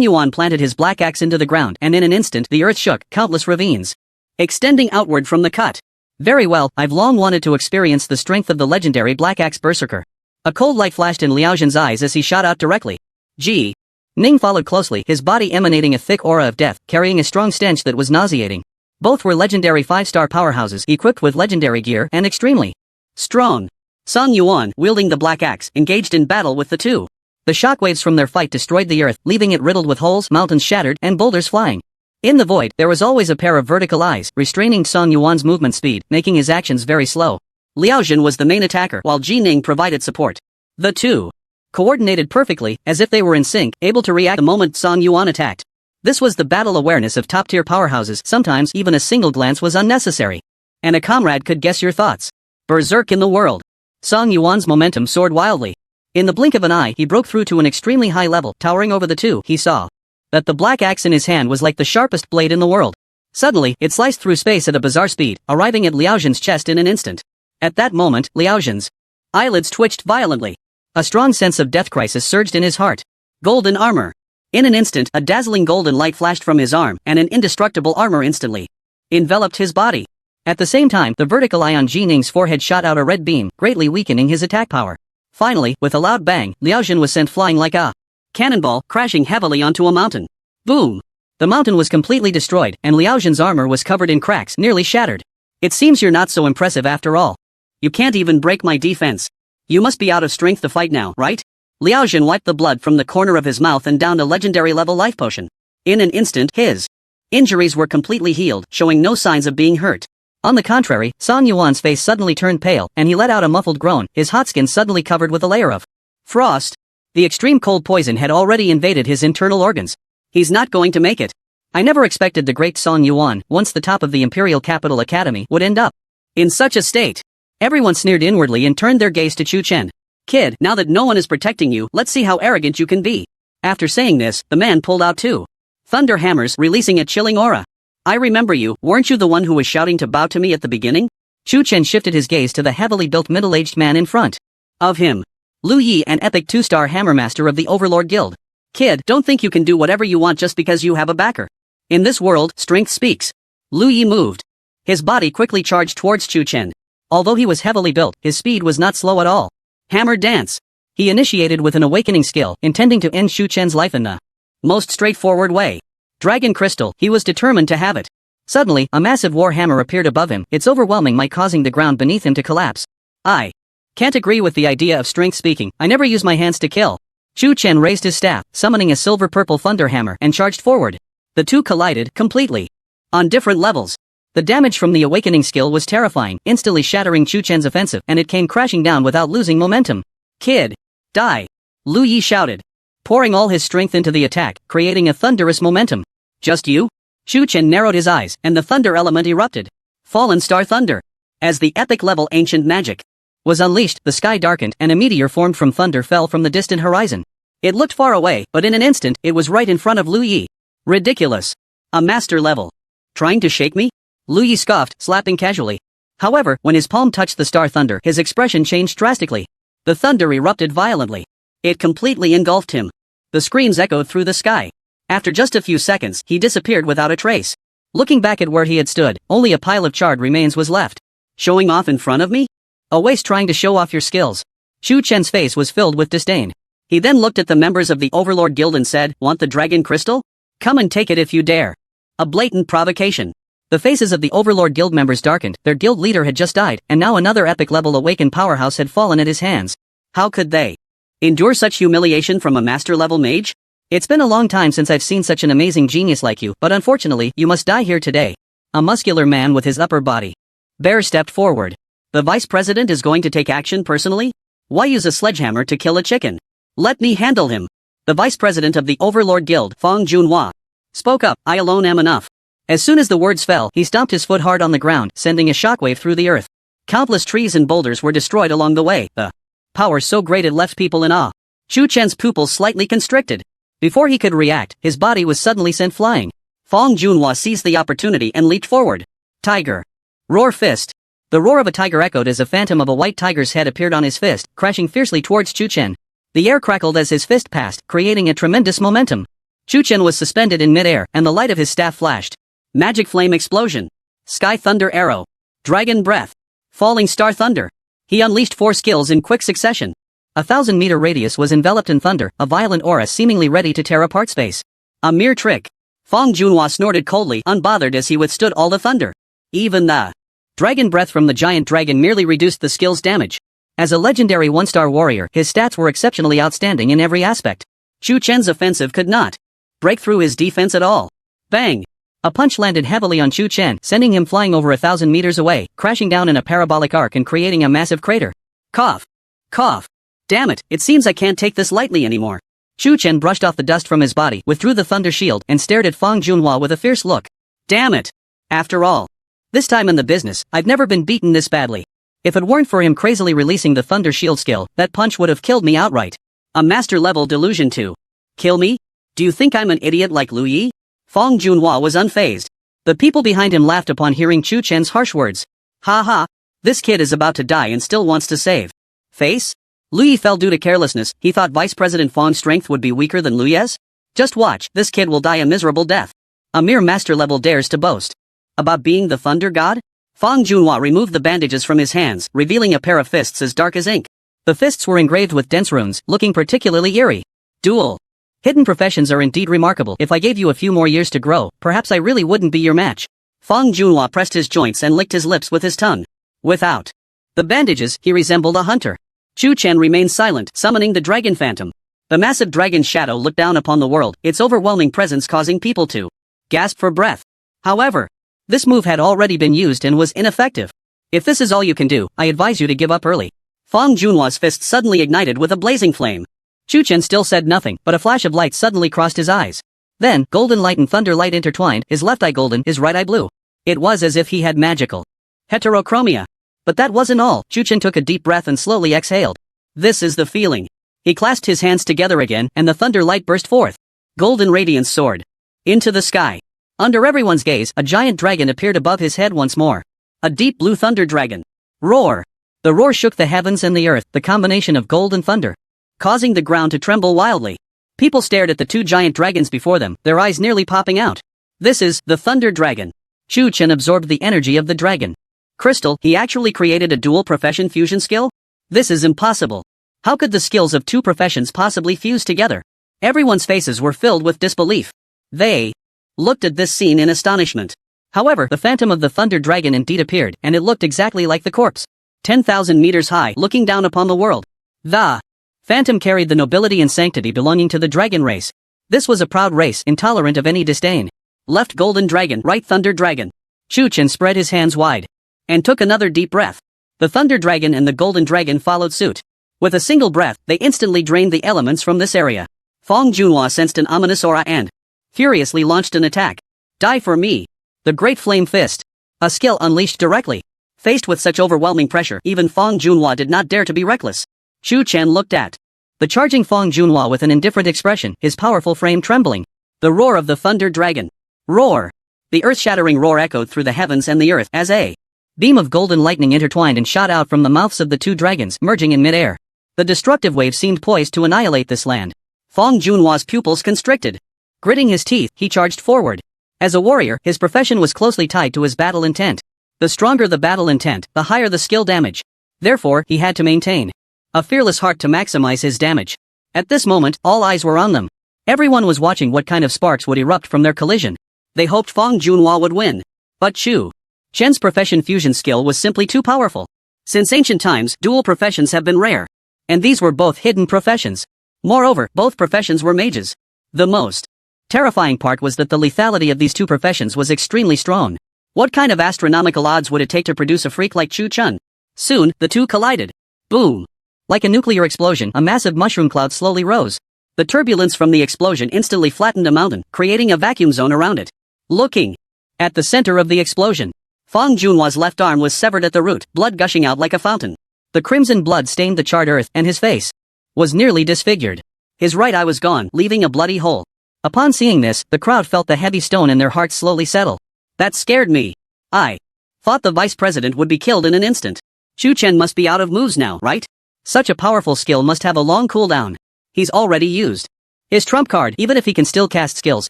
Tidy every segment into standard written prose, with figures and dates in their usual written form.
Yuan planted his black axe into the ground, and in an instant the earth shook, countless ravines extending outward from the cut. Very well, I've long wanted to experience the strength of the legendary black axe berserker. A cold light flashed in Liao Zhen's eyes as he shot out directly. Ji Ning followed closely, his body emanating a thick aura of death, carrying a strong stench that was nauseating. Both were legendary 5-star powerhouses equipped with legendary gear and extremely strong. Song Yuan, wielding the black axe, engaged in battle with the two. The shockwaves from their fight destroyed the earth, leaving it riddled with holes, mountains shattered, and boulders flying. In the void, there was always a pair of vertical eyes, restraining Song Yuan's movement speed, making his actions very slow. Liao Zhen was the main attacker, while Ji Ning provided support. The two coordinated perfectly, as if they were in sync, able to react the moment Song Yuan attacked. This was the battle awareness of top-tier powerhouses. Sometimes even a single glance was unnecessary. And a comrade could guess your thoughts. Berserk in the world. Song Yuan's momentum soared wildly. In the blink of an eye, he broke through to an extremely high level, towering over the two. He saw that the black axe in his hand was like the sharpest blade in the world. Suddenly, it sliced through space at a bizarre speed, arriving at Liao Zhen's chest in an instant. At that moment, Liao Zhen's eyelids twitched violently. A strong sense of death crisis surged in his heart. Golden armor. In an instant, a dazzling golden light flashed from his arm, and an indestructible armor instantly enveloped his body. At the same time, the vertical eye on Ji Ning's forehead shot out a red beam, greatly weakening his attack power. Finally, with a loud bang, Liao Zhen was sent flying like a cannonball, crashing heavily onto a mountain. Boom! The mountain was completely destroyed, and Liao Zhen's armor was covered in cracks, nearly shattered. It seems you're not so impressive after all. You can't even break my defense. You must be out of strength to fight now, right? Liao Zhen wiped the blood from the corner of his mouth and downed a legendary level life potion. In an instant, his injuries were completely healed, showing no signs of being hurt. On the contrary, Song Yuan's face suddenly turned pale, and he let out a muffled groan, his hot skin suddenly covered with a layer of frost. The extreme cold poison had already invaded his internal organs. He's not going to make it. I never expected the great Song Yuan, once the top of the Imperial Capital Academy, would end up in such a state. Everyone sneered inwardly and turned their gaze to Chu Chen. Kid, now that no one is protecting you, let's see how arrogant you can be. After saying this, the man pulled out two thunder hammers, releasing a chilling aura. I remember you, weren't you the one who was shouting to bow to me at the beginning? Chu Chen shifted his gaze to the heavily built middle-aged man in front of him. Lu Yi, an epic 2-star hammermaster of the Overlord Guild. Kid, don't think you can do whatever you want just because you have a backer. In this world, strength speaks. Lu Yi moved. His body quickly charged towards Chu Chen. Although he was heavily built, his speed was not slow at all. Hammer dance. He initiated with an awakening skill, intending to end Chu Chen's life in the most straightforward way. Dragon crystal, he was determined to have it. Suddenly, a massive war hammer appeared above him, its overwhelming might causing the ground beneath him to collapse. I can't agree with the idea of strength speaking. I never use my hands to kill. Chu Chen raised his staff, summoning a silver-purple thunder hammer, and charged forward. The two collided, completely on different levels. The damage from the awakening skill was terrifying, instantly shattering Chu Chen's offensive, and it came crashing down without losing momentum. Kid, die! Lu Yi shouted, pouring all his strength into the attack, creating a thunderous momentum. Just you? Chu Chen narrowed his eyes, and the thunder element erupted. Fallen Star Thunder. As the epic level ancient magic was unleashed, the sky darkened, and a meteor formed from thunder fell from the distant horizon. It looked far away, but in an instant, it was right in front of Lu Yi. Ridiculous. A master level. Trying to shake me? Lu Yi scoffed, slapping casually. However, when his palm touched the star thunder, his expression changed drastically. The thunder erupted violently. It completely engulfed him. The screams echoed through the sky. After just a few seconds, he disappeared without a trace. Looking back at where he had stood, only a pile of charred remains was left. Showing off in front of me? A waste trying to show off your skills. Chu Chen's face was filled with disdain. He then looked at the members of the Overlord Guild and said, "Want the dragon crystal? Come and take it if you dare." A blatant provocation. The faces of the Overlord Guild members darkened, their guild leader had just died, and now another epic-level awakened powerhouse had fallen at his hands. How could they endure such humiliation from a master-level mage? It's been a long time since I've seen such an amazing genius like you, but unfortunately, you must die here today. A muscular man with his upper body bear stepped forward. The vice president is going to take action personally? Why use a sledgehammer to kill a chicken? Let me handle him. The vice president of the Overlord Guild, Fang Junhua, spoke up. I alone am enough. As soon as the words fell, he stomped his foot hard on the ground, sending a shockwave through the earth. Countless trees and boulders were destroyed along the way, the power so great it left people in awe. Chu Chen's pupils slightly constricted. Before he could react, his body was suddenly sent flying. Fang Junhua seized the opportunity and leaped forward. Tiger. Roar fist. The roar of a tiger echoed as a phantom of a white tiger's head appeared on his fist, crashing fiercely towards Chu Chen. The air crackled as his fist passed, creating a tremendous momentum. Chu Chen was suspended in midair and the light of his staff flashed. Magic flame explosion. Sky thunder arrow. Dragon breath. Falling star thunder. He unleashed 4 skills in quick succession. 1,000-meter radius was enveloped in thunder, a violent aura seemingly ready to tear apart space. A mere trick. Fang Junhua snorted coldly, unbothered as he withstood all the thunder. Even the dragon breath from the giant dragon merely reduced the skill's damage. As a legendary 1-star warrior, his stats were exceptionally outstanding in every aspect. Chu Chen's offensive could not break through his defense at all. Bang! A punch landed heavily on Chu Chen, sending him flying over 1,000 meters away, crashing down in a parabolic arc and creating a massive crater. Cough. Cough. Damn it, it seems I can't take this lightly anymore. Chu Chen brushed off the dust from his body, withdrew the thunder shield, and stared at Fang Junhua with a fierce look. Damn it! After all, this time in the business, I've never been beaten this badly. If it weren't for him crazily releasing the thunder shield skill, that punch would have killed me outright. A master-level delusion to kill me? Do you think I'm an idiot like Lu Yi? Fang Junhua was unfazed. The people behind him laughed upon hearing Chu Chen's harsh words. Ha ha, this kid is about to die and still wants to save face? Lu Yi fell due to carelessness. He thought Vice President Fang's strength would be weaker than Lu Ye's? Just watch, this kid will die a miserable death. A mere master-level dares to boast about being the Thunder God? Fang Junhua removed the bandages from his hands, revealing a pair of fists as dark as ink. The fists were engraved with dense runes, looking particularly eerie. Duel. Hidden professions are indeed remarkable. If I gave you a few more years to grow, perhaps I really wouldn't be your match. Fang Junhua pressed his joints and licked his lips with his tongue. Without the bandages, he resembled a hunter. Chu Chen remained silent, summoning the dragon phantom. The massive dragon's shadow looked down upon the world, its overwhelming presence causing people to gasp for breath. However, this move had already been used and was ineffective. If this is all you can do, I advise you to give up early. Fang Junhua's fist suddenly ignited with a blazing flame. Chu Chen still said nothing, but a flash of light suddenly crossed his eyes. Then, golden light and thunder light intertwined, his left eye golden, his right eye blue. It was as if he had magical heterochromia. But that wasn't all. Chu Chen took a deep breath and slowly exhaled. This is the feeling. He clasped his hands together again, and the thunder light burst forth. Golden radiance soared into the sky. Under everyone's gaze, a giant dragon appeared above his head once more. A deep blue thunder dragon. Roar! The roar shook the heavens and the earth, the combination of gold and thunder, causing the ground to tremble wildly. People stared at the 2 giant dragons before them, their eyes nearly popping out. This is the Thunder Dragon. Chu Chen absorbed the energy of the dragon. Crystal, he actually created a dual profession fusion skill? This is impossible. How could the skills of 2 professions possibly fuse together? Everyone's faces were filled with disbelief. They looked at this scene in astonishment. However, the phantom of the Thunder Dragon indeed appeared, and it looked exactly like the corpse. 10,000 meters high, looking down upon the world. The phantom carried the nobility and sanctity belonging to the dragon race. This was a proud race, intolerant of any disdain. Left golden dragon, right thunder dragon. Chu Chen spread his hands wide and took another deep breath. The thunder dragon and the golden dragon followed suit. With a single breath, they instantly drained the elements from this area. Fang Junhua sensed an ominous aura and furiously launched an attack. Die for me. The Great Flame Fist. A skill unleashed directly. Faced with such overwhelming pressure, even Fang Junhua did not dare to be reckless. Chu Chen looked at the charging Fang Junhua with an indifferent expression, his powerful frame trembling. The roar of the Thunder Dragon. Roar! The earth-shattering roar echoed through the heavens and the earth as a beam of golden lightning intertwined and shot out from the mouths of the 2 dragons, merging in midair. The destructive wave seemed poised to annihilate this land. Fang Junhua's pupils constricted. Gritting his teeth, he charged forward. As a warrior, his profession was closely tied to his battle intent. The stronger the battle intent, the higher the skill damage. Therefore, he had to maintain a fearless heart to maximize his damage. At this moment, all eyes were on them. Everyone was watching what kind of sparks would erupt from their collision. They hoped Fang Junhua would win. But Chu Chen's profession fusion skill was simply too powerful. Since ancient times, dual professions have been rare. And these were both hidden professions. Moreover, both professions were mages. The most terrifying part was that the lethality of these 2 professions was extremely strong. What kind of astronomical odds would it take to produce a freak like Chu Chen? Soon, the 2 collided. Boom! Like a nuclear explosion, a massive mushroom cloud slowly rose. The turbulence from the explosion instantly flattened a mountain, creating a vacuum zone around it. Looking at the center of the explosion, Fang Junhua's left arm was severed at the root, blood gushing out like a fountain. The crimson blood stained the charred earth, and his face was nearly disfigured. His right eye was gone, leaving a bloody hole. Upon seeing this, the crowd felt the heavy stone in their hearts slowly settle. That scared me. I thought the vice president would be killed in an instant. Chu Chen must be out of moves now, right? Such a powerful skill must have a long cooldown. He's already used His trump card, even if he can still cast skills,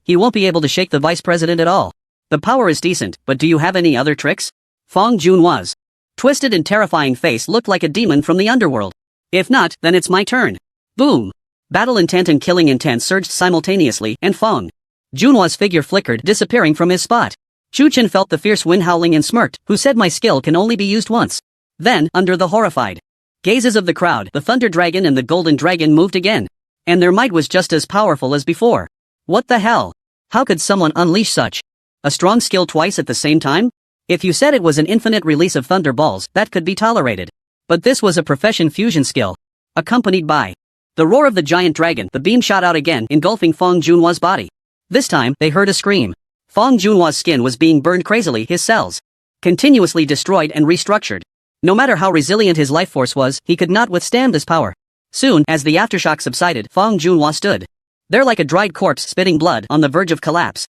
he won't be able to shake the vice president at all. The power is decent, but do you have any other tricks? Fong Junhua's twisted and terrifying face looked like a demon from the underworld. If not, then it's my turn. Boom. Battle intent and killing intent surged simultaneously, and Fong Junhua's figure flickered, disappearing from his spot. Chu Chen felt the fierce wind howling and smirked, who said my skill can only be used once. Then, under the horrified gazes of the crowd, the Thunder Dragon and the Golden Dragon moved again. And their might was just as powerful as before. What the hell? How could someone unleash such a strong skill twice at the same time? If you said it was an infinite release of thunder balls, that could be tolerated. But this was a profession fusion skill, accompanied by the roar of the giant dragon. The beam shot out again, engulfing Fong Junhua's body. This time, they heard a scream. Fong Junhua's skin was being burned crazily, his cells continuously destroyed and restructured. No matter how resilient his life force was, he could not withstand this power. Soon, as the aftershock subsided, Fong Junhua stood there like a dried corpse spitting blood on the verge of collapse.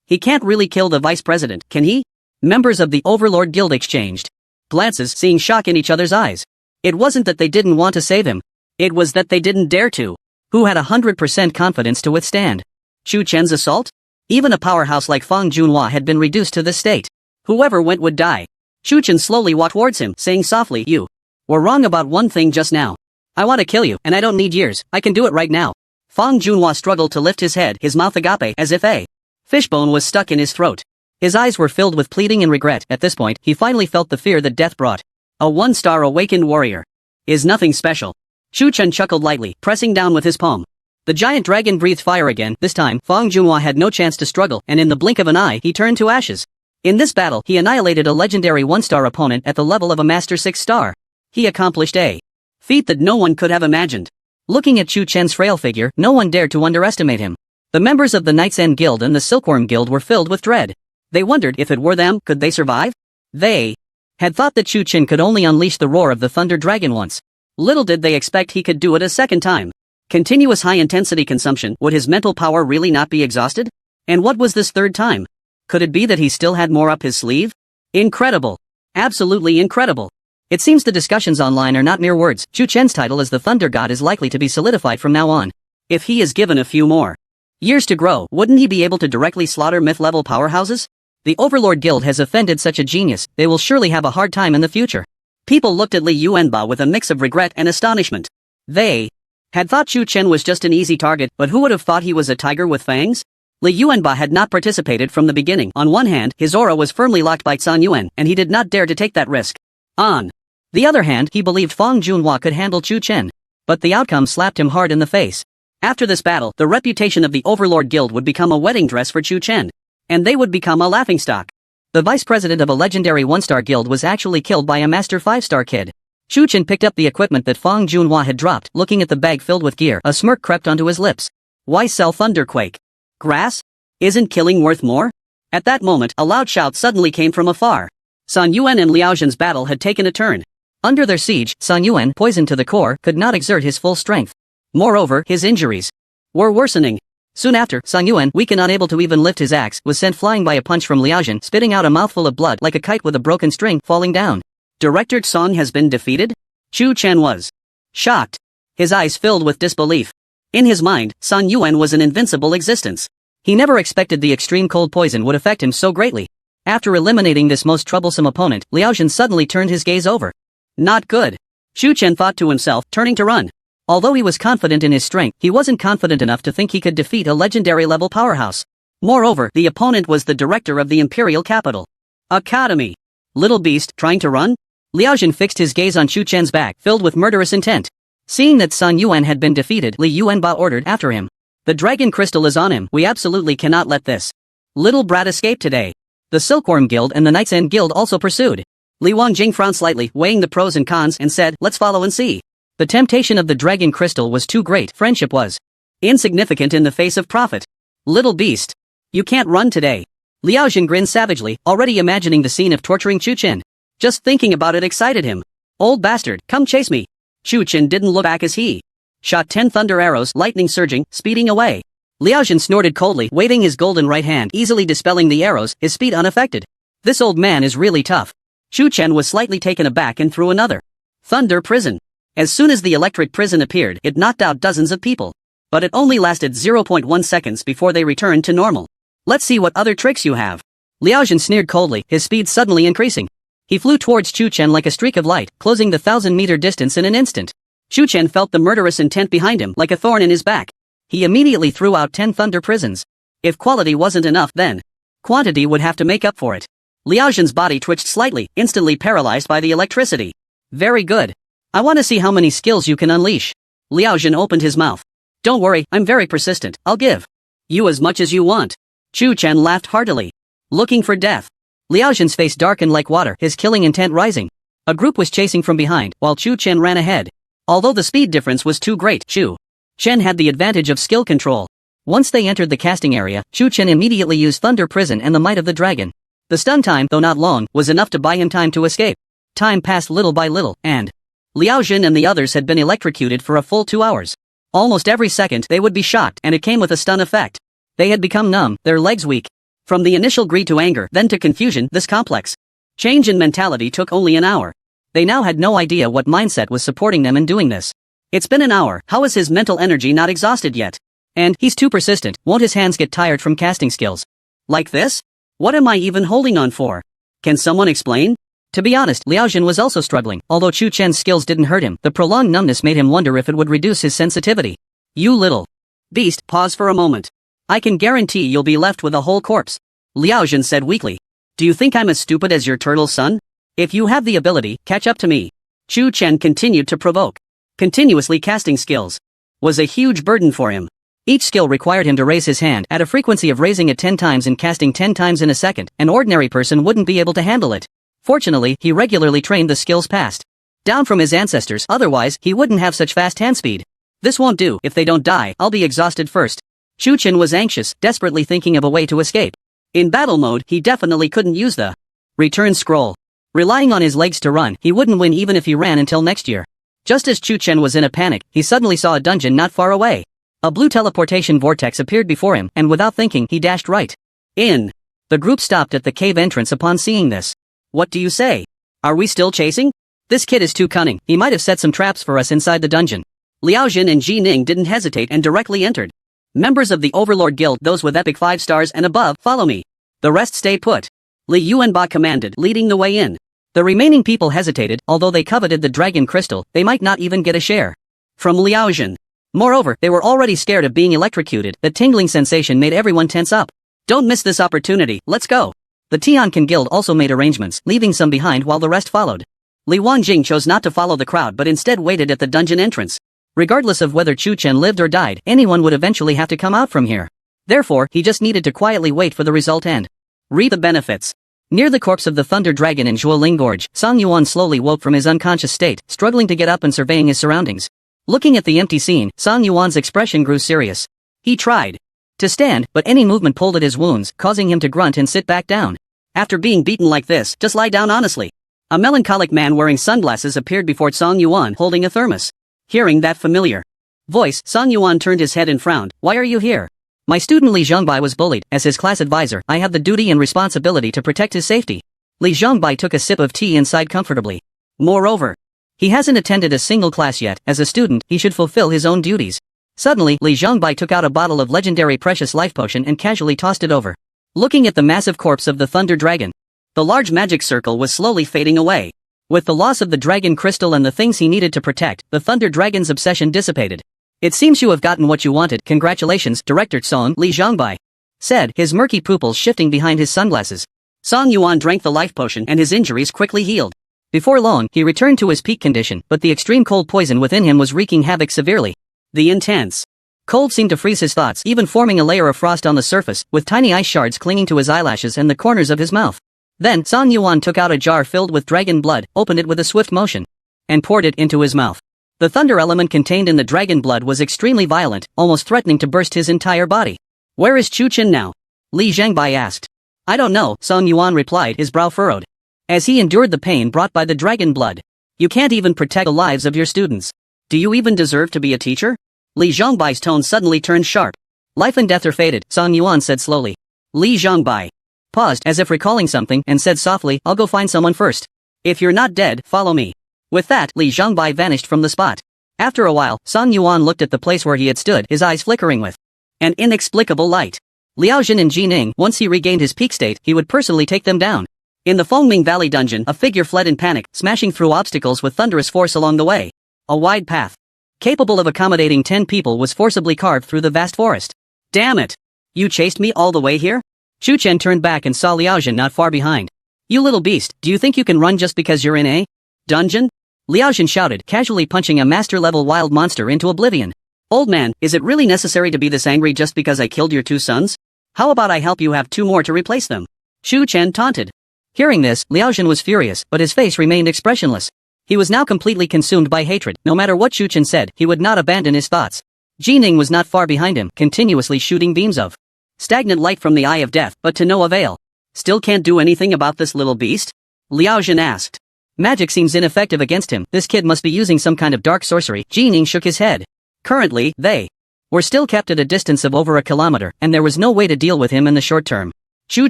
He can't really kill the vice president, can he? Members of the Overlord Guild exchanged glances, seeing shock in each other's eyes. It wasn't that they didn't want to save him. It was that they didn't dare to. Who had 100% confidence to withstand Chu Chen's assault? Even a powerhouse like Fong Junhua had been reduced to this state. Whoever went would die. Chu Chen slowly walked towards him, saying softly, "You were wrong about one thing just now. I want to kill you, and I don't need years. I can do it right now." Fong Junhua struggled to lift his head, his mouth agape, as if a fishbone was stuck in his throat. His eyes were filled with pleading and regret. At this point, he finally felt the fear that death brought. A one-star awakened warrior is nothing special. Chu Chen chuckled lightly, pressing down with his palm. The giant dragon breathed fire again. This time, Fong Junhua had no chance to struggle, and in the blink of an eye, he turned to ashes. In this battle, he annihilated a legendary 1-star opponent at the level of a Master 6-star. He accomplished a feat that no one could have imagined. Looking at Chu Chen's frail figure, no one dared to underestimate him. The members of the Knight's End Guild and the Silkworm Guild were filled with dread. They wondered if it were them, could they survive? They had thought that Chu Chen could only unleash the roar of the Thunder Dragon once. Little did they expect he could do it a second time. Continuous high-intensity consumption, would his mental power really not be exhausted? And what was this third time? Could it be that he still had more up his sleeve? Incredible. Absolutely incredible. It seems the discussions online are not mere words. Chu Chen's title as the Thunder God is likely to be solidified from now on. If he is given a few more years to grow, wouldn't he be able to directly slaughter myth-level powerhouses? The Overlord Guild has offended such a genius, they will surely have a hard time in the future. People looked at Li Yuanba with a mix of regret and astonishment. They had thought Chu Chen was just an easy target, but who would have thought he was a tiger with fangs? Li Yuanba had not participated from the beginning. On one hand, his aura was firmly locked by San Yuan, and he did not dare to take that risk. On the other hand, he believed Fong Junhua could handle Chu Chen. But the outcome slapped him hard in the face. After this battle, the reputation of the Overlord Guild would become a wedding dress for Chu Chen. And they would become a laughingstock. The vice president of a legendary 1-star guild was actually killed by a master 5-star kid. Chu Chen picked up the equipment that Fong Junhua had dropped. Looking at the bag filled with gear, a smirk crept onto his lips. Why sell Thunderquake? Grass? Isn't killing worth more? At that moment, a loud shout suddenly came from afar. San Yuan and Liao Zhen's battle had taken a turn. Under their siege, San Yuan, poisoned to the core, could not exert his full strength. Moreover, his injuries were worsening. Soon after, San Yuan, weak and unable to even lift his axe, was sent flying by a punch from Liao Zhen, spitting out a mouthful of blood like a kite with a broken string falling down. Director Song has been defeated? Chu Chen was shocked. His eyes filled with disbelief. In his mind, San Yuan was an invincible existence. He never expected the extreme cold poison would affect him so greatly. After eliminating this most troublesome opponent, Liao Zhen suddenly turned his gaze over. Not good. Chu Chen thought to himself, turning to run. Although he was confident in his strength, he wasn't confident enough to think he could defeat a legendary-level powerhouse. Moreover, the opponent was the director of the Imperial Capital Academy. Little beast, trying to run? Liao Zhen fixed his gaze on Chu Chen's back, filled with murderous intent. Seeing that San Yuan had been defeated, Li Yuanba ordered after him. The dragon crystal is on him. We absolutely cannot let this little brat escape today. The Silkworm Guild and the Knight's End Guild also pursued. Li Wangjing frowned slightly, weighing the pros and cons, and said, let's follow and see. The temptation of the dragon crystal was too great. Friendship was insignificant in the face of profit. Little beast. You can't run today. Liao Zhen grinned savagely, already imagining the scene of torturing Chu Chen. Just thinking about it excited him. Old bastard, come chase me. Chu Chen didn't look back as he shot 10 thunder arrows, lightning surging, speeding away. Liao Zhen snorted coldly, waving his golden right hand, easily dispelling the arrows, his speed unaffected. This old man is really tough. Chu Chen was slightly taken aback and threw another thunder prison. As soon as the electric prison appeared, it knocked out dozens of people. But it only lasted 0.1 seconds before they returned to normal. Let's see what other tricks you have. Liao Zhen sneered coldly, his speed suddenly increasing. He flew towards Chu Chen like a streak of light, closing the 1,000-meter distance in an instant. Chu Chen felt the murderous intent behind him like a thorn in his back. He immediately threw out 10 thunder prisons. If quality wasn't enough then, quantity would have to make up for it. Liao Zhen's body twitched slightly, instantly paralyzed by the electricity. Very good. I want to see how many skills you can unleash. Liao Zhen opened his mouth. Don't worry, I'm very persistent, I'll give you as much as you want. Chu Chen laughed heartily. Looking for death. Liao Zhen's face darkened like water, his killing intent rising. A group was chasing from behind, while Chu Chen ran ahead. Although the speed difference was too great, Chu Chen had the advantage of skill control. Once they entered the casting area, Chu Chen immediately used Thunder Prison and the Might of the Dragon. The stun time, though not long, was enough to buy him time to escape. Time passed little by little, and Liao Zhen and the others had been electrocuted for a full 2 hours. Almost every second they would be shocked, and it came with a stun effect. They had become numb, their legs weak. From the initial greed to anger, then to confusion, this complex change in mentality took only an hour. They now had no idea what mindset was supporting them in doing this. It's been an hour, how is his mental energy not exhausted yet? And he's too persistent, won't his hands get tired from casting skills? Like this? What am I even holding on for? Can someone explain? To be honest, Liao Zhen was also struggling. Although Chu Chen's skills didn't hurt him, the prolonged numbness made him wonder if it would reduce his sensitivity. You little beast, pause for a moment. I can guarantee you'll be left with a whole corpse. Liao Zhen said weakly. Do you think I'm as stupid as your turtle son? If you have the ability, catch up to me. Chu Chen continued to provoke. Continuously casting skills was a huge burden for him. Each skill required him to raise his hand at a frequency of raising it 10 times and casting 10 times in a second. An ordinary person wouldn't be able to handle it. Fortunately, he regularly trained the skills passed down from his ancestors, otherwise he wouldn't have such fast hand speed. This won't do, if they don't die, I'll be exhausted first. Chu Chen was anxious, desperately thinking of a way to escape. In battle mode, he definitely couldn't use the return scroll. Relying on his legs to run, he wouldn't win even if he ran until next year. Just as Chu Chen was in a panic, he suddenly saw a dungeon not far away. A blue teleportation vortex appeared before him, and without thinking, he dashed right in. The group stopped at the cave entrance upon seeing this. What do you say? Are we still chasing? This kid is too cunning, he might have set some traps for us inside the dungeon. Liao Zhen and Ji Ning didn't hesitate and directly entered. Members of the Overlord Guild, those with epic 5 stars and above, follow me. The rest stay put. Li Yuanba commanded, leading the way in. The remaining people hesitated, although they coveted the dragon crystal, they might not even get a share from Liao Zhen. Moreover, they were already scared of being electrocuted. The tingling sensation made everyone tense up. Don't miss this opportunity, let's go. The Tianqin Guild also made arrangements, leaving some behind while the rest followed. Li Wanjing chose not to follow the crowd but instead waited at the dungeon entrance. Regardless of whether Chu Chen lived or died, anyone would eventually have to come out from here. Therefore, he just needed to quietly wait for the result and reap the benefits. Near the corpse of the Thunder Dragon in Zhuoling Gorge, Song Yuan slowly woke from his unconscious state, struggling to get up and surveying his surroundings. Looking at the empty scene, Song Yuan's expression grew serious. He tried to stand, but any movement pulled at his wounds, causing him to grunt and sit back down. After being beaten like this, just lie down honestly. A melancholic man wearing sunglasses appeared before Song Yuan holding a thermos. Hearing that familiar voice, Song Yuan turned his head and frowned. Why are you here? My student Li Zhongbai was bullied. As his class advisor, I have the duty and responsibility to protect his safety. Li Zhongbai took a sip of tea and sighed comfortably. Moreover, he hasn't attended a single class yet. As a student, he should fulfill his own duties. Suddenly, Li Zhongbai took out a bottle of legendary precious life potion and casually tossed it over. Looking at the massive corpse of the Thunder Dragon, the large magic circle was slowly fading away. With the loss of the dragon crystal and the things he needed to protect, the Thunder Dragon's obsession dissipated. It seems you have gotten what you wanted. Congratulations, Director Song, Li Zhongbai said, his murky pupils shifting behind his sunglasses. Song Yuan drank the life potion and his injuries quickly healed. Before long, he returned to his peak condition, but the extreme cold poison within him was wreaking havoc severely. The intense cold seemed to freeze his thoughts, even forming a layer of frost on the surface, with tiny ice shards clinging to his eyelashes and the corners of his mouth. Then, Song Yuan took out a jar filled with dragon blood, opened it with a swift motion, and poured it into his mouth. The thunder element contained in the dragon blood was extremely violent, almost threatening to burst his entire body. Where is Chu Chen now? Li Zhengbai asked. I don't know, Song Yuan replied, his brow furrowed, as he endured the pain brought by the dragon blood. You can't even protect the lives of your students. Do you even deserve to be a teacher? Li Zhongbai's tone suddenly turned sharp. Life and death are fated, Song Yuan said slowly. Li Zhongbai paused as if recalling something and said softly, I'll go find someone first. If you're not dead, follow me. With that, Li Zhongbai vanished from the spot. After a while, Song Yuan looked at the place where he had stood, his eyes flickering with an inexplicable light. Liao Jin and Ji Ning, once he regained his peak state, he would personally take them down. In the Fengming Valley dungeon, a figure fled in panic, smashing through obstacles with thunderous force along the way. A wide path, capable of accommodating 10 people, was forcibly carved through the vast forest. Damn it! You chased me all the way here? Shu Chen turned back and saw Liao Jin not far behind. You little beast, do you think you can run just because you're in a dungeon? Liao Jin shouted, casually punching a master-level wild monster into oblivion. Old man, is it really necessary to be this angry just because I killed your 2 sons? How about I help you have 2 more to replace them? Shu Chen taunted. Hearing this, Liao Jin was furious, but his face remained expressionless. He was now completely consumed by hatred. No matter what Shu Chen said, he would not abandon his thoughts. Ji Ning was not far behind him, continuously shooting beams of stagnant light from the Eye of Death, but to no avail. Still can't do anything about this little beast? Liao Jin asked. Magic seems ineffective against him. This kid must be using some kind of dark sorcery. Ji Ning shook his head. Currently, they were still kept at a distance of over a kilometer, and there was no way to deal with him in the short term. Shu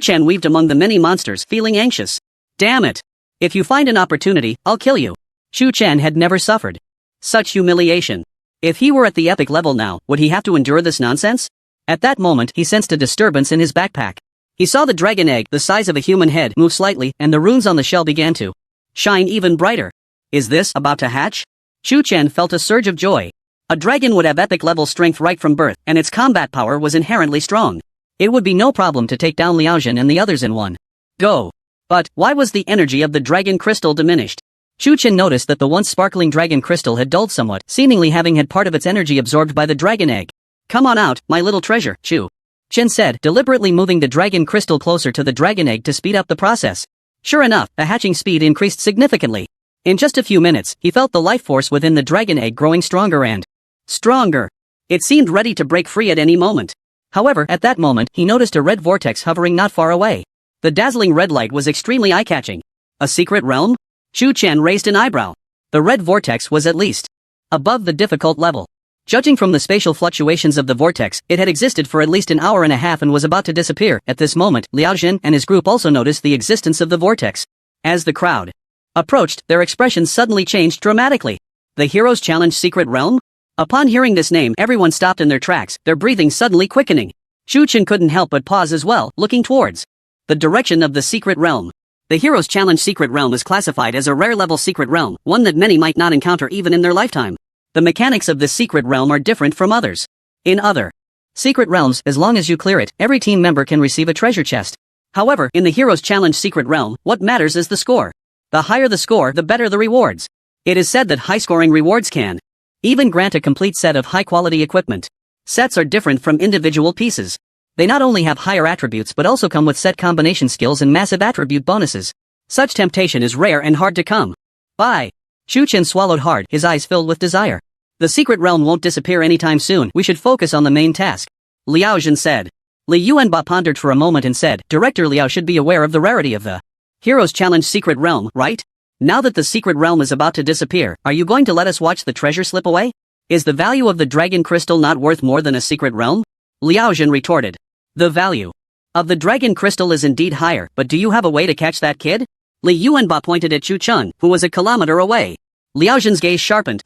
Chen weaved among the many monsters, feeling anxious. Damn it! If you find an opportunity, I'll kill you. Shu Chen had never suffered such humiliation. If he were at the epic level now, would he have to endure this nonsense? At that moment, he sensed a disturbance in his backpack. He saw the dragon egg, the size of a human head, move slightly, and the runes on the shell began to shine even brighter. Is this about to hatch? Shu Chen felt a surge of joy. A dragon would have epic level strength right from birth, and its combat power was inherently strong. It would be no problem to take down Liao Jin and the others in one go. But, why was the energy of the dragon crystal diminished? Shu Chen noticed that the once sparkling dragon crystal had dulled somewhat, seemingly having had part of its energy absorbed by the dragon egg. Come on out, my little treasure, Shu Chen said, deliberately moving the dragon crystal closer to the dragon egg to speed up the process. Sure enough, the hatching speed increased significantly. In just a few minutes, he felt the life force within the dragon egg growing stronger and stronger. It seemed ready to break free at any moment. However, at that moment, he noticed a red vortex hovering not far away. The dazzling red light was extremely eye-catching. A secret realm? Shu Chen raised an eyebrow. The red vortex was at least above the difficult level. Judging from the spatial fluctuations of the vortex, it had existed for at least an hour and a half and was about to disappear. At this moment, Liao Jin and his group also noticed the existence of the vortex. As the crowd approached, their expressions suddenly changed dramatically. The Heroes Challenge Secret Realm? Upon hearing this name, everyone stopped in their tracks, their breathing suddenly quickening. Shu Chen couldn't help but pause as well, looking towards the direction of the secret realm. The Heroes Challenge Secret Realm is classified as a rare-level secret realm, one that many might not encounter even in their lifetime. The mechanics of this secret realm are different from others. In other secret realms, as long as you clear it, every team member can receive a treasure chest. However, in the Heroes Challenge Secret Realm, what matters is the score. The higher the score, the better the rewards. It is said that high-scoring rewards can even grant a complete set of high-quality equipment. Sets are different from individual pieces. They not only have higher attributes but also come with set combination skills and massive attribute bonuses. Such temptation is rare and hard to come by. Shu Chen swallowed hard, his eyes filled with desire. The secret realm won't disappear anytime soon, we should focus on the main task. Liao Jin said. Li Yuanba pondered for a moment and said, Director Liao should be aware of the rarity of the Heroes Challenge Secret Realm, right? Now that the secret realm is about to disappear, are you going to let us watch the treasure slip away? Is the value of the dragon crystal not worth more than a secret realm? Liao Jin retorted. The value of the dragon crystal is indeed higher, but do you have a way to catch that kid? Li Yuanba pointed at Chu Chun, who was a kilometer away. Liao Jin's gaze sharpened.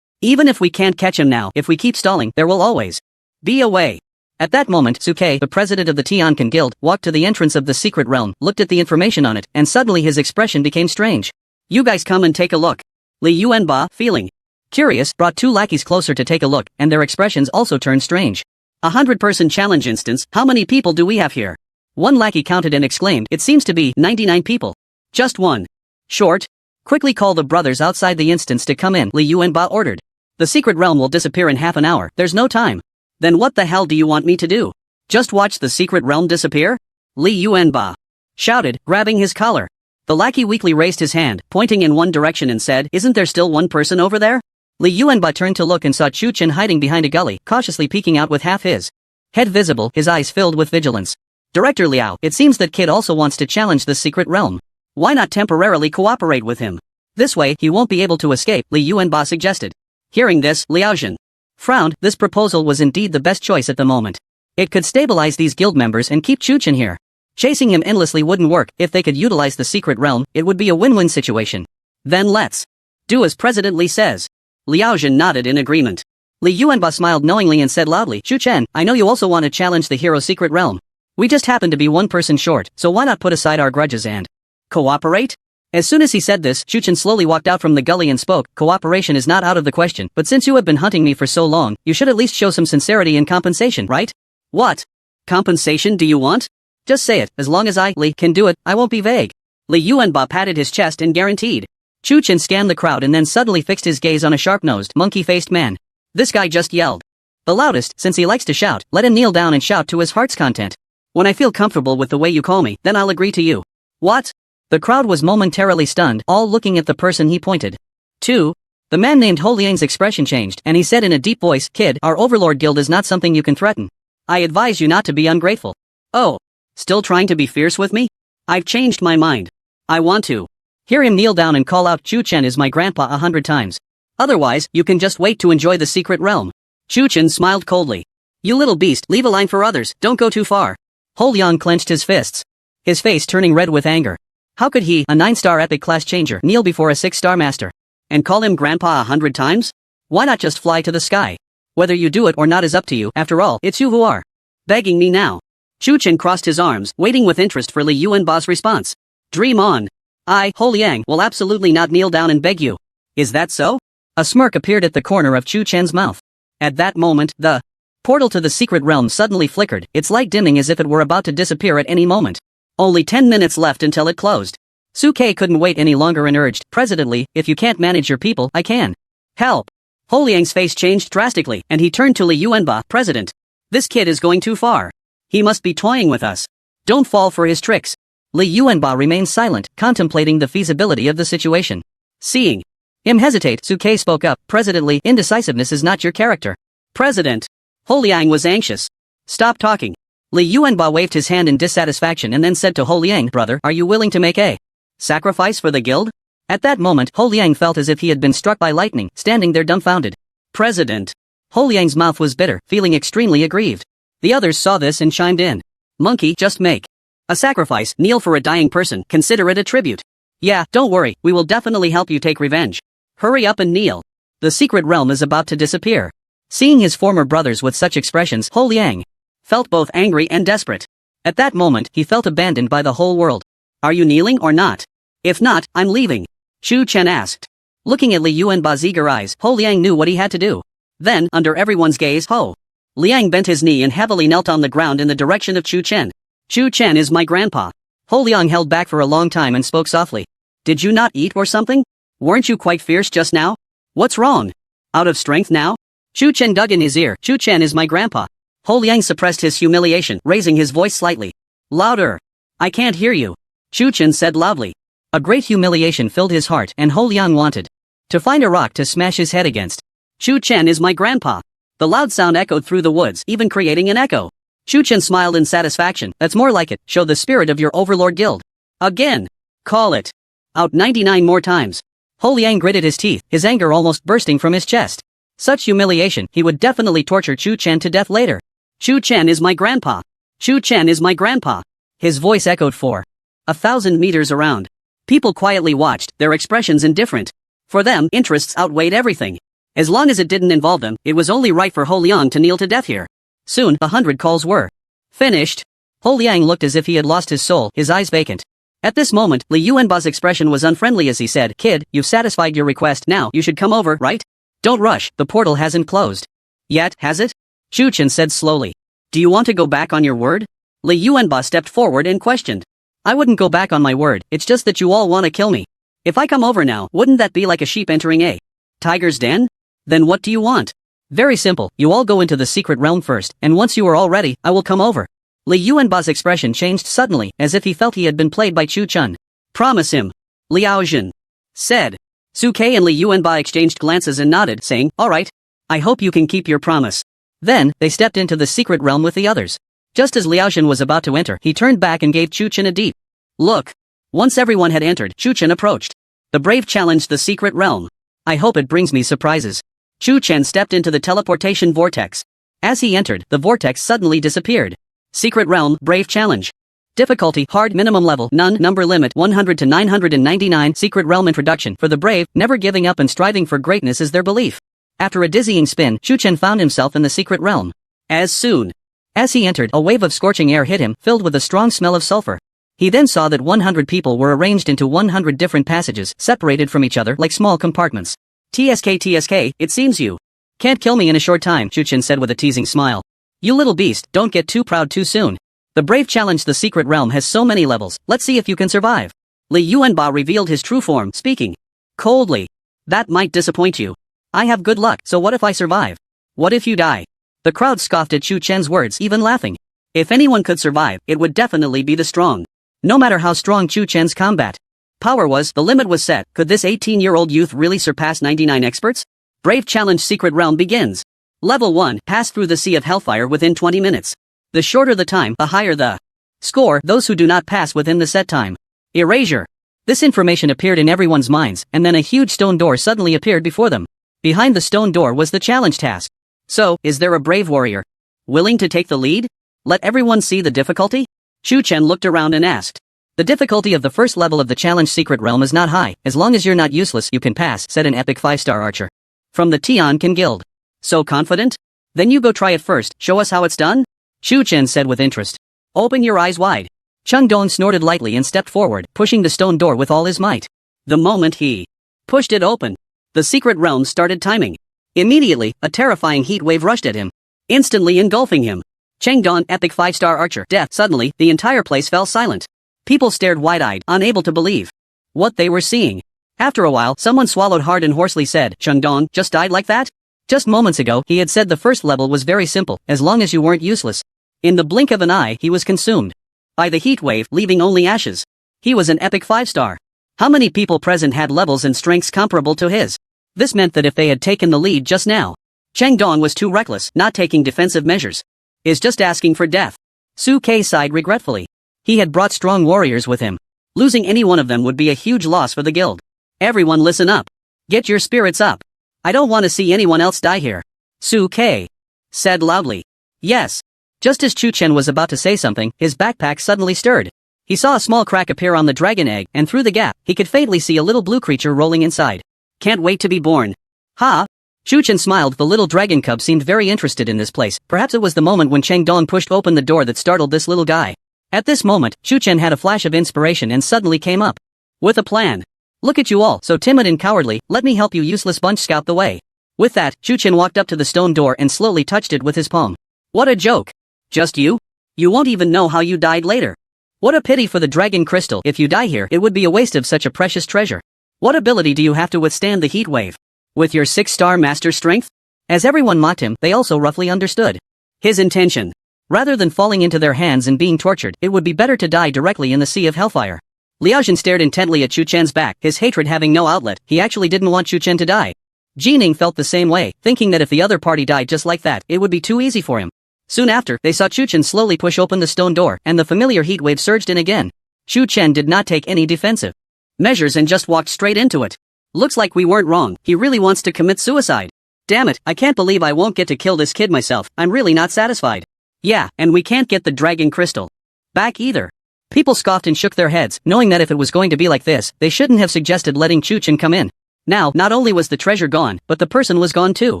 Even if we can't catch him now, if we keep stalling, there will always be a way. At that moment, Suke, the president of the Tiankan Guild, walked to the entrance of the secret realm, looked at the information on it, and suddenly his expression became strange. You guys come and take a look. Li Yuanba, feeling curious, brought 2 lackeys closer to take a look, and their expressions also turned strange. 100-person challenge instance, how many people do we have here? One lackey counted and exclaimed, it seems to be 99 people. Just one. Short. Quickly call the brothers outside the instance to come in, Li Yuanba ordered. The secret realm will disappear in half an hour, there's no time. Then what the hell do you want me to do? Just watch the secret realm disappear? Li Yuanba shouted, grabbing his collar. The lackey weakly raised his hand, pointing in one direction and said, isn't there still one person over there? Li Yuanba turned to look and saw Chu Chen hiding behind a gully, cautiously peeking out with half his head visible, his eyes filled with vigilance. Director Liao, it seems that kid also wants to challenge the secret realm. Why not temporarily cooperate with him? This way, he won't be able to escape, Li Yuanba suggested. Hearing this, Liao Jin frowned. This proposal was indeed the best choice at the moment. It could stabilize these guild members and keep Chu Chen here. Chasing him endlessly wouldn't work. If they could utilize the secret realm, it would be a win-win situation. Then let's do as President Li says. Liao Zhen nodded in agreement. Li Yuanba smiled knowingly and said loudly, Chu Chen, I know you also want to challenge the hero secret realm. We just happen to be one person short, so why not put aside our grudges and cooperate? As soon as he said this, Chu Chen slowly walked out from the gully and spoke, cooperation is not out of the question, but since you have been hunting me for so long, you should at least show some sincerity in compensation, right? What? Compensation do you want? Just say it, as long as I, Li, can do it, I won't be vague. Li Yuanba patted his chest and guaranteed. Chu Chen scanned the crowd and then suddenly fixed his gaze on a sharp-nosed, monkey-faced man. This guy just yelled. The loudest, since he likes to shout, let him kneel down and shout to his heart's content. When I feel comfortable with the way you call me, then I'll agree to you. What? The crowd was momentarily stunned, all looking at the person he pointed to. The man named Ho Liang's expression changed, and he said in a deep voice, Kid, our Overlord Guild is not something you can threaten. I advise you not to be ungrateful. Oh. Still trying to be fierce with me? I've changed my mind. I want to hear him kneel down and call out Chu Chen is my grandpa 100 times. Otherwise, you can just wait to enjoy the secret realm. Chu Chen smiled coldly. You little beast, leave a line for others, don't go too far. Ho Liang clenched his fists, his face turning red with anger. How could he, a 9-star epic class changer, kneel before a 6-star master? And call him grandpa 100 times? Why not just fly to the sky? Whether you do it or not is up to you, after all, it's you who are begging me now. Chu Chen crossed his arms, waiting with interest for Li Yuanba's response. Dream on. I, Ho Liang, will absolutely not kneel down and beg you. Is that so? A smirk appeared at the corner of Chu Chen's mouth. At that moment, the portal to the secret realm suddenly flickered, its light dimming as if it were about to disappear at any moment. Only 10 minutes left until it closed. Su Kei couldn't wait any longer and urged, President, if you can't manage your people, I can. Help. Ho Liang's face changed drastically, and he turned to Li Yuanba, President. This kid is going too far. He must be toying with us. Don't fall for his tricks. Li Yuanba remained silent, contemplating the feasibility of the situation. Seeing him hesitate, Su Kei spoke up, President, indecisiveness is not your character. President. Ho Liang was anxious. Stop talking. Li Yuanba waved his hand in dissatisfaction and then said to Ho Liang, Brother, are you willing to make a sacrifice for the guild? At that moment, Ho Liang felt as if he had been struck by lightning, standing there dumbfounded. President. Ho Liang's mouth was bitter, feeling extremely aggrieved. The others saw this and chimed in. Monkey, just make a sacrifice, kneel for a dying person, consider it a tribute. Yeah, don't worry, we will definitely help you take revenge. Hurry up and kneel. The secret realm is about to disappear. Seeing his former brothers with such expressions, Ho Liang felt both angry and desperate. At that moment, he felt abandoned by the whole world. Are you kneeling or not? If not, I'm leaving. Chu Chen asked. Looking at Li Yuanba's eager eyes, Ho Liang knew what he had to do. Then, under everyone's gaze, Ho Liang bent his knee and heavily knelt on the ground in the direction of Chu Chen. Chu Chen is my grandpa. Ho Liang held back for a long time and spoke softly. Did you not eat or something? Weren't you quite fierce just now? What's wrong? Out of strength now? Chu Chen dug in his ear. Chu Chen is my grandpa. Ho Liang suppressed his humiliation, raising his voice slightly. Louder. I can't hear you. Chu Chen said loudly. A great humiliation filled his heart and Ho Liang wanted to find a rock to smash his head against. Chu Chen is my grandpa. The loud sound echoed through the woods, even creating an echo. Chu Chen smiled in satisfaction. That's more like it. Show the spirit of your Overlord Guild. Again. Call it out 99 more times. Ho Liang gritted his teeth, his anger almost bursting from his chest. Such humiliation, he would definitely torture Chu Chen to death later. Chu Chen is my grandpa. Chu Chen is my grandpa. His voice echoed for 1,000 meters around. People quietly watched, their expressions indifferent. For them, interests outweighed everything. As long as it didn't involve them, it was only right for Ho Liang to kneel to death here. Soon, 100 calls were finished. Ho Liang looked as if he had lost his soul, his eyes vacant. At this moment, Li Yuanba's expression was unfriendly as he said, Kid, you've satisfied your request, now you should come over, right? Don't rush, the portal hasn't closed. Yet, has it? Chu Chen said slowly. Do you want to go back on your word? Li Yuanba stepped forward and questioned. I wouldn't go back on my word, it's just that you all want to kill me. If I come over now, wouldn't that be like a sheep entering a tiger's den? Then what do you want? Very simple, you all go into the secret realm first, and once you are all ready, I will come over. Li Yuanba's expression changed suddenly, as if he felt he had been played by Chu Chen. Promise him. Liao Zhen said. Su Kei and Li Yuanba exchanged glances and nodded, saying, Alright. I hope you can keep your promise. Then, they stepped into the secret realm with the others. Just as Liao Zhen was about to enter, he turned back and gave Chu Chen a deep look. Once everyone had entered, Chu Chen approached. The brave challenged the secret realm. I hope it brings me surprises. Chu Chen stepped into the teleportation vortex. As he entered, the vortex suddenly disappeared. Secret realm, brave challenge. Difficulty hard, minimum level none, number limit 100 to 999, secret realm introduction. For the brave, never giving up and striving for greatness is their belief. After a dizzying spin, Chu Chen found himself in the secret realm. As soon as he entered, a wave of scorching air hit him, filled with a strong smell of sulfur. He then saw that 100 people were arranged into 100 different passages, separated from each other like small compartments. TSK, it seems you can't kill me in a short time, Chu Chen said with a teasing smile. You little beast, don't get too proud too soon. The brave challenge. The secret realm has so many levels, let's see if you can survive. Li Yuanba revealed his true form, speaking coldly. That might disappoint you. I have good luck, so what if I survive? What if you die? The crowd scoffed at Chu Chen's words, even laughing. If anyone could survive, it would definitely be the strong. No matter how strong Chu Chen's combat power was, the limit was set. Could this 18-year-old youth really surpass 99 experts? Brave challenge. Secret realm begins. Level 1, pass through the sea of hellfire within 20 minutes. The shorter the time, the higher the score. Those who do not pass within the set time. Erasure. This information appeared in everyone's minds, and then a huge stone door suddenly appeared before them. Behind the stone door was the challenge task. So, is there a brave warrior willing to take the lead? Let everyone see the difficulty? Chu Chen looked around and asked. The difficulty of the first level of the challenge secret realm is not high. As long as you're not useless, you can pass, said an epic 5-star archer from the Tiankin Guild. So confident? Then you go try it first, show us how it's done? Chu Chen said with interest. Open your eyes wide. Chung Dong snorted lightly and stepped forward, pushing the stone door with all his might. The moment he pushed it open, the secret realm started timing. Immediately, a terrifying heat wave rushed at him, instantly engulfing him. Cheng Don, epic 5-star archer, death. Suddenly, the entire place fell silent. People stared wide-eyed, unable to believe what they were seeing. After a while, someone swallowed hard and hoarsely said, Cheng Don just died like that? Just moments ago, he had said the first level was very simple, as long as you weren't useless. In the blink of an eye, he was consumed by the heat wave, leaving only ashes. He was an epic 5-star. How many people present had levels and strengths comparable to his? This meant that if they had taken the lead just now, Cheng Dong was too reckless, not taking defensive measures. Is just asking for death. Su Kei sighed regretfully. He had brought strong warriors with him. Losing any one of them would be a huge loss for the guild. Everyone listen up. Get your spirits up. I don't want to see anyone else die here. Su Kei said loudly. Yes. Just as Chu Chen was about to say something, his backpack suddenly stirred. He saw a small crack appear on the dragon egg, and through the gap, he could faintly see a little blue creature rolling inside. Can't wait to be born. Ha! Chu Chen smiled. The little dragon cub seemed very interested in this place. Perhaps it was the moment when Cheng Dong pushed open the door that startled this little guy. At this moment, Chu Chen had a flash of inspiration and suddenly came up with a plan. Look at you all, so timid and cowardly, let me help you useless bunch scout the way. With that, Chu Chen walked up to the stone door and slowly touched it with his palm. What a joke. Just you? You won't even know how you died later. What a pity for the dragon crystal. If you die here, it would be a waste of such a precious treasure. What ability do you have to withstand the heat wave? With your 6-star master strength? As everyone mocked him, they also roughly understood his intention. Rather than falling into their hands and being tortured, it would be better to die directly in the sea of hellfire. Liaojin stared intently at Chu Chen's back, his hatred having no outlet. He actually didn't want Chu Chen to die. Jining felt the same way, thinking that if the other party died just like that, it would be too easy for him. Soon after, they saw Chu Chen slowly push open the stone door, and the familiar heat wave surged in again. Chu Chen did not take any defensive measures and just walked straight into it. Looks like we weren't wrong, he really wants to commit suicide. Damn it, I can't believe I won't get to kill this kid myself, I'm really not satisfied. Yeah, and we can't get the dragon crystal back either. People scoffed and shook their heads, knowing that if it was going to be like this, they shouldn't have suggested letting Chu Chen come in. Now, not only was the treasure gone, but the person was gone too.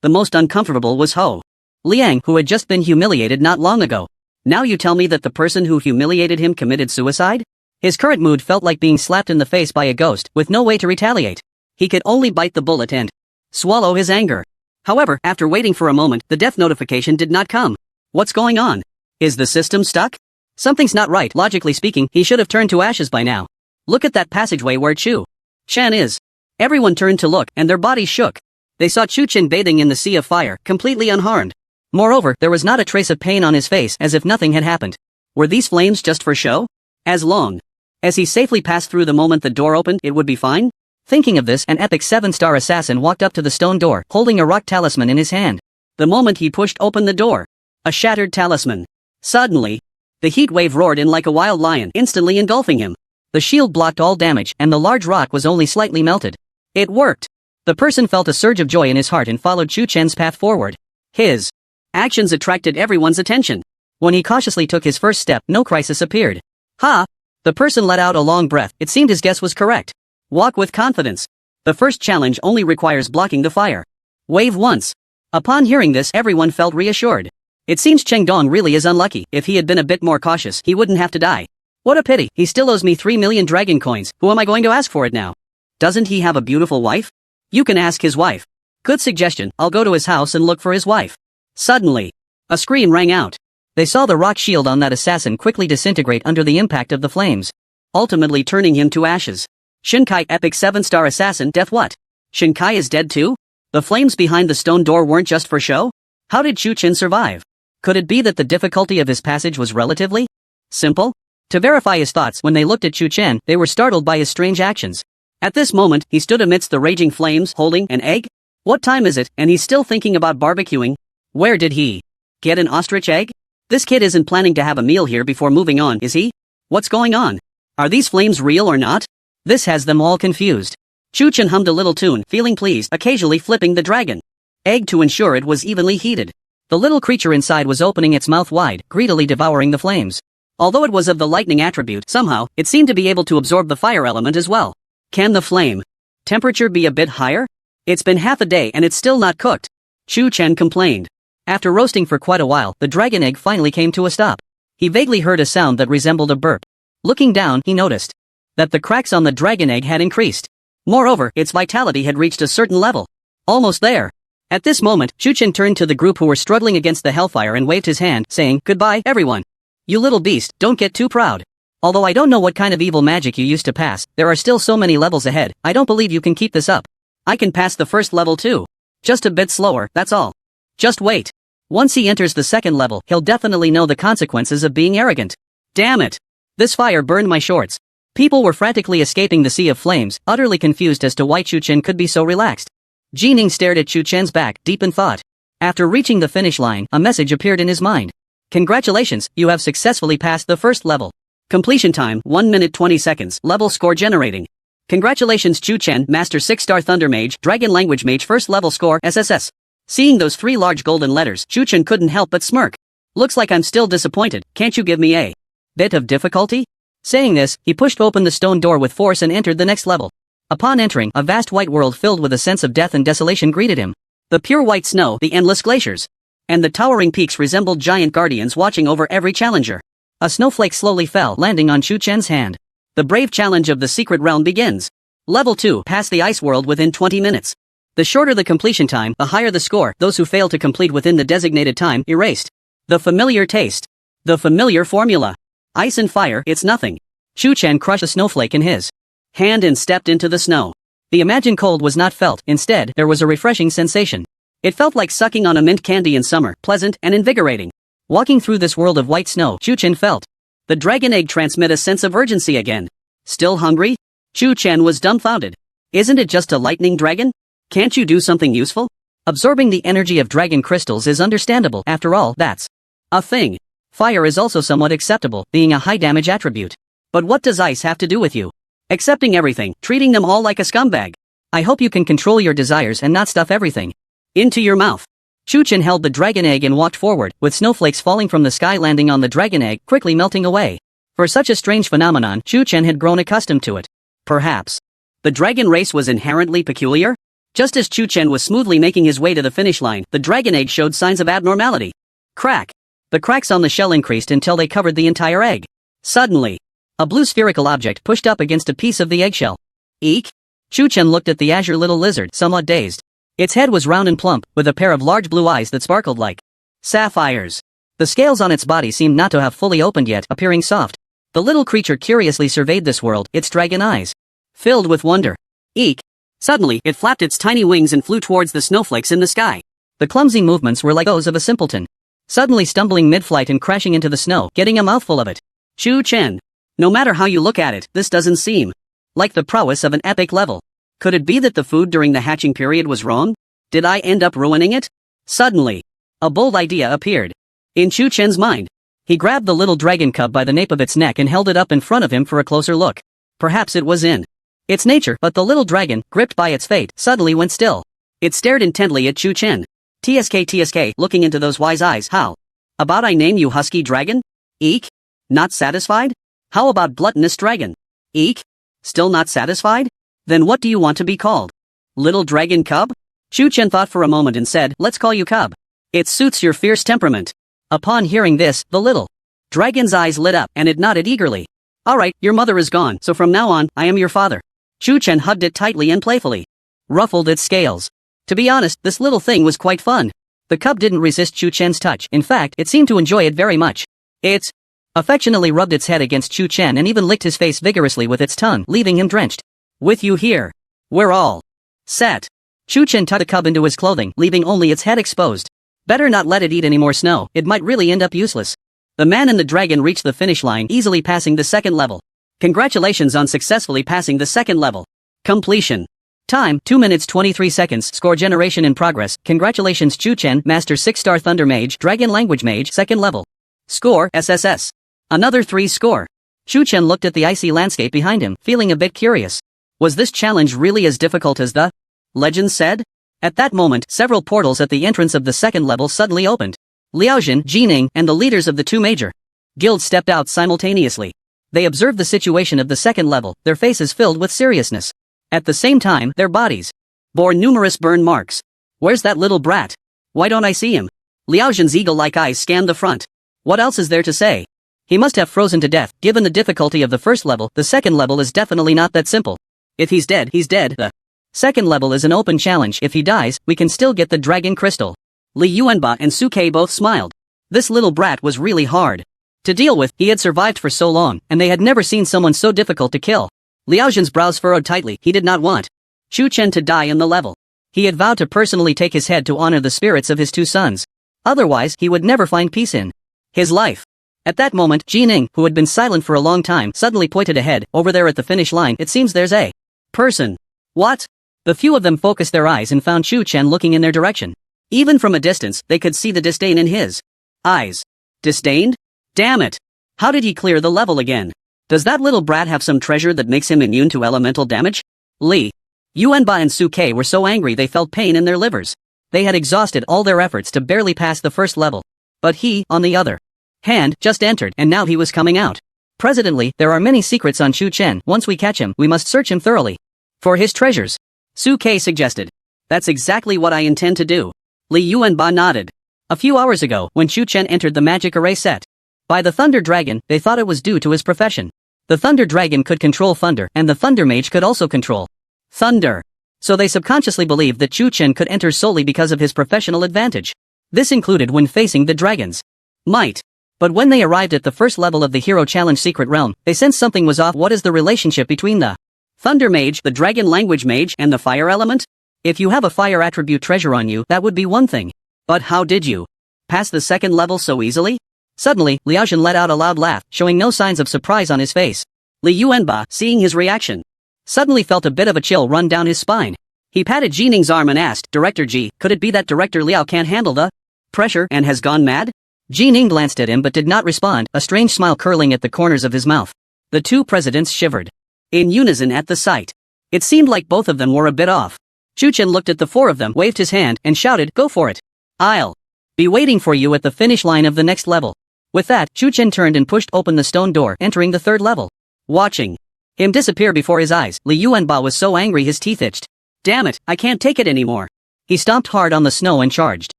The most uncomfortable was Ho Liang, who had just been humiliated not long ago. Now you tell me that the person who humiliated him committed suicide? His current mood felt like being slapped in the face by a ghost, with no way to retaliate. He could only bite the bullet and swallow his anger. However, after waiting for a moment, the death notification did not come. What's going on? Is the system stuck? Something's not right. Logically speaking, he should have turned to ashes by now. Look at that passageway where Chu Chen is. Everyone turned to look, and their bodies shook. They saw Chu Chen bathing in the sea of fire, completely unharmed. Moreover, there was not a trace of pain on his face, as if nothing had happened. Were these flames just for show? As long as he safely passed through the moment the door opened, it would be fine? Thinking of this, an epic 7-star assassin walked up to the stone door, holding a rock talisman in his hand. The moment he pushed open the door, a shattered talisman. Suddenly, the heat wave roared in like a wild lion, instantly engulfing him. The shield blocked all damage, and the large rock was only slightly melted. It worked. The person felt a surge of joy in his heart and followed Chu Chen's path forward. His actions attracted everyone's attention. When he cautiously took his first step, no crisis appeared. Ha! The person let out a long breath. It seemed his guess was correct. Walk with confidence. The first challenge only requires blocking the fire. Wave once. Upon hearing this, everyone felt reassured. It seems Cheng Dong really is unlucky. If he had been a bit more cautious, he wouldn't have to die. What a pity. He still owes me 3 million dragon coins. Who am I going to ask for it now? Doesn't he have a beautiful wife? You can ask his wife. Good suggestion. I'll go to his house and look for his wife. Suddenly, a scream rang out. They saw the rock shield on that assassin quickly disintegrate under the impact of the flames, ultimately turning him to ashes. Shinkai epic 7-star assassin death. What? Shinkai is dead too? The flames behind the stone door weren't just for show? How did Chu Chen survive? Could it be that the difficulty of his passage was relatively simple? To verify his thoughts, when they looked at Chu Chen, they were startled by his strange actions. At this moment, he stood amidst the raging flames, holding an egg? What time is it, and he's still thinking about barbecuing? Where did he get an ostrich egg? This kid isn't planning to have a meal here before moving on, is he? What's going on? Are these flames real or not? This has them all confused. Chu Chen hummed a little tune, feeling pleased, occasionally flipping the dragon egg to ensure it was evenly heated. The little creature inside was opening its mouth wide, greedily devouring the flames. Although it was of the lightning attribute, somehow, it seemed to be able to absorb the fire element as well. Can the flame temperature be a bit higher? It's been half a day and it's still not cooked. Chu Chen complained. After roasting for quite a while, the dragon egg finally came to a stop. He vaguely heard a sound that resembled a burp. Looking down, he noticed that the cracks on the dragon egg had increased. Moreover, its vitality had reached a certain level. Almost there. At this moment, Chu Chen turned to the group who were struggling against the hellfire and waved his hand, saying, "Goodbye, everyone. You little beast, don't get too proud. Although I don't know what kind of evil magic you used to pass, there are still so many levels ahead. I don't believe you can keep this up. I can pass the first level too. Just a bit slower, that's all. Just wait. Once he enters the second level, he'll definitely know the consequences of being arrogant. Damn it. This fire burned my shorts." People were frantically escaping the sea of flames, utterly confused as to why Chu Chen could be so relaxed. Jining stared at Chu Chen's back, deep in thought. After reaching the finish line, a message appeared in his mind. "Congratulations, you have successfully passed the first level. Completion time, 1 minute 20 seconds, level score generating. Congratulations Chu Chen, Master 6-star Thunder Mage, Dragon Language Mage first level score, SSS. Seeing those 3 large golden letters, Chu Chen couldn't help but smirk. Looks like I'm still disappointed, can't you give me a bit of difficulty? Saying this, he pushed open the stone door with force and entered the next level. Upon entering, a vast white world filled with a sense of death and desolation greeted him. The pure white snow, the endless glaciers, and the towering peaks resembled giant guardians watching over every challenger. A snowflake slowly fell, landing on Chu Chen's hand. The brave challenge of the secret realm begins. Level 2, pass the ice world within 20 minutes. The shorter the completion time, the higher the score. Those who fail to complete within the designated time, erased. The familiar taste. The familiar formula. Ice and fire, it's nothing. Chu Chen crushed a snowflake in his hand and stepped into the snow. The imagined cold was not felt, instead, there was a refreshing sensation. It felt like sucking on a mint candy in summer, pleasant and invigorating. Walking through this world of white snow, Chu Chen felt the dragon egg transmit a sense of urgency again. Still hungry? Chu Chen was dumbfounded. Isn't it just a lightning dragon? Can't you do something useful? Absorbing the energy of dragon crystals is understandable, after all, that's a thing. Fire is also somewhat acceptable, being a high damage attribute. But what does ice have to do with you? Accepting everything, treating them all like a scumbag. I hope you can control your desires and not stuff everything into your mouth. Chu Chen held the dragon egg and walked forward, with snowflakes falling from the sky landing on the dragon egg, quickly melting away. For such a strange phenomenon, Chu Chen had grown accustomed to it. Perhaps the dragon race was inherently peculiar? Just as Chu Chen was smoothly making his way to the finish line, the dragon egg showed signs of abnormality. Crack. The cracks on the shell increased until they covered the entire egg. Suddenly, a blue spherical object pushed up against a piece of the eggshell. Eek? Chu Chen looked at the azure little lizard, somewhat dazed. Its head was round and plump, with a pair of large blue eyes that sparkled like sapphires. The scales on its body seemed not to have fully opened yet, appearing soft. The little creature curiously surveyed this world, its dragon eyes filled with wonder. Eek! Suddenly, it flapped its tiny wings and flew towards the snowflakes in the sky. The clumsy movements were like those of a simpleton, suddenly stumbling mid-flight and crashing into the snow, getting a mouthful of it. Chu Chen. No matter how you look at it, this doesn't seem like the prowess of an epic level. Could it be that the food during the hatching period was wrong? Did I end up ruining it? Suddenly, a bold idea appeared in Chu Chen's mind. He grabbed the little dragon cub by the nape of its neck and held it up in front of him for a closer look. Perhaps it was in its nature, but the little dragon, gripped by its fate, suddenly went still. It stared intently at Chu Chen. TSK, looking into those wise eyes. How about I name you Husky Dragon? Eek? Not satisfied? How about gluttonous dragon? Eek? Still not satisfied? Then what do you want to be called? Little dragon cub? Chu Chen thought for a moment and said, let's call you cub. It suits your fierce temperament. Upon hearing this, the little dragon's eyes lit up and it nodded eagerly. Alright, your mother is gone, so from now on, I am your father. Chu Chen hugged it tightly and playfully ruffled its scales. To be honest, this little thing was quite fun. The cub didn't resist Chu Chen's touch. In fact, it seemed to enjoy it very much. It affectionately rubbed its head against Chu Chen and even licked his face vigorously with its tongue, leaving him drenched. With you here. We're all set. Chu Chen tucked the cub into his clothing, leaving only its head exposed. Better not let it eat any more snow, it might really end up useless. The man and the dragon reached the finish line, easily passing the second level. Congratulations on successfully passing the second level. Completion. Time, 2 minutes 23 seconds. Score generation in progress. Congratulations Chu Chen, Master 6-star Thunder Mage, Dragon Language Mage, second level. Score, SSS. Another 3 score. Chu Chen looked at the icy landscape behind him, feeling a bit curious. Was this challenge really as difficult as the legend said? At that moment, several portals at the entrance of the second level suddenly opened. Liaojin, Jining, and the leaders of the 2 major guilds stepped out simultaneously. They observed the situation of the second level, their faces filled with seriousness. At the same time, their bodies bore numerous burn marks. Where's that little brat? Why don't I see him? Liaojin's eagle-like eyes scanned the front. What else is there to say? He must have frozen to death. Given the difficulty of the first level, the second level is definitely not that simple. If he's dead, he's dead. The second level is an open challenge. If he dies, we can still get the dragon crystal. Li Yuanba and Su Ke both smiled. This little brat was really hard to deal with. He had survived for so long, and they had never seen someone so difficult to kill. Liaojin's brows furrowed tightly. He did not want Chu Chen to die in the level. He had vowed to personally take his head to honor the spirits of his 2 sons. Otherwise, he would never find peace in his life. At that moment, Jining, who had been silent for a long time, suddenly pointed ahead. Over there at the finish line, it seems there's a person. What? The few of them focused their eyes and found Chu Chen looking in their direction. Even from a distance, they could see the disdain in his eyes. Disdained? Damn it! How did he clear the level again? Does that little brat have some treasure that makes him immune to elemental damage? Li Yuanba and Su Ke were so angry they felt pain in their livers. They had exhausted all their efforts to barely pass the first level. But he, on the other hand, just entered, and now he was coming out. Presently, there are many secrets on Chu Chen. Once we catch him, we must search him thoroughly for his treasures. Su Ke suggested. That's exactly what I intend to do. Li Yuanba nodded. A few hours ago, when Chu Chen entered the magic array set by the Thunder Dragon, they thought it was due to his profession. The Thunder Dragon could control thunder, and the Thunder Mage could also control thunder. So they subconsciously believed that Chu Chen could enter solely because of his professional advantage. This included when facing the dragon's might. But when they arrived at the first level of the Hero Challenge Secret Realm, they sensed something was off. What is the relationship between the Thunder Mage, the Dragon Language Mage, and the Fire Element? If you have a fire attribute treasure on you, that would be one thing. But how did you pass the second level so easily? Suddenly, Liaojin let out a loud laugh, showing no signs of surprise on his face. Li Yuanba, seeing his reaction, suddenly felt a bit of a chill run down his spine. He patted Jining's arm and asked, Director Ji, could it be that Director Liao can't handle the pressure and has gone mad? Jining glanced at him but did not respond, a strange smile curling at the corners of his mouth. The 2 presidents shivered in unison at the sight. It seemed like both of them were a bit off. Chu Chen looked at the 4 of them, waved his hand, and shouted, Go for it. I'll be waiting for you at the finish line of the next level. With that, Chu Chen turned and pushed open the stone door, entering the 3rd level. Watching him disappear before his eyes, Li Yuanba was so angry his teeth itched. Damn it, I can't take it anymore. He stomped hard on the snow and charged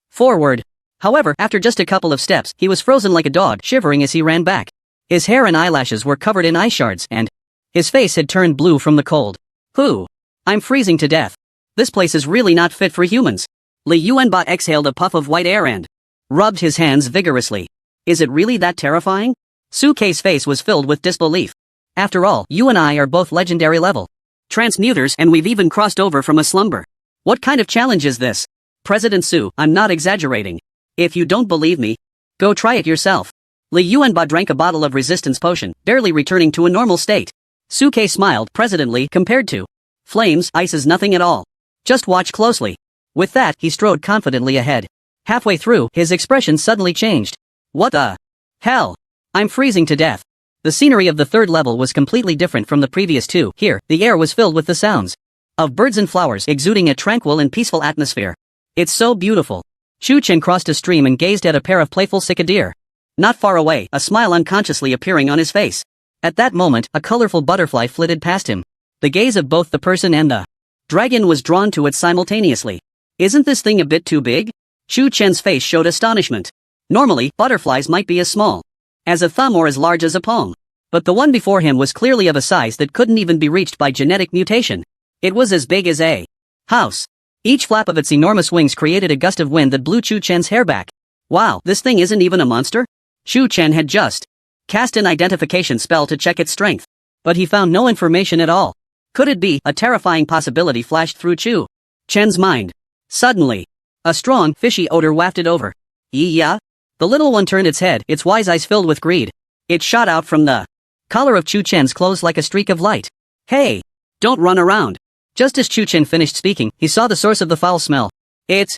forward. However, after just a couple of steps, he was frozen like a dog, shivering as he ran back. His hair and eyelashes were covered in ice shards, and his face had turned blue from the cold. I'm freezing to death. This place is really not fit for humans. Li Yuanba exhaled a puff of white air and rubbed his hands vigorously. Is it really that terrifying? Su Ke's face was filled with disbelief. After all, you and I are both legendary level transmuters, and we've even crossed over from a slumber. What kind of challenge is this? President Su, I'm not exaggerating. If you don't believe me, go try it yourself. Li Yuanba drank a bottle of resistance potion, barely returning to a normal state. Su Ke smiled. Presently, compared to flames, ice is nothing at all. Just watch closely. With that, he strode confidently ahead. Halfway through, his expression suddenly changed. What the hell? I'm freezing to death. The scenery of the 3rd level was completely different from the previous 2. Here, the air was filled with the sounds of birds and flowers, exuding a tranquil and peaceful atmosphere. It's so beautiful. Chu Chen crossed a stream and gazed at a pair of playful cicada deer. Not far away, a smile unconsciously appearing on his face. At that moment, a colorful butterfly flitted past him. The gaze of both the person and the dragon was drawn to it simultaneously. Isn't this thing a bit too big? Chu Chen's face showed astonishment. Normally, butterflies might be as small as a thumb or as large as a palm. But the one before him was clearly of a size that couldn't even be reached by genetic mutation. It was as big as a house. Each flap of its enormous wings created a gust of wind that blew Chu Chen's hair back. Wow, this thing isn't even a monster? Chu Chen had just cast an identification spell to check its strength. But he found no information at all. Could it be? A terrifying possibility flashed through Chu Chen's mind. Suddenly, a strong, fishy odor wafted over. Yeah? The little one turned its head, its wise eyes filled with greed. It shot out from the collar of Chu Chen's clothes like a streak of light. Hey! Don't run around. Just as Chu Chen finished speaking, he saw the source of the foul smell. It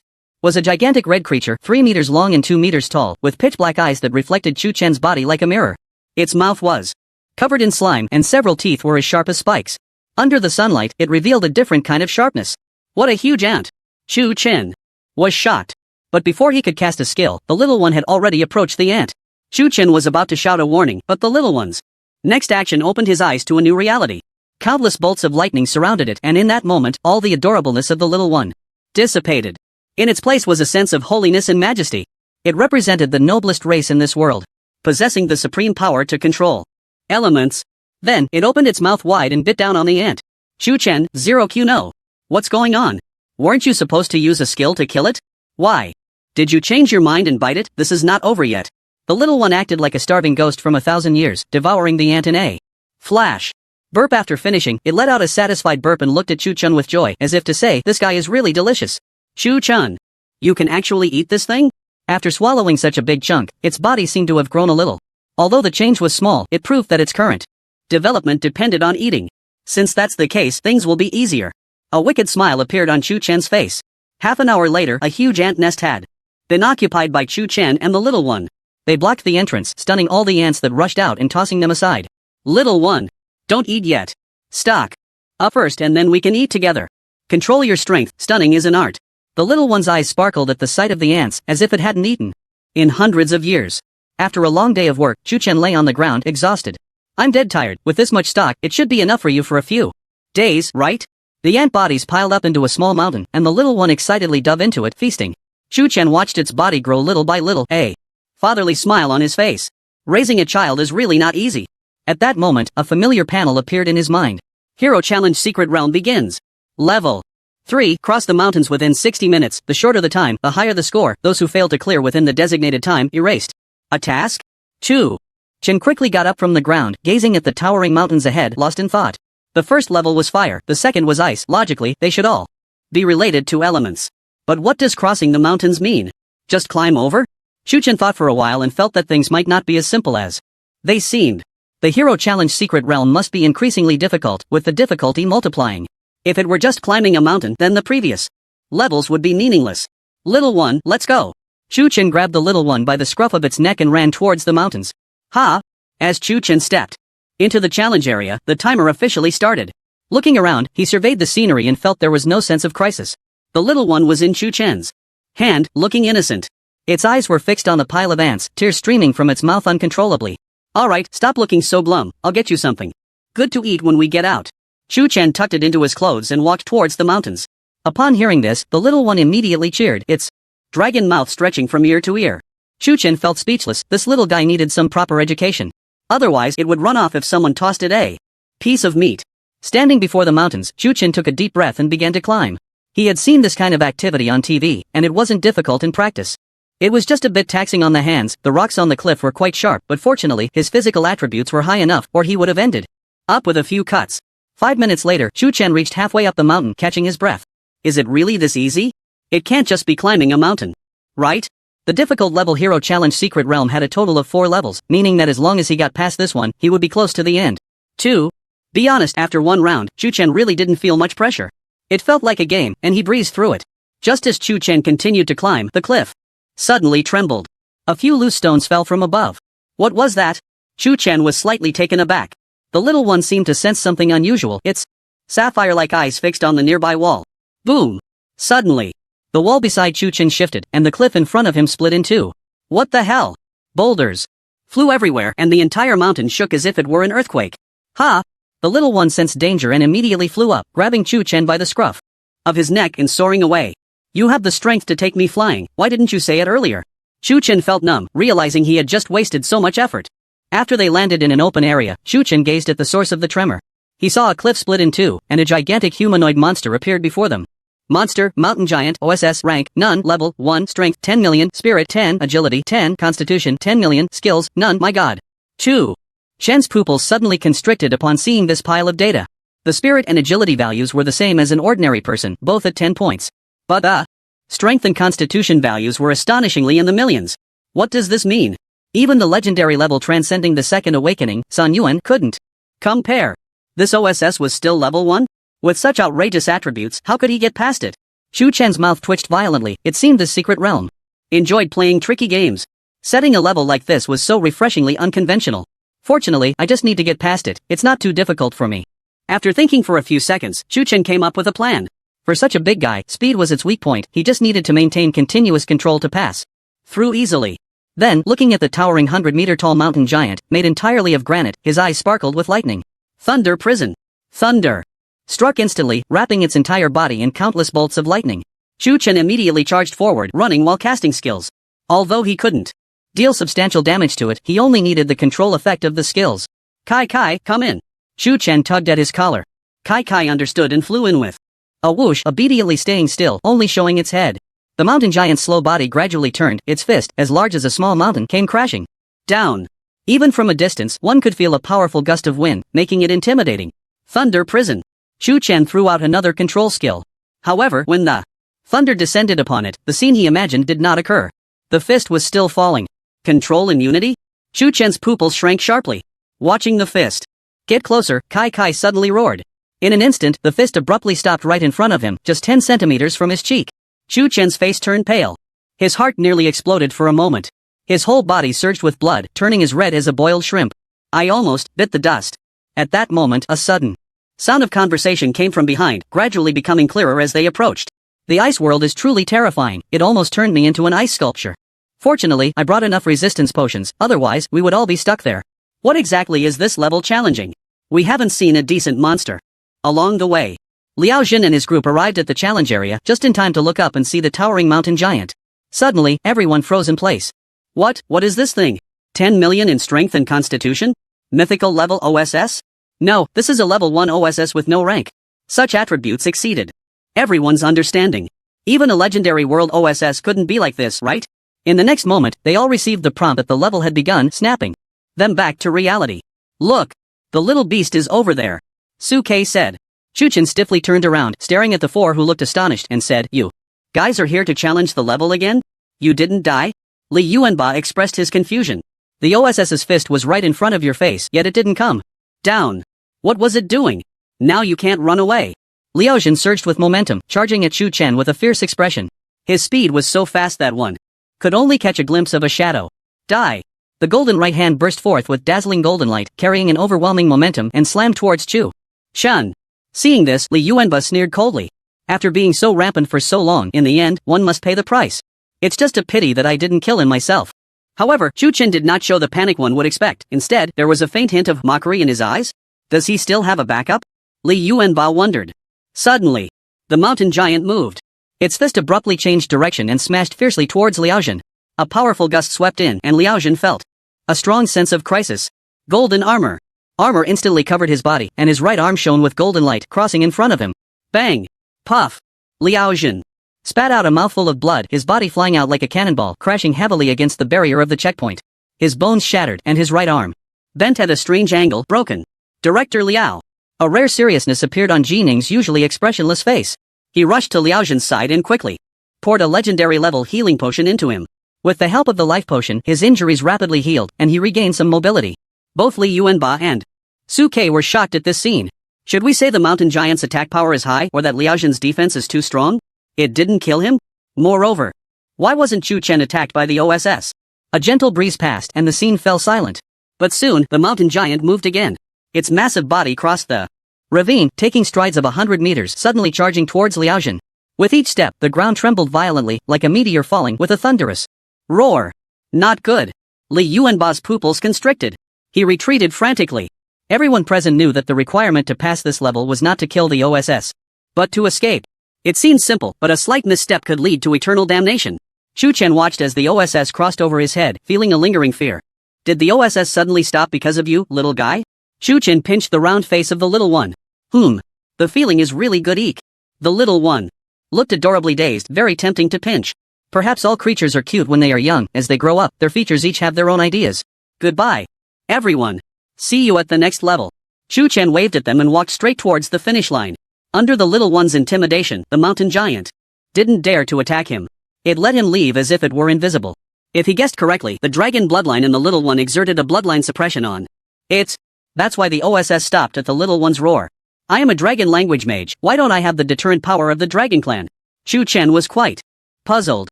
was a gigantic red creature, 3 meters long and 2 meters tall, with pitch-black eyes that reflected Chu Chen's body like a mirror. Its mouth was covered in slime, and several teeth were as sharp as spikes. Under the sunlight, it revealed a different kind of sharpness. What a huge ant! Chu Chen was shocked. But before he could cast a skill, the little one had already approached the ant. Chu Chen was about to shout a warning, but the little one's next action opened his eyes to a new reality. Countless bolts of lightning surrounded it, and in that moment, all the adorableness of the little one dissipated. In its place was a sense of holiness and majesty. It represented the noblest race in this world, possessing the supreme power to control elements. Then, it opened its mouth wide and bit down on the ant. Chu Chen, 0Q no. What's going on? Weren't you supposed to use a skill to kill it? Why? Did you change your mind and bite it? This is not over yet. The little one acted like a starving ghost from 1,000 years, devouring the ant in a flash. Burp. After finishing, it let out a satisfied burp and looked at Chu Chen with joy, as if to say, this guy is really delicious. Chu Chen, you can actually eat this thing? After swallowing such a big chunk, its body seemed to have grown a little. Although the change was small, it proved that its current development depended on eating. Since that's the case, things will be easier. A wicked smile appeared on Chu Chen's face. Half an hour later, a huge ant nest had been occupied by Chu Chen and the little one. They blocked the entrance, stunning all the ants that rushed out and tossing them aside. Little one, don't eat yet. Stock up first and then we can eat together. Control your strength, stunning is an art. The little one's eyes sparkled at the sight of the ants, as if it hadn't eaten in hundreds of years. After a long day of work, Chu Chen lay on the ground, exhausted. I'm dead tired. With this much stock, it should be enough for you for a few days, right? The ant bodies piled up into a small mountain, and the little one excitedly dove into it, feasting. Chu Chen watched its body grow little by little, a fatherly smile on his face. Raising a child is really not easy. At that moment, a familiar panel appeared in his mind. Hero Challenge Secret Realm begins. Level 3. Cross the mountains within 60 minutes. The shorter the time, the higher the score. Those who fail to clear within the designated time, erased. A task? 2. Chen quickly got up from the ground, gazing at the towering mountains ahead, lost in thought. The first level was fire, the second was ice. Logically, they should all be related to elements. But what does crossing the mountains mean? Just climb over? Chu Chen thought for a while and felt that things might not be as simple as they seemed. The Hero Challenge Secret Realm must be increasingly difficult, with the difficulty multiplying. If it were just climbing a mountain, then the previous levels would be meaningless. Little one, let's go. Chu Chen grabbed the little one by the scruff of its neck and ran towards the mountains. Ha! As Chu Chen stepped into the challenge area, the timer officially started. Looking around, he surveyed the scenery and felt there was no sense of crisis. The little one was in Chu Chen's hand, looking innocent. Its eyes were fixed on the pile of ants, tears streaming from its mouth uncontrollably. Alright, stop looking so glum, I'll get you something good to eat when we get out. Chu Chen tucked it into his clothes and walked towards the mountains. Upon hearing this, the little one immediately cheered, its dragon mouth stretching from ear to ear. Chu Chen felt speechless. This little guy needed some proper education. Otherwise, it would run off if someone tossed it a piece of meat. Standing before the mountains, Chu Chen took a deep breath and began to climb. He had seen this kind of activity on TV, and it wasn't difficult in practice. It was just a bit taxing on the hands. The rocks on the cliff were quite sharp, but fortunately, his physical attributes were high enough, or he would have ended up with a few cuts. 5 minutes later, Chu Chen reached halfway up the mountain, catching his breath. Is it really this easy? It can't just be climbing a mountain, right? The difficult level Hero Challenge Secret Realm had a total of 4 levels, meaning that as long as he got past this one, he would be close to the end. 2. Be honest, after one round, Chu Chen really didn't feel much pressure. It felt like a game, and he breezed through it. Just as Chu Chen continued to climb, the cliff suddenly trembled. A few loose stones fell from above. What was that? Chu Chen was slightly taken aback. The little one seemed to sense something unusual, its sapphire-like eyes fixed on the nearby wall. Boom! Suddenly, the wall beside Chu Chen shifted, and the cliff in front of him split in two. What the hell? Boulders flew everywhere and the entire mountain shook as if it were an earthquake. Ha! The little one sensed danger and immediately flew up, grabbing Chu Chen by the scruff of his neck and soaring away. You have the strength to take me flying, why didn't you say it earlier? Chu Chen felt numb, realizing he had just wasted so much effort. After they landed in an open area, Chu Chen gazed at the source of the tremor. He saw a cliff split in two, and a gigantic humanoid monster appeared before them. Monster, Mountain Giant, OSS, rank, none, level, 1, strength, 10 million, spirit, 10, agility, 10, constitution, 10 million, skills, none, my god. Chu Chen's pupils suddenly constricted upon seeing this pile of data. The spirit and agility values were the same as an ordinary person, both at 10 points. But the strength and constitution values were astonishingly in the millions. What does this mean? Even the legendary level transcending the second awakening, Sun Yuan, couldn't compare. This OSS was still level 1? With such outrageous attributes, how could he get past it? Chu Chen's mouth twitched violently. It seemed the secret realm enjoyed playing tricky games. Setting a level like this was so refreshingly unconventional. Fortunately, I just need to get past it. It's not too difficult for me. After thinking for a few seconds, Chu Chen came up with a plan. For such a big guy, speed was its weak point. He just needed to maintain continuous control to pass through easily. Then, looking at the towering 100-meter-tall mountain giant, made entirely of granite, his eyes sparkled with lightning. Thunder prison. Thunder struck instantly, wrapping its entire body in countless bolts of lightning. Chu Chen immediately charged forward, running while casting skills. Although he couldn't deal substantial damage to it, he only needed the control effect of the skills. Kai, come in. Chu Chen tugged at his collar. Kai understood and flew in with a whoosh, obediently staying still, only showing its head. The mountain giant's slow body gradually turned, its fist, as large as a small mountain, came crashing down. Even from a distance, one could feel a powerful gust of wind, making it intimidating. Thunder prison. Chu Chen threw out another control skill. However, when the thunder descended upon it, the scene he imagined did not occur. The fist was still falling. Control immunity? Chu Chen's pupils shrank sharply, watching the fist get closer. Kai suddenly roared. In an instant, the fist abruptly stopped right in front of him, just 10 centimeters from his cheek. Chu Chen's face turned pale. His heart nearly exploded for a moment. His whole body surged with blood, turning as red as a boiled shrimp. I almost bit the dust. At that moment, a sudden sound of conversation came from behind, gradually becoming clearer as they approached. The ice world is truly terrifying. It almost turned me into an ice sculpture. Fortunately, I brought enough resistance potions, otherwise, we would all be stuck there. What exactly is this level challenging? We haven't seen a decent monster. Along the way, Liao Jin and his group arrived at the challenge area just in time to look up and see the towering mountain giant. Suddenly, everyone froze in place. What is this thing? 10 million in strength and constitution? Mythical level OSS? No, this is a level 1 OSS with no rank. Such attributes exceeded everyone's understanding. Even a legendary world OSS couldn't be like this, right? In the next moment, they all received the prompt that the level had begun, snapping them back to reality. Look! The little beast is over there. Su-Kei said. Chu Chen stiffly turned around, staring at the four who looked astonished, and said, You guys are here to challenge the level again? You didn't die? Li Yuanba expressed his confusion. The OSS's fist was right in front of your face, yet it didn't come down. What was it doing? Now you can't run away. Liao Jin surged with momentum, charging at Chu Chen with a fierce expression. His speed was so fast that one could only catch a glimpse of a shadow. Die. The golden right hand burst forth with dazzling golden light, carrying an overwhelming momentum, and slammed towards Chu Chen. Seeing this, Li Yuanba sneered coldly. After being so rampant for so long, in the end, one must pay the price. It's just a pity that I didn't kill him myself. However, Chu Chen did not show the panic one would expect. Instead, there was a faint hint of mockery in his eyes. Does he still have a backup? Li Yuanba wondered. Suddenly, the mountain giant moved. Its fist abruptly changed direction and smashed fiercely towards Liao Jin. A powerful gust swept in, and Liao Jin felt a strong sense of crisis. Golden armor. Armor instantly covered his body, and his right arm shone with golden light, crossing in front of him. Bang! Puff! Liao Jin spat out a mouthful of blood, his body flying out like a cannonball, crashing heavily against the barrier of the checkpoint. His bones shattered, and his right arm, bent at a strange angle, broken. Director Liao. A rare seriousness appeared on Jining's usually expressionless face. He rushed to Liao Jin's side and quickly poured a legendary level healing potion into him. With the help of the life potion, his injuries rapidly healed, and he regained some mobility. Both Li Yuanba and Su-Kei were shocked at this scene. Should we say the mountain giant's attack power is high, or that Liao Jin's defense is too strong? It didn't kill him? Moreover, why wasn't Chu Chen attacked by the OSS? A gentle breeze passed, and the scene fell silent. But soon, the mountain giant moved again. Its massive body crossed the ravine, taking strides of 100 meters, suddenly charging towards Liao Jin. With each step, the ground trembled violently, like a meteor falling with a thunderous roar. Not good. Li Yuanba's pupils constricted. He retreated frantically. Everyone present knew that the requirement to pass this level was not to kill the OSS, but to escape. It seemed simple, but a slight misstep could lead to eternal damnation. Chu Chen watched as the OSS crossed over his head, feeling a lingering fear. Did the OSS suddenly stop because of you, little guy? Chu Chen pinched the round face of the little one. The feeling is really good, eek. The little one looked adorably dazed, very tempting to pinch. Perhaps all creatures are cute when they are young. As they grow up, their features each have their own ideas. Goodbye, everyone. See you at the next level. Chu Chen waved at them and walked straight towards the finish line. Under the little one's intimidation, the mountain giant didn't dare to attack him. It let him leave as if it were invisible. If he guessed correctly, the dragon bloodline in the little one exerted a bloodline suppression on it. That's why the OSS stopped at the little one's roar. I am a dragon language mage, why don't I have the deterrent power of the dragon clan? Chu Chen was quite puzzled.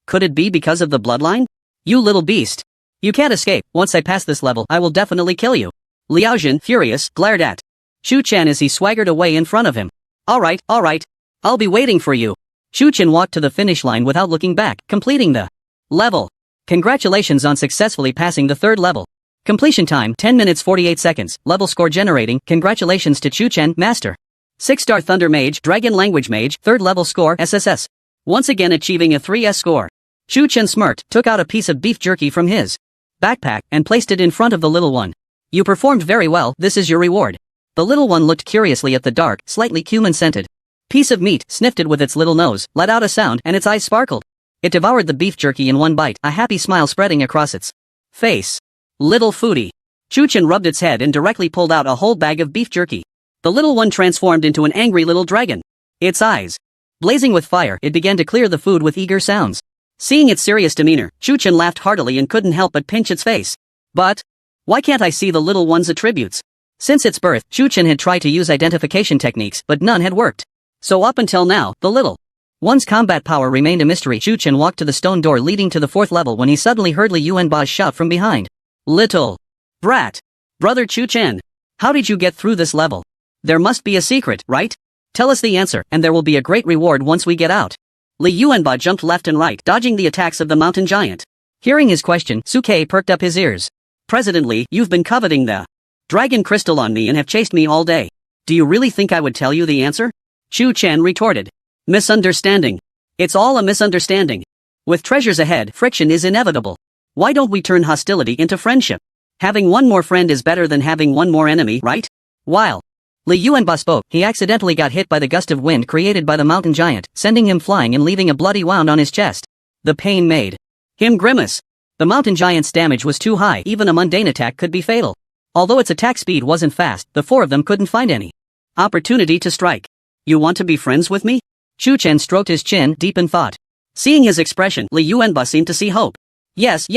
Could it be because of the bloodline? You little beast. You can't escape. Once I pass this level, I will definitely kill you. Liao Jin, furious, glared at Chu Chen as he swaggered away in front of him. Alright. I'll be waiting for you. Chu Chen walked to the finish line without looking back, completing the level. Congratulations on successfully passing the third level. Completion time 10 minutes 48 seconds. Level score generating. Congratulations to Chu Chen, Master. 6-star Thunder Mage, Dragon Language Mage, 3rd level score SSS. Once again achieving a 3S score. Chu Chen smirked, took out a piece of beef jerky from his backpack, and placed it in front of the little one. You performed very well, this is your reward. The little one looked curiously at the dark, slightly cumin-scented piece of meat, sniffed it with its little nose, let out a sound, and its eyes sparkled. It devoured the beef jerky in one bite, a happy smile spreading across its face. Little foodie. Chu Chen rubbed its head and directly pulled out a whole bag of beef jerky. The little one transformed into an angry little dragon. Its eyes blazing with fire, it began to clear the food with eager sounds. Seeing its serious demeanor, Chu Chen laughed heartily and couldn't help but pinch its face. But why can't I see the little one's attributes? Since its birth, Chu Chen had tried to use identification techniques, but none had worked. So up until now, the little one's combat power remained a mystery. Chu Chen walked to the stone door leading to the 4th level when he suddenly heard Li Yuanba's shout from behind. Little brat. Brother Chu Chen. How did you get through this level? There must be a secret, right? Tell us the answer, and there will be a great reward once we get out. Li Yuanba jumped left and right, dodging the attacks of the mountain giant. Hearing his question, Suke perked up his ears. President Li, you've been coveting the dragon crystal on me and have chased me all day. Do you really think I would tell you the answer? Chu Chen retorted. Misunderstanding. It's all a misunderstanding. With treasures ahead, friction is inevitable. Why don't we turn hostility into friendship? Having one more friend is better than having one more enemy, right? While Li Yuanba spoke, he accidentally got hit by the gust of wind created by the mountain giant, sending him flying and leaving a bloody wound on his chest. The pain made him grimace. The mountain giant's damage was too high, even a mundane attack could be fatal. Although its attack speed wasn't fast, the 4 of them couldn't find any opportunity to strike. You want to be friends with me? Chu Chen stroked his chin, deep in thought. Seeing his expression, Li Yuanba seemed to see hope. Yes.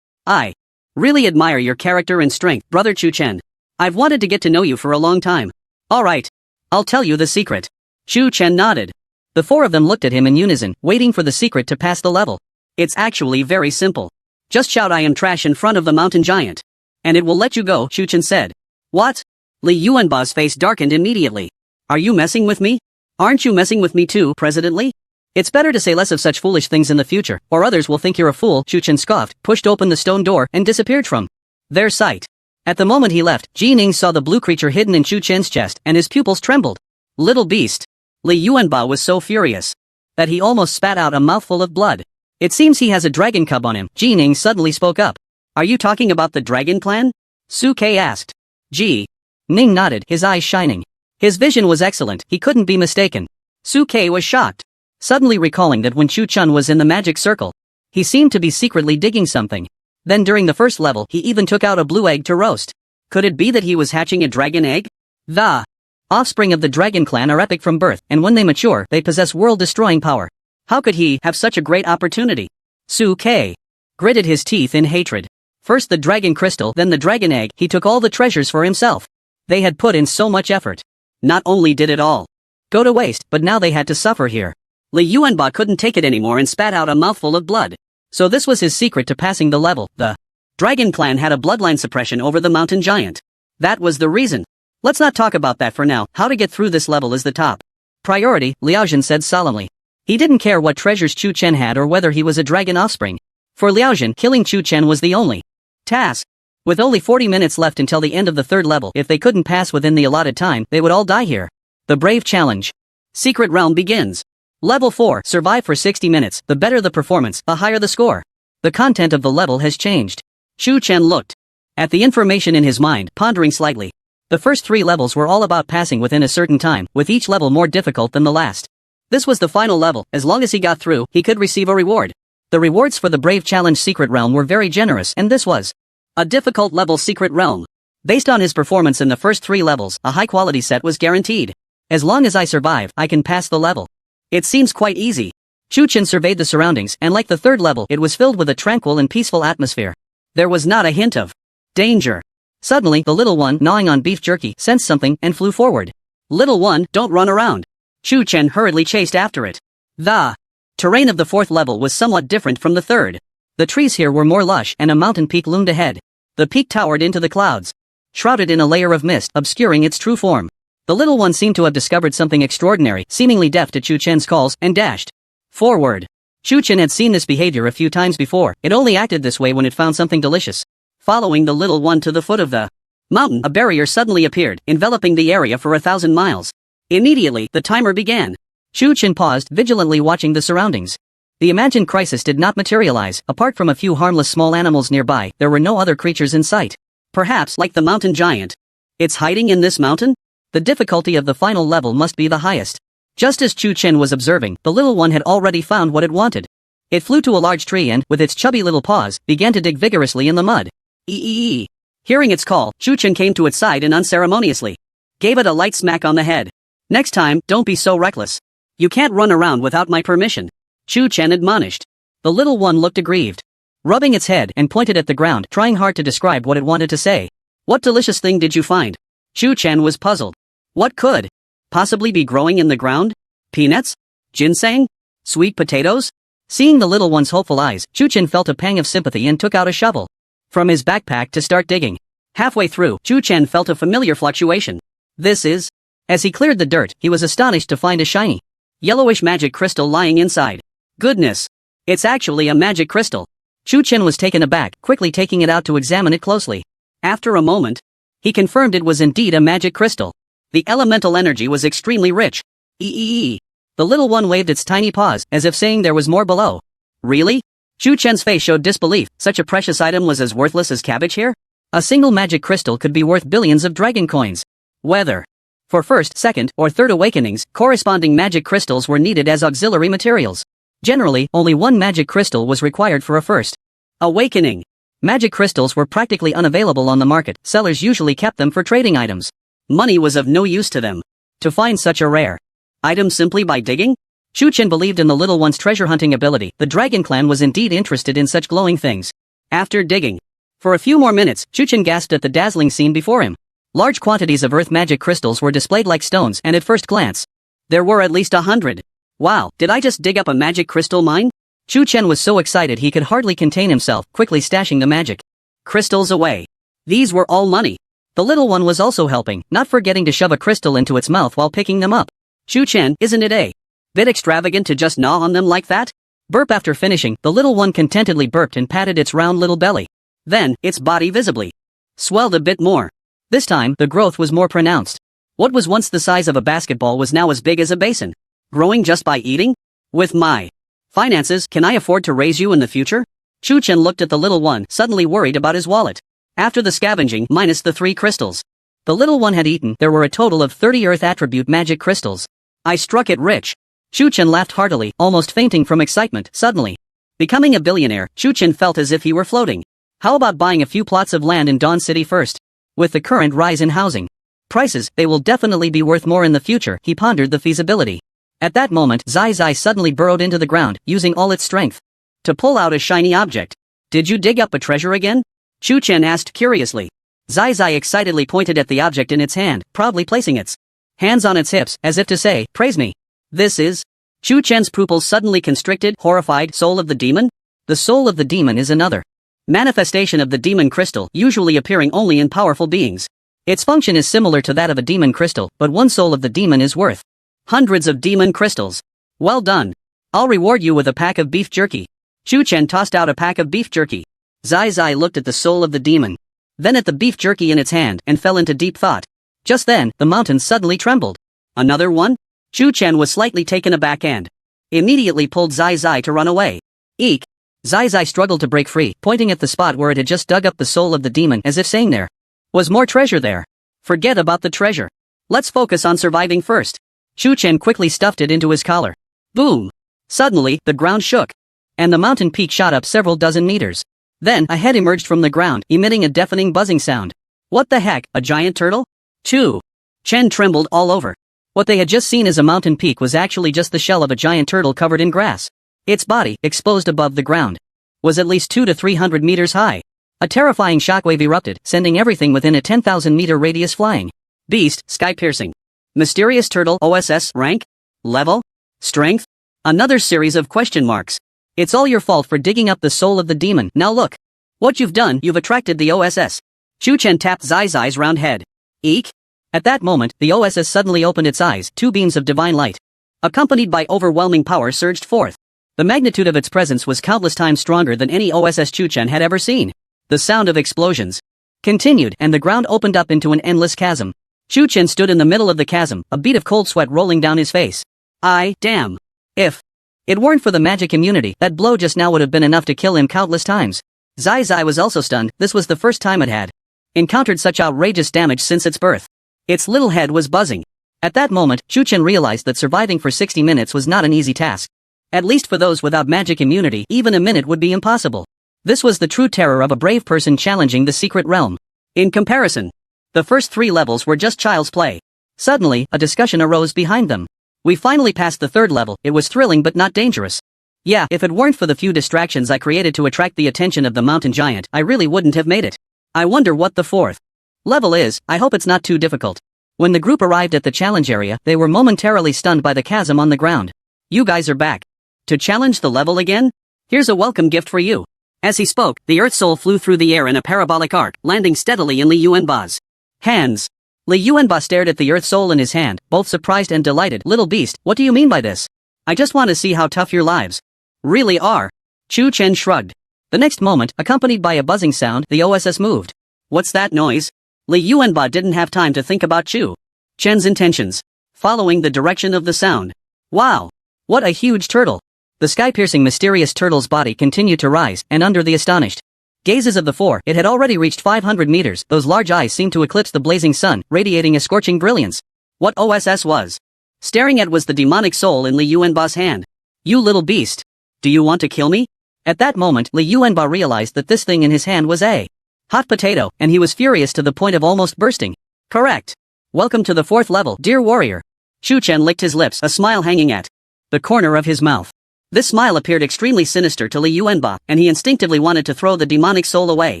I really admire your character and strength, Brother Chu Chen. I've wanted to get to know you for a long time. Alright. I'll tell you the secret. Chu Chen nodded. The 4 of them looked at him in unison, waiting for the secret to pass the level. It's actually very simple. Just shout I am trash in front of the mountain giant. And it will let you go, Chu Chen said. What? Li Yuanba's face darkened immediately. Are you messing with me? Aren't you messing with me too, President Li? It's better to say less of such foolish things in the future, or others will think you're a fool, Chu Chen scoffed, pushed open the stone door, and disappeared from their sight. At the moment he left, Ji Ning saw the blue creature hidden in Chu Chen's chest, and his pupils trembled. Little beast. Li Yuanba was so furious that he almost spat out a mouthful of blood. It seems he has a dragon cub on him. Ji Ning suddenly spoke up. Are you talking about the dragon clan? Suke asked. Ji Ning nodded, his eyes shining. His vision was excellent, he couldn't be mistaken. Suke was shocked, suddenly recalling that when Chu Chun was in the magic circle, he seemed to be secretly digging something. Then during the first level he even took out a blue egg to roast. Could it be that he was hatching a dragon egg? The offspring of the dragon clan are epic from birth, and when they mature, they possess world-destroying power. How could he have such a great opportunity? Suke gritted his teeth in hatred. First the dragon crystal, then the dragon egg, he took all the treasures for himself. They had put in so much effort. Not only did it all go to waste, but now they had to suffer here. Li Yuanba couldn't take it anymore and spat out a mouthful of blood. So this was his secret to passing the level. The dragon clan had a bloodline suppression over the mountain giant. That was the reason. Let's not talk about that for now. How to get through this level is the top priority, Liao Jin said solemnly. He didn't care what treasures Chu Chen had or whether he was a dragon offspring. For Liao Jin, killing Chu Chen was the only Task. With only 40 minutes left until the end of the third level, if they couldn't pass within the allotted time, they would all die here. The Brave Challenge. Secret Realm begins. Level 4, survive for 60 minutes. The better the performance, the higher the score. The content of the level has changed. Chu Chen looked at the information in his mind, pondering slightly. The first 3 levels were all about passing within a certain time, with each level more difficult than the last. This was the final level. As long as he got through, he could receive a reward. The rewards for the Brave Challenge Secret Realm were very generous, and this was a difficult level Secret Realm. Based on his performance in the first 3 levels, a high-quality set was guaranteed. As long as I survive, I can pass the level. It seems quite easy. Chu Chen surveyed the surroundings, and like the third level, it was filled with a tranquil and peaceful atmosphere. There was not a hint of danger. Suddenly, the little one, gnawing on beef jerky, sensed something and flew forward. Little one, don't run around. Chu Chen hurriedly chased after it. The terrain of the 4th level was somewhat different from the 3rd. The trees here were more lush, and a mountain peak loomed ahead. The peak towered into the clouds, shrouded in a layer of mist, obscuring its true form. The little one seemed to have discovered something extraordinary, seemingly deaf to Chu Chen's calls, and dashed forward. Chu Chen had seen this behavior a few times before. It only acted this way when it found something delicious. Following the little one to the foot of the mountain, a barrier suddenly appeared, enveloping the area for 1,000 miles. Immediately, the timer began. Chu Chen paused, vigilantly watching the surroundings. The imagined crisis did not materialize. Apart from a few harmless small animals nearby, there were no other creatures in sight. Perhaps, like the mountain giant, it's hiding in this mountain? The difficulty of the final level must be the highest. Just as Chu Chen was observing, the little one had already found what it wanted. It flew to a large tree and, with its chubby little paws, began to dig vigorously in the mud. Eee. Hearing its call, Chu Chen came to its side and unceremoniously gave it a light smack on the head. Next time, don't be so reckless. You can't run around without my permission, Chu Chen admonished. The little one looked aggrieved, rubbing its head and pointed at the ground, trying hard to describe what it wanted to say. What delicious thing did you find? Chu Chen was puzzled. What could possibly be growing in the ground? Peanuts? Ginseng? Sweet potatoes? Seeing the little one's hopeful eyes, Chu Chen felt a pang of sympathy and took out a shovel from his backpack to start digging. Halfway through, Chu Chen felt a familiar fluctuation. This is... As he cleared the dirt, he was astonished to find a shiny, yellowish magic crystal lying inside. Goodness! It's actually a magic crystal. Chu Chen was taken aback, quickly taking it out to examine it closely. After a moment, he confirmed it was indeed a magic crystal. The elemental energy was extremely rich. Eee. The little one waved its tiny paws, as if saying there was more below. Really? Chu Chen's face showed disbelief. Such a precious item was as worthless as cabbage here? A single magic crystal could be worth billions of dragon coins. Whether for first, second, or third awakenings, corresponding magic crystals were needed as auxiliary materials. Generally, only one magic crystal was required for a first awakening. Magic crystals were practically unavailable on the market. Sellers usually kept them for trading items. Money was of no use to them. To find such a rare item simply by digging? Chu Chen believed in the little one's treasure hunting ability. The Dragon Clan was indeed interested in such glowing things. After digging for a few more minutes, Chu Chen gasped at the dazzling scene before him. Large quantities of earth magic crystals were displayed like stones, and at first glance, there were at least 100. Wow, did I just dig up a magic crystal mine? Chu Chen was so excited he could hardly contain himself, quickly stashing the magic crystals away. These were all money. The little one was also helping, not forgetting to shove a crystal into its mouth while picking them up. Chu Chen, isn't it a bit extravagant to just gnaw on them like that? Burp. After finishing, the little one contentedly burped and patted its round little belly. Then, its body visibly swelled a bit more. This time, the growth was more pronounced. What was once the size of a basketball was now as big as a basin. Growing just by eating? With my finances, can I afford to raise you in the future? Chu Chen looked at the little one, suddenly worried about his wallet. After the scavenging, minus the 3 crystals the little one had eaten, there were a total of 30 earth attribute magic crystals. I struck it rich. Chu Chen laughed heartily, almost fainting from excitement. Suddenly, becoming a billionaire, Chu Chen felt as if he were floating. How about buying a few plots of land in Dawn City first? With the current rise in housing prices, they will definitely be worth more in the future. He pondered the feasibility. At that moment, Zai Zai suddenly burrowed into the ground, using all its strength to pull out a shiny object. Did you dig up a treasure again? Chu Chen asked curiously. Zai Zai excitedly pointed at the object in its hand, proudly placing its hands on its hips, as if to say, praise me. This is... Chu Chen's pupils suddenly constricted, horrified. Soul of the demon? The soul of the demon is another manifestation of the demon crystal, usually appearing only in powerful beings. Its function is similar to that of a demon crystal, but one soul of the demon is worth hundreds of demon crystals. Well done. I'll reward you with a pack of beef jerky. Chu Chen tossed out a pack of beef jerky. Zai Zai looked at the soul of the demon, then at the beef jerky in its hand and fell into deep thought. Just then, the mountain suddenly trembled. Another one? Chu Chen was slightly taken aback and immediately pulled Zai Zai to run away. Eek! Zai Zai struggled to break free, pointing at the spot where it had just dug up the soul of the demon as if saying there was more treasure there. Forget about the treasure. Let's focus on surviving first. Chu Chen quickly stuffed it into his collar. Boom! Suddenly, the ground shook, and the mountain peak shot up several dozen meters. Then, a head emerged from the ground, emitting a deafening buzzing sound. What the heck, a giant turtle? Chu Chen trembled all over. What they had just seen as a mountain peak was actually just the shell of a giant turtle covered in grass. Its body, exposed above the ground, was at least 200 to 300 meters high. A terrifying shockwave erupted, sending everything within a 10,000-meter radius flying. Beast, sky-piercing. Mysterious turtle, OSS, rank? Level? Strength? Another series of question marks. It's all your fault for digging up the soul of the demon. Now look. What you've done, you've attracted the OSS. Chu Chen tapped Zai Zai's round head. Eek? At that moment, the OSS suddenly opened its eyes, two beams of divine light, accompanied by overwhelming power, surged forth. The magnitude of its presence was countless times stronger than any OSS Chu Chen had ever seen. The sound of explosions continued, and the ground opened up into an endless chasm. Chu Chen stood in the middle of the chasm, a bead of cold sweat rolling down his face. Damn. If it weren't for the magic immunity, that blow just now would have been enough to kill him countless times. Zai Zai was also stunned. This was the first time it had encountered such outrageous damage since its birth. Its little head was buzzing. At that moment, Chu Chen realized that surviving for 60 minutes was not an easy task. At least for those without magic immunity, even a minute would be impossible. This was the true terror of a brave person challenging the secret realm. In comparison, the first 3 levels were just child's play. Suddenly, a discussion arose behind them. We finally passed the 3rd level. It was thrilling but not dangerous. Yeah, if it weren't for the few distractions I created to attract the attention of the mountain giant, I really wouldn't have made it. I wonder what the 4th level is. I hope it's not too difficult. When the group arrived at the challenge area, they were momentarily stunned by the chasm on the ground. You guys are back to challenge the level again? Here's a welcome gift for you. As he spoke, the Earth Soul flew through the air in a parabolic arc, landing steadily in Li Yuanba's hands. Li Yuanba stared at the Earth Soul in his hand, both surprised and delighted. Little beast, what do you mean by this? I just want to see how tough your lives really are. Chu Chen shrugged. The next moment, accompanied by a buzzing sound, the OSS moved. What's that noise? Li Yuanba didn't have time to think about Chu Chen's intentions, following the direction of the sound. Wow! What a huge turtle! The sky-piercing mysterious turtle's body continued to rise, and under the astonished gazes of the 4, it had already reached 500 meters. Those large eyes seemed to eclipse the blazing sun, radiating a scorching brilliance. What OSS was staring at was the demonic soul in Li Yuanba's hand. You little beast! Do you want to kill me? At that moment, Li Yuanba realized that this thing in his hand was a hot potato, and he was furious to the point of almost bursting. Correct. Welcome to the 4th level, dear warrior. Chu Chen licked his lips, a smile hanging at the corner of his mouth. This smile appeared extremely sinister to Li Yuanba, and he instinctively wanted to throw the demonic soul away.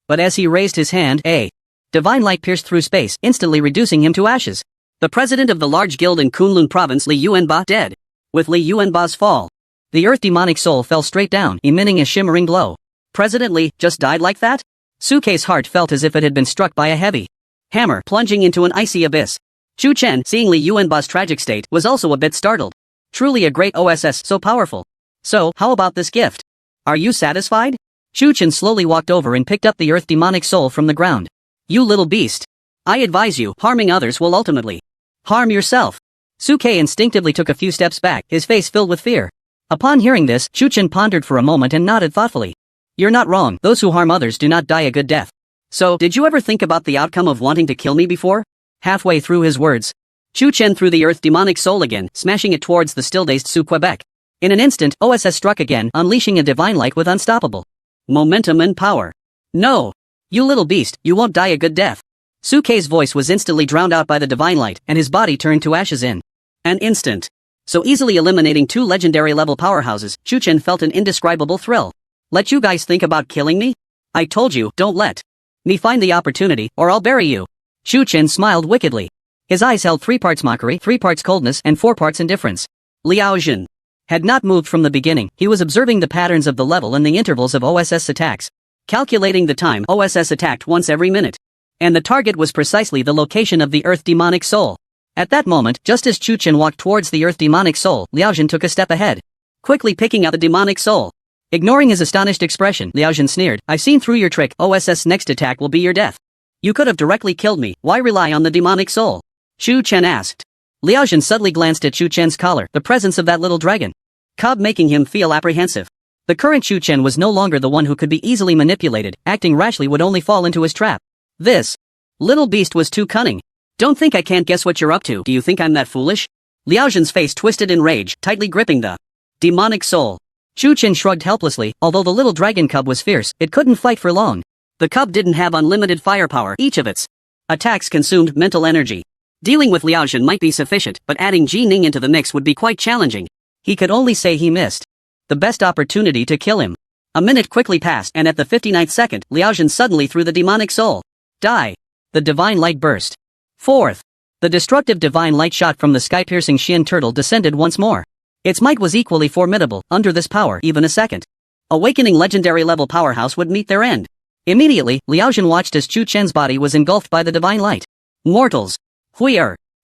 But as he raised his hand, a divine light pierced through space, instantly reducing him to ashes. The president of the large guild in Kunlun province, Li Yuanba, dead. With Li Yuanba's fall, the earth demonic soul fell straight down, emitting a shimmering glow. President Li just died like that? Suke's heart felt as if it had been struck by a heavy hammer, plunging into an icy abyss. Chu Chen, seeing Li Yuanba's tragic state, was also a bit startled. Truly a great OSS, so powerful. So, how about this gift? Are you satisfied? Chu Chen slowly walked over and picked up the earth demonic soul from the ground. You little beast. I advise you, harming others will ultimately harm yourself. Suke instinctively took a few steps back, his face filled with fear. Upon hearing this, Chu Chen pondered for a moment and nodded thoughtfully. You're not wrong, those who harm others do not die a good death. So, did you ever think about the outcome of wanting to kill me before? Halfway through his words, Chu Chen threw the earth demonic soul again, smashing it towards the still-dazed Su Quebec. In an instant, OSS struck again, unleashing a divine light with unstoppable momentum and power. No! You little beast, you won't die a good death. Suke's voice was instantly drowned out by the divine light, and his body turned to ashes in an instant. So easily eliminating 2 legendary-level powerhouses, Chu Chen felt an indescribable thrill. Let you guys think about killing me? I told you, don't let me find the opportunity, or I'll bury you. Chu Chen smiled wickedly. His eyes held 3 parts mockery, 3 parts coldness, and 4 parts indifference. Liao Jin had not moved from the beginning. He was observing the patterns of the level and the intervals of OSS attacks. Calculating the time, OSS attacked once every minute. And the target was precisely the location of the earth demonic soul. At that moment, just as Chu Chen walked towards the earth demonic soul, Liao Jin took a step ahead, quickly picking out the demonic soul. Ignoring his astonished expression, Liaojin sneered, I've seen through your trick. OSS next attack will be your death. You could have directly killed me, why rely on the demonic soul? Chu Chen asked. Liaojin suddenly glanced at Chu Chen's collar, the presence of that little dragon cub making him feel apprehensive. The current Chu Chen was no longer the one who could be easily manipulated, acting rashly would only fall into his trap. This little beast was too cunning. Don't think I can't guess what you're up to. Do you think I'm that foolish? Liaojin's face twisted in rage, tightly gripping the demonic soul. Chu Chen shrugged helplessly, although the little dragon cub was fierce, it couldn't fight for long. The cub didn't have unlimited firepower, each of its attacks consumed mental energy. Dealing with Liaojin might be sufficient, but adding Ji Ning into the mix would be quite challenging. He could only say he missed the best opportunity to kill him. A minute quickly passed, and at the 59th second, Liaojin suddenly threw the demonic soul. Die. The divine light burst. Fourth. The destructive divine light shot from the sky-piercing Xian turtle descended once more. Its might was equally formidable. Under this power, even a second awakening legendary-level powerhouse would meet their end. Immediately, Liaojin watched as Chu Chen's body was engulfed by the divine light. Mortals! Hui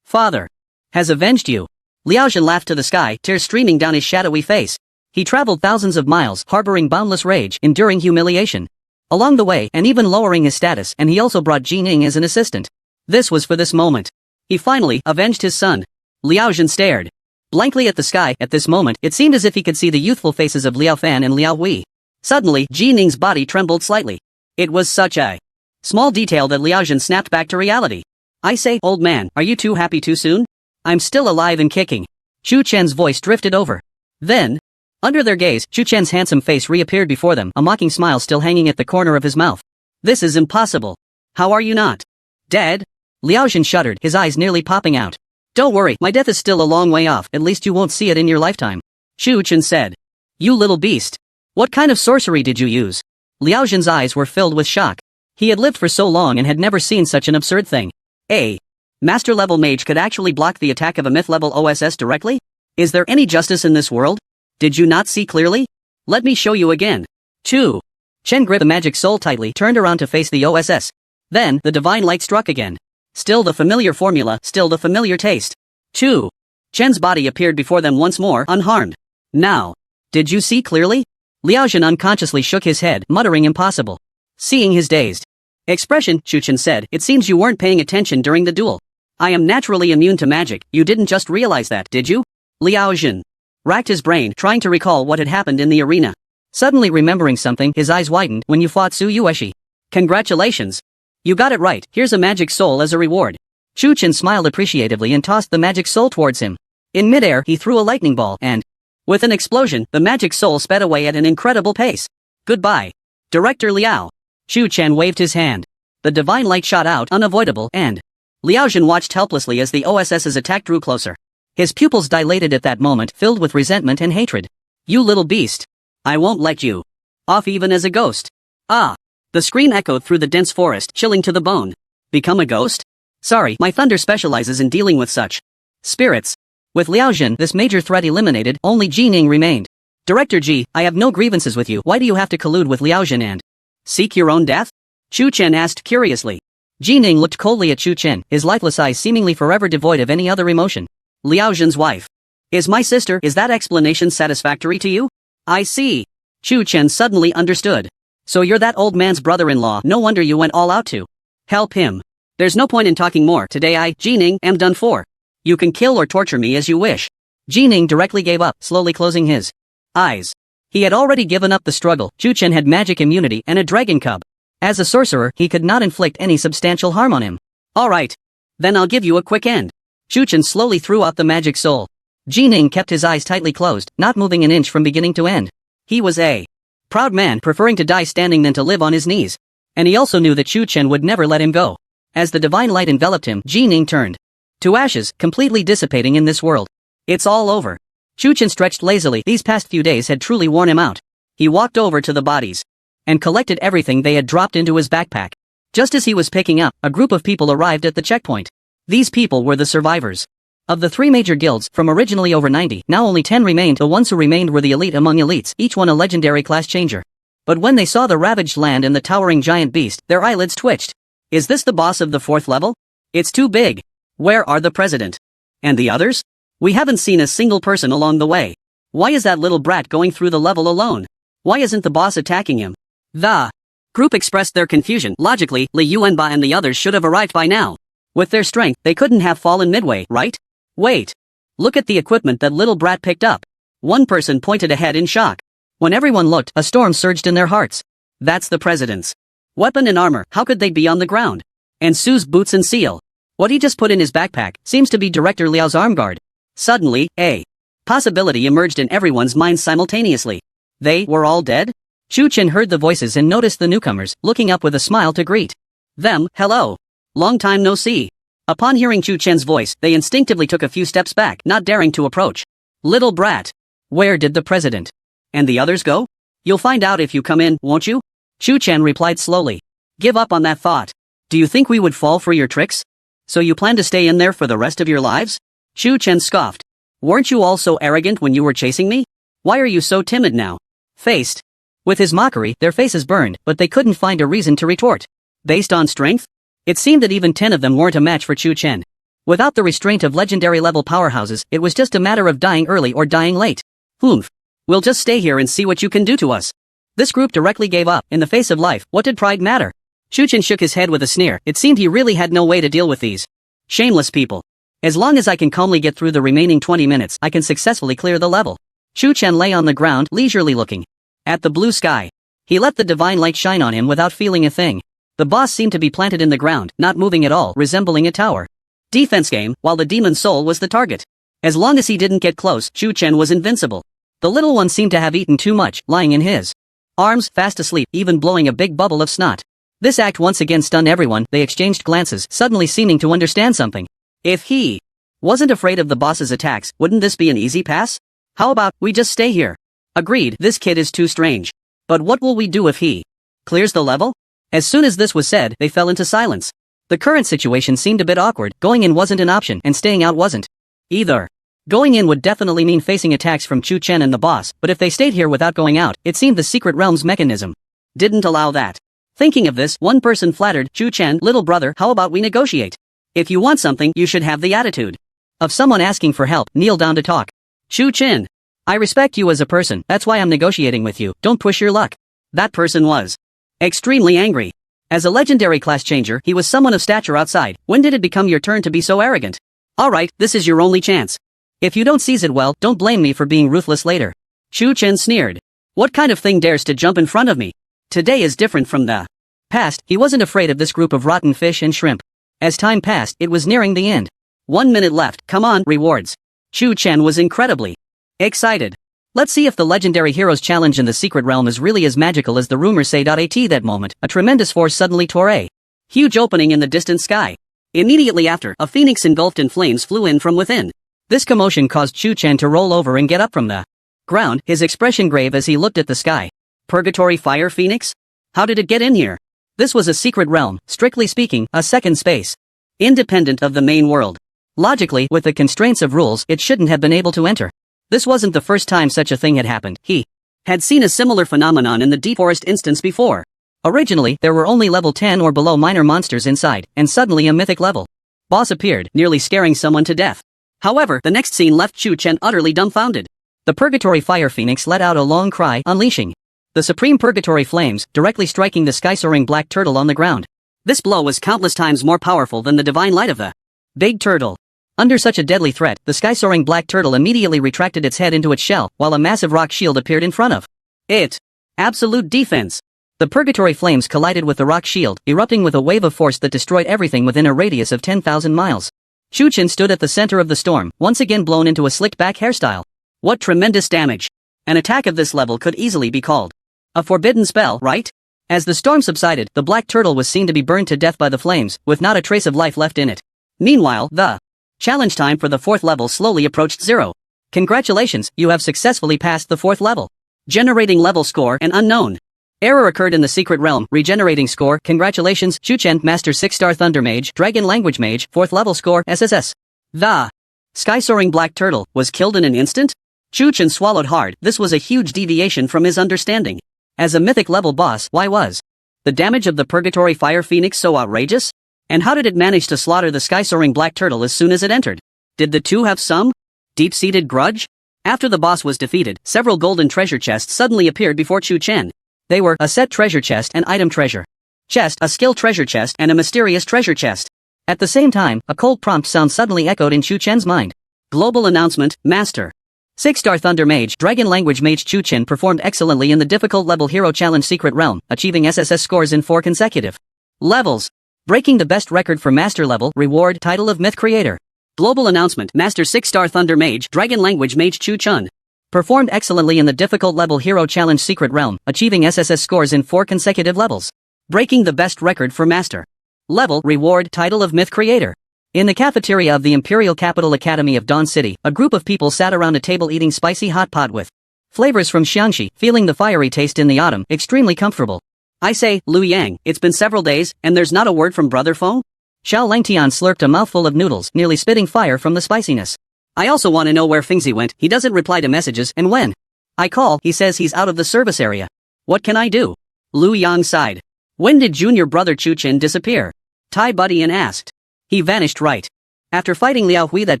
Father has avenged you. Liaojin laughed to the sky, tears streaming down his shadowy face. He traveled thousands of miles, harboring boundless rage, enduring humiliation along the way, and even lowering his status, and he also brought Ji Ning as an assistant. This was for this moment. He finally avenged his son. Liaojin stared blankly at the sky. At this moment, it seemed as if he could see the youthful faces of Liao Fan and Liao Hui. Suddenly, Ji Ning's body trembled slightly. It was such a small detail that Liaojin snapped back to reality. I say, old man, are you too happy too soon? I'm still alive and kicking. Chu Chen's voice drifted over. Then, under their gaze, Chu Chen's handsome face reappeared before them, a mocking smile still hanging at the corner of his mouth. This is impossible. How are you not dead? Liaojin shuddered, his eyes nearly popping out. Don't worry, my death is still a long way off, at least you won't see it in your lifetime. Chu Chen said. You little beast. What kind of sorcery did you use? Liaojin's eyes were filled with shock. He had lived for so long and had never seen such an absurd thing. A master-level mage could actually block the attack of a myth-level OSS directly? Is there any justice in this world? Did you not see clearly? Let me show you again. Chu Chen gripped the magic soul tightly, turned around to face the OSS. Then, the divine light struck again. Still the familiar formula, still the familiar taste. Chu Chen's body appeared before them once more, unharmed. Now, did you see clearly? Liaojin unconsciously shook his head, muttering impossible. Seeing his dazed expression, Chu Chen said, it seems you weren't paying attention during the duel. I am naturally immune to magic, you didn't just realize that, did you? Liaojin racked his brain, trying to recall what had happened in the arena. Suddenly remembering something, his eyes widened when you fought Su Yueshi. Congratulations. You got it right, here's a magic soul as a reward. Chu Chen smiled appreciatively and tossed the magic soul towards him. In midair, he threw a lightning ball and, with an explosion, the magic soul sped away at an incredible pace. Goodbye, Director Liao. Chu Chen waved his hand. The divine light shot out, unavoidable, and Liaojin watched helplessly as the OSS's attack drew closer. His pupils dilated at that moment, filled with resentment and hatred. You little beast. I won't let you off even as a ghost. Ah! The scream echoed through the dense forest, chilling to the bone. Become a ghost? Sorry, my thunder specializes in dealing with such spirits. With Liaojin, this major threat eliminated, only Ji Ning remained. Director Ji, I have no grievances with you, why do you have to collude with Liaojin and seek your own death? Chu Chen asked curiously. Ji Ning looked coldly at Chu Chen, his lifeless eyes seemingly forever devoid of any other emotion. Liaojin's wife is my sister, is that explanation satisfactory to you? I see. Chu Chen suddenly understood. So you're that old man's brother-in-law, no wonder you went all out to help him. There's no point in talking more, today Ji Ning, am done for. You can kill or torture me as you wish. Ji Ning directly gave up, slowly closing his eyes. He had already given up the struggle. Chu Chen had magic immunity and a dragon cub. As a sorcerer, he could not inflict any substantial harm on him. Alright. Then I'll give you a quick end. Chu Chen slowly threw out the magic soul. Ji Ning kept his eyes tightly closed, not moving an inch from beginning to end. He was a proud man, preferring to die standing than to live on his knees. And he also knew that Chu Chen would never let him go. As the divine light enveloped him, Ji Ning turned to ashes, completely dissipating in this world. It's all over. Chu Chen stretched lazily. These past few days had truly worn him out. He walked over to the bodies and collected everything they had dropped into his backpack. Just as he was picking up, a group of people arrived at the checkpoint. These people were the survivors of the three major guilds. From originally over 90, now only 10 remained. The ones who remained were the elite among elites, each one a legendary class changer. But when they saw the ravaged land and the towering giant beast, their eyelids twitched. Is this the boss of the 4th level? It's too big. Where are the president and the others? We haven't seen a single person along the way. Why is that little brat going through the level alone? Why isn't the boss attacking him? The group expressed their confusion. Logically, Li Yuanba and the others should have arrived by now. With their strength, they couldn't have fallen midway, right? Wait. Look at the equipment that little brat picked up. One person pointed ahead in shock. When everyone looked, a storm surged in their hearts. That's the president's weapon and armor. How could they be on the ground? And Su's boots and seal. What he just put in his backpack seems to be Director Liao's arm guard. Suddenly, a possibility emerged in everyone's minds simultaneously. They were all dead? Chu Chen heard the voices and noticed the newcomers, looking up with a smile to greet them. Hello. Long time no see. Upon hearing Chu Chen's voice, they instinctively took a few steps back, not daring to approach. Little brat. Where did the president and the others go? You'll find out if you come in, won't you? Chu Chen replied slowly. Give up on that thought. Do you think we would fall for your tricks? So you plan to stay in there for the rest of your lives? Chu Chen scoffed. Weren't you all so arrogant when you were chasing me? Why are you so timid now? Faced with his mockery, their faces burned, but they couldn't find a reason to retort. Based on strength? It seemed that even 10 of them weren't a match for Chu Chen. Without the restraint of legendary-level powerhouses, it was just a matter of dying early or dying late. Humph. We'll just stay here and see what you can do to us. This group directly gave up. In the face of life, what did pride matter? Chu Chen shook his head with a sneer. It seemed he really had no way to deal with these shameless people. As long as I can calmly get through the remaining 20 minutes, I can successfully clear the level. Chu Chen lay on the ground, leisurely looking at the blue sky. He let the divine light shine on him without feeling a thing. The boss seemed to be planted in the ground, not moving at all, resembling a tower defense game, while the demon soul was the target. As long as he didn't get close, Chu Chen was invincible. The little one seemed to have eaten too much, lying in his arms, fast asleep, even blowing a big bubble of snot. This act once again stunned everyone. They exchanged glances, suddenly seeming to understand something. If he wasn't afraid of the boss's attacks, wouldn't this be an easy pass? How about we just stay here? Agreed, this kid is too strange. But what will we do if he clears the level? As soon as this was said, they fell into silence. The current situation seemed a bit awkward. Going in wasn't an option, and staying out wasn't either. Going in would definitely mean facing attacks from Chu Chen and the boss, but if they stayed here without going out, it seemed the secret realm's mechanism didn't allow that. Thinking of this, one person flattered, Chu Chen, little brother, how about we negotiate? If you want something, you should have the attitude of someone asking for help, kneel down to talk. Chu Chen. I respect you as a person, that's why I'm negotiating with you, don't push your luck. That person was extremely angry. As a legendary class changer, he was someone of stature outside. When did it become your turn to be so arrogant? Alright, this is your only chance. If you don't seize it well, don't blame me for being ruthless later. Chu Chen sneered. What kind of thing dares to jump in front of me? Today is different from the past. He wasn't afraid of this group of rotten fish and shrimp. As time passed, it was nearing the end. 1 minute left, come on, rewards. Chu Chen was incredibly excited. Let's see if the legendary hero's challenge in the secret realm is really as magical as the rumors say. At that moment, a tremendous force suddenly tore a huge opening in the distant sky. Immediately after, a phoenix engulfed in flames flew in from within. This commotion caused Chu Chen to roll over and get up from the ground, his expression grave as he looked at the sky. Purgatory Fire Phoenix? How did it get in here? This was a secret realm, strictly speaking, a second space, independent of the main world. Logically, with the constraints of rules, it shouldn't have been able to enter. This wasn't the first time such a thing had happened. He had seen a similar phenomenon in the Deep Forest instance before. Originally, there were only level 10 or below minor monsters inside, and suddenly a mythic level boss appeared, nearly scaring someone to death. However, the next scene left Chu Chen utterly dumbfounded. The Purgatory Fire Phoenix let out a long cry, unleashing the supreme purgatory flames, directly striking the sky-soaring black turtle on the ground. This blow was countless times more powerful than the divine light of the big turtle. Under such a deadly threat, the sky-soaring black turtle immediately retracted its head into its shell, while a massive rock shield appeared in front of it. Absolute defense. The purgatory flames collided with the rock shield, erupting with a wave of force that destroyed everything within a radius of 10,000 miles. Chu Chen stood at the center of the storm, once again blown into a slicked-back hairstyle. What tremendous damage! An attack of this level could easily be called a forbidden spell, right? As the storm subsided, the black turtle was seen to be burned to death by the flames, with not a trace of life left in it. Meanwhile, the challenge time for the 4th level slowly approached 0. Congratulations, you have successfully passed the 4th level. Generating level score and unknown. Error occurred in the secret realm, regenerating score, congratulations, Chu Chen, Master 6-star Thunder Mage, Dragon Language Mage, 4th level score, SSS. The sky-soaring black turtle was killed in an instant? Chu Chen swallowed hard. This was a huge deviation from his understanding. As a mythic level boss, why was the damage of the Purgatory Fire Phoenix so outrageous? And how did it manage to slaughter the sky-soaring black turtle as soon as it entered? Did the two have some deep-seated grudge? After the boss was defeated, several golden treasure chests suddenly appeared before Chu Chen. They were a set treasure chest and item treasure chest, a skill treasure chest, and a mysterious treasure chest. At the same time, a cold prompt sound suddenly echoed in Chu Chen's mind. Global announcement, Master. 6-star Thunder Mage, Dragon Language Mage Chu Chen performed excellently in the difficult level Hero Challenge Secret Realm, achieving SSS scores in 4 consecutive levels. Breaking the best record for Master level, reward, title of Myth Creator. Global announcement, Master 6-star Thunder Mage, Dragon Language Mage Chu Chen performed excellently in the difficult level Hero Challenge Secret Realm, achieving SSS scores in 4 consecutive levels. Breaking the best record for Master level, reward, title of Myth Creator. In the cafeteria of the Imperial Capital Academy of Dawn City, a group of people sat around a table eating spicy hot pot with flavors from Xiangxi, feeling the fiery taste in the autumn, extremely comfortable. I say, Liu Yang, it's been several days, and there's not a word from Brother Feng? Xiao Langtian slurped a mouthful of noodles, nearly spitting fire from the spiciness. I also want to know where Fengzi went. He doesn't reply to messages, and when I call, he says he's out of the service area. What can I do? Liu Yang sighed. When did junior brother Chu Chen disappear? Tai Budian asked. He vanished right after fighting Liao Hui that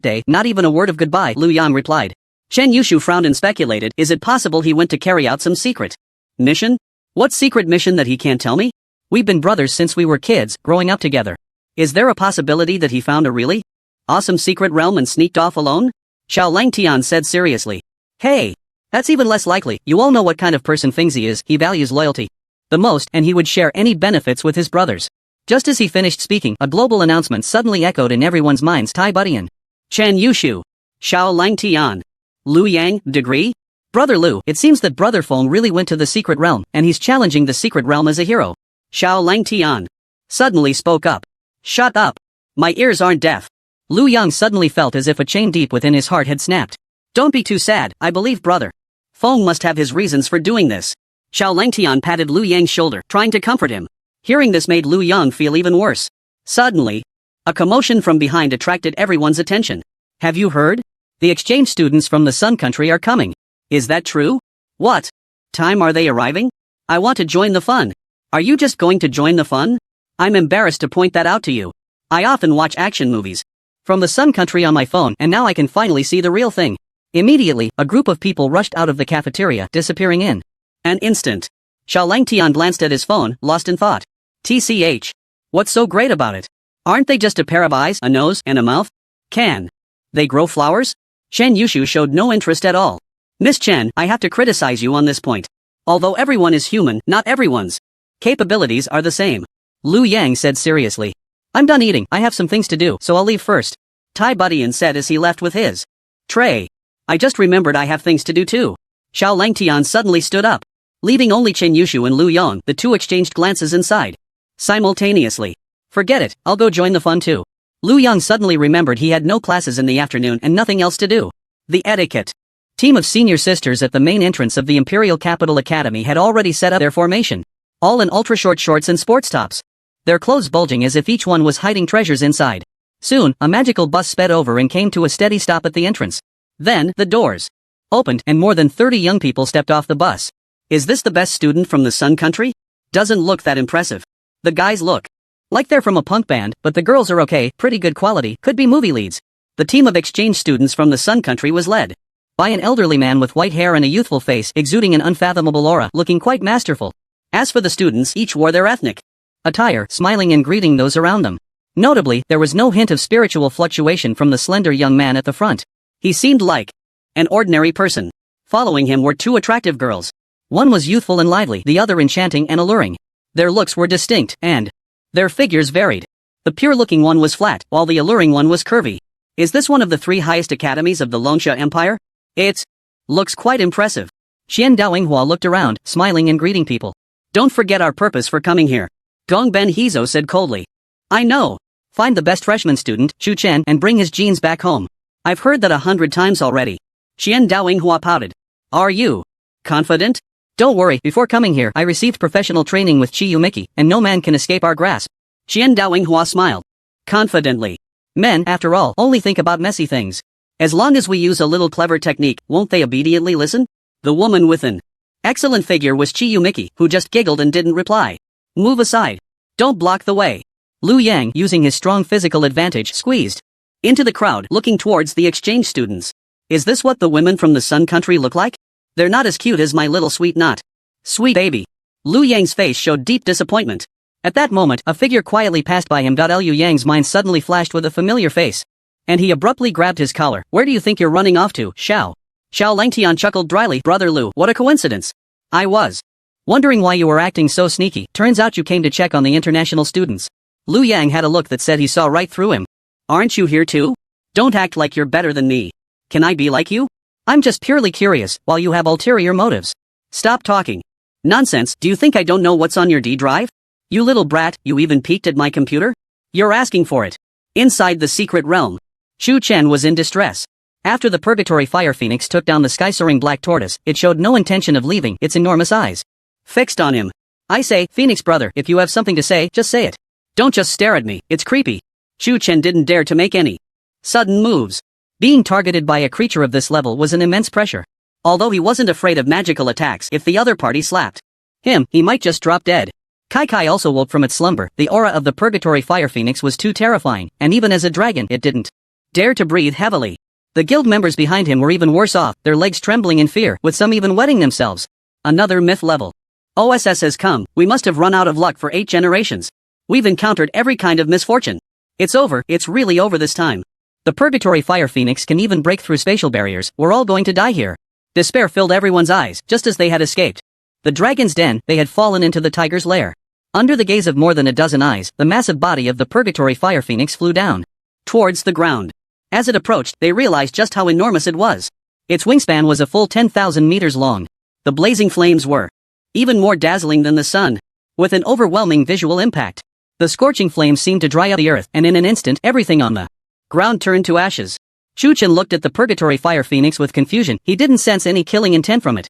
day, not even a word of goodbye, Liu Yang replied. Chen Yushu frowned and speculated, is it possible he went to carry out some secret mission? What secret mission that he can't tell me? We've been brothers since we were kids, growing up together. Is there a possibility that he found a really awesome secret realm and sneaked off alone? Xiao Langtian said seriously. Hey, that's even less likely. You all know what kind of person Fengzi is. He values loyalty the most, and he would share any benefits with his brothers. Just as he finished speaking, a global announcement suddenly echoed in everyone's minds. Tai Budian, Chen Yushu, Xiao Langtian, Liu Yang, degree? Brother Liu, it seems that Brother Feng really went to the secret realm, and he's challenging the secret realm as a hero. Xiao Langtian suddenly spoke up. Shut up. My ears aren't deaf. Liu Yang suddenly felt as if a chain deep within his heart had snapped. Don't be too sad, I believe Brother Feng must have his reasons for doing this. Xiao Langtian patted Liu Yang's shoulder, trying to comfort him. Hearing this made Liu Yang feel even worse. Suddenly, a commotion from behind attracted everyone's attention. Have you heard? The exchange students from the Sun Country are coming. Is that true? What time are they arriving? I want to join the fun. Are you just going to join the fun? I'm embarrassed to point that out to you. I often watch action movies from the Sun Country on my phone, and now I can finally see the real thing. Immediately, a group of people rushed out of the cafeteria, disappearing in an instant. Xiao Langtian glanced at his phone, lost in thought. TCH. What's so great about it? Aren't they just a pair of eyes, a nose, and a mouth? Can they grow flowers? Chen Yushu showed no interest at all. Miss Chen, I have to criticize you on this point. Although everyone is human, not everyone's capabilities are the same. Liu Yang said seriously. I'm done eating, I have some things to do, so I'll leave first. Tai Budian said as he left with his tray. I just remembered I have things to do too. Xiao Langtian suddenly stood up. Leaving only Chen Yushu and Liu Yang, the two exchanged glances inside simultaneously. Forget it, I'll go join the fun too. Liu Yang suddenly remembered he had no classes in the afternoon and nothing else to do. The etiquette team of senior sisters at the main entrance of the Imperial Capital Academy had already set up their formation. All in ultra-short shorts and sports tops. Their clothes bulging as if each one was hiding treasures inside. Soon, a magical bus sped over and came to a steady stop at the entrance. Then, the doors opened and more than 30 young people stepped off the bus. Is this the best student from the Sun Country? Doesn't look that impressive. The guys look like they're from a punk band, but the girls are okay, pretty good quality, could be movie leads. The team of exchange students from the Sun Country was led by an elderly man with white hair and a youthful face exuding an unfathomable aura, looking quite masterful. As for the students, each wore their ethnic attire, smiling and greeting those around them. Notably, there was no hint of spiritual fluctuation from the slender young man at the front. He seemed like an ordinary person. Following him were two attractive girls. One was youthful and lively, the other enchanting and alluring. Their looks were distinct, and their figures varied. The pure-looking one was flat, while the alluring one was curvy. Is this one of the 3 highest academies of the Longsha Empire? It looks quite impressive. Xian Daoinghua looked around, smiling and greeting people. Don't forget our purpose for coming here. Gong Ben Hizo said coldly. I know. Find the best freshman student, Chu Chen, and bring his genes back home. I've heard that 100 times already. Xian Daoinghua pouted. Are you confident? Don't worry, before coming here, I received professional training with Chi Yumiki, and no man can escape our grasp. Xian Daoinghua smiled confidently. Men, after all, only think about messy things. As long as we use a little clever technique, won't they obediently listen? The woman with an excellent figure was Chi Yumiki, who just giggled and didn't reply. Move aside. Don't block the way. Liu Yang, using his strong physical advantage, squeezed into the crowd, looking towards the exchange students. Is this what the women from the Sun Country look like? They're not as cute as my little sweet not. Sweet baby. Liu Yang's face showed deep disappointment. At that moment, a figure quietly passed by him. Liu Yang's mind suddenly flashed with a familiar face. And he abruptly grabbed his collar. Where do you think you're running off to, Xiao? Xiao Langtian chuckled dryly. Brother Liu, what a coincidence. I was wondering why you were acting so sneaky. Turns out you came to check on the international students. Liu Yang had a look that said he saw right through him. Aren't you here too? Don't act like you're better than me. Can I be like you? I'm just purely curious, while you have ulterior motives. Stop talking. Nonsense, do you think I don't know what's on your D drive? You little brat, you even peeked at my computer? You're asking for it. Inside the secret realm. Chu Chen was in distress. After the Purgatory Fire Phoenix took down the sky-soaring black tortoise, it showed no intention of leaving, its enormous eyes fixed on him. I say, Phoenix brother, if you have something to say, just say it. Don't just stare at me, it's creepy. Chu Chen didn't dare to make any sudden moves. Being targeted by a creature of this level was an immense pressure. Although he wasn't afraid of magical attacks, if the other party slapped him, he might just drop dead. Kai also woke from its slumber. The aura of the Purgatory Fire Phoenix was too terrifying, and even as a dragon, it didn't dare to breathe heavily. The guild members behind him were even worse off, their legs trembling in fear, with some even wetting themselves. Another myth level. OSS has come, we must have run out of luck for 8 generations. We've encountered every kind of misfortune. It's over, it's really over this time. The Purgatory Fire Phoenix can even break through spatial barriers, we're all going to die here. Despair filled everyone's eyes, just as they had escaped the dragon's den, they had fallen into the tiger's lair. Under the gaze of more than a dozen eyes, the massive body of the Purgatory Fire Phoenix flew down towards the ground. As it approached, they realized just how enormous it was. Its wingspan was a full 10,000 meters long. The blazing flames were even more dazzling than the sun. With an overwhelming visual impact, the scorching flames seemed to dry up the earth, and in an instant, everything on the ground turned to ashes. Chu Chen looked at the Purgatory Fire Phoenix with confusion. He didn't sense any killing intent from it.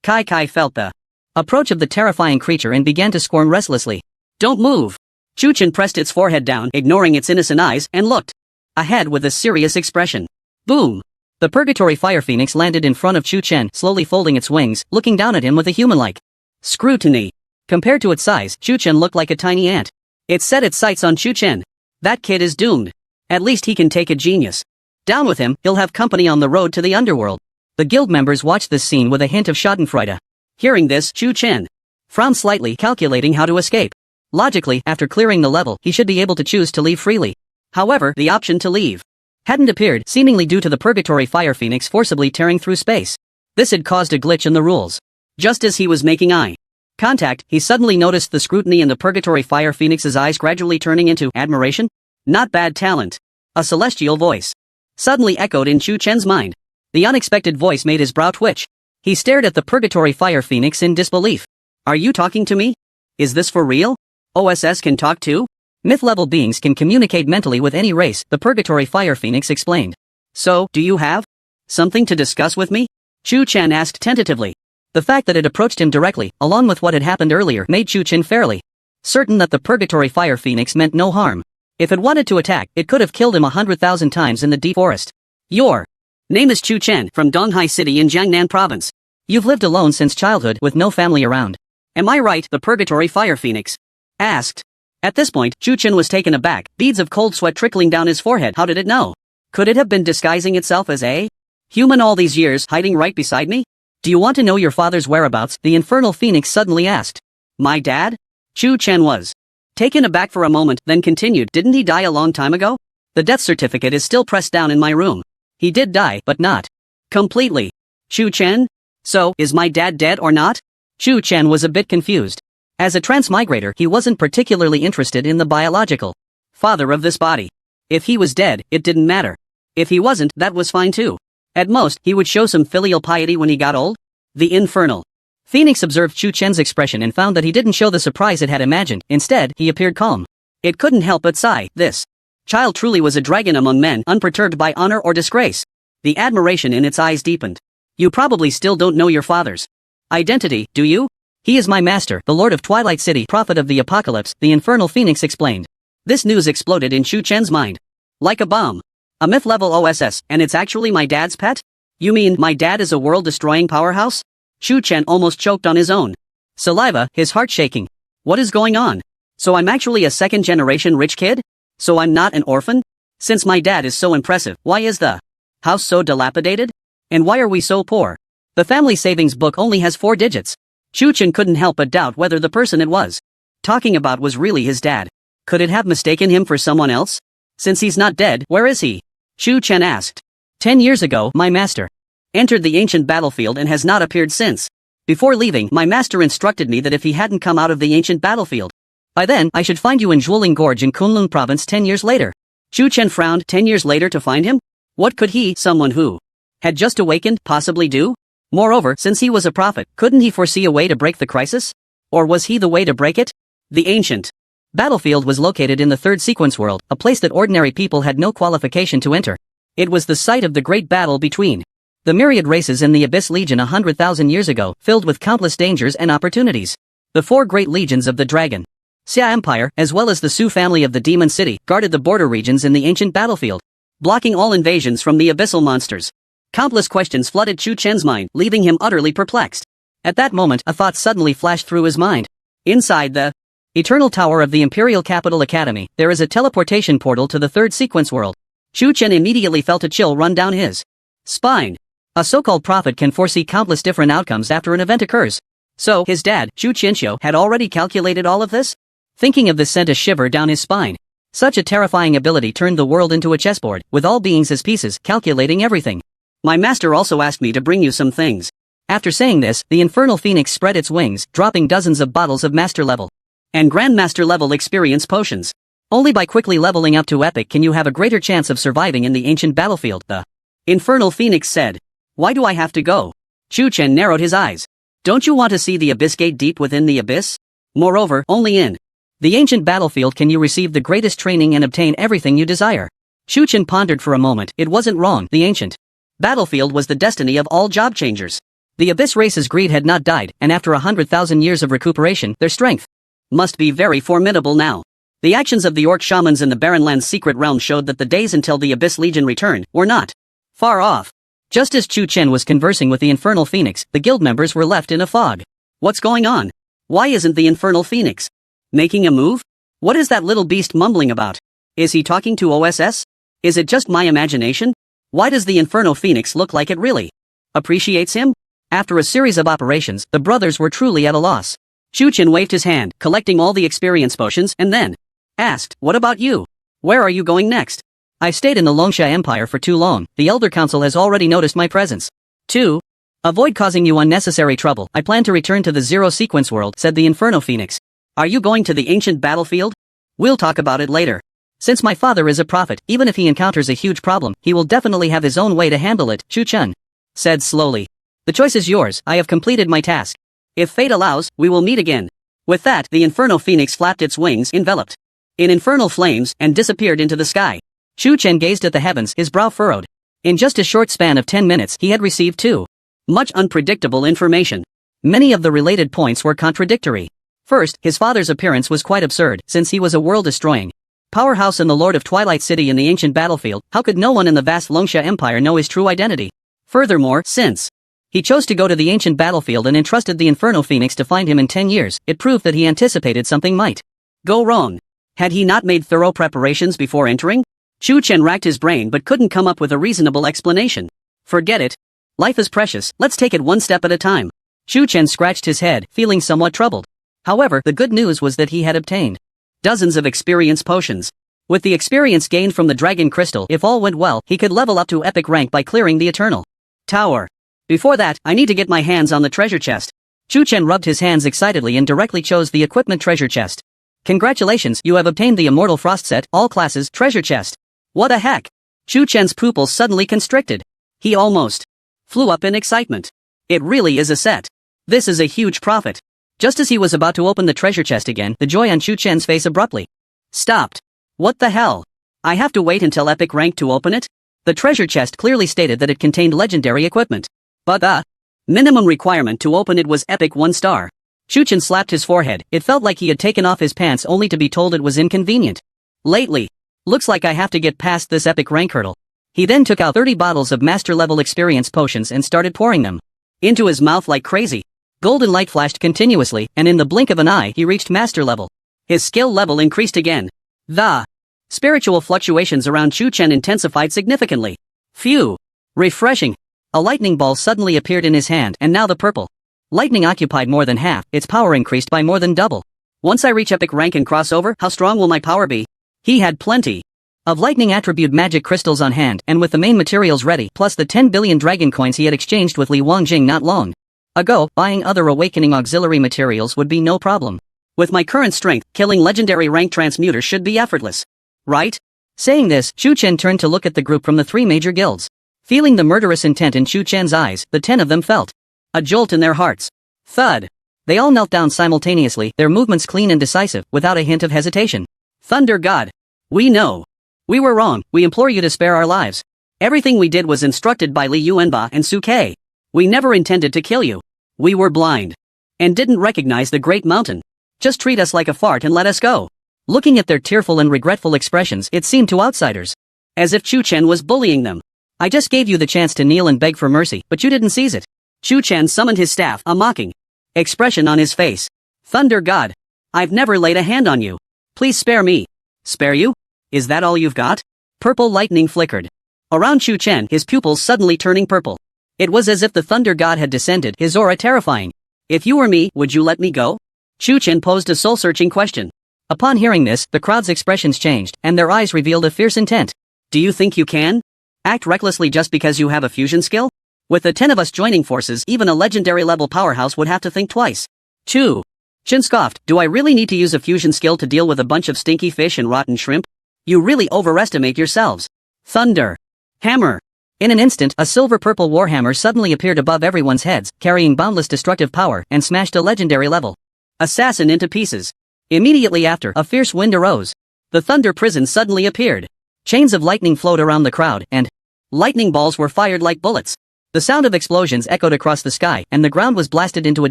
Kai felt the approach of the terrifying creature and began to squirm restlessly. Don't move. Chu Chen pressed its forehead down, ignoring its innocent eyes, and looked ahead with a serious expression. Boom! The Purgatory Fire Phoenix landed in front of Chu Chen, slowly folding its wings, looking down at him with a human-like scrutiny. Compared to its size, Chu Chen looked like a tiny ant. It set its sights on Chu Chen. That kid is doomed. At least he can take a genius. Down with him, he'll have company on the road to the underworld. The guild members watched this scene with a hint of schadenfreude. Hearing this, Chu Chen frowned slightly, calculating how to escape. Logically, after clearing the level, he should be able to choose to leave freely. However, the option to leave hadn't appeared, seemingly due to the Purgatory Fire Phoenix forcibly tearing through space. This had caused a glitch in the rules. Just as he was making eye contact, he suddenly noticed the scrutiny in the Purgatory Fire Phoenix's eyes gradually turning into admiration. Not bad talent. A celestial voice suddenly echoed in Chu Chen's mind. The unexpected voice made his brow twitch. He stared at the Purgatory Fire Phoenix in disbelief. Are you talking to me? Is this for real? OSS can talk too? Myth-level beings can communicate mentally with any race, the Purgatory Fire Phoenix explained. So, do you have something to discuss with me? Chu Chen asked tentatively. The fact that it approached him directly, along with what had happened earlier, made Chu Chen fairly certain that the Purgatory Fire Phoenix meant no harm. If it wanted to attack, it could have killed him 100,000 times in the deep forest. Your name is Chu Chen, from Donghai City in Jiangnan Province. You've lived alone since childhood with no family around. Am I right? The Purgatory Fire Phoenix asked. At this point, Chu Chen was taken aback, beads of cold sweat trickling down his forehead. How did it know? Could it have been disguising itself as a human all these years, hiding right beside me? Do you want to know your father's whereabouts? The Infernal Phoenix suddenly asked. My dad? Chu Chen was taken aback for a moment, then continued. Didn't he die a long time ago? The death certificate is still pressed down in my room. He did die, but not completely. Chu Chen? So, is my dad dead or not? Chu Chen was a bit confused. As a transmigrator, he wasn't particularly interested in the biological father of this body. If he was dead, it didn't matter. If he wasn't, that was fine too. At most, he would show some filial piety when he got old. The Infernal Phoenix observed Chu Chen's expression and found that he didn't show the surprise it had imagined. Instead, he appeared calm. It couldn't help but sigh. This child truly was a dragon among men, unperturbed by honor or disgrace. The admiration in its eyes deepened. You probably still don't know your father's identity, do you? He is my master, the Lord of Twilight City, prophet of the apocalypse, the Infernal Phoenix explained. This news exploded in Chu Chen's mind. Like a bomb. A myth-level OSS, and it's actually my dad's pet? You mean my dad is a world-destroying powerhouse? Chu Chen almost choked on his own saliva, his heart shaking. What is going on? So I'm actually a second-generation rich kid? So I'm not an orphan? Since my dad is so impressive, why is the House so dilapidated? And why are we so poor? The family savings book only has 4 digits. Chu Chen couldn't help but doubt whether the person it was talking about was really his dad. Could it have mistaken him for someone else? Since he's not dead, where is he? Chu Chen asked. 10 years ago, my master entered the ancient battlefield and has not appeared since. Before leaving, my master instructed me that if he hadn't come out of the ancient battlefield, by then, I should find you in Zhuoling Gorge in Kunlun province 10 years later. Chu Chen frowned. 10 years later to find him? What could he, someone who had just awakened, possibly do? Moreover, since he was a prophet, couldn't he foresee a way to break the crisis? Or was he the way to break it? The ancient battlefield was located in the third sequence world, a place that ordinary people had no qualification to enter. It was the site of the great battle between the myriad races in the Abyss Legion 100,000 years ago, filled with countless dangers and opportunities. The 4 great legions of the Dragon Xia Empire, as well as the Su family of the Demon City, guarded the border regions in the ancient battlefield, blocking all invasions from the abyssal monsters. Countless questions flooded Chu Chen's mind, leaving him utterly perplexed. At that moment, a thought suddenly flashed through his mind. Inside the Eternal Tower of the Imperial Capital Academy, there is a teleportation portal to the third sequence world. Chu Chen immediately felt a chill run down his spine. A so-called prophet can foresee countless different outcomes after an event occurs. So, his dad, Chu Qianxiu, had already calculated all of this? Thinking of this sent a shiver down his spine. Such a terrifying ability turned the world into a chessboard, with all beings as pieces, calculating everything. My master also asked me to bring you some things. After saying this, the infernal phoenix spread its wings, dropping dozens of bottles of master level and grandmaster level experience potions. Only by quickly leveling up to epic can you have a greater chance of surviving in the ancient battlefield, the infernal phoenix said. Why do I have to go? Chu Chen narrowed his eyes. Don't you want to see the abyss gate deep within the abyss? Moreover, only in the ancient battlefield can you receive the greatest training and obtain everything you desire. Chu Chen pondered for a moment. It wasn't wrong. The ancient battlefield was the destiny of all job changers. The abyss race's greed had not died, and after 100,000 years of recuperation, their strength must be very formidable now. The actions of the orc shamans in the Barren Land's secret realm showed that the days until the Abyss Legion returned were not far off. Just as Chu Chen was conversing with the Infernal Phoenix, the guild members were left in a fog. What's going on? Why isn't the Infernal Phoenix making a move? What is that little beast mumbling about? Is he talking to OSS? Is it just my imagination? Why does the Infernal Phoenix look like it really appreciates him? After a series of operations, the brothers were truly at a loss. Chu Chen waved his hand, collecting all the experience potions, and then asked, what about you? Where are you going next? I've stayed in the Longsha Empire for too long. The Elder Council has already noticed my presence. 2. Avoid causing you unnecessary trouble. I plan to return to the Zero Sequence world, said the Inferno Phoenix. Are you going to the ancient battlefield? We'll talk about it later. Since my father is a prophet, even if he encounters a huge problem, he will definitely have his own way to handle it, Chu Chen said slowly. The choice is yours. I have completed my task. If fate allows, we will meet again. With that, the Inferno Phoenix flapped its wings, enveloped in infernal flames, and disappeared into the sky. Chu Chen gazed at the heavens, his brow furrowed. In just a short span of 10 minutes, he had received too much unpredictable information. Many of the related points were contradictory. First, his father's appearance was quite absurd, since he was a world-destroying powerhouse and the Lord of Twilight City in the ancient battlefield. How could no one in the vast Longsha Empire know his true identity? Furthermore, since he chose to go to the ancient battlefield and entrusted the Inferno Phoenix to find him in 10 years, it proved that he anticipated something might go wrong. Had he not made thorough preparations before entering? Chu Chen racked his brain but couldn't come up with a reasonable explanation. Forget it. Life is precious, let's take it one step at a time. Chu Chen scratched his head, feeling somewhat troubled. However, the good news was that he had obtained dozens of experience potions. With the experience gained from the Dragon Crystal, if all went well, he could level up to epic rank by clearing the Eternal Tower. Before that, I need to get my hands on the treasure chest. Chu Chen rubbed his hands excitedly and directly chose the equipment treasure chest. Congratulations, you have obtained the Immortal Frost Set, all classes, treasure chest. What the heck? Chu Chen's pupils suddenly constricted. He almost flew up in excitement. It really is a set. This is a huge profit. Just as he was about to open the treasure chest again, the joy on Chu Chen's face abruptly stopped. What the hell? I have to wait until epic rank to open it? The treasure chest clearly stated that it contained legendary equipment. But the minimum requirement to open it was epic 1 star. Chu Chen slapped his forehead. It felt like he had taken off his pants only to be told it was inconvenient. Lately, looks like I have to get past this epic rank hurdle. He then took out 30 bottles of master level experience potions and started pouring them into his mouth like crazy. Golden light flashed continuously, and in the blink of an eye he reached master level. His skill level increased again. The spiritual fluctuations around Chu Chen intensified significantly. Phew! Refreshing. A lightning ball suddenly appeared in his hand, and now the purple lightning occupied more than half. Its power increased by more than double. Once I reach epic rank and cross over, how strong will my power be? He had plenty of lightning attribute magic crystals on hand, and with the main materials ready, plus the 10 billion dragon coins he had exchanged with Li Wangjing not long ago, buying other awakening auxiliary materials would be no problem. With my current strength, killing legendary rank transmuters should be effortless. Right? Saying this, Chu Chen turned to look at the group from the 3 major guilds. Feeling the murderous intent in Chu Chen's eyes, the 10 of them felt a jolt in their hearts. Thud. They all knelt down simultaneously, their movements clean and decisive, without a hint of hesitation. Thunder God. We know. We were wrong, we implore you to spare our lives. Everything we did was instructed by Li Yuanba and Su Ke. We never intended to kill you. We were blind. And didn't recognize the great mountain. Just treat us like a fart and let us go. Looking at their tearful and regretful expressions, it seemed to outsiders as if Chu Chen was bullying them. I just gave you the chance to kneel and beg for mercy, but you didn't seize it. Chu Chen summoned his staff, a mocking expression on his face. Thunder God. I've never laid a hand on you. Please spare me. Spare you? Is that all you've got? Purple lightning flickered around Chu Chen, his pupils suddenly turning purple. It was as if the Thunder God had descended, his aura terrifying. If you were me, would you let me go? Chu Chen posed a soul-searching question. Upon hearing this, the crowd's expressions changed, and their eyes revealed a fierce intent. Do you think you can act recklessly just because you have a fusion skill? With the 10 of us joining forces, even a legendary level powerhouse would have to think twice. Chu Chen scoffed. Do I really need to use a fusion skill to deal with a bunch of stinky fish and rotten shrimp? You really overestimate yourselves. Thunder. Hammer. In an instant, a silver-purple warhammer suddenly appeared above everyone's heads, carrying boundless destructive power, and smashed a legendary level assassin into pieces. Immediately after, a fierce wind arose. The thunder prison suddenly appeared. Chains of lightning flowed around the crowd, and lightning balls were fired like bullets. The sound of explosions echoed across the sky, and the ground was blasted into a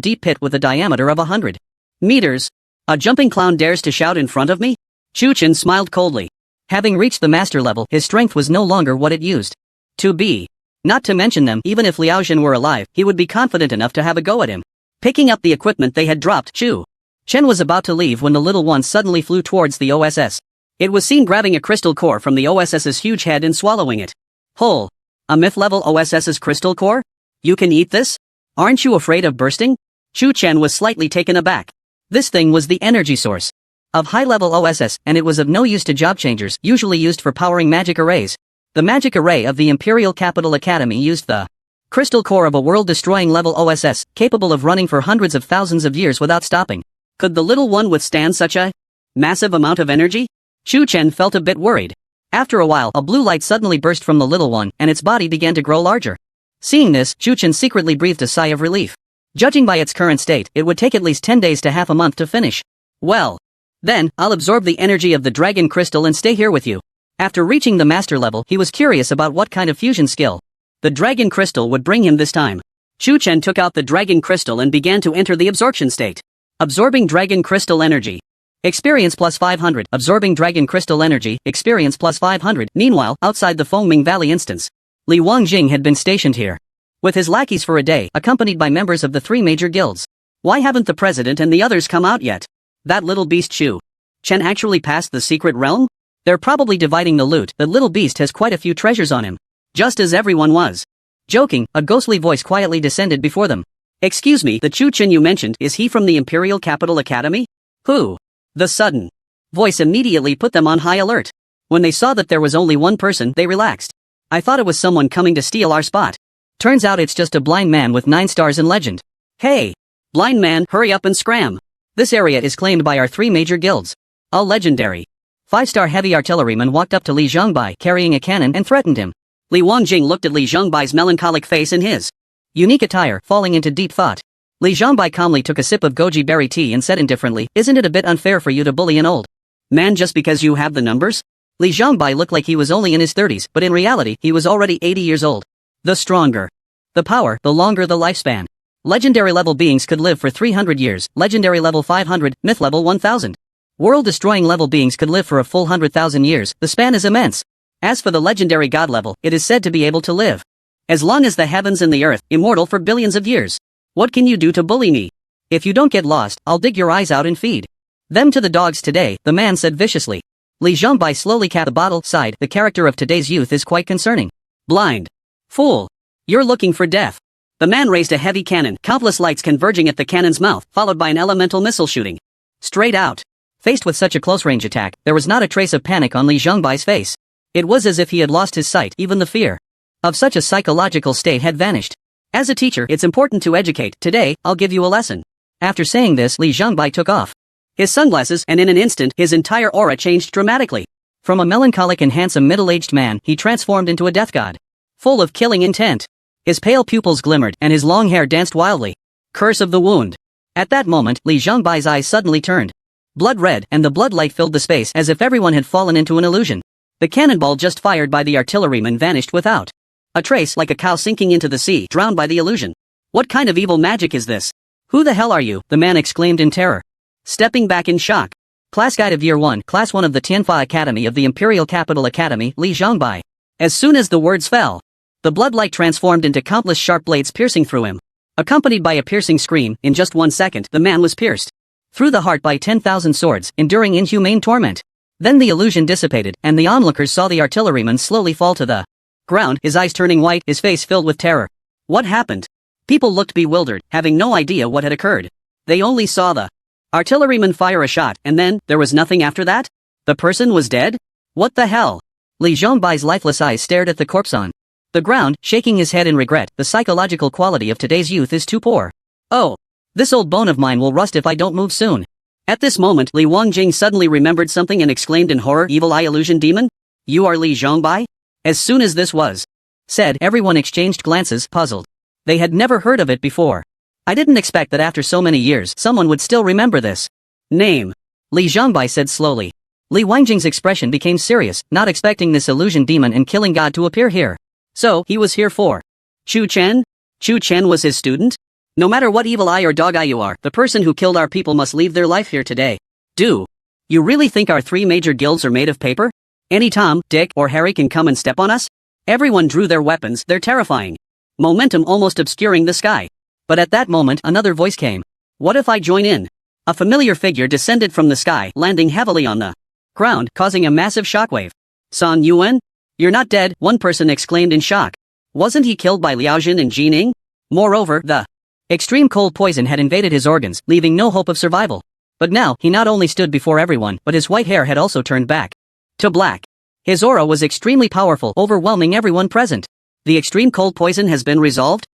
deep pit with a diameter of 100 meters. A jumping clown dares to shout in front of me? Chu Chen smiled coldly. Having reached the master level, his strength was no longer what it used to be. Not to mention them, even if Liao Zhen were alive, he would be confident enough to have a go at him. Picking up the equipment they had dropped, Chu Chen was about to leave when the little one suddenly flew towards the OSS. It was seen grabbing a crystal core from the OSS's huge head and swallowing it whole. A myth-level OSS's crystal core? You can eat this? Aren't you afraid of bursting? Chu Chen was slightly taken aback. This thing was the energy source of high-level OSS, and it was of no use to job changers, usually used for powering magic arrays. The magic array of the Imperial Capital Academy used the crystal core of a world-destroying level OSS, capable of running for hundreds of thousands of years without stopping. Could the little one withstand such a massive amount of energy? Chu Chen felt a bit worried. After a while, a blue light suddenly burst from the little one, and its body began to grow larger. Seeing this, Chu Chen secretly breathed a sigh of relief. Judging by its current state, it would take at least 10 days to half a month to finish. Well, then, I'll absorb the energy of the dragon crystal and stay here with you. After reaching the master level, he was curious about what kind of fusion skill the dragon crystal would bring him this time. Chu Chen took out the dragon crystal and began to enter the absorption state. Absorbing dragon crystal energy. Experience plus 500. Absorbing dragon crystal energy. Experience plus 500. Meanwhile, outside the Fengming Valley instance, Li Wangjing had been stationed here with his lackeys for a day, accompanied by members of the 3 major guilds. Why haven't the president and the others come out yet? That little beast Chu Chen actually passed the secret realm? They're probably dividing the loot. The little beast has quite a few treasures on him. Just as everyone was joking, a ghostly voice quietly descended before them. Excuse me, the Chu Chen you mentioned, is he from the Imperial Capital Academy? Who? The sudden voice immediately put them on high alert. When they saw that there was only one person, they relaxed. I thought it was someone coming to steal our spot. Turns out it's just a blind man with 9 stars in legend. Hey! Blind man, hurry up and scram. This area is claimed by our 3 major guilds. A legendary 5-star heavy artilleryman walked up to Li Zhongbai carrying a cannon and threatened him. Li Wangjing looked at Li Zhongbai's melancholic face and his unique attire, falling into deep thought. Li Zhongbai calmly took a sip of goji berry tea and said indifferently, "Isn't it a bit unfair for you to bully an old man just because you have the numbers?" Li Zhongbai looked like he was only in his 30s, but in reality, he was already 80 years old. The stronger the power, the longer the lifespan. Legendary level beings could live for 300 years, legendary level 500, myth level 1000. World-destroying level beings could live for a full 100,000 years. The span is immense. As for the legendary god level, it is said to be able to live as long as the heavens and the earth, immortal for billions of years. What can you do to bully me? If you don't get lost, I'll dig your eyes out and feed them to the dogs today, the man said viciously. Li Zhongbai slowly capped the bottle, sighed. The character of today's youth is quite concerning. Blind. Fool! You're looking for death. The man raised a heavy cannon, countless lights converging at the cannon's mouth, followed by an elemental missile shooting straight out. Faced with such a close-range attack, there was not a trace of panic on Li Zhongbai's face. It was as if he had lost his sight, even the fear of such a psychological state had vanished. As a teacher, it's important to educate. Today, I'll give you a lesson. After saying this, Li Zhongbai took off his sunglasses, and in an instant, his entire aura changed dramatically. From a melancholic and handsome middle-aged man, he transformed into a death god, full of killing intent. His pale pupils glimmered, and his long hair danced wildly. Curse of the wound. At that moment, Li Zhongbai's eyes suddenly turned blood red, and the blood light filled the space as if everyone had fallen into an illusion. The cannonball just fired by the artilleryman vanished without a trace, like a cow sinking into the sea, drowned by the illusion. What kind of evil magic is this? Who the hell are you? The man exclaimed in terror, stepping back in shock. Class Guide of Year 1, Class 1 of the Tianfa Academy of the Imperial Capital Academy, Li Zhongbai. As soon as the words fell, the bloodlight transformed into countless sharp blades piercing through him. Accompanied by a piercing scream, in just 1 second, the man was pierced through the heart by 10,000 swords, enduring inhumane torment. Then the illusion dissipated, and the onlookers saw the artilleryman slowly fall to the ground, his eyes turning white, his face filled with terror. What happened? People looked bewildered, having no idea what had occurred. They only saw the artilleryman fire a shot, and then, there was nothing after that? The person was dead? What the hell? Li Zhongbai's lifeless eyes stared at the corpse on the ground, shaking his head in regret. The psychological quality of today's youth is too poor. Oh, this old bone of mine will rust if I don't move soon. At this moment, Li Wangjing suddenly remembered something and exclaimed in horror, Evil Eye Illusion Demon? You are Li Zhongbai? As soon as this was said, everyone exchanged glances, puzzled. They had never heard of it before. I didn't expect that after so many years, someone would still remember this name. Li Zhongbai said slowly. Li Wangjing's expression became serious, not expecting this illusion demon and killing god to appear here. So, he was here for Chu Chen? Chu Chen was his student? No matter what evil eye or dog eye you are, the person who killed our people must leave their life here today. Do you really think our 3 major guilds are made of paper? Any Tom, Dick, or Harry can come and step on us? Everyone drew their weapons, they're terrifying. Momentum almost obscuring the sky. But at that moment, another voice came. What if I join in? A familiar figure descended from the sky, landing heavily on the ground, causing a massive shockwave. San Yuan? You're not dead, one person exclaimed in shock. Wasn't he killed by Liao Jin and Jining? Moreover, the extreme cold poison had invaded his organs, leaving no hope of survival. But now, he not only stood before everyone, but his white hair had also turned back to black. His aura was extremely powerful, overwhelming everyone present. The extreme cold poison has been resolved?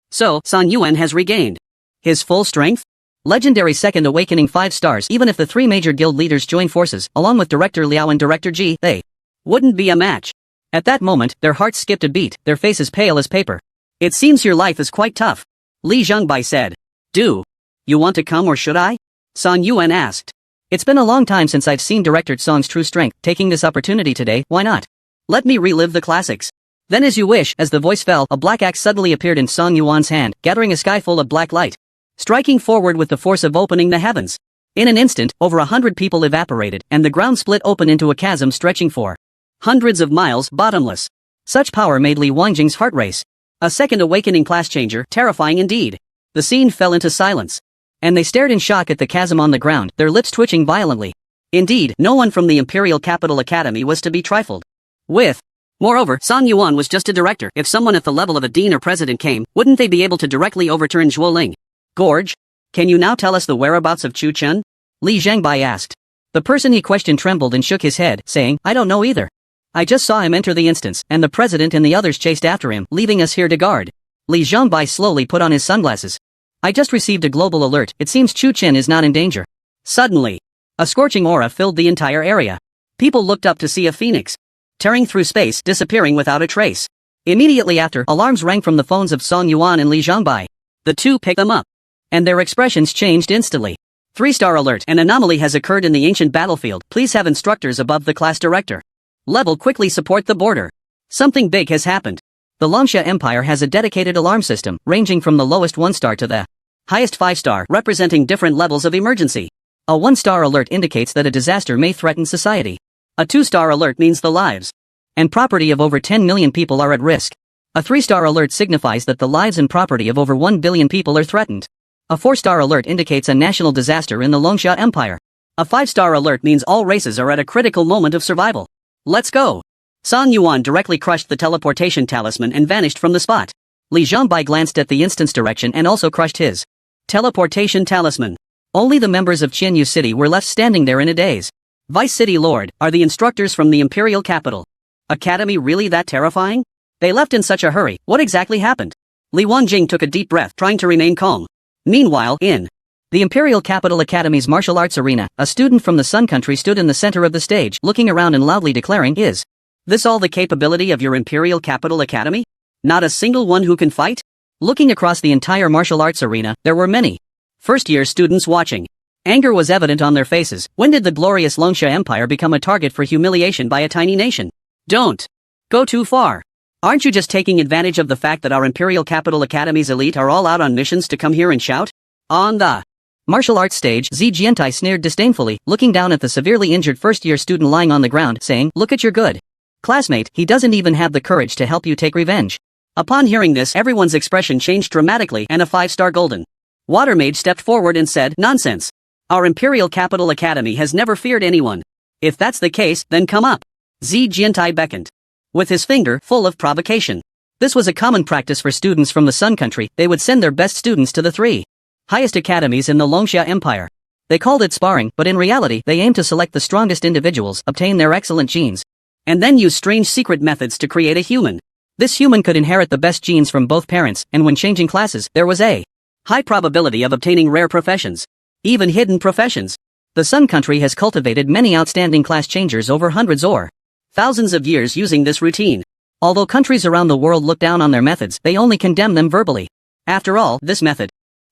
So, San Yuan has regained his full strength? Legendary Second Awakening 5 stars. Even if the 3 major guild leaders join forces, along with Director Liao and Director Ji, they wouldn't be a match. At that moment, their hearts skipped a beat, their faces pale as paper. It seems your life is quite tough. Li Zhongbai said. Do you want to come or should I? San Yuan asked. It's been a long time since I've seen Director Song's true strength. Taking this opportunity today, why not? Let me relive the classics. Then as you wish. As the voice fell, a black axe suddenly appeared in Song Yuan's hand, gathering a sky full of black light, striking forward with the force of opening the heavens. In an instant, over 100 people evaporated, and the ground split open into a chasm stretching for hundreds of miles, bottomless. Such power made Li Wangjing's heart race. A second awakening class changer, terrifying indeed. The scene fell into silence, and they stared in shock at the chasm on the ground, their lips twitching violently. Indeed, no one from the Imperial Capital Academy was to be trifled with. Moreover, San Yuan was just a director. If someone at the level of a dean or president came, wouldn't they be able to directly overturn Zhuoling Gorge? Can you now tell us the whereabouts of Chu Chen? Li Zhongbai asked. The person he questioned trembled and shook his head, saying, I don't know either. I just saw him enter the instance, and the president and the others chased after him, leaving us here to guard. Li Zhongbai slowly put on his sunglasses. I just received a global alert. It seems Chu Chen is not in danger. Suddenly, a scorching aura filled the entire area. People looked up to see a phoenix tearing through space, disappearing without a trace. Immediately after, alarms rang from the phones of Song Yuan and Li Zhongbai. The two picked them up, and their expressions changed instantly. 3-star alert. An anomaly has occurred in the ancient battlefield. Please have instructors above the class director level quickly support the border. Something big has happened. The Longsha Empire has a dedicated alarm system, ranging from the lowest 1-star to the highest 5-star, representing different levels of emergency. A 1-star alert indicates that a disaster may threaten society. A 2-star alert means the lives and property of over 10 million people are at risk. A 3-star alert signifies that the lives and property of over 1 billion people are threatened. A 4-star alert indicates a national disaster in the Longsha Empire. A 5-star alert means all races are at a critical moment of survival. Let's go. Song Yuan directly crushed the teleportation talisman and vanished from the spot. Li Zhongbai glanced at the instant's direction and also crushed his teleportation talisman. Only the members of Qianyu City were left standing there in a daze. Vice City Lord, are the instructors from the Imperial Capital Academy really that terrifying? They left in such a hurry, what exactly happened? Li Wangjing took a deep breath, trying to remain calm. Meanwhile, in the Imperial Capital Academy's martial arts arena, a student from the Sun Country stood in the center of the stage, looking around and loudly declaring, "Is this all the capability of your Imperial Capital Academy? Not a single one who can fight?" Looking across the entire martial arts arena, there were many first-year students watching. Anger was evident on their faces. When did the glorious Longsha Empire become a target for humiliation by a tiny nation? Don't go too far. Aren't you just taking advantage of the fact that our Imperial Capital Academy's elite are all out on missions to come here and shout? On the martial arts stage, Zi Jiantai sneered disdainfully, looking down at the severely injured first-year student lying on the ground, saying, "Look at your good classmate, he doesn't even have the courage to help you take revenge." Upon hearing this, everyone's expression changed dramatically, and a 5-star golden water mage stepped forward and said, "Nonsense. Our Imperial Capital Academy has never feared anyone. If that's the case, then come up." Zi Jiantai beckoned with his finger full of provocation. This was a common practice for students from the Sun Country. They would send their best students to the 3 highest academies in the Longsha Empire. They called it sparring, but in reality they aimed to select the strongest individuals, obtain their excellent genes, and then use strange secret methods to create a human. This human could inherit the best genes from both parents, and when changing classes, there was a high probability of obtaining rare professions, even hidden professions. The Sun Country has cultivated many outstanding class changers over hundreds or thousands of years using this routine. Although countries around the world look down on their methods, they only condemn them verbally. After all, this method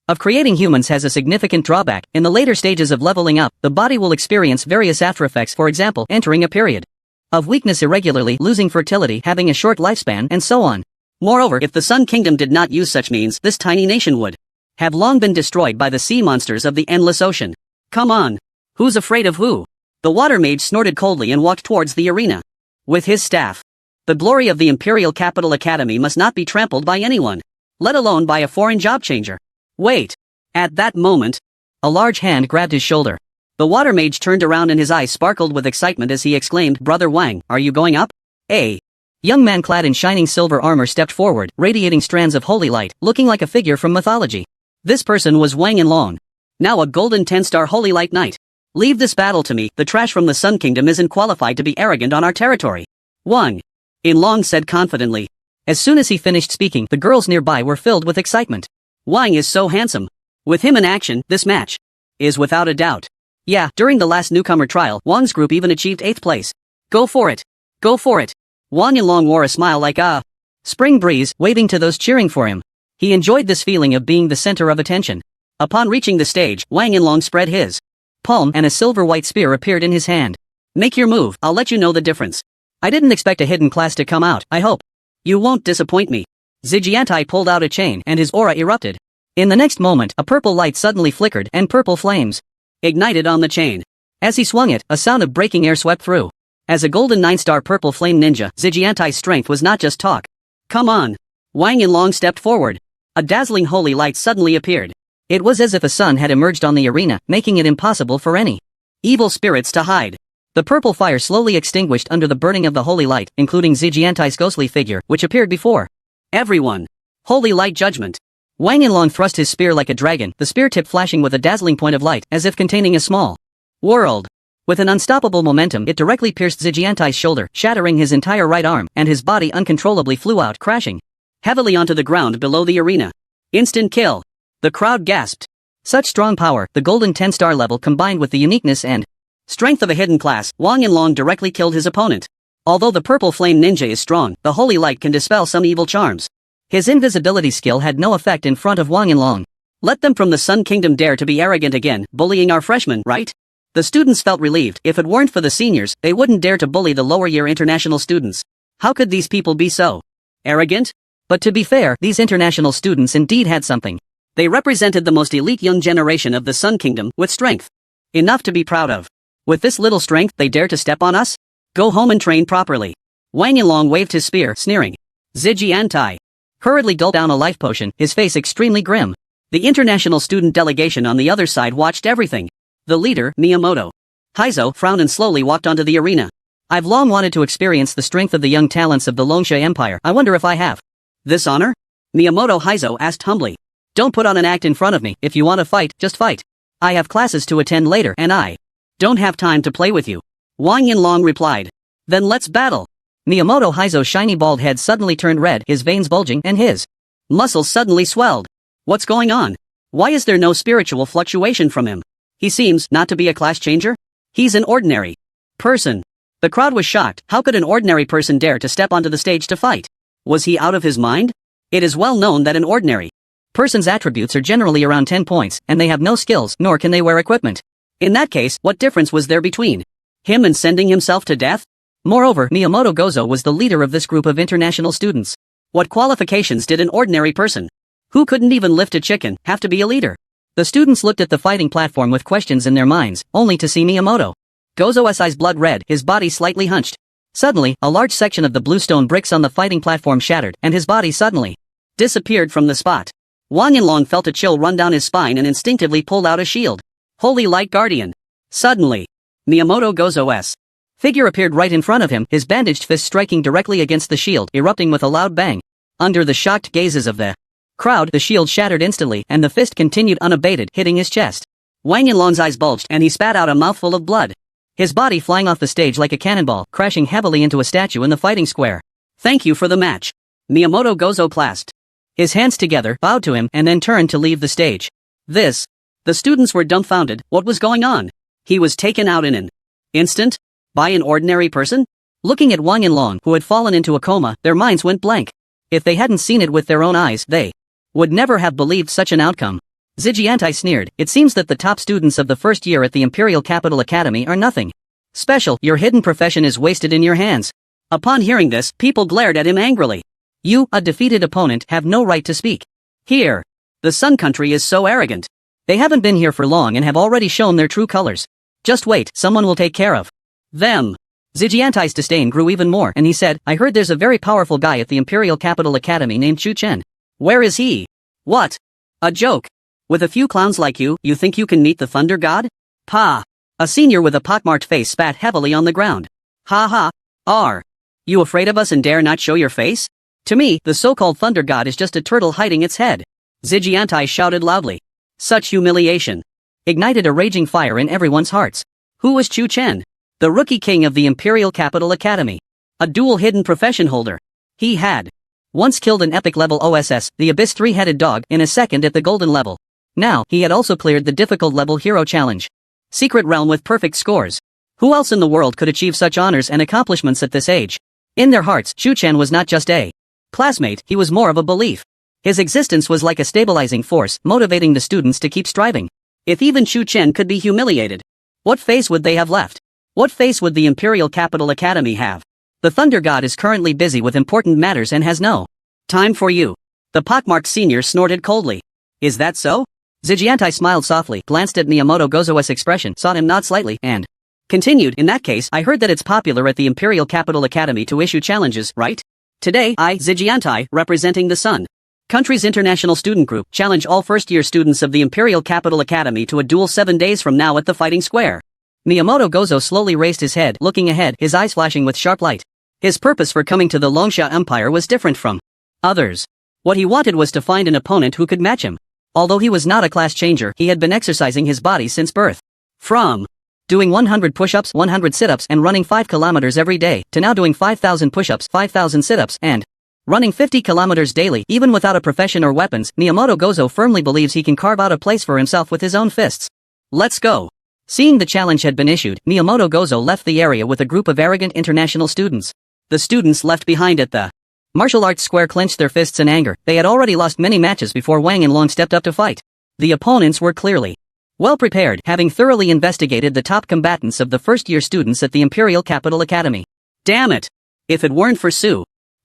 of creating humans has a significant drawback. In the later stages of leveling up, the body will experience various aftereffects, for example, entering a period of weakness irregularly, losing fertility, having a short lifespan, and so on. Moreover, if the Sun Kingdom did not use such means, this tiny nation would have long been destroyed by the sea monsters of the endless ocean. Come on. Who's afraid of who? The water mage snorted coldly and walked towards the arena with his staff. The glory of the Imperial Capital Academy must not be trampled by anyone, let alone by a foreign job changer. Wait. At that moment, a large hand grabbed his shoulder. The water mage turned around and his eyes sparkled with excitement as he exclaimed, "Brother Wang, are you going up?" A young man clad in shining silver armor stepped forward, radiating strands of holy light, looking like a figure from mythology. This person was Wang Yanlong, now a golden 10-star holy light knight. "Leave this battle to me. The trash from the Sun Kingdom isn't qualified to be arrogant on our territory." Wang Yanlong said confidently. As soon as he finished speaking, the girls nearby were filled with excitement. Wang is so handsome. With him in action, this match is without a doubt. Yeah, during the last newcomer trial, Wang's group even achieved 8th place. Go for it. Go for it. Wang Yanlong wore a smile like a spring breeze, waving to those cheering for him. He enjoyed this feeling of being the center of attention. Upon reaching the stage, Wang Yanlong spread his palm and a silver-white spear appeared in his hand. "Make your move, I'll let you know the difference. I didn't expect a hidden class to come out. I hope you won't disappoint me." Zijiantai pulled out a chain and his aura erupted. In the next moment, a purple light suddenly flickered and purple flames ignited on the chain. As he swung it, a sound of breaking air swept through. As a golden 9-star purple flame ninja, Zijiantai's strength was not just talk. "Come on." Wang Yanlong stepped forward. A dazzling holy light suddenly appeared. It was as if a sun had emerged on the arena, making it impossible for any evil spirits to hide. The purple fire slowly extinguished under the burning of the holy light, including Zijiantai's ghostly figure, which appeared before everyone. Holy light judgment. Wang Yanlong thrust his spear like a dragon, the spear tip flashing with a dazzling point of light, as if containing a small world. With an unstoppable momentum, it directly pierced Zijiantai's shoulder, shattering his entire right arm, and his body uncontrollably flew out, crashing heavily onto the ground below the arena. Instant kill. The crowd gasped. Such strong power, the golden 10-star level combined with the uniqueness and strength of a hidden class, Wang Yanlong directly killed his opponent. Although the purple flame ninja is strong, the holy light can dispel some evil charms. His invisibility skill had no effect in front of Wang Yanlong. Let them from the Sun Kingdom dare to be arrogant again, bullying our freshmen, right? The students felt relieved. If it weren't for the seniors, they wouldn't dare to bully the lower-year international students. How could these people be so arrogant? But to be fair, these international students indeed had something. They represented the most elite young generation of the Sun Kingdom, with strength enough to be proud of. With this little strength, they dare to step on us? Go home and train properly. Wang Yanlong waved his spear, sneering. Zijiantai hurriedly gulped down a life potion, his face extremely grim. The international student delegation on the other side watched everything. The leader, Miyamoto Heizo, frowned and slowly walked onto the arena. I've long wanted to experience the strength of the young talents of the Longsha Empire. I wonder if I have this honor? Miyamoto Heizo asked humbly. Don't put on an act in front of me. If you want to fight, just fight. I have classes to attend later and I don't have time to play with you. Wang Yinlong replied. Then let's battle. Miyamoto Heizo's shiny bald head suddenly turned red, his veins bulging and his muscles suddenly swelled. What's going on? Why is there no spiritual fluctuation from him? He seems not to be a class changer? He's an ordinary person. The crowd was shocked. How could an ordinary person dare to step onto the stage to fight? Was he out of his mind? It is well known that an ordinary person's attributes are generally around 10 points, and they have no skills, nor can they wear equipment. In that case, what difference was there between him and sending himself to death? Moreover, Miyamoto Gozo was the leader of this group of international students. What qualifications did an ordinary person, who couldn't even lift a chicken, have to be a leader? The students looked at the fighting platform with questions in their minds, only to see Miyamoto Gozo's eyes blood red, his body slightly hunched. Suddenly, a large section of the bluestone bricks on the fighting platform shattered, and his body suddenly disappeared from the spot. Wang Yinlong felt a chill run down his spine and instinctively pulled out a shield. Holy Light Guardian. Suddenly, Miyamoto Gozo's figure appeared right in front of him, his bandaged fist striking directly against the shield, erupting with a loud bang. Under the shocked gazes of the crowd, the shield shattered instantly, and the fist continued unabated, hitting his chest. Wang Yinlong's eyes bulged, and he spat out a mouthful of blood. His body flying off the stage like a cannonball, crashing heavily into a statue in the fighting square. Thank you for the match. Miyamoto Gozo clasped his hands together, bowed to him, and then turned to leave the stage. The students were dumbfounded. What was going on? He was taken out in an instant? By an ordinary person? Looking at Wang Yinlong, who had fallen into a coma, their minds went blank. If they hadn't seen it with their own eyes, they would never have believed such an outcome. Zhijiantai sneered. It seems that the top students of the first year at the Imperial Capital Academy are nothing special. Your hidden profession is wasted in your hands. Upon hearing this, people glared at him angrily. You, a defeated opponent, have no right to speak here. The Sun Country is so arrogant. They haven't been here for long and have already shown their true colors. Just wait, someone will take care of them. Zhijiantai's disdain grew even more, and he said, I heard there's a very powerful guy at the Imperial Capital Academy named Chu Chen. Where is he? What? A joke. With a few clowns like you think you can meet the Thunder God? Pa! A senior with a pockmarked face spat heavily on the ground. Ha ha. Are you afraid of us and dare not show your face? To me, the so-called Thunder God is just a turtle hiding its head. Zhijiantai shouted loudly. Such humiliation ignited a raging fire in everyone's hearts. Who was Chu Chen? The rookie king of the Imperial Capital Academy. A dual hidden profession holder. He had once killed an epic level OSS, the Abyss three-headed dog, in a second at the golden level. Now, he had also cleared the difficult level hero challenge. Secret realm with perfect scores. Who else in the world could achieve such honors and accomplishments at this age? In their hearts, Chu Chen was not just a classmate, he was more of a belief. His existence was like a stabilizing force, motivating the students to keep striving. If even Chu Chen could be humiliated, what face would they have left? What face would the Imperial Capital Academy have? The Thunder God is currently busy with important matters and has no time for you. The pockmarked senior snorted coldly. Is that so? Zhijiantai smiled softly, glanced at Miyamoto Gozo's expression, saw him nod slightly, and continued, in that case, I heard that it's popular at the Imperial Capital Academy to issue challenges, right? Today, I, Zhijiantai, representing the Sun Country's international student group, challenge all first-year students of the Imperial Capital Academy to a duel 7 days from now at the Fighting Square. Miyamoto Gozo slowly raised his head, looking ahead, his eyes flashing with sharp light. His purpose for coming to the Longsha Empire was different from others. What he wanted was to find an opponent who could match him. Although he was not a class changer, he had been exercising his body since birth. From doing 100 push-ups, 100 sit-ups, and running 5 kilometers every day, to now doing 5,000 push-ups, 5,000 sit-ups, and running 50 kilometers daily, even without a profession or weapons. Miyamoto Gozo firmly believes he can carve out a place for himself with his own fists. Let's go. Seeing the challenge had been issued, Miyamoto Gozo left the area with a group of arrogant international students. The students left behind at the martial arts square clenched their fists in anger. They had already lost many matches before Wang Yinlong stepped up to fight. The opponents were clearly well prepared, having thoroughly investigated the top combatants of the first-year students at the Imperial Capital Academy. Damn it! If it weren't for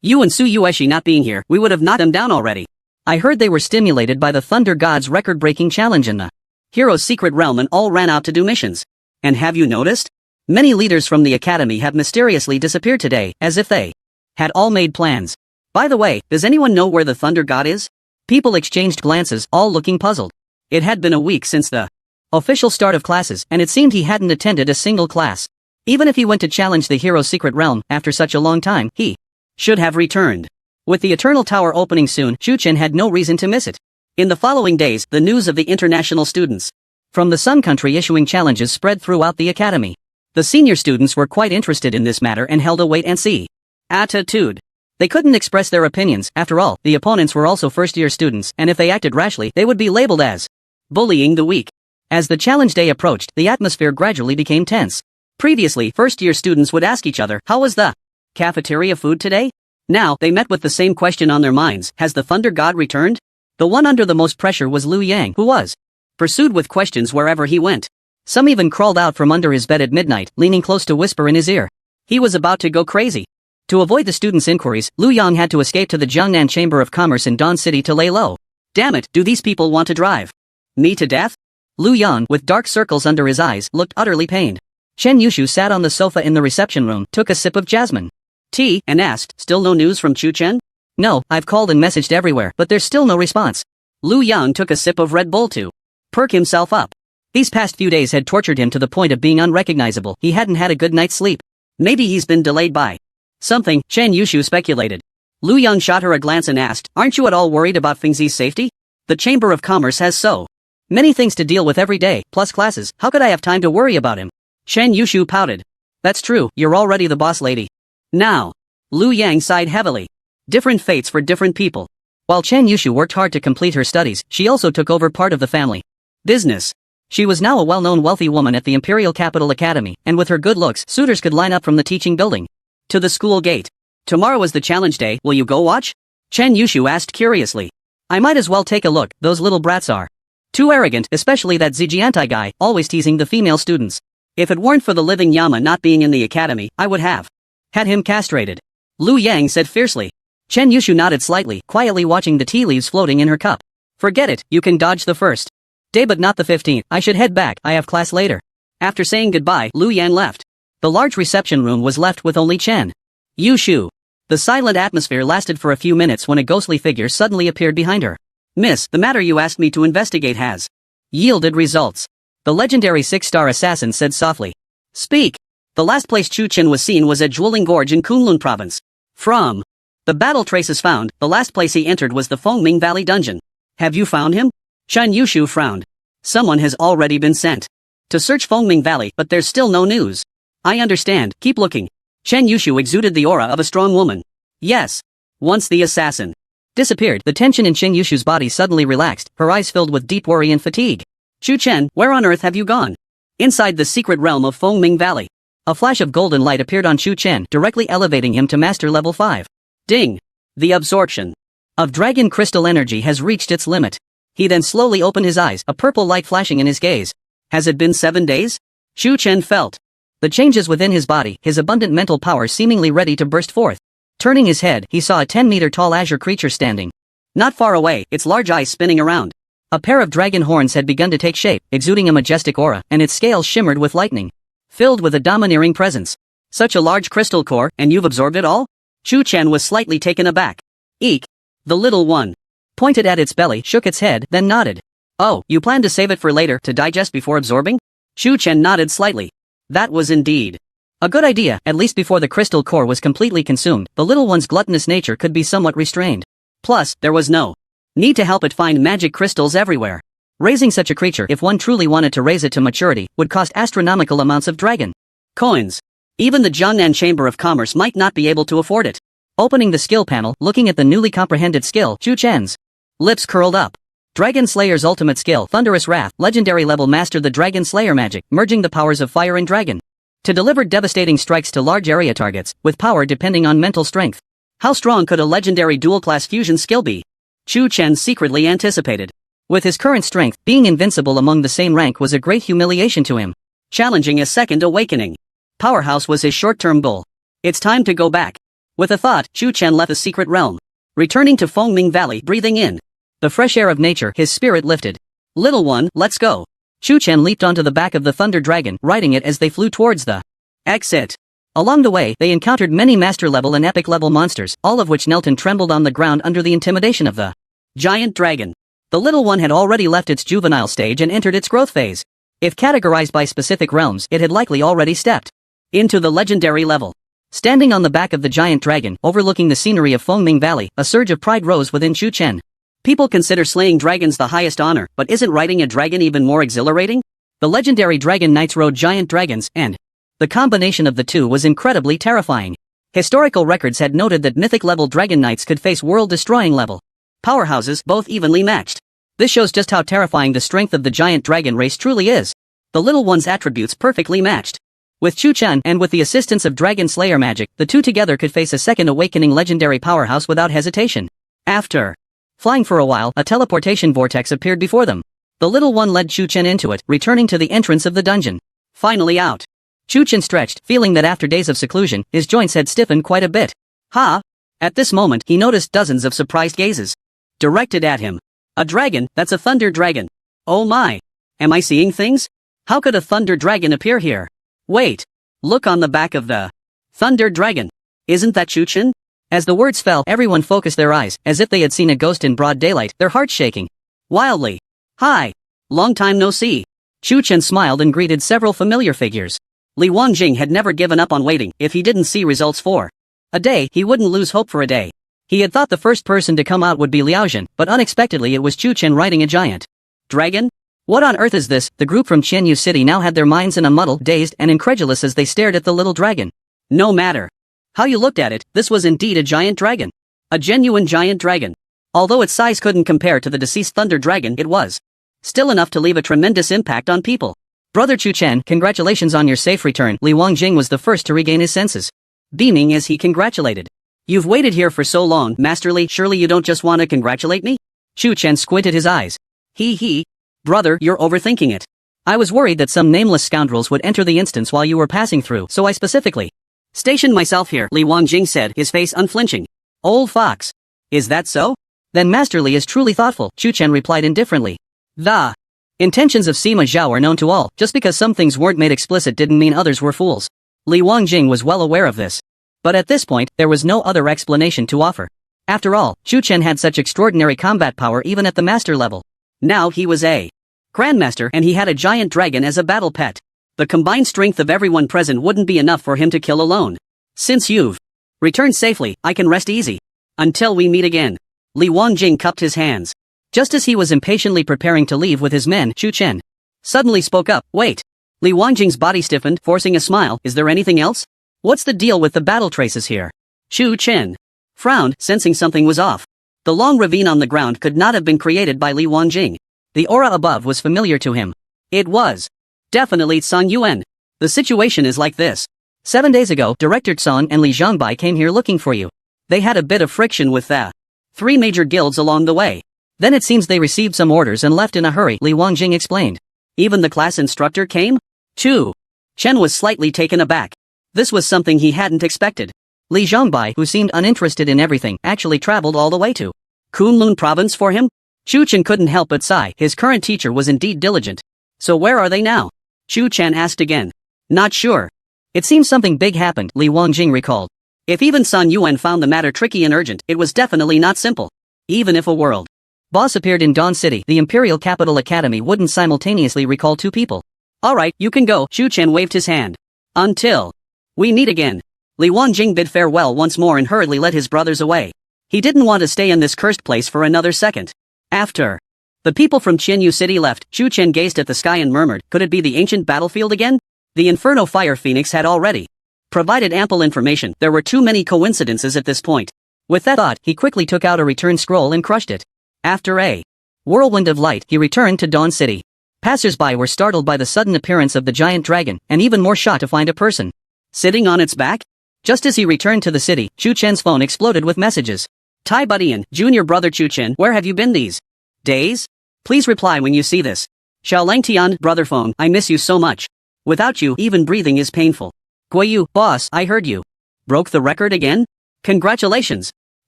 you and Tsuyoshi not being here, we would have knocked them down already. I heard they were stimulated by the Thunder God's record-breaking challenge in the Hero's Secret Realm and all ran out to do missions. And have you noticed? Many leaders from the academy have mysteriously disappeared today, as if they had all made plans. By the way, does anyone know where the Thunder God is? People exchanged glances, all looking puzzled. It had been a week since the official start of classes, and it seemed he hadn't attended a single class. Even if he went to challenge the hero's secret realm after such a long time, he should have returned. With the Eternal Tower opening soon, Chu Chen had no reason to miss it. In the following days, the news of the international students from the Sun Country issuing challenges spread throughout the academy. The senior students were quite interested in this matter and held a wait-and-see attitude. They couldn't express their opinions, after all, the opponents were also first-year students, and if they acted rashly, they would be labeled as bullying the weak. As the challenge day approached, the atmosphere gradually became tense. Previously, first-year students would ask each other, how was the cafeteria food today? Now, they met with the same question on their minds, has the Thunder God returned? The one under the most pressure was Liu Yang, who was pursued with questions wherever he went. Some even crawled out from under his bed at midnight, leaning close to whisper in his ear. He was about to go crazy. To avoid the students' inquiries, Liu Yang had to escape to the Jiangnan Chamber of Commerce in Dawn City to lay low. Damn it, do these people want to drive me to death? Liu Yang, with dark circles under his eyes, looked utterly pained. Chen Yushu sat on the sofa in the reception room, took a sip of jasmine tea, and asked, still no news from Chu Chen? No, I've called and messaged everywhere, but there's still no response. Liu Yang took a sip of Red Bull to perk himself up. These past few days had tortured him to the point of being unrecognizable. He hadn't had a good night's sleep. Maybe he's been delayed by something, Chen Yushu speculated. Liu Yang shot her a glance and asked, aren't you at all worried about Fengzi's safety? The Chamber of Commerce has so many things to deal with every day, plus classes, how could I have time to worry about him? Chen Yushu pouted. That's true, you're already the boss lady. Now. Liu Yang sighed heavily. Different fates for different people. While Chen Yushu worked hard to complete her studies, she also took over part of the family business. She was now a well-known wealthy woman at the Imperial Capital Academy, and with her good looks, suitors could line up from the teaching building to the school gate. Tomorrow is the challenge day, will you go watch? Chen Yushu asked curiously. I might as well take a look, those little brats are too arrogant, especially that Zijiantai guy, always teasing the female students. If it weren't for the living Yama not being in the academy, I would have had him castrated. Liu Yang said fiercely. Chen Yushu nodded slightly, quietly watching the tea leaves floating in her cup. Forget it, you can dodge the first day but not the 15th, I should head back, I have class later. After saying goodbye, Liu Yang left. The large reception room was left with only Chen Yushu. The silent atmosphere lasted for a few minutes when a ghostly figure suddenly appeared behind her. Miss, the matter you asked me to investigate has yielded results. The legendary 6-star assassin said softly. Speak. The last place Chu Chen was seen was at Zhuoling Gorge in Kunlun province. From the battle traces found, the last place he entered was the Fengming Valley dungeon. Have you found him? Chen Yushu frowned. Someone has already been sent to search Fengming Valley, but there's still no news. I understand, keep looking. Chen Yushu exuded the aura of a strong woman. Yes. Once the assassin disappeared, the tension in Chen Yushu's body suddenly relaxed, her eyes filled with deep worry and fatigue. Chu Chen, where on earth have you gone? Inside the secret realm of Fengming Valley. A flash of golden light appeared on Chu Chen, directly elevating him to Master Level 5. Ding! The absorption of dragon crystal energy has reached its limit. He then slowly opened his eyes, a purple light flashing in his gaze. Has it been 7 days? Chu Chen felt the changes within his body, his abundant mental power seemingly ready to burst forth. Turning his head, he saw a 10-meter-tall azure creature standing not far away, its large eyes spinning around. A pair of dragon horns had begun to take shape, exuding a majestic aura, and its scales shimmered with lightning, filled with a domineering presence. Such a large crystal core, and you've absorbed it all? Chu Chen was slightly taken aback. Eek. The little one pointed at its belly, shook its head, then nodded. Oh, you plan to save it for later, to digest before absorbing? Chu Chen nodded slightly. That was indeed a good idea, at least before the crystal core was completely consumed, the little one's gluttonous nature could be somewhat restrained. Plus, there was no need to help it find magic crystals everywhere. Raising such a creature, if one truly wanted to raise it to maturity, would cost astronomical amounts of dragon coins. Even the Jiangnan Chamber of Commerce might not be able to afford it. Opening the skill panel, looking at the newly comprehended skill, Chu Chen's lips curled up. Dragon Slayer's ultimate skill, Thunderous Wrath, legendary level master the Dragon Slayer magic, merging the powers of fire and dragon to deliver devastating strikes to large area targets, with power depending on mental strength. How strong could a legendary dual-class fusion skill be? Chu Chen secretly anticipated. With his current strength, being invincible among the same rank was a great humiliation to him. Challenging a second awakening powerhouse was his short-term goal. It's time to go back. With a thought, Chu Chen left the secret realm. Returning to Fengming Valley, breathing in the fresh air of nature, his spirit lifted. Little one, let's go. Chu Chen leaped onto the back of the Thunder Dragon, riding it as they flew towards the exit. Along the way, they encountered many master-level and epic-level monsters, all of which knelt and trembled on the ground under the intimidation of the giant dragon. The little one had already left its juvenile stage and entered its growth phase. If categorized by specific realms, it had likely already stepped into the legendary level. Standing on the back of the giant dragon, overlooking the scenery of Fengming Valley, a surge of pride rose within Chu Chen. People consider slaying dragons the highest honor, but isn't riding a dragon even more exhilarating? The legendary dragon knights rode giant dragons, and the combination of the two was incredibly terrifying. Historical records had noted that mythic-level dragon knights could face world-destroying level powerhouses, both evenly matched. This shows just how terrifying the strength of the giant dragon race truly is. The little one's attributes perfectly matched. With Chu Chen and with the assistance of Dragon Slayer magic, the two together could face a second awakening legendary powerhouse without hesitation. After flying for a while, a teleportation vortex appeared before them. The little one led Chu Chen into it, returning to the entrance of the dungeon. Finally out. Chu Chen stretched, feeling that after days of seclusion, his joints had stiffened quite a bit. Ha! At this moment, he noticed dozens of surprised gazes directed at him. A dragon, that's a thunder dragon. Oh my! Am I seeing things? How could a thunder dragon appear here? Wait! Look on the back of the thunder dragon. Isn't that Chu Chen? As the words fell, everyone focused their eyes, as if they had seen a ghost in broad daylight, their hearts shaking wildly. Hi! Long time no see. Chu Chen smiled and greeted several familiar figures. Li Wangjing had never given up on waiting. If he didn't see results for a day, he wouldn't lose hope for a day. He had thought the first person to come out would be Liaojin, but unexpectedly it was Chu Chen riding a giant dragon? What on earth is this? The group from Qianyu City now had their minds in a muddle, dazed and incredulous as they stared at the little dragon. No matter how you looked at it, this was indeed a giant dragon. A genuine giant dragon. Although its size couldn't compare to the deceased thunder dragon, it was still enough to leave a tremendous impact on people. Brother Chu Chen, congratulations on your safe return. Li Wangjing was the first to regain his senses, beaming as he congratulated. You've waited here for so long, Master Li, surely you don't just want to congratulate me? Chu Chen squinted his eyes. He. Brother, you're overthinking it. I was worried that some nameless scoundrels would enter the instance while you were passing through, so I specifically stationed myself here, Li Wangjing said, his face unflinching. Old fox. Is that so? Then Master Li is truly thoughtful, Chu Chen replied indifferently. The intentions of Sima Zhao are known to all. Just because some things weren't made explicit didn't mean others were fools. Li Wangjing was well aware of this. But at this point, there was no other explanation to offer. After all, Chu Chen had such extraordinary combat power even at the master level. Now he was a grandmaster and he had a giant dragon as a battle pet. The combined strength of everyone present wouldn't be enough for him to kill alone. Since you've returned safely, I can rest easy. Until we meet again. Li Wangjing cupped his hands. Just as he was impatiently preparing to leave with his men, Chu Chen suddenly spoke up. Wait. Li Wangjing's body stiffened, forcing a smile. Is there anything else? What's the deal with the battle traces here? Chu Chen frowned, sensing something was off. The long ravine on the ground could not have been created by Li Wangjing. The aura above was familiar to him. It was definitely San Yuan. The situation is like this. 7 days ago, Director Zhang and Li Zhangbai came here looking for you. They had a bit of friction with the 3 major guilds along the way. Then it seems they received some orders and left in a hurry, Li Wangjing explained. Even the class instructor came? Chu Chen was slightly taken aback. This was something he hadn't expected. Li Zhangbai, who seemed uninterested in everything, actually traveled all the way to Kunlun province for him? Chu Chen couldn't help but sigh. His current teacher was indeed diligent. So where are they now? Chu Chen asked again. Not sure. It seems something big happened, Li Wangjing recalled. If even San Yuan found the matter tricky and urgent, it was definitely not simple. Even if a world boss appeared in Dawn City, the Imperial Capital Academy wouldn't simultaneously recall 2 people. Alright, you can go, Chu Chen waved his hand. Until we meet again. Li Wangjing bid farewell once more and hurriedly led his brothers away. He didn't want to stay in this cursed place for another second. After the people from Qianyu City left, Chu Chen gazed at the sky and murmured, could it be the ancient battlefield again? The Inferno Fire Phoenix had already provided ample information. There were too many coincidences at this point. With that thought, he quickly took out a return scroll and crushed it. After a whirlwind of light, he returned to Dawn City. Passers-by were startled by the sudden appearance of the giant dragon, and even more shocked to find a person sitting on its back? Just as he returned to the city, Chu Chen's phone exploded with messages. Tai Budian, Junior Brother Chu Chen, where have you been these days? Please reply when you see this. Xiao Langtian, Brother Phone, I miss you so much. Without you, even breathing is painful. Guiyu, boss, I heard you broke the record again? Congratulations.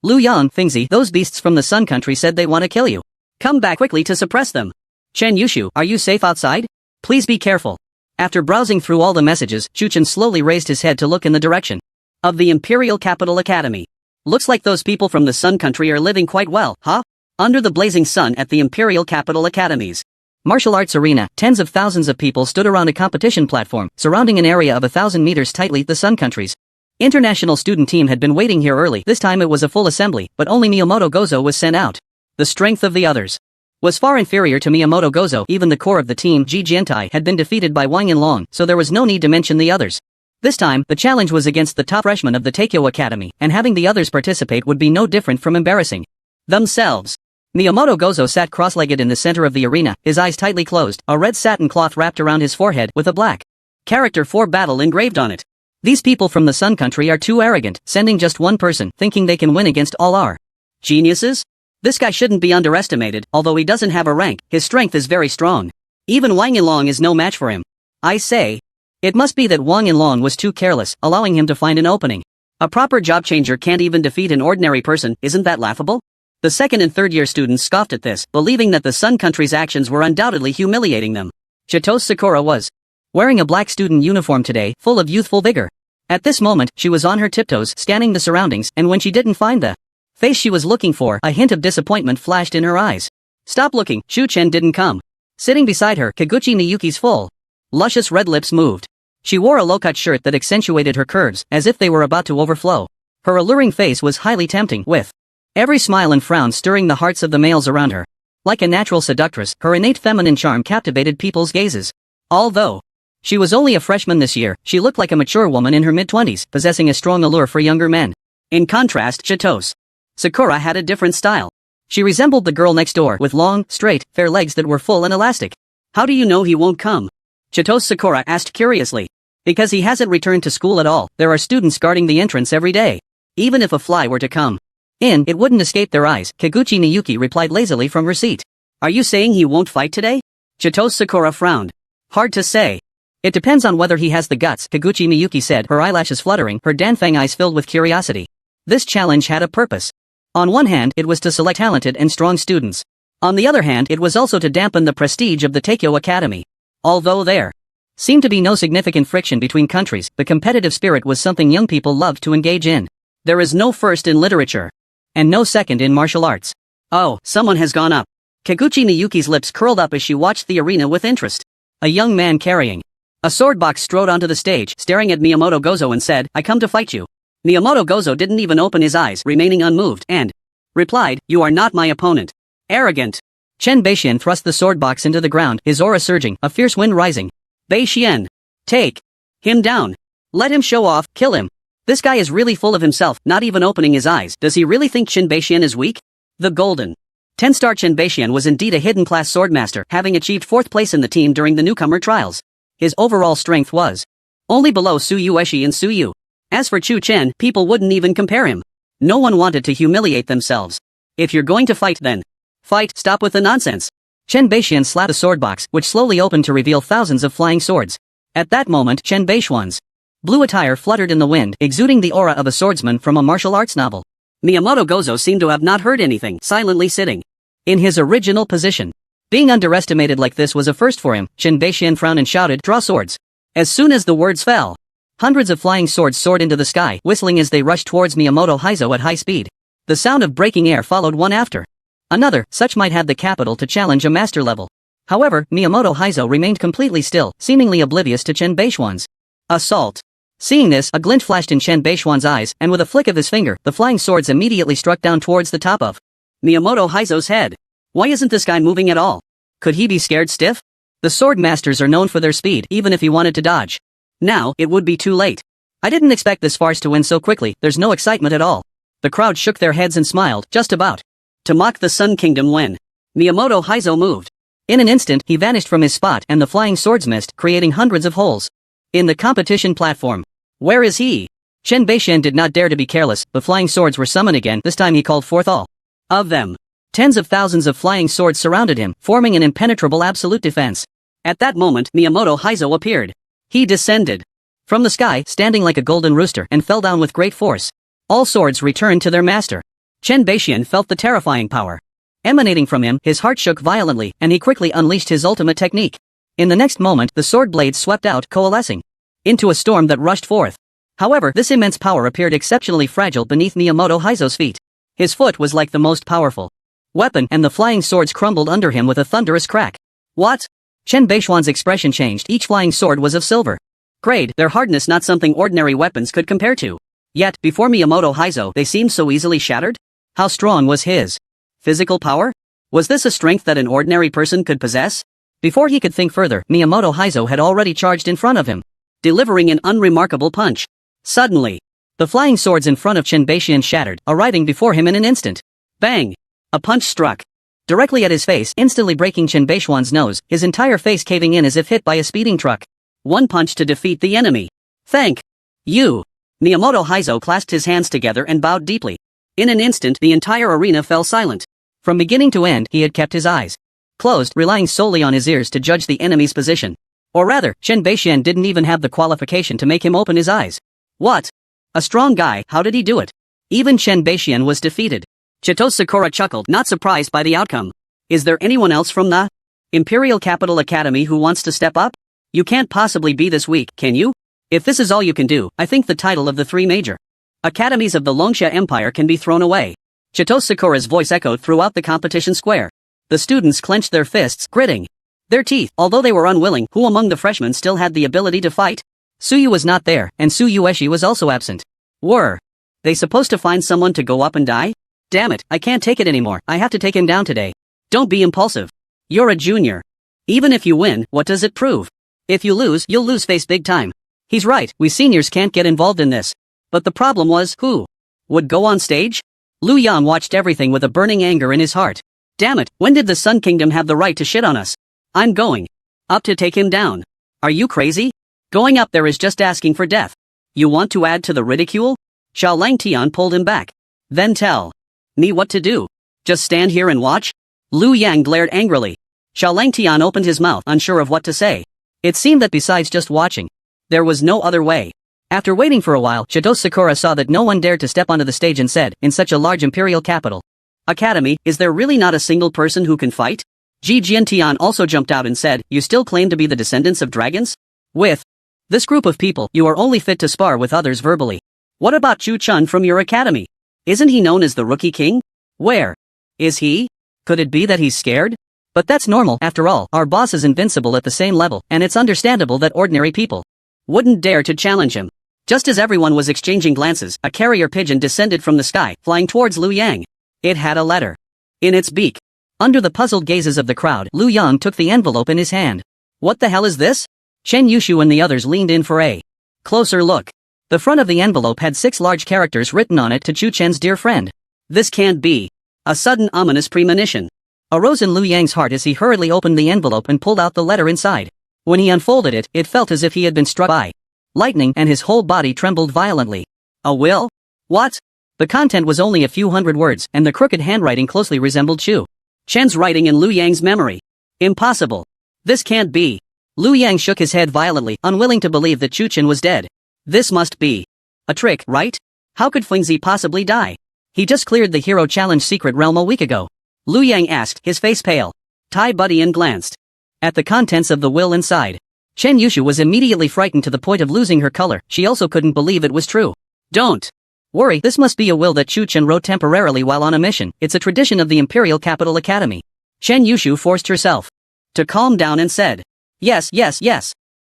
Lu Yang, Fingzi, those beasts from the Sun Country said they want to kill you. Come back quickly to suppress them. Chen Yushu, are you safe outside? Please be careful. After browsing through all the messages, Chu Chen slowly raised his head to look in the direction of the Imperial Capital Academy. Looks like those people from the Sun Country are living quite well, huh? Under the blazing sun at the Imperial Capital Academies. Martial arts arena, tens of thousands of people stood around a competition platform, surrounding an area of 1,000 meters tightly. The Sun countries. International student team had been waiting here early. This time it was a full assembly, but only Miyamoto Gozo was sent out. The strength of the others was far inferior to Miyamoto Gozo. Even the core of the team, Ji Jiantai, had been defeated by Wang Yanlong, so there was no need to mention the others. This time, the challenge was against the top freshmen of the Taikyo Academy, and having the others participate would be no different from embarrassing themselves. Miyamoto Gozo sat cross-legged in the center of the arena, his eyes tightly closed, a red satin cloth wrapped around his forehead with a black character for battle engraved on it. These people from the Sun country are too arrogant, sending just one person, thinking they can win against all our geniuses? This guy shouldn't be underestimated. Although he doesn't have a rank, his strength is very strong. Even Wang Yanlong is no match for him. I say. It must be that Wang Yanlong was too careless, allowing him to find an opening. A proper job changer can't even defeat an ordinary person. Isn't that laughable? The second and third year students scoffed at this, believing that the Sun country's actions were undoubtedly humiliating them. Chitose Sakura was wearing a black student uniform today, full of youthful vigor. At this moment, she was on her tiptoes, scanning the surroundings, and when she didn't find the face she was looking for, a hint of disappointment flashed in her eyes. Stop looking, Shu Chen didn't come. Sitting beside her, Kiguchi Miyuki's full, luscious red lips moved. She wore a low-cut shirt that accentuated her curves, as if they were about to overflow. Her alluring face was highly tempting, with every smile and frown stirring the hearts of the males around her. Like a natural seductress, her innate feminine charm captivated people's gazes. Although she was only a freshman this year, she looked like a mature woman in her mid-20s, possessing a strong allure for younger men. In contrast, Chitose Sakura had a different style. She resembled the girl next door, with long, straight, fair legs that were full and elastic. How do you know he won't come? Chitose Sakura asked curiously. Because he hasn't returned to school at all. There are students guarding the entrance every day. Even if a fly were to come in, it wouldn't escape their eyes, Kiguchi Miyuki replied lazily from her seat. Are you saying he won't fight today? Chitose Sakura frowned. Hard to say. It depends on whether he has the guts, Kiguchi Miyuki said, her eyelashes fluttering, her danfang eyes filled with curiosity. This challenge had a purpose. On one hand, it was to select talented and strong students. On the other hand, it was also to dampen the prestige of the Taikyo Academy. Although there seemed to be no significant friction between countries, the competitive spirit was something young people loved to engage in. There is no first in literature. And no second in martial arts. Oh, someone has gone up. Kiguchi Miyuki's lips curled up as she watched the arena with interest. A young man carrying a sword box strode onto the stage, staring at Miyamoto Gozo and said, I come to fight you. Miyamoto Gozo didn't even open his eyes, remaining unmoved, and replied, You are not my opponent. Arrogant. Chen Beixian thrust the sword box into the ground, his aura surging, a fierce wind rising. Beixian. Take him down. Let him show off, kill him. This guy is really full of himself, not even opening his eyes. Does he really think Chen Beixian is weak? The golden 10-star Chen Beixian was indeed a hidden class swordmaster, having achieved 4th place in the team during the newcomer trials. His overall strength was only below Su Yueshi and Su Yu. As for Chu Chen, people wouldn't even compare him. No one wanted to humiliate themselves. If you're going to fight then fight, stop with the nonsense. Chen Beixian slapped the sword box, which slowly opened to reveal thousands of flying swords. At that moment, Chen Beixian's blue attire fluttered in the wind, exuding the aura of a swordsman from a martial arts novel. Miyamoto Gozo seemed to have not heard anything, silently sitting in his original position. Being underestimated like this was a first for him. Chen Beixian frowned and shouted, Draw swords. As soon as the words fell, hundreds of flying swords soared into the sky, whistling as they rushed towards Miyamoto Heizo at high speed. The sound of breaking air followed one after another. Such might have the capital to challenge a master level. However, Miyamoto Heizo remained completely still, seemingly oblivious to Chen Beixian's assault. Seeing this, a glint flashed in Chen Beixian's eyes, and with a flick of his finger, the flying swords immediately struck down towards the top of Miyamoto Heizo's head. Why isn't this guy moving at all? Could he be scared stiff? The sword masters are known for their speed, even if he wanted to dodge. Now, it would be too late. I didn't expect this farce to end so quickly. There's no excitement at all. The crowd shook their heads and smiled, just about to mock the Sun Kingdom when Miyamoto Heizo moved. In an instant, he vanished from his spot and the flying swords missed, creating hundreds of holes in the competition platform. Where is he? Chen Beixian did not dare to be careless. The flying swords were summoned again. This time he called forth all of them. Tens of thousands of flying swords surrounded him, forming an impenetrable absolute defense. At that moment, Miyamoto Heizo appeared. He descended from the sky, standing like a golden rooster, and fell down with great force. All swords returned to their master. Chen Beixian felt the terrifying power emanating from him. His heart shook violently, and he quickly unleashed his ultimate technique. In the next moment, the sword blades swept out, coalescing into a storm that rushed forth. However, this immense power appeared exceptionally fragile beneath Miyamoto Heizo's feet. His foot was like the most powerful weapon, and the flying swords crumbled under him with a thunderous crack. What? Chen Beishuan's expression changed. Each flying sword was of silver. Grade, their hardness not something ordinary weapons could compare to. Yet, before Miyamoto Heizo, they seemed so easily shattered? How strong was his physical power? Was this a strength that an ordinary person could possess? Before he could think further, Miyamoto Heizo had already charged in front of him, delivering an unremarkable punch. Suddenly, the flying swords in front of Chen Beishian shattered, arriving before him in an instant. Bang! A punch struck directly at his face, instantly breaking Chen Beishuan's nose, his entire face caving in as if hit by a speeding truck. One punch to defeat the enemy. Thank you. Miyamoto Heizo clasped his hands together and bowed deeply. In an instant, the entire arena fell silent. From beginning to end, he had kept his eyes closed, relying solely on his ears to judge the enemy's position. Or rather, Chen Beishian didn't even have the qualification to make him open his eyes. What? A strong guy, how did he do it? Even Chen Beishian was defeated. Chito Sakura chuckled, not surprised by the outcome. Is there anyone else from the Imperial Capital Academy who wants to step up? You can't possibly be this weak, can you? If this is all you can do, I think the title of the 3 major academies of the Longsha Empire can be thrown away. Chito Sakura's voice echoed throughout the competition square. The students clenched their fists, gritting their teeth, although they were unwilling. Who among the freshmen still had the ability to fight? Suyu was not there, and Suyueshi was also absent. Were they supposed to find someone to go up and die? Damn it, I can't take it anymore, I have to take him down today. Don't be impulsive. You're a junior. Even if you win, what does it prove? If you lose, you'll lose face big time. He's right, we seniors can't get involved in this. But the problem was, who would go on stage? Lu Yang watched everything with a burning anger in his heart. Damn it, when did the Sun Kingdom have the right to shit on us? I'm going up to take him down. Are you crazy? Going up there is just asking for death. You want to add to the ridicule? Xiao Langtian pulled him back. Then tell me what to do. Just stand here and watch? Lu Yang glared angrily. Xiao Langtian opened his mouth, unsure of what to say. It seemed that besides just watching, there was no other way. After waiting for a while, Chito Sakura saw that no one dared to step onto the stage and said, in such a large imperial capital academy, is there really not a single person who can fight? Ji Jiantian also jumped out and said, you still claim to be the descendants of dragons? With this group of people, you are only fit to spar with others verbally. What about Chu Chun from your academy? Isn't he known as the Rookie King? Where is he? Could it be that he's scared? But that's normal, after all, our boss is invincible at the same level, and it's understandable that ordinary people wouldn't dare to challenge him. Just as everyone was exchanging glances, a carrier pigeon descended from the sky, flying towards Lu Yang. It had a letter in its beak. Under the puzzled gazes of the crowd, Lu Yang took the envelope in his hand. What the hell is this? Chen Yushu and the others leaned in for a closer look. The front of the envelope had 6 large characters written on it to Chu Chen's dear friend. This can't be. A sudden ominous premonition arose in Lu Yang's heart as he hurriedly opened the envelope and pulled out the letter inside. When he unfolded it, it felt as if he had been struck by lightning and his whole body trembled violently. A will? What? The content was only a few hundred words, and the crooked handwriting closely resembled Chu Chen's writing in Lu Yang's memory. Impossible. This can't be. Lu Yang shook his head violently, unwilling to believe that Chu Chen was dead. This must be a trick, right? How could Flingzi possibly die? He just cleared the Hero Challenge secret realm a week ago. Lu Yang asked, his face pale. Tai Budian glanced at the contents of the will inside. Chen Yushu was immediately frightened to the point of losing her color. She also couldn't believe it was true. Don't worry, this must be a will that Chu Chen wrote temporarily while on a mission. It's a tradition of the Imperial Capital Academy. Chen Yushu forced herself to calm down and said, Yes.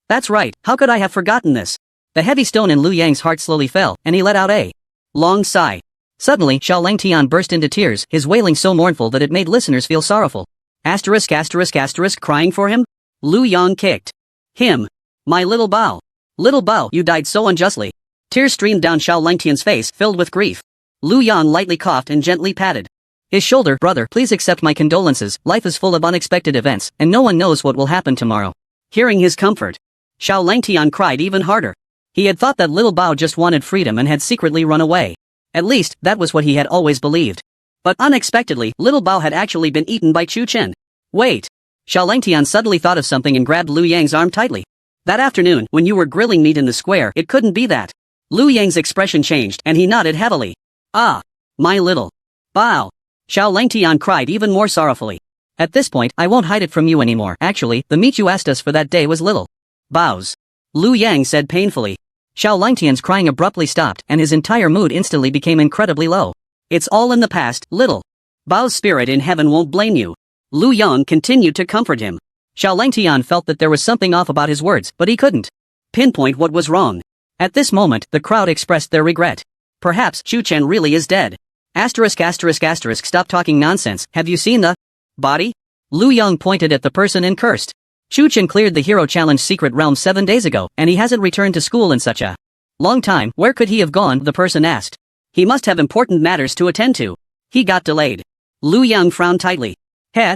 That's right, how could I have forgotten this? The heavy stone in Lu Yang's heart slowly fell, and he let out a long sigh. Suddenly, Xiao Langtian burst into tears, his wailing so mournful that it made listeners feel sorrowful. ****, crying for him? Lu Yang kicked him. My little Bao. Little Bao, you died so unjustly. Tears streamed down Xiao Langtian's face, filled with grief. Lu Yang lightly coughed and gently patted his shoulder. Brother, please accept my condolences, life is full of unexpected events, and no one knows what will happen tomorrow. Hearing his comfort, Xiao Langtian cried even harder. He had thought that little Bao just wanted freedom and had secretly run away. At least, that was what he had always believed. But unexpectedly, little Bao had actually been eaten by Chu Chen. Wait. Xiao Langtian suddenly thought of something and grabbed Lu Yang's arm tightly. That afternoon, when you were grilling meat in the square, it couldn't be that. Lu Yang's expression changed, and he nodded heavily. Ah. My little Bao. Xiao Langtian cried even more sorrowfully. At this point, I won't hide it from you anymore. Actually, the meat you asked us for that day was little Bao's. Lu Yang said painfully. Xiao Langtian's crying abruptly stopped, and his entire mood instantly became incredibly low. It's all in the past, little Bao's spirit in heaven won't blame you. Lu Yang continued to comfort him. Xiao Langtian felt that there was something off about his words, but he couldn't pinpoint what was wrong. At this moment, the crowd expressed their regret. Perhaps Chu Chen really is dead. Stop talking nonsense. Have you seen the body? Lu Yang pointed at the person and cursed. Chu Chen cleared the Hero Challenge secret realm 7 days ago, and he hasn't returned to school in such a long time. Where could he have gone? The person asked. He must have important matters to attend to. He got delayed. Lu Yang frowned tightly.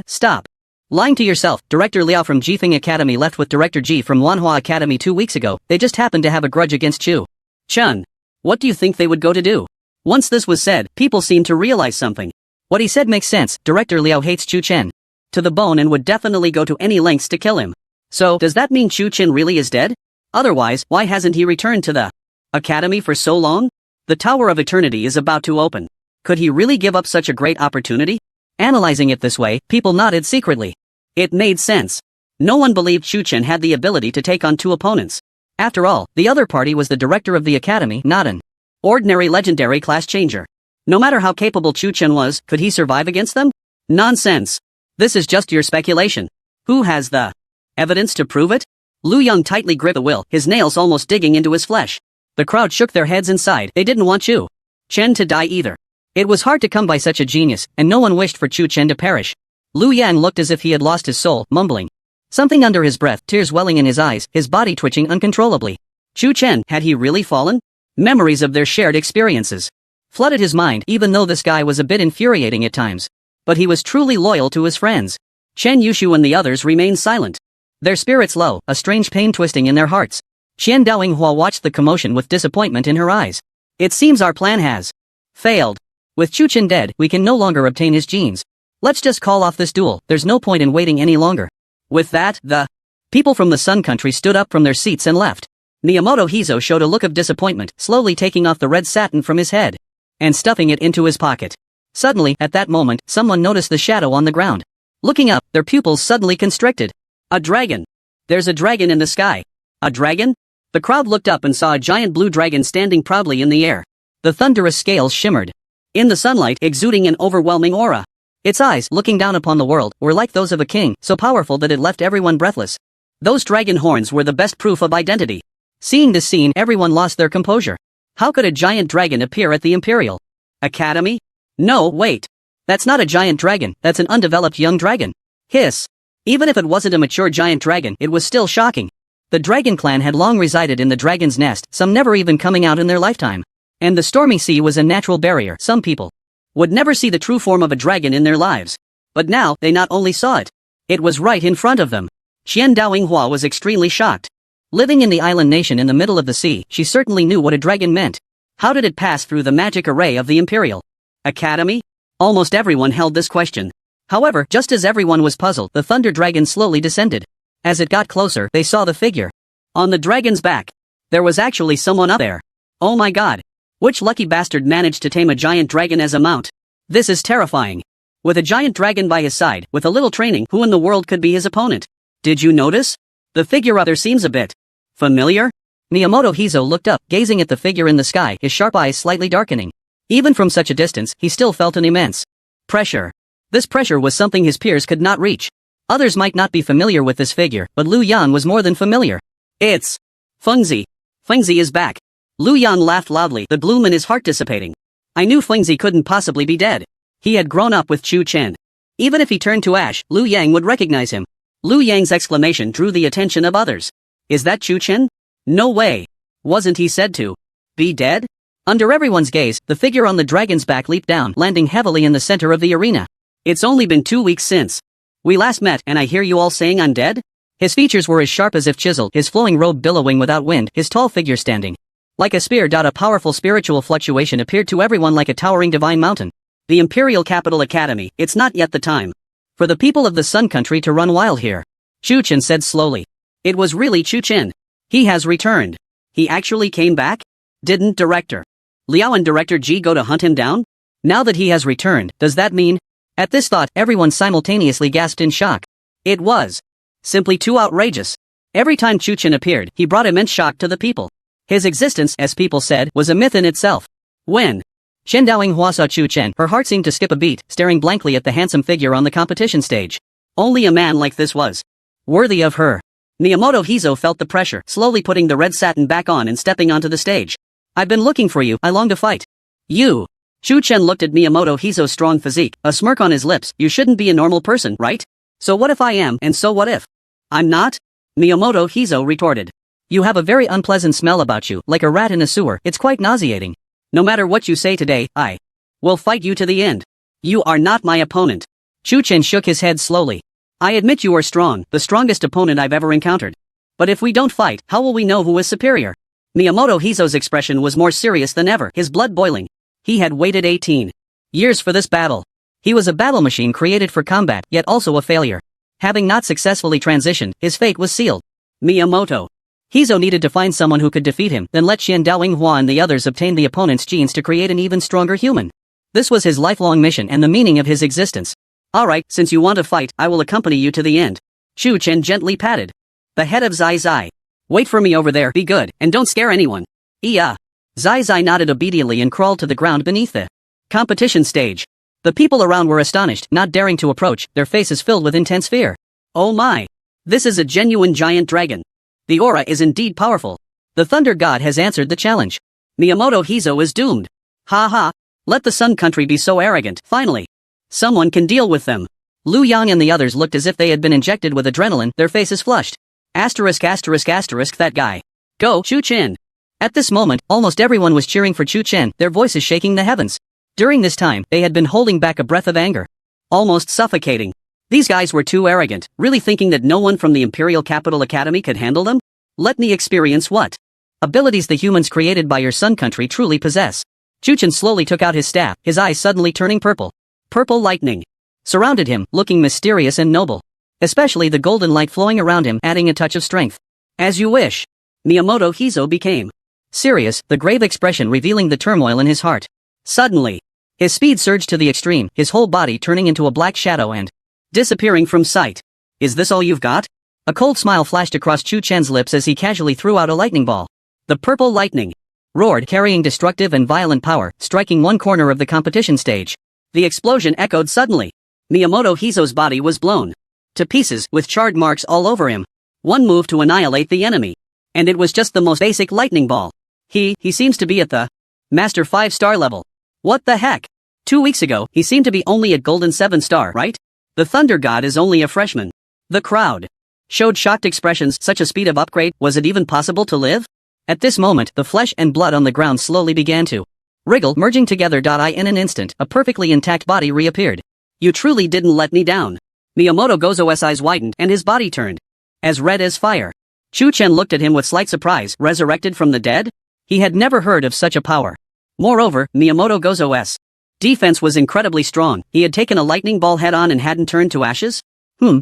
Stop. Lying to yourself. Director Liao from Jifeng Academy left with Director Ji from Wanhua Academy 2 weeks ago. They just happened to have a grudge against Chu Chen. What do you think they would go to do? Once this was said, people seemed to realize something. What he said makes sense. Director Liao hates Chu Chen to the bone and would definitely go to any lengths to kill him. So, does that mean Chu Chen really is dead? Otherwise, why hasn't he returned to the academy for so long? The Tower of Eternity is about to open. Could he really give up such a great opportunity? Analyzing it this way, people nodded secretly. It made sense. No one believed Chu Chen had the ability to take on 2 opponents. After all, the other party was the director of the academy, not an ordinary legendary class changer. No matter how capable Chu Chen was, could he survive against them? Nonsense. This is just your speculation. Who has the evidence to prove it? Lu Yang tightly gripped the will, his nails almost digging into his flesh. The crowd shook their heads and sighed. They didn't want Chu Chen to die either. It was hard to come by such a genius, and no one wished for Chu Chen to perish. Lu Yang looked as if he had lost his soul, mumbling something under his breath, tears welling in his eyes, his body twitching uncontrollably. Chu Chen, had he really fallen? Memories of their shared experiences flooded his mind, even though this guy was a bit infuriating at times. But he was truly loyal to his friends. Chen Yushu and the others remained silent. Their spirits low, a strange pain twisting in their hearts. Qian Daoyinghua watched the commotion with disappointment in her eyes. It seems our plan has failed. With Chu Chen dead, we can no longer obtain his genes. Let's just call off this duel, there's no point in waiting any longer. With that, the people from the Sun Country stood up from their seats and left. Miyamoto Hizo showed a look of disappointment, slowly taking off the red satin from his head and stuffing it into his pocket. Suddenly, at that moment, someone noticed the shadow on the ground. Looking up, their pupils suddenly constricted. A dragon. There's a dragon in the sky. A dragon? The crowd looked up and saw a giant blue dragon standing proudly in the air. The thunderous scales shimmered in the sunlight, exuding an overwhelming aura. Its eyes, looking down upon the world, were like those of a king, so powerful that it left everyone breathless. Those dragon horns were the best proof of identity. Seeing this scene, everyone lost their composure. How could a giant dragon appear at the Imperial Academy? No, wait. That's not a giant dragon, that's an undeveloped young dragon. Hiss. Even if it wasn't a mature giant dragon, it was still shocking. The dragon clan had long resided in the dragon's nest, some never even coming out in their lifetime. And the stormy sea was a natural barrier. Some people would never see the true form of a dragon in their lives. But now, they not only saw it. It was right in front of them. Qian Daoyinghua was extremely shocked. Living in the island nation in the middle of the sea, she certainly knew what a dragon meant. How did it pass through the magic array of the Imperial Academy? Almost everyone held this question. However, just as everyone was puzzled, the thunder dragon slowly descended. As it got closer, they saw the figure on the dragon's back. There was actually someone up there. Oh my god. Which lucky bastard managed to tame a giant dragon as a mount? This is terrifying. With a giant dragon by his side, with a little training, who in the world could be his opponent? Did you notice? The figure up there seems a bit familiar? Miyamoto Hizo looked up, gazing at the figure in the sky, his sharp eyes slightly darkening. Even from such a distance, he still felt an immense pressure. This pressure was something his peers could not reach. Others might not be familiar with this figure, but Lu Yan was more than familiar. It's Fengzi. Fengzi is back. Lu Yan laughed loudly, the gloom in his heart dissipating. I knew Fengzi couldn't possibly be dead. He had grown up with Chu Chen. Even if he turned to ash, Lu Yang would recognize him. Lu Yang's exclamation drew the attention of others. Is that Chu Chen? No way. Wasn't he said to be dead? Under everyone's gaze, the figure on the dragon's back leaped down, landing heavily in the center of the arena. It's only been 2 weeks since we last met, and I hear you all saying I'm dead? His features were as sharp as if chiseled, his flowing robe billowing without wind, his tall figure standing like a spear. A powerful spiritual fluctuation appeared to everyone like a towering divine mountain. The Imperial Capital Academy, it's not yet the time for the people of the Sun Country to run wild here. Chu Chen said slowly. It was really Chu Chen. He has returned. He actually came back? Didn't Director Liao and Director Ji go to hunt him down? Now that he has returned, does that mean? At this thought, everyone simultaneously gasped in shock. It was simply too outrageous. Every time Chu Chen appeared, he brought immense shock to the people. His existence, as people said, was a myth in itself. When Shen Daoyinghua saw Chu Chen, her heart seemed to skip a beat, staring blankly at the handsome figure on the competition stage. Only a man like this was Worthy of her. Miyamoto Hizo felt the pressure, slowly putting the red satin back on and stepping onto the stage. I've been looking for you, I long to fight. You. Chu Chen looked at Miyamoto Hizo's strong physique, a smirk on his lips. You shouldn't be a normal person, right? So what if I am, and so what if I'm not? Miyamoto Hizo retorted. You have a very unpleasant smell about you, like a rat in a sewer. It's quite nauseating. No matter what you say today, I will fight you to the end. You are not my opponent. Chu Chen shook his head slowly. I admit you are strong, the strongest opponent I've ever encountered. But if we don't fight, how will we know who is superior? Miyamoto Hizo's expression was more serious than ever, his blood boiling. He had waited 18 years for this battle. He was a battle machine created for combat, yet also a failure. Having not successfully transitioned, his fate was sealed. Miyamoto Hizo needed to find someone who could defeat him, then let Xian Daoyinghua and the others obtain the opponent's genes to create an even stronger human. This was his lifelong mission and the meaning of his existence. Alright, since you want to fight, I will accompany you to the end. Chu Chen gently patted the head of Zai Zai. Wait for me over there, be good, and don't scare anyone. Yeah. Zai Zai nodded obediently and crawled to the ground beneath the competition stage. The people around were astonished, not daring to approach, their faces filled with intense fear. Oh my. This is a genuine giant dragon. The aura is indeed powerful. The Thunder God has answered the challenge. Miyamoto Hizo is doomed. Ha ha. Let the Sun Country be so arrogant, finally. Someone can deal with them. Lu Yang and the others looked as if they had been injected with adrenaline, their faces flushed. Asterisk asterisk asterisk that guy. Go, Chu Chen. At this moment, almost everyone was cheering for Chu Chen, their voices shaking the heavens. During this time, they had been holding back a breath of anger. Almost suffocating. These guys were too arrogant, really thinking that no one from the Imperial Capital Academy could handle them? Let me experience what abilities the humans created by your Sun Country truly possess. Chu Chen slowly took out his staff, his eyes suddenly turning purple. Purple lightning surrounded him, looking mysterious and noble. Especially the golden light flowing around him, adding a touch of strength. As you wish. Miyamoto Hizo became serious, the grave expression revealing the turmoil in his heart. Suddenly, his speed surged to the extreme, his whole body turning into a black shadow and disappearing from sight. Is this all you've got? A cold smile flashed across Chu Chen's lips as he casually threw out a lightning ball. The purple lightning roared, carrying destructive and violent power, striking one corner of the competition stage. The explosion echoed suddenly. Miyamoto Hizo's body was blown to pieces, with charred marks all over him. One move to annihilate the enemy. And it was just the most basic lightning ball. He seems to be at the Master 5-star level. What the heck? 2 weeks ago, he seemed to be only at Golden 7-star, right? The Thunder God is only a freshman. The crowd showed shocked expressions. Such a speed of upgrade, was it even possible to live? At this moment, the flesh and blood on the ground slowly began to wriggle, merging together. In an instant, a perfectly intact body reappeared. You truly didn't let me down. Miyamoto Gozo's eyes widened and his body turned as red as fire. Chu Chen looked at him with slight surprise. Resurrected from the dead? He had never heard of such a power. Moreover, Miyamoto Gozo's defense was incredibly strong. He had taken a lightning ball head-on and hadn't turned to ashes?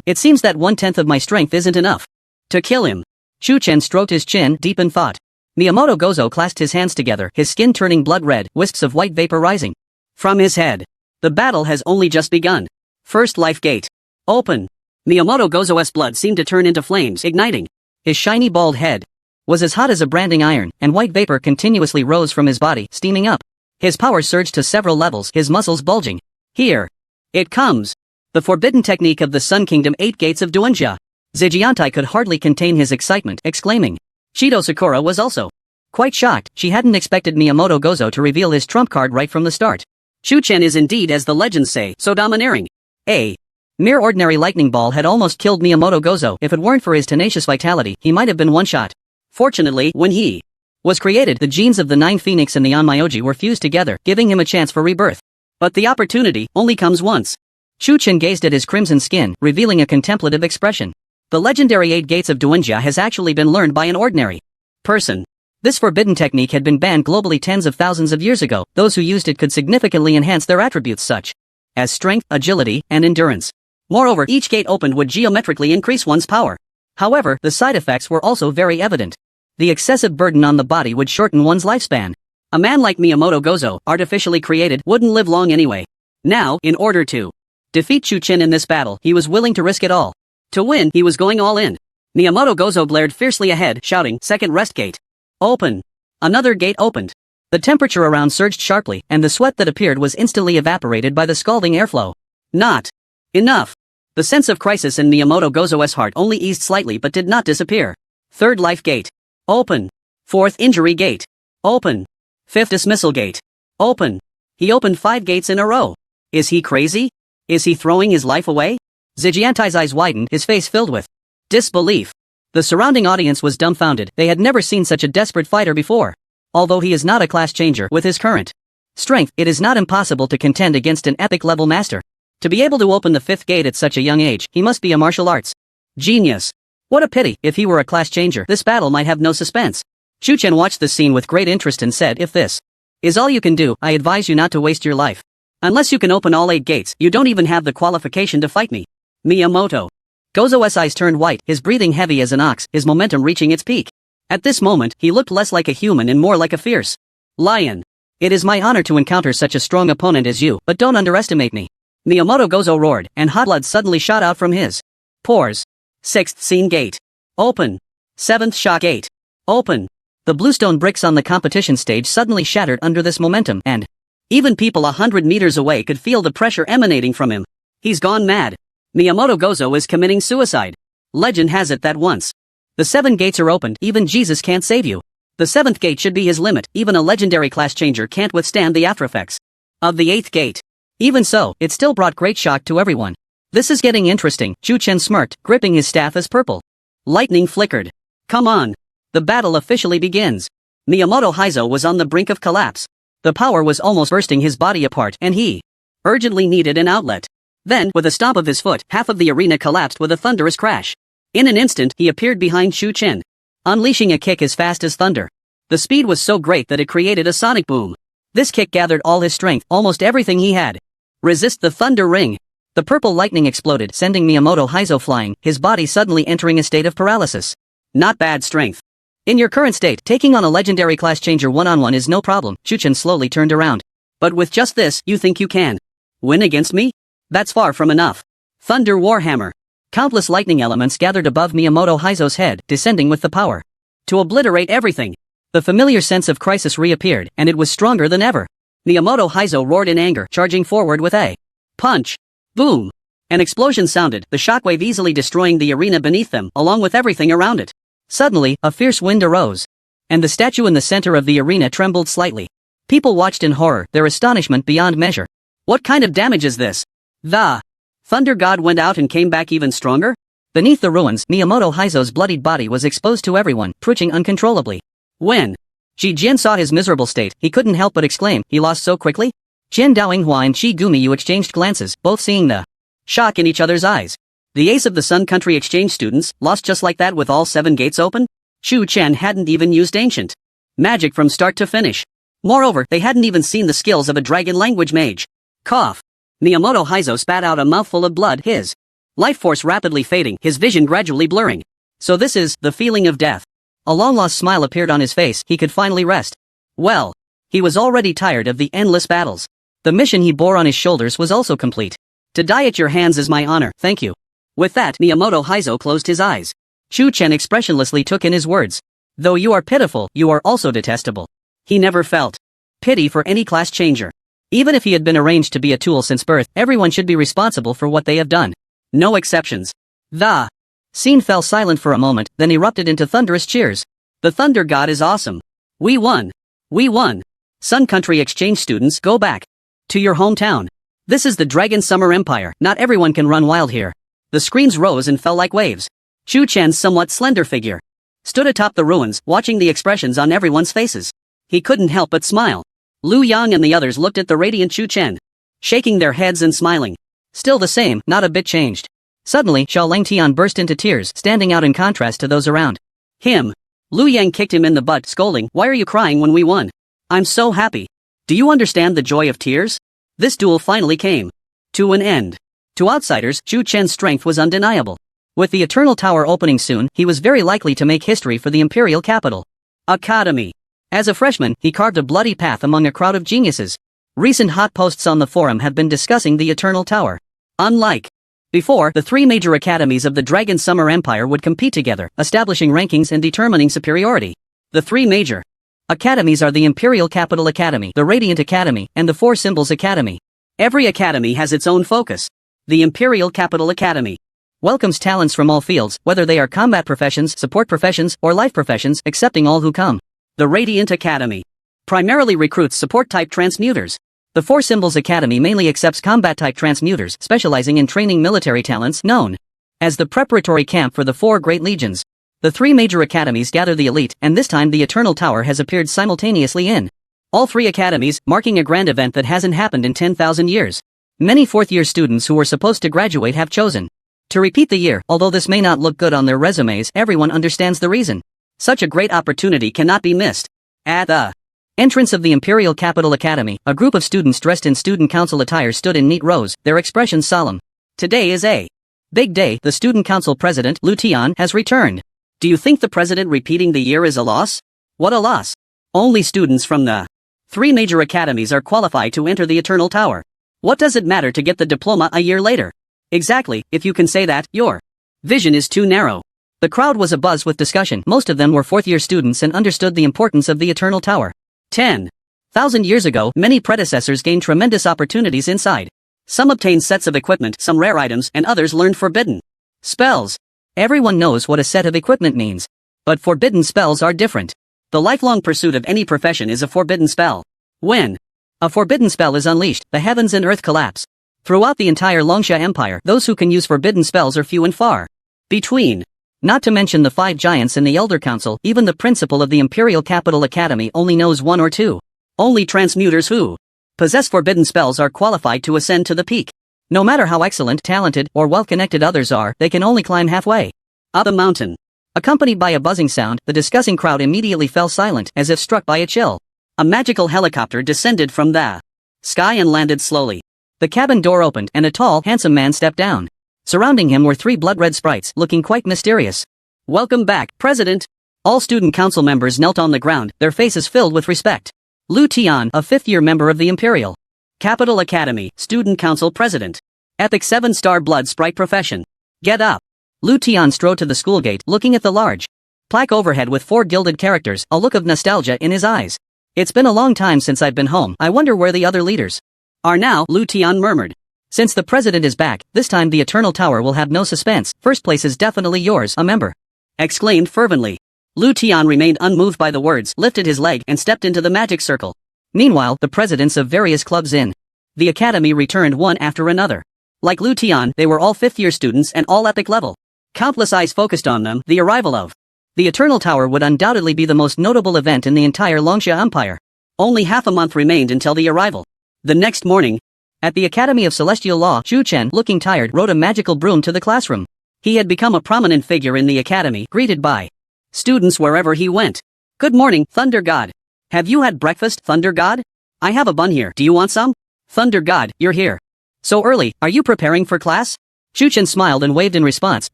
It seems that 1/10 of my strength isn't enough to kill him. Chu Chen stroked his chin, deep in thought. Miyamoto Gozo clasped his hands together, his skin turning blood red, wisps of white vapor rising from his head. The battle has only just begun. First life gate. Open. Miyamoto Gozo's blood seemed to turn into flames, igniting. His shiny bald head was as hot as a branding iron, and white vapor continuously rose from his body, steaming up. His power surged to several levels, his muscles bulging. Here it comes. The forbidden technique of the Sun Kingdom, 8 Gates of Duanjia. Zijiantai could hardly contain his excitement, exclaiming. Shido Sakura was also quite shocked. She hadn't expected Miyamoto Gozo to reveal his trump card right from the start. Chu Chen is indeed, as the legends say, so domineering. A mere ordinary lightning ball had almost killed Miyamoto Gozo. If it weren't for his tenacious vitality, he might have been one shot. Fortunately, when he was created, the genes of the 9 Phoenix and the Onmyoji were fused together, giving him a chance for rebirth. But the opportunity only comes once. Chu Chen gazed at his crimson skin, revealing a contemplative expression. The legendary 8 Gates of Duanjia has actually been learned by an ordinary person. This forbidden technique had been banned globally tens of thousands of years ago. Those who used it could significantly enhance their attributes such as strength, agility, and endurance. Moreover, each gate opened would geometrically increase one's power. However, the side effects were also very evident. The excessive burden on the body would shorten one's lifespan. A man like Miyamoto Gozo, artificially created, wouldn't live long anyway. Now, in order to defeat Chu Chen in this battle, he was willing to risk it all. To win, he was going all in. Miyamoto Gozo glared fiercely ahead, shouting, "Second rest gate. Open." Another gate opened. The temperature around surged sharply, and the sweat that appeared was instantly evaporated by the scalding airflow. Not enough. The sense of crisis in Miyamoto Gozo's heart only eased slightly but did not disappear. Third life gate. Open. Fourth injury gate. Open. Fifth dismissal gate. Open. He opened 5 gates in a row. Is he crazy? Is he throwing his life away? Zhejiantai's eyes widened, his face filled with disbelief. The surrounding audience was dumbfounded, they had never seen such a desperate fighter before. Although he is not a class changer with his current strength, it is not impossible to contend against an epic-level master. To be able to open the 5th gate at such a young age, he must be a martial arts genius. What a pity, if he were a class changer, this battle might have no suspense. Chu-Chen watched the scene with great interest and said, if this is all you can do, I advise you not to waste your life. Unless you can open all 8 gates, you don't even have the qualification to fight me. Miyamoto Gozo's eyes turned white, his breathing heavy as an ox, his momentum reaching its peak. At this moment, he looked less like a human and more like a fierce lion. It is my honor to encounter such a strong opponent as you, but don't underestimate me. Miyamoto Gozo roared, and hot blood suddenly shot out from his pores. 6th scene gate. Open. 7th shock gate. Open. The bluestone bricks on the competition stage suddenly shattered under this momentum, and even people 100 meters away could feel the pressure emanating from him. He's gone mad. Miyamoto Gozo is committing suicide. Legend has it that once the 7 gates are opened, even Jesus can't save you. The 7th gate should be his limit, even a legendary class changer can't withstand the aftereffects of the 8th gate. Even so, it still brought great shock to everyone. This is getting interesting, Chu-Chen smirked, gripping his staff as purple lightning flickered. Come on. The battle officially begins. Miyamoto Heizo was on the brink of collapse. The power was almost bursting his body apart and he urgently needed an outlet. Then, with a stomp of his foot, half of the arena collapsed with a thunderous crash. In an instant, he appeared behind Chu-Chen, unleashing a kick as fast as thunder. The speed was so great that it created a sonic boom. This kick gathered all his strength, almost everything he had. Resist the thunder ring. The purple lightning exploded, sending Miyamoto Heizo flying, his body suddenly entering a state of paralysis. Not bad strength. In your current state, taking on a legendary class changer one-on-one is no problem, Chu-Chen slowly turned around. But with just this, you think you can win against me? That's far from enough. Thunder Warhammer. Countless lightning elements gathered above Miyamoto Heizo's head, descending with the power to obliterate everything. The familiar sense of crisis reappeared, and it was stronger than ever. Miyamoto Heizo roared in anger, charging forward with a punch. Boom! An explosion sounded, the shockwave easily destroying the arena beneath them, along with everything around it. Suddenly, a fierce wind arose, and the statue in the center of the arena trembled slightly. People watched in horror, their astonishment beyond measure. What kind of damage is this? The Thunder God went out and came back even stronger? Beneath the ruins, Miyamoto Heizo's bloodied body was exposed to everyone, twitching uncontrollably. When Ji Jian saw his miserable state, he couldn't help but exclaim, he lost so quickly? Jian Daoinghua and Shi Gumiyu exchanged glances, both seeing the shock in each other's eyes. The ace of the Sun Country exchange students, lost just like that with all 7 gates open? Chu-Chen hadn't even used ancient magic from start to finish. Moreover, they hadn't even seen the skills of a dragon language mage. Cough. Miyamoto Heizo spat out a mouthful of blood, his life force rapidly fading, his vision gradually blurring. So this is the feeling of death. A long-lost smile appeared on his face, he could finally rest. Well, he was already tired of the endless battles. The mission he bore on his shoulders was also complete. To die at your hands is my honor, thank you. With that, Miyamoto Heizo closed his eyes. Chu-Chen expressionlessly took in his words. Though you are pitiful, you are also detestable. He never felt pity for any class changer. Even if he had been arranged to be a tool since birth, everyone should be responsible for what they have done. No exceptions. The scene fell silent for a moment, then erupted into thunderous cheers. The Thunder God is awesome. We won. We won. Sun Country exchange students, go back to your hometown. This is the Dragon Summer Empire, not everyone can run wild here. The screams rose and fell like waves. Chu-Chen's somewhat slender figure stood atop the ruins, watching the expressions on everyone's faces. He couldn't help but smile. Lu Yang and the others looked at the radiant Chu-Chen, shaking their heads and smiling. Still the same, not a bit changed. Suddenly, Xiao Langtian burst into tears, standing out in contrast to those around him. Lu Yang kicked him in the butt, scolding, "Why are you crying when we won? I'm so happy. Do you understand the joy of tears?" This duel finally came to an end. To outsiders, Chu-Chen's strength was undeniable. With the Eternal Tower opening soon, he was very likely to make history for the Imperial Capital Academy. As a freshman, he carved a bloody path among a crowd of geniuses. Recent hot posts on the forum have been discussing the Eternal Tower. Unlike before, the 3 major academies of the Dragon Summer Empire would compete together, establishing rankings and determining superiority. The 3 major academies are the Imperial Capital Academy, the Radiant Academy, and the Four Symbols Academy. Every academy has its own focus. The Imperial Capital Academy welcomes talents from all fields, whether they are combat professions, support professions, or life professions, accepting all who come. The Radiant Academy primarily recruits support-type transmuters. The Four Symbols Academy mainly accepts combat-type transmuters, specializing in training military talents, known as the preparatory camp for the Four Great Legions. The three major academies gather the elite, and this time the Eternal Tower has appeared simultaneously in all three academies, marking a grand event that hasn't happened in 10,000 years. Many fourth-year students who were supposed to graduate have chosen to repeat the year. Although this may not look good on their resumes, everyone understands the reason. Such a great opportunity cannot be missed. At the entrance of the Imperial Capital Academy, a group of students dressed in student council attire stood in neat rows, their expressions solemn. Today is a big day. The student council president, Lu Tian, has returned. Do you think the president repeating the year is a loss? What a loss. Only students from the three major academies are qualified to enter the Eternal Tower. What does it matter to get the diploma a year later? Exactly, if you can say that, your vision is too narrow. The crowd was abuzz with discussion. Most of them were fourth-year students and understood the importance of the Eternal Tower. 10,000 years ago, many predecessors gained tremendous opportunities inside. Some obtained sets of equipment, some rare items, and others learned forbidden spells. Everyone knows what a set of equipment means. But forbidden spells are different. The lifelong pursuit of any profession is a forbidden spell. When a forbidden spell is unleashed, the heavens and earth collapse. Throughout the entire Longsha Empire, those who can use forbidden spells are few and far between. Not to mention the 5 giants in the Elder Council, even the principal of the Imperial Capital Academy only knows 1 or 2. Only transmuters who possess forbidden spells are qualified to ascend to the peak. No matter how excellent, talented, or well-connected others are, they can only climb halfway up a mountain. Accompanied by a buzzing sound, the discussing crowd immediately fell silent, as if struck by a chill. A magical helicopter descended from the sky and landed slowly. The cabin door opened, and a tall, handsome man stepped down. Surrounding him were 3 blood-red sprites, looking quite mysterious. Welcome back, President. All student council members knelt on the ground, their faces filled with respect. Lu Tian, a 5th-year member of the Imperial Capital Academy, Student Council President. Epic 7-star blood sprite profession. Get up. Lu Tian strode to the school gate, looking at the large plaque overhead with 4 gilded characters, a look of nostalgia in his eyes. It's been a long time since I've been home. I wonder where the other leaders are now, Lu Tian murmured. Since the president is back, this time the Eternal Tower will have no suspense. First place is definitely yours, a member exclaimed fervently. Lu Tian remained unmoved by the words, lifted his leg, and stepped into the magic circle. Meanwhile, the presidents of various clubs in the academy returned one after another. Like Lu Tian, they were all 5th-year students and all epic level. Countless eyes focused on them. The arrival of the Eternal Tower would undoubtedly be the most notable event in the entire Longsha Empire. Only half a month remained until the arrival. The next morning, at the Academy of Celestial Law, Zhu Chen, looking tired, rode a magical broom to the classroom. He had become a prominent figure in the academy, greeted by students wherever he went. Good morning, Thunder God. Have you had breakfast, Thunder God? I have a bun here. Do you want some? Thunder God, you're here. So early, are you preparing for class? Zhu Chen smiled and waved in response,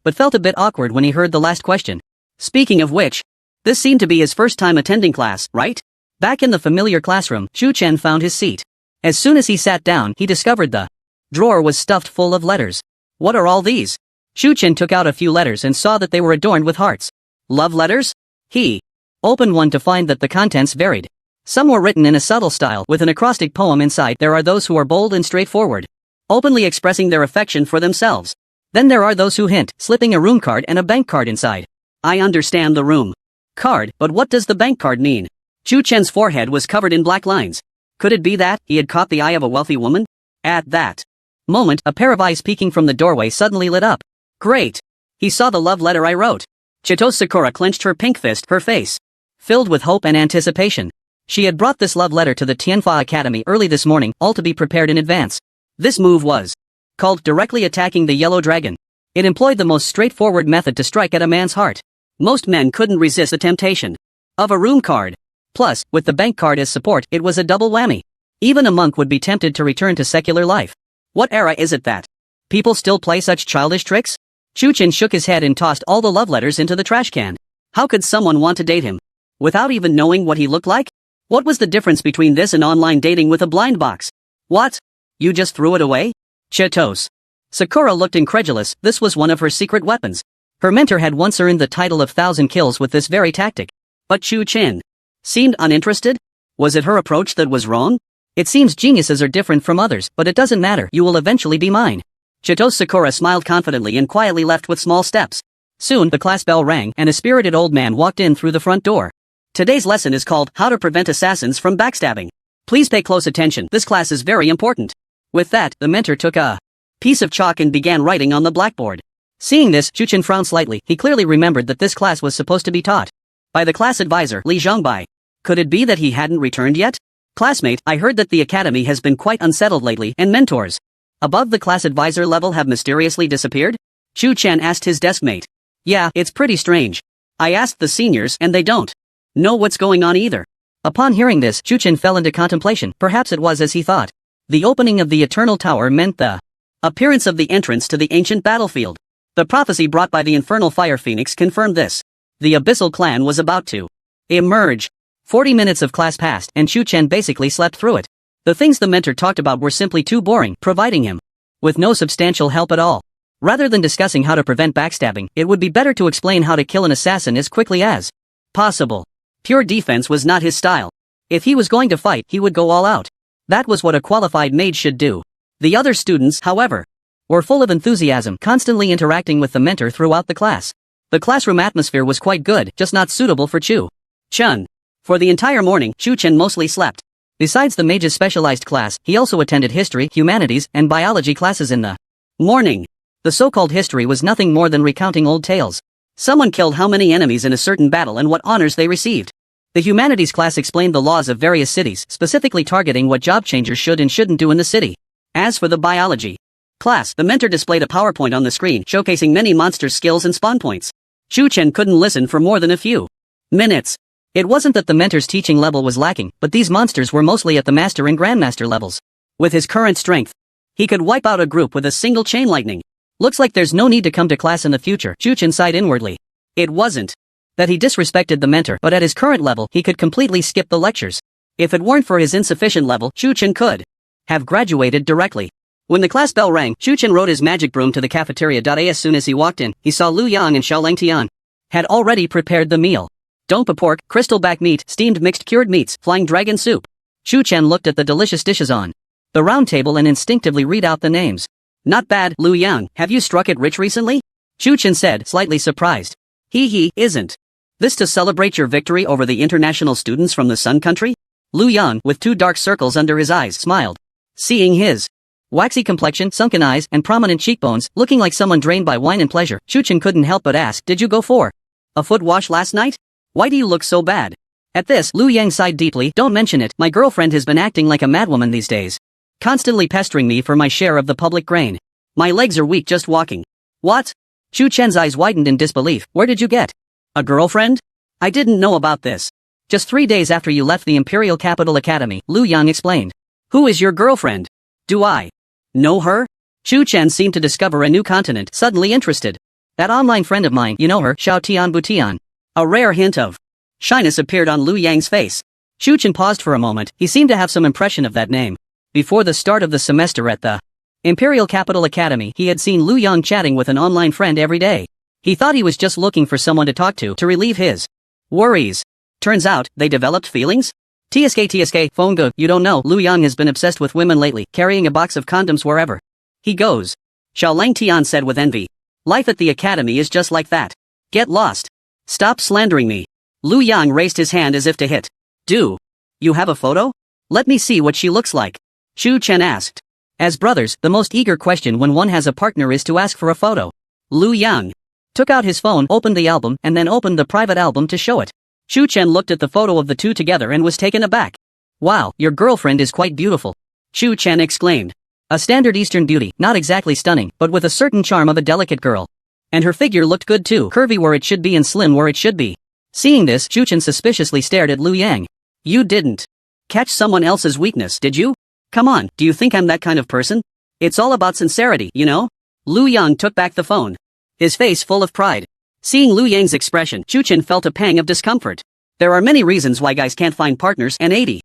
but felt a bit awkward when he heard the last question. Speaking of which, this seemed to be his first time attending class, right? Back in the familiar classroom, Zhu Chen found his seat. As soon as he sat down, he discovered the drawer was stuffed full of letters. What are all these? Zhu Chen took out a few letters and saw that they were adorned with hearts. Love letters? He opened one to find that the contents varied. Some were written in a subtle style, with an acrostic poem inside. There are those who are bold and straightforward, openly expressing their affection for themselves. Then there are those who hint, slipping a room card and a bank card inside. I understand the room card, but what does the bank card mean? Zhu Chen's forehead was covered in black lines. Could it be that he had caught the eye of a wealthy woman? At that moment, a pair of eyes peeking from the doorway suddenly lit up. Great! He saw the love letter I wrote. Chito Sakura clenched her pink fist, her face filled with hope and anticipation. She had brought this love letter to the Tianfa Academy early this morning, all to be prepared in advance. This move was called directly attacking the Yellow Dragon. It employed the most straightforward method to strike at a man's heart. Most men couldn't resist the temptation of a room card. Plus, with the bank card as support, it was a double whammy. Even a monk would be tempted to return to secular life. What era is it that people still play such childish tricks? Zhu Chen shook his head and tossed all the love letters into the trash can. How could someone want to date him without even knowing what he looked like? What was the difference between this and online dating with a blind box? What? You just threw it away? Chetos. Sakura looked incredulous. This was one of her secret weapons. Her mentor had once earned the title of 1,000 kills with this very tactic. But Zhu Chen seemed uninterested? Was it her approach that was wrong? It seems geniuses are different from others, but it doesn't matter. You will eventually be mine. Chito Sakura smiled confidently and quietly left with small steps. Soon, the class bell rang and a spirited old man walked in through the front door. Today's lesson is called How to Prevent Assassins from Backstabbing. Please pay close attention, this class is very important. With that, the mentor took a piece of chalk and began writing on the blackboard. Seeing this, Chuchen frowned slightly. He clearly remembered that this class was supposed to be taught by the class advisor, Li Zhongbai. Could it be that he hadn't returned yet? Classmate, I heard that the academy has been quite unsettled lately, and mentors above the class advisor level have mysteriously disappeared? Chu Chen asked his deskmate. Yeah, it's pretty strange. I asked the seniors, and they don't know what's going on either. Upon hearing this, Chu Chen fell into contemplation. Perhaps it was as he thought. The opening of the Eternal Tower meant the appearance of the entrance to the ancient battlefield. The prophecy brought by the infernal fire phoenix confirmed this. The Abyssal clan was about to emerge. 40 minutes of class passed, and Chu Chen basically slept through it. The things the mentor talked about were simply too boring, providing him with no substantial help at all. Rather than discussing how to prevent backstabbing, it would be better to explain how to kill an assassin as quickly as possible. Pure defense was not his style. If he was going to fight, he would go all out. That was what a qualified mage should do. The other students, however, were full of enthusiasm, constantly interacting with the mentor throughout the class. The classroom atmosphere was quite good, just not suitable for Chu Chen. For the entire morning, Chu Chen mostly slept. Besides the mage's specialized class, he also attended history, humanities, and biology classes in the morning. The so-called history was nothing more than recounting old tales. Someone killed how many enemies in a certain battle and what honors they received. The humanities class explained the laws of various cities, specifically targeting what job changers should and shouldn't do in the city. As for the biology class, the mentor displayed a PowerPoint on the screen showcasing many monsters' skills and spawn points. Chu Chen couldn't listen for more than a few minutes. It wasn't that the mentor's teaching level was lacking, but these monsters were mostly at the master and grandmaster levels. With his current strength, he could wipe out a group with a single chain lightning. Looks like there's no need to come to class in the future, Chu Chen sighed inwardly. It wasn't that he disrespected the mentor, but at his current level, he could completely skip the lectures. If it weren't for his insufficient level, Chu Chen could have graduated directly. When the class bell rang, Chu Chen rode his magic broom to the cafeteria. As soon as he walked in, he saw Lu Yang and Xiao Langtian had already prepared the meal. Dompa pork, crystal back meat, steamed mixed cured meats, flying dragon soup. Chu Chen looked at the delicious dishes on the round table and instinctively read out the names. Not bad, Lu Yang, have you struck it rich recently? Chu Chen said, slightly surprised. Isn't this to celebrate your victory over the international students from the Sun Country? Lu Yang, with two dark circles under his eyes, smiled. Seeing his waxy complexion, sunken eyes, and prominent cheekbones, looking like someone drained by wine and pleasure, Chu Chen couldn't help but ask, did you go for a foot wash last night? Why do you look so bad? At this, Lu Yang sighed deeply. Don't mention it, my girlfriend has been acting like a madwoman these days. Constantly pestering me for my share of the public grain. My legs are weak just walking. What? Chu Chen's eyes widened in disbelief. Where did you get a girlfriend? I didn't know about this. Just 3 days after you left the Imperial Capital Academy, Lu Yang explained. Who is your girlfriend? Do I know her? Chu Chen seemed to discover a new continent, suddenly interested. That online friend of mine, you know her, Xiao Tian Butian. A rare hint of shyness appeared on Lu Yang's face. Chu Chen paused for a moment. He seemed to have some impression of that name. Before the start of the semester at the Imperial Capital Academy, he had seen Lu Yang chatting with an online friend every day. He thought he was just looking for someone to talk to relieve his worries. Turns out, they developed feelings? TSK, phone go, you don't know, Lu Yang has been obsessed with women lately, carrying a box of condoms wherever he goes. Xiao Langtian said with envy. Life at the academy is just like that. Get lost. Stop slandering me. Lu Yang raised his hand as if to hit. Do you have a photo? Let me see what she looks like. Chu Chen asked. As brothers, the most eager question when one has a partner is to ask for a photo. Lu Yang took out his phone, opened the album, and then opened the private album to show it. Chu Chen looked at the photo of the two together and was taken aback. Wow, your girlfriend is quite beautiful. Chu Chen exclaimed. A standard Eastern beauty, not exactly stunning, but with a certain charm of a delicate girl. And her figure looked good too, curvy where it should be and slim where it should be. Seeing this, Chu Chen suspiciously stared at Lu Yang. You didn't catch someone else's weakness, did you? Come on, do you think I'm that kind of person? It's all about sincerity, you know? Lu Yang took back the phone, his face full of pride. Seeing Lu Yang's expression, Chu Chen felt a pang of discomfort. There are many reasons why guys can't find partners, and 80%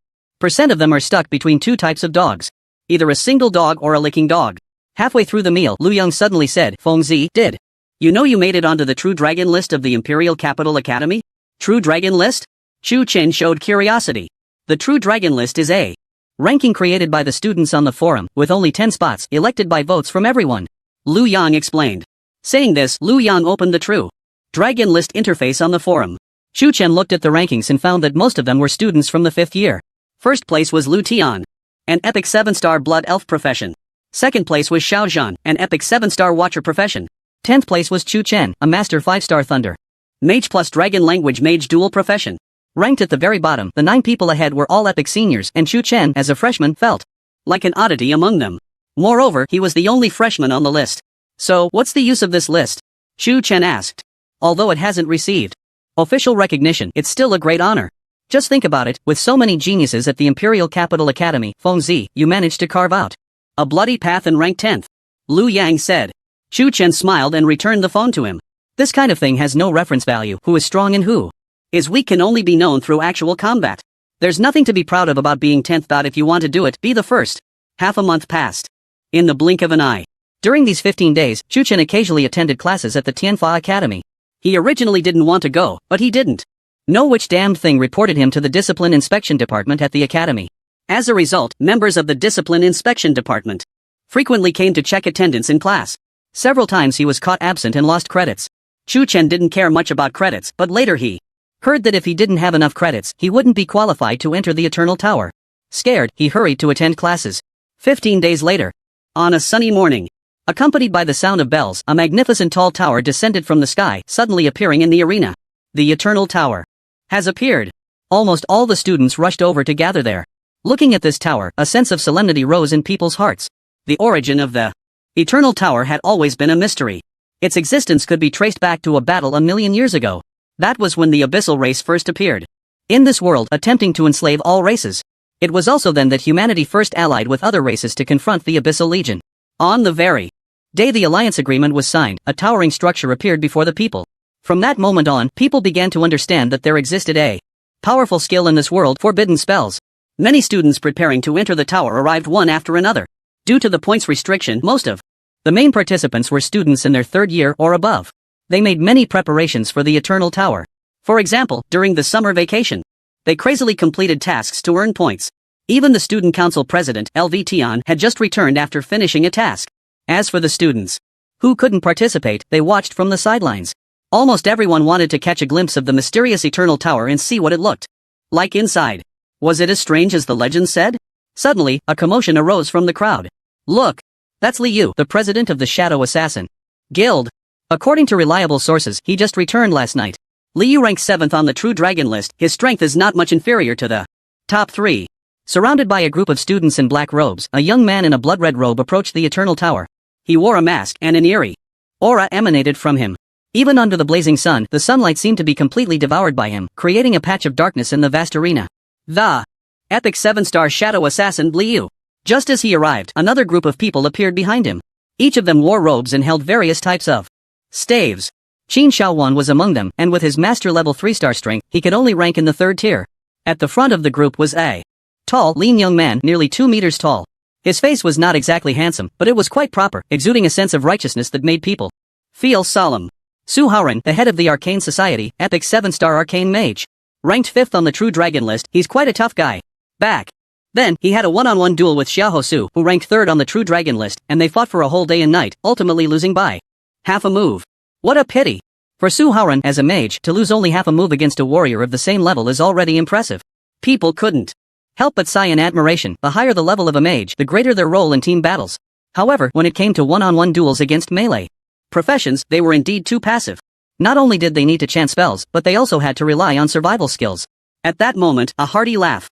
of them are stuck between two types of dogs. Either a single dog or a licking dog. Halfway through the meal, Lu Yang suddenly said, Fengzi, did you know you made it onto the True Dragon list of the Imperial Capital Academy? True Dragon list? Chu Chen showed curiosity. The True Dragon list is a ranking created by the students on the forum, with only 10 spots, elected by votes from everyone. Liu Yang explained. Saying this, Liu Yang opened the True Dragon list interface on the forum. Xu Chen looked at the rankings and found that most of them were students from the 5th year. First place was Liu Tian, an epic 7-star blood elf profession. Second place was Xiao Zhan, an epic 7-star watcher profession. 10th place was Chu Chen, a master 5-star thunder mage plus dragon language mage dual profession. Ranked at the very bottom, the 9 people ahead were all epic seniors, and Chu Chen, as a freshman, felt like an oddity among them. Moreover, he was the only freshman on the list. So, what's the use of this list? Chu Chen asked. Although it hasn't received official recognition, it's still a great honor. Just think about it, with so many geniuses at the Imperial Capital Academy, Fengzi, you managed to carve out a bloody path and rank 10th. Liu Yang said. Chu Chen smiled and returned the phone to him. This kind of thing has no reference value. Who is strong and who is weak can only be known through actual combat. There's nothing to be proud of about being 10th. If you want to do it, be the first. Half a month passed. In the blink of an eye. During these 15 days, Chu Chen occasionally attended classes at the Tianfa Academy. He originally didn't want to go, but he didn't know which damned thing reported him to the Discipline Inspection Department at the Academy. As a result, members of the Discipline Inspection Department frequently came to check attendance in class. Several times he was caught absent and lost credits. Chu Chen didn't care much about credits, but later he heard that if he didn't have enough credits, he wouldn't be qualified to enter the Eternal Tower. Scared, he hurried to attend classes. 15 days later, on a sunny morning, accompanied by the sound of bells, a magnificent tall tower descended from the sky, suddenly appearing in the arena. The Eternal Tower has appeared. Almost all the students rushed over to gather there. Looking at this tower, a sense of solemnity rose in people's hearts. The origin of the Eternal Tower had always been a mystery. Its existence could be traced back to a battle a million years ago. That was when the Abyssal race first appeared in this world, attempting to enslave all races. It was also then that humanity first allied with other races to confront the Abyssal Legion. On the very day the alliance agreement was signed, a towering structure appeared before the people. From that moment on, people began to understand that there existed a powerful skill in this world, forbidden spells. Many students preparing to enter the tower arrived one after another. Due to the points restriction, most of the main participants were students in their 3rd year or above. They made many preparations for the Eternal Tower. For example, during the summer vacation, they crazily completed tasks to earn points. Even the student council president, LV Tian, had just returned after finishing a task. As for the students who couldn't participate, they watched from the sidelines. Almost everyone wanted to catch a glimpse of the mysterious Eternal Tower and see what it looked like inside. Was it as strange as the legend said? Suddenly, a commotion arose from the crowd. Look! That's Li Yu, the president of the Shadow Assassin Guild. According to reliable sources, he just returned last night. Li Yu ranks 7th on the True Dragon list. His strength is not much inferior to the top 3. Surrounded by a group of students in black robes, a young man in a blood-red robe approached the Eternal Tower. He wore a mask, and an eerie aura emanated from him. Even under the blazing sun, the sunlight seemed to be completely devoured by him, creating a patch of darkness in the vast arena. The epic 7-star Shadow Assassin Li Yu. Just as he arrived, another group of people appeared behind him. Each of them wore robes and held various types of staves. Qin Shaowan was among them, and with his master level 3-star strength, he could only rank in the 3rd tier. At the front of the group was a tall, lean young man, nearly 2 meters tall. His face was not exactly handsome, but it was quite proper, exuding a sense of righteousness that made people feel solemn. Su Haoran, the head of the Arcane Society, epic 7-star arcane mage. Ranked 5th on the True Dragon list, he's quite a tough guy. Back then, he had a one-on-one duel with Xiao Su, who ranked 3rd on the True Dragon list, and they fought for a whole day and night, ultimately losing by half a move. What a pity! For Su Haoran, as a mage, to lose only half a move against a warrior of the same level is already impressive. People couldn't help but sigh in admiration. The higher the level of a mage, the greater their role in team battles. However, when it came to one-on-one duels against melee professions, they were indeed too passive. Not only did they need to chant spells, but they also had to rely on survival skills. At that moment, a hearty laugh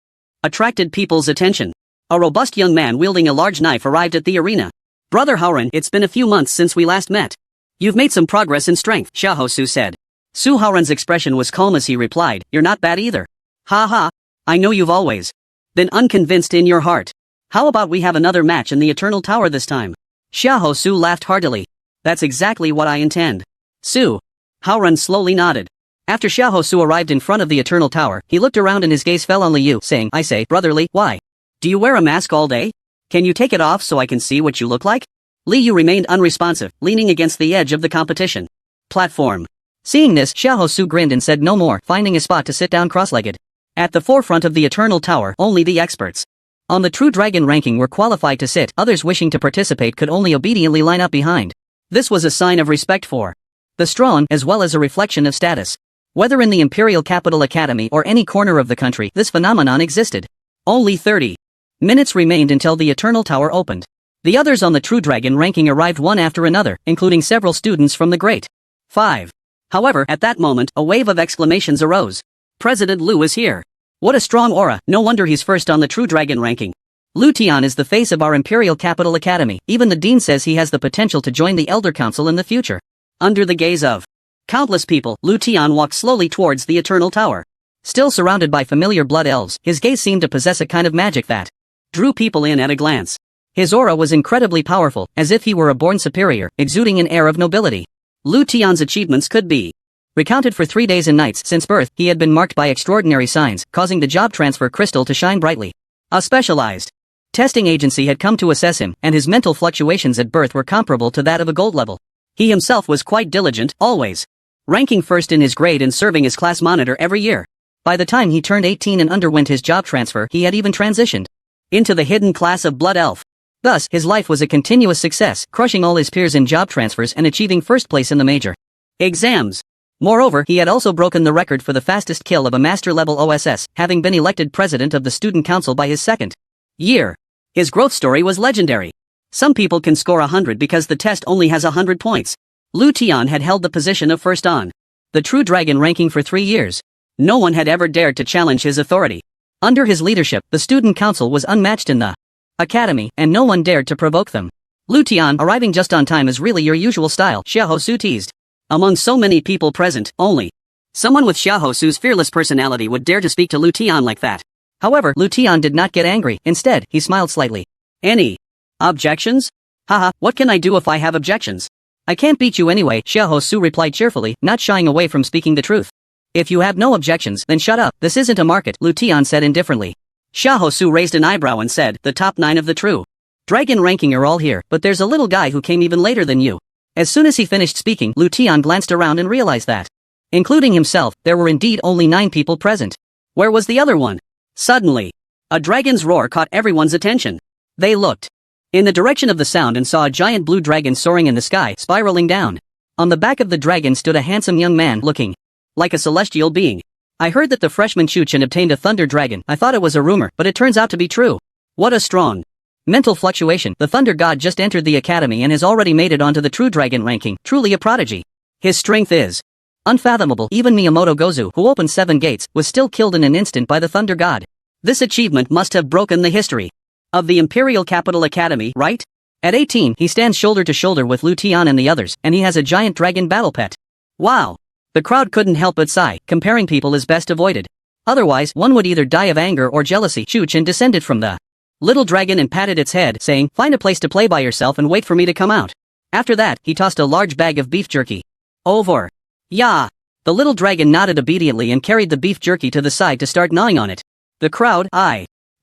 attracted people's attention. A robust young man wielding a large knife arrived at the arena. Brother Haoran, it's been a few months since we last met. You've made some progress in strength, Xiao Su said. Su Haoran's expression was calm as he replied, you're not bad either. Ha ha, I know you've always been unconvinced in your heart. How about we have another match in the Eternal Tower this time? Xiao Su laughed heartily. That's exactly what I intend. Su Haoran slowly nodded. After Xiao Su arrived in front of the Eternal Tower, he looked around and his gaze fell on Li Yu, saying, I say, Brother Li, why do you wear a mask all day? Can you take it off so I can see what you look like? Li Yu remained unresponsive, leaning against the edge of the competition platform. Seeing this, Xiao Su grinned and said no more, finding a spot to sit down cross-legged. At the forefront of the Eternal Tower, only the experts On the True Dragon ranking were qualified to sit, others wishing to participate could only obediently line up behind. This was a sign of respect for the strong as well as a reflection of status. Whether in the Imperial Capital Academy or any corner of the country, this phenomenon existed. Only 30 minutes remained until the Eternal Tower opened. The others on the True Dragon ranking arrived one after another, including several students from the Great 5. However, at that moment, a wave of exclamations arose. President Liu is here. What a strong aura, no wonder he's first on the True Dragon ranking. Liu Tian is the face of our Imperial Capital Academy, even the Dean says he has the potential to join the Elder Council in the future. Under the gaze of countless people, Liu Tian walked slowly towards the Eternal Tower. Still surrounded by familiar blood elves, his gaze seemed to possess a kind of magic that drew people in at a glance. His aura was incredibly powerful, as if he were a born superior, exuding an air of nobility. Liu Tian's achievements could be recounted for 3 days and nights. Since birth, he had been marked by extraordinary signs, causing the job transfer crystal to shine brightly. A specialized testing agency had come to assess him, and his mental fluctuations at birth were comparable to that of a gold level. He himself was quite diligent, always ranking first in his grade and serving as class monitor every year. By the time he turned 18 and underwent his job transfer, he had even transitioned into the hidden class of Blood Elf. Thus, his life was a continuous success, crushing all his peers in job transfers and achieving first place in the major exams. Moreover, he had also broken the record for the fastest kill of a master-level OSS, having been elected president of the student council by his second year. His growth story was legendary. Some people can score 100 because the test only has 100 points. Liu Tian had held the position of first on the True Dragon ranking for 3 years. No one had ever dared to challenge his authority. Under his leadership, the student council was unmatched in the academy, and no one dared to provoke them. Liu Tian arriving just on time is really your usual style, Xiahou Su teased. Among so many people present, only someone with Xiahou Su's fearless personality would dare to speak to Liu Tian like that. However, Liu Tian did not get angry. Instead, he smiled slightly. Any objections? Haha, what can I do if I have objections? I can't beat you anyway, Xiahou Su replied cheerfully, not shying away from speaking the truth. If you have no objections, then shut up, this isn't a market, Liu Tian said indifferently. Xiahou Su raised an eyebrow and said, the top 9 of the True Dragon ranking are all here, but there's a little guy who came even later than you. As soon as he finished speaking, Liu Tian glanced around and realized that, including himself, there were indeed only 9 people present. Where was the other one? Suddenly, a dragon's roar caught everyone's attention. They looked in the direction of the sound and saw a giant blue dragon soaring in the sky, spiraling down. On the back of the dragon stood a handsome young man looking like a celestial being. I heard that the freshman Chuchen obtained a thunder dragon. I thought it was a rumor, but it turns out to be true. What a strong mental fluctuation. The thunder god just entered the academy and has already made it onto the True Dragon ranking, truly a prodigy. His strength is unfathomable. Even Miyamoto Gozu, who opened 7 gates, was still killed in an instant by the thunder god. This achievement must have broken the history of the Imperial Capital Academy, right? At 18, he stands shoulder to shoulder with Liu Tian and the others, and he has a giant dragon battle pet. Wow! The crowd couldn't help but sigh. Comparing people is best avoided. Otherwise, one would either die of anger or jealousy. Chuchen descended from the little dragon and patted its head, saying, find a place to play by yourself and wait for me to come out. After that, he tossed a large bag of beef jerky over. Yeah! The little dragon nodded obediently and carried the beef jerky to the side to start gnawing on it. The crowd,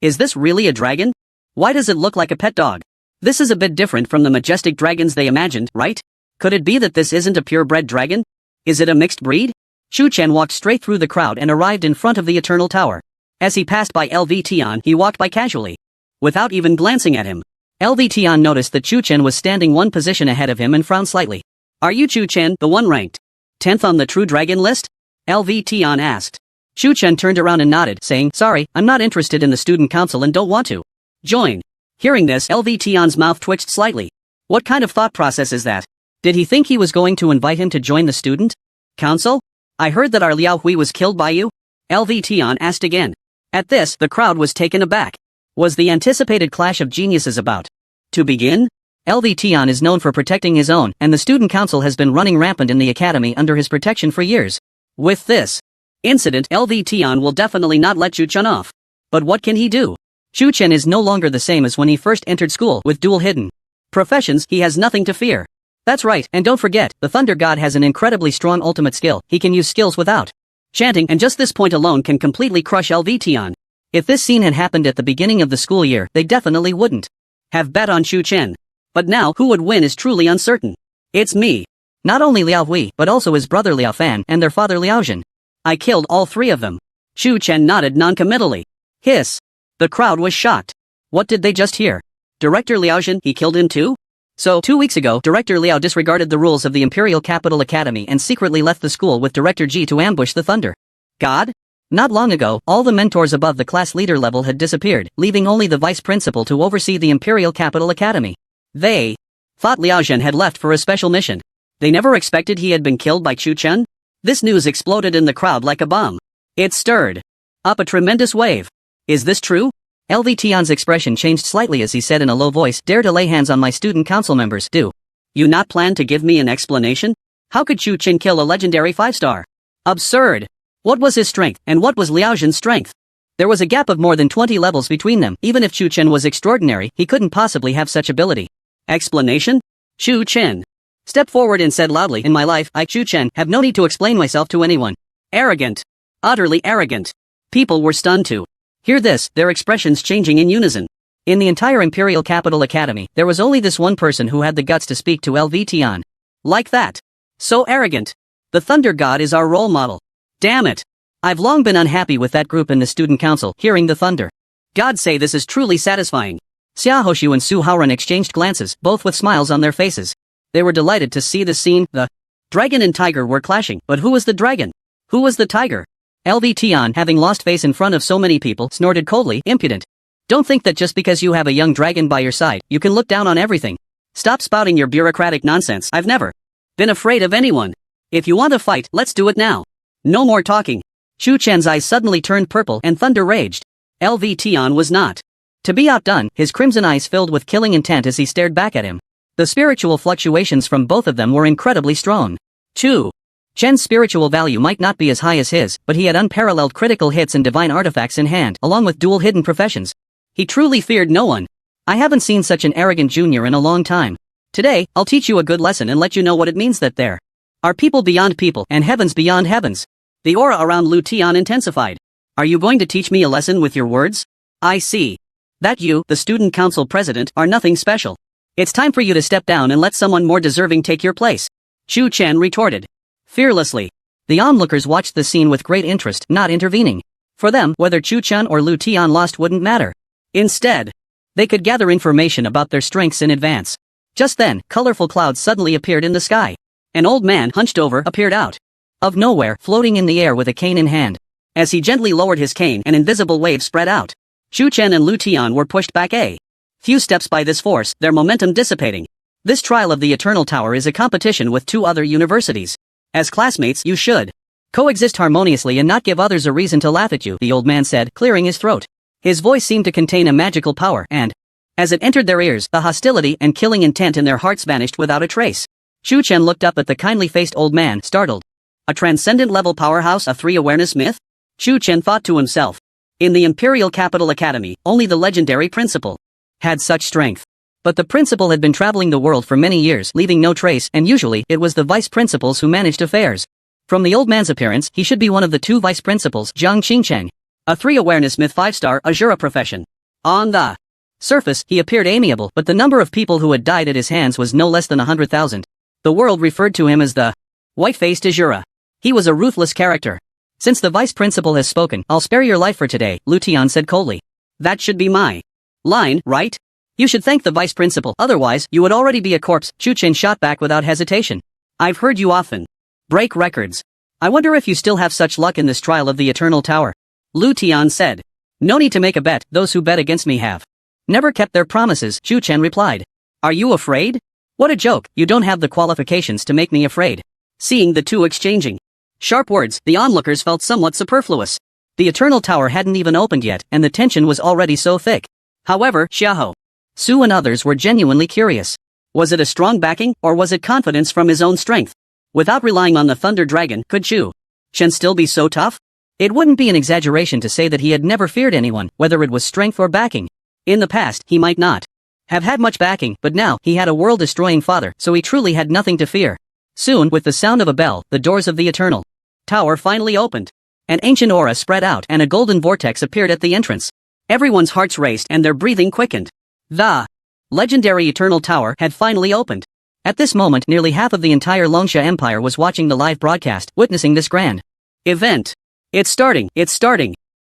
is this really a dragon? Why does it look like a pet dog? This is a bit different from the majestic dragons they imagined, right? Could it be that this isn't a purebred dragon? Is it a mixed breed? Chuchen walked straight through the crowd and arrived in front of the Eternal Tower. As he passed by LV Tian, he walked by casually, without even glancing at him. LV Tian noticed that Chuchen was standing one position ahead of him and frowned slightly. Are you Chuchen, the one ranked 10th on the True Dragon list? LV Tian asked. Chuchen turned around and nodded, saying, sorry, I'm not interested in the student council and don't want to join. Hearing this, LV Tian's mouth twitched slightly. What kind of thought process is that? Did he think he was going to invite him to join the student council? I heard that our Liao Hui was killed by you? LV Tian asked again. At this, the crowd was taken aback. Was the anticipated clash of geniuses about to begin? LV Tian is known for protecting his own, and the student council has been running rampant in the academy under his protection for years. With this incident, LV Tian will definitely not let Chuchen off. But what can he do? Chuchen is no longer the same as when he first entered school. With dual hidden professions, he has nothing to fear. That's right, and don't forget, the Thunder God has an incredibly strong ultimate skill. He can use skills without chanting, and just this point alone can completely crush LV Tian. If this scene had happened at the beginning of the school year, they definitely wouldn't have bet on Chuchen. But now, who would win is truly uncertain. It's me. Not only Liao Hui, but also his brother Liao Fan and their father Liao Zhen. I killed all 3 of them. Chuchen nodded non-committally. Hiss. The crowd was shocked. What did they just hear? Director Liaojin, he killed him too? So, 2 weeks ago, Director Liao disregarded the rules of the Imperial Capital Academy and secretly left the school with Director Ji to ambush the Thunder God? Not long ago, all the mentors above the class leader level had disappeared, leaving only the vice principal to oversee the Imperial Capital Academy. They thought Liaojin had left for a special mission. They never expected he had been killed by Chu Chen? This news exploded in the crowd like a bomb. It stirred up a tremendous wave. Is this true? LV Tian's expression changed slightly as he said in a low voice, "Dare to lay hands on my student council members, do you not plan to give me an explanation? How could Chu Chen kill a legendary 5-star? Absurd. What was his strength, and what was Liaojin's strength? There was a gap of more than 20 levels between them. Even if Chu Chen was extraordinary, he couldn't possibly have such ability. Explanation? Chu Chen stepped forward and said loudly, "In my life, I, Chu Chen, have no need to explain myself to anyone." Arrogant. Utterly arrogant. People were stunned to hear this, their expressions changing in unison. In the entire Imperial Capital Academy, there was only this one person who had the guts to speak to LV Tian. Like that. So arrogant. The Thunder God is our role model. Damn it. I've long been unhappy with that group in the student council, hearing the Thunder God say this is truly satisfying. Xia Hoshu and Su Haoran exchanged glances, both with smiles on their faces. They were delighted to see the scene. The dragon and tiger were clashing, but who was the dragon? Who was the tiger? LV Tian, having lost face in front of so many people, snorted coldly, "Impudent. Don't think that just because you have a young dragon by your side, you can look down on everything. Stop spouting your bureaucratic nonsense. I've never been afraid of anyone. If you want to fight, let's do it now. No more talking." Chu Chen's eyes suddenly turned purple and thunder raged. LV Tian was not to be outdone, his crimson eyes filled with killing intent as he stared back at him. The spiritual fluctuations from both of them were incredibly strong. Chu Chen's spiritual value might not be as high as his, but he had unparalleled critical hits and divine artifacts in hand, along with dual hidden professions. He truly feared no one. I haven't seen such an arrogant junior in a long time. Today, I'll teach you a good lesson and let you know what it means that there are people beyond people and heavens beyond heavens. The aura around Lu Tian intensified. Are you going to teach me a lesson with your words? I see. That you, the student council president, are nothing special. It's time for you to step down and let someone more deserving take your place. Chu Chen retorted fearlessly. The onlookers watched the scene with great interest, not intervening. For them, whether Chu Chen or Lu Tian lost wouldn't matter. Instead, they could gather information about their strengths in advance. Just then, colorful clouds suddenly appeared in the sky. An old man, hunched over, appeared out of nowhere, floating in the air with a cane in hand. As he gently lowered his cane, an invisible wave spread out. Chu Chen and Lu Tian were pushed back a few steps by this force, their momentum dissipating. This trial of the Eternal Tower is a competition with 2 other universities. As classmates, you should coexist harmoniously and not give others a reason to laugh at you, the old man said, clearing his throat. His voice seemed to contain a magical power and, as it entered their ears, the hostility and killing intent in their hearts vanished without a trace. Chu Chen looked up at the kindly-faced old man, startled. A transcendent-level powerhouse, a 3-awareness myth? Chu Chen thought to himself. In the Imperial Capital Academy, only the legendary principal had such strength. But the principal had been traveling the world for many years, leaving no trace, and usually, it was the vice principals who managed affairs. From the old man's appearance, he should be one of the 2 vice principals, Jiang Qingcheng. A 3-awareness myth 5-star, Azura profession. On the surface, he appeared amiable, but the number of people who had died at his hands was no less than 100,000. The world referred to him as the white-faced Azura. He was a ruthless character. Since the vice principal has spoken, I'll spare your life for today, Lu Tian said coldly. That should be my line, right? You should thank the vice principal, otherwise, you would already be a corpse, Chu Chen shot back without hesitation. I've heard you often break records. I wonder if you still have such luck in this trial of the Eternal Tower. Lu Tian said. No need to make a bet, those who bet against me have never kept their promises, Chu Chen replied. Are you afraid? What a joke, you don't have the qualifications to make me afraid. Seeing the 2 exchanging sharp words, the onlookers felt somewhat superfluous. The Eternal Tower hadn't even opened yet, and the tension was already so thick. However, Xiaoho, Su and others were genuinely curious. Was it a strong backing, or was it confidence from his own strength? Without relying on the Thunder Dragon, could Chu Chen still be so tough? It wouldn't be an exaggeration to say that he had never feared anyone, whether it was strength or backing. In the past, he might not have had much backing, but now, he had a world-destroying father, so he truly had nothing to fear. Soon, with the sound of a bell, the doors of the Eternal Tower finally opened. An ancient aura spread out and a golden vortex appeared at the entrance. Everyone's hearts raced and their breathing quickened. The legendary Eternal Tower had finally opened. At this moment, nearly half of the entire Longsha Empire was watching the live broadcast, witnessing this grand event. It's starting.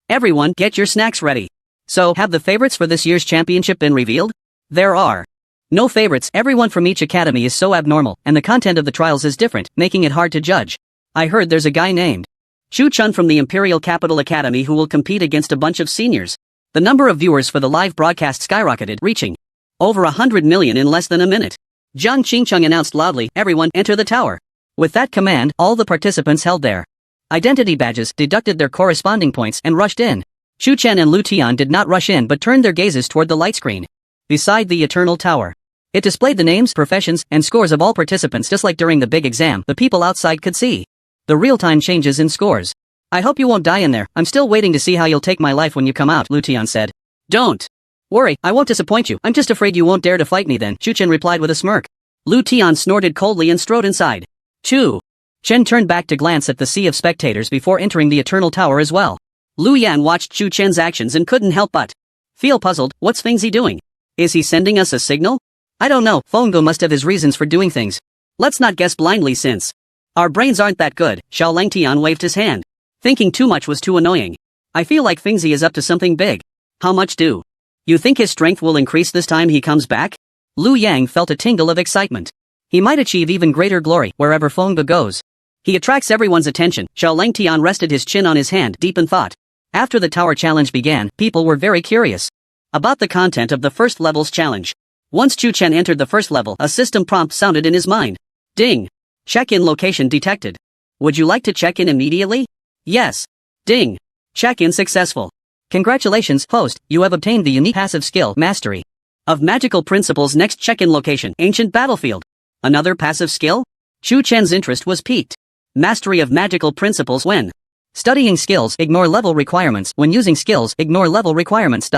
Everyone, get your snacks ready. So, have the favorites for this year's championship been revealed? There are no favorites. Everyone from each academy is so abnormal, and the content of the trials is different, making it hard to judge. I heard there's a guy named Chu Chun from the Imperial Capital Academy who will compete against a bunch of seniors. The number of viewers for the live broadcast skyrocketed, reaching over 100 million in less than a minute. Zhang Qingcheng announced loudly, "Everyone, enter the tower." With that command, all the participants held their identity badges, deducted their corresponding points, and rushed in. Chu Chen and Lu Tian did not rush in but turned their gazes toward the light screen beside the Eternal Tower. It displayed the names, professions, and scores of all participants just like during the big exam. The people outside could see the real-time changes in scores. "I hope you won't die in there. I'm still waiting to see how you'll take my life when you come out," Lu Tian said. "Don't worry, I won't disappoint you. I'm just afraid you won't dare to fight me then," Chu Chen replied with a smirk. Lu Tian snorted coldly and strode inside. Chu Chen turned back to glance at the sea of spectators before entering the Eternal Tower as well. Lu Yan watched Chu Chen's actions and couldn't help but feel puzzled. What's Fengzi doing? Is he sending us a signal? I don't know. Fenggo must have his reasons for doing things. Let's not guess blindly since our brains aren't that good. Xiao Langtian waved his hand. Thinking too much was too annoying. I feel like Fengzi is up to something big. How much do you think his strength will increase this time he comes back? Lu Yang felt a tingle of excitement. He might achieve even greater glory wherever Fenggo goes. He attracts everyone's attention. Xiao Langtian rested his chin on his hand, deep in thought. After the tower challenge began, people were very curious about the content of the first level's challenge. Once Chu Chen entered the first level, a system prompt sounded in his mind. Ding. Check-in location detected. Would you like to check in immediately? Yes. Ding. Check-in successful. Congratulations, host, you have obtained the unique passive skill, Mastery of Magical Principles. Next check-in location, Ancient Battlefield. Another passive skill? Chu Chen's interest was piqued. Mastery of Magical Principles. When studying skills, ignore level requirements. When using skills, ignore level requirements.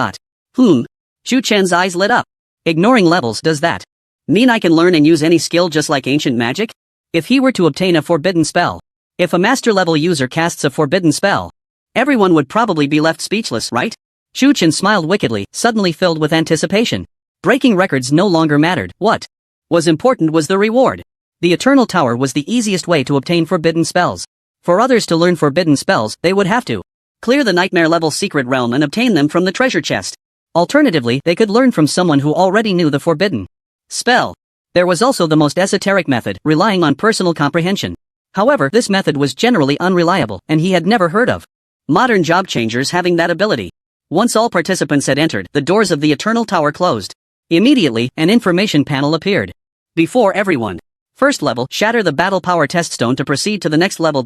Chu Chen's eyes lit up. Ignoring levels, does that mean I can learn and use any skill just like ancient magic? If he were to obtain a forbidden spell, if a master level user casts a forbidden spell, everyone would probably be left speechless, right? Chu Chen smiled wickedly, suddenly filled with anticipation. Breaking records no longer mattered. What was important was the reward. The Eternal Tower was the easiest way to obtain forbidden spells. For others to learn forbidden spells, they would have to clear the nightmare level secret realm and obtain them from the treasure chest. Alternatively, they could learn from someone who already knew the forbidden spell. There was also the most esoteric method, relying on personal comprehension. However, this method was generally unreliable, and he had never heard of modern job changers having that ability. Once all participants had entered, the doors of the Eternal Tower closed. Immediately, an information panel appeared before everyone. First level, shatter the battle power test stone to proceed to the next level.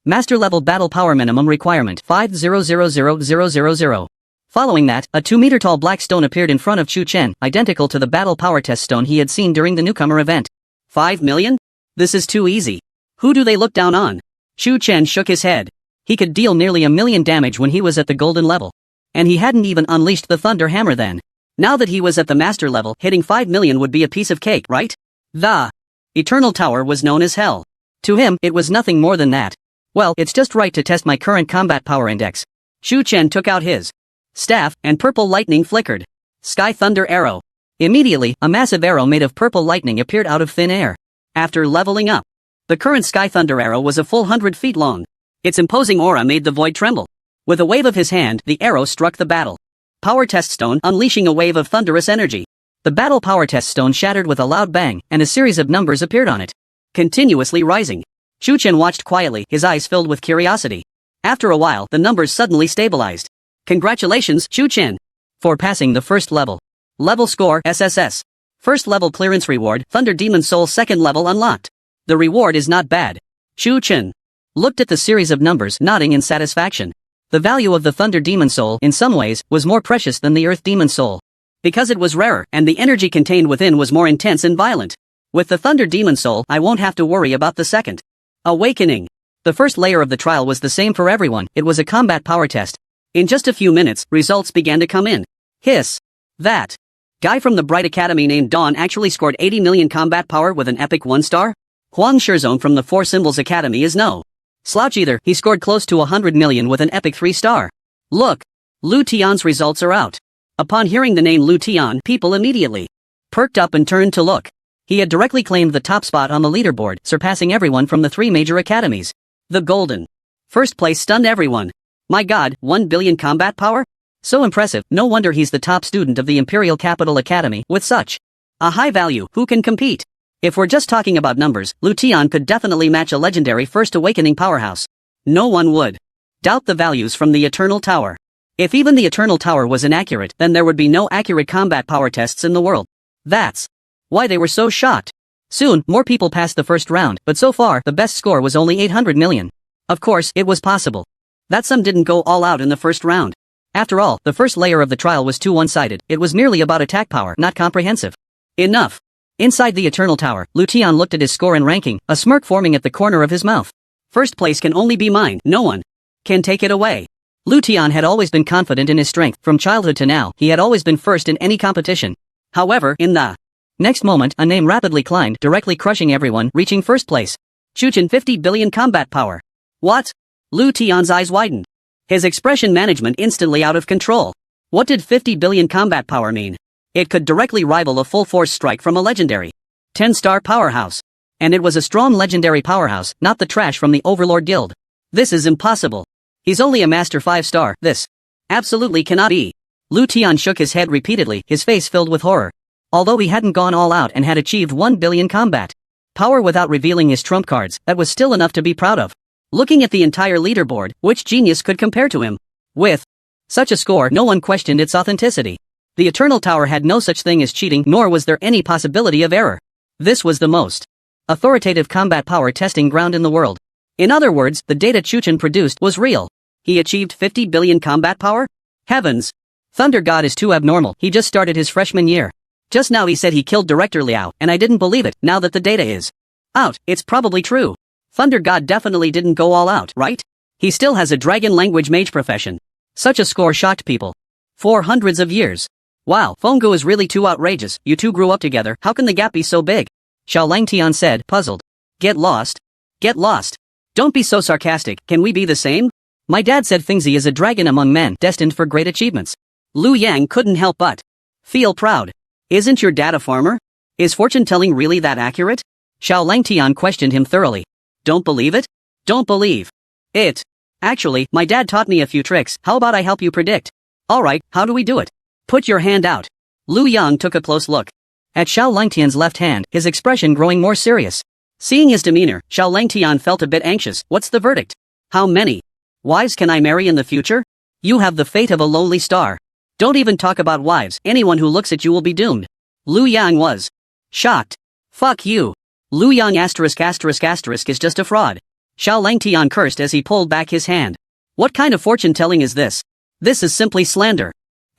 Master level battle power minimum requirement 5000000. Following that, a 2-meter tall black stone appeared in front of Chu Chen, identical to the battle power test stone he had seen during the newcomer event. 5 million? This is too easy. Who do they look down on? Chu Chen shook his head. He could deal nearly 1 million damage when he was at the golden level. And he hadn't even unleashed the thunder hammer then. Now that he was at the master level, hitting 5 million would be a piece of cake, right? The Eternal Tower was known as hell. To him, it was nothing more than that. Well, it's just right to test my current combat power index. Chu Chen took out his staff, and purple lightning flickered. Sky Thunder Arrow. Immediately, a massive arrow made of purple lightning appeared out of thin air. After leveling up, the current Sky Thunder Arrow was a full 100 feet long. Its imposing aura made the void tremble. With a wave of his hand, the arrow struck the battle power test stone, unleashing a wave of thunderous energy. The battle power test stone shattered with a loud bang, and a series of numbers appeared on it, continuously rising. Chu Chen watched quietly, his eyes filled with curiosity. After a while, the numbers suddenly stabilized. Congratulations, Chu Chen, for passing the first level. Level score, SSS. First level clearance reward, Thunder Demon Soul. Second level unlocked. The reward is not bad. Chu Chen looked at the series of numbers, nodding in satisfaction. The value of the Thunder Demon Soul, in some ways, was more precious than the Earth Demon Soul. Because it was rarer, and the energy contained within was more intense and violent. With the Thunder Demon Soul, I won't have to worry about the second awakening. The first layer of the trial was the same for everyone. It was a combat power test. In just a few minutes, results began to come in. Hiss. That guy from the Bright Academy named Dawn actually scored 80 million combat power with an epic 1-star? Huang Shizong from the Four Symbols Academy is no slouch either. He scored close to 100 million with an epic 3-star. Look. Lu Tian's results are out. Upon hearing the name Lu Tian, people immediately perked up and turned to look. He had directly claimed the top spot on the leaderboard, surpassing everyone from the 3 major academies. The golden first place stunned everyone. My god, 1 billion combat power? So impressive, no wonder he's the top student of the Imperial Capital Academy. With such a high value, who can compete? If we're just talking about numbers, Lu Tian could definitely match a legendary First Awakening powerhouse. No one would doubt the values from the Eternal Tower. If even the Eternal Tower was inaccurate, then there would be no accurate combat power tests in the world. That's why they were so shocked. Soon, more people passed the first round, but so far, the best score was only 800 million. Of course, it was possible that some didn't go all out in the first round. After all, the first layer of the trial was too one-sided. It was merely about attack power, not comprehensive. Enough. Inside the Eternal Tower, Lu Tian looked at his score and ranking, a smirk forming at the corner of his mouth. First place can only be mine, no one can take it away. Lu Tian had always been confident in his strength. From childhood to now, he had always been first in any competition. However, in the next moment, a name rapidly climbed, directly crushing everyone, reaching first place. Chu Chen, 50 billion combat power. What? Lu Tian's eyes widened. His expression management instantly out of control. What did 50 billion combat power mean? It could directly rival a full-force strike from a legendary 10-star powerhouse. And it was a strong legendary powerhouse, not the trash from the Overlord Guild. This is impossible. He's only a master 5-star, this absolutely cannot be. Lu Tian shook his head repeatedly, his face filled with horror. Although he hadn't gone all out and had achieved 1 billion combat power without revealing his trump cards, that was still enough to be proud of. Looking at the entire leaderboard, which genius could compare to him? With such a score, no one questioned its authenticity. The Eternal Tower had no such thing as cheating, nor was there any possibility of error. This was the most authoritative combat power testing ground in the world. In other words, the data Chu Chen produced was real. He achieved 50 billion combat power? Heavens! Thunder God is too abnormal. He just started his freshman year. Just now he said he killed Director Liao, and I didn't believe it. Now that the data is out, it's probably true. Thunder God definitely didn't go all out, right? He still has a dragon language mage profession. Such a score shocked people for hundreds of years. Wow, Fenggu is really too outrageous. You two grew up together, how can the gap be so big? Xiao Langtian said, puzzled. Get lost. Get lost. Don't be so sarcastic, can we be the same? My dad said Fengzi is a dragon among men, destined for great achievements. Lu Yang couldn't help but feel proud. Isn't your dad a farmer? Is fortune-telling really that accurate? Xiao Langtian questioned him thoroughly. Don't believe it? Don't believe it. Actually, my dad taught me a few tricks. How about I help you predict? Alright, how do we do it? Put your hand out. Lu Yang took a close look at Xiao Langtian's left hand, his expression growing more serious. Seeing his demeanor, Xiao Langtian felt a bit anxious. What's the verdict? How many wives can I marry in the future? You have the fate of a lowly star. Don't even talk about wives. Anyone who looks at you will be doomed. Lu Yang was shocked. Fuck you. Lu Yang **** is just a fraud. Xiao Langtian cursed as he pulled back his hand. What kind of fortune-telling is this? This is simply slander.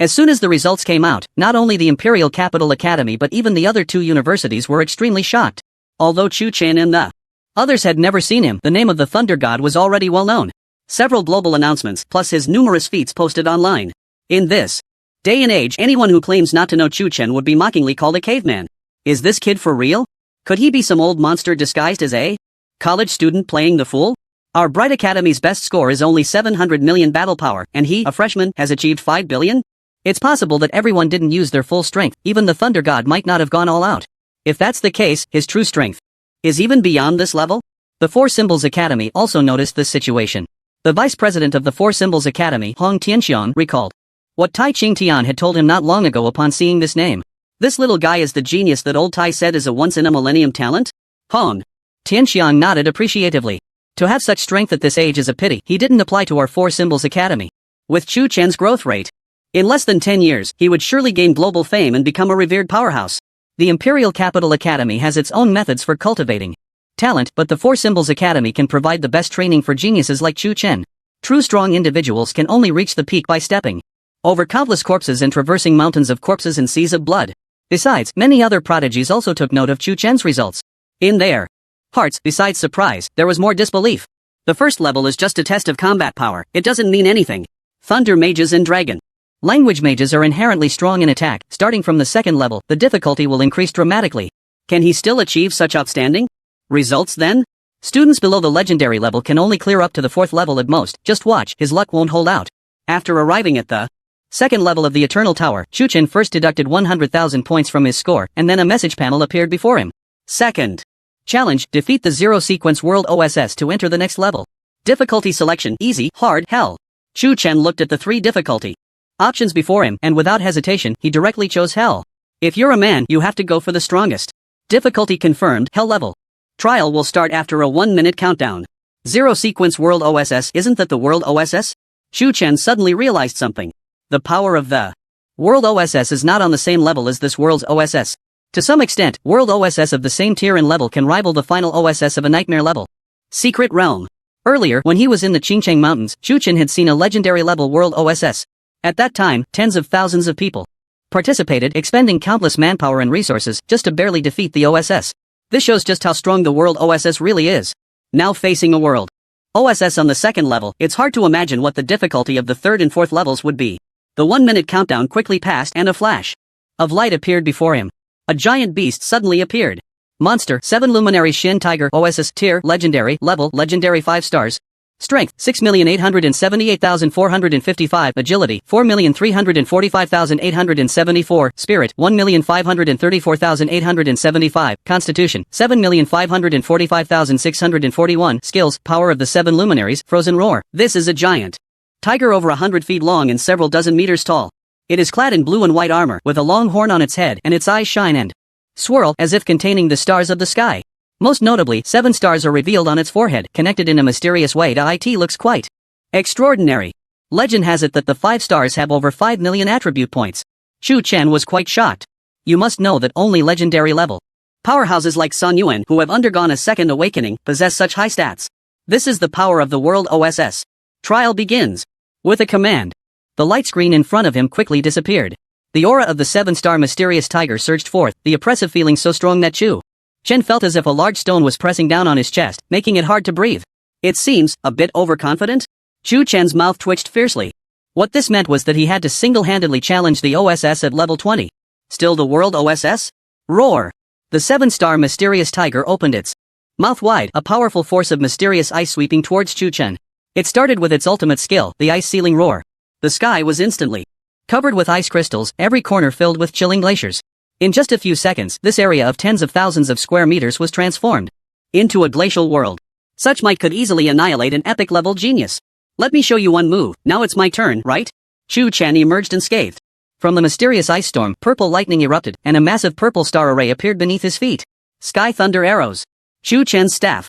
As soon as the results came out, not only the Imperial Capital Academy but even the other two universities were extremely shocked. Although Chu Chen and the others had never seen him, the name of the Thunder God was already well known. Several global announcements, plus his numerous feats posted online. In this day and age, anyone who claims not to know Chu Chen would be mockingly called a caveman. Is this kid for real? Could he be some old monster disguised as a college student playing the fool? Our Bright Academy's best score is only 700 million battle power, and he, a freshman, has achieved 5 billion? It's possible that everyone didn't use their full strength, even the Thunder God might not have gone all out. If that's the case, his true strength is even beyond this level? The Four Symbols Academy also noticed this situation. The vice president of the Four Symbols Academy, Hong Tianxiang, recalled what Tai Qingtian had told him not long ago upon seeing this name. This little guy is the genius that old Tai said is a once-in-a-millennium talent? Hong Tianxiang nodded appreciatively. To have such strength at this age is a pity. He didn't apply to our Four Symbols Academy. With Chu Chen's growth rate, in less than 10 years, he would surely gain global fame and become a revered powerhouse. The Imperial Capital Academy has its own methods for cultivating talent, but the Four Symbols Academy can provide the best training for geniuses like Chu Chen. True strong individuals can only reach the peak by stepping over countless corpses and traversing mountains of corpses and seas of blood. Besides, many other prodigies also took note of Chu Chen's results. In their hearts, besides surprise, there was more disbelief. The first level is just a test of combat power. It doesn't mean anything. Thunder mages and dragon language mages are inherently strong in attack. Starting from the second level, the difficulty will increase dramatically. Can he still achieve such outstanding results then? Students below the legendary level can only clear up to the fourth level at most. Just watch, his luck won't hold out. After arriving at the second level of the Eternal Tower, Chu Chen first deducted 100,000 points from his score, and then a message panel appeared before him. Second challenge, defeat the Zero Sequence World OSS to enter the next level. Difficulty selection, easy, hard, hell. Chu Chen looked at the three difficulty Options before him, and without hesitation, he directly chose Hell. If you're a man, you have to go for the strongest. Difficulty confirmed, Hell level. Trial will start after a 1-minute countdown. Zero sequence World OSS. Isn't that the World OSS? Chu Chen suddenly realized something. The power of the World OSS is not on the same level as this world's OSS. To some extent, World OSS of the same tier and level can rival the final OSS of a nightmare level. Secret Realm. Earlier, when he was in the Qingcheng Mountains, Chu Chen had seen a legendary level World OSS. At that time, tens of thousands of people participated, expending countless manpower and resources just to barely defeat the OSS. This shows just how strong the World OSS really is. Now facing a World OSS on the second level, it's hard to imagine what the difficulty of the third and fourth levels would be. The 1-minute countdown quickly passed and a flash of light appeared before him. A giant beast suddenly appeared. Monster, 7 Luminary Shin Tiger OSS Tier, Legendary, Level, Legendary 5 stars. Strength, 6,878,455. Agility, 4,345,874. Spirit, 1,534,875. Constitution, 7,545,641. Skills, Power of the 7 Luminaries, Frozen Roar. This is a giant tiger over 100 feet long and several dozen meters tall. It is clad in blue and white armor, with a long horn on its head, and its eyes shine and swirl as if containing the stars of the sky. Most notably, 7 stars are revealed on its forehead, connected in a mysterious way to it. Looks quite extraordinary. Legend has it that the 5 stars have over 5 million attribute points. Chu Chen was quite shocked. You must know that only legendary level powerhouses like Sun Yuan, who have undergone a second awakening, possess such high stats. This is the power of the World OSS. Trial begins. With a command, the light screen in front of him quickly disappeared. The aura of the 7-star mysterious tiger surged forth, the oppressive feeling so strong that Chu Chen felt as if a large stone was pressing down on his chest, making it hard to breathe. It seems a bit overconfident. Chu Chen's mouth twitched fiercely. What this meant was that he had to single-handedly challenge the OSS at level 20. Still the World OSS? Roar! The 7-star mysterious tiger opened its mouth wide, a powerful force of mysterious ice sweeping towards Chu Chen. It started with its ultimate skill, the ice-sealing roar. The sky was instantly covered with ice crystals, every corner filled with chilling glaciers. In just a few seconds, this area of tens of thousands of square meters was transformed into a glacial world. Such might could easily annihilate an epic-level genius. Let me show you one move. Now it's my turn, right? Chu Chen emerged unscathed. From the mysterious ice storm, purple lightning erupted, and a massive purple star array appeared beneath his feet. Sky thunder arrows. Chu Chen's staff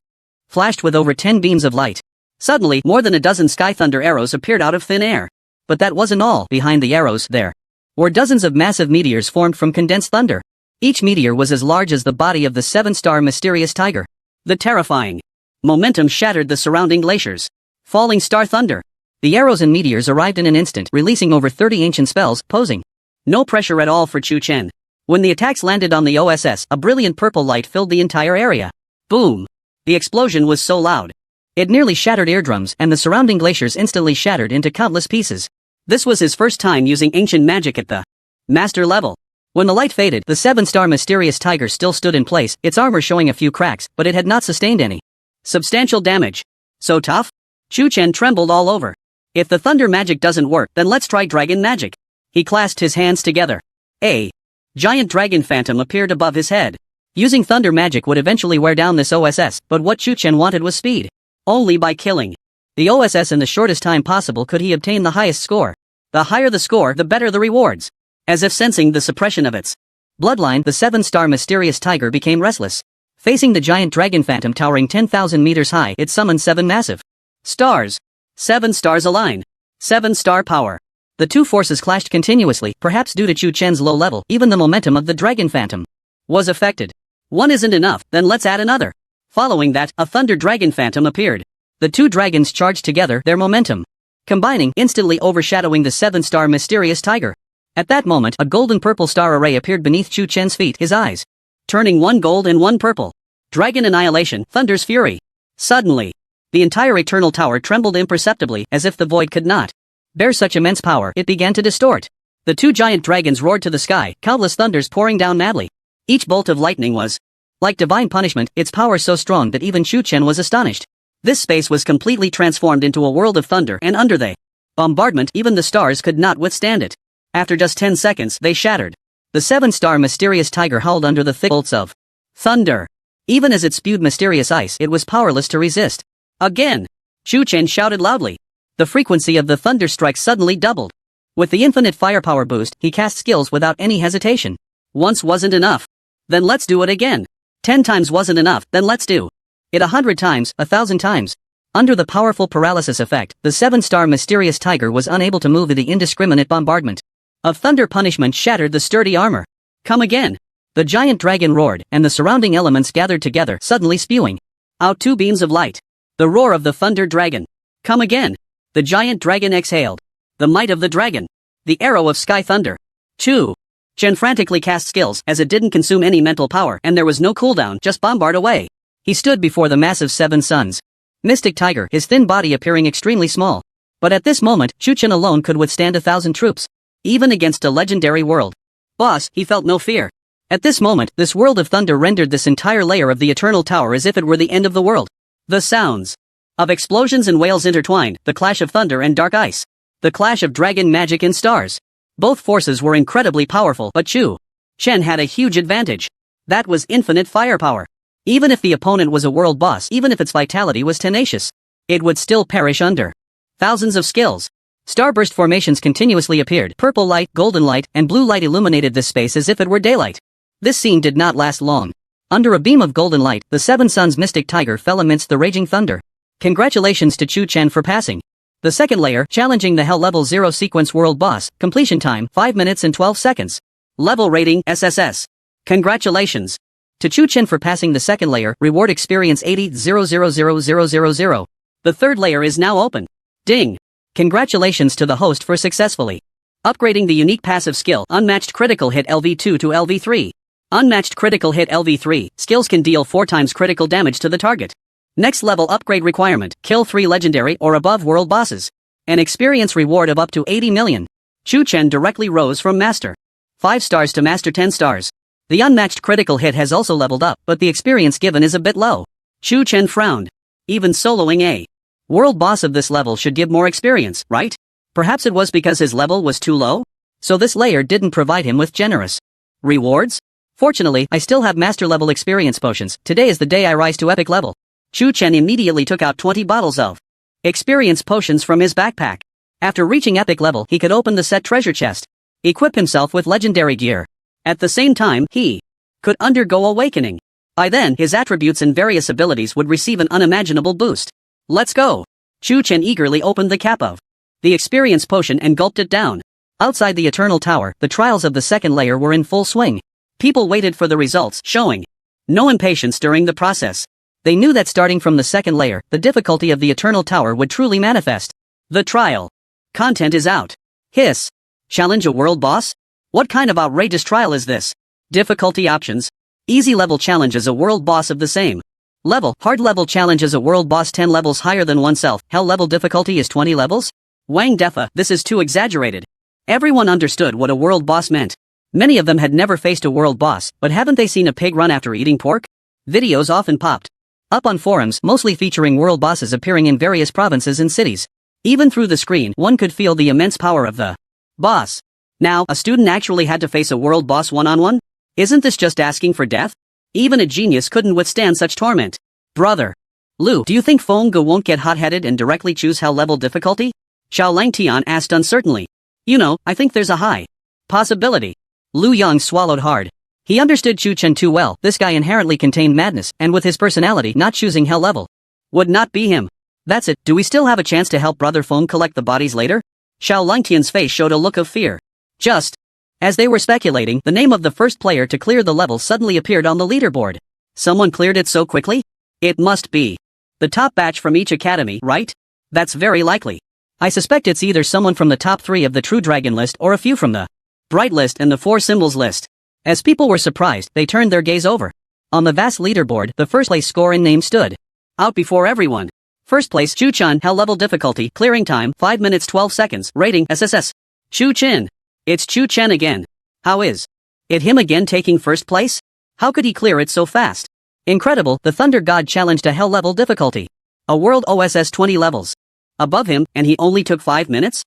flashed with over 10 beams of light. Suddenly, more than a dozen sky thunder arrows appeared out of thin air. But that wasn't all. Behind the arrows, there were dozens of massive meteors formed from condensed thunder. Each meteor was as large as the body of the 7-star mysterious tiger. The terrifying momentum shattered the surrounding glaciers. Falling star thunder. The arrows and meteors arrived in an instant, releasing over 30 ancient spells, posing no pressure at all for Chu Chen. When the attacks landed on the OSS, a brilliant purple light filled the entire area. Boom! The explosion was so loud it nearly shattered eardrums, and the surrounding glaciers instantly shattered into countless pieces. This was his first time using ancient magic at the master level. When the light faded, the 7-star mysterious tiger still stood in place, its armor showing a few cracks, but it had not sustained any substantial damage. So tough? Chu Chen trembled all over. If the thunder magic doesn't work, then let's try dragon magic. He clasped his hands together. A giant dragon phantom appeared above his head. Using thunder magic would eventually wear down this OSS, but what Chu Chen wanted was speed. Only by killing the OSS in the shortest time possible could he obtain the highest score. The higher the score, the better the rewards. As if sensing the suppression of its bloodline, the 7-star mysterious tiger became restless. Facing the giant dragon phantom towering 10,000 meters high, it summoned 7 massive stars. 7 stars align. 7-star power. The two forces clashed continuously, perhaps due to Chu Chen's low level. Even the momentum of the dragon phantom was affected. One isn't enough, then let's add another. Following that, a thunder dragon phantom appeared. The two dragons charged together, their momentum combining, instantly overshadowing the 7-star mysterious tiger. At that moment, a golden purple star array appeared beneath Chu Chen's feet, his eyes turning one gold and one purple. Dragon annihilation, thunder's fury. Suddenly, the entire eternal tower trembled imperceptibly, as if the void could not bear such immense power. It began to distort. The two giant dragons roared to the sky, countless thunders pouring down madly. Each bolt of lightning was like divine punishment, its power so strong that even Chu Chen was astonished. This space was completely transformed into a world of thunder, and under the bombardment, even the stars could not withstand it. After just 10 seconds, they shattered. The 7-star mysterious tiger howled under the thick bolts of thunder. Even as it spewed mysterious ice, it was powerless to resist. Again! Chu Chen shouted loudly. The frequency of the thunder strikes suddenly doubled. With the infinite firepower boost, he cast skills without any hesitation. Once wasn't enough. Then let's do it again. 10 times wasn't enough, then let's do it 100 times, 1,000 times. Under the powerful paralysis effect, the 7-star mysterious tiger was unable to move. The indiscriminate bombardment of thunder punishment shattered the sturdy armor. Come again. The giant dragon roared, and the surrounding elements gathered together, suddenly spewing out 2 beams of light. The roar of the thunder dragon. Come again. The giant dragon exhaled the might of the dragon. The arrow of sky thunder. Chu Chen frantically cast skills as it didn't consume any mental power, and there was no cooldown, just bombard away. He stood before the massive 7 suns. Mystic Tiger, his thin body appearing extremely small. But at this moment, Chu Chen alone could withstand 1,000 troops. Even against a legendary world boss, he felt no fear. At this moment, this world of thunder rendered this entire layer of the Eternal Tower as if it were the end of the world. The sounds of explosions and wails intertwined, the clash of thunder and dark ice. The clash of dragon magic and stars. Both forces were incredibly powerful, but Chu Chen had a huge advantage. That was infinite firepower. Even if the opponent was a world boss, even if its vitality was tenacious, it would still perish under thousands of skills. Starburst formations continuously appeared. Purple light, golden light, and blue light illuminated this space as if it were daylight. This scene did not last long. Under a beam of golden light, the 7 suns mystic tiger fell amidst the raging thunder. Congratulations to Chu Chen for passing the second layer, challenging the Hell Level 0 sequence world boss. Completion time, 5 minutes and 12 seconds. Level rating, SSS. Congratulations to Chu Chen for passing the second layer. Reward experience 80,000,000. The third layer is now open. Ding. Congratulations to the host for successfully upgrading the unique passive skill Unmatched Critical Hit LV2 to LV3. Unmatched Critical Hit LV3, skills can deal 4 times critical damage to the target. Next level upgrade requirement, kill 3 legendary or above world bosses. An experience reward of up to 80 million. Chu Chen directly rose from Master 5 stars to Master 10 stars. The unmatched critical hit has also leveled up, but the experience given is a bit low. Chu Chen frowned. Even soloing a world boss of this level should give more experience, right? Perhaps it was because his level was too low? So this layer didn't provide him with generous rewards? Fortunately, I still have master level experience potions. Today is the day I rise to epic level. Chu Chen immediately took out 20 bottles of experience potions from his backpack. After reaching epic level, he could open the set treasure chest, equip himself with legendary gear. At the same time, he could undergo awakening. By then, his attributes and various abilities would receive an unimaginable boost. Let's go. Chu Chen eagerly opened the cap of the experience potion and gulped it down. Outside the Eternal Tower, the trials of the second layer were in full swing. People waited for the results, showing no impatience during the process. They knew that starting from the second layer, the difficulty of the Eternal Tower would truly manifest. The trial content is out. Hiss. Challenge a world boss? What kind of outrageous trial is this? Difficulty options. Easy level challenge as a world boss of the same level. Hard level challenge as a world boss 10 levels higher than oneself. Hell level difficulty is 20 levels? Wang Defa, this is too exaggerated. Everyone understood what a world boss meant. Many of them had never faced a world boss, but haven't they seen a pig run after eating pork? Videos often popped up on forums, mostly featuring world bosses appearing in various provinces and cities. Even through the screen, one could feel the immense power of the boss. Now, a student actually had to face a world boss one-on-one? Isn't this just asking for death? Even a genius couldn't withstand such torment. Brother Lu, do you think Feng Ge won't get hot-headed and directly choose hell level difficulty? Xiao Langtian asked uncertainly. You know, I think there's a high possibility. Lu Yang swallowed hard. He understood Chu Chen too well. This guy inherently contained madness, and with his personality, not choosing hell level would not be him. That's it. Do we still have a chance to help Brother Feng collect the bodies later? Xiao Langtian's face showed a look of fear. Just as they were speculating, the name of the first player to clear the level suddenly appeared on the leaderboard. Someone cleared it so quickly? It must be the top batch from each academy, right? That's very likely. I suspect it's either someone from the top 3 of the True Dragon list or a few from the Bright list and the 4 symbols list. As people were surprised, they turned their gaze over. On the vast leaderboard, the first place score and name stood out before everyone. First place, Chu Chen, hell level difficulty, clearing time, 5 minutes 12 seconds, rating, SSS. Chu Chen. It's Chu Chen again. How is it him again taking first place? How could he clear it so fast? Incredible, the Thunder God challenged a hell level difficulty. A world OSS 20 levels above him, and he only took 5 minutes?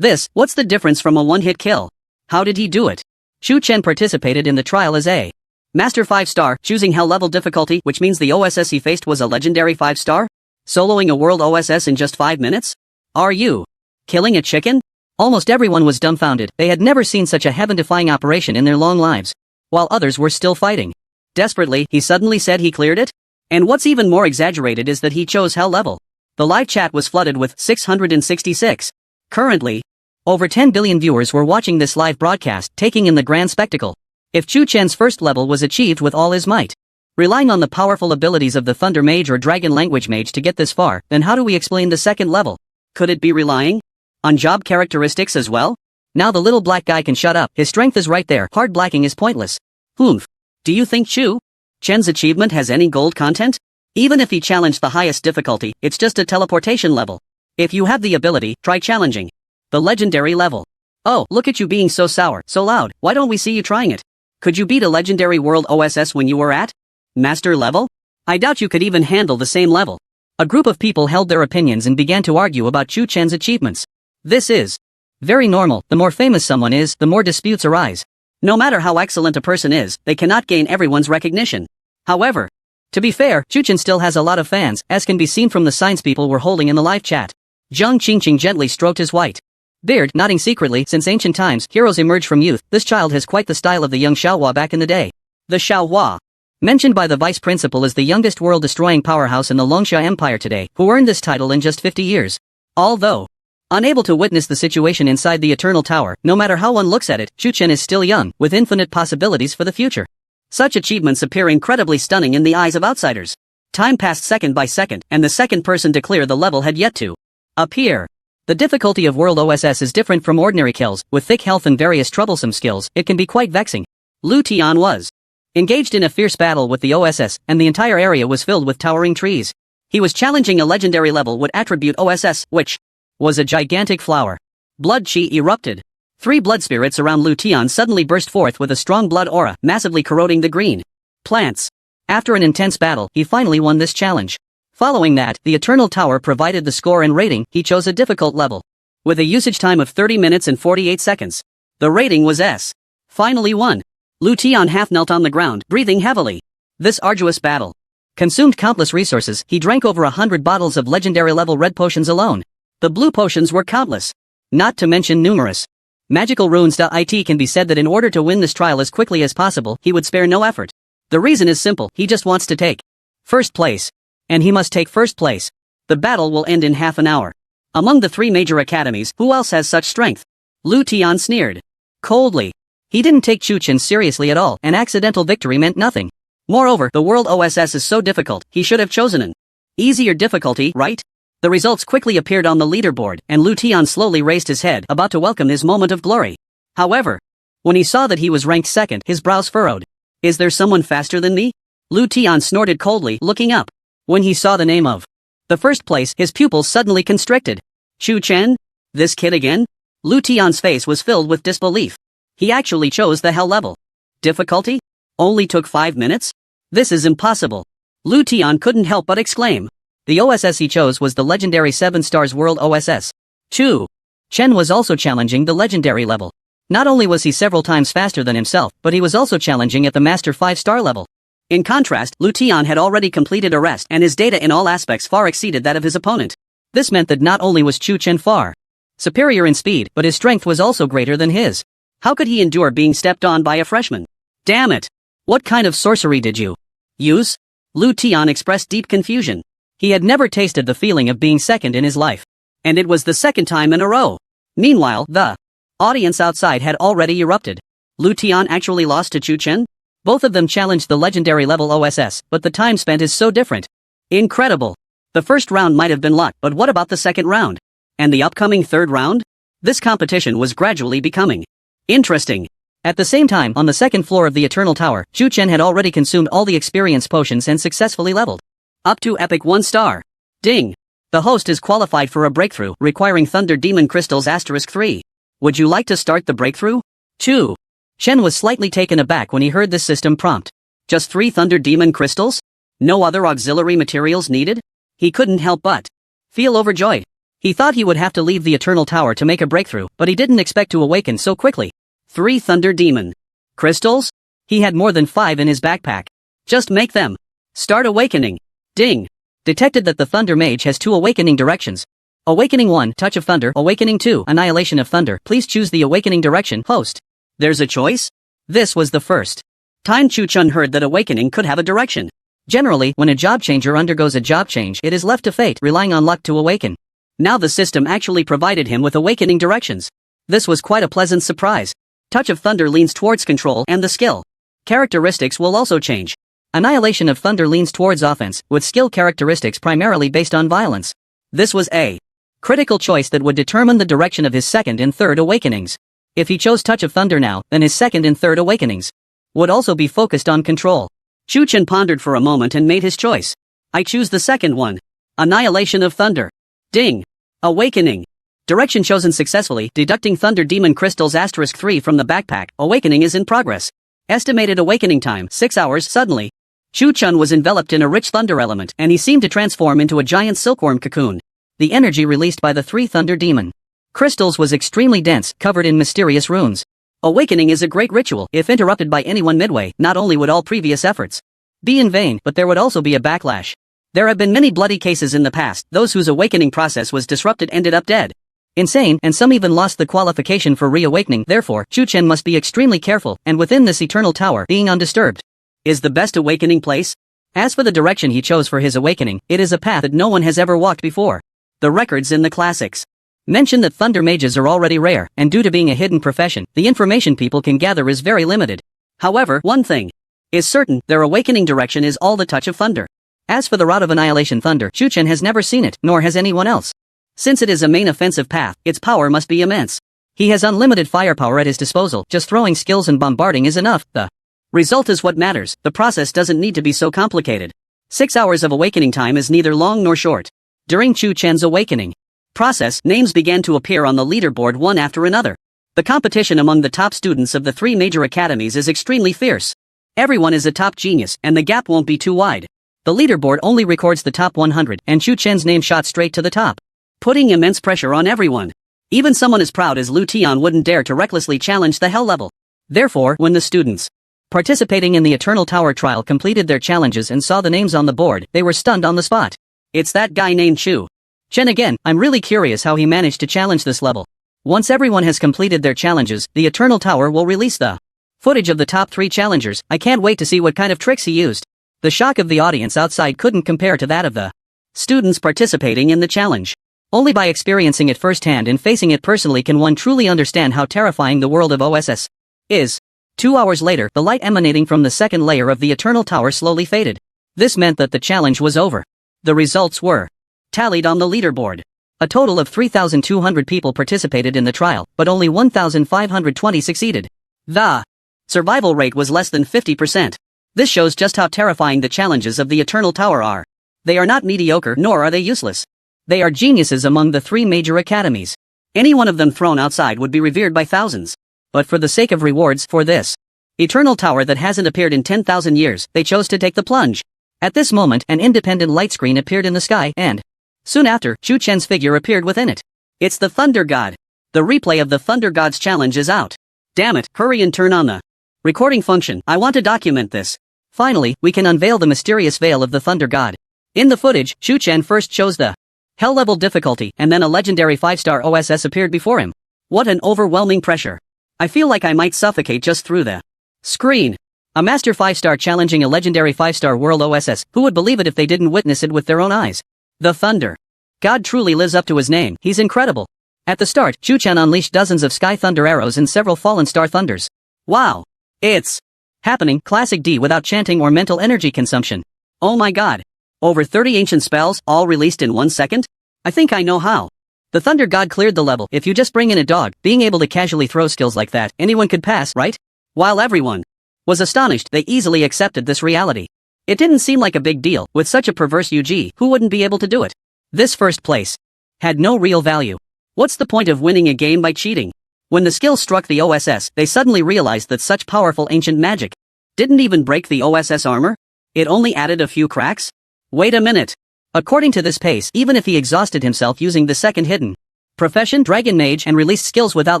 What's the difference from a one-hit kill? How did he do it? Chu Chen participated in the trial as a Master 5-star, choosing hell level difficulty, which means the OSS he faced was a legendary 5-star? Soloing a world OSS in just 5 minutes? Are you killing a chicken? Almost everyone was dumbfounded. They had never seen such a heaven-defying operation in their long lives. While others were still fighting. Desperately, he suddenly said he cleared it? And what's even more exaggerated is that he chose hell level. The live chat was flooded with 666. Currently, over 10 billion viewers were watching this live broadcast, taking in the grand spectacle. If Chu Chen's first level was achieved with all his might, relying on the powerful abilities of the Thunder Mage or Dragon Language Mage to get this far, then how do we explain the second level? Could it be relying on job characteristics as well? Now the little black guy can shut up, his strength is right there, hard blacking is pointless. Oomph. Do you think Chu Chen's achievement has any gold content? Even if he challenged the highest difficulty, it's just a teleportation level. If you have the ability, try challenging the legendary level. Oh, look at you being so sour, so loud, why don't we see you trying it? Could you beat a legendary world OSS when you were at master level? I doubt you could even handle the same level. A group of people held their opinions and began to argue about Chu Chen's achievements. This is very normal. The more famous someone is, the more disputes arise. No matter how excellent a person is, they cannot gain everyone's recognition. However, to be fair, Chu Chen still has a lot of fans, as can be seen from the signs people were holding in the live chat. Zhang Qingqing gently stroked his white beard, nodding secretly. Since ancient times, heroes emerge from youth. This child has quite the style of the young Xiaohua back in the day. The Xiaohua, mentioned by the vice principal, is the youngest world-destroying powerhouse in the Longsha Empire today, who earned this title in just 50 years. Although unable to witness the situation inside the Eternal Tower, no matter how one looks at it, Chu Chen is still young, with infinite possibilities for the future. Such achievements appear incredibly stunning in the eyes of outsiders. Time passed second by second, and the second person to clear the level had yet to appear. The difficulty of World OSS is different from ordinary kills. With thick health and various troublesome skills, it can be quite vexing. Lu Tian was engaged in a fierce battle with the OSS, and the entire area was filled with towering trees. He was challenging a legendary level with attribute OSS, which was a gigantic flower. Blood chi erupted. 3 blood spirits around Lu Tian suddenly burst forth with a strong blood aura, massively corroding the green plants. After an intense battle, he finally won this challenge. Following that, the Eternal Tower provided the score and rating. He chose a difficult level, with a usage time of 30 minutes and 48 seconds. The rating was S. Finally won. Lu Tian half knelt on the ground, breathing heavily. This arduous battle consumed countless resources. He drank over 100 bottles of legendary level red potions alone. The blue potions were countless, not to mention numerous magical runes. It can be said that in order to win this trial as quickly as possible, he would spare no effort. The reason is simple, he just wants to take first place. And he must take first place. The battle will end in half an hour. Among the 3 major academies, who else has such strength? Lu Tian sneered coldly. He didn't take Chu Chen seriously at all. An accidental victory meant nothing. Moreover, the world OSS is so difficult, he should have chosen an easier difficulty, right? The results quickly appeared on the leaderboard, and Lu Tian slowly raised his head, about to welcome his moment of glory. However, when he saw that he was ranked second, his brows furrowed. Is there someone faster than me? Lu Tian snorted coldly, looking up. When he saw the name of the first place, his pupils suddenly constricted. Chu Chen? This kid again? Lu Tian's face was filled with disbelief. He actually chose the hell level. Difficulty? Only took 5 minutes? This is impossible. Lu Tian couldn't help but exclaim. The OSS he chose was the legendary 7 stars world OSS. Chu Chen was also challenging the legendary level. Not only was he several times faster than himself, but he was also challenging at the master 5-star level. In contrast, Lu Tian had already completed a rest, and his data in all aspects far exceeded that of his opponent. This meant that not only was Chu Chen far superior in speed, but his strength was also greater than his. How could he endure being stepped on by a freshman? Damn it! What kind of sorcery did you use? Lu Tian expressed deep confusion. He had never tasted the feeling of being second in his life. And it was the second time in a row. Meanwhile, the audience outside had already erupted. Lu Tian actually lost to Chu Chen? Both of them challenged the legendary level OSS, but the time spent is so different. Incredible. The first round might have been luck, but what about the second round? And the upcoming third round? This competition was gradually becoming interesting. At the same time, on the second floor of the Eternal Tower, Chu Chen had already consumed all the experience potions and successfully leveled up to epic 1 star. Ding. The host is qualified for a breakthrough, requiring Thunder Demon Crystals *3. Would you like to start the breakthrough? Chu Chen was slightly taken aback when he heard this system prompt. Just 3 Thunder Demon Crystals? No other auxiliary materials needed? He couldn't help but feel overjoyed. He thought he would have to leave the Eternal Tower to make a breakthrough, but he didn't expect to awaken so quickly. 3 Thunder Demon Crystals? He had more than 5 in his backpack. Just make them start awakening. Ding. Detected that the Thunder Mage has 2 awakening directions. Awakening 1, Touch of Thunder. Awakening 2, Annihilation of Thunder. Please choose the awakening direction. Host. There's a choice? This was the first time Chu-Chun heard that awakening could have a direction. Generally, when a job changer undergoes a job change, it is left to fate, relying on luck to awaken. Now the system actually provided him with awakening directions. This was quite a pleasant surprise. Touch of Thunder leans towards control and the skill characteristics will also change. Annihilation of Thunder leans towards offense, with skill characteristics primarily based on violence. This was a critical choice that would determine the direction of his second and third awakenings. If he chose Touch of Thunder now, then his second and third awakenings would also be focused on control. Chu-Chun pondered for a moment and made his choice. I choose the second one. Annihilation of Thunder. Ding. Awakening. Direction chosen successfully. Deducting Thunder Demon Crystals *3 from the backpack. Awakening is in progress. Estimated awakening time 6 hours. Suddenly, Chu-Chun was enveloped in a rich thunder element and he seemed to transform into a giant silkworm cocoon. The energy released by the 3 Thunder Demon Crystals was extremely dense, covered in mysterious runes. Awakening is a great ritual. If interrupted by anyone midway, not only would all previous efforts be in vain, but there would also be a backlash. There have been many bloody cases in the past. Those whose awakening process was disrupted ended up dead, insane, and some even lost the qualification for reawakening. Therefore, Chu-Chun must be extremely careful, and within this eternal tower, being undisturbed is the best awakening place. As for the direction he chose for his awakening, it is a path that no one has ever walked before. The records in the classics mention that thunder mages are already rare, and due to being a hidden profession, the information people can gather is very limited. However, one thing is certain, their awakening direction is all the Touch of Thunder. As for the Rod of Annihilation Thunder, Chu-Chun has never seen it, nor has anyone else. Since it is a main offensive path, its power must be immense. He has unlimited firepower at his disposal, just throwing skills and bombarding is enough. The result is what matters. The process doesn't need to be so complicated. 6 hours of awakening time is neither long nor short. During Chu-Chun's awakening process, names began to appear on the leaderboard one after another. The competition among the top students of the 3 major academies is extremely fierce. Everyone is a top genius, and the gap won't be too wide. The leaderboard only records the top 100, and Chu-Chun's name shot straight to the top, putting immense pressure on everyone. Even someone as proud as Lu Tian wouldn't dare to recklessly challenge the hell level. Therefore, when the students participating in the Eternal Tower trial completed their challenges and saw the names on the board, they were stunned on the spot. It's that guy named Chu-Chun again. I'm really curious how he managed to challenge this level. Once everyone has completed their challenges, the Eternal Tower will release the footage of the top 3 challengers. I can't wait to see what kind of tricks he used. The shock of the audience outside couldn't compare to that of the students participating in the challenge. Only by experiencing it firsthand and facing it personally can one truly understand how terrifying the world of OSS is. 2 hours later, the light emanating from the second layer of the Eternal Tower slowly faded. This meant that the challenge was over. The results were tallied on the leaderboard. A total of 3,200 people participated in the trial, but only 1,520 succeeded. The survival rate was less than 50%. This shows just how terrifying the challenges of the Eternal Tower are. They are not mediocre, nor are they useless. They are geniuses among the 3 major academies. Any one of them thrown outside would be revered by thousands. But for the sake of rewards for this Eternal Tower that hasn't appeared in 10,000 years, they chose to take the plunge. At this moment, an independent light screen appeared in the sky, and soon after, Chu-Chun's figure appeared within it. It's the Thunder God. The replay of the Thunder God's challenge is out. Damn it, hurry and turn on the recording function. I want to document this. Finally, we can unveil the mysterious veil of the Thunder God. In the footage, Chu-Chun first chose the Hell level difficulty, and then a legendary 5-star OSS appeared before him. What an overwhelming pressure. I feel like I might suffocate just through the screen. A Master 5-star challenging a legendary 5-star World OSS, who would believe it if they didn't witness it with their own eyes? The Thunder God truly lives up to his name. He's incredible. At the start, Chu-Chun unleashed dozens of Sky Thunder arrows and several Fallen Star Thunders. Wow. It's happening. Classic D without chanting or mental energy consumption. Oh my god. Over 30 ancient spells, all released in 1 second? I think I know how. The Thunder God cleared the level. If you just bring in a dog, being able to casually throw skills like that, anyone could pass, right? While everyone was astonished, they easily accepted this reality. It didn't seem like a big deal. With such a perverse UG, who wouldn't be able to do it? This first place had no real value. What's the point of winning a game by cheating? When the skill struck the OSS, they suddenly realized that such powerful ancient magic didn't even break the OSS armor. It only added a few cracks? Wait a minute. According to this pace, even if he exhausted himself using the second hidden profession, Dragon Mage, and released skills without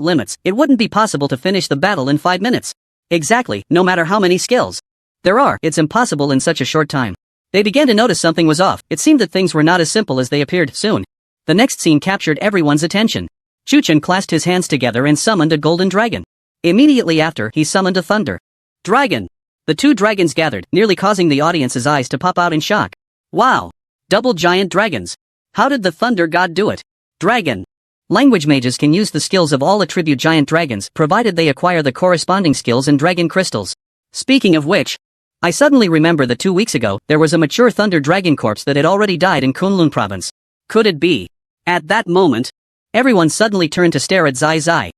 limits, it wouldn't be possible to finish the battle in 5 minutes. Exactly, no matter how many skills there are, it's impossible in such a short time. They began to notice something was off. It seemed that things were not as simple as they appeared. Soon, The next scene captured everyone's attention. Chu-Chen clasped his hands together and summoned a golden dragon. Immediately after, he summoned a thunder dragon. The two dragons gathered, nearly causing the audience's eyes to pop out in shock. Wow! Double giant dragons. How did the thunder god do it? Dragon. Language mages can use the skills of all attribute giant dragons, provided they acquire the corresponding skills and dragon crystals. Speaking of which, I suddenly remember that 2 weeks ago, there was a mature thunder dragon corpse that had already died in Kunlun province. Could it be? At that moment, everyone suddenly turned to stare at Zai Zai.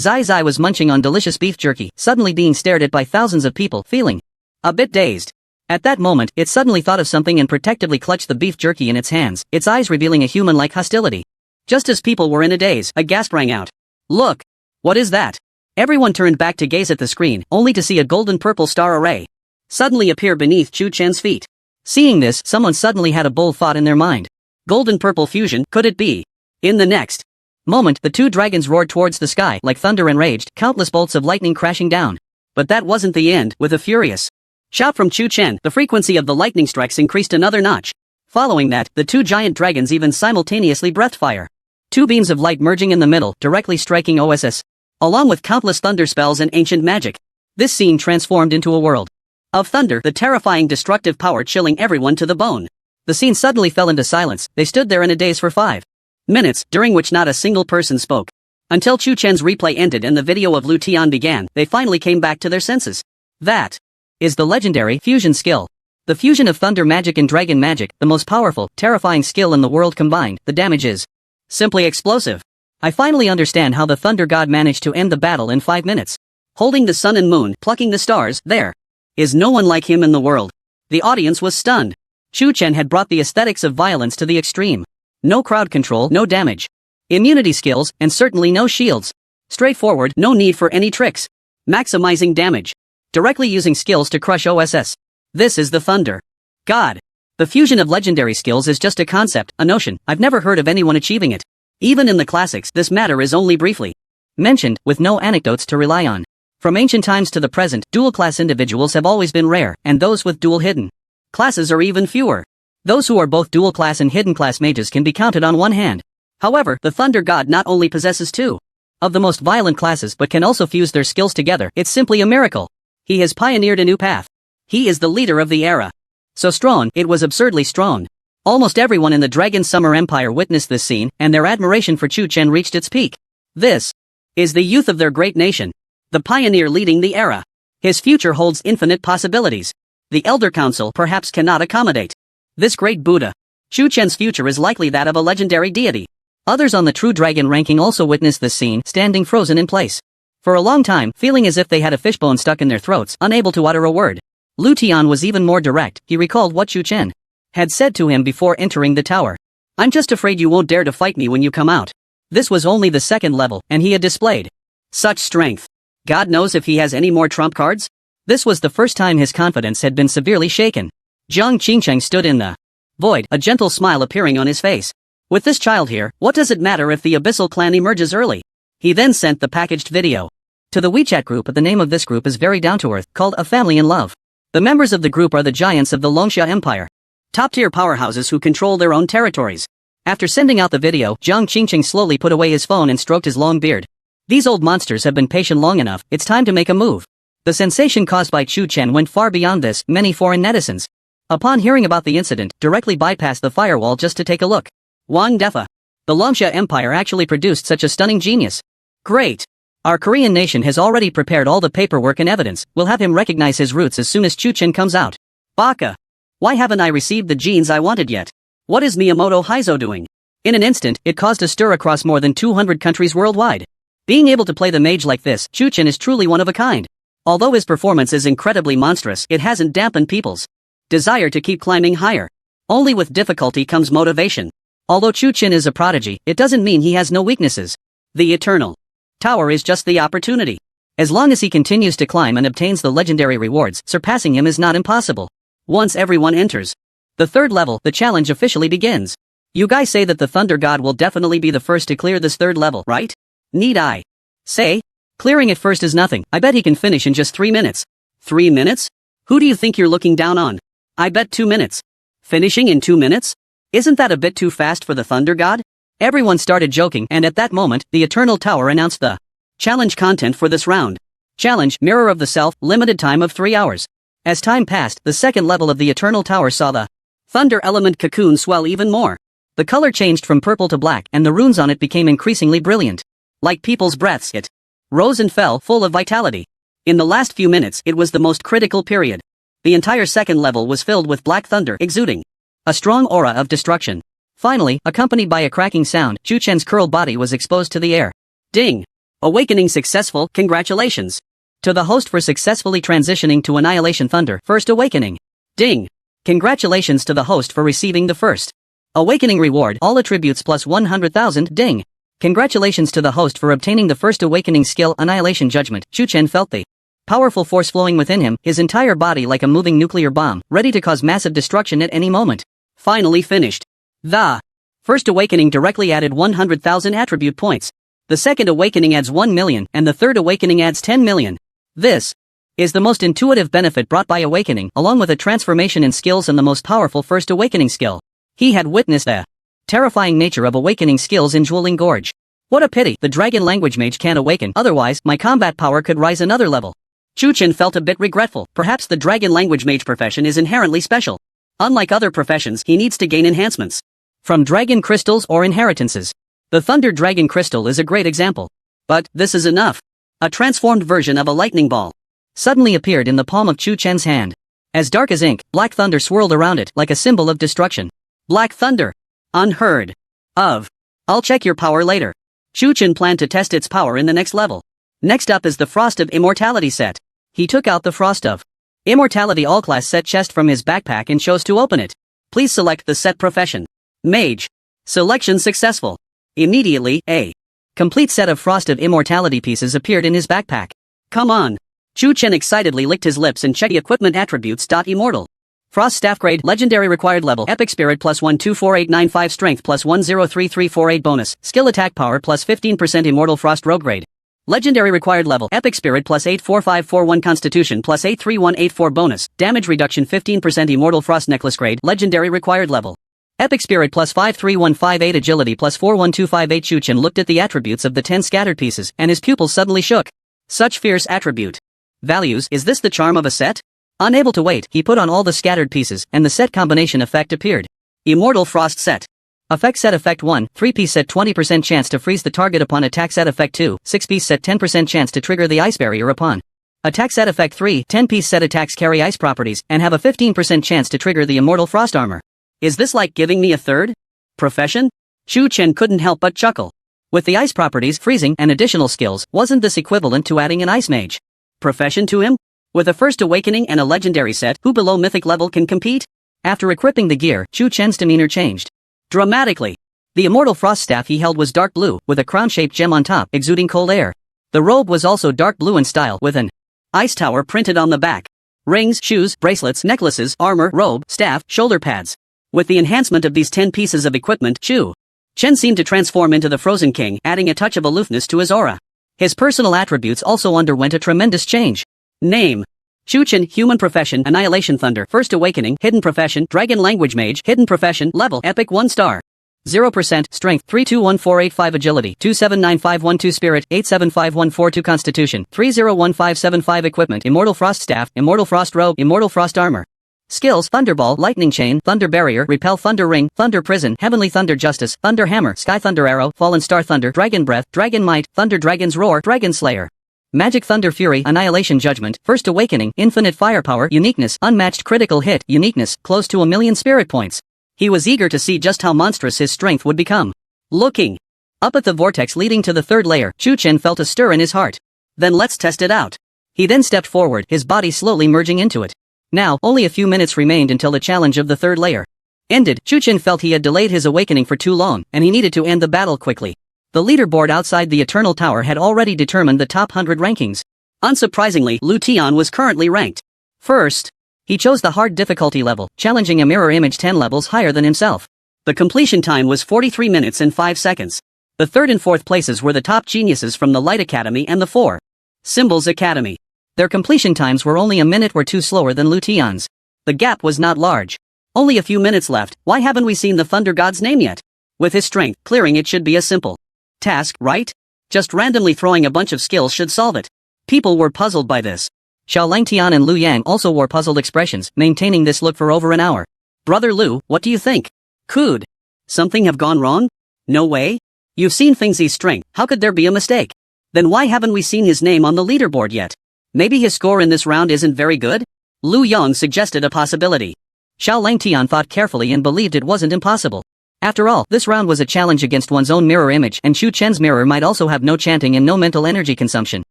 Zai Zai was munching on delicious beef jerky, suddenly being stared at by thousands of people, feeling a bit dazed. At that moment, it suddenly thought of something and protectively clutched the beef jerky in its hands, its eyes revealing a human-like hostility. Just as people were in a daze, a gasp rang out. Look! What is that? Everyone turned back to gaze at the screen, only to see a golden-purple star array suddenly appear beneath Chu-Chen's feet. Seeing this, someone suddenly had a bold thought in their mind. Golden-purple fusion, could it be? In the next moment, the two dragons roared towards the sky like thunder and raged, countless bolts of lightning crashing down. But that wasn't the end. With a furious shout from Chu-Chen, the frequency of the lightning strikes increased another notch. Following that, the two giant dragons even simultaneously breathed fire. Two beams of light merging in the middle, directly striking OSS. Along with countless thunder spells and ancient magic. This scene transformed into a world of thunder, the terrifying destructive power chilling everyone to the bone. The scene suddenly fell into silence. They stood there in a daze for 5 minutes, during which not a single person spoke. Until Chu-Chen's replay ended and the video of Lu Tian began, they finally came back to their senses. That is the legendary fusion skill. The fusion of thunder magic and dragon magic, the most powerful, terrifying skill in the world combined. The damage is simply explosive. I finally understand how the thunder god managed to end the battle in 5 minutes. Holding the sun and moon, plucking the stars, there is no one like him in the world. The audience was stunned. Chu-Chen had brought the aesthetics of violence to the extreme. No crowd control, no damage, immunity skills, and certainly no shields. Straightforward, no need for any tricks. Maximizing damage. Directly using skills to crush OSS. This is the thunder god. The fusion of legendary skills is just a concept, a notion. I've never heard of anyone achieving it. Even in the classics, this matter is only briefly mentioned, with no anecdotes to rely on. From ancient times to the present, dual-class individuals have always been rare, and those with dual hidden classes are even fewer. Those who are both dual-class and hidden-class mages can be counted on one hand. However, the Thunder God not only possesses two of the most violent classes but can also fuse their skills together. It's simply a miracle. He has pioneered a new path. He is the leader of the era. So strong, it was absurdly strong. Almost everyone in the Dragon Summer Empire witnessed this scene, and their admiration for Chu-Chen reached its peak. This is the youth of their great nation. The pioneer leading the era. His future holds infinite possibilities. The Elder Council perhaps cannot accommodate this great Buddha. Chu-Chen's future is likely that of a legendary deity. Others on the True Dragon ranking also witnessed this scene, standing frozen in place. For a long time, feeling as if they had a fishbone stuck in their throats, unable to utter a word. Lu Tian was even more direct. He recalled what Chu-Chen had said to him before entering the tower. "I'm just afraid you won't dare to fight me when you come out." This was only the second level, and he had displayed such strength. God knows if he has any more trump cards? This was the first time his confidence had been severely shaken. Jiang Qingcheng stood in the void, a gentle smile appearing on his face. With this child here, what does it matter if the Abyssal clan emerges early? He then sent the packaged video to the WeChat group. The name of this group is very down-to-earth, called A Family in Love. The members of the group are the giants of the Longxia Empire. Top-tier powerhouses who control their own territories. After sending out the video, Jiang Qingcheng slowly put away his phone and stroked his long beard. These old monsters have been patient long enough. It's time to make a move. The sensation caused by Chu-Chen went far beyond this. Many foreign netizens, upon hearing about the incident, directly bypassed the firewall just to take a look. Wang Defa. The Longxia Empire actually produced such a stunning genius. Great. Our Korean nation has already prepared all the paperwork and evidence. We'll have him recognize his roots as soon as Chu-Chen comes out. Baka. Why haven't I received the genes I wanted yet? What is Miyamoto Heizo doing? In an instant, it caused a stir across more than 200 countries worldwide. Being able to play the mage like this, Chu-Chen is truly one of a kind. Although his performance is incredibly monstrous, it hasn't dampened people's desire to keep climbing higher. Only with difficulty comes motivation. Although Chu-Chen is a prodigy, it doesn't mean he has no weaknesses. The Eternal Tower is just the opportunity. As long as he continues to climb and obtains the legendary rewards, surpassing him is not impossible. Once everyone enters the third level, the challenge officially begins. You guys say that the Thunder God will definitely be the first to clear this third level, right? Need I say? Clearing it first is nothing. I bet he can finish in just 3 minutes. 3 minutes? Who do you think you're looking down on? I bet 2 minutes. Finishing in 2 minutes? Isn't that a bit too fast for the Thunder God? Everyone started joking, and at that moment, the Eternal Tower announced the challenge content for this round. Challenge, Mirror of the Self, limited time of 3 hours. As time passed, the second level of the Eternal Tower saw the Thunder element cocoon swell even more. The color changed from purple to black, and the runes on it became increasingly brilliant. Like people's breaths, it rose and fell, full of vitality. In the last few minutes, it was the most critical period. The entire second level was filled with black thunder exuding a strong aura of destruction. Finally, accompanied by a cracking sound, Chu Chen's curled body was exposed to the air. Ding! Awakening successful, congratulations! To the host for successfully transitioning to Annihilation Thunder, First Awakening. Ding! Congratulations to the host for receiving the First Awakening reward, all attributes plus 100,000, ding! Congratulations to the host for obtaining the First Awakening skill Annihilation Judgment. Chu Chen felt the powerful force flowing within him, his entire body like a moving nuclear bomb, ready to cause massive destruction at any moment. Finally finished. The First Awakening directly added 100,000 attribute points. The Second Awakening adds 1 million, and the Third Awakening adds 10 million. This is the most intuitive benefit brought by Awakening, along with a transformation in skills and the most powerful First Awakening skill. He had witnessed the terrifying nature of Awakening skills in Jeweling Gorge. What a pity, the Dragon Language Mage can't awaken, otherwise, my combat power could rise another level. Chu Chen felt a bit regretful. Perhaps the Dragon Language Mage profession is inherently special. Unlike other professions, he needs to gain enhancements from dragon crystals or inheritances. The Thunder Dragon Crystal is a great example. But this is enough. A transformed version of a lightning ball suddenly appeared in the palm of Chu Chen's hand. As dark as ink, black thunder swirled around it like a symbol of destruction. Black thunder. Unheard of. I'll check your power later. Chu Chen planned to test its power in the next level. Next up is the Frost of Immortality set. He took out the Frost of Immortality all-class set chest from his backpack and chose to open it. Please select the set profession. Mage. Selection successful. Immediately, a complete set of Frost of Immortality pieces appeared in his backpack. Come on. Chu Chen excitedly licked his lips and checked equipment attributes. Immortal. Frost Staff Grade, Legendary Required Level, Epic Spirit plus 124895 Strength plus 103348 Bonus, Skill Attack Power plus 15% Immortal Frost Rogue Grade. Legendary Required Level, Epic Spirit plus 84541 Constitution plus 83184 Bonus, Damage Reduction 15% Immortal Frost Necklace Grade, Legendary Required Level. Epic Spirit plus 53158 Agility plus 41258 Chu Chen looked at the attributes of the 10 scattered pieces, and his pupils suddenly shook. Such fierce attribute values, is this the charm of a set? Unable to wait, he put on all the scattered pieces, and the set combination effect appeared. Immortal Frost Set. Effect Set Effect 1, 3-piece set 20% chance to freeze the target upon attack. Set Effect 2, 6-piece set 10% chance to trigger the ice barrier upon attack. Set Effect 3, 10-piece set attacks carry ice properties, and have a 15% chance to trigger the Immortal Frost Armor. Is this like giving me a third profession? Chu Chen couldn't help but chuckle. With the ice properties, freezing, and additional skills, wasn't this equivalent to adding an Ice Mage profession to him? With a First Awakening and a Legendary set, who below Mythic level can compete? After equipping the gear, Chu Chen's demeanor changed dramatically. The Immortal Frost Staff he held was dark blue, with a crown-shaped gem on top, exuding cold air. The robe was also dark blue in style, with an ice tower printed on the back. Rings, shoes, bracelets, necklaces, armor, robe, staff, shoulder pads. With the enhancement of these 10 pieces of equipment, Chu Chen seemed to transform into the Frozen King, adding a touch of aloofness to his aura. His personal attributes also underwent a tremendous change. Name: Chu Chen. Human Profession, Annihilation Thunder. First Awakening, Hidden Profession, Dragon Language Mage. Hidden Profession, Level, Epic 1 star. 0% Strength, 321485 Agility, 279512 Spirit, 875142 Constitution, 301575 Equipment, Immortal Frost Staff, Immortal Frost Robe, Immortal Frost Armor. Skills: Thunderball, Lightning Chain, Thunder Barrier, Repel Thunder Ring, Thunder Prison, Heavenly Thunder Justice, Thunder Hammer, Sky Thunder Arrow, Fallen Star Thunder, Dragon Breath, Dragon Might, Thunder Dragon's Roar, Dragon Slayer. Magic Thunder Fury, Annihilation Judgment, First Awakening, Infinite Firepower, Uniqueness, Unmatched Critical Hit, Uniqueness, close to 1,000,000 Spirit Points. He was eager to see just how monstrous his strength would become. Looking up at the vortex leading to the third layer, Chu Chen felt a stir in his heart. Then let's test it out. He then stepped forward, his body slowly merging into it. Now, only a few minutes remained until the challenge of the third layer ended. Chu Chen felt he had delayed his awakening for too long, and he needed to end the battle quickly. The leaderboard outside the Eternal Tower had already determined the top 100 rankings. Unsurprisingly, Lu Tian was currently ranked first. He chose the hard difficulty level, challenging a mirror image 10 levels higher than himself. The completion time was 43 minutes and 5 seconds. The third and fourth places were the top geniuses from the Light Academy and the 4 Symbols Academy. Their completion times were only a minute or two slower than Lu Tian's. The gap was not large. Only a few minutes left, why haven't we seen the Thunder God's name yet? With his strength, clearing it should be a simple task, right? Just randomly throwing a bunch of skills should solve it. People were puzzled by this. Xiao Langtian and Lu Yang also wore puzzled expressions, maintaining this look for over an hour. Brother Lu, what do you think? Could something have gone wrong? No way. You've seen Fengzi's strength, how could there be a mistake? Then why haven't we seen his name on the leaderboard yet? Maybe his score in this round isn't very good? Lu Yang suggested a possibility. Xiao Langtian thought carefully and believed it wasn't impossible. After all, this round was a challenge against one's own mirror image, and Chu Chen's mirror might also have no chanting and no mental energy consumption.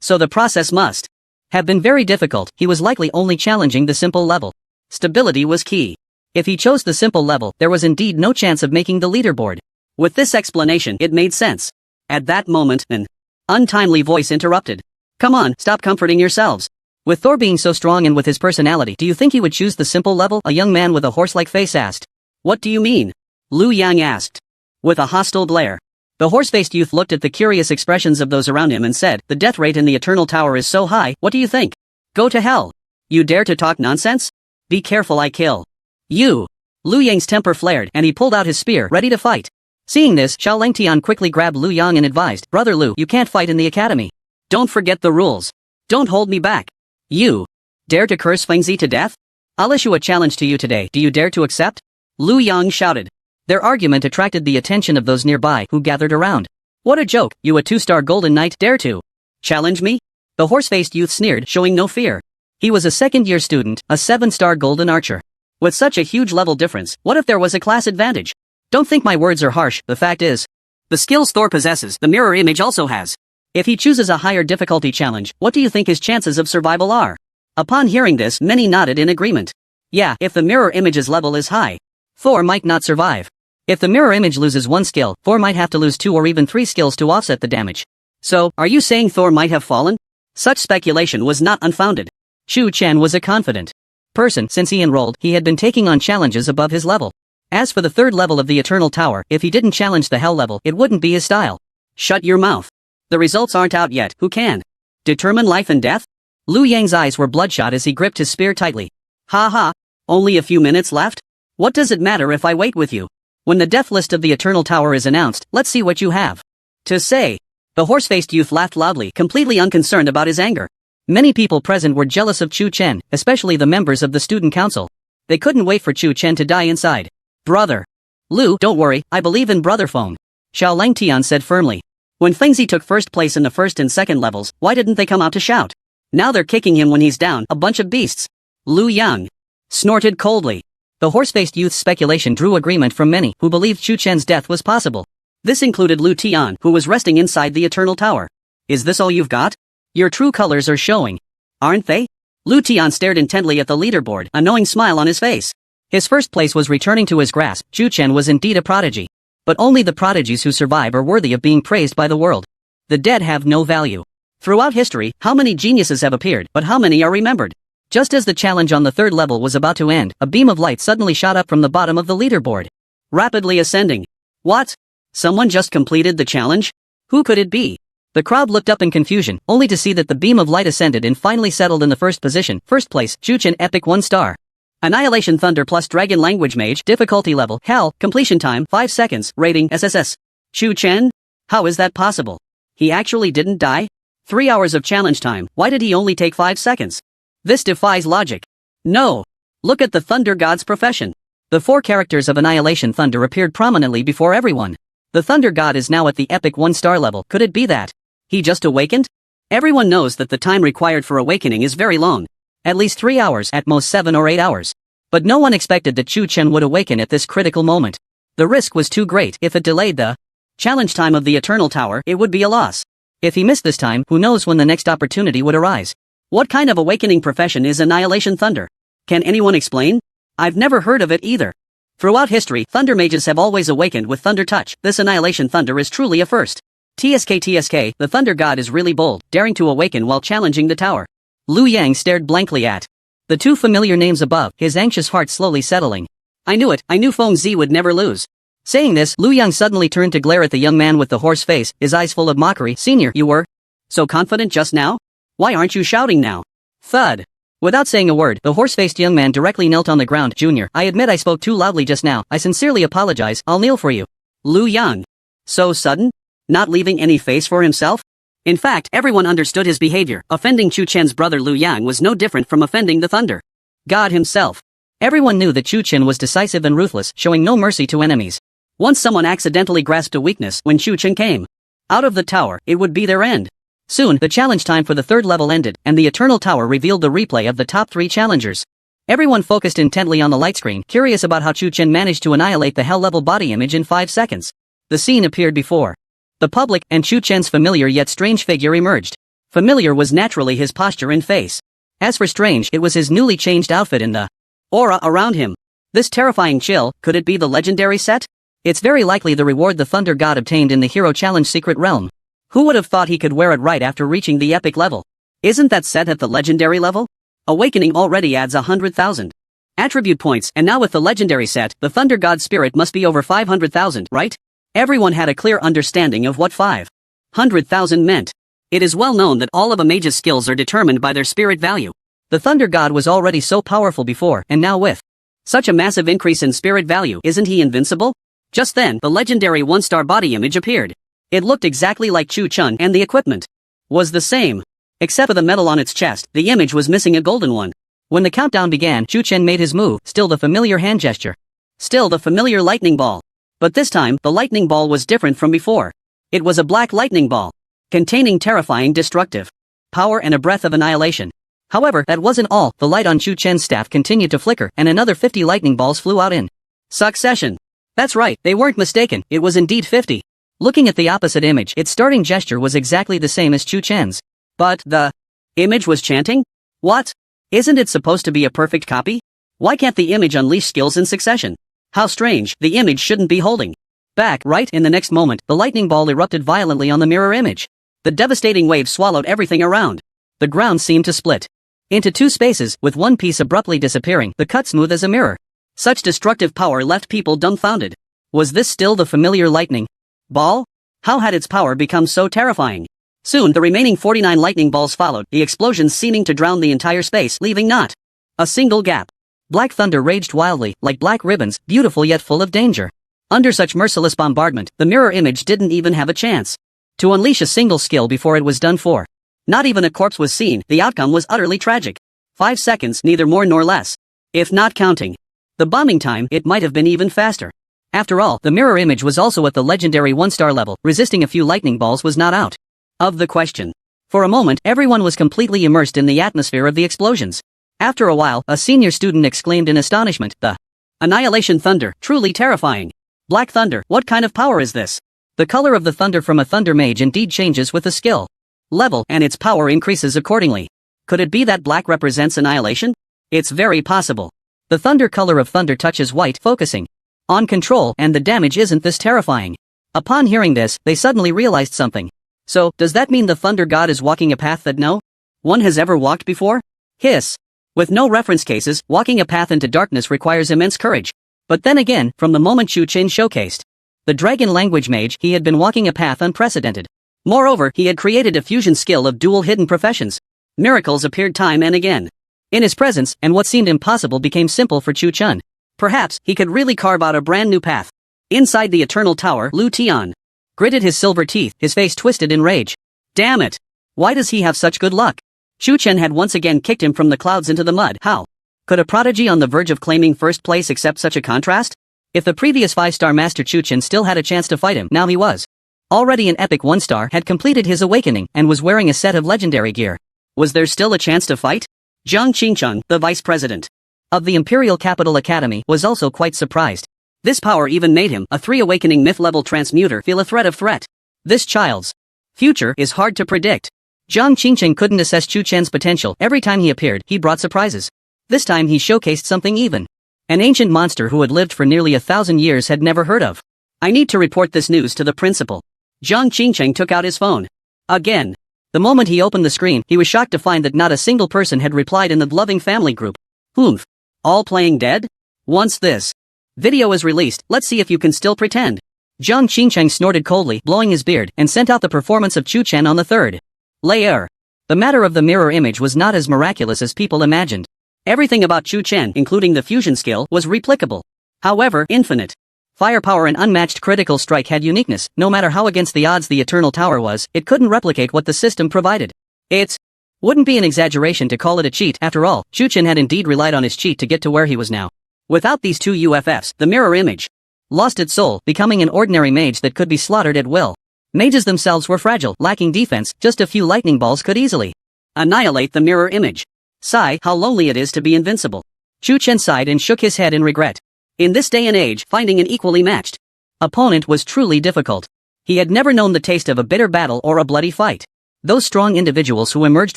So the process must have been very difficult. He was likely only challenging the simple level. Stability was key. If he chose the simple level, there was indeed no chance of making the leaderboard. With this explanation, it made sense. At that moment, an untimely voice interrupted. Come on, stop comforting yourselves. With Thor being so strong and with his personality, do you think he would choose the simple level? A young man with a horse-like face asked. What do you mean? Lu Yang asked. With a hostile glare. The horse-faced youth looked at the curious expressions of those around him and said, the death rate in the Eternal Tower is so high, what do you think? Go to hell. You dare to talk nonsense? Be careful I kill you. Lu Yang's temper flared and he pulled out his spear, ready to fight. Seeing this, Xiao Langtian quickly grabbed Lu Yang and advised, Brother Lu, you can't fight in the academy. Don't forget the rules. Don't hold me back. You dare to curse Fengzi to death? I'll issue a challenge to you today, do you dare to accept? Lu Yang shouted. Their argument attracted the attention of those nearby who gathered around. What a joke, you a 2-star golden knight dare to challenge me? The horse-faced youth sneered, showing no fear. He was a second-year student, a 7-star golden archer. With such a huge level difference, what if there was a class advantage? Don't think my words are harsh, the fact is, the skills Thor possesses, the mirror image also has. If he chooses a higher difficulty challenge, what do you think his chances of survival are? Upon hearing this, many nodded in agreement. Yeah, if the mirror image's level is high, Thor might not survive. If the mirror image loses 1 skill, Thor might have to lose 2 or even 3 skills to offset the damage. So, are you saying Thor might have fallen? Such speculation was not unfounded. Chu Chen was a confident person. Since he enrolled, he had been taking on challenges above his level. As for the 3rd level of the Eternal Tower, if he didn't challenge the Hell level, it wouldn't be his style. Shut your mouth. The results aren't out yet, who can determine life and death? Lu Yang's eyes were bloodshot as he gripped his spear tightly. Ha ha, only a few minutes left? What does it matter if I wait with you? When the death list of the Eternal Tower is announced, let's see what you have to say. The horse-faced youth laughed loudly, completely unconcerned about his anger. Many people present were jealous of Chu Chen, especially the members of the student council. They couldn't wait for Chu Chen to die inside. Brother Lu, don't worry, I believe in brother phone. Xiao Langtian said firmly. When Fengzi took first place in the 1st and 2nd levels, why didn't they come out to shout? Now they're kicking him when he's down, a bunch of beasts. Lu Yang snorted coldly. The horse-faced youth's speculation drew agreement from many who believed Chu Chen's death was possible. This included Lu Tian, who was resting inside the Eternal Tower. Is this all you've got? Your true colors are showing, aren't they? Lu Tian stared intently at the leaderboard, a knowing smile on his face. His first place was returning to his grasp. Chu Chen was indeed a prodigy. But only the prodigies who survive are worthy of being praised by the world. The dead have no value. Throughout history, how many geniuses have appeared, but how many are remembered? Just as the challenge on the 3rd level was about to end, a beam of light suddenly shot up from the bottom of the leaderboard. Rapidly ascending. What? Someone just completed the challenge? Who could it be? The crowd looked up in confusion, only to see that the beam of light ascended and finally settled in the 1st position. First place, Chu Chen Epic 1-star. Annihilation Thunder plus Dragon Language Mage, difficulty level, Hell, completion time, 5 seconds, rating, SSS. Chu Chen? How is that possible? He actually didn't die? 3 hours of challenge time, why did he only take 5 seconds? This defies logic. No. Look at the Thunder God's profession. The 4 characters of Annihilation Thunder appeared prominently before everyone. The Thunder God is now at the Epic 1-star level, could it be that he just awakened? Everyone knows that the time required for awakening is very long. At least 3 hours, at most 7 or 8 hours. But no one expected that Chu Chen would awaken at this critical moment. The risk was too great. If it delayed the challenge time of the Eternal Tower, it would be a loss. If he missed this time, who knows when the next opportunity would arise. What kind of awakening profession is Annihilation Thunder? Can anyone explain? I've never heard of it either. Throughout history, Thunder Mages have always awakened with Thunder Touch. This Annihilation Thunder is truly a first. TSK, the Thunder God is really bold, daring to awaken while challenging the tower. Lu Yang stared blankly at the 2 familiar names above, his anxious heart slowly settling. I knew it, I knew Feng Zi would never lose. Saying this, Lu Yang suddenly turned to glare at the young man with the horse face, his eyes full of mockery. Senior, you were so confident just now? Why aren't you shouting now? Thud. Without saying a word, the horse-faced young man directly knelt on the ground. Junior, I admit I spoke too loudly just now. I sincerely apologize. I'll kneel for you. Lu Yang. So sudden? Not leaving any face for himself? In fact, everyone understood his behavior. Offending Chu Chen's brother Lu Yang was no different from offending the Thunder God himself. Everyone knew that Chu Chen was decisive and ruthless, showing no mercy to enemies. Once someone accidentally grasped a weakness, when Chu Chen came out of the tower, it would be their end. Soon, the challenge time for the third level ended, and the Eternal Tower revealed the replay of the top 3 challengers. Everyone focused intently on the light screen, curious about how Chu Chen managed to annihilate the hell-level body image in 5 seconds. The scene appeared before the public, and Chu Chen's familiar yet strange figure emerged. Familiar was naturally his posture and face. As for strange, it was his newly changed outfit and the aura around him. This terrifying chill, could it be the legendary set? It's very likely the reward the Thunder God obtained in the Hero Challenge Secret Realm. Who would have thought he could wear it right after reaching the epic level? Isn't that set at the legendary level? Awakening already adds 100,000 attribute points, and now with the legendary set, the Thunder God spirit must be over 500,000, right? Everyone had a clear understanding of what 500,000 meant. It is well known that all of a mage's skills are determined by their spirit value. The Thunder God was already so powerful before, and now with such a massive increase in spirit value, isn't he invincible? Just then, the legendary 1-star body image appeared. It looked exactly like Chu Chen, and the equipment was the same. Except for the medal on its chest, the image was missing a golden one. When the countdown began, Chu Chen made his move, still the familiar hand gesture. Still the familiar lightning ball. But this time, the lightning ball was different from before. It was a black lightning ball, containing terrifying destructive power and a breath of annihilation. However, that wasn't all. The light on Chu Chen's staff continued to flicker, and another 50 lightning balls flew out in succession. That's right, they weren't mistaken, it was indeed 50. Looking at the opposite image, its starting gesture was exactly the same as Chu Chen's. But the image was chanting? What? Isn't it supposed to be a perfect copy? Why can't the image unleash skills in succession? How strange, the image shouldn't be holding back, right? In the next moment, the lightning ball erupted violently on the mirror image. The devastating wave swallowed everything around. The ground seemed to split into 2 spaces, with one piece abruptly disappearing, the cut smooth as a mirror. Such destructive power left people dumbfounded. Was this still the familiar lightning ball? How had its power become so terrifying? Soon, the remaining 49 lightning balls followed, the explosions seeming to drown the entire space, leaving not a single gap. Black thunder raged wildly, like black ribbons, beautiful yet full of danger. Under such merciless bombardment, the mirror image didn't even have a chance to unleash a single skill before it was done for. Not even a corpse was seen. The outcome was utterly tragic. 5 seconds, neither more nor less. If not counting the bombing time, it might have been even faster. After all, the mirror image was also at the legendary 1-star level. Resisting a few lightning balls was not out of the question. For a moment, everyone was completely immersed in the atmosphere of the explosions. After a while, a senior student exclaimed in astonishment, "The Annihilation Thunder, truly terrifying. Black Thunder, what kind of power is this?" The color of the thunder from a Thunder Mage indeed changes with the skill level, and its power increases accordingly. Could it be that black represents annihilation? It's very possible. The thunder color of thunder touches white, focusing on control, and the damage isn't this terrifying. Upon hearing this, they suddenly realized something. So, does that mean the Thunder God is walking a path that no one has ever walked before? Hiss. With no reference cases, walking a path into darkness requires immense courage. But then again, from the moment Chu Chen showcased the dragon language mage, he had been walking a path unprecedented. Moreover, he had created a fusion skill of dual hidden professions. Miracles appeared time and again in his presence, and what seemed impossible became simple for Chu Chen. Perhaps he could really carve out a brand new path. Inside the Eternal Tower, Lu Tian gritted his silver teeth, his face twisted in rage. Damn it! Why does he have such good luck? Chu Chen had once again kicked him from the clouds into the mud. How could a prodigy on the verge of claiming first place accept such a contrast? If the previous 5-star master Chu Chen still had a chance to fight him, now he was already an epic 1-star, had completed his awakening, and was wearing a set of legendary gear. Was there still a chance to fight? Jiang Qingcheng, the vice president of the Imperial Capital Academy, was also quite surprised. This power even made him, a 3 awakening myth-level transmuter, feel a threat. This child's future is hard to predict. Jiang Qingcheng couldn't assess Chu Chen's potential. Every time he appeared, he brought surprises. This time he showcased something even an ancient monster who had lived for nearly 1,000 years had never heard of. I need to report this news to the principal. Jiang Qingcheng took out his phone. Again. The moment he opened the screen, he was shocked to find that not a single person had replied in the loving family group. Oomph. All playing dead? Once this video is released, let's see if you can still pretend. Jiang Qingcheng snorted coldly, blowing his beard, and sent out the performance of Chu Chen on the 3rd layer. The matter of the mirror image was not as miraculous as people imagined. Everything about Chu Chen, including the fusion skill, was replicable. However, infinite firepower and unmatched critical strike had uniqueness. No matter how against the odds the Eternal Tower was, it couldn't replicate what the system provided. It wouldn't be an exaggeration to call it a cheat. After all, Chu Chen had indeed relied on his cheat to get to where he was now. Without these two UFFs, the mirror image lost its soul, becoming an ordinary mage that could be slaughtered at will. Mages themselves were fragile, lacking defense. Just a few lightning balls could easily annihilate the mirror image. Sigh, how lonely it is to be invincible. Chu Chen sighed and shook his head in regret. In this day and age, finding an equally matched opponent was truly difficult. He had never known the taste of a bitter battle or a bloody fight. Those strong individuals who emerged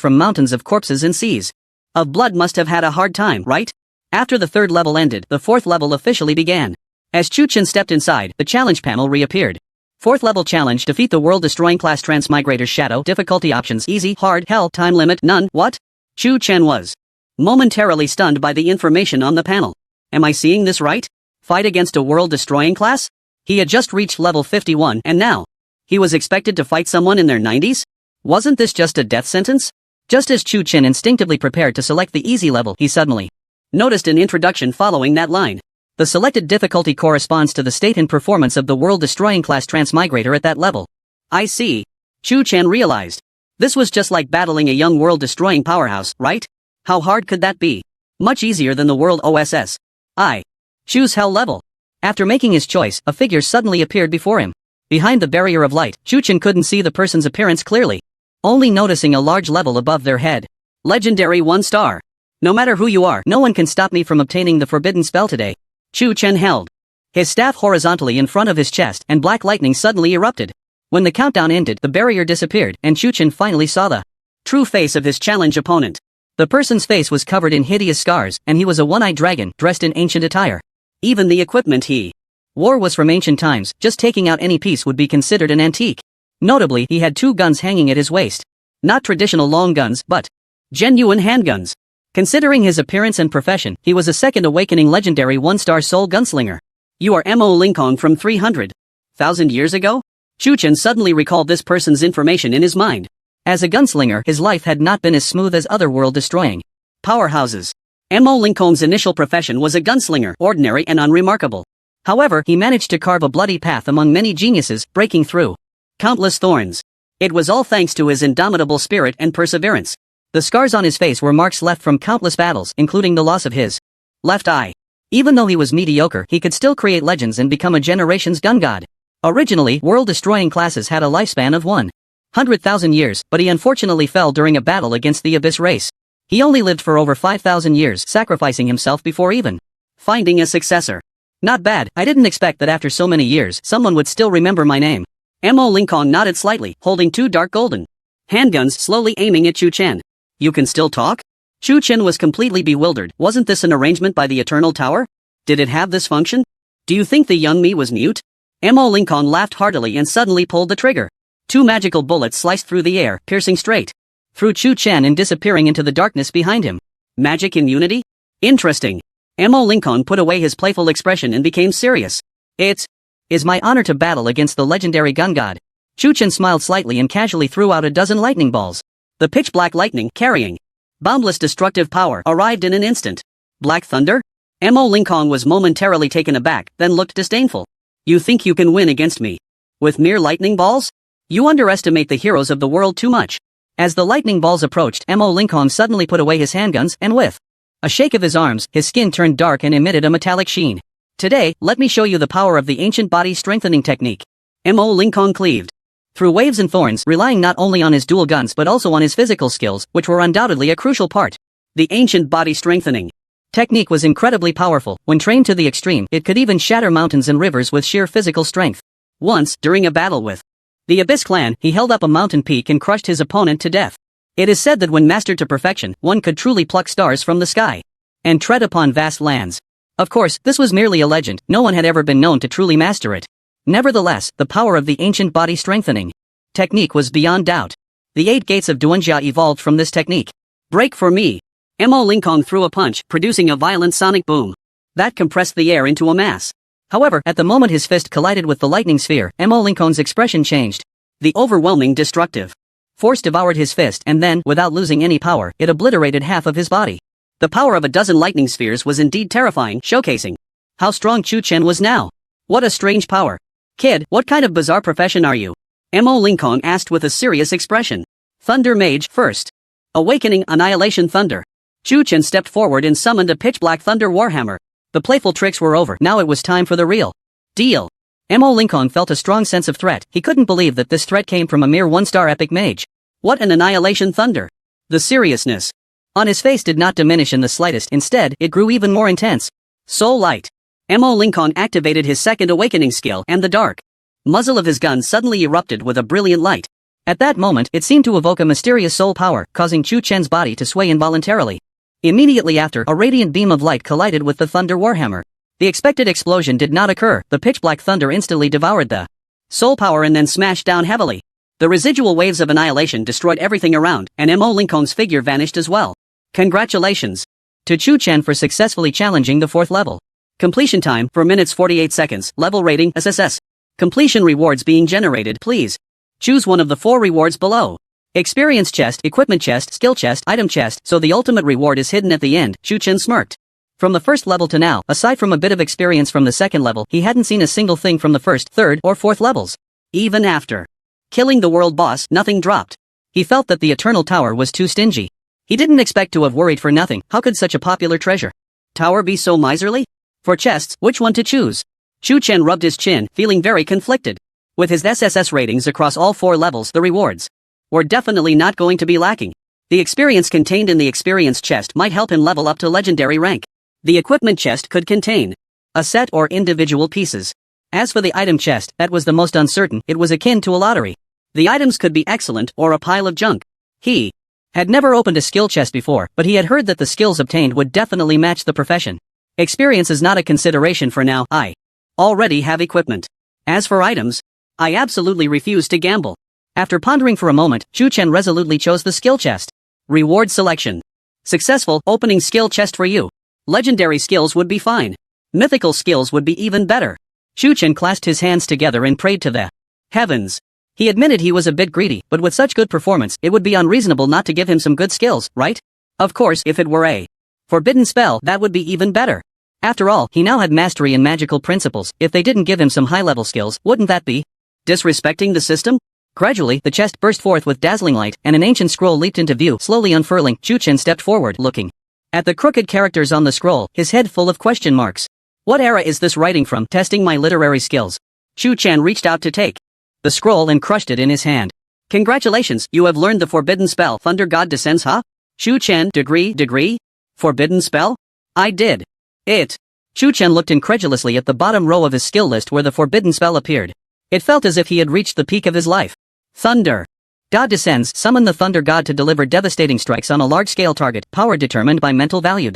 from mountains of corpses and seas of blood must have had a hard time, right? After the third level ended, the fourth level officially began. As Chu Chen stepped inside, the challenge panel reappeared. Fourth level challenge: defeat the world-destroying class transmigrator's shadow. Difficulty options: easy, hard, hell, time limit, none. What? Chu Chen was momentarily stunned by the information on the panel. Am I seeing this right? Fight against a world-destroying class? He had just reached level 51 and now he was expected to fight someone in their 90s? Wasn't this just a death sentence? Just as Chu Chen instinctively prepared to select the easy level, he suddenly noticed an introduction following that line. The selected difficulty corresponds to the state and performance of the world-destroying class transmigrator at that level. I see. Chu Chen realized. This was just like battling a young world-destroying powerhouse, right? How hard could that be? Much easier than the world OSS. I choose hell level. After making his choice, a figure suddenly appeared before him. Behind the barrier of light, Chu Chen couldn't see the person's appearance clearly, only noticing a large level above their head. Legendary 1 star. No matter who you are, no one can stop me from obtaining the forbidden spell today. Chu Chen held his staff horizontally in front of his chest, and black lightning suddenly erupted. When the countdown ended, the barrier disappeared, and Chu Chen finally saw the true face of his challenge opponent. The person's face was covered in hideous scars, and he was a one-eyed dragon, dressed in ancient attire. Even the equipment he wore was from ancient times. Just taking out any piece would be considered an antique. Notably, he had 2 guns hanging at his waist. Not traditional long guns, but genuine handguns. Considering his appearance and profession, he was a second awakening legendary 1-star soul gunslinger. You are Mo Lingkong from 300,000 years ago? Chu Chen suddenly recalled this person's information in his mind. As a gunslinger, his life had not been as smooth as other world-destroying powerhouses. Mo Lingkong's initial profession was a gunslinger, ordinary and unremarkable. However, he managed to carve a bloody path among many geniuses, breaking through countless thorns. It was all thanks to his indomitable spirit and perseverance. The scars on his face were marks left from countless battles, including the loss of his left eye. Even though he was mediocre, he could still create legends and become a generation's gun god. Originally, world-destroying classes had a lifespan of 100,000 years, but he unfortunately fell during a battle against the Abyss race. He only lived for over 5,000 years, sacrificing himself before even finding a successor. Not bad. I didn't expect that after so many years, someone would still remember my name. Mo Lingkong nodded slightly, holding 2 dark golden handguns, slowly aiming at Chu Chen. You can still talk? Chu Chen was completely bewildered. Wasn't this an arrangement by the Eternal Tower? Did it have this function? Do you think the young me was mute? Mo Lingkong laughed heartily and suddenly pulled the trigger. 2 magical bullets sliced through the air, piercing straight through Chu Chen and disappearing into the darkness behind him. Magic immunity? Interesting. Mo Lingkong put away his playful expression and became serious. It is my honor to battle against the legendary gun god. Chu Chen smiled slightly and casually threw out a dozen lightning balls. The pitch-black lightning, carrying boundless destructive power, arrived in an instant. Black thunder? Mo Lingkong was momentarily taken aback, then looked disdainful. You think you can win against me with mere lightning balls? You underestimate the heroes of the world too much. As the lightning balls approached, Mo Lingkong suddenly put away his handguns, and with a shake of his arms, his skin turned dark and emitted a metallic sheen. Today, let me show you the power of the ancient body strengthening technique. Mo Lingkong cleaved through waves and thorns, relying not only on his dual guns but also on his physical skills, which were undoubtedly a crucial part. The ancient body strengthening technique was incredibly powerful. When trained to the extreme, it could even shatter mountains and rivers with sheer physical strength. Once, during a battle with the Abyss clan, he held up a mountain peak and crushed his opponent to death. It is said that when mastered to perfection, one could truly pluck stars from the sky and tread upon vast lands. Of course, this was merely a legend. No one had ever been known to truly master it. Nevertheless, the power of the ancient body strengthening technique was beyond doubt. The 8 gates of Duanjia evolved from this technique. Break for me. Mo Lingkong threw a punch, producing a violent sonic boom that compressed the air into a mass. However, at the moment his fist collided with the lightning sphere, Mo Lingkong's expression changed. The overwhelming destructive Force devoured his fist and then, without losing any power, it obliterated half of his body. The power of a dozen lightning spheres was indeed terrifying, showcasing how strong Chu Chen was now. What a strange power. Kid, what kind of bizarre profession are you? Mo Lincoln asked with a serious expression. Thunder Mage, first. Awakening Annihilation Thunder. Chu Chen stepped forward and summoned a pitch-black thunder warhammer. The playful tricks were over, now it was time for the real deal. Mo Lincoln felt a strong sense of threat. He couldn't believe that this threat came from a mere one-star epic mage. What an Annihilation Thunder. The seriousness on his face did not diminish in the slightest, instead, it grew even more intense. Soul Light. Mo Lincoln activated his second awakening skill, and the dark muzzle of his gun suddenly erupted with a brilliant light. At that moment, it seemed to evoke a mysterious soul power, causing Chu Chen's body to sway involuntarily. Immediately after, a radiant beam of light collided with the thunder warhammer. The expected explosion did not occur. The pitch-black thunder instantly devoured the soul power and then smashed down heavily. The residual waves of annihilation destroyed everything around, and Mo Lincoln's figure vanished as well. Congratulations to Chu Chen for successfully challenging the 4th level. Completion time, 4 minutes 48 seconds, level rating, SSS. Completion rewards being generated, please. Choose one of the 4 rewards below. Experience chest, equipment chest, skill chest, item chest, so the ultimate reward is hidden at the end, Chu Chen smirked. From the 1st level to now, aside from a bit of experience from the 2nd level, he hadn't seen a single thing from the 1st, 3rd, or 4th levels. Even after killing the world boss, nothing dropped. He felt that the Eternal Tower was too stingy. He didn't expect to have worried for nothing. How could such a popular treasure tower be so miserly? For chests, which one to choose? Chu Chen rubbed his chin, feeling very conflicted. With his SSS ratings across all 4 levels, the rewards were definitely not going to be lacking. The experience contained in the experience chest might help him level up to legendary rank. The equipment chest could contain a set or individual pieces. As for the item chest, that was the most uncertain. It was akin to a lottery. The items could be excellent or a pile of junk. He had never opened a skill chest before, but he had heard that the skills obtained would definitely match the profession. Experience is not a consideration for now. I already have equipment. As for items, I absolutely refuse to gamble. After pondering for a moment, Chu Chen resolutely chose the skill chest. Reward selection. Successful, opening skill chest for you. Legendary skills would be fine. Mythical skills would be even better. Chu Chen clasped his hands together and prayed to the heavens. He admitted he was a bit greedy, but with such good performance, it would be unreasonable not to give him some good skills, right? Of course, if it were a forbidden spell, that would be even better. After all, he now had mastery in magical principles. If they didn't give him some high-level skills, wouldn't that be disrespecting the system? Gradually, the chest burst forth with dazzling light, and an ancient scroll leaped into view. Slowly unfurling, Chu Chen stepped forward, looking at the crooked characters on the scroll, his head full of question marks. What era is this writing from? Testing my literary skills. Chu Chen reached out to take the scroll and crushed it in his hand. Congratulations, you have learned the forbidden spell. Thunder God Descends, huh? Chu Chen, degree? Forbidden spell? I did it. Chu Chen looked incredulously at the bottom row of his skill list where the forbidden spell appeared. It felt as if he had reached the peak of his life. Thunder God Descends. Summon the Thunder God to deliver devastating strikes on a large-scale target. Power determined by mental value.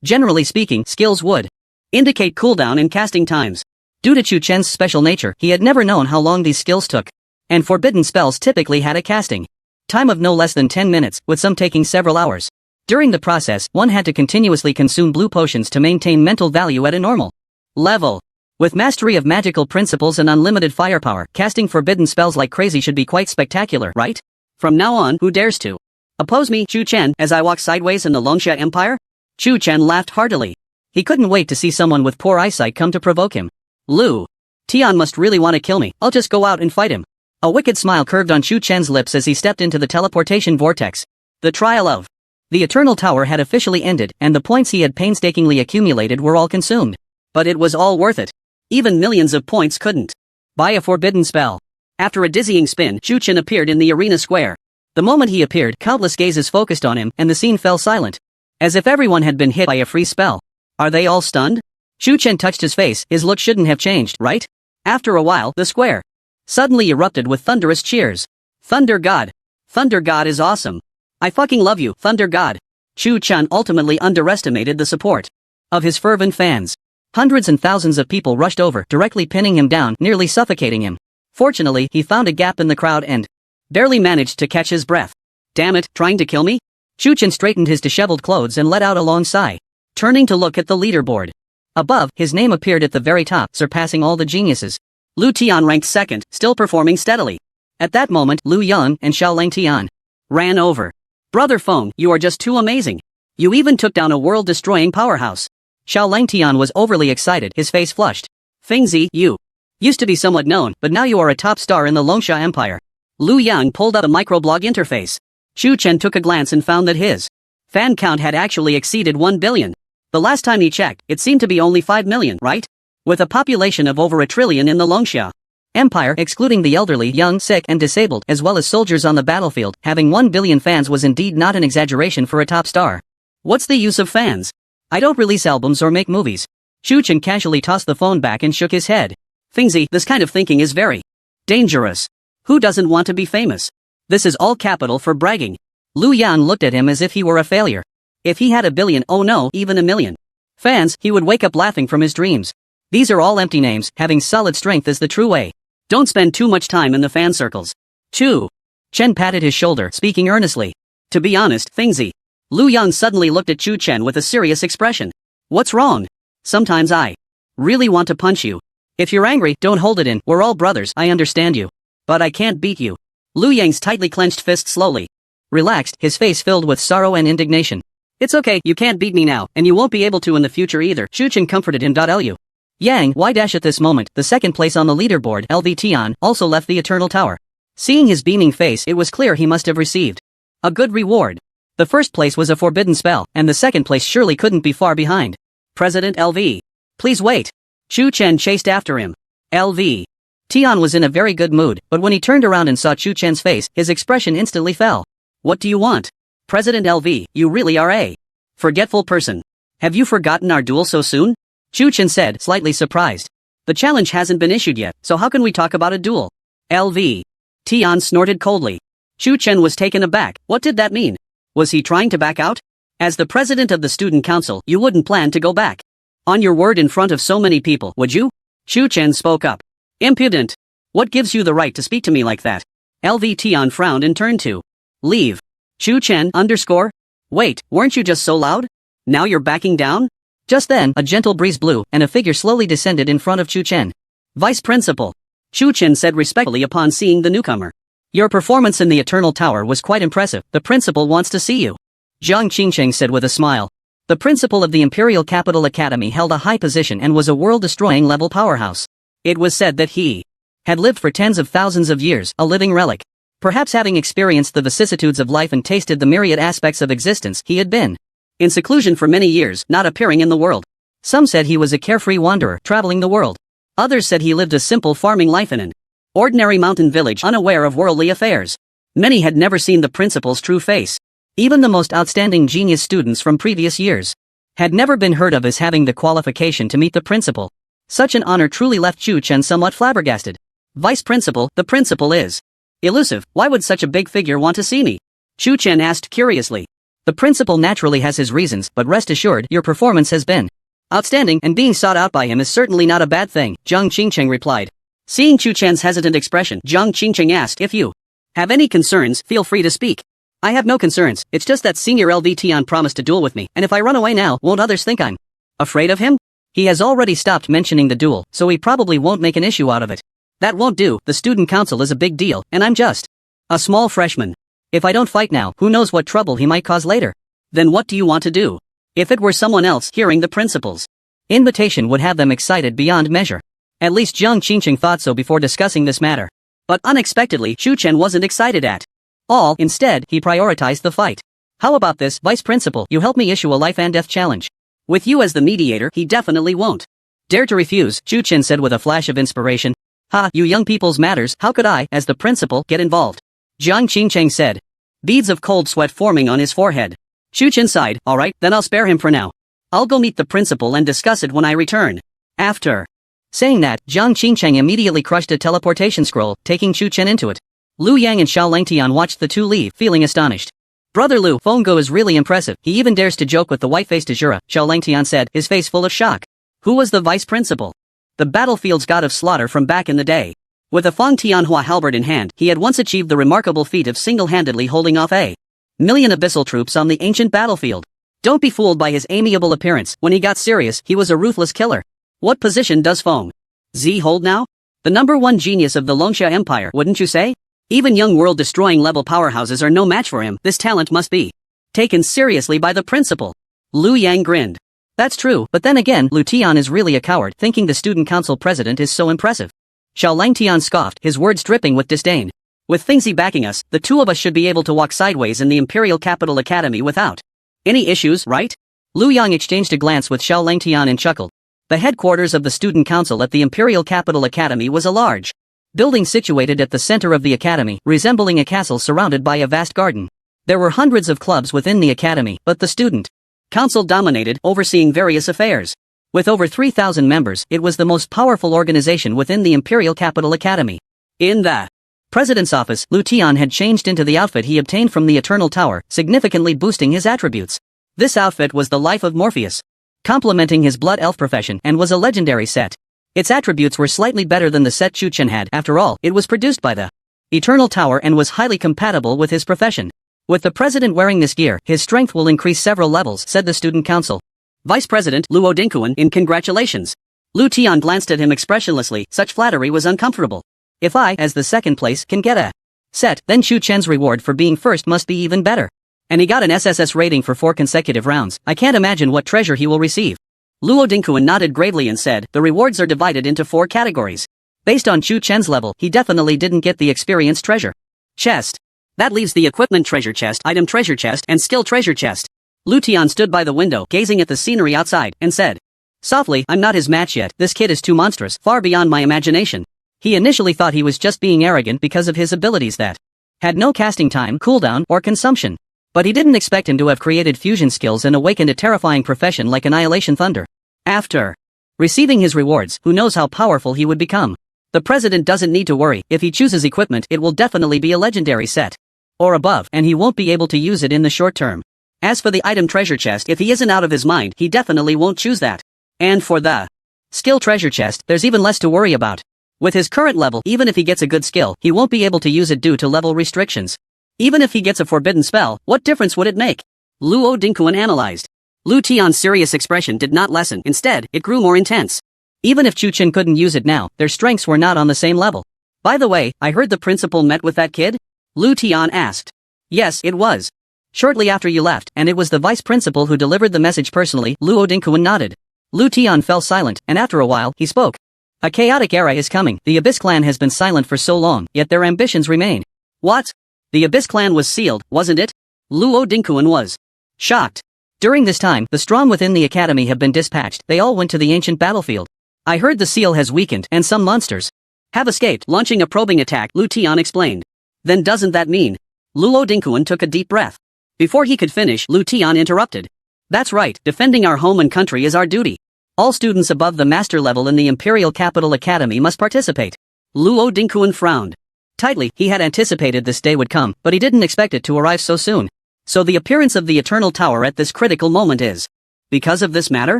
Generally speaking, skills would indicate cooldown and casting times. Due to Chu Chen's special nature, he had never known how long these skills took. And forbidden spells typically had a casting time of no less than 10 minutes, with some taking several hours. During the process, one had to continuously consume blue potions to maintain mental value at a normal level. With mastery of magical principles and unlimited firepower, casting forbidden spells like crazy should be quite spectacular, right? From now on, who dares to oppose me, Chu Chen, as I walk sideways in the Longsha Empire? Chu Chen laughed heartily. He couldn't wait to see someone with poor eyesight come to provoke him. Lu Tian must really want to kill me. I'll just go out and fight him. A wicked smile curved on Chu Chen's lips as he stepped into the teleportation vortex. The trial of the Eternal Tower had officially ended, and the points he had painstakingly accumulated were all consumed. But it was all worth it. Even millions of points couldn't buy a forbidden spell. After a dizzying spin, Chu Chen appeared in the arena square. The moment he appeared, countless gazes focused on him, and the scene fell silent. As if everyone had been hit by a free spell. Are they all stunned? Chu Chen touched his face. His look shouldn't have changed, right? After a while, the square suddenly erupted with thunderous cheers. Thunder God! Thunder God is awesome! I fucking love you, Thunder God! Chu Chen ultimately underestimated the support of his fervent fans. Hundreds and thousands of people rushed over, directly pinning him down, nearly suffocating him. Fortunately, he found a gap in the crowd and barely managed to catch his breath. Damn it, trying to kill me? Chu Chen straightened his disheveled clothes and let out a long sigh. Turning to look at the leaderboard. Above, his name appeared at the very top, surpassing all the geniuses. Lu Tian ranked second, still performing steadily. At that moment, Lu Yang and Xiao Langtian ran over. Brother Feng, you are just too amazing. You even took down a world-destroying powerhouse. Xiao Langtian was overly excited, his face flushed. Fengzi, you used to be somewhat known, but now you are a top star in the Longsha Empire. Lu Yang pulled up a microblog interface. Xu Chen took a glance and found that his fan count had actually exceeded 1 billion. The last time he checked, it seemed to be only 5 million, right? With a population of over 1 trillion in the Longsha Empire, excluding the elderly, young, sick, and disabled, as well as soldiers on the battlefield, having 1 billion fans was indeed not an exaggeration for a top star. What's the use of fans? I don't release albums or make movies. Xu Chen casually tossed the phone back and shook his head. Fengzi, this kind of thinking is very dangerous. Who doesn't want to be famous? This is all capital for bragging. Lu Yan looked at him as if he were a failure. If he had 1 billion, oh no, even 1 million fans, he would wake up laughing from his dreams. These are all empty names, having solid strength is the true way. Don't spend too much time in the fan circles. 2. Chen patted his shoulder, speaking earnestly. To be honest, Fengzi. Lu Yang suddenly looked at Chu Chen with a serious expression. What's wrong? Sometimes I really want to punch you. If you're angry, don't hold it in, we're all brothers, I understand you. But I can't beat you. Lu Yang's tightly clenched fist slowly relaxed, his face filled with sorrow and indignation. It's okay, you can't beat me now, and you won't be able to in the future either, Xu Chen comforted him. Lu Yang, why dash at this moment, the second place on the leaderboard, LV Tian, also left the Eternal Tower. Seeing his beaming face, it was clear he must have received a good reward. The first place was a forbidden spell, and the second place surely couldn't be far behind. President LV. Please wait. Xu Chen chased after him. LV. Tian was in a very good mood, but when he turned around and saw Xu Chen's face, his expression instantly fell. What do you want? President LV, you really are a forgetful person. Have you forgotten our duel so soon? Xu Chen said, slightly surprised. The challenge hasn't been issued yet, so how can we talk about a duel? LV. Tian snorted coldly. Xu Chen was taken aback. What did that mean? Was he trying to back out? As the president of the student council, you wouldn't plan to go back on your word in front of so many people, would you? Xu Chen spoke up. Impudent. What gives you the right to speak to me like that? LV Tian frowned and turned to leave. Xu Chen _ Wait, weren't you just so loud? Now you're backing down? Just then, a gentle breeze blew, and a figure slowly descended in front of Xu Chen. Vice Principal. Xu Chen said respectfully upon seeing the newcomer. Your performance in the Eternal Tower was quite impressive, the principal wants to see you. Zhang Qingcheng said with a smile. The principal of the Imperial Capital Academy held a high position and was a world-destroying level powerhouse. It was said that he had lived for tens of thousands of years, a living relic. Perhaps having experienced the vicissitudes of life and tasted the myriad aspects of existence, he had been in seclusion for many years, not appearing in the world. Some said he was a carefree wanderer, traveling the world. Others said he lived a simple farming life in an ordinary mountain village, unaware of worldly affairs. Many had never seen the principal's true face. Even the most outstanding genius students from previous years had never been heard of as having the qualification to meet the principal. Such an honor truly left Xu Chen somewhat flabbergasted. Vice Principal, the principal is elusive. Why would such a big figure want to see me? Xu Chen asked curiously. The principal naturally has his reasons, but rest assured, your performance has been outstanding, and being sought out by him is certainly not a bad thing, Zhang Qingcheng replied. Seeing Xu Chen's hesitant expression, Zhang Qingcheng asked, if you have any concerns, feel free to speak. I have no concerns, it's just that Senior LV Tian promised to duel with me, and if I run away now, won't others think I'm afraid of him? He has already stopped mentioning the duel, so he probably won't make an issue out of it. That won't do, the student council is a big deal, and I'm just a small freshman. If I don't fight now, who knows what trouble he might cause later? Then what do you want to do? If it were someone else hearing the principal's invitation would have them excited beyond measure. At least Zhang Qingcheng thought so before discussing this matter. But unexpectedly, Xu Chen wasn't excited at all. Instead, he prioritized the fight. How about this, Vice Principal, you help me issue a life and death challenge. With you as the mediator, he definitely won't dare to refuse, Xu Chen said with a flash of inspiration. Ha, you young people's matters, how could I, as the principal, get involved? Zhang Qingcheng said. Beads of cold sweat forming on his forehead. Xu Chen sighed, alright, then I'll spare him for now. I'll go meet the principal and discuss it when I return. After saying that, Zhang Qingcheng immediately crushed a teleportation scroll, taking Xu Chen into it. Lu Yang and Xiao Langtian watched the two leave, feeling astonished. Brother Lu, Fenggo is really impressive, he even dares to joke with the white-faced Azura, Xiao Langtian said, his face full of shock. Who was the vice principal? The battlefield's god of slaughter from back in the day. With a Fang Tianhua halberd in hand, he had once achieved the remarkable feat of single-handedly holding off a million abyssal troops on the ancient battlefield. Don't be fooled by his amiable appearance, when he got serious, he was a ruthless killer. What position does Feng Z hold now? The #1 genius of the Longsha Empire, wouldn't you say? Even young world-destroying level powerhouses are no match for him. This talent must be taken seriously by the principal. Lu Yang grinned. That's true, but then again, Lu Tian is really a coward, thinking the student council president is so impressive. Xiao Langtian scoffed, his words dripping with disdain. With Fingzi backing us, the two of us should be able to walk sideways in the Imperial Capital Academy without any issues, right? Lu Yang exchanged a glance with Xiao Langtian and chuckled. The headquarters of the student council at the Imperial Capital Academy was a large building situated at the center of the academy, resembling a castle surrounded by a vast garden. There were hundreds of clubs within the academy, but the student council dominated, overseeing various affairs. With over 3,000 members, it was the most powerful organization within the Imperial Capital Academy. In the president's office, Lu Tian had changed into the outfit he obtained from the Eternal Tower, significantly boosting his attributes. This outfit was the life of Morpheus, complementing his blood elf profession, and was a legendary set. Its attributes were slightly better than the set Chu Chen had. After all, it was produced by the Eternal Tower and was highly compatible with his profession. With the president wearing this gear, his strength will increase several levels, said the student council. Vice President Luo Dingkuan, in congratulations. Lu Tian glanced at him expressionlessly. Such flattery was uncomfortable. If I, as the second place, can get a set, then Chu Chen's reward for being first must be even better. And he got an SSS rating for 4 consecutive rounds. I can't imagine what treasure he will receive. Luo Dingkuan nodded gravely and said, the rewards are divided into 4 categories. Based on Chu Chen's level, he definitely didn't get the experience treasure chest. That leaves the equipment treasure chest, item treasure chest, and skill treasure chest. Lu Tian stood by the window, gazing at the scenery outside, and said softly, I'm not his match yet. This kid is too monstrous, far beyond my imagination. He initially thought he was just being arrogant because of his abilities that had no casting time, cooldown, or consumption. But he didn't expect him to have created fusion skills and awakened a terrifying profession like Annihilation Thunder. After receiving his rewards, who knows how powerful he would become. The president doesn't need to worry. If he chooses equipment, it will definitely be a legendary set or above, and he won't be able to use it in the short term. As for the item treasure chest, if he isn't out of his mind, he definitely won't choose that. And for the skill treasure chest, there's even less to worry about. With his current level, even if he gets a good skill, he won't be able to use it due to level restrictions. Even if he gets a forbidden spell, what difference would it make? Luo Dingkuan analyzed. Lu Tian's serious expression did not lessen. Instead, it grew more intense. Even if Chu Chen couldn't use it now, their strengths were not on the same level. By the way, I heard the principal met with that kid? Lu Tian asked. Yes, it was. Shortly after you left, and it was the vice principal who delivered the message personally. Luo Dingkuan nodded. Lu Tian fell silent, and after a while, he spoke. A chaotic era is coming. The Abyss clan has been silent for so long, yet their ambitions remain. What? The Abyss clan was sealed, wasn't it? Luo Dingkuan was shocked. During this time, the strong within the academy have been dispatched. They all went to the ancient battlefield. I heard the seal has weakened, and some monsters have escaped, launching a probing attack, Lu Tian explained. Then doesn't that mean? Luo Dingkuan took a deep breath. Before he could finish, Lu Tian interrupted. That's right, defending our home and country is our duty. All students above the master level in the Imperial Capital Academy must participate. Luo Dingkuan frowned. Tightly, he had anticipated this day would come, but he didn't expect it to arrive so soon. So the appearance of the Eternal Tower at this critical moment is because of this matter?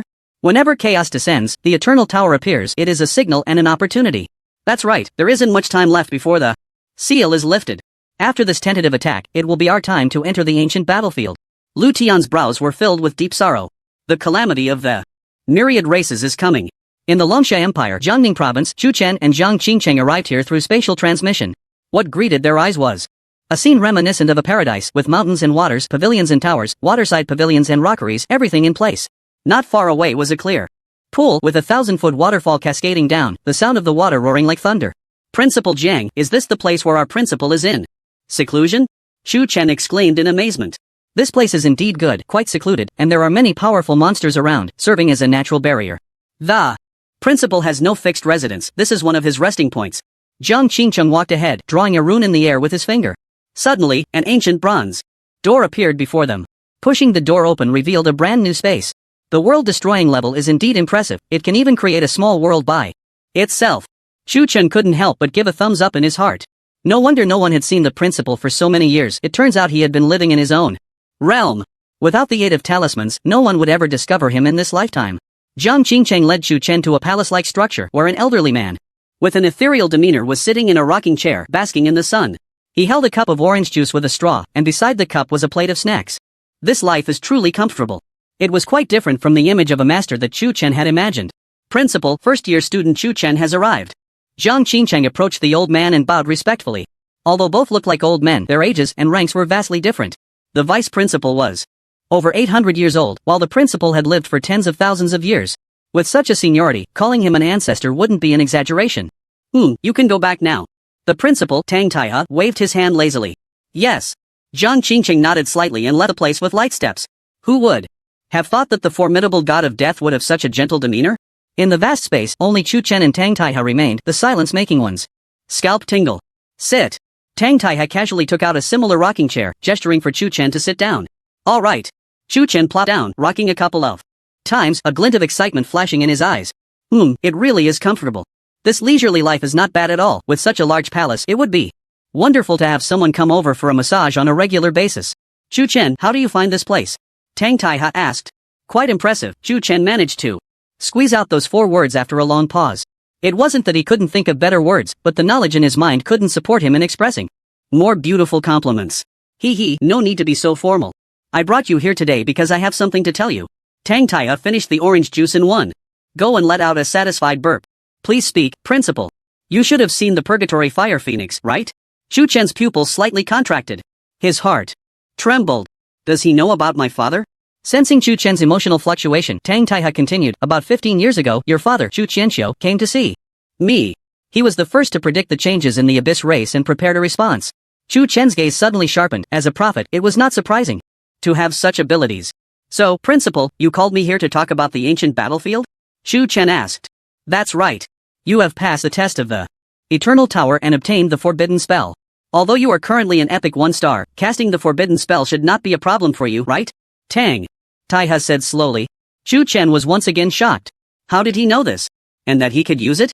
Whenever chaos descends, the Eternal Tower appears. It is a signal and an opportunity. That's right, there isn't much time left before the seal is lifted. After this tentative attack, it will be our time to enter the ancient battlefield. Lu Tian's brows were filled with deep sorrow. The calamity of the myriad races is coming. In the Longsha Empire, Jiangning Province, Chu Chen and Jiang Qingcheng arrived here through spatial transmission. What greeted their eyes was a scene reminiscent of a paradise, with mountains and waters, pavilions and towers, waterside pavilions and rockeries, everything in place. Not far away was a clear pool with a 1,000-foot waterfall cascading down, the sound of the water roaring like thunder. Principal Jiang, is this the place where our principal is in seclusion? Chu Chen exclaimed in amazement. This place is indeed good, quite secluded, and there are many powerful monsters around, serving as a natural barrier. The principal has no fixed residence. This is one of his resting points. Jiang Qingcheng walked ahead, drawing a rune in the air with his finger. Suddenly, an ancient bronze door appeared before them. Pushing the door open revealed a brand new space. The world-destroying level is indeed impressive. It can even create a small world by itself. Chu Chen couldn't help but give a thumbs up in his heart. No wonder no one had seen the principal for so many years. It turns out he had been living in his own realm. Without the aid of talismans, no one would ever discover him in this lifetime. Jiang Qingcheng led Chu Chen to a palace-like structure where an elderly man with an ethereal demeanor was sitting in a rocking chair, basking in the sun. He held a cup of orange juice with a straw, and beside the cup was a plate of snacks. This life is truly comfortable. It was quite different from the image of a master that Chu Chen had imagined. Principal, first-year student Chu Chen has arrived. Jiang Qingcheng approached the old man and bowed respectfully. Although both looked like old men, their ages and ranks were vastly different. The vice principal was over 800 years old, while the principal had lived for tens of thousands of years. With such a seniority, calling him an ancestor wouldn't be an exaggeration. You can go back now. The principal, Tang Taihe, waved his hand lazily. Yes. Zhang Qingqing nodded slightly and left the place with light steps. Who would have thought that the formidable god of death would have such a gentle demeanor? In the vast space, only Chu Chen and Tang Taihe remained, the silence-making ones. Scalp tingle. Sit. Tang Taihe casually took out a similar rocking chair, gesturing for Chu Chen to sit down. All right. Chu Chen plopped down, rocking a couple of times, a glint of excitement flashing in his eyes. It really is comfortable. This leisurely life is not bad at all. With such a large palace, it would be wonderful to have someone come over for a massage on a regular basis. Chu Chen, how do you find this place? Tang Taihe asked. Quite impressive. Chu Chen managed to squeeze out those 4 words after a long pause. It wasn't that he couldn't think of better words, but the knowledge in his mind couldn't support him in expressing more beautiful compliments. No need to be so formal. I brought you here today because I have something to tell you. Tang Taihe finished the orange juice in one go and let out a satisfied burp. Please speak, principal. You should have seen the purgatory fire phoenix, right? Chu Chen's pupils slightly contracted. His heart trembled. Does he know about my father? Sensing Chu Chen's emotional fluctuation, Tang Taihe continued, about 15 years ago, your father, Chu Qianxiu, came to see me. He was the first to predict the changes in the abyss race and prepared a response. Chu Chen's gaze suddenly sharpened. As a prophet, it was not surprising to have such abilities. So, principal, you called me here to talk about the ancient battlefield? Chu Chen asked. That's right. You have passed the test of the Eternal Tower and obtained the forbidden spell. Although you are currently an epic 1-star, casting the forbidden spell should not be a problem for you, right? Tang Taihe said slowly. Chu Chen was once again shocked. How did he know this? And that he could use it?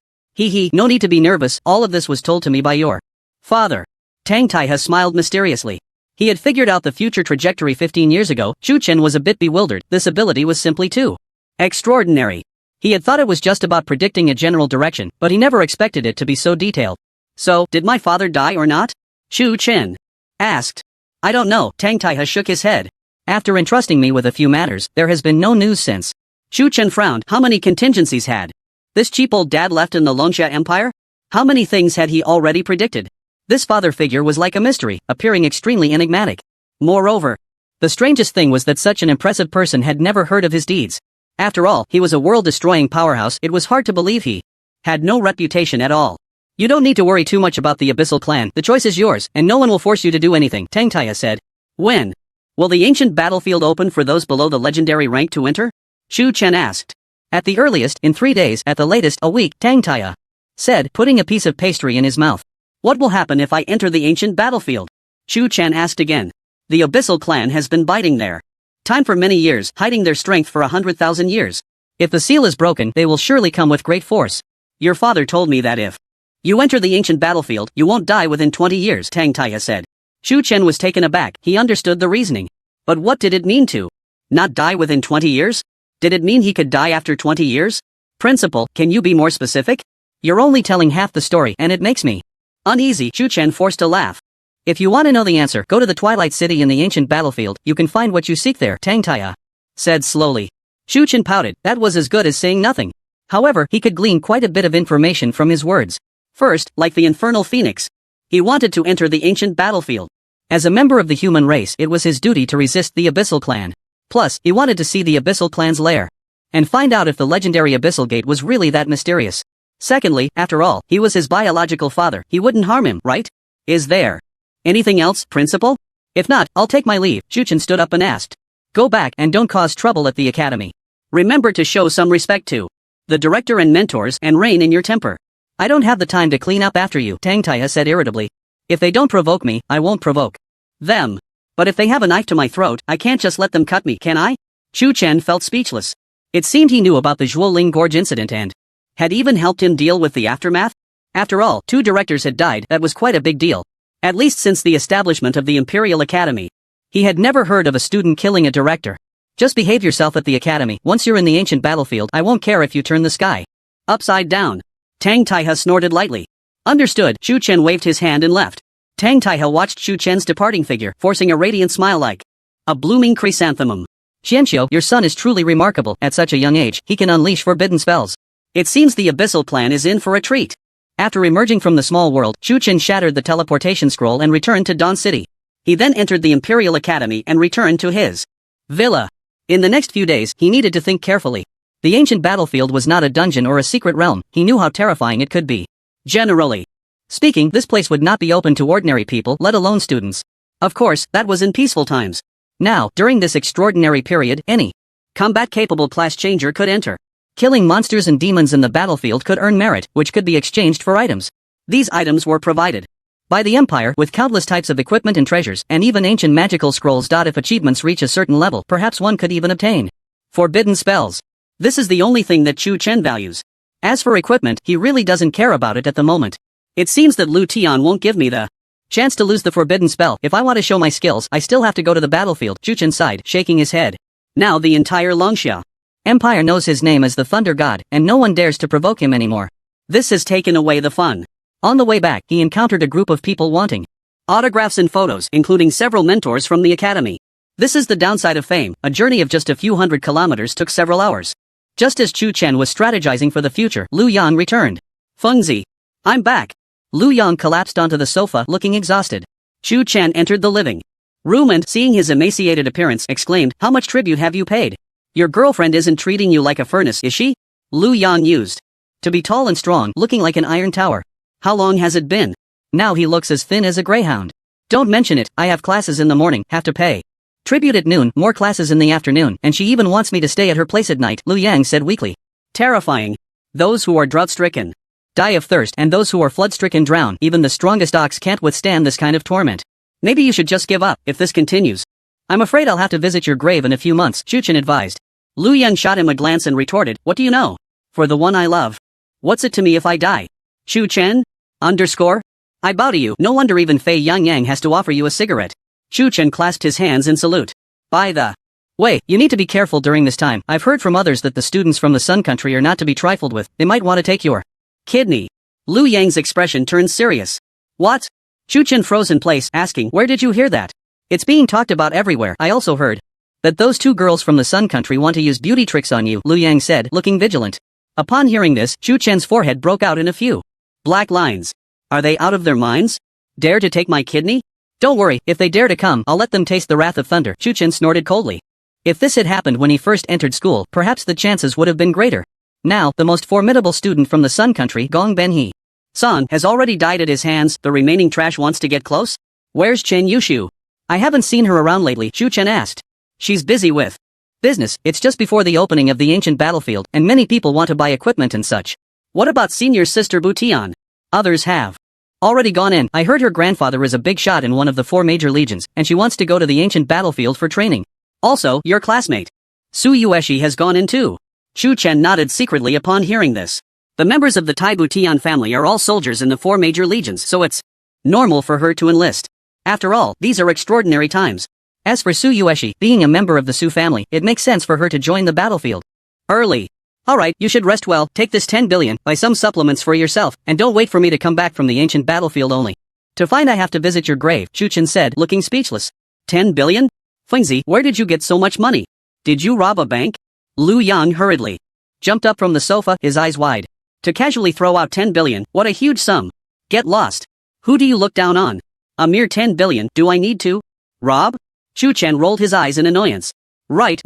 No need to be nervous, all of this was told to me by your father. Tang Taihe smiled mysteriously. He had figured out the future trajectory 15 years ago. Chu Chen was a bit bewildered. This ability was simply too extraordinary. He had thought it was just about predicting a general direction, but he never expected it to be so detailed. So, did my father die or not? Chu Chen asked. I don't know. Tang Taihe shook his head. After entrusting me with a few matters, there has been no news since. Chu Chen frowned. How many contingencies had this cheap old dad left in the Longsha Empire? How many things had he already predicted? This father figure was like a mystery, appearing extremely enigmatic. Moreover, the strangest thing was that such an impressive person had never heard of his deeds. After all, he was a world-destroying powerhouse. It was hard to believe he had no reputation at all. You don't need to worry too much about the Abyssal clan. The choice is yours, and no one will force you to do anything, Tang Taihe said. When will the ancient battlefield open for those below the legendary rank to enter? Chu Chen asked. At the earliest, in 3 days, at the latest, a week, Tang Taihe said, putting a piece of pastry in his mouth. What will happen if I enter the ancient battlefield? Chu Chen asked again. The Abyssal clan has been biding there time for many years, hiding their strength for 100,000 years. If the seal is broken, they will surely come with great force. Your father told me that if you enter the ancient battlefield, you won't die within 20 years, Tang Taihe said. Chu Chen was taken aback. He understood the reasoning. But what did it mean to not die within 20 years? Did it mean he could die after 20 years? Principal, can you be more specific? You're only telling half the story, and it makes me uneasy. Chu Chen forced a laugh. If you want to know the answer, go to the Twilight City in the ancient battlefield. You can find what you seek there, Tang Taihe said slowly. Chu Chen pouted. That was as good as saying nothing. However, he could glean quite a bit of information from his words. First, like the infernal phoenix, he wanted to enter the ancient battlefield. As a member of the human race, it was his duty to resist the Abyssal clan. Plus, he wanted to see the Abyssal clan's lair and find out if the legendary Abyssal Gate was really that mysterious. Secondly, after all, he was his biological father. He wouldn't harm him, right? Is there anything else, principal? If not, I'll take my leave. Chu Chen stood up and asked. Go back and don't cause trouble at the academy. Remember to show some respect to the director and mentors and rein in your temper. I don't have the time to clean up after you, Tang Taihe said irritably. If they don't provoke me, I won't provoke them. But if they have a knife to my throat, I can't just let them cut me, can I? Chu Chen felt speechless. It seemed he knew about the Zhuoling Gorge incident and had even helped him deal with the aftermath. After all, 2 directors had died. That was quite a big deal. At least since the establishment of the Imperial Academy. He had never heard of a student killing a director. Just behave yourself at the academy. Once you're in the ancient battlefield, I won't care if you turn the sky upside down. Tang Taihe snorted lightly. Understood. Chu Chen waved his hand and left. Tang Taihe watched Chu Chen's departing figure, forcing a radiant smile like a blooming chrysanthemum. Qianxiu, your son is truly remarkable. At such a young age, he can unleash forbidden spells. It seems the Abyssal clan is in for a treat. After emerging from the small world, Chu Chen shattered the teleportation scroll and returned to Dawn City. He then entered the Imperial Academy and returned to his villa. In the next few days, he needed to think carefully. The ancient battlefield was not a dungeon or a secret realm, he knew how terrifying it could be. Generally speaking, this place would not be open to ordinary people, let alone students. Of course, that was in peaceful times. Now, during this extraordinary period, any combat-capable class changer could enter. Killing monsters and demons in the battlefield could earn merit, which could be exchanged for items. These items were provided by the Empire with countless types of equipment and treasures, and even ancient magical scrolls. If achievements reach a certain level, perhaps one could even obtain forbidden spells. This is the only thing that Chu Chen values. As for equipment, he really doesn't care about it at the moment. It seems that Lu Tian won't give me the chance to lose the forbidden spell. If I want to show my skills, I still have to go to the battlefield, Chu Chen sighed, shaking his head. Now the entire Longxia Empire knows his name as the Thunder God, and no one dares to provoke him anymore. This has taken away the fun. On the way back, he encountered a group of people wanting autographs and photos, including several mentors from the academy. This is the downside of fame. A journey of just a few hundred kilometers took several hours. Just as Chu Chen was strategizing for the future, Lu Yang returned. Fengzi, I'm back. Lu Yang collapsed onto the sofa, looking exhausted. Chu Chen entered the living room and, seeing his emaciated appearance, exclaimed, "How much tribute have you paid? Your girlfriend isn't treating you like a furnace, is she?" Lu Yang used to be tall and strong, looking like an iron tower. How long has it been? Now he looks as thin as a greyhound. Don't mention it, I have classes in the morning, have to pay tribute at noon, more classes in the afternoon, and she even wants me to stay at her place at night, Lu Yang said weakly. Terrifying. Those who are drought-stricken die of thirst, and those who are flood-stricken drown. Even the strongest ox can't withstand this kind of torment. Maybe you should just give up, if this continues. I'm afraid I'll have to visit your grave in a few months, Chu Chen advised. Lu Yang shot him a glance and retorted, what do you know? For the one I love. What's it to me if I die? Chu Chen? I bow to you. No wonder even Fei Yang has to offer you a cigarette. Chu Chen clasped his hands in salute. By the way, you need to be careful during this time. I've heard from others that the students from the Sun Country are not to be trifled with. They might want to take your kidney. Lu Yang's expression turned serious. What? Chu Chen froze in place, asking, where did you hear that? It's being talked about everywhere. I also heard that those two girls from the Sun Country want to use beauty tricks on you, Lu Yang said, looking vigilant. Upon hearing this, Chu Chen's forehead broke out in a few black lines. Are they out of their minds? Dare to take my kidney? Don't worry, if they dare to come, I'll let them taste the wrath of thunder, Chu Chen snorted coldly. If this had happened when he first entered school, perhaps the chances would have been greater. Now, the most formidable student from the Sun Country, Gong Benhe San, has already died at his hands. The remaining trash wants to get close? Where's Chen Yushu? I haven't seen her around lately, Chu Chen asked. She's busy with business. It's just before the opening of the ancient battlefield, and many people want to buy equipment and such. What about senior sister Butian? Others have already gone in. I heard her grandfather is a big shot in one of the 4 major legions, and she wants to go to the ancient battlefield for training. Also, your classmate Su Yueshi has gone in too. Chu Chen nodded secretly upon hearing this. The members of the Tai Butian family are all soldiers in the 4 major legions, so it's normal for her to enlist. After all, these are extraordinary times. As for Su Yueshi, being a member of the Su family, it makes sense for her to join the battlefield early. Alright, you should rest well, take this 10 billion, buy some supplements for yourself, and don't wait for me to come back from the ancient battlefield only to find I have to visit your grave, Chu Chen said, looking speechless. 10 billion? Fengzi, where did you get so much money? Did you rob a bank? Lu Yang hurriedly jumped up from the sofa, his eyes wide. To casually throw out 10 billion, what a huge sum. Get lost. Who do you look down on? A mere 10 billion, do I need to rob? Chu Chen rolled his eyes in annoyance. Right.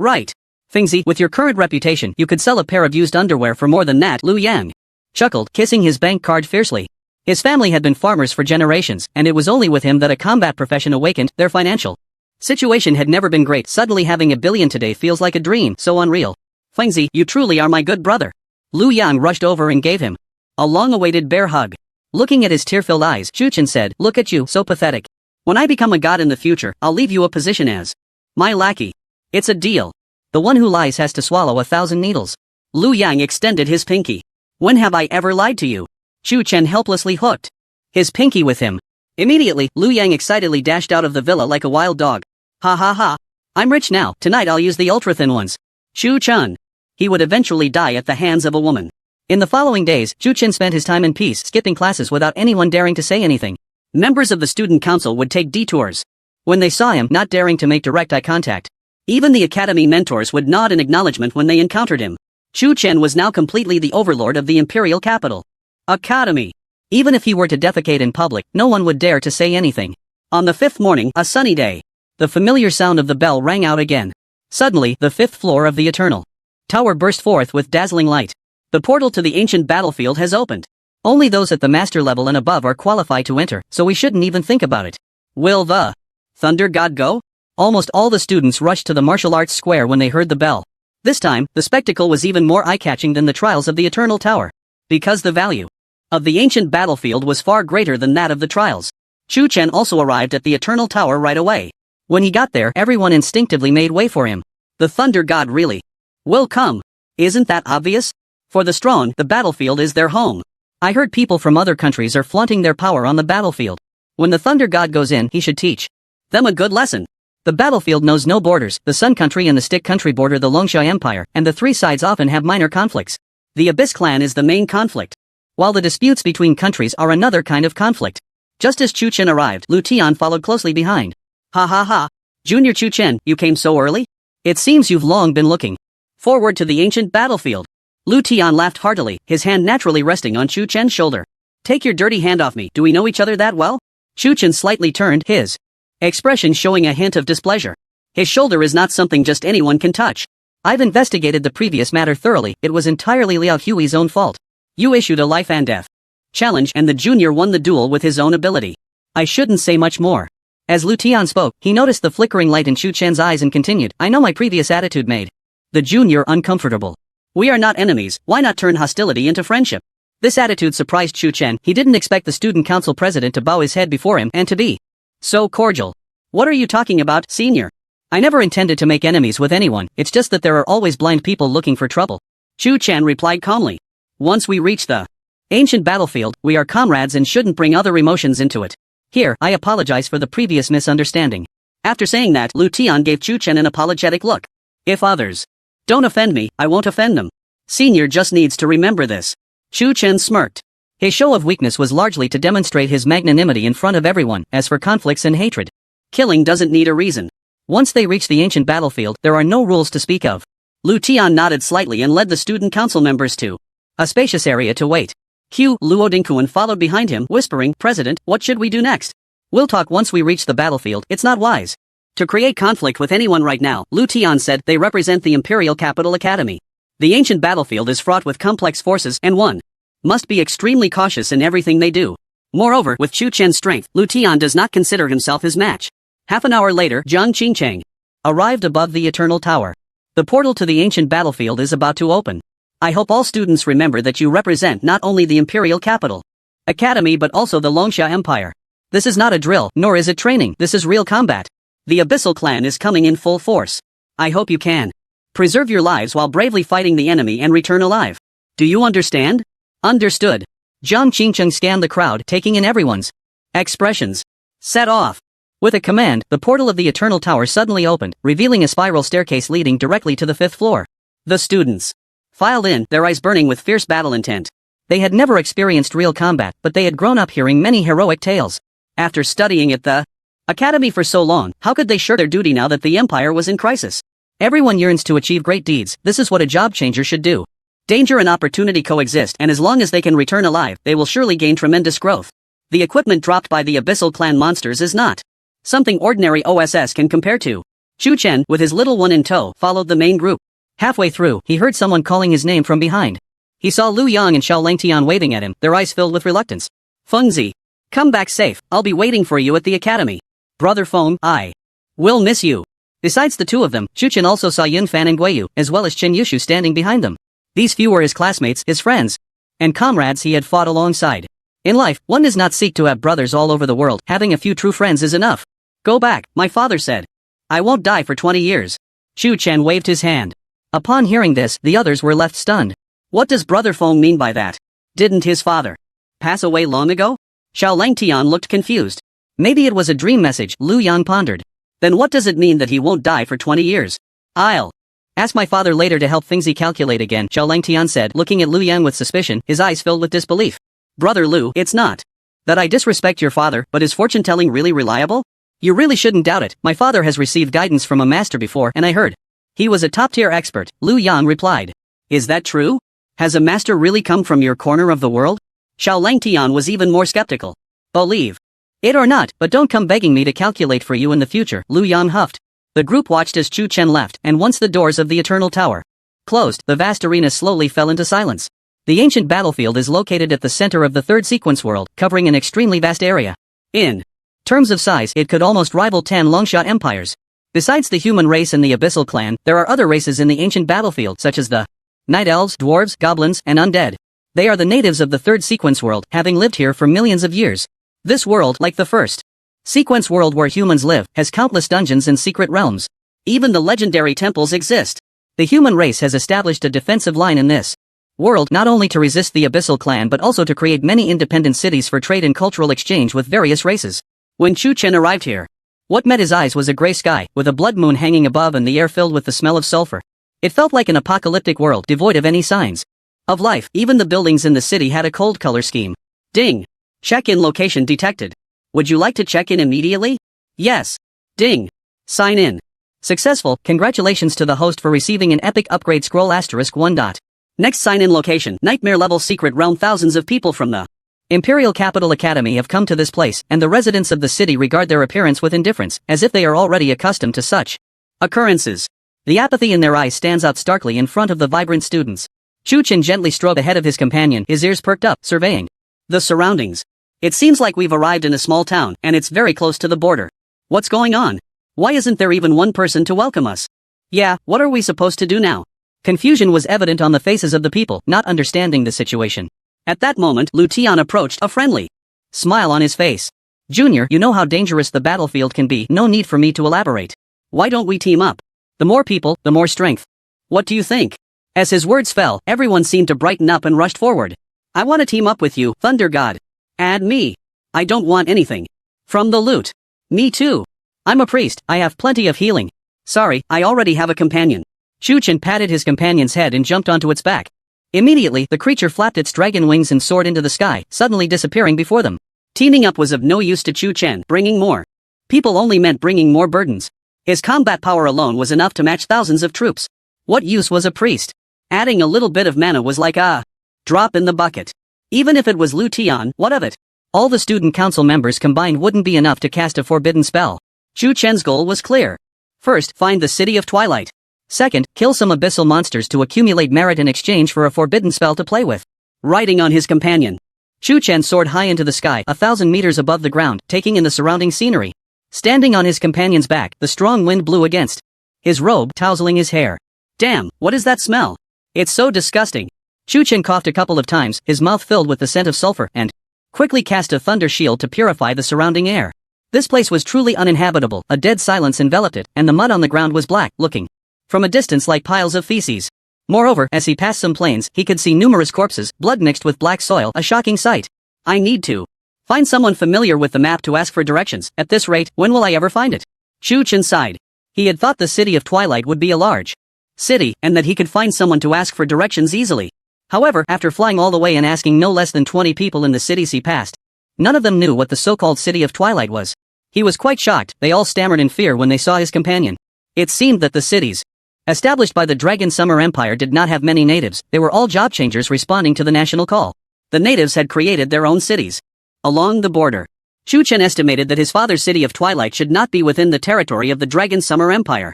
Fengzi, with your current reputation, you could sell a pair of used underwear for more than that, Lu Yang chuckled, kissing his bank card fiercely. His family had been farmers for generations, and it was only with him that a combat profession awakened. Their financial situation had never been great. Suddenly having $1 billion today feels like a dream, so unreal. Fengzi, you truly are my good brother. Lu Yang rushed over and gave him a long-awaited bear hug. Looking at his tear-filled eyes, Chu Chen said, look at you, so pathetic. When I become a god in the future, I'll leave you a position as my lackey. It's a deal. The one who lies has to swallow 1,000 needles. Lu Yang extended his pinky. When have I ever lied to you? Chu Chen helplessly hooked his pinky with him. Immediately, Lu Yang excitedly dashed out of the villa like a wild dog. Ha ha ha. I'm rich now. Tonight I'll use the ultra-thin ones. Chu Chen. He would eventually die at the hands of a woman. In the following days, Chu Chen spent his time in peace, skipping classes without anyone daring to say anything. Members of the student council would take detours when they saw him, not daring to make direct eye contact. Even the academy mentors would nod in acknowledgement when they encountered him. Chu Chen was now completely the overlord of the imperial capital. Academy. Even if he were to defecate in public, no one would dare to say anything. On the fifth morning, a sunny day, the familiar sound of the bell rang out again. Suddenly, the fifth floor of the Eternal Tower burst forth with dazzling light. The portal to the ancient battlefield has opened. Only those at the master level and above are qualified to enter, so we shouldn't even think about it. Will the Thunder God go? Almost all the students rushed to the martial arts square when they heard the bell. This time, the spectacle was even more eye-catching than the trials of the Eternal Tower. Because the value of the ancient battlefield was far greater than that of the trials. Chu Chen also arrived at the Eternal Tower right away. When he got there, everyone instinctively made way for him. The Thunder God really will come. Isn't that obvious? For the strong, the battlefield is their home. I heard people from other countries are flaunting their power on the battlefield. When the Thunder God goes in, he should teach them a good lesson. The battlefield knows no borders. The Sun Country and the Stick Country border the Longsha Empire, and the three sides often have minor conflicts. The Abyss clan is the main conflict, while the disputes between countries are another kind of conflict. Just as Chu Chen arrived, Lu Tian followed closely behind. Ha ha ha. Junior Chu Chen, you came so early? It seems you've long been looking forward to the ancient battlefield. Lu Tian laughed heartily, his hand naturally resting on Chu Chen's shoulder. Take your dirty hand off me, do we know each other that well? Chu Chen slightly turned, his expression showing a hint of displeasure. His shoulder is not something just anyone can touch. I've investigated the previous matter thoroughly, it was entirely Liao Hui's own fault. You issued a life and death challenge and the junior won the duel with his own ability. I shouldn't say much more. As Lu Tian spoke, he noticed the flickering light in Chu Chen's eyes and continued, I know my previous attitude made the junior uncomfortable. We are not enemies, why not turn hostility into friendship? This attitude surprised Chu Chen, he didn't expect the student council president to bow his head before him and to be so cordial. What are you talking about, senior? I never intended to make enemies with anyone, it's just that there are always blind people looking for trouble. Chu Chen replied calmly. Once we reach the ancient battlefield, we are comrades and shouldn't bring other emotions into it. Here, I apologize for the previous misunderstanding. After saying that, Lu Tian gave Chu Chen an apologetic look. If others don't offend me, I won't offend them. Senior just needs to remember this. Chu Chen smirked. His show of weakness was largely to demonstrate his magnanimity in front of everyone. As for conflicts and hatred, killing doesn't need a reason. Once they reach the ancient battlefield, there are no rules to speak of. Lu Tian nodded slightly and led the student council members to a spacious area to wait. Luo Dingkuan followed behind him, whispering, President, what should we do next? We'll talk once we reach the battlefield, it's not wise to create conflict with anyone right now. Lu Tian said they represent the Imperial Capital Academy. The ancient battlefield is fraught with complex forces and one must be extremely cautious in everything they do. Moreover, with Chu Chen's strength, Lu Tian does not consider himself his match. Half an hour later, Zhang Qingcheng arrived above the Eternal Tower. The portal to the ancient battlefield is about to open. I hope all students remember that you represent not only the Imperial Capital Academy but also the Longsha Empire. This is not a drill, nor is it training, this is real combat. The Abyssal clan is coming in full force. I hope you can preserve your lives while bravely fighting the enemy and return alive. Do you understand? Understood. Zhang Qingcheng scanned the crowd, taking in everyone's expressions. Set off. With a command, the portal of the Eternal Tower suddenly opened, revealing a spiral staircase leading directly to the fifth floor. The students filed in, their eyes burning with fierce battle intent. They had never experienced real combat, but they had grown up hearing many heroic tales. After studying at the academy for so long, how could they shirk their duty now that the empire was in crisis? Everyone yearns to achieve great deeds, this is what a job changer should do. Danger and opportunity coexist, and as long as they can return alive, they will surely gain tremendous growth. The equipment dropped by the Abyssal clan monsters is not something ordinary OSS can compare to. Chu Chen, with his little one in tow, followed the main group. Halfway through, he heard someone calling his name from behind. He saw Lu Yang and Xiao Langtian waving at him, their eyes filled with reluctance. Fengzi, come back safe, I'll be waiting for you at the academy. Brother Feng, I will miss you. Besides the two of them, Chu Chen also saw Yun Fan and Guiyu, as well as Chen Yushu standing behind them. These few were his classmates, his friends, and comrades he had fought alongside. In life, one does not seek to have brothers all over the world, having a few true friends is enough. Go back, my father said. I won't die for 20 years. Chu Chen waved his hand. Upon hearing this, the others were left stunned. What does Brother Feng mean by that? Didn't his father pass away long ago? Xiao Langtian looked confused. Maybe it was a dream message, Lu Yang pondered. Then what does it mean that he won't die for 20 years? I'll ask my father later to help Fengzi calculate again, Xiao Langtian said, looking at Lu Yang with suspicion, his eyes filled with disbelief. Brother Lu, it's not that I disrespect your father, but is fortune-telling really reliable? You really shouldn't doubt it, my father has received guidance from a master before and I heard he was a top-tier expert, Lu Yang replied. Is that true? Has a master really come from your corner of the world? Xiao Langtian was even more skeptical. Believe it or not, but don't come begging me to calculate for you in the future, Lu Yan huffed. The group watched as Chu Chen left, and once the doors of the Eternal Tower closed, the vast arena slowly fell into silence. The ancient battlefield is located at the center of the third sequence world, covering an extremely vast area. In terms of size, it could almost rival 10 Longsha empires. Besides the human race and the Abyssal clan, there are other races in the ancient battlefield such as the night elves, dwarves, goblins, and undead. They are the natives of the third sequence world, having lived here for millions of years. This world, like the first sequence world where humans live, has countless dungeons and secret realms. Even the legendary temples exist. The human race has established a defensive line in this world not only to resist the Abyssal clan but also to create many independent cities for trade and cultural exchange with various races. When Chu Chen arrived here, what met his eyes was a gray sky, with a blood moon hanging above and the air filled with the smell of sulfur. It felt like an apocalyptic world devoid of any signs of life. Even the buildings in the city had a cold color scheme. Ding. Check-in location detected. Would you like to check in immediately? Yes. Ding. Sign in. Successful. Congratulations to the host for receiving an epic upgrade scroll *1. Next sign-in location, Nightmare level secret realm. Thousands of people from the Imperial Capital Academy have come to this place, and the residents of the city regard their appearance with indifference, as if they are already accustomed to such occurrences. The apathy in their eyes stands out starkly in front of the vibrant students. Chu Chen gently strode ahead of his companion, his ears perked up, surveying the surroundings. It seems like we've arrived in a small town, and it's very close to the border. What's going on? Why isn't there even one person to welcome us? Yeah, what are we supposed to do now? Confusion was evident on the faces of the people, not understanding the situation. At that moment, Lu Tian approached, a friendly smile on his face. Junior, you know how dangerous the battlefield can be, no need for me to elaborate. Why don't we team up? The more people, the more strength. What do you think? As his words fell, everyone seemed to brighten up and rushed forward. I want to team up with you, Thunder God. Add me. I don't want anything from the loot. Me too. I'm a priest, I have plenty of healing. Sorry, I already have a companion. Chu Chen patted his companion's head and jumped onto its back. Immediately, the creature flapped its dragon wings and soared into the sky, suddenly disappearing before them. Teaming up was of no use to Chu Chen, bringing more people only meant bringing more burdens. His combat power alone was enough to match thousands of troops. What use was a priest? Adding a little bit of mana was like a drop in the bucket. Even if it was Lu Tian, what of it? All the student council members combined wouldn't be enough to cast a forbidden spell. Chu Chen's goal was clear. First, find the City of Twilight. Second, kill some abyssal monsters to accumulate merit in exchange for a forbidden spell to play with. Riding on his companion, Chu Chen soared high into the sky, 1,000 meters above the ground, taking in the surrounding scenery. Standing on his companion's back, the strong wind blew against his robe, tousling his hair. Damn, what is that smell? It's so disgusting. Chu Chen coughed a couple of times, his mouth filled with the scent of sulfur, and quickly cast a thunder shield to purify the surrounding air. This place was truly uninhabitable, a dead silence enveloped it, and the mud on the ground was black, looking from a distance like piles of feces. Moreover, as he passed some plains, he could see numerous corpses, blood mixed with black soil, a shocking sight. I need to find someone familiar with the map to ask for directions. At this rate, when will I ever find it? Chu Chen sighed. He had thought the City of Twilight would be a large city, and that he could find someone to ask for directions easily. However, after flying all the way and asking no less than 20 people in the cities he passed, none of them knew what the so-called City of Twilight was. He was quite shocked. They all stammered in fear when they saw his companion. It seemed that the cities established by the Dragon Summer Empire did not have many natives. They were all job changers responding to the national call. The natives had created their own cities along the border. Chu Chen estimated that his father's City of Twilight should not be within the territory of the Dragon Summer Empire.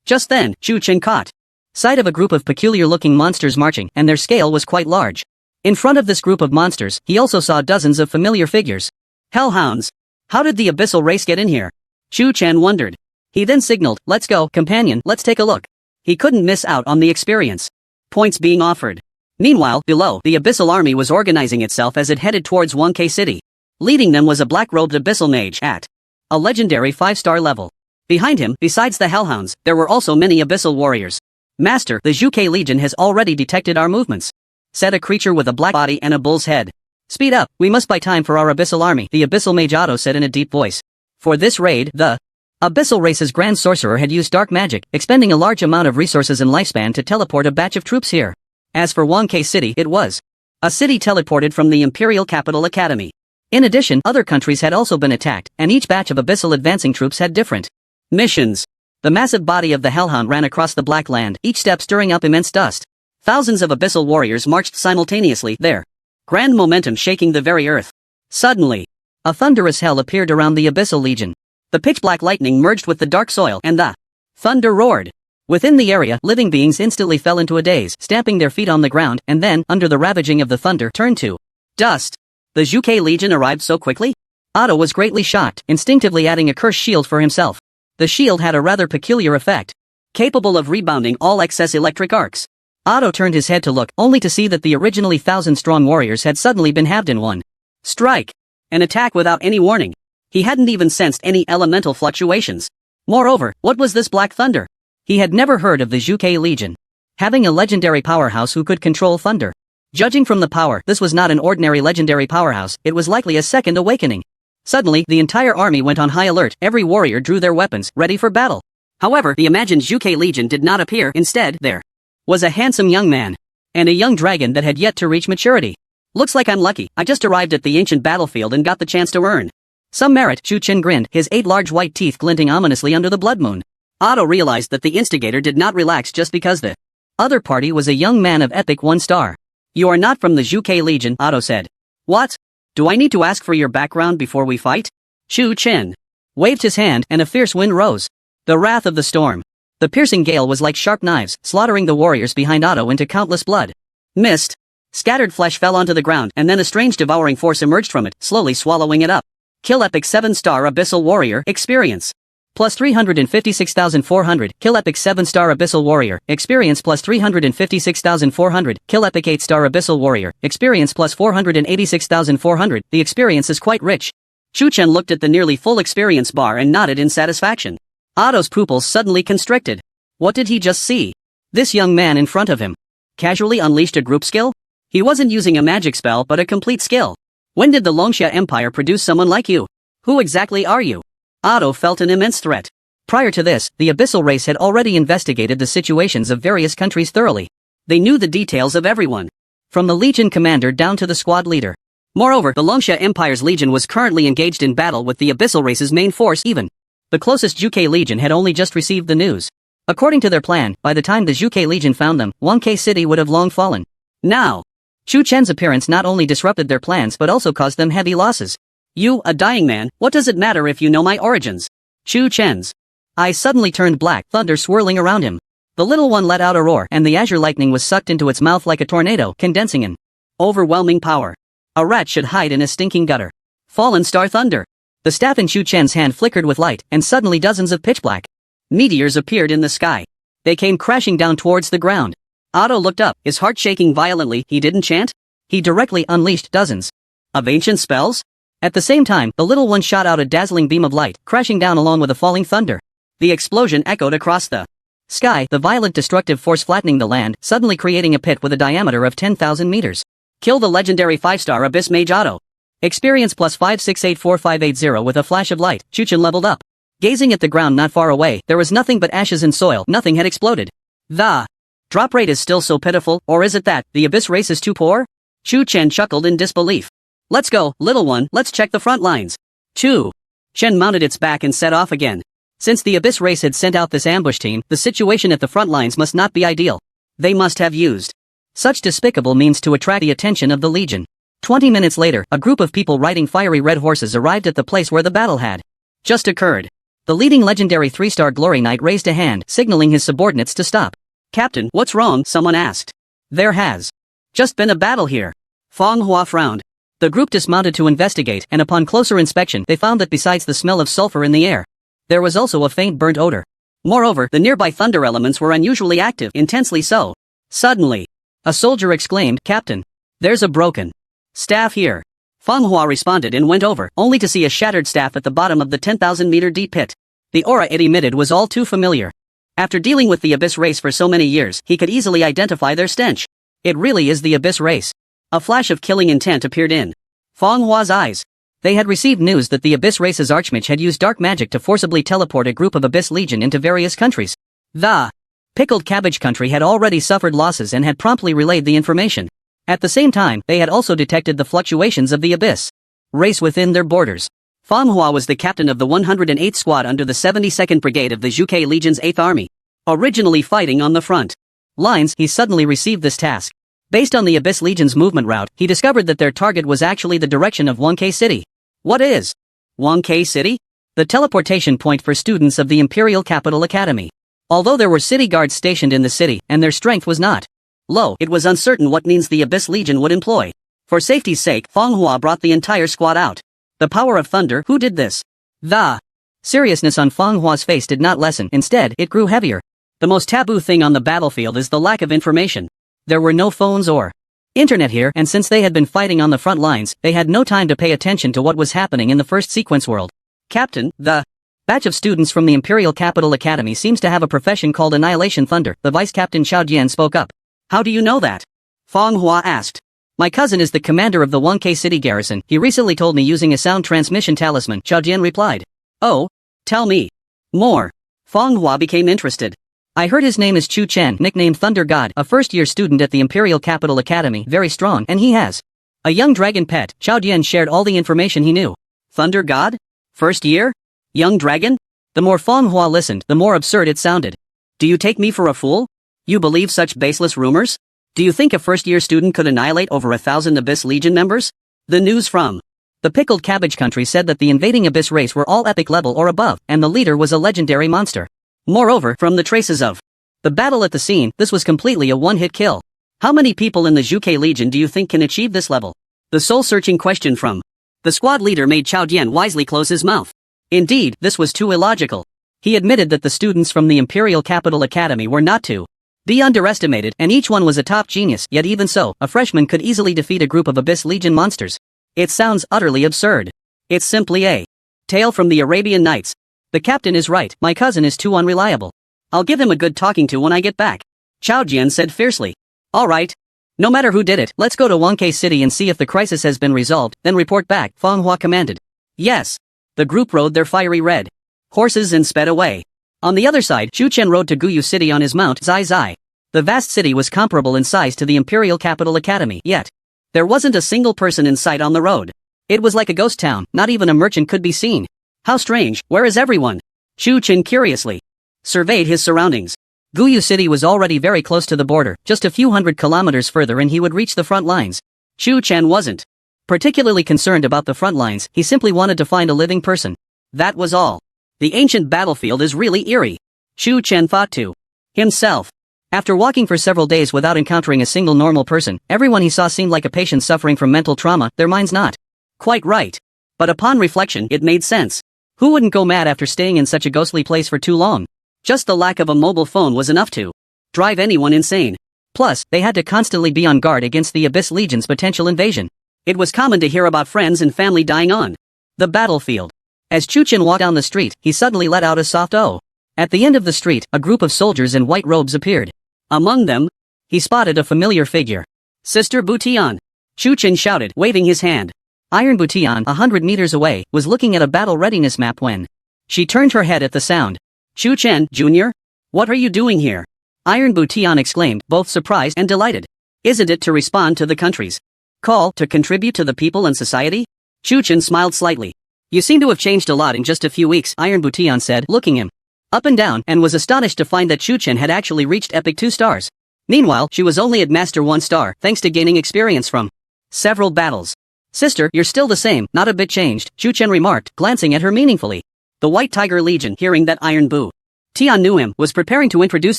Just then, Chu Chen caught sight of a group of peculiar-looking monsters marching, and their scale was quite large. In front of this group of monsters, he also saw dozens of familiar figures. Hellhounds! How did the abyssal race get in here? Chu Chen wondered. He then signaled, let's go, companion, let's take a look. He couldn't miss out on the experience points being offered. Meanwhile, below, the abyssal army was organizing itself as it headed towards 1K City. Leading them was a black-robed abyssal mage at a legendary 5-star level. Behind him, besides the Hellhounds, there were also many abyssal warriors. Master, the Zhuke Legion has already detected our movements, said a creature with a black body and a bull's head. Speed up, we must buy time for our abyssal army, the abyssal mage Otto said in a deep voice. For this raid, the abyssal race's grand sorcerer had used dark magic, expending a large amount of resources and lifespan to teleport a batch of troops here. As for 1K City, it was a city teleported from the Imperial Capital Academy. In addition, other countries had also been attacked, and each batch of abyssal advancing troops had different missions. The massive body of the Hellhound ran across the black land, each step stirring up immense dust. Thousands of abyssal warriors marched simultaneously there. Grand momentum shaking the very earth. Suddenly, a thunderous hell appeared around the Abyssal Legion. The pitch-black lightning merged with the dark soil and the thunder roared. Within the area, living beings instantly fell into a daze, stamping their feet on the ground, and then, under the ravaging of the thunder, turned to dust. The Zhuge Legion arrived so quickly? Otto was greatly shocked, instinctively adding a cursed shield for himself. The shield had a rather peculiar effect, capable of rebounding all excess electric arcs. Otto turned his head to look, only to see that the originally 1,000-strong warriors had suddenly been halved in one strike. An attack without any warning. He hadn't even sensed any elemental fluctuations. Moreover, what was this black thunder? He had never heard of the Zhuge Legion having a legendary powerhouse who could control thunder. Judging from the power, this was not an ordinary legendary powerhouse, it was likely a second awakening. Suddenly, the entire army went on high alert, every warrior drew their weapons, ready for battle. However, the imagined Zhuge Legion did not appear, instead, there was a handsome young man and a young dragon that had yet to reach maturity. Looks like I'm lucky, I just arrived at the ancient battlefield and got the chance to earn some merit. Shu Chen grinned, his 8 large white teeth glinting ominously under the blood moon. Otto realized that the instigator did not relax just because the other party was a young man of epic 1 star. You are not from the Zhuge Legion, Otto said. What? Do I need to ask for your background before we fight? Shu Chen waved his hand and a fierce wind rose. The wrath of the storm. The piercing gale was like sharp knives, slaughtering the warriors behind Otto into countless blood. Mist. Scattered flesh fell onto the ground and then a strange devouring force emerged from it, slowly swallowing it up. Kill epic 7-star Abyssal Warrior experience. Plus 356,400, kill epic 7-star Abyssal Warrior, experience plus 356,400, kill epic 8-star Abyssal Warrior, experience plus 486,400, the experience is quite rich. Shu Chen looked at the nearly full experience bar and nodded in satisfaction. Otto's pupils suddenly constricted. What did he just see? This young man in front of him casually unleashed a group skill? He wasn't using a magic spell but a complete skill. When did the Longxia Empire produce someone like you? Who exactly are you? Otto felt an immense threat. Prior to this, the Abyssal race had already investigated the situations of various countries thoroughly. They knew the details of everyone, from the Legion commander down to the squad leader. Moreover, the Longxia Empire's Legion was currently engaged in battle with the Abyssal race's main force even. The closest Zhuge Legion had only just received the news. According to their plan, by the time the Zhuge Legion found them, Wangke City would have long fallen. Now, Shu Chen's appearance not only disrupted their plans but also caused them heavy losses. You, a dying man, what does it matter if you know my origins? Shu Chen's eyes suddenly turned black, thunder swirling around him. The little one let out a roar and the azure lightning was sucked into its mouth like a tornado, condensing in overwhelming power. A rat should hide in a stinking gutter. Fallen star thunder. The staff in Shu Chen's hand flickered with light, and suddenly dozens of pitch-black meteors appeared in the sky. They came crashing down towards the ground. Otto looked up, his heart shaking violently. He didn't chant? He directly unleashed dozens of ancient spells? At the same time, the little one shot out a dazzling beam of light, crashing down along with a falling thunder. The explosion echoed across the sky, the violent destructive force flattening the land, suddenly creating a pit with a diameter of 10,000 meters. Kill the legendary 5-star Abyss Mage Otto. Experience plus 5684580 with a flash of light. Shu Chen leveled up. Gazing at the ground not far away, there was nothing but ashes and soil, nothing had exploded. The drop rate is still so pitiful, or is it that the Abyss race is too poor? Shu Chen chuckled in disbelief. Let's go, little one, let's check the front lines. Shu Chen mounted its back and set off again. Since the Abyss race had sent out this ambush team, the situation at the front lines must not be ideal. They must have used such despicable means to attract the attention of the Legion. 20 minutes later, a group of people riding fiery red horses arrived at the place where the battle had just occurred. The leading legendary 3-star Glory Knight raised a hand, signaling his subordinates to stop. Captain, what's wrong? Someone asked. There has just been a battle here. Feng Hua frowned. The group dismounted to investigate, and upon closer inspection, they found that besides the smell of sulfur in the air, there was also a faint burnt odor. Moreover, the nearby thunder elements were unusually active, intensely so. Suddenly, a soldier exclaimed, Captain, there's a broken staff here. Feng Hua responded and went over, only to see a shattered staff at the bottom of the 10,000-meter deep pit. The aura it emitted was all too familiar. After dealing with the Abyss race for so many years, he could easily identify their stench. It really is the Abyss race. A flash of killing intent appeared in Feng Hua's eyes. They had received news that the Abyss race's archmage had used dark magic to forcibly teleport a group of Abyss Legion into various countries. The Pickled Cabbage Country had already suffered losses and had promptly relayed the information. At the same time, they had also detected the fluctuations of the Abyss race within their borders. Feng Hua was the captain of the 108th Squad under the 72nd Brigade of the Zhuge Legion's 8th Army. Originally fighting on the front lines, he suddenly received this task. Based on the Abyss Legion's movement route, he discovered that their target was actually the direction of 1K City. What is 1K City? The teleportation point for students of the Imperial Capital Academy. Although there were city guards stationed in the city, and their strength was not low, it was uncertain what means the Abyss Legion would employ. For safety's sake, Feng Hua brought the entire squad out. The power of thunder, who did this? The seriousness on Feng Hua's face did not lessen, instead, it grew heavier. The most taboo thing on the battlefield is the lack of information. There were no phones or internet here, and since they had been fighting on the front lines, they had no time to pay attention to what was happening in the first sequence world. Captain, the batch of students from the Imperial Capital Academy seems to have a profession called Annihilation Thunder. The Vice Captain Xiao Jian spoke up. How do you know that? Feng Hua asked. My cousin is the commander of the 1K City garrison. He recently told me using a sound transmission talisman. Xiao Jian replied. Oh? Tell me more. Feng Hua became interested. I heard his name is Chu Chen, nicknamed Thunder God, a first-year student at the Imperial Capital Academy, very strong, and he has a young dragon pet. Xiao Jian shared all the information he knew. Thunder God? First year? Young dragon? The more Feng Hua listened, the more absurd it sounded. Do you take me for a fool? You believe such baseless rumors? Do you think a first-year student could annihilate over 1,000 Abyss Legion members? The news from the Pickled Cabbage Country said that the invading Abyss race were all epic level or above, and the leader was a legendary monster. Moreover, from the traces of the battle at the scene, this was completely a one-hit kill. How many people in the Zhuke Legion do you think can achieve this level? The soul-searching question from the squad leader made Xiao Jian wisely close his mouth. Indeed, this was too illogical. He admitted that the students from the Imperial Capital Academy were not to be underestimated, and each one was a top genius, yet even so, a freshman could easily defeat a group of Abyss Legion monsters. It sounds utterly absurd. It's simply a tale from the Arabian Nights. The captain is right, my cousin is too unreliable. I'll give him a good talking to when I get back. Xiao Jian said fiercely. Alright. No matter who did it, let's go to 1K City and see if the crisis has been resolved, then report back, Feng Hua commanded. Yes. The group rode their fiery red horses and sped away. On the other side, Xu Chen rode to Guyu City on his mount, Zai Zai. The vast city was comparable in size to the Imperial Capital Academy, yet there wasn't a single person in sight on the road. It was like a ghost town, not even a merchant could be seen. How strange, where is everyone? Xu Chen curiously surveyed his surroundings. Guyu City was already very close to the border, just a few hundred kilometers further and he would reach the front lines. Xu Chen wasn't particularly concerned about the front lines, he simply wanted to find a living person. That was all. The ancient battlefield is really eerie. Xu Chen thought to himself. After walking for several days without encountering a single normal person, everyone he saw seemed like a patient suffering from mental trauma, their minds not quite right. But upon reflection, it made sense. Who wouldn't go mad after staying in such a ghostly place for too long? Just the lack of a mobile phone was enough to drive anyone insane. Plus, they had to constantly be on guard against the Abyss Legion's potential invasion. It was common to hear about friends and family dying on the battlefield. As Chu Chen walked down the street, he suddenly let out a soft "oh." At the end of the street, a group of soldiers in white robes appeared. Among them, he spotted a familiar figure. Sister Butian. Chu Chen shouted, waving his hand. Iron Butian, 100 meters away, was looking at a battle readiness map when she turned her head at the sound. Chu Chen, Jr.? What are you doing here? Iron Butian exclaimed, both surprised and delighted. Isn't it to respond to the country's call to contribute to the people and society? Chu Chen smiled slightly. You seem to have changed a lot in just a few weeks, Iron Butian said, looking him up and down, and was astonished to find that Chu Chen had actually reached Epic 2 stars. Meanwhile, she was only at Master 1 star, thanks to gaining experience from several battles. Sister, you're still the same, not a bit changed, Chu Chen remarked, glancing at her meaningfully. The White Tiger Legion, hearing that Iron Bu Tian knew him, was preparing to introduce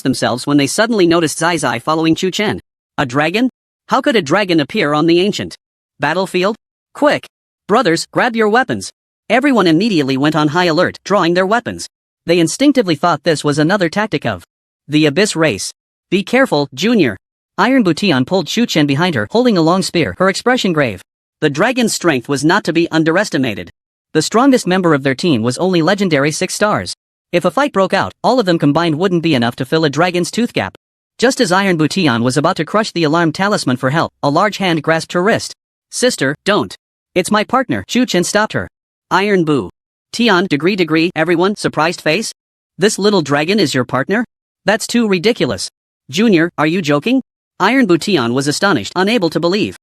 themselves when they suddenly noticed Zai Zai following Chu Chen. A dragon? How could a dragon appear on the ancient battlefield? Quick! Brothers, grab your weapons. Everyone immediately went on high alert, drawing their weapons. They instinctively thought this was another tactic of the Abyss race. Be careful, Junior. Iron Butian pulled Chu Chen behind her, holding a long spear, her expression grave. The dragon's strength was not to be underestimated. The strongest member of their team was only legendary 6 stars. If a fight broke out, all of them combined wouldn't be enough to fill a dragon's tooth gap. Just as Iron Butian was about to crush the alarm talisman for help, a large hand grasped her wrist. Sister, don't. It's my partner, Chu Chen stopped her. Iron Bu Tian, degree, everyone, surprised face? This little dragon is your partner? That's too ridiculous. Junior, are you joking? Iron Butian was astonished, unable to believe.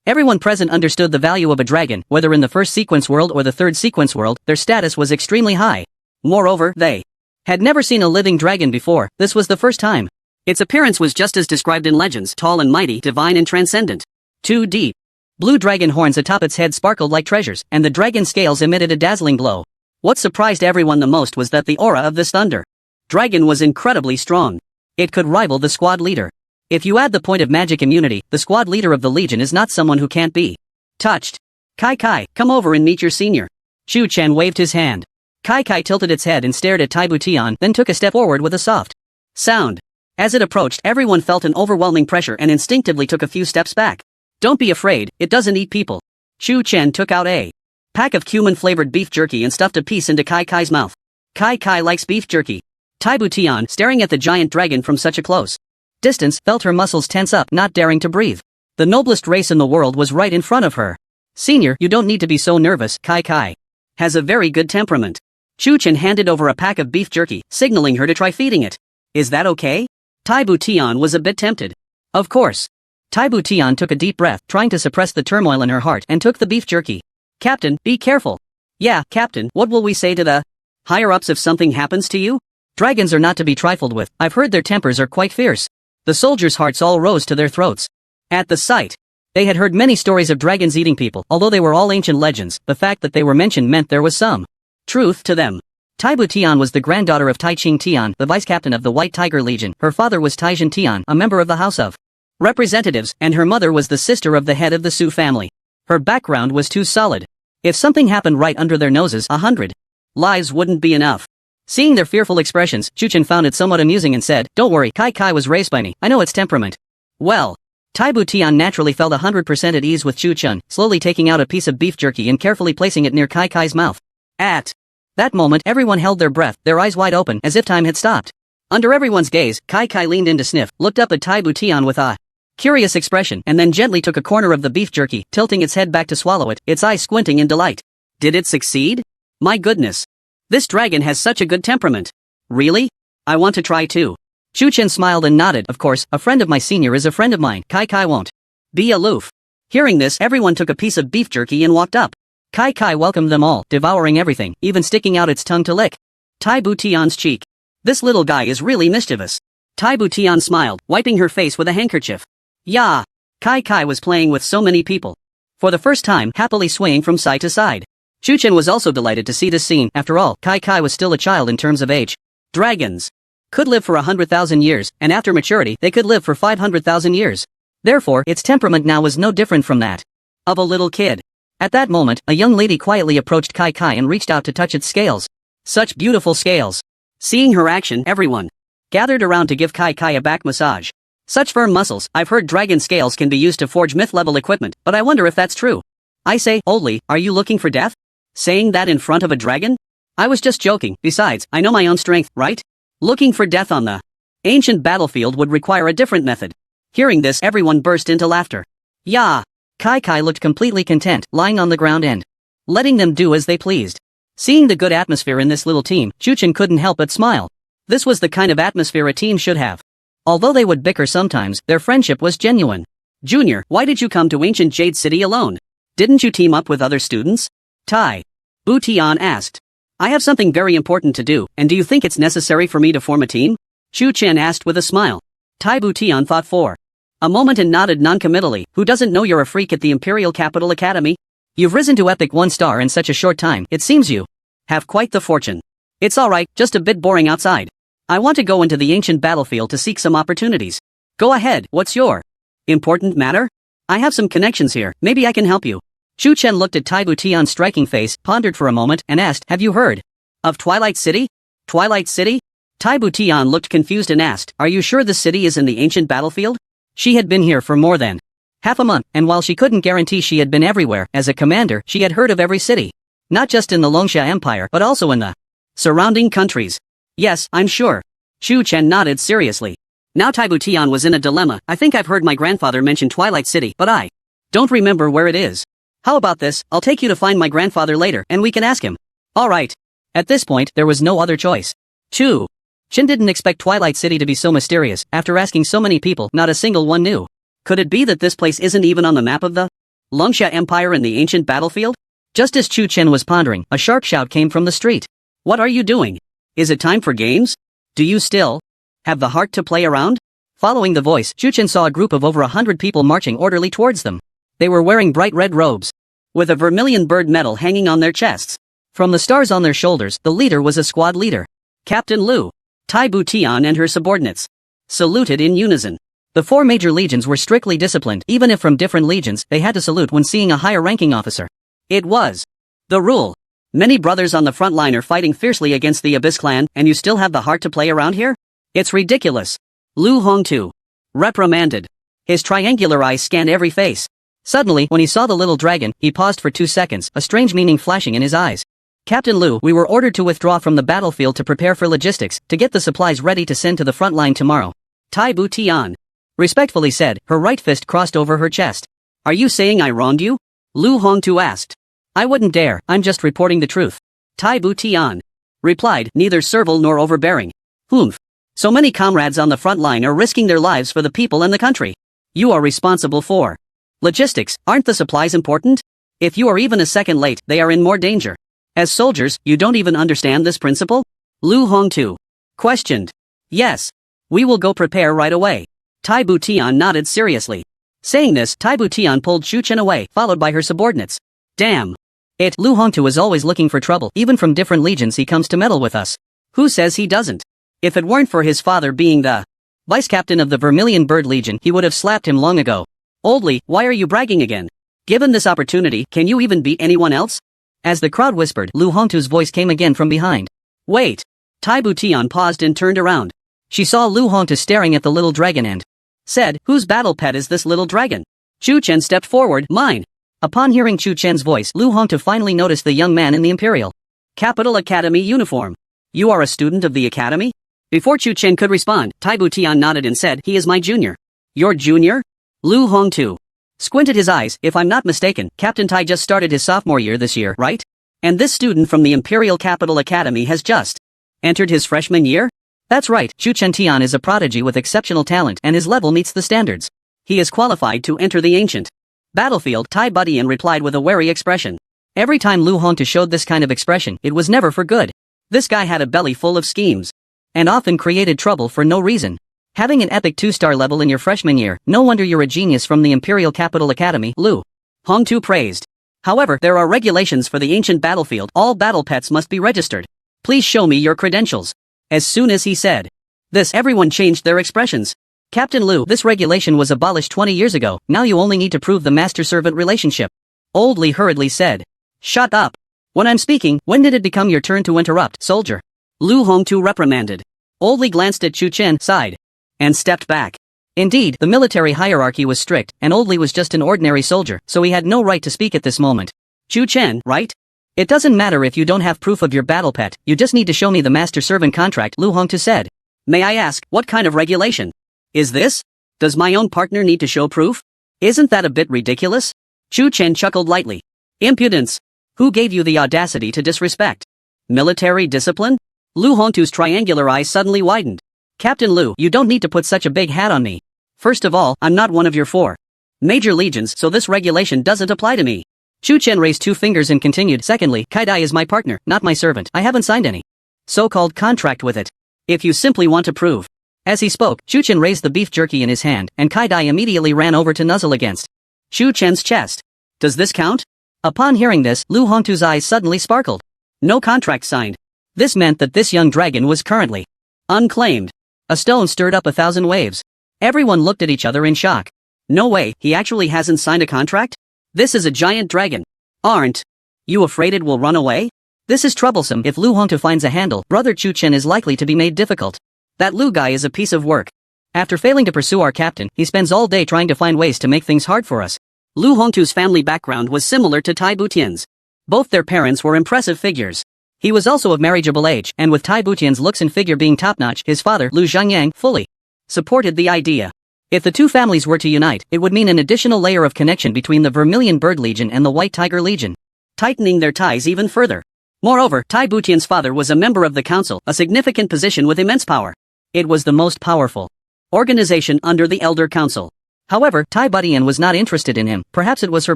Everyone present understood the value of a dragon, whether in the first sequence world or the third sequence world, their status was extremely high. Moreover, they had never seen a living dragon before, this was the first time. Its appearance was just as described in legends, tall and mighty, divine and transcendent. Too deep. Blue dragon horns atop its head sparkled like treasures, and the dragon scales emitted a dazzling glow. What surprised everyone the most was that the aura of this thunder dragon was incredibly strong. It could rival the squad leader. If you add the point of magic immunity, the squad leader of the Legion is not someone who can't be touched. Kai, come over and meet your senior. Chu Chen waved his hand. Kai tilted its head and stared at Taibu Tian, then took a step forward with a soft sound. As it approached, everyone felt an overwhelming pressure and instinctively took a few steps back. Don't be afraid, it doesn't eat people. Chu Chen took out a pack of cumin-flavored beef jerky and stuffed a piece into Kai's mouth. Kai likes beef jerky. Taibu Tian, staring at the giant dragon from such a close distance, felt her muscles tense up, not daring to breathe. The noblest race in the world was right in front of her. Senior, you don't need to be so nervous. Kai has a very good temperament. Chu Chen handed over a pack of beef jerky, signaling her to try feeding it. Is that okay? Taibu Tian was a bit tempted. Of course. Taibu Tian took a deep breath, trying to suppress the turmoil in her heart, and took the beef jerky. Captain, be careful. Yeah, Captain, what will we say to the higher-ups if something happens to you? Dragons are not to be trifled with. I've heard their tempers are quite fierce. The soldiers' hearts all rose to their throats. At the sight, they had heard many stories of dragons eating people. Although they were all ancient legends, the fact that they were mentioned meant there was some truth to them. Taibu Tian was the granddaughter of Tai Ching Tian, the vice-captain of the White Tiger Legion. Her father was Taijin Tian, a member of the House of Representatives, and her mother was the sister of the head of the Su family. Her background was too solid. If something happened right under their noses, 100 lives wouldn't be enough. Seeing their fearful expressions, Chu Chen found it somewhat amusing and said, "Don't worry, Kai was raised by me. I know its temperament." Well, Taibu Tian naturally felt 100% at ease with Chu Chen, slowly taking out a piece of beef jerky and carefully placing it near Kai's mouth. At that moment, everyone held their breath, their eyes wide open, as if time had stopped. Under everyone's gaze, Kai leaned in to sniff, looked up at Taibu Tian with a curious expression, and then gently took a corner of the beef jerky, tilting its head back to swallow it, its eyes squinting in delight. Did it succeed? My goodness. This dragon has such a good temperament. Really? I want to try too. Chu Chen smiled and nodded. Of course, a friend of my senior is a friend of mine. Kai won't be aloof. Hearing this, everyone took a piece of beef jerky and walked up. Kai welcomed them all, devouring everything, even sticking out its tongue to lick Taibu Tian's cheek. This little guy is really mischievous. Taibu Tian smiled, wiping her face with a handkerchief. Yeah. Kai was playing with so many people. For the first time, happily swaying from side to side. Chu Chen was also delighted to see this scene. After all, Kai was still a child in terms of age. Dragons could live for 100,000 years, and after maturity, they could live for 500,000 years. Therefore, its temperament now was no different from that of a little kid. At that moment, a young lady quietly approached Kai and reached out to touch its scales. Such beautiful scales. Seeing her action, everyone gathered around to give Kai a back massage. Such firm muscles. I've heard dragon scales can be used to forge myth-level equipment, but I wonder if that's true. I say, oldly, are you looking for death? Saying that in front of a dragon? I was just joking. Besides, I know my own strength, right? Looking for death on the ancient battlefield would require a different method. Hearing this, everyone burst into laughter. Yeah. Kai looked completely content, lying on the ground and letting them do as they pleased. Seeing the good atmosphere in this little team, Chu Chen couldn't help but smile. This was the kind of atmosphere a team should have. Although they would bicker sometimes, their friendship was genuine. Junior, why did you come to Ancient Jade City alone? Didn't you team up with other students? Taibu Tian asked. I have something very important to do, and do you think it's necessary for me to form a team? Chu Chen asked with a smile. Taibu Tian thought for a moment and nodded non-committally. Who doesn't know you're a freak at the Imperial Capital Academy? You've risen to Epic 1 star in such a short time. It seems you have quite the fortune. It's alright, just a bit boring outside. I want to go into the ancient battlefield to seek some opportunities. Go ahead, what's your important matter? I have some connections here, maybe I can help you. Chu Chen looked at Taibu Tian's striking face, pondered for a moment, and asked, have you heard of Twilight City? Twilight City? Taibu Tian looked confused and asked, are you sure the city is in the ancient battlefield? She had been here for more than half a month, and while she couldn't guarantee she had been everywhere, as a commander, she had heard of every city. Not just in the Longxia Empire, but also in the surrounding countries. Yes, I'm sure. Chu Chen nodded seriously. Now Taibu Tian was in a dilemma. I think I've heard my grandfather mention Twilight City, but I don't remember where it is. How about this, I'll take you to find my grandfather later, and we can ask him. Alright. At this point, there was no other choice. Chu Chen didn't expect Twilight City to be so mysterious. After asking so many people, not a single one knew. Could it be that this place isn't even on the map of the Longxia Empire in the ancient battlefield? Just as Chu Chen was pondering, a sharp shout came from the street. What are you doing? Is it time for games? Do you still have the heart to play around? Following the voice, Chuchen saw a group of over 100 people marching orderly towards them. They were wearing bright red robes, with a vermilion bird medal hanging on their chests. From the stars on their shoulders, the leader was a squad leader. Captain Lu, Tai Butian and her subordinates saluted in unison. The 4 major legions were strictly disciplined. Even if from different legions, they had to salute when seeing a higher-ranking officer. It was the rule. Many brothers on the front line are fighting fiercely against the Abyss clan, and you still have the heart to play around here? It's ridiculous. Lu Hongtu reprimanded. His triangular eyes scanned every face. Suddenly, when he saw the little dragon, he paused for 2 seconds, a strange meaning flashing in his eyes. Captain Lu, we were ordered to withdraw from the battlefield to prepare for logistics, to get the supplies ready to send to the front line tomorrow. Tai Butian respectfully said, her right fist crossed over her chest. Are you saying I wronged you? Lu Hongtu asked. I wouldn't dare, I'm just reporting the truth. Tai Butian replied, neither servile nor overbearing. Humph. So many comrades on the front line are risking their lives for the people and the country. You are responsible for logistics. Aren't the supplies important? If you are even a second late, they are in more danger. As soldiers, you don't even understand this principle? Lu Hongtu questioned. Yes. We will go prepare right away. Tai Butian nodded seriously. Saying this, Tai Butian pulled Chuchen away, followed by her subordinates. Damn. Lu Hongtu is always looking for trouble. Even from different legions he comes to meddle with us. Who says he doesn't? If it weren't for his father being the vice captain of the Vermilion Bird Legion, he would have slapped him long ago. Oldly, why are you bragging again? Given this opportunity, can you even beat anyone else? As the crowd whispered, Lu Hongtu's voice came again from behind. Wait. Tai Butian paused and turned around. She saw Lu Hongtu staring at the little dragon and said, whose battle pet is this little dragon? Chuchen stepped forward, mine. Upon hearing Chuchen's voice, Lu Hongtu finally noticed the young man in the Imperial Capital Academy uniform. You are a student of the academy? Before Chuchen could respond, Tai Butian nodded and said, he is my junior. Your junior? Lu Hongtu squinted his eyes. If I'm not mistaken, Captain Tai just started his sophomore year this year, right? And this student from the Imperial Capital Academy has just entered his freshman year? That's right, Chuchen Tian is a prodigy with exceptional talent and his level meets the standards. He is qualified to enter the ancient battlefield. Tai Butian replied with a wary expression. Every time Lu Hongtu showed this kind of expression, it was never for good. This guy had a belly full of schemes and often created trouble for no reason. Having an epic 2-star level in your freshman year, no wonder you're a genius from the Imperial Capital Academy, Lu Hongtu praised. However, there are regulations for the ancient battlefield. All battle pets must be registered. Please show me your credentials. As soon as he said this, everyone changed their expressions. Captain Lu, this regulation was abolished 20 years ago, now you only need to prove the master-servant relationship. Old Li hurriedly said. Shut up. When I'm speaking, when did it become your turn to interrupt, soldier? Lu Hongtu reprimanded. Old Li glanced at Chuchen, sighed, and stepped back. Indeed, the military hierarchy was strict, and Old Li was just an ordinary soldier, so he had no right to speak at this moment. Chuchen, right? It doesn't matter if you don't have proof of your battle pet, you just need to show me the master-servant contract, Lu Hongtu said. May I ask, what kind of regulation is this? Does my own partner need to show proof? Isn't that a bit ridiculous? Chuchen chuckled lightly. Impudence. Who gave you the audacity to disrespect military discipline? Lu Hongtu's triangular eyes suddenly widened. Captain Lu, you don't need to put such a big hat on me. First of all, I'm not one of your 4 major legions, so this regulation doesn't apply to me. Chuchen raised 2 fingers and continued, secondly, Kaidai is my partner, not my servant. I haven't signed any so-called contract with it. If you simply want to prove. As he spoke, Chuchen raised the beef jerky in his hand, and Kaidai immediately ran over to nuzzle against Chuchen's chest. Does this count? Upon hearing this, Lu Hongtu's eyes suddenly sparkled. No contract signed. This meant that this young dragon was currently unclaimed. A stone stirred up 1,000 waves. Everyone looked at each other in shock. No way, he actually hasn't signed a contract? This is a giant dragon. Aren't you afraid it will run away? This is troublesome. If Lu Hongtu finds a handle, Brother Chuchen is likely to be made difficult. That Lu guy is a piece of work. After failing to pursue our captain, he spends all day trying to find ways to make things hard for us. Lu Hongtu's family background was similar to Tai Butian's. Both their parents were impressive figures. He was also of marriageable age, and with Tai Butian's looks and figure being top-notch, his father, Lu Zhangyang, fully supported the idea. If the 2 families were to unite, it would mean an additional layer of connection between the Vermilion Bird Legion and the White Tiger Legion, tightening their ties even further. Moreover, Tai Butian's father was a member of the council, a significant position with immense power. It was the most powerful organization under the Elder Council. However, Tai Butian was not interested in him. Perhaps it was her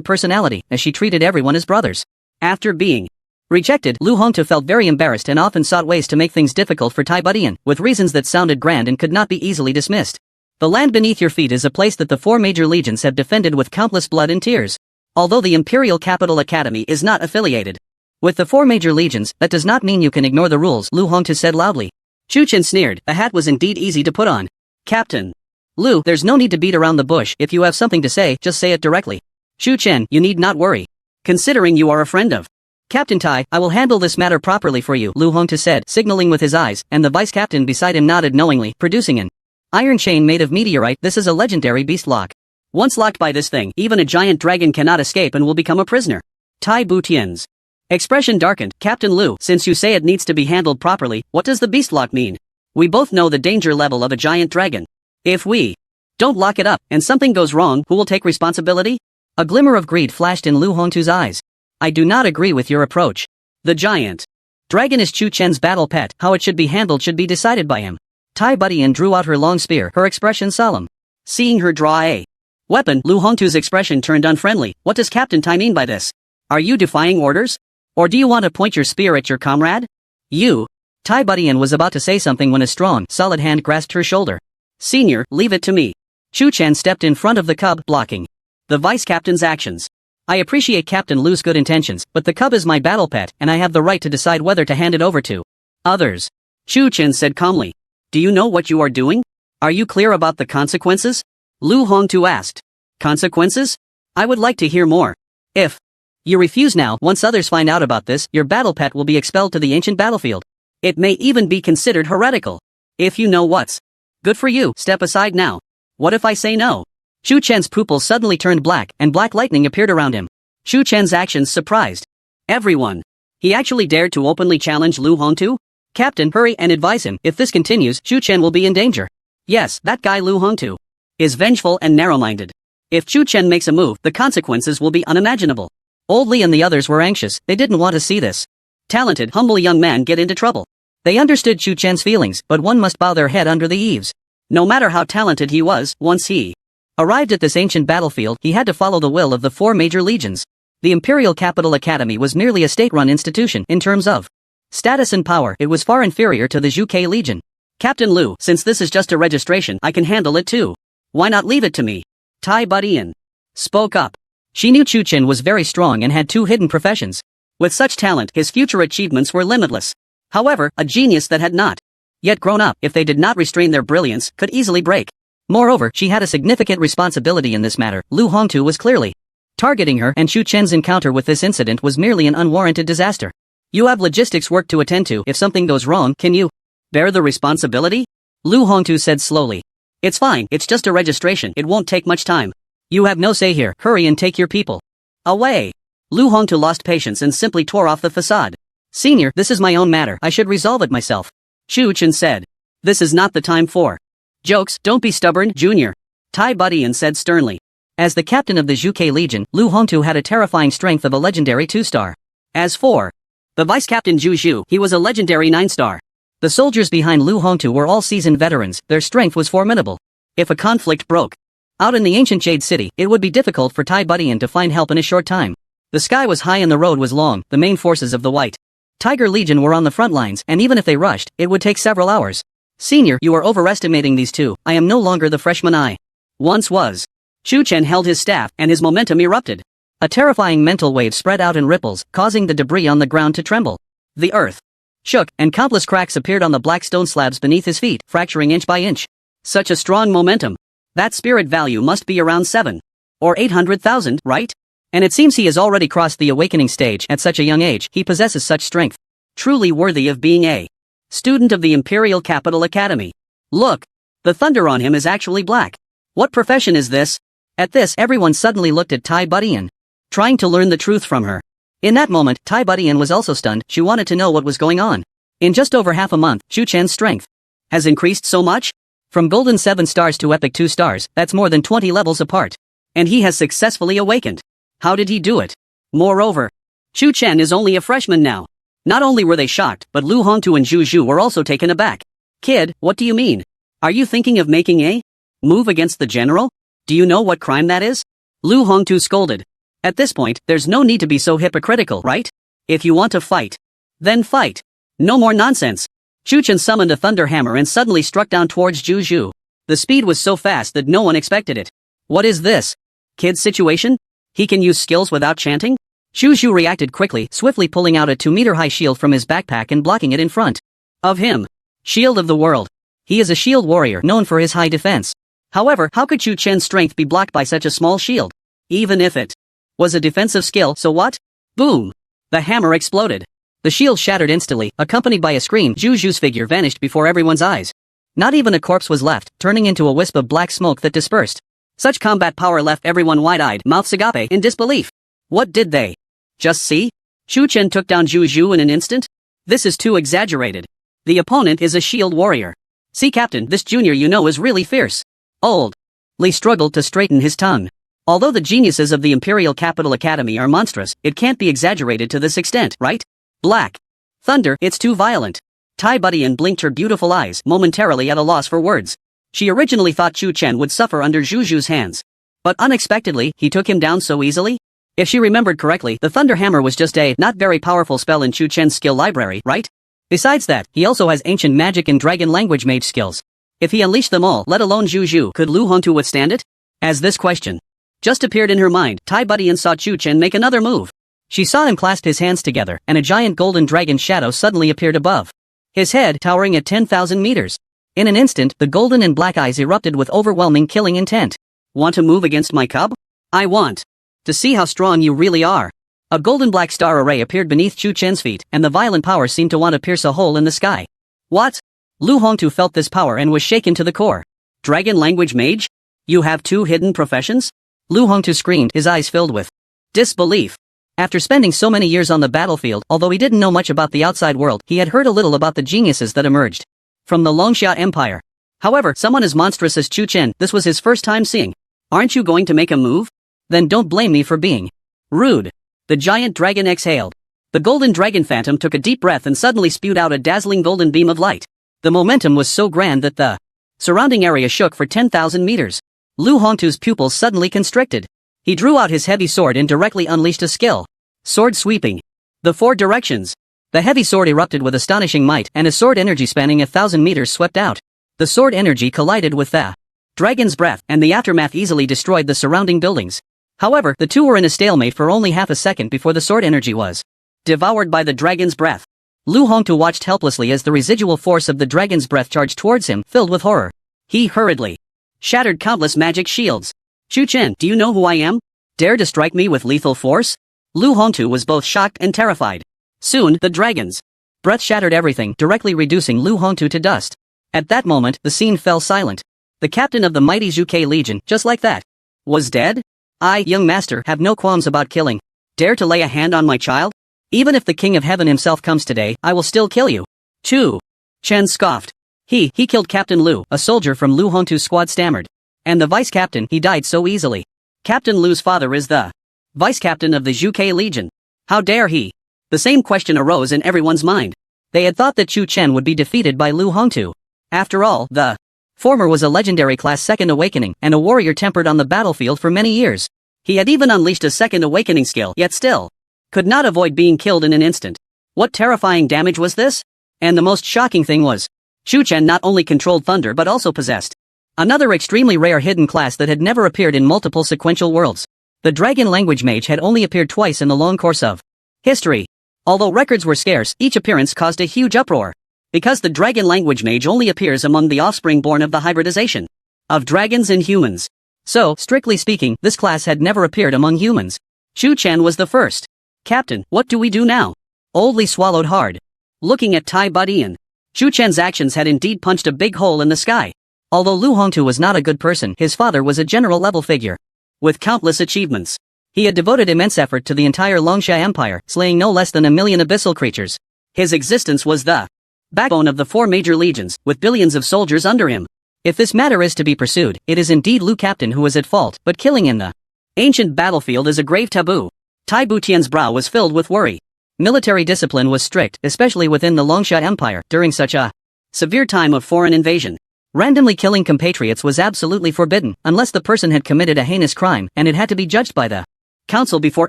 personality, as she treated everyone as brothers. After being rejected, Lu Hongtu felt very embarrassed and often sought ways to make things difficult for Tai Butian, with reasons that sounded grand and could not be easily dismissed. The land beneath your feet is a place that the four major legions have defended with countless blood and tears. Although the Imperial Capital Academy is not affiliated with the four major legions, that does not mean you can ignore the rules, Lu Hongtu said loudly. Chu Chen sneered. The hat was indeed easy to put on. Captain Lu, there's no need to beat around the bush. If you have something to say, just say it directly. Chu Chen, you need not worry. Considering you are a friend of Captain Tai, I will handle this matter properly for you, Lu Hongtu said, signaling with his eyes, and the vice-captain beside him nodded knowingly, producing an iron chain made of meteorite. This is a legendary beast lock. Once locked by this thing, even a giant dragon cannot escape and will become a prisoner. Tai Butian's expression darkened. Captain Lu, since you say it needs to be handled properly, what does the beast lock mean? We both know the danger level of a giant dragon. If we don't lock it up, and something goes wrong, who will take responsibility? A glimmer of greed flashed in Lu Hongtu's eyes. I do not agree with your approach. The giant dragon is Chu Chen's battle pet. How it should be handled should be decided by him. Tai Butian drew out her long spear, her expression solemn. Seeing her draw a weapon, Lu Hongtu's expression turned unfriendly. What does Captain Tai mean by this? Are you defying orders? Or do you want to point your spear at your comrade? You. Tai Butian was about to say something when a strong, solid hand grasped her shoulder. Senior, leave it to me. Chu Chen stepped in front of the cub, blocking the vice-captain's actions. I appreciate Captain Lu's good intentions, but the cub is my battle pet, and I have the right to decide whether to hand it over to others. Chu Chen said calmly. Do you know what you are doing? Are you clear about the consequences? Lu Hongtu asked. Consequences? I would like to hear more. If you refuse now, once others find out about this, your battle pet will be expelled to the ancient battlefield. It may even be considered heretical. If you know what's good for you, step aside now. What if I say no? Chu Chen's pupils suddenly turned black, and black lightning appeared around him. Chu Chen's actions surprised everyone. He actually dared to openly challenge Lu Hongtu? Captain, hurry and advise him. If this continues, Chu Chen will be in danger. Yes, that guy Lu Hongtu is vengeful and narrow-minded. If Chu Chen makes a move, the consequences will be unimaginable. Old Li and the others were anxious. They didn't want to see this talented, humble young man get into trouble. They understood Chu Chen's feelings, but one must bow their head under the eaves. No matter how talented he was, once he arrived at this ancient battlefield, he had to follow the will of the four major legions. The Imperial Capital Academy was merely a state-run institution. In terms of status and power, it was far inferior to the Zhuge Legion. Captain Lu, since this is just a registration, I can handle it too. Why not leave it to me? Tai Butian spoke up. She knew Chu Chen was very strong and had two hidden professions. With such talent, his future achievements were limitless. However, a genius that had not yet grown up, if they did not restrain their brilliance, could easily break. Moreover, she had a significant responsibility in this matter. Lu Hongtu was clearly targeting her, and Chu Chen's encounter with this incident was merely an unwarranted disaster. You have logistics work to attend to. If something goes wrong, can you bear the responsibility? Lu Hongtu said slowly. It's fine, it's just a registration, it won't take much time. You have no say here, hurry and take your people away. Lu Hongtu lost patience and simply tore off the facade. Senior, this is my own matter, I should resolve it myself. Chu Chen said. This is not the time for jokes, don't be stubborn, Junior. Tai Butian said sternly. As the captain of the Zhuge Legion, Lu Hongtu had a terrifying strength of a legendary 2-star. As for the vice-captain Zhu Zhu, he was a legendary 9-star. The soldiers behind Lu Hongtu were all seasoned veterans, their strength was formidable. If a conflict broke out in the ancient Jade City, it would be difficult for Tai Butian to find help in a short time. The sky was high and the road was long. The main forces of the White Tiger Legion were on the front lines, and even if they rushed, it would take several hours. Senior, you are overestimating these two. I am no longer the freshman I once was. Chu Chen held his staff, and his momentum erupted. A terrifying mental wave spread out in ripples, causing the debris on the ground to tremble. The earth shook, and countless cracks appeared on the black stone slabs beneath his feet, fracturing inch by inch. Such a strong momentum. That spirit value must be around 7 or 800,000, right? And it seems he has already crossed the awakening stage. At such a young age, he possesses such strength. Truly worthy of being a student of the Imperial Capital Academy. Look, the thunder on him is actually black. What profession is this? At this, everyone suddenly looked at Tai Butian, trying to learn the truth from her. In that moment, Tai Butian was also stunned. She wanted to know what was going on. In just over half a month, Chu Chen's strength has increased so much? From golden 7 stars to epic 2 stars, that's more than 20 levels apart. And he has successfully awakened. How did he do it? Moreover, Chu Chen is only a freshman now. Not only were they shocked, but Lu Hongtu and Zhu Zhu were also taken aback. Kid, what do you mean? Are you thinking of making a move against the general? Do you know what crime that is? Lu Hongtu scolded. At this point, there's no need to be so hypocritical, right? If you want to fight, then fight. No more nonsense. Chu Chen summoned a thunder hammer and suddenly struck down towards Zhu Zhu. The The speed was so fast that no one expected it. What is this? Kid's situation? He can use skills without chanting? Zhu Zhu reacted quickly, swiftly pulling out a 2-meter-high shield from his backpack and blocking it in front of him. Shield of the world. He is a shield warrior known for his high defense. However, how could Chu Chen's strength be blocked by such a small shield? Even if it was a defensive skill, so what? Boom! The hammer exploded. The shield shattered instantly, accompanied by a scream. Zhu Zhu's figure vanished before everyone's eyes. Not even a corpse was left, turning into a wisp of black smoke that dispersed. Such combat power left everyone wide-eyed, mouths agape, in disbelief. What did they just see? Chu Chen took down Zhu Zhu in an instant? This is too exaggerated. The opponent is a shield warrior. See, Captain, this junior you know is really fierce. Old. Li struggled to straighten his tongue. Although the geniuses of the Imperial Capital Academy are monstrous, it can't be exaggerated to this extent, right? Black. Thunder, it's too violent. Tai Budian blinked her beautiful eyes, momentarily at a loss for words. She originally thought Chu Chen would suffer under Zhu Zhu's hands. But unexpectedly, he took him down so easily? If she remembered correctly, the Thunder Hammer was just a not very powerful spell in Chu Chen's skill library, right? Besides that, he also has ancient magic and dragon language mage skills. If he unleashed them all, let alone Zhu Zhu, could Lu Hongtu withstand it? As this question just appeared in her mind, Tai Budian saw Chu Chen make another move. She saw him clasp his hands together, and a giant golden dragon shadow suddenly appeared above his head, towering at 10,000 meters. In an instant, the golden and black eyes erupted with overwhelming killing intent. Want to move against my cub? I want to see how strong you really are. A golden black star array appeared beneath Chu Chen's feet, and the violent power seemed to want to pierce a hole in the sky. What? Lu Hongtu felt this power and was shaken to the core. Dragon language mage? You have 2 hidden professions? Lu Hongtu screamed, his eyes filled with disbelief. After spending so many years on the battlefield, although he didn't know much about the outside world, he had heard a little about the geniuses that emerged from the Longxia Empire. However, someone as monstrous as Chu Chen, this was his first time seeing. Aren't you going to make a move? Then don't blame me for being rude. The giant dragon exhaled. The golden dragon phantom took a deep breath and suddenly spewed out a dazzling golden beam of light. The momentum was so grand that the surrounding area shook for 10,000 meters. Lu Hongtu's pupils suddenly constricted. He drew out his heavy sword and directly unleashed a skill. Sword sweeping. The 4 directions. The heavy sword erupted with astonishing might, and a sword energy spanning 1,000 meters swept out. The sword energy collided with the dragon's breath, and the aftermath easily destroyed the surrounding buildings. However, the two were in a stalemate for only half a second before the sword energy was devoured by the dragon's breath. Lu Hongtu watched helplessly as the residual force of the dragon's breath charged towards him, filled with horror. He hurriedly shattered countless magic shields. Chu Chen, do you know who I am? Dare to strike me with lethal force? Lu Hongtu was both shocked and terrified. Soon, the dragon's breath shattered everything, directly reducing Lu Hongtu to dust. At that moment, the scene fell silent. The captain of the mighty Zhuge Legion, just like that, was dead? I, young master, have no qualms about killing. Dare to lay a hand on my child? Even if the king of heaven himself comes today, I will still kill you. Chu Chen scoffed. He killed Captain Lu, a soldier from Lu Hongtu's squad stammered. And the vice-captain, he died so easily. Captain Lu's father is the vice-captain of the Zhuge Legion. How dare he? The same question arose in everyone's mind. They had thought that Chu Chen would be defeated by Lu Hongtu. After all, the former was a legendary class second awakening and a warrior tempered on the battlefield for many years. He had even unleashed a second awakening skill, yet still could not avoid being killed in an instant. What terrifying damage was this? And the most shocking thing was, Chu Chen not only controlled thunder but also possessed another extremely rare hidden class that had never appeared in multiple sequential worlds. The dragon language mage had only appeared twice in the long course of history. Although records were scarce, each appearance caused a huge uproar. Because the dragon language mage only appears among the offspring born of the hybridization of dragons and humans. So, strictly speaking, this class had never appeared among humans. Chu Chen was the first. Captain, what do we do now? Old Li swallowed hard. Looking at Tai Budian, Chu Chen's actions had indeed punched a big hole in the sky. Although Lu Hongtu was not a good person, his father was a general-level figure with countless achievements. He had devoted immense effort to the entire Longxia Empire, slaying no less than 1 million abyssal creatures. His existence was the backbone of the 4 major legions, with billions of soldiers under him. If this matter is to be pursued, it is indeed Lu Captain who is at fault, but killing in the ancient battlefield is a grave taboo. Tai Butian's brow was filled with worry. Military discipline was strict, especially within the Longxia Empire, during such a severe time of foreign invasion. Randomly killing compatriots was absolutely forbidden, unless the person had committed a heinous crime, and it had to be judged by the council before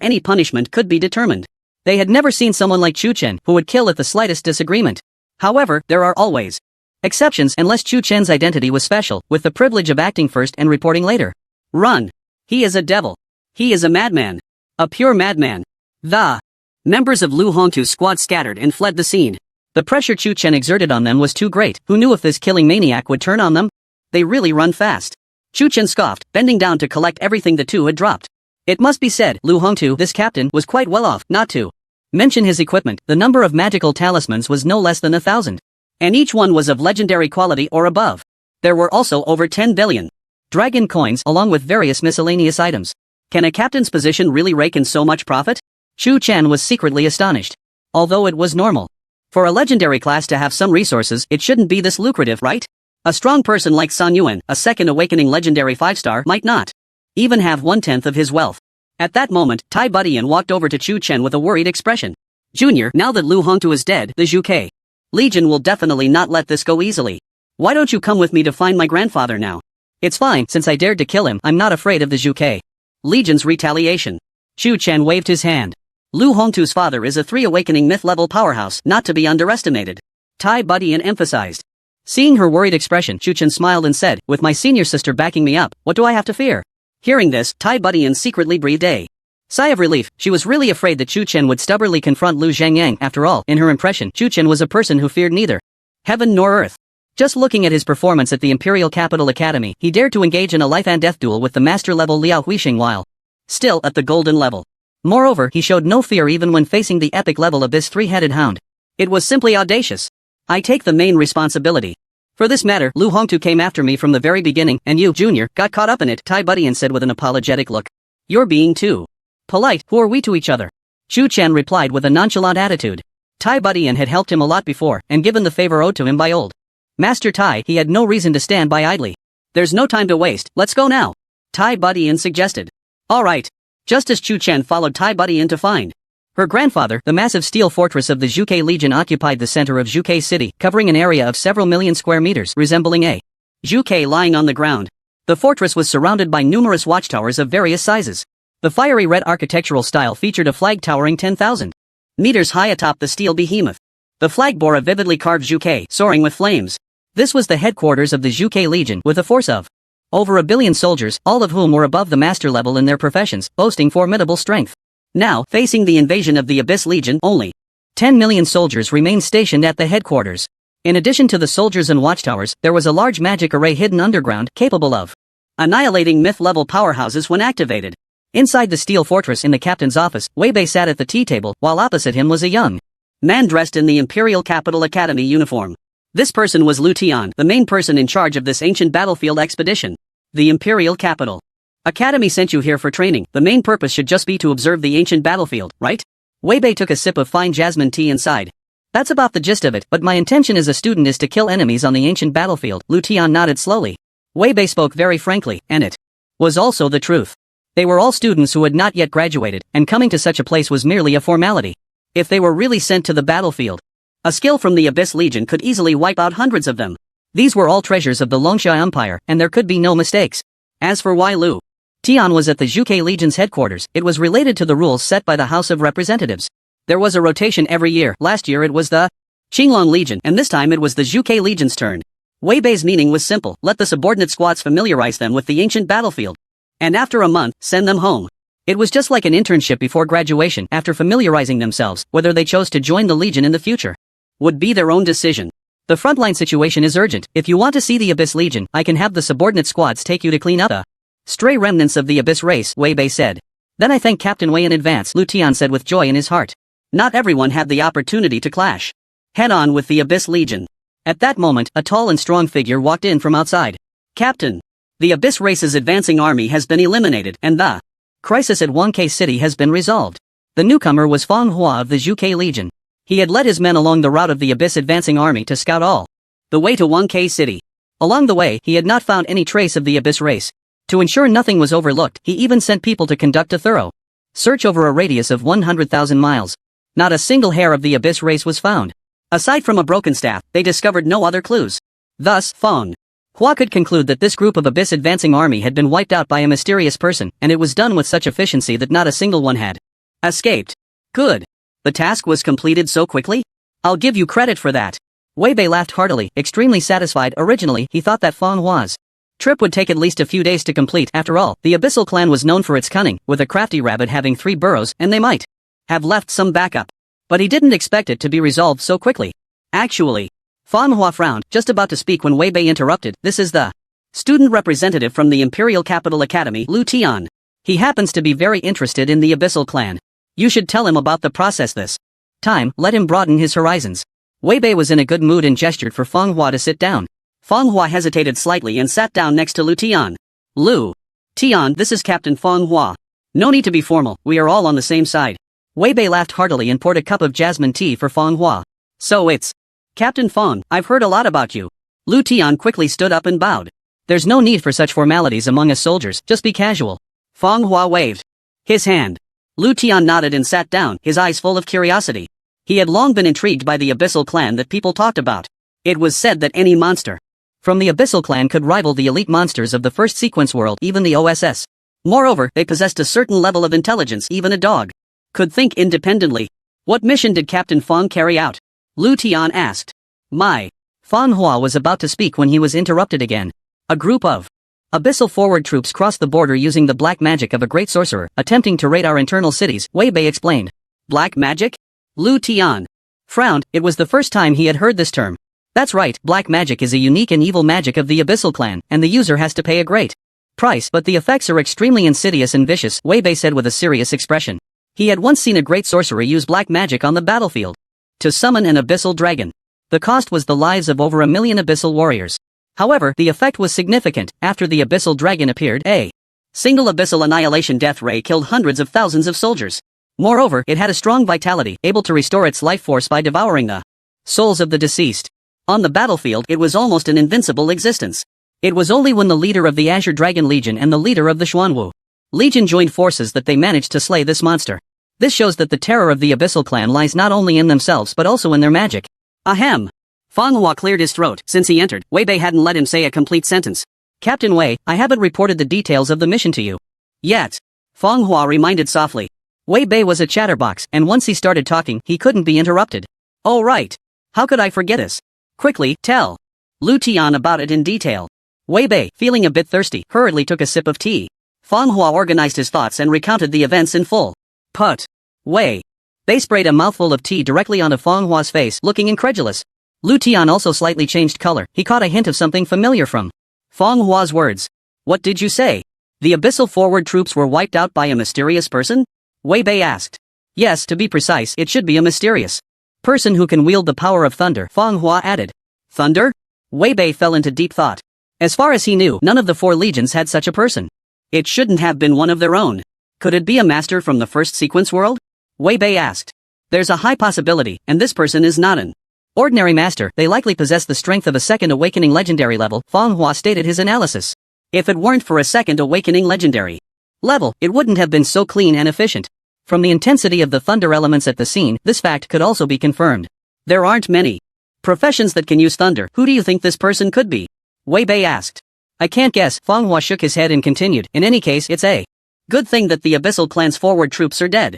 any punishment could be determined. They had never seen someone like Chu Chen, who would kill at the slightest disagreement. However, there are always Exceptions unless Chu Chen's identity was special, with the privilege of acting first and reporting later. Run. He is a devil. He is a madman. A pure madman. The members of Lu Hongtu's squad scattered and fled the scene. The pressure Chu Chen exerted on them was too great. Who knew if this killing maniac would turn on them? They really run fast. Chu Chen scoffed, bending down to collect everything the two had dropped. It must be said, Lu Hongtu, this captain, was quite well off, not to mention his equipment. The number of magical talismans was no less than 1,000. And each one was of legendary quality or above. There were also over 10 billion dragon coins along with various miscellaneous items. Can a captain's position really rake in so much profit? Chu Chen was secretly astonished. Although it was normal for a legendary class to have some resources, it shouldn't be this lucrative, right? A strong person like San Yuan, a second awakening legendary 5-star, might not even have 1/10 of his wealth. At that moment, Tai Budian walked over to Chu Chen with a worried expression. Junior, now that Lu Hongtu is dead, the Zhuke Legion will definitely not let this go easily. Why don't you come with me to find my grandfather now? It's fine, since I dared to kill him, I'm not afraid of the Zhuke Legion's retaliation. Chu Chen waved his hand. Lu Hongtu's father is a 3 awakening myth-level powerhouse, not to be underestimated. Tai Budian emphasized. Seeing her worried expression, Chu Chen smiled and said, with my senior sister backing me up, what do I have to fear? Hearing this, Tai Budian secretly breathed a sigh of relief. She was really afraid that Chu Chen would stubbornly confront Lu Zhangyang. After all, in her impression, Chu Chen was a person who feared neither heaven nor earth. Just looking at his performance at the Imperial Capital Academy, he dared to engage in a life-and-death duel with the master-level Liao Huixing while still at the golden level. Moreover, he showed no fear even when facing the epic-level Abyss 3-headed hound. It was simply audacious. I take the main responsibility. For this matter, Lu Hongtu came after me from the very beginning, and you, Junior, got caught up in it, Tai Budian said with an apologetic look. You're being too polite. Who are we to each other? Chu Chen replied with a nonchalant attitude. Tai Budian had helped him a lot before, and given the favor owed to him by old Master Tai, he had no reason to stand by idly. There's no time to waste, let's go now, Tai Budian suggested. Alright. Just as Chu Chen followed Tai Budian to find her grandfather, the massive steel fortress of the Zhuke Legion occupied the center of Zhuke City, covering an area of several million square meters, resembling a Zhuke lying on the ground. The fortress was surrounded by numerous watchtowers of various sizes. The fiery red architectural style featured a flag towering 10,000 meters high atop the steel behemoth. The flag bore a vividly carved Zhuke, soaring with flames. This was the headquarters of the Zhuke Legion, with a force of over 1 billion soldiers, all of whom were above the master level in their professions, boasting formidable strength. Now, facing the invasion of the Abyss Legion, only 10 million soldiers remained stationed at the headquarters. In addition to the soldiers and watchtowers, there was a large magic array hidden underground, capable of annihilating myth-level powerhouses when activated. Inside the steel fortress in the captain's office, Wei Bei sat at the tea table, while opposite him was a young man dressed in the Imperial Capital Academy uniform. This person was Lu Tian, the main person in charge of this ancient battlefield expedition. The Imperial Capital Academy sent you here for training. The main purpose should just be to observe the ancient battlefield, right? Wei Bei took a sip of fine jasmine tea and sighed. That's about the gist of it, but my intention as a student is to kill enemies on the ancient battlefield. Lu Tian nodded slowly. Wei Bei spoke very frankly, and it was also the truth. They were all students who had not yet graduated, and coming to such a place was merely a formality. If they were really sent to the battlefield, a skill from the Abyss Legion could easily wipe out hundreds of them. These were all treasures of the Longsha Empire, and there could be no mistakes. As for why Lu Tian was at the Zhuke Legion's headquarters, it was related to the rules set by the House of Representatives. There was a rotation every year. Last year it was the Qinglong Legion, and this time it was the Zhuke Legion's turn. Wei Bei's meaning was simple: let the subordinate squads familiarize them with the ancient battlefield. And after a month, send them home. It was just like an internship before graduation. After familiarizing themselves, whether they chose to join the Legion in the future would be their own decision. The frontline situation is urgent. If you want to see the Abyss Legion, I can have the subordinate squads take you to clean up the stray remnants of the Abyss race, Wei Bei said. Then I thank Captain Wei in advance, Lu Tian said with joy in his heart. Not everyone had the opportunity to clash head-on with the Abyss Legion. At that moment, a tall and strong figure walked in from outside. Captain, the Abyss race's advancing army has been eliminated, and the crisis at Wangke City has been resolved. The newcomer was Fang Hua of the Zhuke Legion. He had led his men along the route of the Abyss advancing army to scout all the way to Wangke City. Along the way, he had not found any trace of the Abyss race. To ensure nothing was overlooked, he even sent people to conduct a thorough search over a radius of 100,000 miles. Not a single hair of the Abyss race was found. Aside from a broken staff, they discovered no other clues. Thus, Fang Hua could conclude that this group of Abyss advancing army had been wiped out by a mysterious person, and it was done with such efficiency that not a single one had escaped. Good. The task was completed so quickly? I'll give you credit for that. Wei Bei laughed heartily, extremely satisfied. Originally, he thought that Feng Hua's trip would take at least a few days to complete. After all, the Abyssal clan was known for its cunning, with a crafty rabbit having 3 burrows, and they might have left some backup. But he didn't expect it to be resolved so quickly. Actually, Feng Hua frowned, just about to speak when Wei Bei interrupted. This is the student representative from the Imperial Capital Academy, Lu Tian. He happens to be very interested in the Abyssal clan. You should tell him about the process this time, let him broaden his horizons. Wei Bei was in a good mood and gestured for Feng Hua to sit down. Feng Hua hesitated slightly and sat down next to Lu Tian. Lu Tian, this is Captain Feng Hua. No need to be formal, we are all on the same side. Wei Bei laughed heartily and poured a cup of jasmine tea for Feng Hua. So it's Captain Feng, I've heard a lot about you. Lu Tian quickly stood up and bowed. There's no need for such formalities among us soldiers, just be casual. Feng Hua waved his hand. Lu Tian nodded and sat down, his eyes full of curiosity. He had long been intrigued by the Abyssal clan that people talked about. It was said that any monster from the Abyssal clan could rival the elite monsters of the first sequence world, even the OSS. Moreover, they possessed a certain level of intelligence. Even a dog could think independently. What mission did Captain Feng carry out? Lu Tian asked. Feng Hua was about to speak when he was interrupted again. A group of Abyssal forward troops crossed the border using the black magic of a great sorcerer, attempting to raid our internal cities, Wei Bei explained. Black magic? Lu Tian frowned. It was the first time he had heard this term. That's right, black magic is a unique and evil magic of the Abyssal clan, and the user has to pay a great price, but the effects are extremely insidious and vicious, Wei Bei said with a serious expression. He had once seen a great sorcerer use black magic on the battlefield to summon an abyssal dragon. The cost was the lives of over 1 million abyssal warriors. However, the effect was significant. After the abyssal dragon appeared, a single abyssal annihilation death ray killed hundreds of thousands of soldiers. Moreover, it had a strong vitality, able to restore its life force by devouring the souls of the deceased. On the battlefield, it was almost an invincible existence. It was only when the leader of the Azure Dragon Legion and the leader of the Xuanwu Legion joined forces that they managed to slay this monster. This shows that the terror of the Abyssal clan lies not only in themselves but also in their magic. Ahem. Feng Hua cleared his throat. Since he entered, Wei Bei hadn't let him say a complete sentence. Captain Wei, I haven't reported the details of the mission to you yet. Feng Hua reminded softly. Wei Bei was a chatterbox, and once he started talking, he couldn't be interrupted. Oh right. How could I forget this? Quickly, tell Lu Tian about it in detail. Wei Bei, feeling a bit thirsty, hurriedly took a sip of tea. Feng Hua organized his thoughts and recounted the events in full. Put. Wei Bei sprayed a mouthful of tea directly onto Feng Hua's face, looking incredulous. Lu Tian also slightly changed color. He caught a hint of something familiar from Feng Hua's words. What did you say? The Abyssal forward troops were wiped out by a mysterious person? Wei Bei asked. Yes, to be precise, it should be a mysterious person who can wield the power of thunder, Feng Hua added. Thunder? Wei Bei fell into deep thought. As far as he knew, none of the 4 legions had such a person. It shouldn't have been one of their own. Could it be a master from the first sequence world? Wei Bei asked. There's a high possibility, and this person is not an ordinary master. They likely possess the strength of a second awakening legendary level, Feng Hua stated his analysis. If it weren't for a second awakening legendary level, it wouldn't have been so clean and efficient. From the intensity of the thunder elements at the scene, this fact could also be confirmed. There aren't many professions that can use thunder. Who do you think this person could be? Wei Bei asked. I can't guess. Feng Hua shook his head and continued. In any case, it's a good thing that the Abyssal clan's forward troops are dead.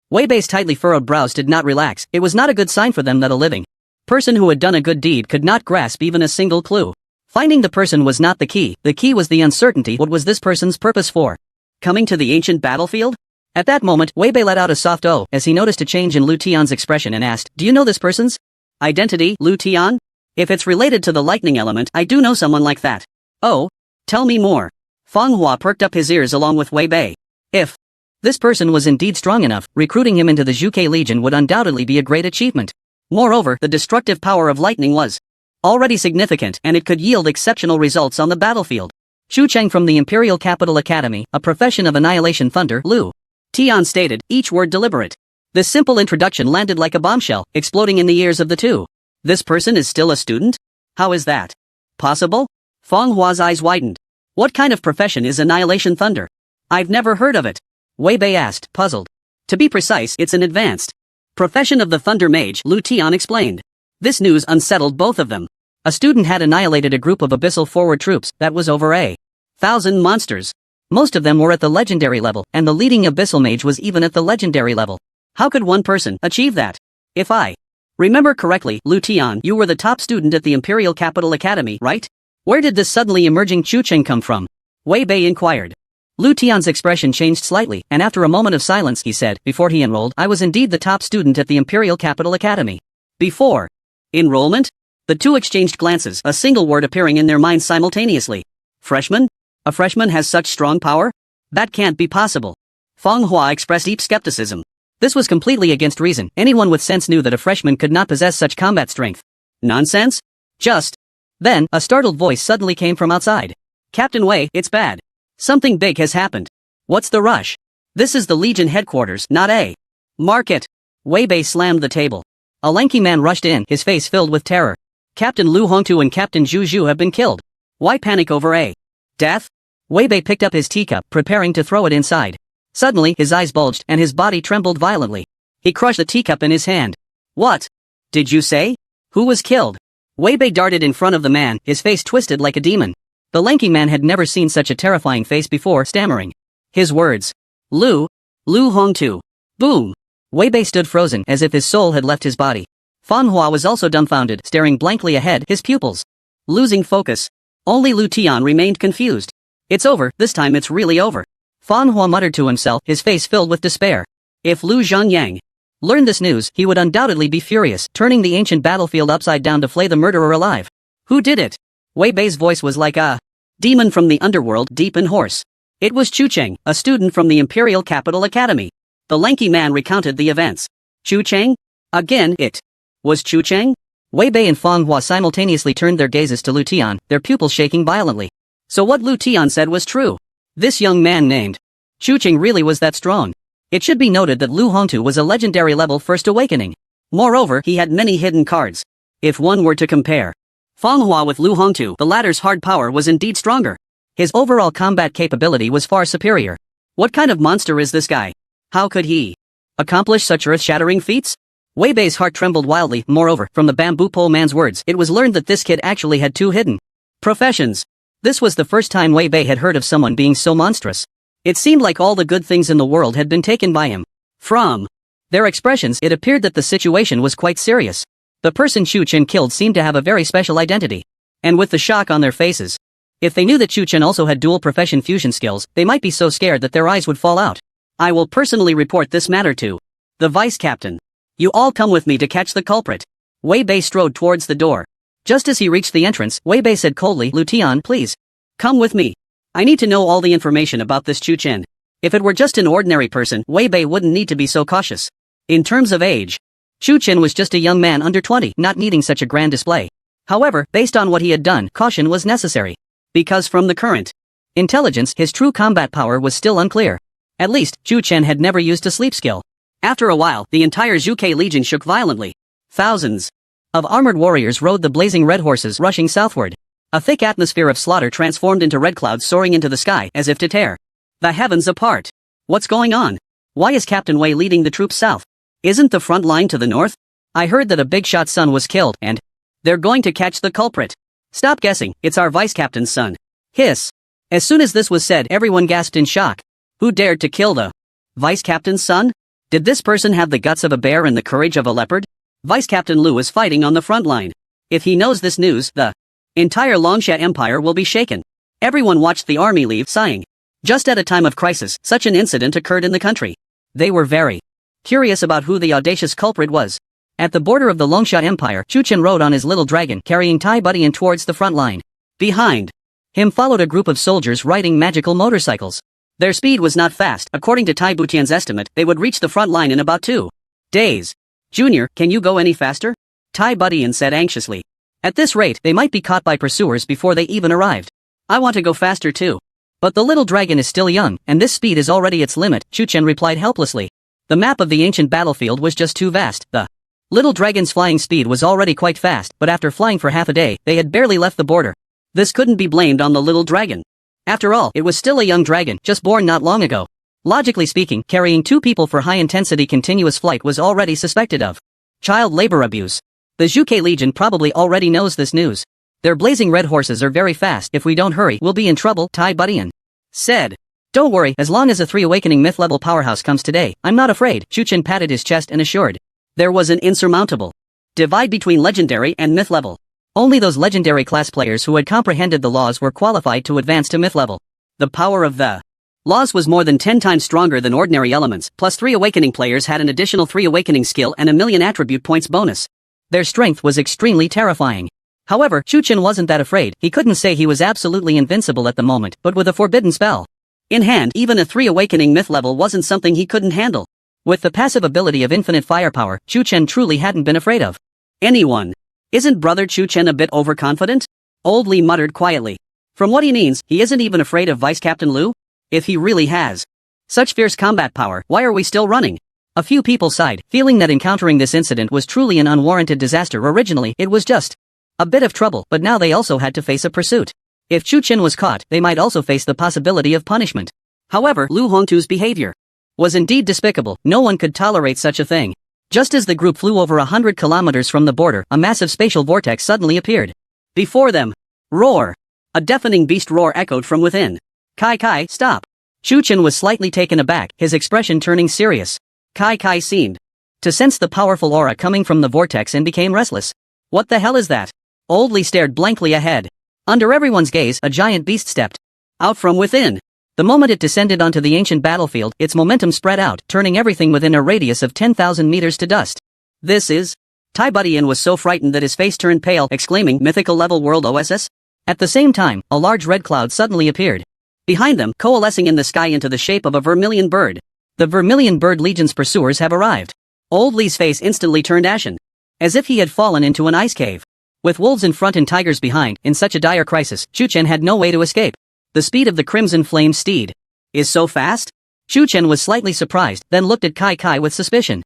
Wei Bei's tightly furrowed brows did not relax. It was not a good sign for them that a living person who had done a good deed could not grasp even a single clue. Finding the person was not the key was the uncertainty. What was this person's purpose for coming to the ancient battlefield? At that moment, Wei Bei let out a soft "oh" as he noticed a change in Lu Tian's expression and asked, do you know this person's identity, Lu Tian? If it's related to the lightning element, I do know someone like that. Oh? Tell me more. Feng Hua perked up his ears along with Wei Bei. If this person was indeed strong enough, recruiting him into the Zhuge Legion would undoubtedly be a great achievement. Moreover, the destructive power of lightning was already significant, and it could yield exceptional results on the battlefield. Xu Cheng from the Imperial Capital Academy, a profession of annihilation thunder, Lu Tian stated, each word deliberate. This simple introduction landed like a bombshell, exploding in the ears of the two. This person is still a student? How is that possible? Feng Hua's eyes widened. What kind of profession is annihilation thunder? I've never heard of it. Wei Bei asked, puzzled. To be precise, it's an advanced profession of the Thunder Mage, Lu Tian explained. This news unsettled both of them. A student had annihilated a group of Abyssal forward troops. That was over 1,000 monsters. Most of them were at the legendary level, and the leading Abyssal Mage was even at the legendary level. How could one person achieve that? If I Remember correctly, Lu Tian, you were the top student at the Imperial Capital Academy, right? Where did this suddenly emerging Chu Cheng come from? Wei Bei inquired. Lu Tian's expression changed slightly, and after a moment of silence he said, before he enrolled, I was indeed the top student at the Imperial Capital Academy. Before enrollment? The two exchanged glances, a single word appearing in their minds simultaneously. Freshman? A freshman has such strong power? That can't be possible. Feng Hua expressed deep skepticism. This was completely against reason. Anyone with sense knew that a freshman could not possess such combat strength. Nonsense? Just. Then, a startled voice suddenly came from outside. Captain Wei, it's bad. Something big has happened. What's the rush? This is the Legion headquarters, not a market. Wei Bei slammed the table. A lanky man rushed in, his face filled with terror. Captain Lu Hongtu and Captain Zhu Zhu have been killed. Why panic over a death? Wei Bei picked up his teacup, preparing to throw it inside. Suddenly, his eyes bulged and his body trembled violently. He crushed the teacup in his hand. What did you say? Who was killed? Wei Bei darted in front of the man, his face twisted like a demon. The lanky man had never seen such a terrifying face before, stammering his words. Lu Hongtu. Boom. Wei Bei stood frozen as if his soul had left his body. Fan Hua was also dumbfounded, staring blankly ahead, his pupils losing focus. Only Lu Tian remained confused. It's over, this time it's really over. Fan Hua muttered to himself, his face filled with despair. If Lu Zhongyang learned this news, he would undoubtedly be furious, turning the ancient battlefield upside down to flay the murderer alive. Who did it? Wei Bei's voice was like a demon from the underworld, deep and hoarse. It was Chu Cheng, a student from the Imperial Capital Academy. The lanky man recounted the events. Chu Cheng? Again, it was Chu Cheng? Wei Bei and Feng Hua simultaneously turned their gazes to Lu Tian, their pupils shaking violently. So what Lu Tian said was true. This young man named Chu Cheng really was that strong. It should be noted that Lu Hongtu was a legendary level first awakening. Moreover, he had many hidden cards. If one were to compare Feng Hua with Lu Hongtu, the latter's hard power was indeed stronger. His overall combat capability was far superior. What kind of monster is this guy? How could he accomplish such earth-shattering feats? Wei Bei's heart trembled wildly. Moreover, from the bamboo pole man's words, it was learned that this kid actually had two hidden professions. This was the first time Wei Bei had heard of someone being so monstrous. It seemed like all the good things in the world had been taken by him. From their expressions, it appeared that the situation was quite serious. The person Chu Chen killed seemed to have a very special identity. And with the shock on their faces, if they knew that Chu Chen also had dual profession fusion skills, they might be so scared that their eyes would fall out. I will personally report this matter to the vice captain. You all come with me to catch the culprit. Wei Bei strode towards the door. Just as he reached the entrance, Wei Bei said coldly, Lu Tian, please come with me. I need to know all the information about this Chu Chen. If it were just an ordinary person, Wei Bei wouldn't need to be so cautious. In terms of age, Chu Chen was just a young man under 20, not needing such a grand display. However, based on what he had done, caution was necessary. Because from the current intelligence, his true combat power was still unclear. At least, Chu Chen had never used a sleep skill. After a while, the entire Zhuge Legion shook violently. Thousands of armored warriors rode the blazing red horses rushing southward. A thick atmosphere of slaughter transformed into red clouds soaring into the sky as if to tear the heavens apart. What's going on? Why is Captain Wei leading the troops south? Isn't the front line to the north? I heard that a big shot's son was killed and they're going to catch the culprit. Stop guessing, it's our vice captain's son. Hiss. As soon as this was said, everyone gasped in shock. Who dared to kill the vice captain's son? Did this person have the guts of a bear and the courage of a leopard? Vice Captain Lu is fighting on the front line. If he knows this news, the entire Longsha Empire will be shaken. Everyone watched the army leave, sighing. Just at a time of crisis, such an incident occurred in the country. They were very curious about who the audacious culprit was. At the border of the Longsha Empire, Chu Chen rode on his little dragon, carrying Tai Budian towards the front line. Behind him followed a group of soldiers riding magical motorcycles. Their speed was not fast. According to Tai Butian's estimate, they would reach the front line in about 2 days. Junior, can you go any faster? Tai Budian said anxiously. At this rate, they might be caught by pursuers before they even arrived. I want to go faster too. But the little dragon is still young, and this speed is already its limit, Chu Chen replied helplessly. The map of the ancient battlefield was just too vast. The little dragon's flying speed was already quite fast, but after flying for half a day, they had barely left the border. This couldn't be blamed on the little dragon. After all, it was still a young dragon, just born not long ago. Logically speaking, carrying 2 people for high-intensity continuous flight was already suspected of child labor abuse. The Zhuge Legion probably already knows this news. Their blazing red horses are very fast. If we don't hurry, we'll be in trouble, Tai Budian said. Don't worry, as long as a 3 awakening myth-level powerhouse comes today, I'm not afraid, Chu Chen patted his chest and assured. There was an insurmountable Divide between legendary and myth level. Only those legendary class players who had comprehended the laws were qualified to advance to myth level. The power of the laws was more than 10 times stronger than ordinary elements, plus 3 awakening players had an additional 3 awakening skill and a million attribute points bonus. Their strength was extremely terrifying. However, Chuchen wasn't that afraid. He couldn't say he was absolutely invincible at the moment, but with a forbidden spell in hand, even a 3 awakening myth level wasn't something he couldn't handle. With the passive ability of infinite firepower, Chuchen truly hadn't been afraid of anyone. Isn't Brother Chuchen a bit overconfident? Old Lee muttered quietly. From what he means, he isn't even afraid of Vice Captain Lu? If he really has such fierce combat power, why are we still running? A few people sighed, feeling that encountering this incident was truly an unwarranted disaster. Originally, it was just a bit of trouble, but now they also had to face a pursuit. If Chuchen was caught, they might also face the possibility of punishment. However, Lu Hongtu's behavior was indeed despicable. No one could tolerate such a thing. Just as the group flew over 100 kilometers from the border, a massive spatial vortex suddenly appeared before them. Roar! A deafening beast roar echoed from within. Kai, stop! Chuchen was slightly taken aback, his expression turning serious. Kai seemed to sense the powerful aura coming from the vortex and became restless. What the hell is that? Old Lee stared blankly ahead. Under everyone's gaze, a giant beast stepped out from within. The moment it descended onto the ancient battlefield, its momentum spread out, turning everything within a radius of 10,000 meters to dust. This is... Tai Budian was so frightened that his face turned pale, exclaiming, "Mythical level world OSS?" At the same time, a large red cloud suddenly appeared behind them, coalescing in the sky into the shape of a vermilion bird. The Vermilion Bird Legion's pursuers have arrived. Old Lee's face instantly turned ashen, as if he had fallen into an ice cave. With wolves in front and tigers behind, in such a dire crisis, Chuchen had no way to escape. The speed of the Crimson Flame steed is so fast? Chuchen was slightly surprised, then looked at Kai with suspicion.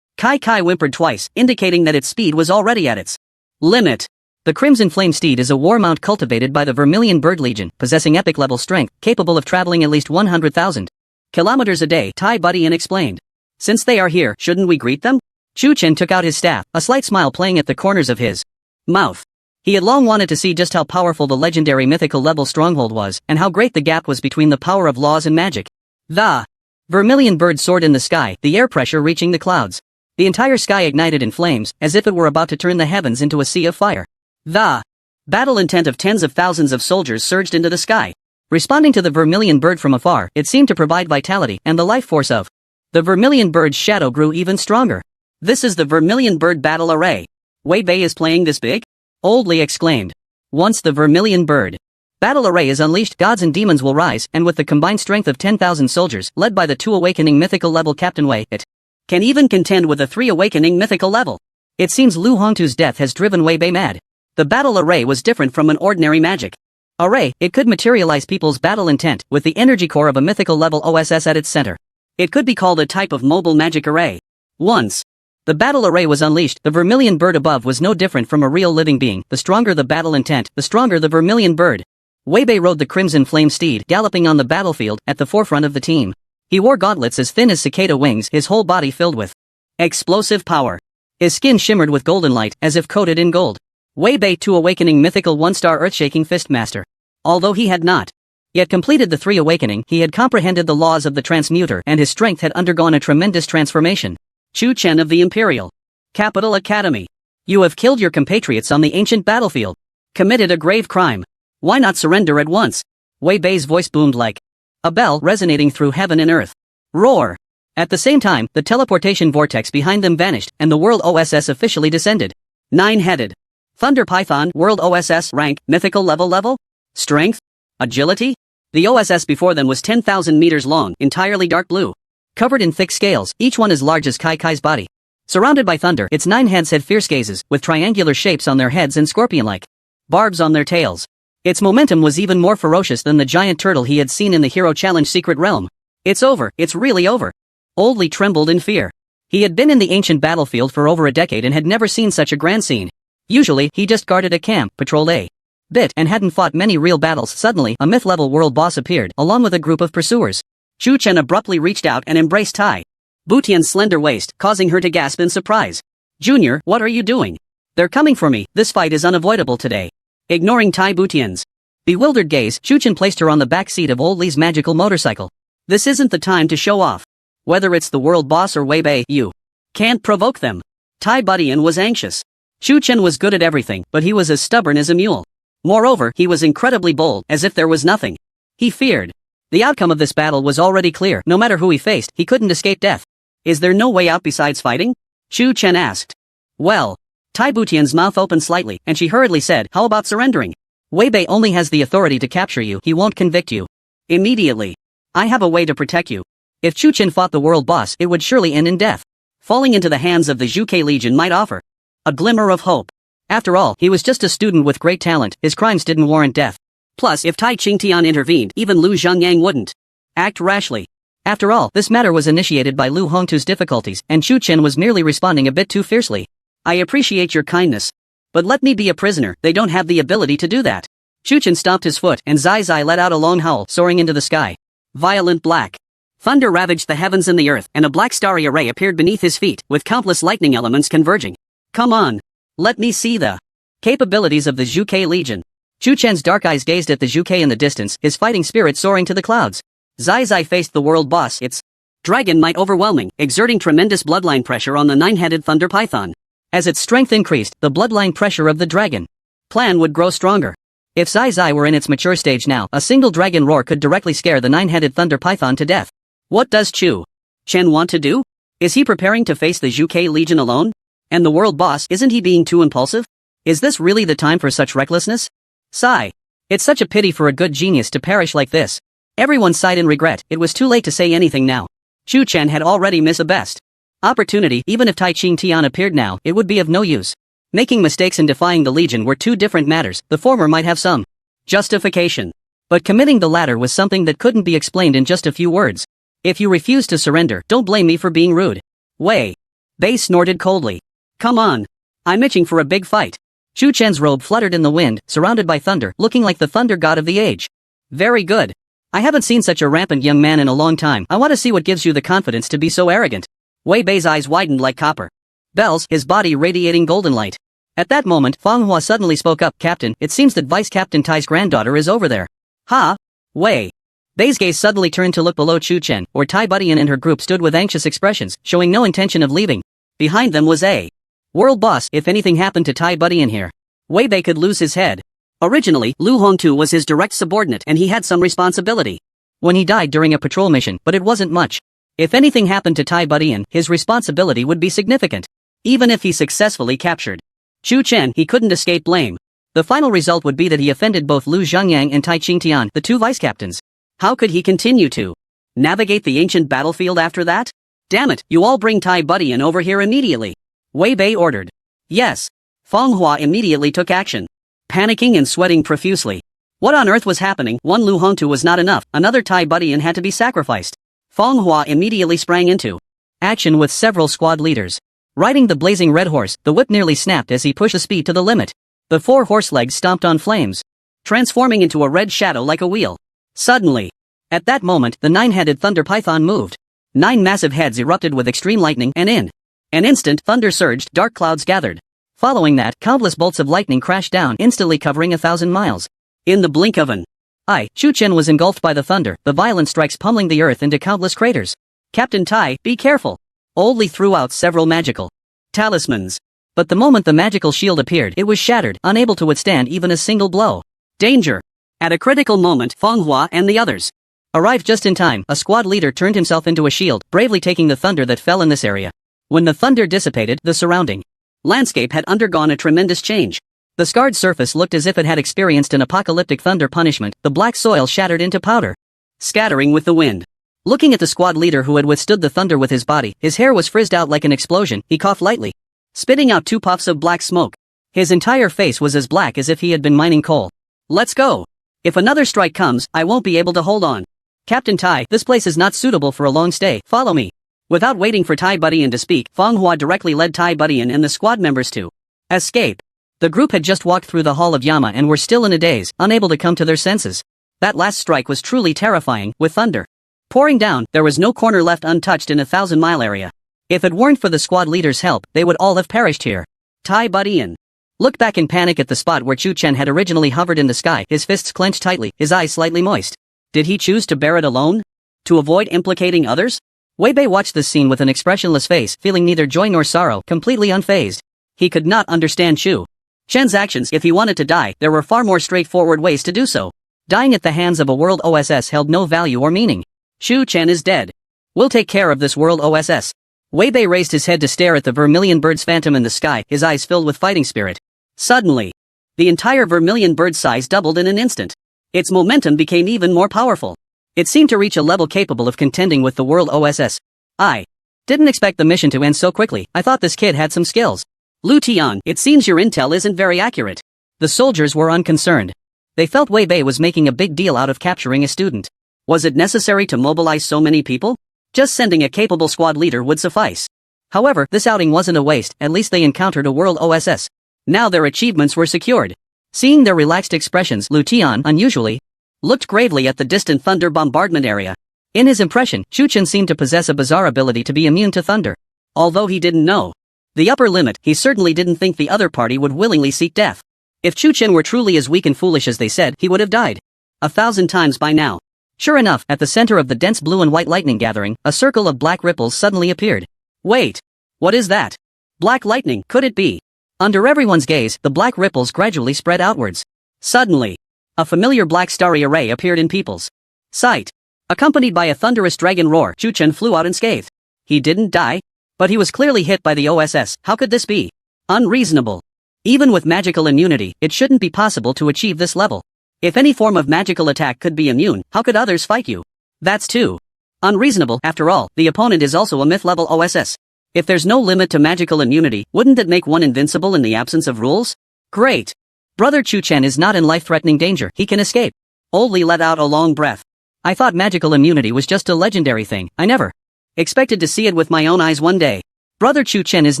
Kai whimpered twice, indicating that its speed was already at its limit. The Crimson Flame steed is a war mount cultivated by the Vermilion Bird Legion, possessing epic level strength, capable of traveling at least 100,000 kilometers a day, Tai Budian explained. Since they are here, shouldn't we greet them? Chuchen took out his staff, a slight smile playing at the corners of his mouth. He had long wanted to see just how powerful the legendary mythical level stronghold was, and how great the gap was between the power of laws and magic. The Vermilion Bird soared in the sky, the air pressure reaching the clouds. The entire sky ignited in flames, as if it were about to turn the heavens into a sea of fire. The battle intent of tens of thousands of soldiers surged into the sky. Responding to the Vermilion Bird from afar, it seemed to provide vitality and the life force of the Vermilion Bird's shadow grew even stronger. This is the Vermilion Bird battle array. Wei Bei is playing this big? Old Lee exclaimed. Once the Vermilion Bird battle array is unleashed, gods and demons will rise, and with the combined strength of 10,000 soldiers, led by the 2 awakening mythical level Captain Wei, it can even contend with a 3 awakening mythical level. It seems Lu Hongtu's death has driven Wei Bei mad. The battle array was different from an ordinary magic array. It could materialize people's battle intent, with the energy core of a mythical level OSS at its center. It could be called a type of mobile magic array. Once the battle array was unleashed, the Vermilion Bird above was no different from a real living being. The stronger the battle intent, the stronger the Vermilion Bird. Wei Bei rode the Crimson Flame steed, galloping on the battlefield, at the forefront of the team. He wore gauntlets as thin as cicada wings, his whole body filled with explosive power. His skin shimmered with golden light, as if coated in gold. Wei Bei, 2 awakening mythical 1-star earth-shaking fistmaster. Although he had not yet completed the 3 awakening, he had comprehended the laws of the transmuter, and his strength had undergone a tremendous transformation. Chuchen of the Imperial Capital Academy. You have killed your compatriots on the ancient battlefield. Committed a grave crime. Why not surrender at once? Wei Bei's voice boomed like a bell resonating through heaven and earth. Roar! At the same time, the teleportation vortex behind them vanished, and the world OSS officially descended. 9-headed Thunder Python World OSS rank, mythical level? Strength? Agility? The OSS before them was 10,000 meters long, entirely dark blue. Covered in thick scales, each one as large as Kai's body. Surrounded by thunder, its 9 heads had fierce gazes, with triangular shapes on their heads and scorpion-like barbs on their tails. Its momentum was even more ferocious than the giant turtle he had seen in the Hero Challenge Secret Realm. It's over, it's really over. Old Lee trembled in fear. He had been in the ancient battlefield for over a decade and had never seen such a grand scene. Usually, he just guarded a camp, patrolled a bit, and hadn't fought many real battles. Suddenly, a myth-level world boss appeared, along with a group of pursuers. Chuchen abruptly reached out and embraced Tai Butian's slender waist, causing her to gasp in surprise. Junior, what are you doing? They're coming for me, this fight is unavoidable today. Ignoring Tai Butian's bewildered gaze, Chuchen placed her on the back seat of Old Lee's magical motorcycle. This isn't the time to show off. Whether it's the world boss or Wei Bei, you can't provoke them. Tai Budian was anxious. Chu Chen was good at everything, but he was as stubborn as a mule. Moreover, he was incredibly bold, as if there was nothing he feared. The outcome of this battle was already clear. No matter who he faced, he couldn't escape death. Is there no way out besides fighting? Chu Chen asked. Well. Tai Budian's mouth opened slightly, and she hurriedly said, how about surrendering? Wei Bei only has the authority to capture you, he won't convict you. Immediately. I have a way to protect you. If Chu Chen fought the world boss, it would surely end in death. Falling into the hands of the Zhuge Legion might offer a glimmer of hope. After all, he was just a student with great talent, his crimes didn't warrant death. Plus, if Tai Qingtian intervened, even Lu Zhongyang wouldn't act rashly. After all, this matter was initiated by Lu Hongtu's difficulties, and Chu Chen was merely responding a bit too fiercely. I appreciate your kindness. But let me be a prisoner, they don't have the ability to do that. Chu Chen stomped his foot, and Zai Zai let out a long howl, soaring into the sky. Violent black thunder ravaged the heavens and the earth, and a black starry array appeared beneath his feet, with countless lightning elements converging. Come on. Let me see the capabilities of the Zhuge Legion. Chu Chen's dark eyes gazed at the Zhuge in the distance, his fighting spirit soaring to the clouds. Zai Zai faced the world boss, its dragon might overwhelming, exerting tremendous bloodline pressure on the nine-headed thunder python. As its strength increased, the bloodline pressure of the dragon plan would grow stronger. If Zai Zai were in its mature stage now, a single dragon roar could directly scare the nine-headed thunder python to death. What does Chu Chen want to do? Is he preparing to face the Zhuge Legion alone? And the world boss, isn't he being too impulsive? Is this really the time for such recklessness? Sigh. It's such a pity for a good genius to perish like this. Everyone sighed in regret, it was too late to say anything now. Chu Chen had already missed a best opportunity. Even if Tai Qingtian appeared now, it would be of no use. Making mistakes and defying the Legion were two different matters, the former might have some justification. But committing the latter was something that couldn't be explained in just a few words. If you refuse to surrender, don't blame me for being rude. Wei Bei snorted coldly. Come on. I'm itching for a big fight. Chu Chen's robe fluttered in the wind, surrounded by thunder, looking like the thunder god of the age. Very good. I haven't seen such a rampant young man in a long time. I want to see what gives you the confidence to be so arrogant. Wei Bei's eyes widened like copper bells, his body radiating golden light. At that moment, Fang Hua suddenly spoke up, Captain, it seems that Vice Captain Tai's granddaughter is over there. Ha? Wei Bei's gaze suddenly turned to look below Chu Chen, where Tai Budian and her group stood with anxious expressions, showing no intention of leaving. Behind them was a world boss. If anything happened to Tai Budian here, Wei Bei could lose his head. Originally, Lu Hongtu was his direct subordinate and he had some responsibility when he died during a patrol mission, but it wasn't much. If anything happened to Tai Budian, his responsibility would be significant. Even if he successfully captured Chu Chen, he couldn't escape blame. The final result would be that he offended both Lu Zhongyang and Tai Qingtian, the two vice-captains. How could he continue to navigate the ancient battlefield after that? Damn it, you all bring Tai Budian over here immediately. Wei Bei ordered. Yes. Fang Hua immediately took action, panicking and sweating profusely. What on earth was happening? One Lu Hongtu was not enough, another Tai Budian had to be sacrificed. Fang Hua immediately sprang into action with several squad leaders. Riding the blazing red horse, the whip nearly snapped as he pushed the speed to the limit. The four horse legs stomped on flames, transforming into a red shadow like a wheel. Suddenly, at that moment, the nine-headed thunder python moved. 9 massive heads erupted with extreme lightning, and in an instant, thunder surged, dark clouds gathered. Following that, countless bolts of lightning crashed down, instantly covering 1,000 miles. In the blink of an eye, Chu Chen was engulfed by the thunder, the violent strikes pummeling the earth into countless craters. Captain Tai, be careful. Oldly threw out several magical talismans. But the moment the magical shield appeared, it was shattered, unable to withstand even a single blow. Danger! At a critical moment, Fang Hua and the others arrived just in time. A squad leader turned himself into a shield, bravely taking the thunder that fell in this area. When the thunder dissipated, the surrounding landscape had undergone a tremendous change. The scarred surface looked as if it had experienced an apocalyptic thunder punishment, the black soil shattered into powder, scattering with the wind. Looking at the squad leader who had withstood the thunder with his body, his hair was frizzed out like an explosion, he coughed lightly, spitting out 2 puffs of black smoke. His entire face was as black as if he had been mining coal. Let's go. If another strike comes, I won't be able to hold on. Captain Tai, this place is not suitable for a long stay, follow me. Without waiting for Tai Budian to speak, Fang Hua directly led Tai Budian and the squad members to escape. The group had just walked through the Hall of Yama and were still in a daze, unable to come to their senses. That last strike was truly terrifying, with thunder pouring down, there was no corner left untouched in a 1,000-mile area. If it weren't for the squad leader's help, they would all have perished here. Tai Budian looked back in panic at the spot where Chu Chen had originally hovered in the sky, his fists clenched tightly, his eyes slightly moist. Did he choose to bear it alone? To avoid implicating others? Wei Bei watched this scene with an expressionless face, feeling neither joy nor sorrow, completely unfazed. He could not understand Chu Chen's actions. If he wanted to die, there were far more straightforward ways to do so. Dying at the hands of a world OSS held no value or meaning. Chu Chen is dead. We'll take care of this world OSS. Wei Bei raised his head to stare at the vermilion bird's phantom in the sky, his eyes filled with fighting spirit. Suddenly, the entire vermilion bird's size doubled in an instant. Its momentum became even more powerful. It seemed to reach a level capable of contending with the world OSS. I didn't expect the mission to end so quickly. I thought this kid had some skills. Lu Tian, it seems your intel isn't very accurate. The soldiers were unconcerned. They felt Wei Bei was making a big deal out of capturing a student. Was it necessary to mobilize so many people? Just sending a capable squad leader would suffice. However, this outing wasn't a waste, at least they encountered a world OSS. Now their achievements were secured. Seeing their relaxed expressions, Lu Tian, unusually, looked gravely at the distant thunder bombardment area. In his impression, Chu Chen seemed to possess a bizarre ability to be immune to thunder. Although he didn't know the upper limit, he certainly didn't think the other party would willingly seek death. If Chu Chen were truly as weak and foolish as they said, he would have died 1,000 times by now. Sure enough, at the center of the dense blue and white lightning gathering, a circle of black ripples suddenly appeared. Wait! What is that? Black lightning, could it be? Under everyone's gaze, the black ripples gradually spread outwards. Suddenly, a familiar black starry array appeared in people's sight. Accompanied by a thunderous dragon roar, Chu Chen flew out unscathed. He didn't die, but he was clearly hit by the OSS. How could this be? Unreasonable. Even with magical immunity, it shouldn't be possible to achieve this level. If any form of magical attack could be immune, how could others fight you? That's too unreasonable. After all, the opponent is also a myth-level OSS. If there's no limit to magical immunity, wouldn't it make one invincible in the absence of rules? Great. Brother Chu Chen is not in life-threatening danger. He can escape. Old Li let out a long breath. I thought magical immunity was just a legendary thing. I never expected to see it with my own eyes one day. Brother Chu Chen is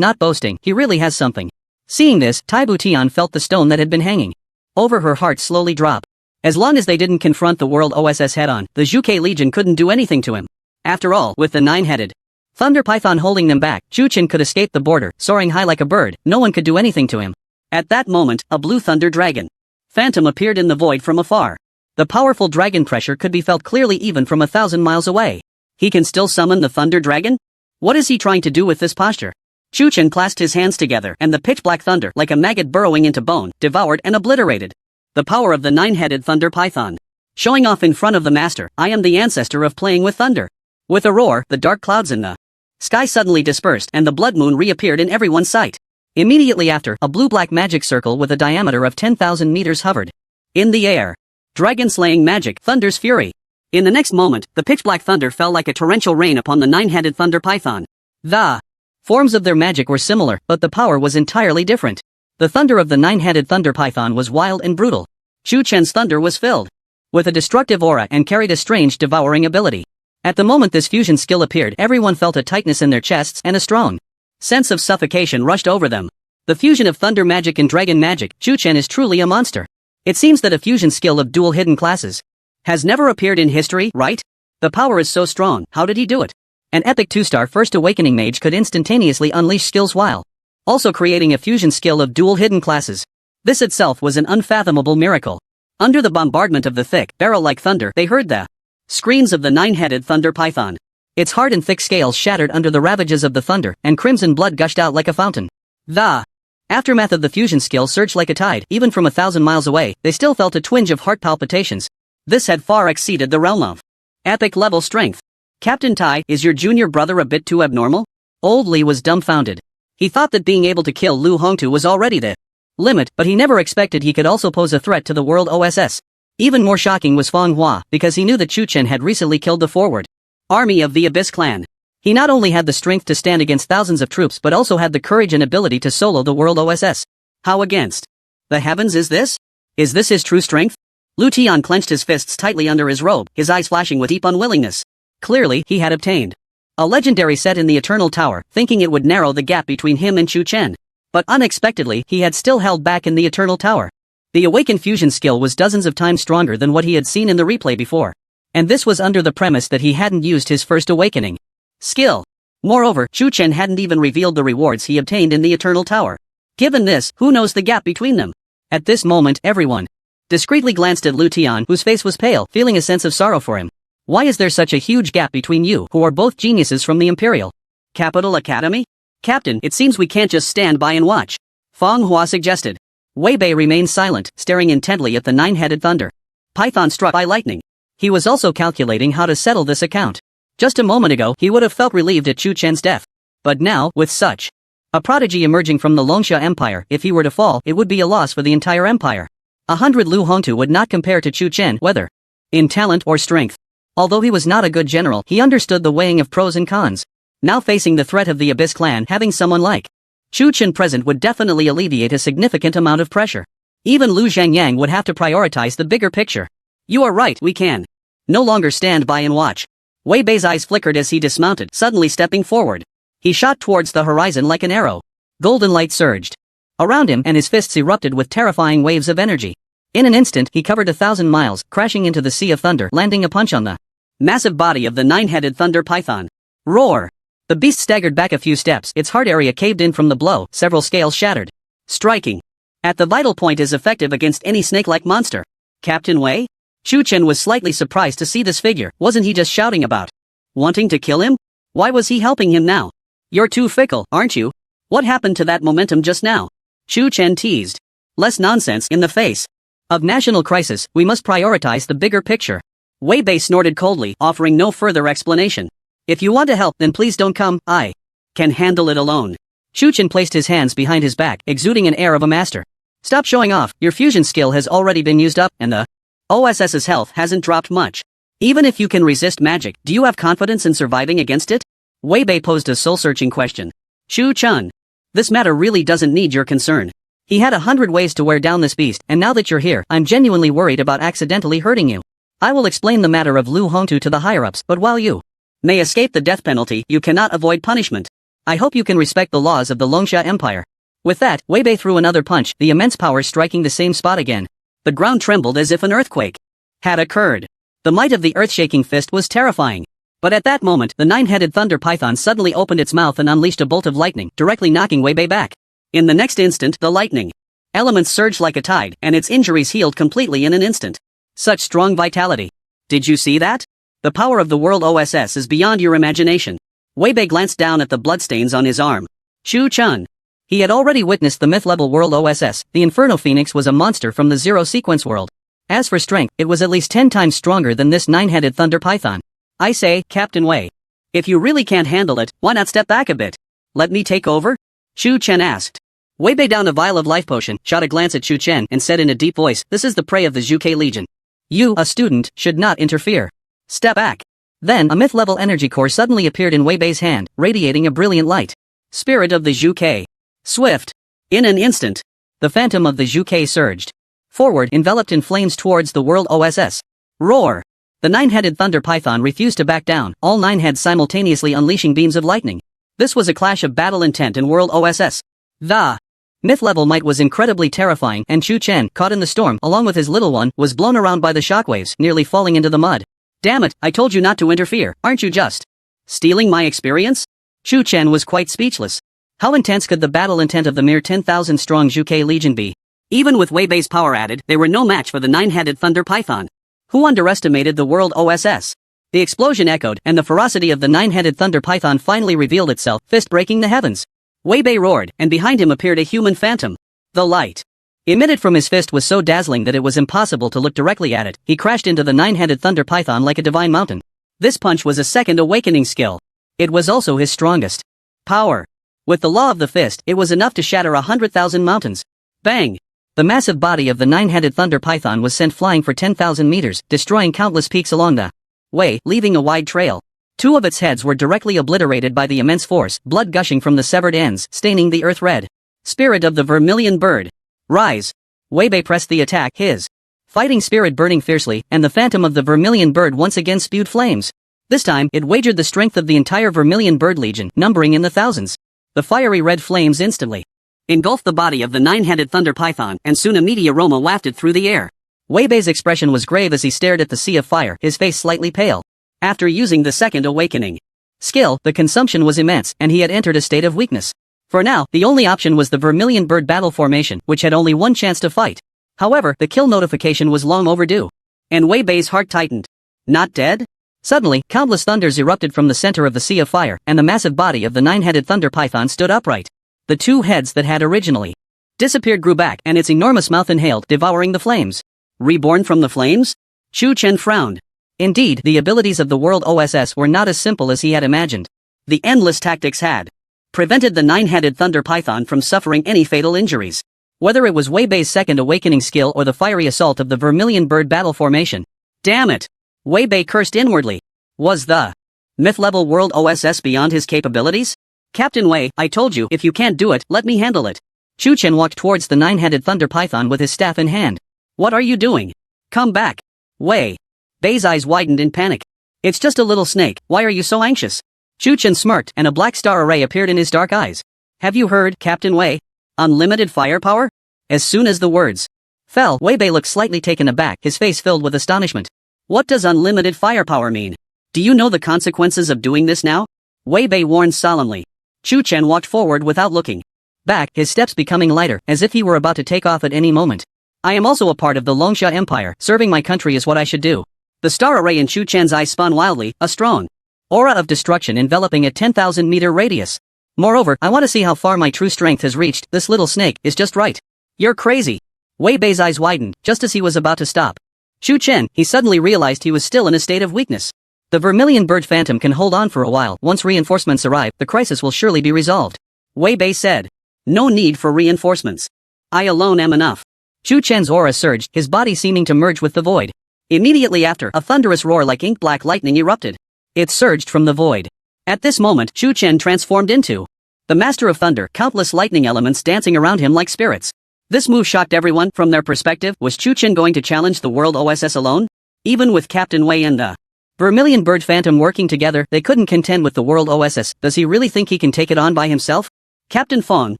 not boasting. He really has something. Seeing this, Tai Tian felt the stone that had been hanging over her heart slowly drop. As long as they didn't confront the world OSS head-on, the Zhuke Legion couldn't do anything to him. After all, with the nine-headed thunder python holding them back, Chu Chen could escape the border, soaring high like a bird. No one could do anything to him. At that moment, a blue thunder dragon phantom appeared in the void from afar. The powerful dragon pressure could be felt clearly even from 1,000 miles away. He can still summon the thunder dragon? What is he trying to do with this posture? Chu Chen clasped his hands together, and the pitch-black thunder, like a maggot burrowing into bone, devoured and obliterated the power of the nine-headed thunder python. Showing off in front of the master, I am the ancestor of playing with thunder. With a roar, the dark clouds in the sky suddenly dispersed, and the blood moon reappeared in everyone's sight. Immediately after, a blue-black magic circle with a diameter of 10,000 meters hovered in the air. Dragon-slaying magic, thunder's fury. In the next moment, the pitch-black thunder fell like a torrential rain upon the nine-headed thunder python. The forms of their magic were similar, but the power was entirely different. The thunder of the nine-headed thunder python was wild and brutal. Chu Chen's thunder was filled with a destructive aura and carried a strange devouring ability. At the moment this fusion skill appeared, everyone felt a tightness in their chests and a strong sense of suffocation rushed over them. The fusion of thunder magic and dragon magic, Chu Chen is truly a monster. It seems that a fusion skill of dual hidden classes has never appeared in history, right? The power is so strong, how did he do it? An epic 2-star First Awakening mage could instantaneously unleash skills while also creating a fusion skill of dual hidden classes. This itself was an unfathomable miracle. Under the bombardment of the thick, barrel-like thunder, they heard the screams of the nine-headed thunder python. Its hard and thick scales shattered under the ravages of the thunder, and crimson blood gushed out like a fountain. The aftermath of the fusion skill surged like a tide. Even from 1,000 miles away, they still felt a twinge of heart palpitations. This had far exceeded the realm of epic-level strength. Captain Tai, is your junior brother a bit too abnormal? Old Li was dumbfounded. He thought that being able to kill Lu Hongtu was already the limit, but he never expected he could also pose a threat to the world OSS. Even more shocking was Feng Hua, because he knew that Chu Chen had recently killed the forward army of the Abyss clan. He not only had the strength to stand against thousands of troops but also had the courage and ability to solo the world OSS. How against the heavens is this? Is this his true strength? Lu Tian clenched his fists tightly under his robe, his eyes flashing with deep unwillingness. Clearly, he had obtained a legendary set in the Eternal Tower, thinking it would narrow the gap between him and Chu Chen. But unexpectedly, he had still held back in the Eternal Tower. The awakened fusion skill was dozens of times stronger than what he had seen in the replay before. And this was under the premise that he hadn't used his first awakening skill. Moreover, Chu Chen hadn't even revealed the rewards he obtained in the Eternal Tower. Given this, who knows the gap between them? At this moment, everyone discreetly glanced at Lu Tian, whose face was pale, feeling a sense of sorrow for him. Why is there such a huge gap between you, who are both geniuses from the Imperial Capital Academy? Captain, it seems we can't just stand by and watch. Feng Hua suggested. Wei Bei remained silent, staring intently at the nine-headed thunder python struck by lightning. He was also calculating how to settle this account. Just a moment ago, he would have felt relieved at Chu Chen's death. But now, with such a prodigy emerging from the Longsha Empire, if he were to fall, it would be a loss for the entire empire. 100 Lu Hongtu would not compare to Chu Chen, whether in talent or strength. Although he was not a good general, he understood the weighing of pros and cons. Now facing the threat of the Abyss clan, having someone like Chu Chen present would definitely alleviate a significant amount of pressure. Even Lu Zhangyang would have to prioritize the bigger picture. You are right, we can no longer stand by and watch. Wei Bei's eyes flickered as he dismounted, suddenly stepping forward. He shot towards the horizon like an arrow. Golden light surged around him and his fists erupted with terrifying waves of energy. In an instant, he covered 1,000 miles, crashing into the sea of thunder, landing a punch on the massive body of the nine-headed thunder python. Roar! The beast staggered back a few steps, its heart area caved in from the blow, several scales shattered. Striking at the vital point is effective against any snake-like monster. Captain Wei? Chu Chen was slightly surprised to see this figure. Wasn't he just shouting about wanting to kill him? Why was he helping him now? You're too fickle, aren't you? What happened to that momentum just now? Chu Chen teased. Less nonsense. In the face of national crisis, we must prioritize the bigger picture. Wei Bei snorted coldly, offering no further explanation. If you want to help, then please don't come. I can handle it alone. Chu Chen placed his hands behind his back, exuding an air of a master. Stop showing off. Your fusion skill has already been used up, and the OSS's health hasn't dropped much. Even if you can resist magic, do you have confidence in surviving against it? Wei Bei posed a soul-searching question. Chu Chen. This matter really doesn't need your concern. He had 100 ways to wear down this beast, and now that you're here, I'm genuinely worried about accidentally hurting you. I will explain the matter of Lu Hongtu to the higher-ups, but while you may escape the death penalty, you cannot avoid punishment. I hope you can respect the laws of the Longsha Empire. With that, Wei Bei threw another punch, the immense power striking the same spot again. The ground trembled as if an earthquake had occurred. The might of the earth-shaking fist was terrifying. But at that moment, the nine-headed thunder python suddenly opened its mouth and unleashed a bolt of lightning, directly knocking Wei Bei back. In the next instant, the lightning elements surged like a tide, and its injuries healed completely in an instant. Such strong vitality. Did you see that? The power of the world OSS is beyond your imagination. Wei Bei glanced down at the bloodstains on his arm. Chu Chen. He had already witnessed the myth-level world OSS. The Inferno Phoenix was a monster from the Zero Sequence world. As for strength, it was at least 10 times stronger than this nine-headed thunder python. I say, Captain Wei. If you really can't handle it, why not step back a bit? Let me take over? Chu Chen asked. Wei Bei downed a vial of life potion, shot a glance at Chu Chen, and said in a deep voice, this is the prey of the Zhuke Legion. You, a student, should not interfere. Step back. Then, a myth-level energy core suddenly appeared in Wei Bei's hand, radiating a brilliant light. Spirit of the Zhuke. Swift. In an instant, the phantom of the Zhuke surged forward, enveloped in flames towards the world OSS. Roar. The nine-headed thunder python refused to back down, all 9 heads simultaneously unleashing beams of lightning. This was a clash of battle intent and world OSS. The myth-level might was incredibly terrifying, and Chu Chen, caught in the storm, along with his little one, was blown around by the shockwaves, nearly falling into the mud. Damn it, I told you not to interfere, aren't you just stealing my experience? Chu Chen was quite speechless. How intense could the battle intent of the mere 10,000-strong Zhuke Legion be? Even with Wei Bei's power added, they were no match for the nine-headed thunder python. Who underestimated the world OSS? The explosion echoed, and the ferocity of the nine-headed thunder python finally revealed itself, fist breaking the heavens. Wei Bei roared, and behind him appeared a human phantom. The light emitted from his fist was so dazzling that it was impossible to look directly at it. He crashed into the nine-headed thunder python like a divine mountain. This punch was a second awakening skill. It was also his strongest power. With the law of the fist, it was enough to shatter 100,000 mountains. Bang! The massive body of the nine-headed thunder python was sent flying for 10,000 meters, destroying countless peaks along the way, leaving a wide trail. 2 of its heads were directly obliterated by the immense force, blood gushing from the severed ends, staining the earth red. Spirit of the vermilion bird. Rise! Wei Bei pressed the attack, his fighting spirit burning fiercely, and the phantom of the vermilion bird once again spewed flames. This time, it wagered the strength of the entire vermilion bird legion, numbering in the thousands. The fiery red flames instantly engulfed the body of the nine-headed thunder python, and soon a meaty aroma wafted through the air. Wei Bei's expression was grave as he stared at the sea of fire, his face slightly pale. After using the second awakening skill, the consumption was immense, and he had entered a state of weakness. For now, the only option was the vermilion bird battle formation, which had only one chance to fight. However, the kill notification was long overdue. And Wei Bei's heart tightened. Not dead? Suddenly, countless thunders erupted from the center of the sea of fire, and the massive body of the nine-headed thunder python stood upright. The two heads that had originally disappeared grew back, and its enormous mouth inhaled, devouring the flames. Reborn from the flames? Chu Chen frowned. Indeed, the abilities of the World OSS were not as simple as he had imagined. The endless tactics had prevented the nine-headed thunder python from suffering any fatal injuries. Whether it was Wei Bei's second awakening skill or the fiery assault of the vermilion bird battle formation. Damn it! Wei Bei cursed inwardly. Was the myth-level World OSS beyond his capabilities? Captain Wei, I told you, if you can't do it, let me handle it. Chu Chen walked towards the nine-headed thunder python with his staff in hand. What are you doing? Come back. Wei Bei's eyes widened in panic. It's just a little snake, why are you so anxious? Chu Chen smirked, and a black star array appeared in his dark eyes. Have you heard, Captain Wei? Unlimited firepower? As soon as the words fell, Wei Bei looked slightly taken aback, his face filled with astonishment. What does unlimited firepower mean? Do you know the consequences of doing this now? Wei Bei warned solemnly. Chu Chen walked forward without looking back, his steps becoming lighter, as if he were about to take off at any moment. I am also a part of the Longsha Empire, serving my country is what I should do. The star array in Chu Chen's eyes spun wildly, a strong aura of destruction enveloping a 10,000-meter radius. Moreover, I want to see how far my true strength has reached, this little snake is just right. You're crazy. Wei Bei's eyes widened, just as he was about to stop. Chu Chen, he suddenly realized he was still in a state of weakness. The vermilion bird phantom can hold on for a while, once reinforcements arrive, the crisis will surely be resolved. Wei Bei said. No need for reinforcements. I alone am enough. Chu Chen's aura surged, his body seeming to merge with the void. Immediately after, a thunderous roar like ink-black lightning erupted. It surged from the void. At this moment, Chu Chen transformed into the Master of Thunder, countless lightning elements dancing around him like spirits. This move shocked everyone. From their perspective, was Chu Chen going to challenge the World OSS alone? Even with Captain Wei and the Vermilion Bird Phantom working together, they couldn't contend with the World OSS. Does he really think he can take it on by himself? Captain Fong,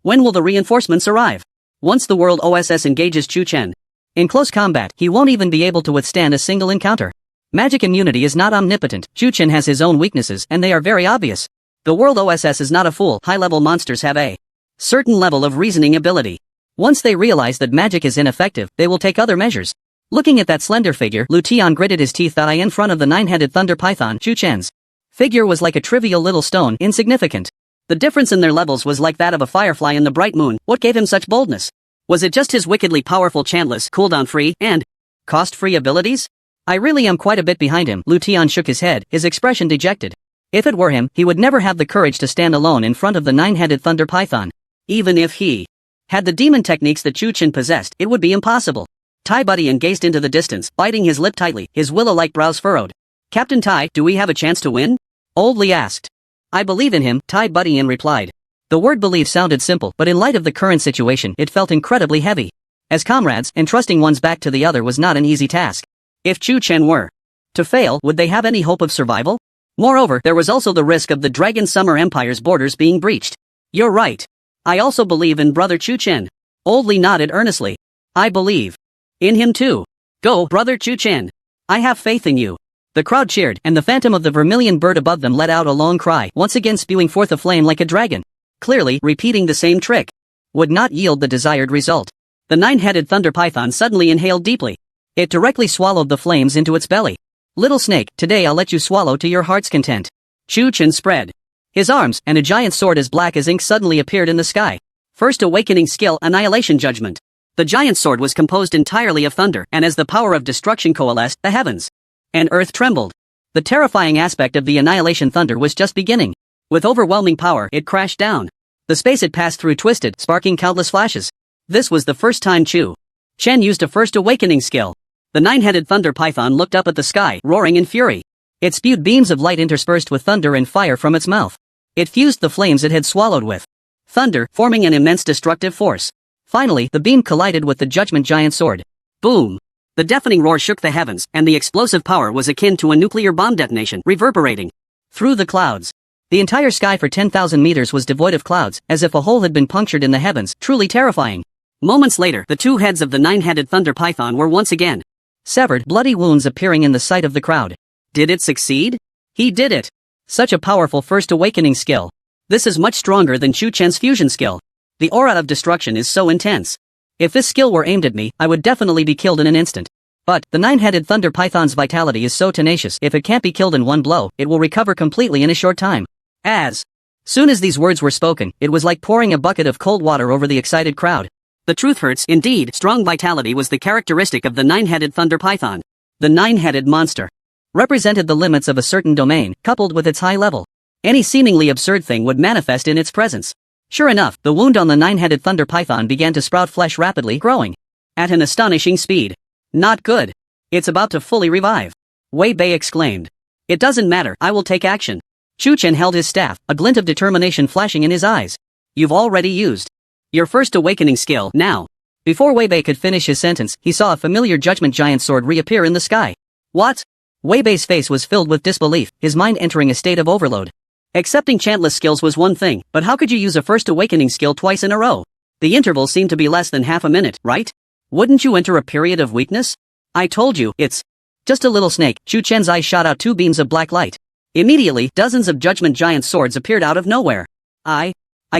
when will the reinforcements arrive? Once the World OSS engages Chu Chen in close combat, he won't even be able to withstand a single encounter. Magic immunity is not omnipotent. Chu Chen has his own weaknesses, and they are very obvious. The World OSS is not a fool. High-level monsters have a certain level of reasoning ability. Once they realize that magic is ineffective, they will take other measures. Looking at that slender figure, Lu Tian gritted his teeth eye in front of the nine-headed thunder python. Chu Chen's figure was like a trivial little stone, insignificant. The difference in their levels was like that of a firefly in the bright moon. What gave him such boldness? Was it just his wickedly powerful chantless, cooldown-free, and cost-free abilities? I really am quite a bit behind him. Lu Tian shook his head, his expression dejected. If it were him, he would never have the courage to stand alone in front of the nine-headed thunder python. Even if he had the demon techniques that Chu Chen possessed, it would be impossible. Tai Budian gazed into the distance, biting his lip tightly, his willow-like brows furrowed. Captain Tai, do we have a chance to win? Old Li asked. I believe in him, Tai Budian replied. The word believe sounded simple, but in light of the current situation, it felt incredibly heavy. As comrades, entrusting one's back to the other was not an easy task. If Chu Chen were to fail, would they have any hope of survival? Moreover, there was also the risk of the Dragon Summer Empire's borders being breached. You're right. I also believe in Brother Chu Chen. Old Li nodded earnestly. I believe in him too. Go, Brother Chu Chen. I have faith in you. The crowd cheered, and the phantom of the vermilion bird above them let out a long cry, once again spewing forth a flame like a dragon. Clearly, repeating the same trick would not yield the desired result. The nine-headed thunder python suddenly inhaled deeply. It directly swallowed the flames into its belly. Little snake, today I'll let you swallow to your heart's content. Chu Chen spread his arms, and a giant sword as black as ink suddenly appeared in the sky. First awakening skill, Annihilation Judgment. The giant sword was composed entirely of thunder, and as the power of destruction coalesced, the heavens and earth trembled. The terrifying aspect of the Annihilation Thunder was just beginning. With overwhelming power, it crashed down. The space it passed through twisted, sparking countless flashes. This was the first time Chu Chen used a first awakening skill. The nine-headed thunder python looked up at the sky, roaring in fury. It spewed beams of light interspersed with thunder and fire from its mouth. It fused the flames it had swallowed with thunder, forming an immense destructive force. Finally, the beam collided with the Judgment Giant Sword. Boom! The deafening roar shook the heavens, and the explosive power was akin to a nuclear bomb detonation, reverberating through the clouds. The entire sky for 10,000 meters was devoid of clouds, as if a hole had been punctured in the heavens, truly terrifying. Moments later, the two heads of the nine-headed thunder python were once again severed, bloody wounds appearing in the sight of the crowd. Did it succeed? He did it! Such a powerful first awakening skill. This is much stronger than Chu Chen's fusion skill. The aura of destruction is so intense. If this skill were aimed at me, I would definitely be killed in an instant. But, the nine-headed thunder python's vitality is so tenacious, if it can't be killed in one blow, it will recover completely in a short time. As soon as these words were spoken, it was like pouring a bucket of cold water over the excited crowd. The truth hurts, indeed, strong vitality was the characteristic of the nine-headed thunder python. The nine-headed monster represented the limits of a certain domain, coupled with its high level. Any seemingly absurd thing would manifest in its presence. Sure enough, the wound on the nine-headed thunder python began to sprout flesh rapidly, growing at an astonishing speed. Not good. It's about to fully revive. Wei Bei exclaimed. It doesn't matter, I will take action. Chu Chen held his staff, a glint of determination flashing in his eyes. You've already used your first awakening skill, now. Before Wei Bei could finish his sentence, he saw a familiar judgment giant sword reappear in the sky. What? Wei Bei's face was filled with disbelief, his mind entering a state of overload. Accepting chantless skills was one thing, but how could you use a first awakening skill twice in a row? The interval seemed to be less than half a minute, right? Wouldn't you enter a period of weakness? I told you, it's just a little snake. Chu Chen's eyes shot out two beams of black light. Immediately, dozens of judgment giant swords appeared out of nowhere. I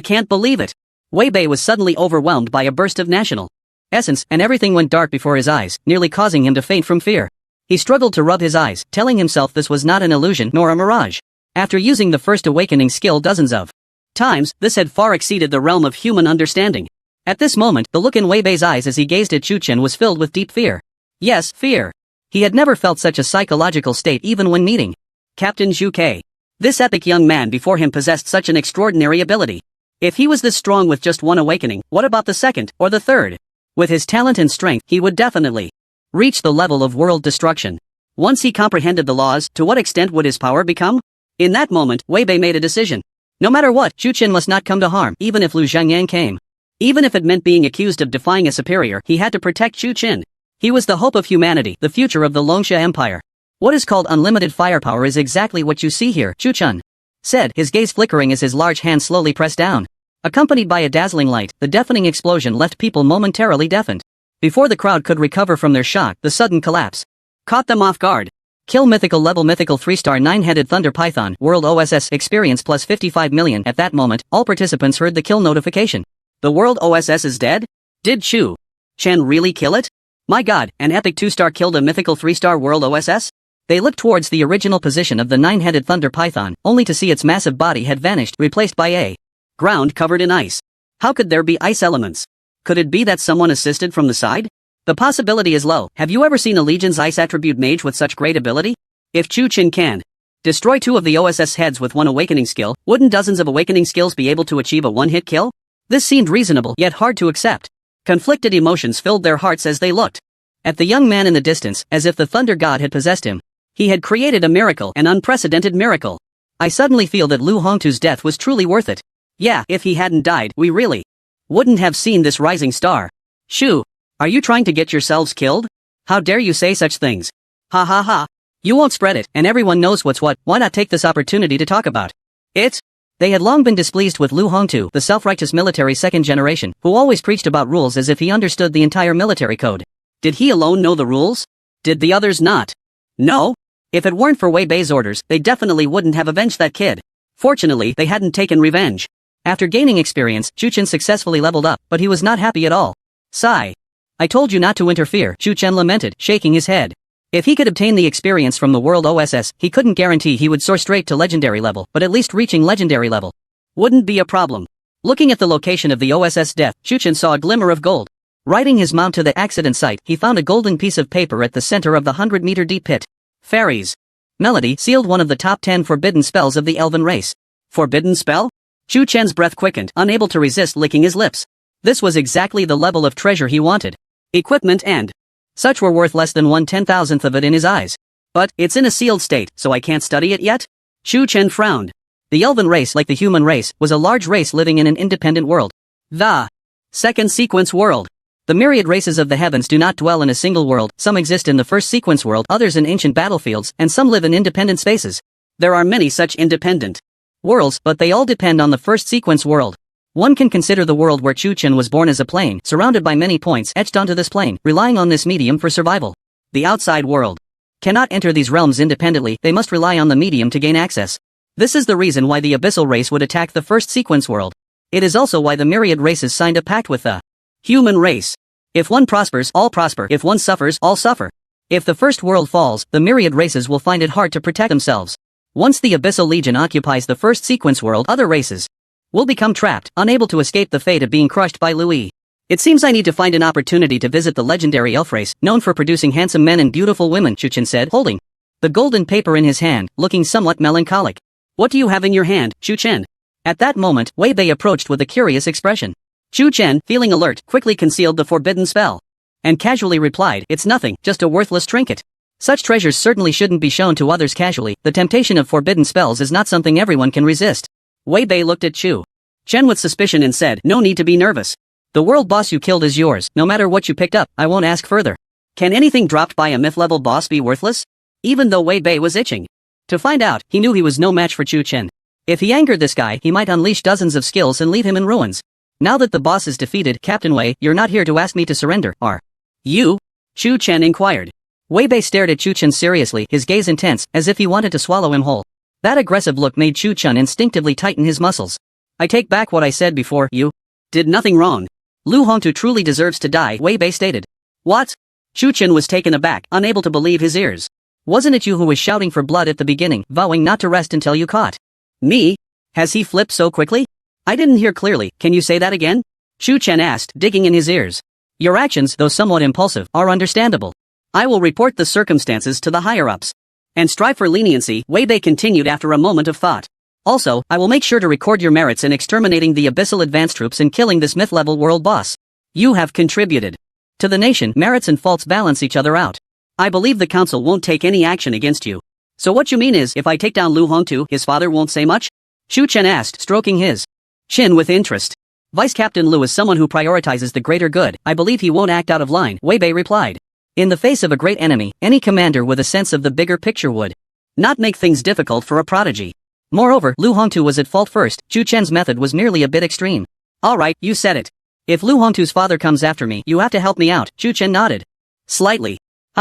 can't believe it. Wei Bei was suddenly overwhelmed by a burst of national essence, and everything went dark before his eyes, nearly causing him to faint from fear. He struggled to rub his eyes, telling himself this was not an illusion nor a mirage. After using the first awakening skill dozens of times, this had far exceeded the realm of human understanding. At this moment, the look in Wei Bei's eyes as he gazed at Chu Chen was filled with deep fear. Yes, fear. He had never felt such a psychological state even when meeting Captain Zhu Ke. This epic young man before him possessed such an extraordinary ability. If he was this strong with just one awakening, what about the second, or the third? With his talent and strength, he would definitely reach the level of world destruction. Once he comprehended the laws, to what extent would his power become? In that moment, Wei Bei made a decision. No matter what, Chu Chen must not come to harm, even if Lu Zhangyang came. Even if it meant being accused of defying a superior, he had to protect Chu Chen. He was the hope of humanity, the future of the Longsha Empire. What is called unlimited firepower is exactly what you see here, Chu Chen said, his gaze flickering as his large hand slowly pressed down. Accompanied by a dazzling light, the deafening explosion left people momentarily deafened. Before the crowd could recover from their shock, the sudden collapse caught them off guard. Kill mythical level mythical 3-star 9-headed thunder python, world OSS experience plus 55 million. At that moment, all participants heard the kill notification. The world OSS is dead? Did Chu Chen really kill it? My god, an epic 2-star killed a mythical 3-star world OSS? They looked towards the original position of the 9-headed thunder python, only to see its massive body had vanished, replaced by a ground covered in ice. How could there be ice elements? Could it be that someone assisted from the side? The possibility is low. Have you ever seen a Legion's ice attribute mage with such great ability? If Chu Chen can destroy 2 of the OSS heads with one awakening skill, wouldn't dozens of awakening skills be able to achieve a one-hit kill? This seemed reasonable, yet hard to accept. Conflicted emotions filled their hearts as they looked at the young man in the distance, as if the thunder god had possessed him. He had created a miracle, an unprecedented miracle. I suddenly feel that Lu Hongtu's death was truly worth it. Yeah, if he hadn't died, we really wouldn't have seen this rising star. Shoo, are you trying to get yourselves killed? How dare you say such things? Ha ha ha. You won't spread it, and everyone knows what's what. Why not take this opportunity to talk about it? They had long been displeased with Lu Hongtu, the self-righteous military second generation, who always preached about rules as if he understood the entire military code. Did he alone know the rules? Did the others not? No. If it weren't for Wei Bei's orders, they definitely wouldn't have avenged that kid. Fortunately, they hadn't taken revenge. After gaining experience, Chu Chen successfully leveled up, but he was not happy at all. Sigh. I told you not to interfere, Chu Chen lamented, shaking his head. If he could obtain the experience from the world OSS, he couldn't guarantee he would soar straight to legendary level, but at least reaching legendary level wouldn't be a problem. Looking at the location of the OSS death, Chu Chen saw a glimmer of gold. Riding his mount to the accident site, he found a golden piece of paper at the center of the 100-meter deep pit. Fairies. Melody sealed one of the top 10 forbidden spells of the elven race. Forbidden spell? Chu Chen's breath quickened, unable to resist licking his lips. This was exactly the level of treasure he wanted. Equipment and such were worth less than 1/10,000th of it in his eyes. But, it's in a sealed state, so I can't study it yet? Chu Chen frowned. The elven race, like the human race, was a large race living in an independent world. The second sequence world. The myriad races of the heavens do not dwell in a single world, some exist in the first sequence world, others in ancient battlefields, and some live in independent spaces. There are many such independent worlds, but they all depend on the first sequence world. One can consider the world where Chu Chen was born as a plane, surrounded by many points etched onto this plane, relying on this medium for survival. The outside world cannot enter these realms independently, they must rely on the medium to gain access. This is the reason why the abyssal race would attack the first sequence world. It is also why the myriad races signed a pact with the human race. If one prospers, all prosper. If one suffers, all suffer. If the first world falls, the myriad races will find it hard to protect themselves. Once the Abyssal Legion occupies the first sequence world, other races will become trapped, unable to escape the fate of being crushed by Louis. It seems I need to find an opportunity to visit the legendary elf race, known for producing handsome men and beautiful women, Chu Chen said, holding the golden paper in his hand, looking somewhat melancholic. What do you have in your hand, Chu Chen? At that moment, Wei Bei approached with a curious expression. Chu Chen, feeling alert, quickly concealed the forbidden spell and casually replied, it's nothing, just a worthless trinket. Such treasures certainly shouldn't be shown to others casually. The temptation of forbidden spells is not something everyone can resist. Wei Bei looked at Chu Chen with suspicion and said, no need to be nervous. The world boss you killed is yours. No matter what you picked up, I won't ask further. Can anything dropped by a myth-level boss be worthless? Even though Wei Bei was itching to find out, he knew he was no match for Chu Chen. If he angered this guy, he might unleash dozens of skills and leave him in ruins. Now that the boss is defeated, Captain Wei, you're not here to ask me to surrender, are you? Chu Chen inquired. Wei Bei stared at Chu Chen seriously, his gaze intense, as if he wanted to swallow him whole. That aggressive look made Chu Chen instinctively tighten his muscles. I take back what I said before, you did nothing wrong. Lu Hongtu truly deserves to die, Wei Bei stated. What? Chu Chen was taken aback, unable to believe his ears. Wasn't it you who was shouting for blood at the beginning, vowing not to rest until you caught me? Has he flipped so quickly? I didn't hear clearly, can you say that again? Chu Chen asked, digging in his ears. Your actions, though somewhat impulsive, are understandable. I will report the circumstances to the higher-ups and strive for leniency, Wei Bei continued after a moment of thought. Also, I will make sure to record your merits in exterminating the Abyssal Advance troops and killing this myth-level world boss. You have contributed to the nation. Merits and faults balance each other out. I believe the council won't take any action against you. So what you mean is, if I take down Lu Hongtu, his father won't say much? Chu Chen asked, stroking his chin with interest. Vice Captain Lu is someone who prioritizes the greater good. I believe he won't act out of line, Wei Bei replied. In the face of a great enemy, any commander with a sense of the bigger picture would not make things difficult for a prodigy. Moreover, Lu Hongtu was at fault first. Chu Chen's method was merely a bit extreme. Alright, you said it. If Lu Hongtu's father comes after me, you have to help me out, Chu Chen nodded. Slightly.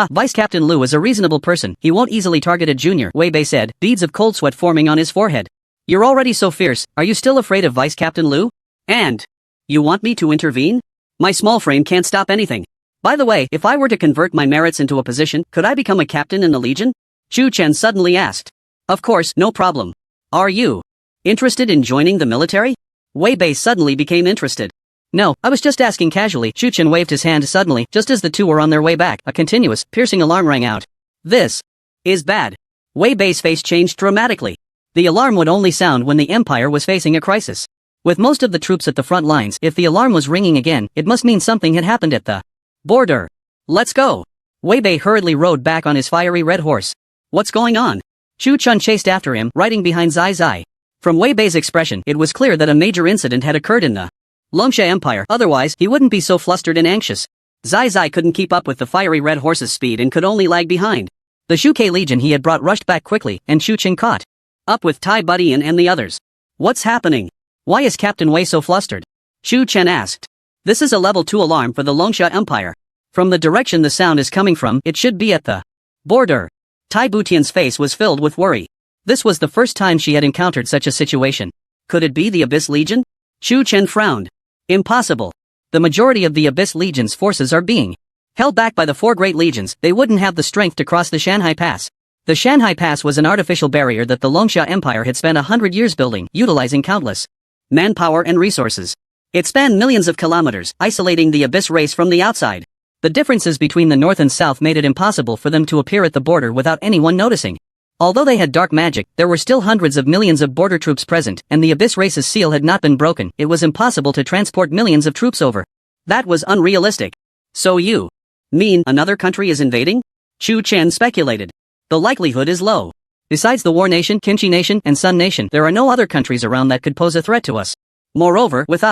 Vice Captain Lu is a reasonable person, he won't easily target a junior, Wei Bei said, beads of cold sweat forming on his forehead. You're already so fierce, are you still afraid of Vice Captain Lu? And you want me to intervene? My small frame can't stop anything. By the way, if I were to convert my merits into a position, could I become a captain in the Legion? Chu Chen suddenly asked. Of course, no problem. Are you interested in joining the military? Wei Bei suddenly became interested. No, I was just asking casually. Chu Chen waved his hand suddenly, just as the two were on their way back. A continuous, piercing alarm rang out. This is bad. Wei Bei's face changed dramatically. The alarm would only sound when the Empire was facing a crisis. With most of the troops at the front lines, if the alarm was ringing again, it must mean something had happened at the border. Let's go. Wei Bei hurriedly rode back on his fiery red horse. What's going on? Chu Chen chased after him, riding behind Zai Zai. From Wei Bei's expression, it was clear that a major incident had occurred in the Longsha Empire, otherwise, he wouldn't be so flustered and anxious. Zai Zai couldn't keep up with the fiery red horse's speed and could only lag behind. The Shuke Legion he had brought rushed back quickly, and Chu Chen caught up with Tai Buddy and the others. What's happening? Why is Captain Wei so flustered? Chu Chen asked. This is a level 2 alarm for the Longsha Empire. From the direction the sound is coming from, it should be at the border. Tai Butian's face was filled with worry. This was the first time she had encountered such a situation. Could it be the Abyss Legion? Chu Chen frowned. Impossible. The majority of the Abyss Legion's forces are being held back by the 4 great legions. They wouldn't have the strength to cross the Shanhai Pass. The Shanhai Pass was an artificial barrier that the Longsha Empire had spent 100 years building, utilizing countless manpower and resources. It spanned millions of kilometers, isolating the Abyss race from the outside. The differences between the north and south made it impossible for them to appear at the border without anyone noticing. Although they had dark magic, there were still hundreds of millions of border troops present, and the Abyss race's seal had not been broken. It was impossible to transport millions of troops over. That was unrealistic. So you mean another country is invading? Chu Chen speculated. The likelihood is low. Besides the War Nation, Kimchi Nation, and Sun Nation, there are no other countries around that could pose a threat to us. Moreover, with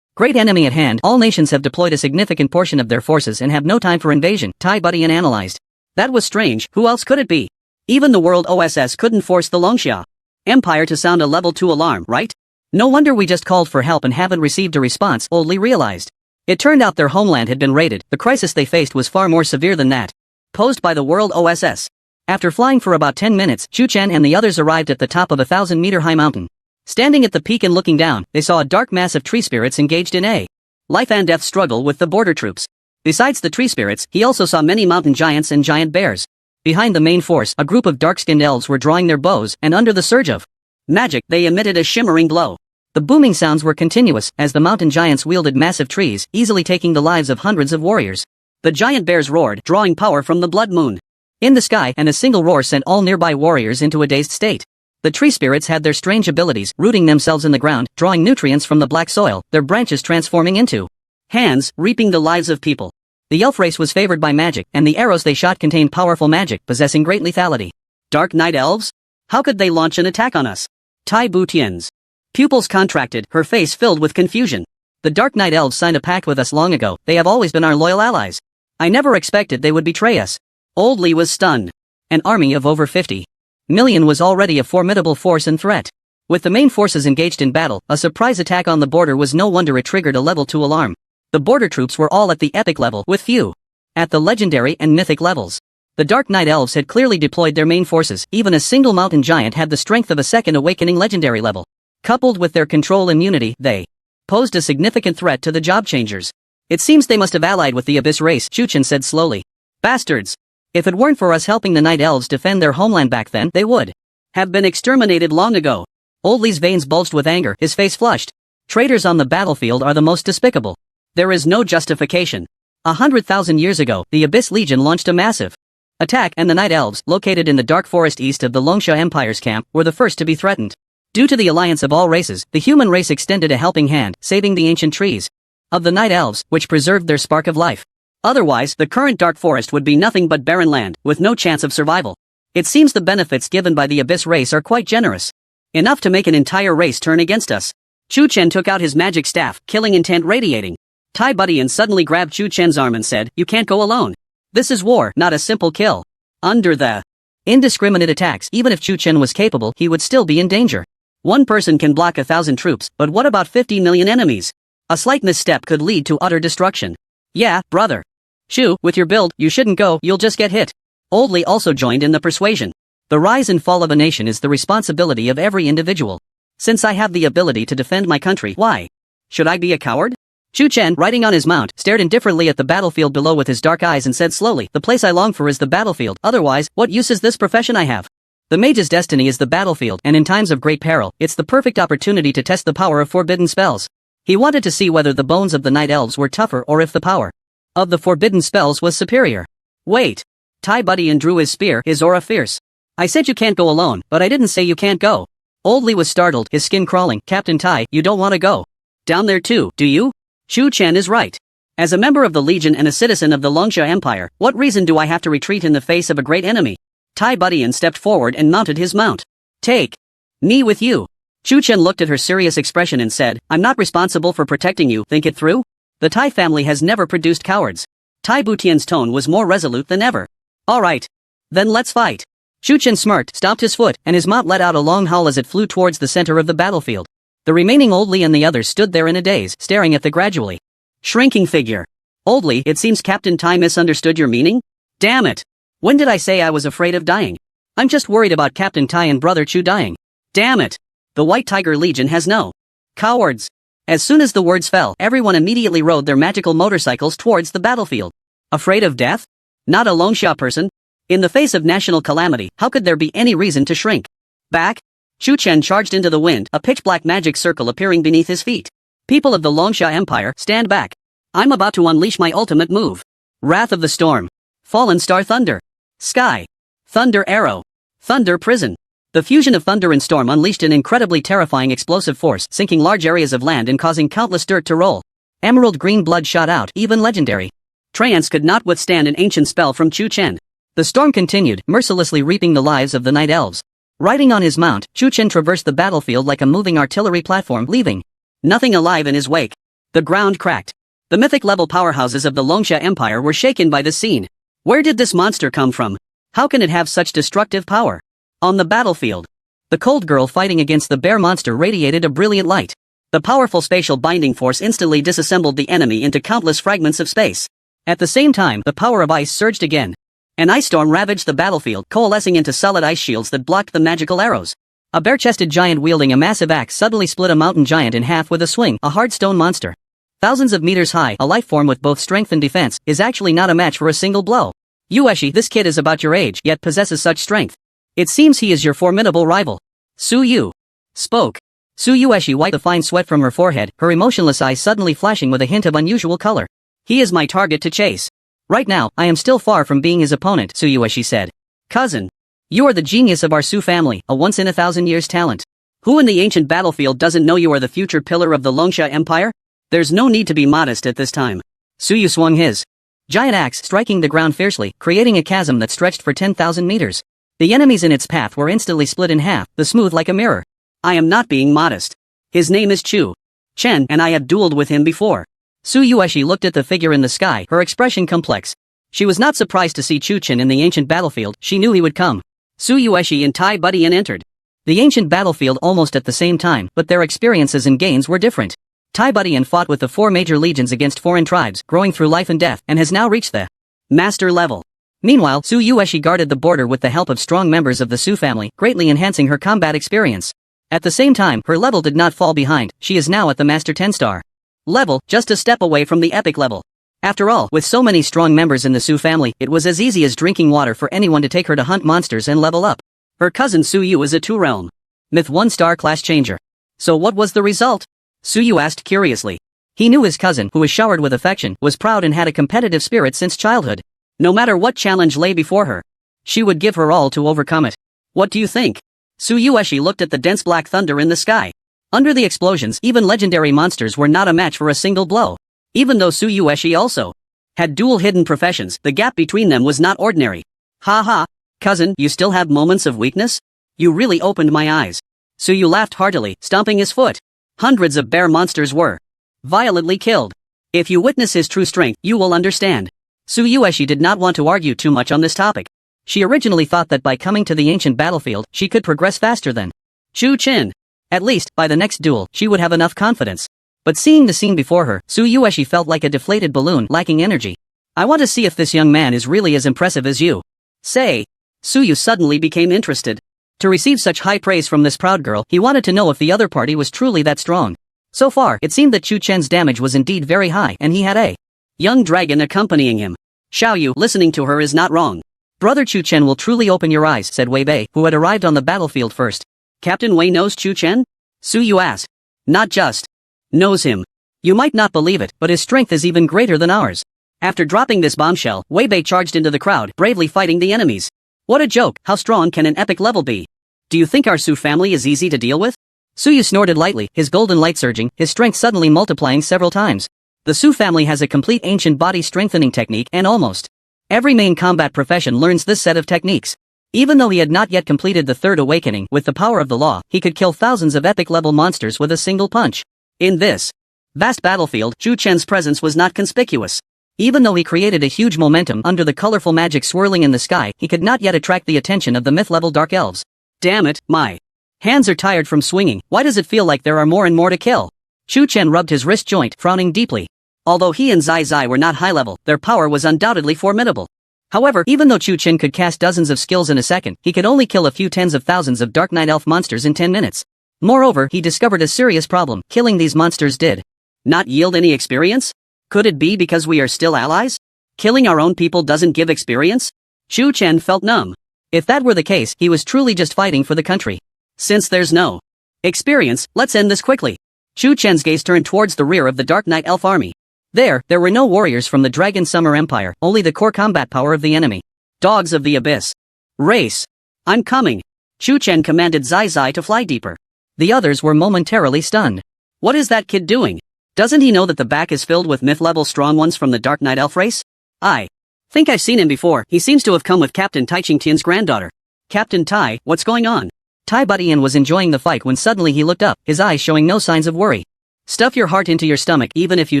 great enemy at hand, all nations have deployed a significant portion of their forces and have no time for invasion, Tai Buddian analyzed. That was strange, who else could it be? Even the World OSS couldn't force the Longsha Empire to sound a level 2 alarm, right? No wonder we just called for help and haven't received a response, Oldly realized. It turned out their homeland had been raided. The crisis they faced was far more severe than that posed by the World OSS. After flying for about 10 minutes, Chu Chen and the others arrived at the top of a 1,000-meter-high mountain. Standing at the peak and looking down, they saw a dark mass of tree spirits engaged in a life and death struggle with the border troops. Besides the tree spirits, he also saw many mountain giants and giant bears. Behind the main force, a group of dark-skinned elves were drawing their bows, and under the surge of magic, they emitted a shimmering glow. The booming sounds were continuous, as the mountain giants wielded massive trees, easily taking the lives of hundreds of warriors. The giant bears roared, drawing power from the blood moon in the sky, and a single roar sent all nearby warriors into a dazed state. The tree spirits had their strange abilities, rooting themselves in the ground, drawing nutrients from the black soil, their branches transforming into hands, reaping the lives of people. The elf race was favored by magic, and the arrows they shot contained powerful magic, possessing great lethality. Dark Night Elves? How could they launch an attack on us? Tai Butian's pupils contracted, her face filled with confusion. The Dark Night Elves signed a pact with us long ago. They have always been our loyal allies. I never expected they would betray us. Old Lee was stunned. An army of over 50 million was already a formidable force and threat. With the main forces engaged in battle, a surprise attack on the border was no wonder it triggered a level 2 alarm. The border troops were all at the epic level, with few at the legendary and mythic levels. The Dark Night Elves had clearly deployed their main forces. Even a single mountain giant had the strength of a second awakening legendary level. Coupled with their control immunity, they posed a significant threat to the job changers. It seems they must have allied with the Abyss race, Chuchen said slowly. Bastards! If it weren't for us helping the Night Elves defend their homeland back then, they would have been exterminated long ago. Old Lee's veins bulged with anger, his face flushed. Traitors on the battlefield are the most despicable. There is no justification. 100,000 years ago, the Abyss Legion launched a massive attack, and the Night Elves, located in the dark forest east of the Longsha Empire's camp, were the first to be threatened. Due to the alliance of all races, the human race extended a helping hand, saving the ancient trees of the Night Elves, which preserved their spark of life. Otherwise, the current dark forest would be nothing but barren land, with no chance of survival. It seems the benefits given by the Abyss race are quite generous. Enough to make an entire race turn against us. Chu Chen took out his magic staff, killing intent radiating. Tai Budian suddenly grabbed Chu Chen's arm and said, "You can't go alone. This is war, not a simple kill." Under the indiscriminate attacks, even if Chu Chen was capable, he would still be in danger. One person can block 1,000 troops, but what about 50 million enemies? A slight misstep could lead to utter destruction. Yeah, brother. Shu, with your build, you shouldn't go, you'll just get hit. Old Lee also joined in the persuasion. The rise and fall of a nation is the responsibility of every individual. Since I have the ability to defend my country, why should I be a coward? Chu Chen, riding on his mount, stared indifferently at the battlefield below with his dark eyes and said slowly, "The place I long for is the battlefield, otherwise, what use is this profession I have? The mage's destiny is the battlefield, and in times of great peril, it's the perfect opportunity to test the power of forbidden spells." He wanted to see whether the bones of the Night Elves were tougher or if the power of the forbidden spells was superior. Wait. Tai Budian drew his spear, his aura fierce. "I said you can't go alone, but I didn't say you can't go." Old Lee was startled, his skin crawling. "Captain Tai, you don't want to go down there too, do you?" Chu Chen is right. As a member of the Legion and a citizen of the Longsha Empire, what reason do I have to retreat in the face of a great enemy? Tai Budian stepped forward and mounted his mount. "Take me with you." Chu Chen looked at her serious expression and said, "I'm not responsible for protecting you, think it through? The Tai family has never produced cowards." Tai Butian's tone was more resolute than ever. "All right. Then let's fight." Chu Chen smirked, stomped his foot, and his mount let out a long howl as it flew towards the center of the battlefield. The remaining Old Lee and the others stood there in a daze, staring at the gradually shrinking figure. "Old Lee, it seems Captain Tai misunderstood your meaning? Damn it. When did I say I was afraid of dying? I'm just worried about Captain Tai and Brother Chu dying. Damn it. The White Tiger Legion has no cowards." As soon as the words fell, everyone immediately rode their magical motorcycles towards the battlefield. Afraid of death? Not a Longsha person? In the face of national calamity, how could there be any reason to shrink back? Chu Chen charged into the wind, a pitch-black magic circle appearing beneath his feet. "People of the Longsha Empire, stand back. I'm about to unleash my ultimate move. Wrath of the Storm. Fallen Star Thunder. Sky. Thunder Arrow. Thunder Prison." The fusion of thunder and storm unleashed an incredibly terrifying explosive force, sinking large areas of land and causing countless dirt to roll. Emerald green blood shot out, even legendary trance could not withstand an ancient spell from Chu Chen. The storm continued, mercilessly reaping the lives of the Night Elves. Riding on his mount, Chu Chen traversed the battlefield like a moving artillery platform, leaving nothing alive in his wake. The ground cracked. The mythic-level powerhouses of the Longsha Empire were shaken by this scene. Where did this monster come from? How can it have such destructive power? On the battlefield, the cold girl fighting against the bear monster radiated a brilliant light. The powerful spatial binding force instantly disassembled the enemy into countless fragments of space. At the same time, the power of ice surged again. An ice storm ravaged the battlefield, coalescing into solid ice shields that blocked the magical arrows. A bare-chested giant wielding a massive axe suddenly split a mountain giant in half with a swing, a hard stone monster. Thousands of meters high, a life form with both strength and defense, is actually not a match for a single blow. Yueshi, this kid is about your age, yet possesses such strength. It seems he is your formidable rival. Su Yu spoke. Su Yueshi wiped the fine sweat from her forehead, her emotionless eyes suddenly flashing with a hint of unusual color. He is my target to chase. Right now, I am still far from being his opponent, Su Yueshi said. Cousin. You are the genius of our Su family, a once-in-a-thousand-years talent. Who in the ancient battlefield doesn't know you are the future pillar of the Longsha Empire? There's no need to be modest at this time. Su Yu swung his giant axe, striking the ground fiercely, creating a chasm that stretched for 10,000 meters. The enemies in its path were instantly split in half, the smooth like a mirror. I am not being modest. His name is Chu Chen, and I have dueled with him before. Su Yueshi looked at the figure in the sky, her expression complex. She was not surprised to see Chu Chen in the ancient battlefield, she knew he would come. Su Yueshi and Tai Budian entered the ancient battlefield almost at the same time, but their experiences and gains were different. Tai Budian fought with the 4 major legions against foreign tribes, growing through life and death, and has now reached the master level. Meanwhile, Su Yueshi guarded the border with the help of strong members of the Su family, greatly enhancing her combat experience. At the same time, her level did not fall behind, she is now at the Master 10-star level, just a step away from the epic level. After all, with so many strong members in the Su family, it was as easy as drinking water for anyone to take her to hunt monsters and level up. Her cousin Su Yu is a 2-realm Myth 1-star class changer. So what was the result? Su Yu asked curiously. He knew his cousin, who was showered with affection, was proud and had a competitive spirit since childhood. No matter what challenge lay before her, she would give her all to overcome it. What do you think? Su Yueshi looked at the dense black thunder in the sky. Under the explosions, even legendary monsters were not a match for a single blow. Even though Su Yueshi also had dual hidden professions, the gap between them was not ordinary. Ha ha, cousin, you still have moments of weakness? You really opened my eyes. Su Yu laughed heartily, stomping his foot. Hundreds of bear monsters were violently killed. If you witness his true strength, you will understand. Su Yueshi did not want to argue too much on this topic. She originally thought that by coming to the ancient battlefield, she could progress faster than Chu Chen. At least, by the next duel, she would have enough confidence. But seeing the scene before her, Su Yueshi felt like a deflated balloon lacking energy. I want to see if this young man is really as impressive as you say. Su Yu suddenly became interested. To receive such high praise from this proud girl, he wanted to know if the other party was truly that strong. So far, it seemed that Chu Chen's damage was indeed very high, and he had a young dragon accompanying him. Xiao Yu, listening to her is not wrong. Brother Chu Chen will truly open your eyes, said Wei Bei, who had arrived on the battlefield first. Captain Wei knows Chu Chen? Su Yu asked. Not just knows him. You might not believe it, but his strength is even greater than ours. After dropping this bombshell, Wei Bei charged into the crowd, bravely fighting the enemies. What a joke, how strong can an epic level be? Do you think our Su family is easy to deal with? Su Yu snorted lightly, his golden light surging, his strength suddenly multiplying several times. The Su family has a complete ancient body strengthening technique, and almost every main combat profession learns this set of techniques. Even though he had not yet completed the third awakening, with the power of the law, he could kill thousands of epic-level monsters with a single punch. In this vast battlefield, Chu Chen's presence was not conspicuous. Even though he created a huge momentum under the colorful magic swirling in the sky, he could not yet attract the attention of the myth-level dark elves. Damn it, my hands are tired from swinging, why does it feel like there are more and more to kill? Chu Chen rubbed his wrist joint, frowning deeply. Although he and Zai Zai were not high-level, their power was undoubtedly formidable. However, even though Chu Chen could cast dozens of skills in a second, he could only kill a few tens of thousands of Dark Knight Elf monsters in 10 minutes. Moreover, he discovered a serious problem. Killing these monsters did not yield any experience? Could it be because we are still allies? Killing our own people doesn't give experience? Chu Chen felt numb. If that were the case, he was truly just fighting for the country. Since there's no experience, let's end this quickly. Chu Chen's gaze turned towards the rear of the Dark Knight Elf army. There were no warriors from the Dragon Summer Empire, only the core combat power of the enemy. Dogs of the Abyss. Race. I'm coming. Chu Chen commanded Zai Zai to fly deeper. The others were momentarily stunned. What is that kid doing? Doesn't he know that the back is filled with myth-level strong ones from the Dark Knight Elf race? I think I've seen him before. He seems to have come with Captain Tai Qingtian's granddaughter. Captain Tai, what's going on? Tai Budian was enjoying the fight when suddenly he looked up, his eyes showing no signs of worry. Stuff your heart into your stomach, even if you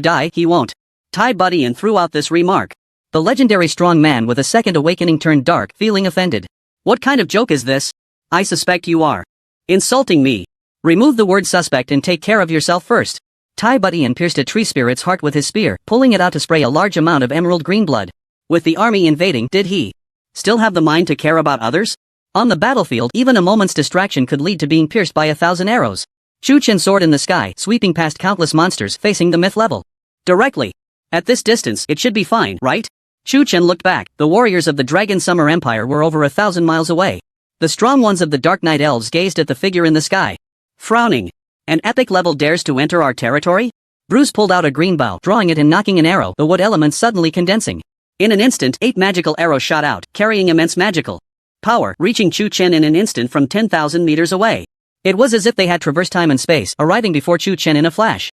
die, he won't. Tai Budian threw out this remark. The legendary strong man with a second awakening turned dark, feeling offended. What kind of joke is this? I suspect you are insulting me. Remove the word suspect and take care of yourself first. Tai Budian pierced a tree spirit's heart with his spear, pulling it out to spray a large amount of emerald green blood. With the army invading, did he still have the mind to care about others? On the battlefield, even a moment's distraction could lead to being pierced by 1,000 arrows. Chu Chen soared in the sky, sweeping past countless monsters facing the myth level. Directly. At this distance, it should be fine, right? Chu Chen looked back. The warriors of the Dragon Summer Empire were over 1,000 miles away. The strong ones of the Dark Knight Elves gazed at the figure in the sky, frowning. An epic level dares to enter our territory? Bruce pulled out a green bow, drawing it and knocking an arrow, the wood element suddenly condensing. In an instant, 8 magical arrows shot out, carrying immense magical power, reaching Chu Chen in an instant from 10,000 meters away. It was as if they had traversed time and space, arriving before Chu Chen in a flash.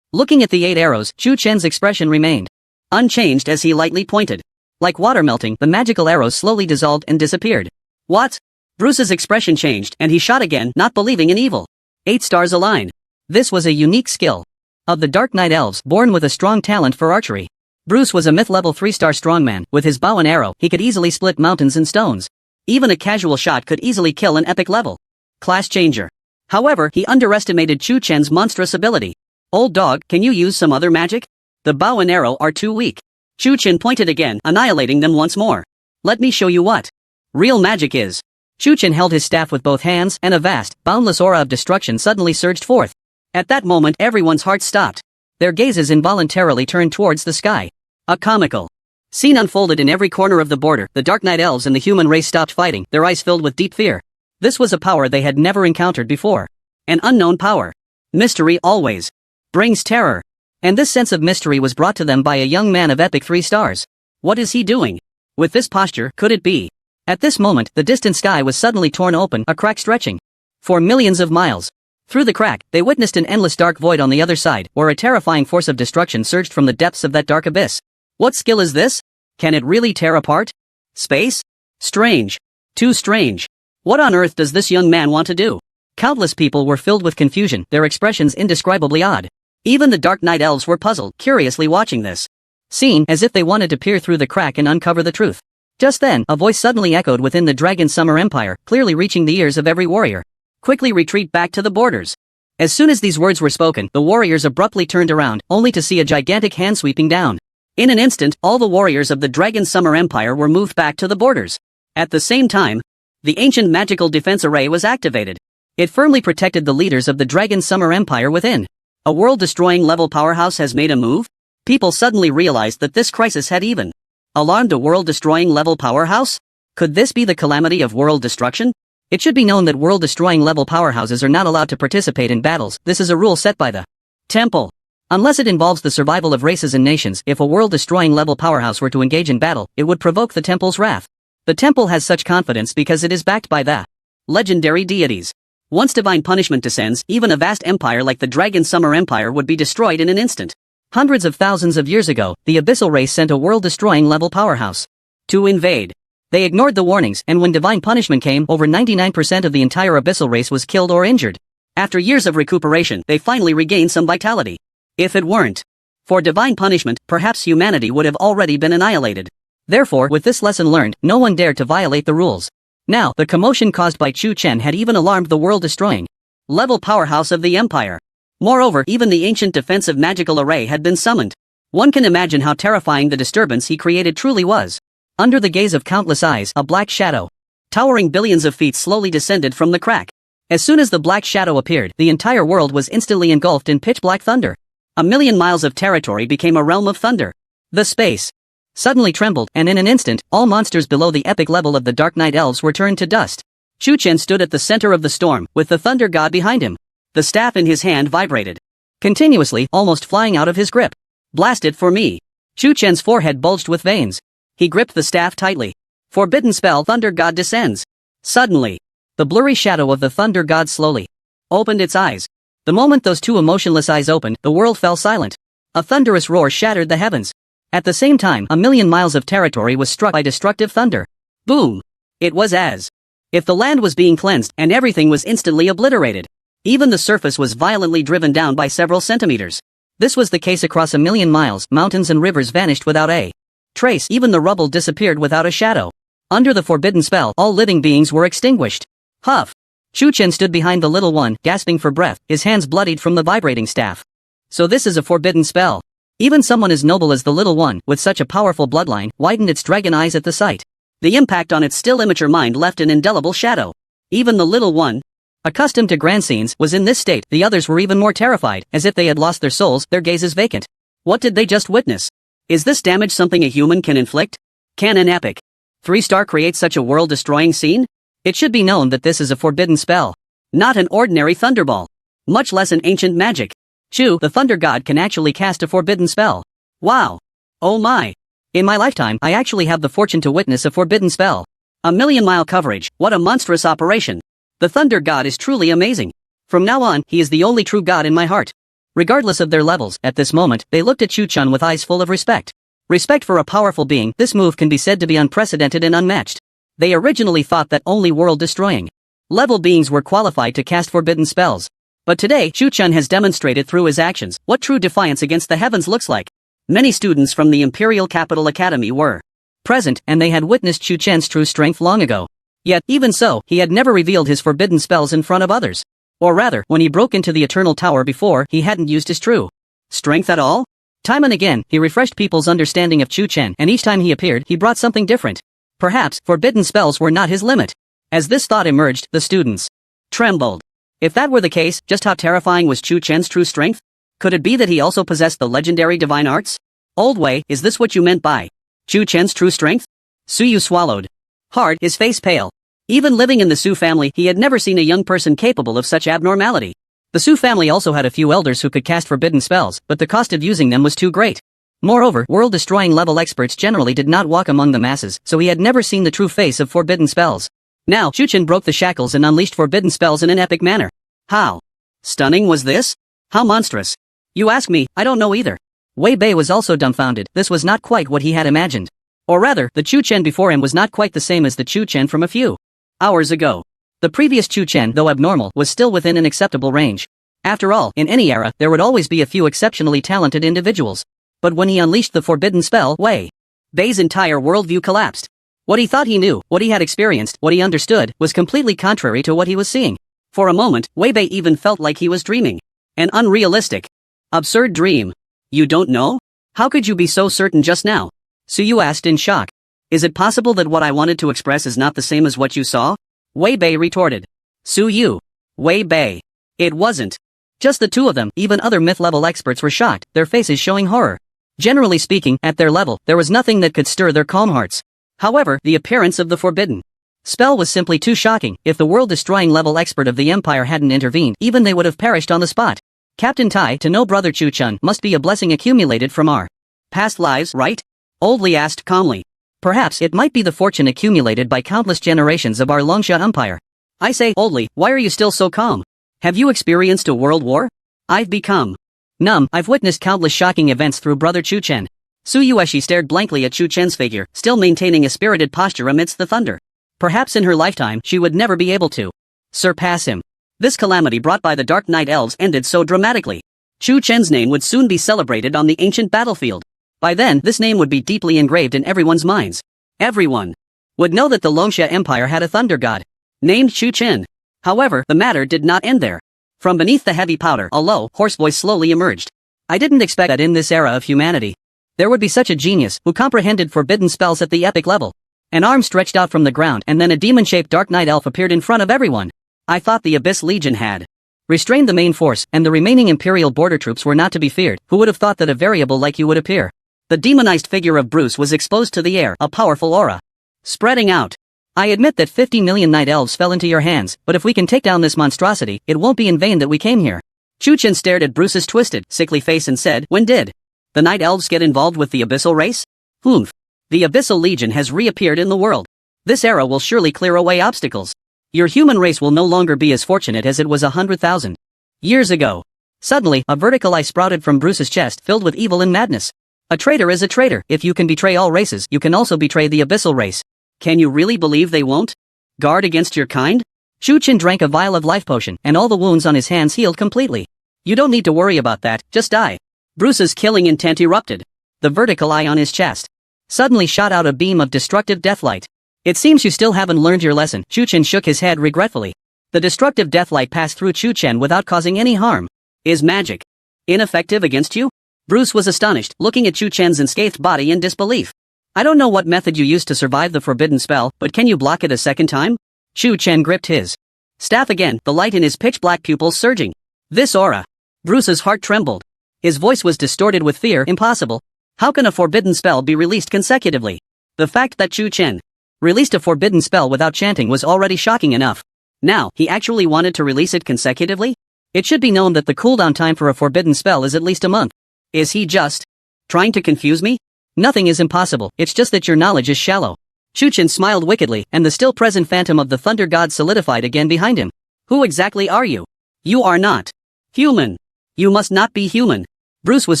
Looking at the 8 arrows, Chu Chen's expression remained unchanged as he lightly pointed. Like water melting, the magical arrows slowly dissolved and disappeared. What? Bruce's expression changed, and he shot again, not believing in evil. 8 stars align. This was a unique skill of the Dark Knight Elves, born with a strong talent for archery. Bruce was a myth-level 3-star strongman. With his bow and arrow, he could easily split mountains and stones. Even a casual shot could easily kill an epic level class changer. However, he underestimated Chu Chen's monstrous ability. Old dog, can you use some other magic? The bow and arrow are too weak. Chu Chen pointed again, annihilating them once more. Let me show you what real magic is. Chu Chen held his staff with both hands, and a vast, boundless aura of destruction suddenly surged forth. At that moment, everyone's heart stopped. Their gazes involuntarily turned towards the sky. A comical scene unfolded in every corner of the border. The Dark Knight Elves and the human race stopped fighting, their eyes filled with deep fear. This was a power they had never encountered before. An unknown power. Mystery always brings terror. And this sense of mystery was brought to them by a young man of epic 3 stars. What is he doing? With this posture, could it be? At this moment, the distant sky was suddenly torn open, a crack stretching for millions of miles. Through the crack, they witnessed an endless dark void on the other side, where a terrifying force of destruction surged from the depths of that dark abyss. What skill is this? Can it really tear apart space? Strange. Too strange. What on earth does this young man want to do? Countless people were filled with confusion, their expressions indescribably odd. Even the Dark Knight Elves were puzzled, curiously watching this scene, as if they wanted to peer through the crack and uncover the truth. Just then, a voice suddenly echoed within the Dragon Summer Empire, clearly reaching the ears of every warrior. Quickly retreat back to the borders. As soon as these words were spoken, the warriors abruptly turned around, only to see a gigantic hand sweeping down. In an instant, all the warriors of the Dragon Summer Empire were moved back to the borders. At the same time, the ancient magical defense array was activated. It firmly protected the leaders of the Dragon Summer Empire within. A world-destroying level powerhouse has made a move? People suddenly realized that this crisis had even alarmed a world-destroying level powerhouse? Could this be the calamity of world destruction? It should be known that world-destroying level powerhouses are not allowed to participate in battles. This is a rule set by the Temple. Unless it involves the survival of races and nations, if a world-destroying level powerhouse were to engage in battle, it would provoke the Temple's wrath. The Temple has such confidence because it is backed by the legendary deities. Once divine punishment descends, even a vast empire like the Dragon Summer Empire would be destroyed in an instant. Hundreds of thousands of years ago, the Abyssal race sent a world-destroying level powerhouse to invade. They ignored the warnings, and when divine punishment came, over 99% of the entire Abyssal race was killed or injured. After years of recuperation, they finally regained some vitality. If it weren't for divine punishment, perhaps humanity would have already been annihilated. Therefore, with this lesson learned, no one dared to violate the rules. Now, the commotion caused by Chu Chen had even alarmed the world-destroying level powerhouse of the empire. Moreover, even the ancient defensive magical array had been summoned. One can imagine how terrifying the disturbance he created truly was. Under the gaze of countless eyes, a black shadow, towering billions of feet, slowly descended from the crack. As soon as the black shadow appeared, the entire world was instantly engulfed in pitch-black thunder. 1,000,000 miles of territory became a realm of thunder. The space suddenly trembled, and in an instant, all monsters below the epic level of the Dark Knight Elves were turned to dust. Chu Chen stood at the center of the storm, with the thunder god behind him. The staff in his hand vibrated continuously, almost flying out of his grip. Blast it for me. Chu Chen's forehead bulged with veins. He gripped the staff tightly. Forbidden spell, Thunder God descends. Suddenly, the blurry shadow of the Thunder God slowly opened its eyes. The moment those two emotionless eyes opened, the world fell silent. A thunderous roar shattered the heavens. At the same time, 1,000,000 miles of territory was struck by destructive thunder. Boom! It was as if the land was being cleansed, and everything was instantly obliterated. Even the surface was violently driven down by several centimeters. This was the case across 1,000,000 miles. Mountains and rivers vanished without a trace. Even the rubble disappeared without a shadow. Under the forbidden spell, all living beings were extinguished. Huff! Chu Chen stood behind the little one, gasping for breath, his hands bloodied from the vibrating staff. So this is a forbidden spell. Even someone as noble as the little one, with such a powerful bloodline, widened its dragon eyes at the sight. The impact on its still immature mind left an indelible shadow. Even the little one, accustomed to grand scenes, was in this state. The others were even more terrified, as if they had lost their souls, their gazes vacant. What did they just witness? Is this damage something a human can inflict? Can an epic 3-star create such a world-destroying scene? It should be known that this is a forbidden spell. Not an ordinary thunderball. Much less an ancient magic. Chu, the thunder god, can actually cast a forbidden spell. Wow. Oh my. In my lifetime, I actually have the fortune to witness a forbidden spell. 1,000,000-mile coverage, what a monstrous operation. The thunder god is truly amazing. From now on, he is the only true god in my heart. Regardless of their levels, at this moment, they looked at Chu-chun with eyes full of respect. Respect for a powerful being. This move can be said to be unprecedented and unmatched. They originally thought that only world-destroying level beings were qualified to cast forbidden spells. But today, Chu-chun has demonstrated through his actions what true defiance against the heavens looks like. Many students from the Imperial Capital Academy were present, and they had witnessed Chu-chun's true strength long ago. Yet, even so, he had never revealed his forbidden spells in front of others. Or rather, when he broke into the Eternal Tower before, he hadn't used his true strength at all. Time and again, he refreshed people's understanding of Chu-chun, and each time he appeared, he brought something different. Perhaps, forbidden spells were not his limit. As this thought emerged, the students trembled. If that were the case, just how terrifying was Chu-chun's true strength? Could it be that he also possessed the legendary divine arts? Old Wei, is this what you meant by Chu-chun's true strength? Suyu swallowed hard, his face pale. Even living in the Su family, he had never seen a young person capable of such abnormality. The Su family also had a few elders who could cast forbidden spells, but the cost of using them was too great. Moreover, world-destroying level experts generally did not walk among the masses, so he had never seen the true face of forbidden spells. Now, Chu-chun broke the shackles and unleashed forbidden spells in an epic manner. How stunning was this? How monstrous? You ask me, I don't know either. Wei Bei was also dumbfounded. This was not quite what he had imagined. Or rather, the Chu-chun before him was not quite the same as the Chu-chun from a few hours ago. The previous Chu-chun, though abnormal, was still within an acceptable range. After all, in any era, there would always be a few exceptionally talented individuals. But when he unleashed the forbidden spell, Wei Bei's entire worldview collapsed. What he thought he knew, what he had experienced, what he understood, was completely contrary to what he was seeing. For a moment, Wei Bei even felt like he was dreaming. An unrealistic, absurd dream. You don't know? How could you be so certain just now? Suyu asked in shock. Is it possible that what I wanted to express is not the same as what you saw? Wei Bei retorted. Suyu. Wei Bei. It wasn't just the two of them. Even other myth-level experts were shocked, their faces showing horror. Generally speaking, at their level, there was nothing that could stir their calm hearts. However, the appearance of the forbidden spell was simply too shocking. If the world-destroying level expert of the Empire hadn't intervened, even they would have perished on the spot. Captain Tai, to know Brother Chu-chun must be a blessing accumulated from our past lives, right? Old Li asked calmly. Perhaps it might be the fortune accumulated by countless generations of our Longsha Empire. I say, Old Li, why are you still so calm? Have you experienced a world war? I've become numb. I've witnessed countless shocking events through Brother Chu-chun. Su Yueshi stared blankly at Chu-chun's figure, still maintaining a spirited posture amidst the thunder. Perhaps in her lifetime, she would never be able to surpass him. This calamity brought by the Dark Night Elves ended so dramatically. Chu-chun's name would soon be celebrated on the ancient battlefield. By then, this name would be deeply engraved in everyone's minds. Everyone would know that the Longsha Empire had a thunder god named Chu-chun. However, the matter did not end there. From beneath the heavy powder, a low, hoarse voice slowly emerged. I didn't expect that in this era of humanity there would be such a genius who comprehended forbidden spells at the epic level. An arm stretched out from the ground, and then a demon-shaped Dark Knight elf appeared in front of everyone. I thought the Abyss Legion had restrained the main force, and the remaining Imperial border troops were not to be feared. Who would have thought that a variable like you would appear? The demonized figure of Bruce was exposed to the air, a powerful aura spreading out. I admit that 50 million Night Elves fell into your hands, but if we can take down this monstrosity, it won't be in vain that we came here. Chu-chun stared at Bruce's twisted, sickly face and said, when did the Night Elves get involved with the Abyssal race? Humph. The Abyssal Legion has reappeared in the world. This era will surely clear away obstacles. Your human race will no longer be as fortunate as it was 100,000 years ago. Suddenly, a vertical eye sprouted from Bruce's chest, filled with evil and madness. A traitor is a traitor. If you can betray all races, you can also betray the Abyssal race. Can you really believe they won't guard against your kind? Chu-chun drank a vial of life potion, and all the wounds on his hands healed completely. You don't need to worry about that, just die. Bruce's killing intent erupted. The vertical eye on his chest suddenly shot out a beam of destructive deathlight. It seems you still haven't learned your lesson. Chu-chun shook his head regretfully. The destructive deathlight passed through Chu-chun without causing any harm. Is magic ineffective against you? Bruce was astonished, looking at Chu-chun's unscathed body in disbelief. I don't know what method you used to survive the forbidden spell, but can you block it a second time? Chu-chun gripped his staff again, the light in his pitch-black pupils surging. This aura. Bruce's heart trembled. His voice was distorted with fear. Impossible. How can a forbidden spell be released consecutively? The fact that Chu Chen released a forbidden spell without chanting was already shocking enough. Now, he actually wanted to release it consecutively? It should be known that the cooldown time for a forbidden spell is at least a month. Is he just trying to confuse me? Nothing is impossible, it's just that your knowledge is shallow. Chu Chen smiled wickedly, and the still present phantom of the thunder god solidified again behind him. Who exactly are you? You are not human. You must not be human. Bruce was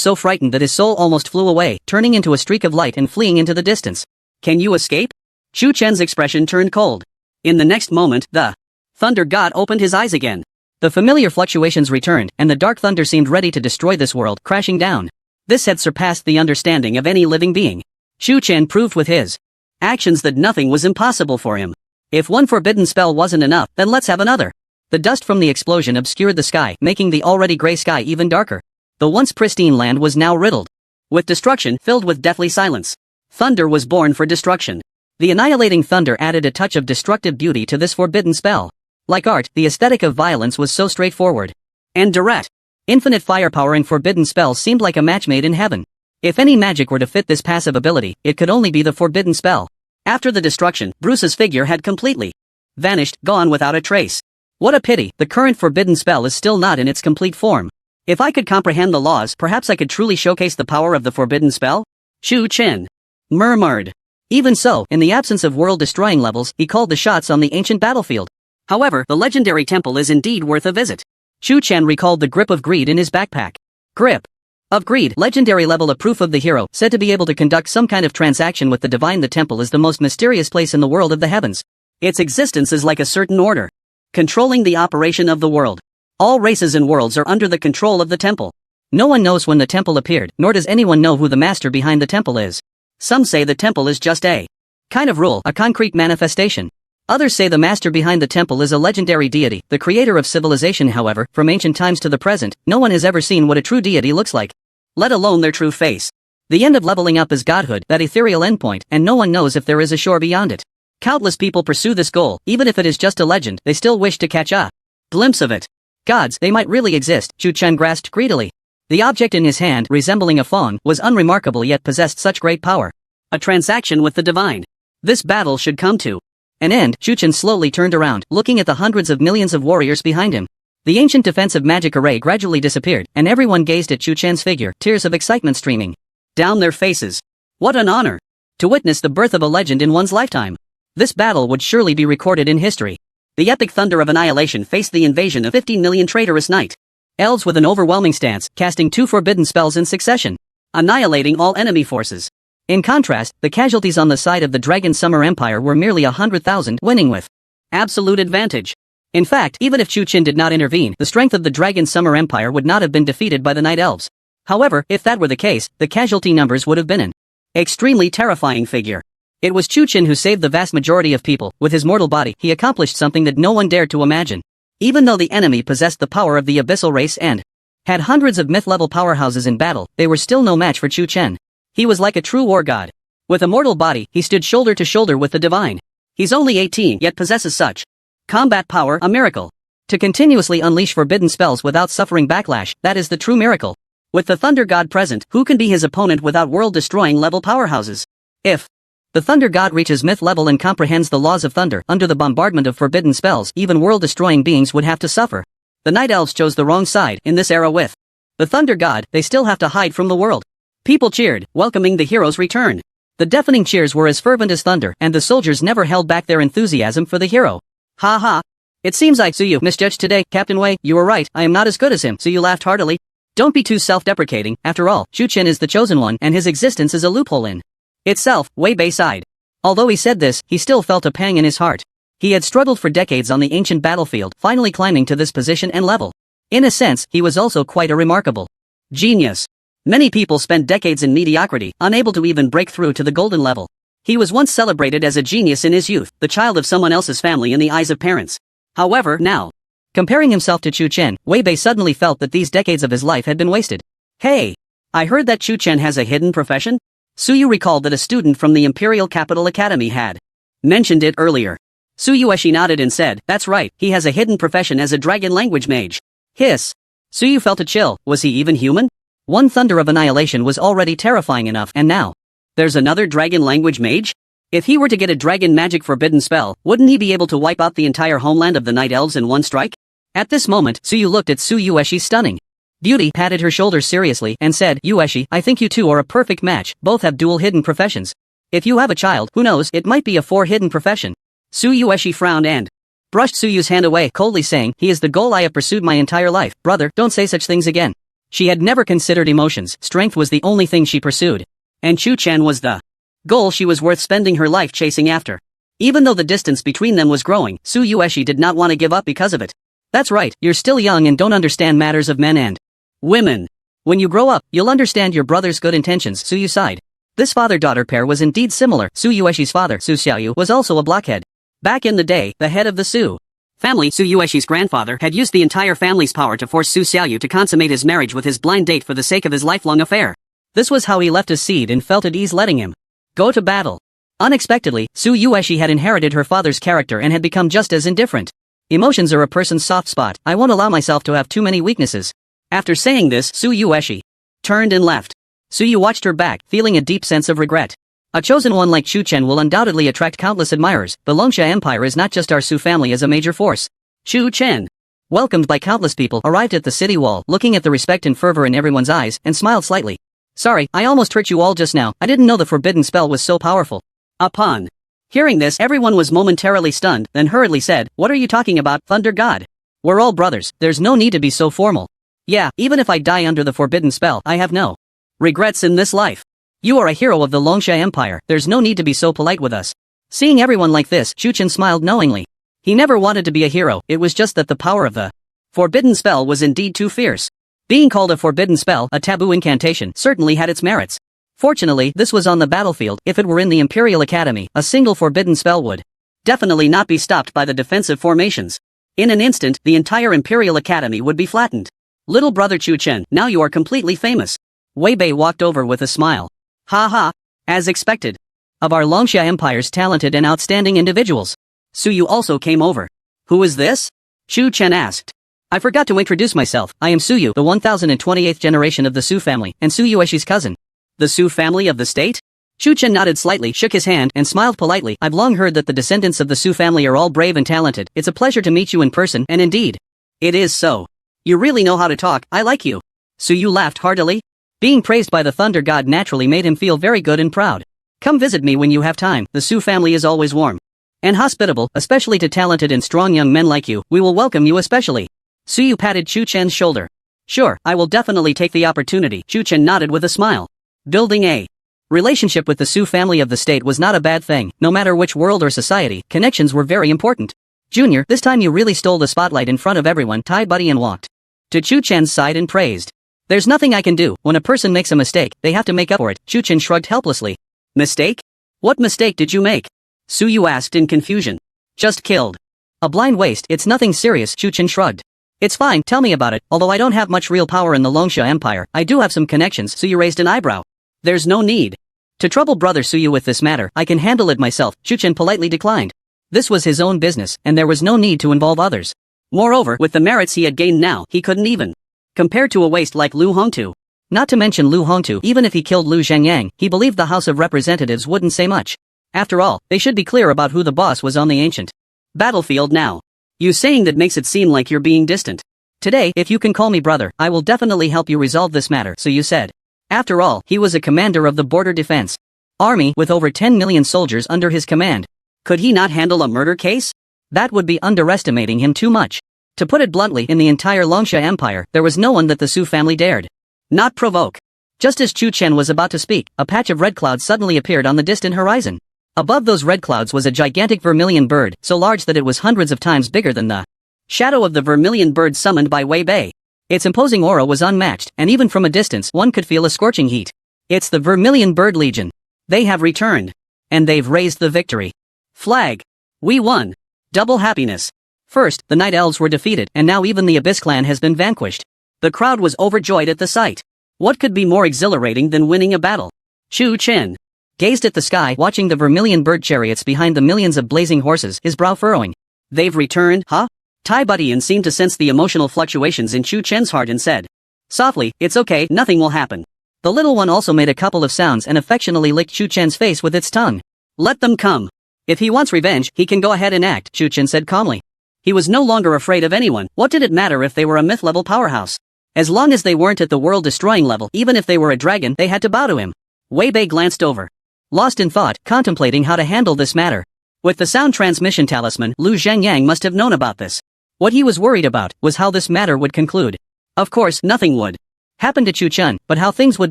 so frightened that his soul almost flew away, turning into a streak of light and fleeing into the distance. Can you escape? Chu Chen's expression turned cold. In the next moment, the thunder god opened his eyes again. The familiar fluctuations returned, and the dark thunder seemed ready to destroy this world, crashing down. This had surpassed the understanding of any living being. Chu Chen proved with his actions that nothing was impossible for him. If one forbidden spell wasn't enough, then let's have another. The dust from the explosion obscured the sky, making the already gray sky even darker. The once pristine land was now riddled with destruction, filled with deathly silence. Thunder was born for destruction. The annihilating thunder added a touch of destructive beauty to this forbidden spell. Like art, the aesthetic of violence was so straightforward and direct. Infinite firepower and forbidden spells seemed like a match made in heaven. If any magic were to fit this passive ability, it could only be the forbidden spell. After the destruction, Bruce's figure had completely vanished, gone without a trace. What a pity, the current forbidden spell is still not in its complete form. If I could comprehend the laws, perhaps I could truly showcase the power of the forbidden spell? Chu Chen murmured. Even so, in the absence of world-destroying levels, he called the shots on the ancient battlefield. However, the legendary temple is indeed worth a visit. Chu Chen recalled the grip of greed in his backpack. Grip of greed, legendary level of proof of the hero, said to be able to conduct some kind of transaction with the divine. The temple is the most mysterious place in the world of the heavens. Its existence is like a certain order, controlling the operation of the world. All races and worlds are under the control of the temple. No one knows when the temple appeared, nor does anyone know who the master behind the temple is. Some say the temple is just a kind of rule, a concrete manifestation. Others say the master behind the temple is a legendary deity, the creator of civilization. However, from ancient times to the present, no one has ever seen what a true deity looks like, let alone their true face. The end of leveling up is godhood, that ethereal endpoint, and no one knows if there is a shore beyond it. Countless people pursue this goal, even if it is just a legend, they still wish to catch a glimpse of it. Gods, they might really exist, Chu Chen grasped greedily. The object in his hand, resembling a fawn, was unremarkable yet possessed such great power. A transaction with the divine. This battle should come to an end. Chu Chen slowly turned around, looking at the hundreds of millions of warriors behind him. The ancient defensive magic array gradually disappeared, and everyone gazed at Chu Chen's figure, tears of excitement streaming down their faces. What an honor! To witness the birth of a legend in one's lifetime. This battle would surely be recorded in history. The epic thunder of annihilation faced the invasion of 15 million traitorous night elves with an overwhelming stance, casting 2 forbidden spells in succession, annihilating all enemy forces. In contrast, the casualties on the side of the Dragon Summer Empire were merely 100,000, winning with absolute advantage. In fact, even if Chu Chen did not intervene, the strength of the Dragon Summer Empire would not have been defeated by the Night Elves. However, if that were the case, the casualty numbers would have been an extremely terrifying figure. It was Chu Chen who saved the vast majority of people. With his mortal body, he accomplished something that no one dared to imagine. Even though the enemy possessed the power of the abyssal race and had hundreds of myth-level powerhouses in battle, they were still no match for Chu Chen. He was like a true war god. With a mortal body, he stood shoulder to shoulder with the divine. He's only 18, yet possesses such combat power, a miracle. To continuously unleash forbidden spells without suffering backlash, that is the true miracle. With the Thunder God present, who can be his opponent without world-destroying level powerhouses? If the Thunder God reaches myth level and comprehends the laws of thunder, under the bombardment of forbidden spells, even world-destroying beings would have to suffer. The Night Elves chose the wrong side in this era. With the Thunder God, they still have to hide from the world. People cheered, welcoming the hero's return. The deafening cheers were as fervent as thunder, and the soldiers never held back their enthusiasm for the hero. Ha ha. It seems I you misjudged today, Captain Wei. You were right, I am not as good as him. You laughed heartily. Don't be too self-deprecating. After all, Chu Chen is the chosen one, and his existence is a loophole in itself. Wei Bei sighed. Although he said this, he still felt a pang in his heart. He had struggled for decades on the ancient battlefield, finally climbing to this position and level. In a sense, he was also quite a remarkable genius. Many people spent decades in mediocrity, unable to even break through to the golden level. He was once celebrated as a genius in his youth, the child of someone else's family in the eyes of parents. However, now, comparing himself to Chu Chen, Wei Bei suddenly felt that these decades of his life had been wasted. Hey! I heard that Chu Chen has a hidden profession? Suyu recalled that a student from the Imperial Capital Academy had mentioned it earlier. Suyueshi nodded and said, that's right, he has a hidden profession as a dragon language mage. Hiss. Suyu felt a chill. Was he even human? One thunder of annihilation was already terrifying enough, and now there's another dragon language mage? If he were to get a dragon magic forbidden spell, wouldn't he be able to wipe out the entire homeland of the Night Elves in one strike? At this moment, Tsuyu looked at Tsuyueshi's stunning beauty, patted her shoulders seriously, and said, Ueshi, I think you two are a perfect match, both have dual hidden professions. If you have a child, who knows, it might be a four hidden profession. Tsuyueshi frowned and brushed Tsuyu's hand away, coldly saying, he is the goal I have pursued my entire life. Brother, don't say such things again. She had never considered emotions, strength was the only thing she pursued. And Chu-chan was the goal she was worth spending her life chasing after. Even though the distance between them was growing, Tsuyueshi did not want to give up because of it. That's right, you're still young and don't understand matters of men and women. When you grow up, you'll understand your brother's good intentions, Tsuyu sighed. This father-daughter pair was indeed similar. Tsuyueshi's father, Su Xiaoyu, was also a blockhead. Back in the day, the head of the Su family, Tsuyueshi's grandfather, had used the entire family's power to force Su Xiaoyu to consummate his marriage with his blind date for the sake of his lifelong affair. This was how he left his seed and felt at ease letting him go to battle. Unexpectedly, Tsuyueshi had inherited her father's character and had become just as indifferent. Emotions are a person's soft spot. I won't allow myself to have too many weaknesses. After saying this, Tsuyueshi turned and left. Tsuyu watched her back, feeling a deep sense of regret. A chosen one like Chu-chen will undoubtedly attract countless admirers. The Longsha Empire is not just our Su family as a major force. Chu-chen, welcomed by countless people, arrived at the city wall, looking at the respect and fervor in everyone's eyes, and smiled slightly. Sorry, I almost hurt you all just now. I didn't know the forbidden spell was so powerful. Upon hearing this, everyone was momentarily stunned, then hurriedly said, what are you talking about, Thunder God? We're all brothers, there's no need to be so formal. Yeah, even if I die under the forbidden spell, I have no regrets in this life. You are a hero of the Longsha Empire, there's no need to be so polite with us. Seeing everyone like this, Chu-chen smiled knowingly. He never wanted to be a hero, it was just that the power of the forbidden spell was indeed too fierce. Being called a forbidden spell, a taboo incantation, certainly had its merits. Fortunately, this was on the battlefield. If it were in the Imperial Academy, a single forbidden spell would definitely not be stopped by the defensive formations. In an instant, the entire Imperial Academy would be flattened. Little brother Chu-chen, now you are completely famous. Wei Bei walked over with a smile. Ha ha, as expected. Of our Longsha Empire's talented and outstanding individuals. Tsuyu also came over. Who is this? Chu-chen asked. I forgot to introduce myself. I am Tsuyu, the 1028th generation of the Su family, and Tsuyueshi's cousin. The Su family of the state? Chu-chen nodded slightly, shook his hand, and smiled politely. I've long heard that the descendants of the Su family are all brave and talented. It's a pleasure to meet you in person, and indeed, it is so. You really know how to talk, I like you. Tsuyu laughed heartily. Being praised by the Thunder God naturally made him feel very good and proud. Come visit me when you have time, the Su family is always warm and hospitable, especially to talented and strong young men like you. We will welcome you especially. Tsuyu patted Chu-chen's shoulder. Sure, I will definitely take the opportunity. Chu-chen nodded with a smile. Building a relationship with the Su family of the state was not a bad thing. No matter which world or society, connections were very important. Junior, this time you really stole the spotlight in front of everyone. Tai Buddy and walked to Chu-chen's side and praised. There's nothing I can do. When a person makes a mistake, they have to make up for it. Chu-chen shrugged helplessly. Mistake? What mistake did you make? Tsuyu asked in confusion. Just killed a blind waste. It's nothing serious. Chu-chen shrugged. It's fine, tell me about it. Although I don't have much real power in the Longsha Empire, I do have some connections. Tsuyu raised an eyebrow. There's no need to trouble brother Tsuyu with this matter. I can handle it myself. Chu-chen politely declined. This was his own business, and there was no need to involve others. Moreover, with the merits he had gained now, he couldn't even compare to a waste like Lu Hongtu. Not to mention Lu Hongtu, even if he killed Lu Zhengyang, he believed the House of Representatives wouldn't say much. After all, they should be clear about who the boss was on the ancient battlefield now. You saying that makes it seem like you're being distant. Today, if you can call me brother, I will definitely help you resolve this matter, so you said. After all, he was a commander of the border defense army with over 10 million soldiers under his command. Could he not handle a murder case? That would be underestimating him too much. To put it bluntly, in the entire Longsha Empire, there was no one that the Su family dared not provoke. Just as Chu-chen was about to speak, a patch of red clouds suddenly appeared on the distant horizon. Above those red clouds was a gigantic vermilion bird, so large that it was hundreds of times bigger than the shadow of the vermilion bird summoned by Wei Bei. Its imposing aura was unmatched, and even from a distance one could feel a scorching heat. It's the Vermilion Bird Legion. They have returned. And they've raised the victory flag. We won. Double happiness. First, the Night Elves were defeated, and now even the Abyss clan has been vanquished. The crowd was overjoyed at the sight. What could be more exhilarating than winning a battle? Chu-chen gazed at the sky, watching the vermilion bird chariots behind the millions of blazing horses, his brow furrowing. They've returned, huh? Tai Buddy seemed to sense the emotional fluctuations in Chu-chen's heart and said, Softly, it's okay, nothing will happen. The little one also made a couple of sounds and affectionately licked Chu Chen's face with its tongue. Let them come. If he wants revenge, he can go ahead and act, Chu Chen said calmly. He was no longer afraid of anyone. What did it matter if they were a myth-level powerhouse? As long as they weren't at the world-destroying level, even if they were a dragon, they had to bow to him. Wei Bei glanced over, lost in thought, contemplating how to handle this matter. With the sound transmission talisman, Lu Zhengyang must have known about this. What he was worried about was how this matter would conclude. Of course, nothing would happen to Chu Chen, but how things would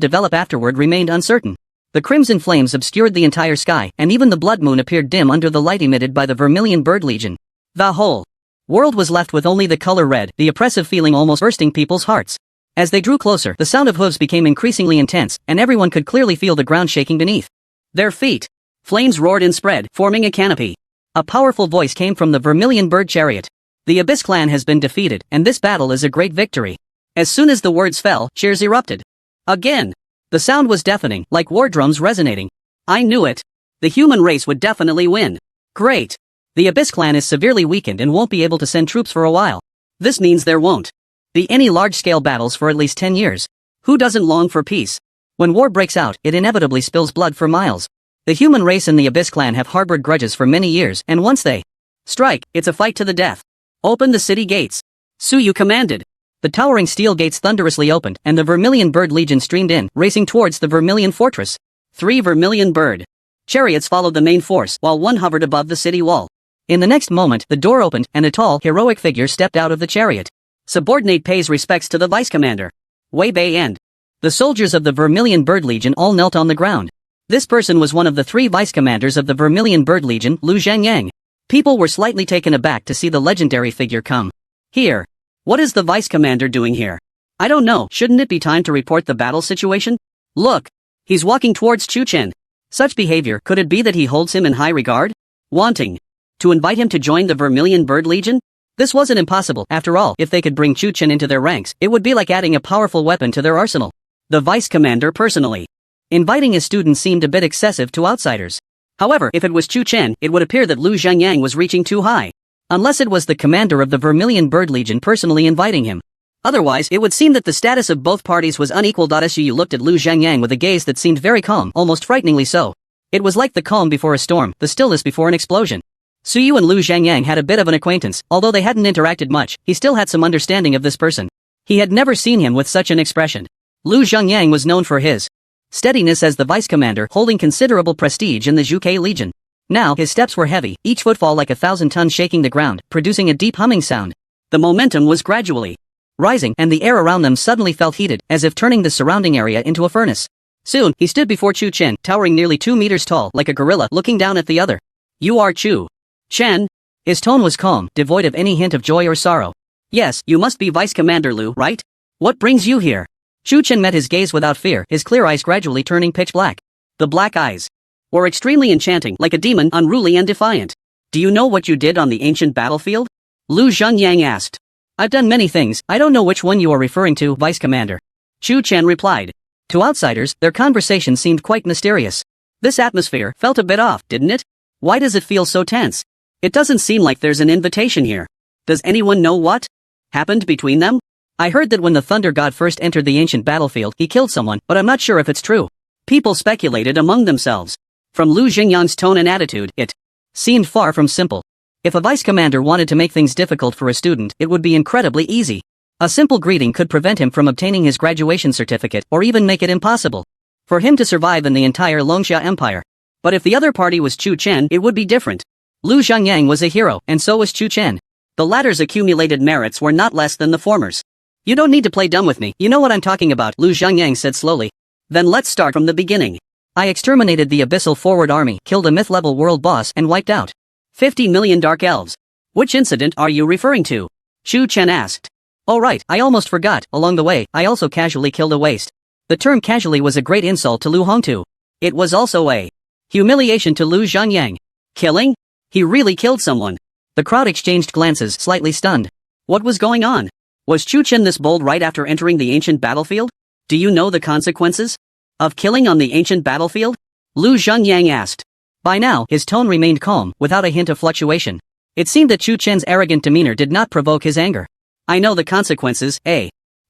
develop afterward remained uncertain. The crimson flames obscured the entire sky, and even the blood moon appeared dim under the light emitted by the vermilion bird legion. The whole world was left with only the color red, the oppressive feeling almost bursting people's hearts. As they drew closer, the sound of hooves became increasingly intense, and everyone could clearly feel the ground shaking beneath their feet. Flames roared and spread, forming a canopy. A powerful voice came from the vermilion bird chariot. The Abyss clan has been defeated, and this battle is a great victory. As soon as the words fell, cheers erupted. Again. The sound was deafening, like war drums resonating. I knew it. The human race would definitely win. Great. The Abyss clan is severely weakened and won't be able to send troops for a while. This means there won't be any large-scale battles for at least 10 years. Who doesn't long for peace? When war breaks out, it inevitably spills blood for miles. The human race and the Abyss clan have harbored grudges for many years, and once they strike, it's a fight to the death. Open the city gates. Su Yu commanded. The towering steel gates thunderously opened, and the Vermilion Bird Legion streamed in, racing towards the Vermilion Fortress. 3 Vermilion Bird chariots followed the main force, while one hovered above the city wall. In the next moment, the door opened, and a tall, heroic figure stepped out of the chariot. Subordinate pays respects to the vice commander, Wei Bei, and the soldiers of the Vermilion Bird Legion all knelt on the ground. This person was one of the 3 vice commanders of the Vermilion Bird Legion, Lu Zhengyang. People were slightly taken aback to see the legendary figure come here. What is the vice commander doing here? I don't know, shouldn't it be time to report the battle situation? Look! He's walking towards Chu Chen. Such behavior, could it be that he holds him in high regard? Wanting to invite him to join the Vermilion Bird Legion? This wasn't impossible, after all, if they could bring Chu Chen into their ranks, it would be like adding a powerful weapon to their arsenal. The vice commander personally inviting his students seemed a bit excessive to outsiders. However, if it was Chu Chen, it would appear that Lu Zhengyang was reaching too high. Unless it was the commander of the Vermilion Bird Legion personally inviting him. Otherwise, it would seem that the status of both parties was unequal. Su Yu looked at Lu Zhengyang with a gaze that seemed very calm, almost frighteningly so. It was like the calm before a storm, the stillness before an explosion. Su Yu and Lu Zhengyang had a bit of an acquaintance, although they hadn't interacted much, he still had some understanding of this person. He had never seen him with such an expression. Lu Zhengyang was known for his steadiness as the vice commander, holding considerable prestige in the Zhuge Legion. Now, his steps were heavy, each footfall like 1,000 tons shaking the ground, producing a deep humming sound. The momentum was gradually rising, and the air around them suddenly felt heated, as if turning the surrounding area into a furnace. Soon, he stood before Chu Chen, towering nearly 2 meters tall, like a gorilla, looking down at the other. You are Chu Chen? His tone was calm, devoid of any hint of joy or sorrow. Yes, you must be Vice Commander Lu, right? What brings you here? Chu Chen met his gaze without fear, his clear eyes gradually turning pitch black. The black eyes were extremely enchanting, like a demon, unruly and defiant. Do you know what you did on the ancient battlefield? Lu Zhengyang asked. I've done many things, I don't know which one you are referring to, Vice Commander. Chu Chen replied. To outsiders, their conversation seemed quite mysterious. This atmosphere felt a bit off, didn't it? Why does it feel so tense? It doesn't seem like there's an invitation here. Does anyone know what happened between them? I heard that when the Thunder God first entered the ancient battlefield, he killed someone, but I'm not sure if it's true. People speculated among themselves. From Lu Zhengyang's tone and attitude, it seemed far from simple. If a vice commander wanted to make things difficult for a student, it would be incredibly easy. A simple greeting could prevent him from obtaining his graduation certificate, or even make it impossible for him to survive in the entire Longxia Empire. But if the other party was Chu Chen, it would be different. Lu Zhengyang was a hero, and so was Chu Chen. The latter's accumulated merits were not less than the former's. You don't need to play dumb with me, you know what I'm talking about, Lu Zhengyang said slowly. Then let's start from the beginning. I exterminated the Abyssal Forward Army, killed a myth-level world boss, and wiped out 50 million Dark Elves. Which incident are you referring to? Chu Chen asked. Oh right, I almost forgot, along the way, I also casually killed a waste. The term casually was a great insult to Lu Hongtu. It was also a humiliation to Lu Zhengyang. Killing? He really killed someone. The crowd exchanged glances, slightly stunned. What was going on? Was Chu Chen this bold right after entering the ancient battlefield? Do you know the consequences of killing on the ancient battlefield? Lu Zhengyang asked. By now, his tone remained calm, without a hint of fluctuation. It seemed that Chu Chen's arrogant demeanor did not provoke his anger. I know the consequences,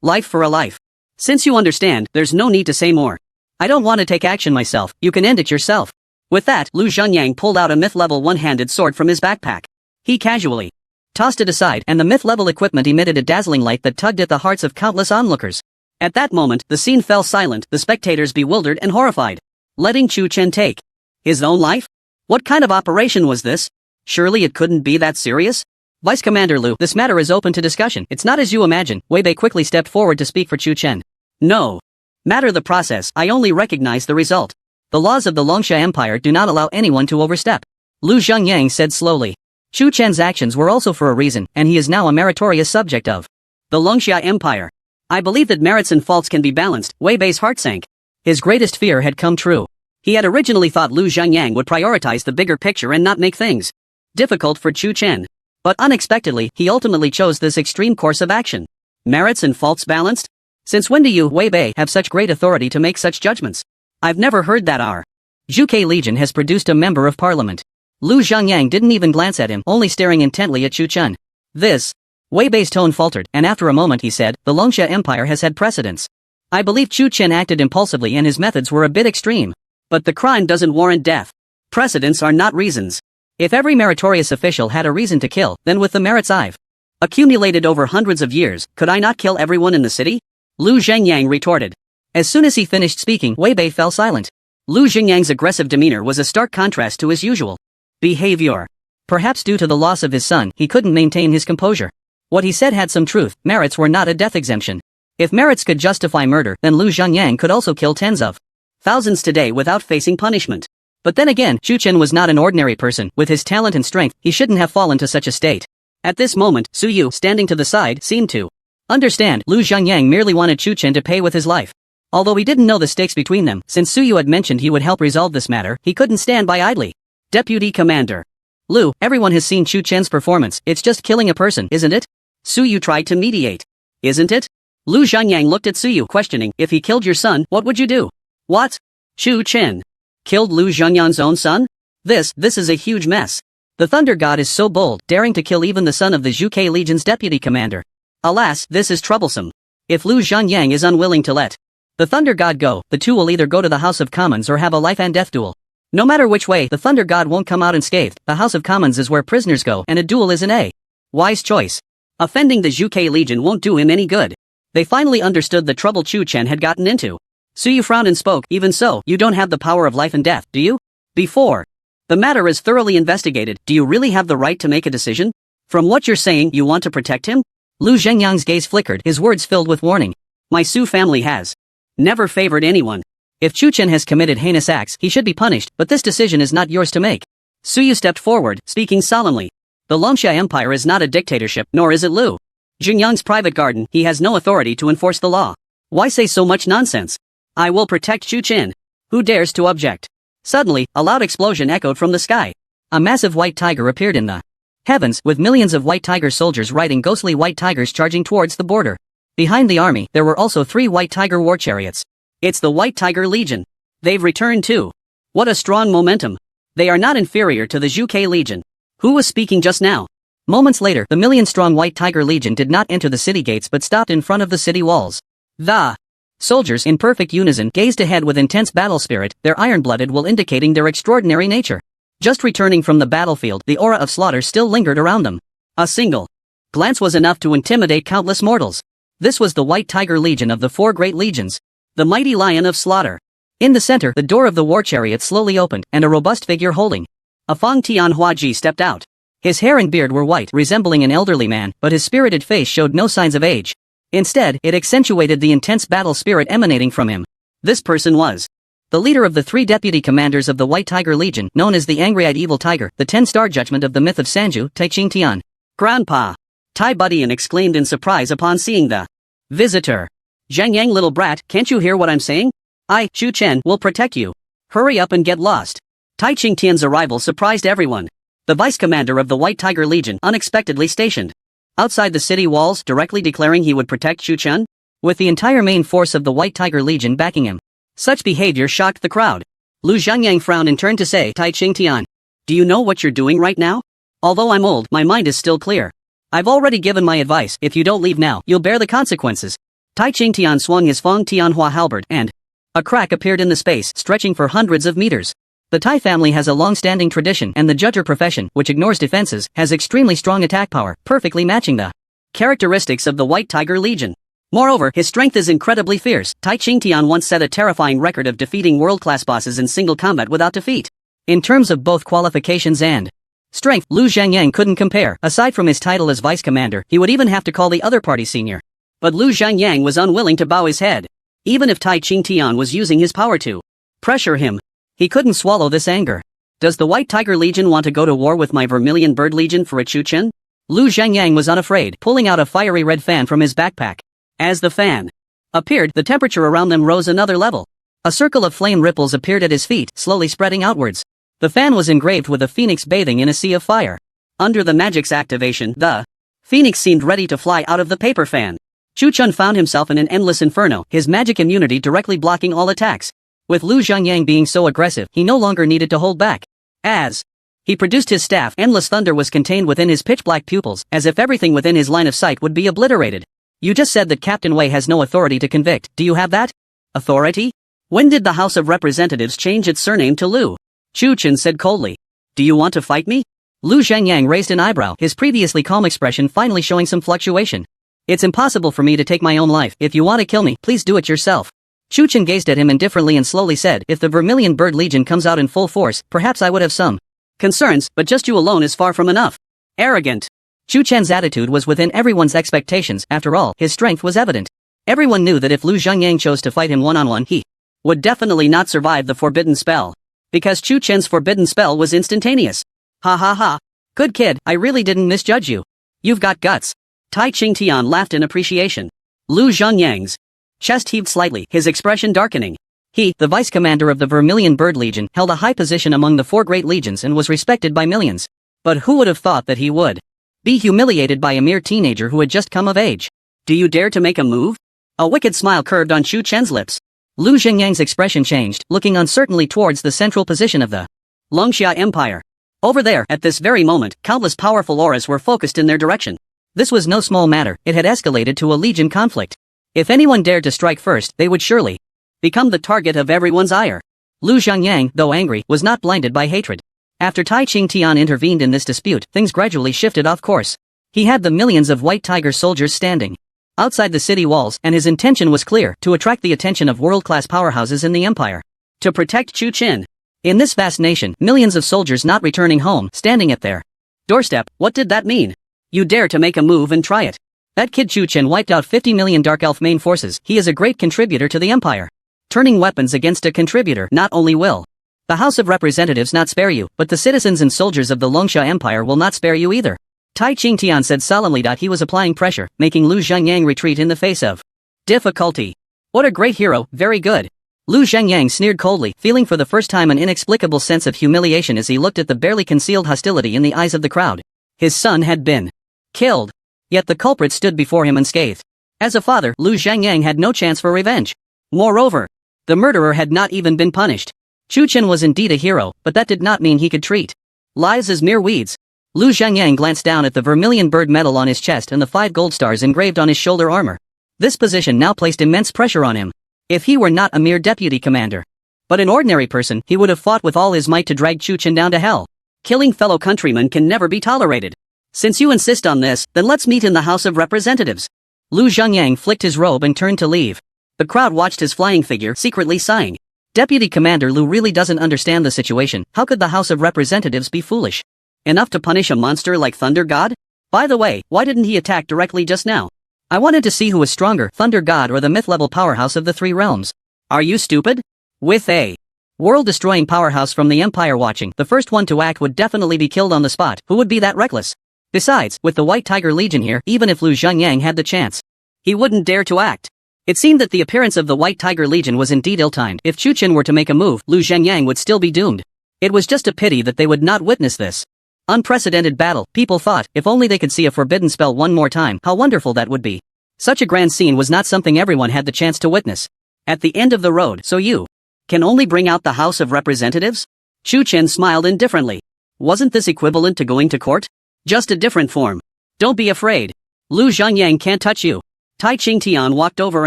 life for a life. Since you understand, there's no need to say more. I don't want to take action myself, you can end it yourself. With that, Lu Zhenyang pulled out a myth-level one-handed sword from his backpack. He casually tossed it aside, and the myth-level equipment emitted a dazzling light that tugged at the hearts of countless onlookers. At that moment, the scene fell silent, the spectators bewildered and horrified. Letting Chu Chen take his own life? What kind of operation was this? Surely it couldn't be that serious? Vice Commander Lu, this matter is open to discussion. It's not as you imagine. Wei Bei quickly stepped forward to speak for Chu Chen. No matter the process, I only recognize the result. The laws of the Longsha Empire do not allow anyone to overstep. Lu Zhengyang said slowly. Chu Chen's actions were also for a reason, and he is now a meritorious subject of the Longsha Empire. I believe that merits and faults can be balanced. Wei Bei's heart sank. His greatest fear had come true. He had originally thought Lu Zhenyang would prioritize the bigger picture and not make things difficult for Chu Chen. But unexpectedly, he ultimately chose this extreme course of action. Merits and faults balanced? Since when do you, Wei Bei, have such great authority to make such judgments? I've never heard that our Zhuge Legion has produced a member of parliament. Lu Zhengyang didn't even glance at him, only staring intently at Chu Chen. This. Wei Bei's tone faltered, and after a moment he said, the Longsha Empire has had precedents. I believe Chu Chen acted impulsively and his methods were a bit extreme. But the crime doesn't warrant death. Precedents are not reasons. If every meritorious official had a reason to kill, then with the merits I've accumulated over hundreds of years, could I not kill everyone in the city? Lu Zhengyang retorted. As soon as he finished speaking, Wei Bei fell silent. Lu Zhengyang's aggressive demeanor was a stark contrast to his usual behavior. Perhaps due to the loss of his son, he couldn't maintain his composure. What he said had some truth. Merits were not a death exemption. If merits could justify murder, then Lu Zhenyang could also kill tens of thousands today without facing punishment. But then again, Chu Chen was not an ordinary person. With his talent and strength, he shouldn't have fallen to such a state. At this moment, Su Yu, standing to the side, seemed to understand. Lu Zhenyang merely wanted Chu Chen to pay with his life. Although he didn't know the stakes between them, since Su Yu had mentioned he would help resolve this matter, he couldn't stand by idly. Deputy Commander Lu, everyone has seen Chu Chen's performance. It's just killing a person, isn't it? Su Yu tried to mediate. Isn't it? Lu Zhenyang looked at Su Yu, questioning, if he killed your son, what would you do? What? Chu Chen killed Lu Zhenyang's own son? This is a huge mess. The Thunder God is so bold, daring to kill even the son of the Zhuge Legion's deputy commander. Alas, this is troublesome. If Lu Zhenyang is unwilling to let the Thunder God go, the two will either go to the House of Commons or have a life and death duel. No matter which way, the Thunder God won't come out unscathed. The House of Commons is where prisoners go, and a duel is a wise choice. Offending the Zhuge Legion won't do him any good. They finally understood the trouble Chu Chen had gotten into. Su Yu frowned and spoke, even so, you don't have the power of life and death, do you? Before the matter is thoroughly investigated, do you really have the right to make a decision? From what you're saying, you want to protect him? Lu Zhenyang's gaze flickered, his words filled with warning. My Su family has never favored anyone. If Chu Chen has committed heinous acts, he should be punished, but this decision is not yours to make. Su Yu stepped forward, speaking solemnly. The Longsha Empire is not a dictatorship, nor is it Lu Zhenyang's private garden. He has no authority to enforce the law. Why say so much nonsense? I will protect Chu Chen. Who dares to object? Suddenly, a loud explosion echoed from the sky. A massive white tiger appeared in the heavens, with millions of white tiger soldiers riding ghostly white tigers charging towards the border. Behind the army, there were also 3 white tiger war chariots. It's the White Tiger Legion. They've returned too. What a strong momentum. They are not inferior to the Zhuge Legion. Who was speaking just now? Moments later, the million-strong White Tiger Legion did not enter the city gates but stopped in front of the city walls. The soldiers, in perfect unison, gazed ahead with intense battle spirit, their iron-blooded will indicating their extraordinary nature. Just returning from the battlefield, the aura of slaughter still lingered around them. A single glance was enough to intimidate countless mortals. This was the White Tiger Legion of the 4 great legions. The mighty lion of slaughter. In the center, the door of the war chariot slowly opened, and a robust figure holding a Fang Tianhuaji stepped out. His hair and beard were white, resembling an elderly man, but his spirited face showed no signs of age. Instead, it accentuated the intense battle spirit emanating from him. This person was the leader of the 3 deputy commanders of the White Tiger Legion, known as the Angry-Eyed Evil Tiger, the 10-star judgment of the myth of Sanju, Taiqing Tian. Grandpa! Tai Budian exclaimed in surprise upon seeing the visitor. Zhengyang, little brat, can't you hear what I'm saying? I, Chu Chen, will protect you. Hurry up and get lost. Tai Qingtian's arrival surprised everyone. The vice commander of the White Tiger Legion unexpectedly stationed outside the city walls, directly declaring he would protect Chu Chen, with the entire main force of the White Tiger Legion backing him. Such behavior shocked the crowd. Lu Zhengyang frowned and turned to say, Tai Qingtian, do you know what you're doing right now? Although I'm old, my mind is still clear. I've already given my advice. If you don't leave now, you'll bear the consequences. Tai Qingtian swung his Feng Tianhua halberd and a crack appeared in the space, stretching for hundreds of meters. The Tai family has a long-standing tradition, and the judger profession, which ignores defenses, has extremely strong attack power, perfectly matching the characteristics of the White Tiger Legion. Moreover, his strength is incredibly fierce. Tai Qingtian once set a terrifying record of defeating world-class bosses in single combat without defeat. In terms of both qualifications and strength, Lu Zhangyang couldn't compare. Aside from his title as vice commander, he would even have to call the other party senior. But Lu Zhangyang was unwilling to bow his head. Even if Tai Qingtian was using his power to pressure him, he couldn't swallow this anger. Does the White Tiger Legion want to go to war with my Vermilion Bird Legion for a Chu Chen? Lu Zhangyang was unafraid, pulling out a fiery red fan from his backpack. As the fan appeared, the temperature around them rose another level. A circle of flame ripples appeared at his feet, slowly spreading outwards. The fan was engraved with a phoenix bathing in a sea of fire. Under the magic's activation, the phoenix seemed ready to fly out of the paper fan. Chu Chen found himself in an endless inferno, his magic immunity directly blocking all attacks. With Lu Zhangyang being so aggressive, he no longer needed to hold back. As he produced his staff, endless thunder was contained within his pitch-black pupils, as if everything within his line of sight would be obliterated. You just said that Captain Wei has no authority to convict. Do you have that authority? When did the House of Representatives change its surname to Lu? Chu Chen said coldly. Do you want to fight me? Lu Zhangyang raised an eyebrow, his previously calm expression finally showing some fluctuation. It's impossible for me to take my own life. If you want to kill me, please do it yourself. Chu Chen gazed at him indifferently and slowly said, if the Vermilion Bird Legion comes out in full force, perhaps I would have some concerns, but just you alone is far from enough. Arrogant. Chu Chen's attitude was within everyone's expectations. After all, his strength was evident. Everyone knew that if Lu Zhangyang chose to fight him one-on-one, he would definitely not survive the forbidden spell. Because Chu Chen's forbidden spell was instantaneous. Ha ha ha. Good kid, I really didn't misjudge you. You've got guts. Tai Qingtian laughed in appreciation. Lu Zhangyang's chest heaved slightly, his expression darkening. He, the vice commander of the Vermilion Bird Legion, held a high position among the 4 great legions and was respected by millions. But who would have thought that he would be humiliated by a mere teenager who had just come of age? Do you dare to make a move? A wicked smile curved on Chu Chen's lips. Lu Zhangyang's expression changed, looking uncertainly towards the central position of the Longxia Empire. Over there, at this very moment, countless powerful auras were focused in their direction. This was no small matter, it had escalated to a legion conflict. If anyone dared to strike first, they would surely become the target of everyone's ire. Lu Zhangyang, though angry, was not blinded by hatred. After Tai Qingtian intervened in this dispute, things gradually shifted off course. He had the millions of White Tiger soldiers standing outside the city walls, and his intention was clear, to attract the attention of world-class powerhouses in the empire. To protect Chu Chen. In this vast nation, millions of soldiers not returning home, standing at their doorstep. What did that mean? You dare to make a move and try it. That kid Chu Chen wiped out 50 million Dark Elf main forces. He is a great contributor to the empire. Turning weapons against a contributor not only will the House of Representatives not spare you, but the citizens and soldiers of the Longxia Empire will not spare you either. Tai Qingtian said solemnly that he was applying pressure, making Lu Zhangyang retreat in the face of difficulty. What a great hero, very good. Lu Zhangyang sneered coldly, feeling for the first time an inexplicable sense of humiliation as he looked at the barely concealed hostility in the eyes of the crowd. His son had been killed. Yet the culprit stood before him unscathed. As a father, Lu Zhangyang had no chance for revenge. Moreover, the murderer had not even been punished. Chu Chen was indeed a hero, but that did not mean he could treat lives as mere weeds. Lu Zhangyang glanced down at the Vermilion Bird medal on his chest and the 5 gold stars engraved on his shoulder armor. This position now placed immense pressure on him. If he were not a mere deputy commander, but an ordinary person, he would have fought with all his might to drag Chu Chen down to hell. Killing fellow countrymen can never be tolerated. Since you insist on this, then let's meet in the House of Representatives. Lu Zhangyang flicked his robe and turned to leave. The crowd watched his flying figure, secretly sighing. Deputy Commander Lu really doesn't understand the situation. How could the House of Representatives be foolish enough to punish a monster like Thunder God? By the way, why didn't he attack directly just now? I wanted to see who was stronger, Thunder God or the myth-level powerhouse of the 3 realms. Are you stupid? With a world-destroying powerhouse from the Empire watching, the first one to act would definitely be killed on the spot. Who would be that reckless? Besides, with the White Tiger Legion here, even if Lu Zhangyang had the chance, he wouldn't dare to act. It seemed that the appearance of the White Tiger Legion was indeed ill-timed. If Chu Chen were to make a move, Lu Zhangyang would still be doomed. It was just a pity that they would not witness this unprecedented battle. People thought, if only they could see a forbidden spell one more time, how wonderful that would be. Such a grand scene was not something everyone had the chance to witness. At the end of the road, so you can only bring out the House of Representatives? Chu Chen smiled indifferently. Wasn't this equivalent to going to court? Just a different form. Don't be afraid. Lu Zhangyang can't touch you. Tai Qingtian walked over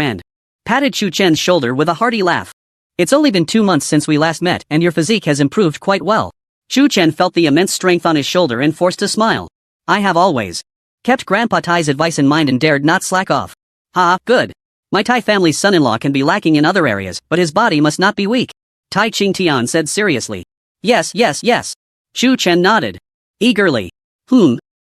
and patted Chu Chen's shoulder with a hearty laugh. It's only been 2 months since we last met and your physique has improved quite well. Chu Chen felt the immense strength on his shoulder and forced a smile. I have always kept Grandpa Tai's advice in mind and dared not slack off. Ha, good. My Tai family's son-in-law can be lacking in other areas, but his body must not be weak. Tai Qingtian said seriously. Yes. Chu Chen nodded eagerly.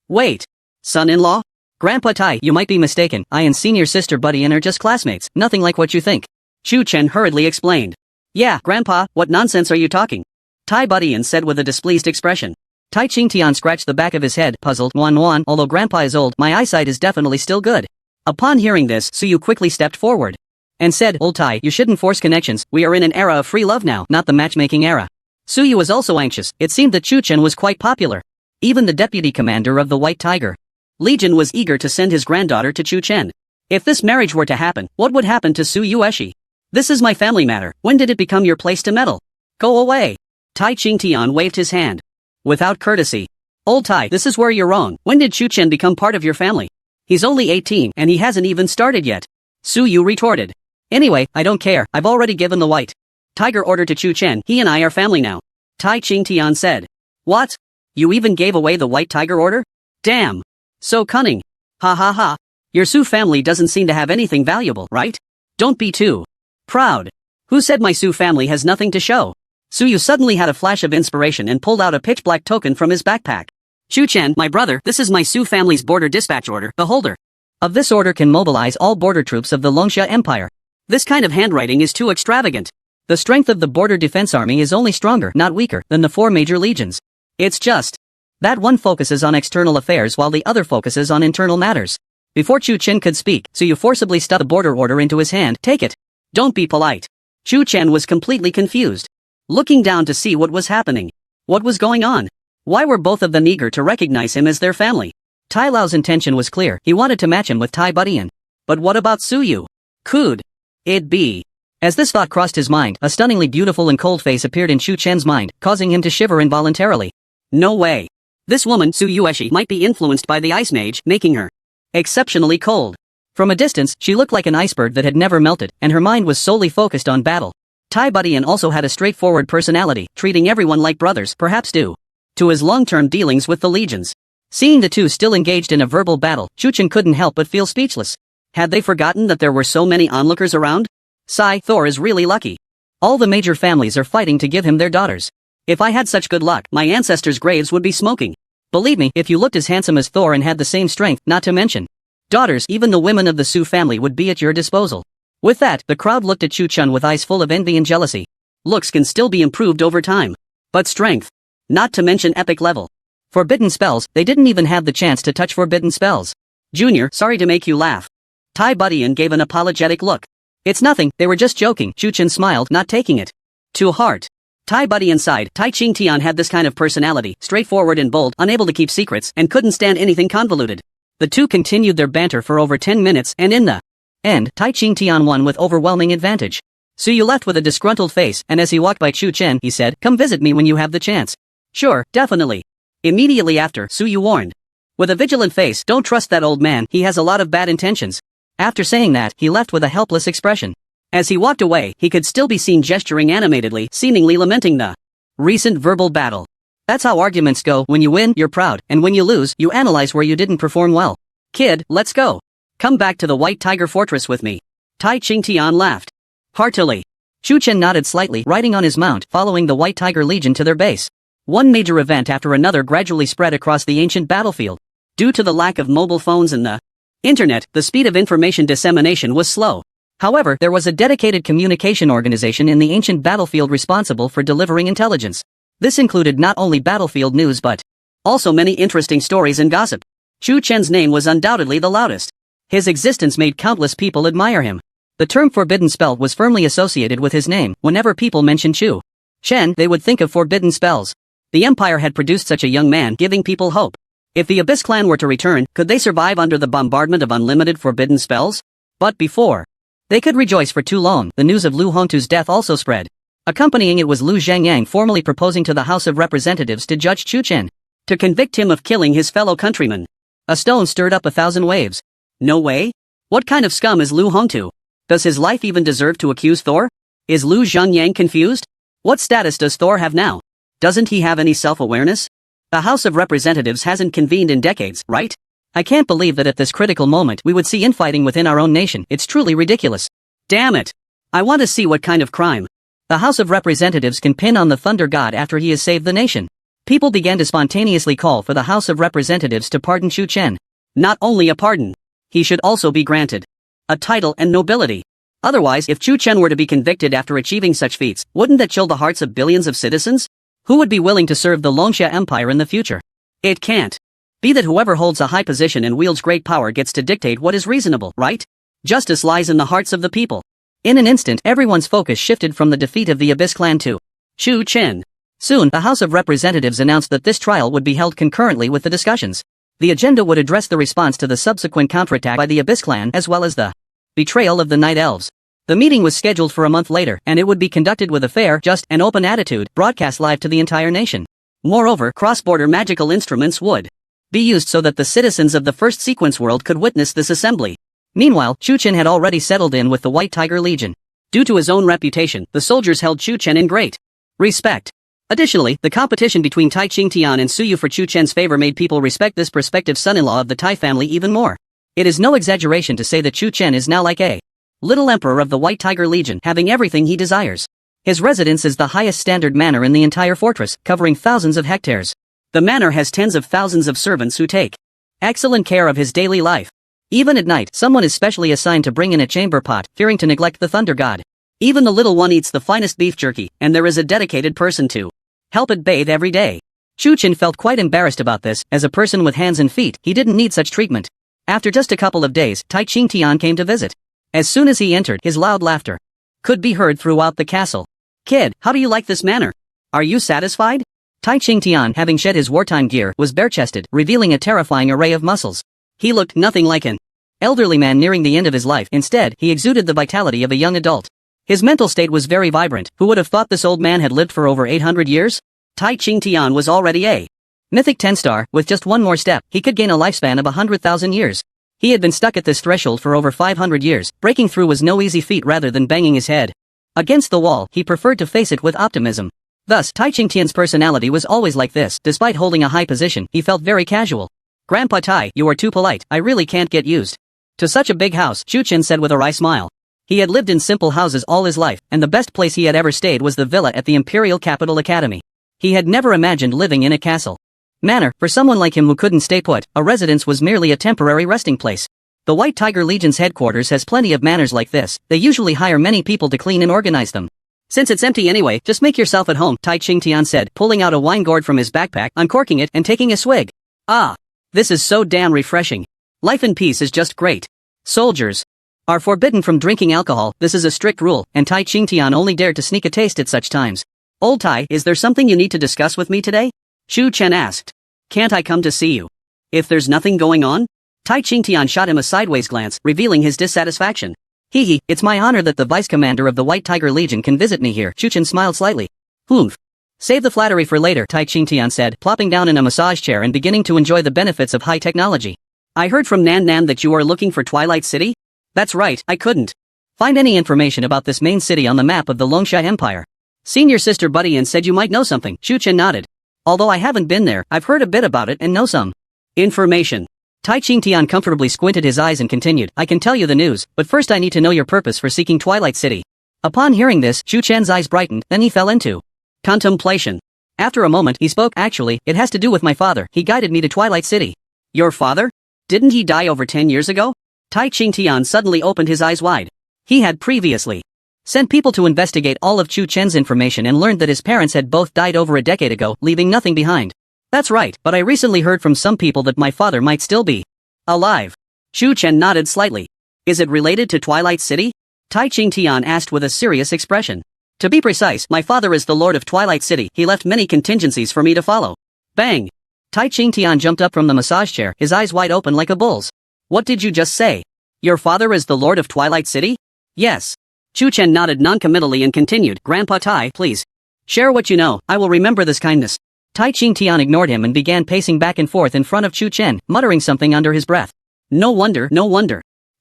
Wait. Son-in-law? Grandpa Tai, you might be mistaken. I and senior sister Buddy are just classmates, nothing like what you think. Chu Chen hurriedly explained. Yeah, Grandpa, what nonsense are you talking? Tai Buddy said with a displeased expression. Tai Qingtian scratched the back of his head, puzzled. Although Grandpa is old, my eyesight is definitely still good. Upon hearing this, Suyu quickly stepped forward and said, Old Tai, you shouldn't force connections. We are in an era of free love now, not the matchmaking era. Suyu was also anxious. It seemed that Chu Chen was quite popular. Even the deputy commander of the White Tiger Legion was eager to send his granddaughter to Chu Chen. If this marriage were to happen, what would happen to Su Yueshi? This is my family matter. When did it become your place to meddle? Go away. Tai Qingtian waved his hand without courtesy. Old Tai, this is where you're wrong. When did Chu Chen become part of your family? He's only 18 and he hasn't even started yet. Su Yu retorted. Anyway, I don't care. I've already given the White Tiger order to Chu Chen. He and I are family now. Tai Qingtian said. What? You even gave away the White Tiger order? Damn. So cunning. Ha. Your Su family doesn't seem to have anything valuable, right? Don't be too proud. Who said my Su family has nothing to show? Su Yu suddenly had a flash of inspiration and pulled out a pitch-black token from his backpack. Chu Chen, my brother, this is my Su family's border dispatch order. The holder of this order can mobilize all border troops of the Longsha Empire. This kind of handwriting is too extravagant. The strength of the border defense army is only stronger, not weaker, than the 4 major legions. It's just that one focuses on external affairs while the other focuses on internal matters. Before Chu Chen could speak, Su Yu forcibly stuffed the border order into his hand. Take it. Don't be polite. Chu Chen was completely confused, looking down to see what was happening. What was going on? Why were both of them eager to recognize him as their family? Tai Lao's intention was clear. He wanted to match him with Tai Buddy. But what about Su Yu? Could it be? As this thought crossed his mind, a stunningly beautiful and cold face appeared in Chu Chen's mind, causing him to shiver involuntarily. No way. This woman, Su Yueshi, might be influenced by the ice mage, making her exceptionally cold. From a distance, she looked like an iceberg that had never melted, and her mind was solely focused on battle. Tai Buddy also had a straightforward personality, treating everyone like brothers, perhaps due to his long-term dealings with the legions. Seeing the two still engaged in a verbal battle, Chu Chen couldn't help but feel speechless. Had they forgotten that there were so many onlookers around? Sigh, Thor is really lucky. All the major families are fighting to give him their daughters. If I had such good luck, my ancestors' graves would be smoking. Believe me, if you looked as handsome as Thor and had the same strength, not to mention daughters, even the women of the Su family would be at your disposal. With that, the crowd looked at Chu Chen with eyes full of envy and jealousy. Looks can still be improved over time. But strength, not to mention epic level. Forbidden spells, they didn't even have the chance to touch forbidden spells. Junior, sorry to make you laugh. Tai Buddy gave an apologetic look. It's nothing, they were just joking. Chu Chen smiled, not taking it to heart. Tai Buddy sighed. Tai Qingtian had this kind of personality, straightforward and bold, unable to keep secrets, and couldn't stand anything convoluted. The two continued their banter for over 10 minutes, and in the end, Tai Qingtian won with overwhelming advantage. Su Yu left with a disgruntled face, and as he walked by Chu Chen, he said, come visit me when you have the chance. Sure, definitely. Immediately after, Su Yu warned. With a vigilant face, don't trust that old man, he has a lot of bad intentions. After saying that, he left with a helpless expression. As he walked away, he could still be seen gesturing animatedly, seemingly lamenting the recent verbal battle. That's how arguments go. When you win, you're proud, and when you lose, you analyze where you didn't perform well. Kid, let's go. Come back to the White Tiger Fortress with me. Tai Qingtian laughed heartily. Chu Chen nodded slightly, riding on his mount, following the White Tiger Legion to their base. One major event after another gradually spread across the ancient battlefield. Due to the lack of mobile phones and the internet, the speed of information dissemination was slow. However, there was a dedicated communication organization in the ancient battlefield responsible for delivering intelligence. This included not only battlefield news but also many interesting stories and gossip. Chu Chen's name was undoubtedly the loudest. His existence made countless people admire him. The term forbidden spell was firmly associated with his name. Whenever people mentioned Chu Chen, they would think of forbidden spells. The Empire had produced such a young man, giving people hope. If the Abyss clan were to return, could they survive under the bombardment of unlimited forbidden spells? But before they could rejoice for too long, the news of Lu Hongtu's death also spread. Accompanying it was Lu Zhangyang formally proposing to the House of Representatives to judge Chu Chen, to convict him of killing his fellow countrymen. A stone stirred up 1,000 waves. No way? What kind of scum is Lu Hongtu? Does his life even deserve to accuse Thor? Is Lu Zhongyang confused? What status does Thor have now? Doesn't he have any self-awareness? The House of Representatives hasn't convened in decades, right? I can't believe that at this critical moment we would see infighting within our own nation. It's truly ridiculous. Damn it! I want to see what kind of crime the House of Representatives can pin on the Thunder God after he has saved the nation. People began to spontaneously call for the House of Representatives to pardon Chu Chen. Not only a pardon, he should also be granted a title and nobility. Otherwise, if Chu Chen were to be convicted after achieving such feats, wouldn't that chill the hearts of billions of citizens? Who would be willing to serve the Longsha Empire in the future? It can't be that whoever holds a high position and wields great power gets to dictate what is reasonable, right? Justice lies in the hearts of the people. In an instant, everyone's focus shifted from the defeat of the Abyss clan to Chu Chen. Soon, the House of Representatives announced that this trial would be held concurrently with the discussions. The agenda would address the response to the subsequent counterattack by the Abyss clan as well as the betrayal of the Night Elves. The meeting was scheduled for a month later, and it would be conducted with a fair, just, and open attitude, broadcast live to the entire nation. Moreover, cross-border magical instruments would be used so that the citizens of the First Sequence world could witness this assembly. Meanwhile, Chu Chen had already settled in with the White Tiger Legion. Due to his own reputation, the soldiers held Chu Chen in great respect. Additionally, the competition between Tai Qingtian and Suyu for Chu Chen's favor made people respect this prospective son-in-law of the Tai family even more. It is no exaggeration to say that Chu Chen is now like a little emperor of the White Tiger Legion, having everything he desires. His residence is the highest standard manor in the entire fortress, covering thousands of hectares. The manor has tens of thousands of servants who take excellent care of his daily life. Even at night, someone is specially assigned to bring in a chamber pot, fearing to neglect the Thunder God. Even the little one eats the finest beef jerky, and there is a dedicated person to help it bathe every day. Chu Chen felt quite embarrassed about this. As a person with hands and feet, he didn't need such treatment. After just a couple of days, Tai Qingtian came to visit. As soon as he entered, his loud laughter could be heard throughout the castle. "Kid, how do you like this manor? Are you satisfied?" Tai Qingtian, having shed his wartime gear, was bare-chested, revealing a terrifying array of muscles. He looked nothing like an elderly man nearing the end of his life. Instead, he exuded the vitality of a young adult. His mental state was very vibrant. Who would have thought this old man had lived for over 800 years? Tai Qingtian was already a mythic 10-star. With just one more step, he could gain a lifespan of 100,000 years. He had been stuck at this threshold for over 500 years. Breaking through was no easy feat. Rather than banging his head against the wall, he preferred to face it with optimism. Thus, Tai Qingtian's personality was always like this. Despite holding a high position, he felt very casual. "Grandpa Tai, you are too polite. I really can't get used to such a big house," Chu Chen said with a wry smile. He had lived in simple houses all his life, and the best place he had ever stayed was the villa at the Imperial Capital Academy. He had never imagined living in a castle manor. For someone like him who couldn't stay put, a residence was merely a temporary resting place. The White Tiger Legion's headquarters has plenty of manors like this. They usually hire many people to clean and organize them. "Since it's empty anyway, just make yourself at home," Tai Qingtian said, pulling out a wine gourd from his backpack, uncorking it, and taking a swig. "Ah, this is so damn refreshing. Life in peace is just great. Soldiers are forbidden from drinking alcohol. This is a strict rule, and Tai Qingtian only dared to sneak a taste at such times. "Old Tai, is there something you need to discuss with me today?" Chu Chen asked. "Can't I come to see you if there's nothing going on?" Tai Qingtian shot him a sideways glance, revealing his dissatisfaction. "Hee, it's my honor that the vice-commander of the White Tiger Legion can visit me here." Chu Chen smiled slightly. "Humph. Save the flattery for later," Tai Qingtian said, plopping down in a massage chair and beginning to enjoy the benefits of high technology. "I heard from Nan Nan that you are looking for Twilight City?" "That's right, I couldn't find any information about this main city on the map of the Longsha Empire. Seen your sister Buddy and said you might know something." Chu Chen nodded. "Although I haven't been there, I've heard a bit about it and know some information." Tai Qingtian comfortably squinted his eyes and continued, "I can tell you the news, but first I need to know your purpose for seeking Twilight City." Upon hearing this, Chu Chen's eyes brightened, then he fell into contemplation. After a moment, he spoke. "Actually, it has to do with my father. He guided me to Twilight City." "Your father? Didn't he die over 10 years ago?" Tai Qingtian suddenly opened his eyes wide. He had previously sent people to investigate all of Chu Chen's information and learned that his parents had both died over a decade ago, leaving nothing behind. "That's right, but I recently heard from some people that my father might still be alive." Chu Chen nodded slightly. "Is it related to Twilight City?" Tai Qingtian asked with a serious expression. "To be precise, my father is the Lord of Twilight City. He left many contingencies for me to follow." Bang! Tai Qingtian jumped up from the massage chair, his eyes wide open like a bull's. "What did you just say? Your father is the Lord of Twilight City?" "Yes." Chu Chen nodded noncommittally and continued, "Grandpa Tai, please share what you know. I will remember this kindness." Tai Qingtian ignored him and began pacing back and forth in front of Chu Chen, muttering something under his breath. No wonder.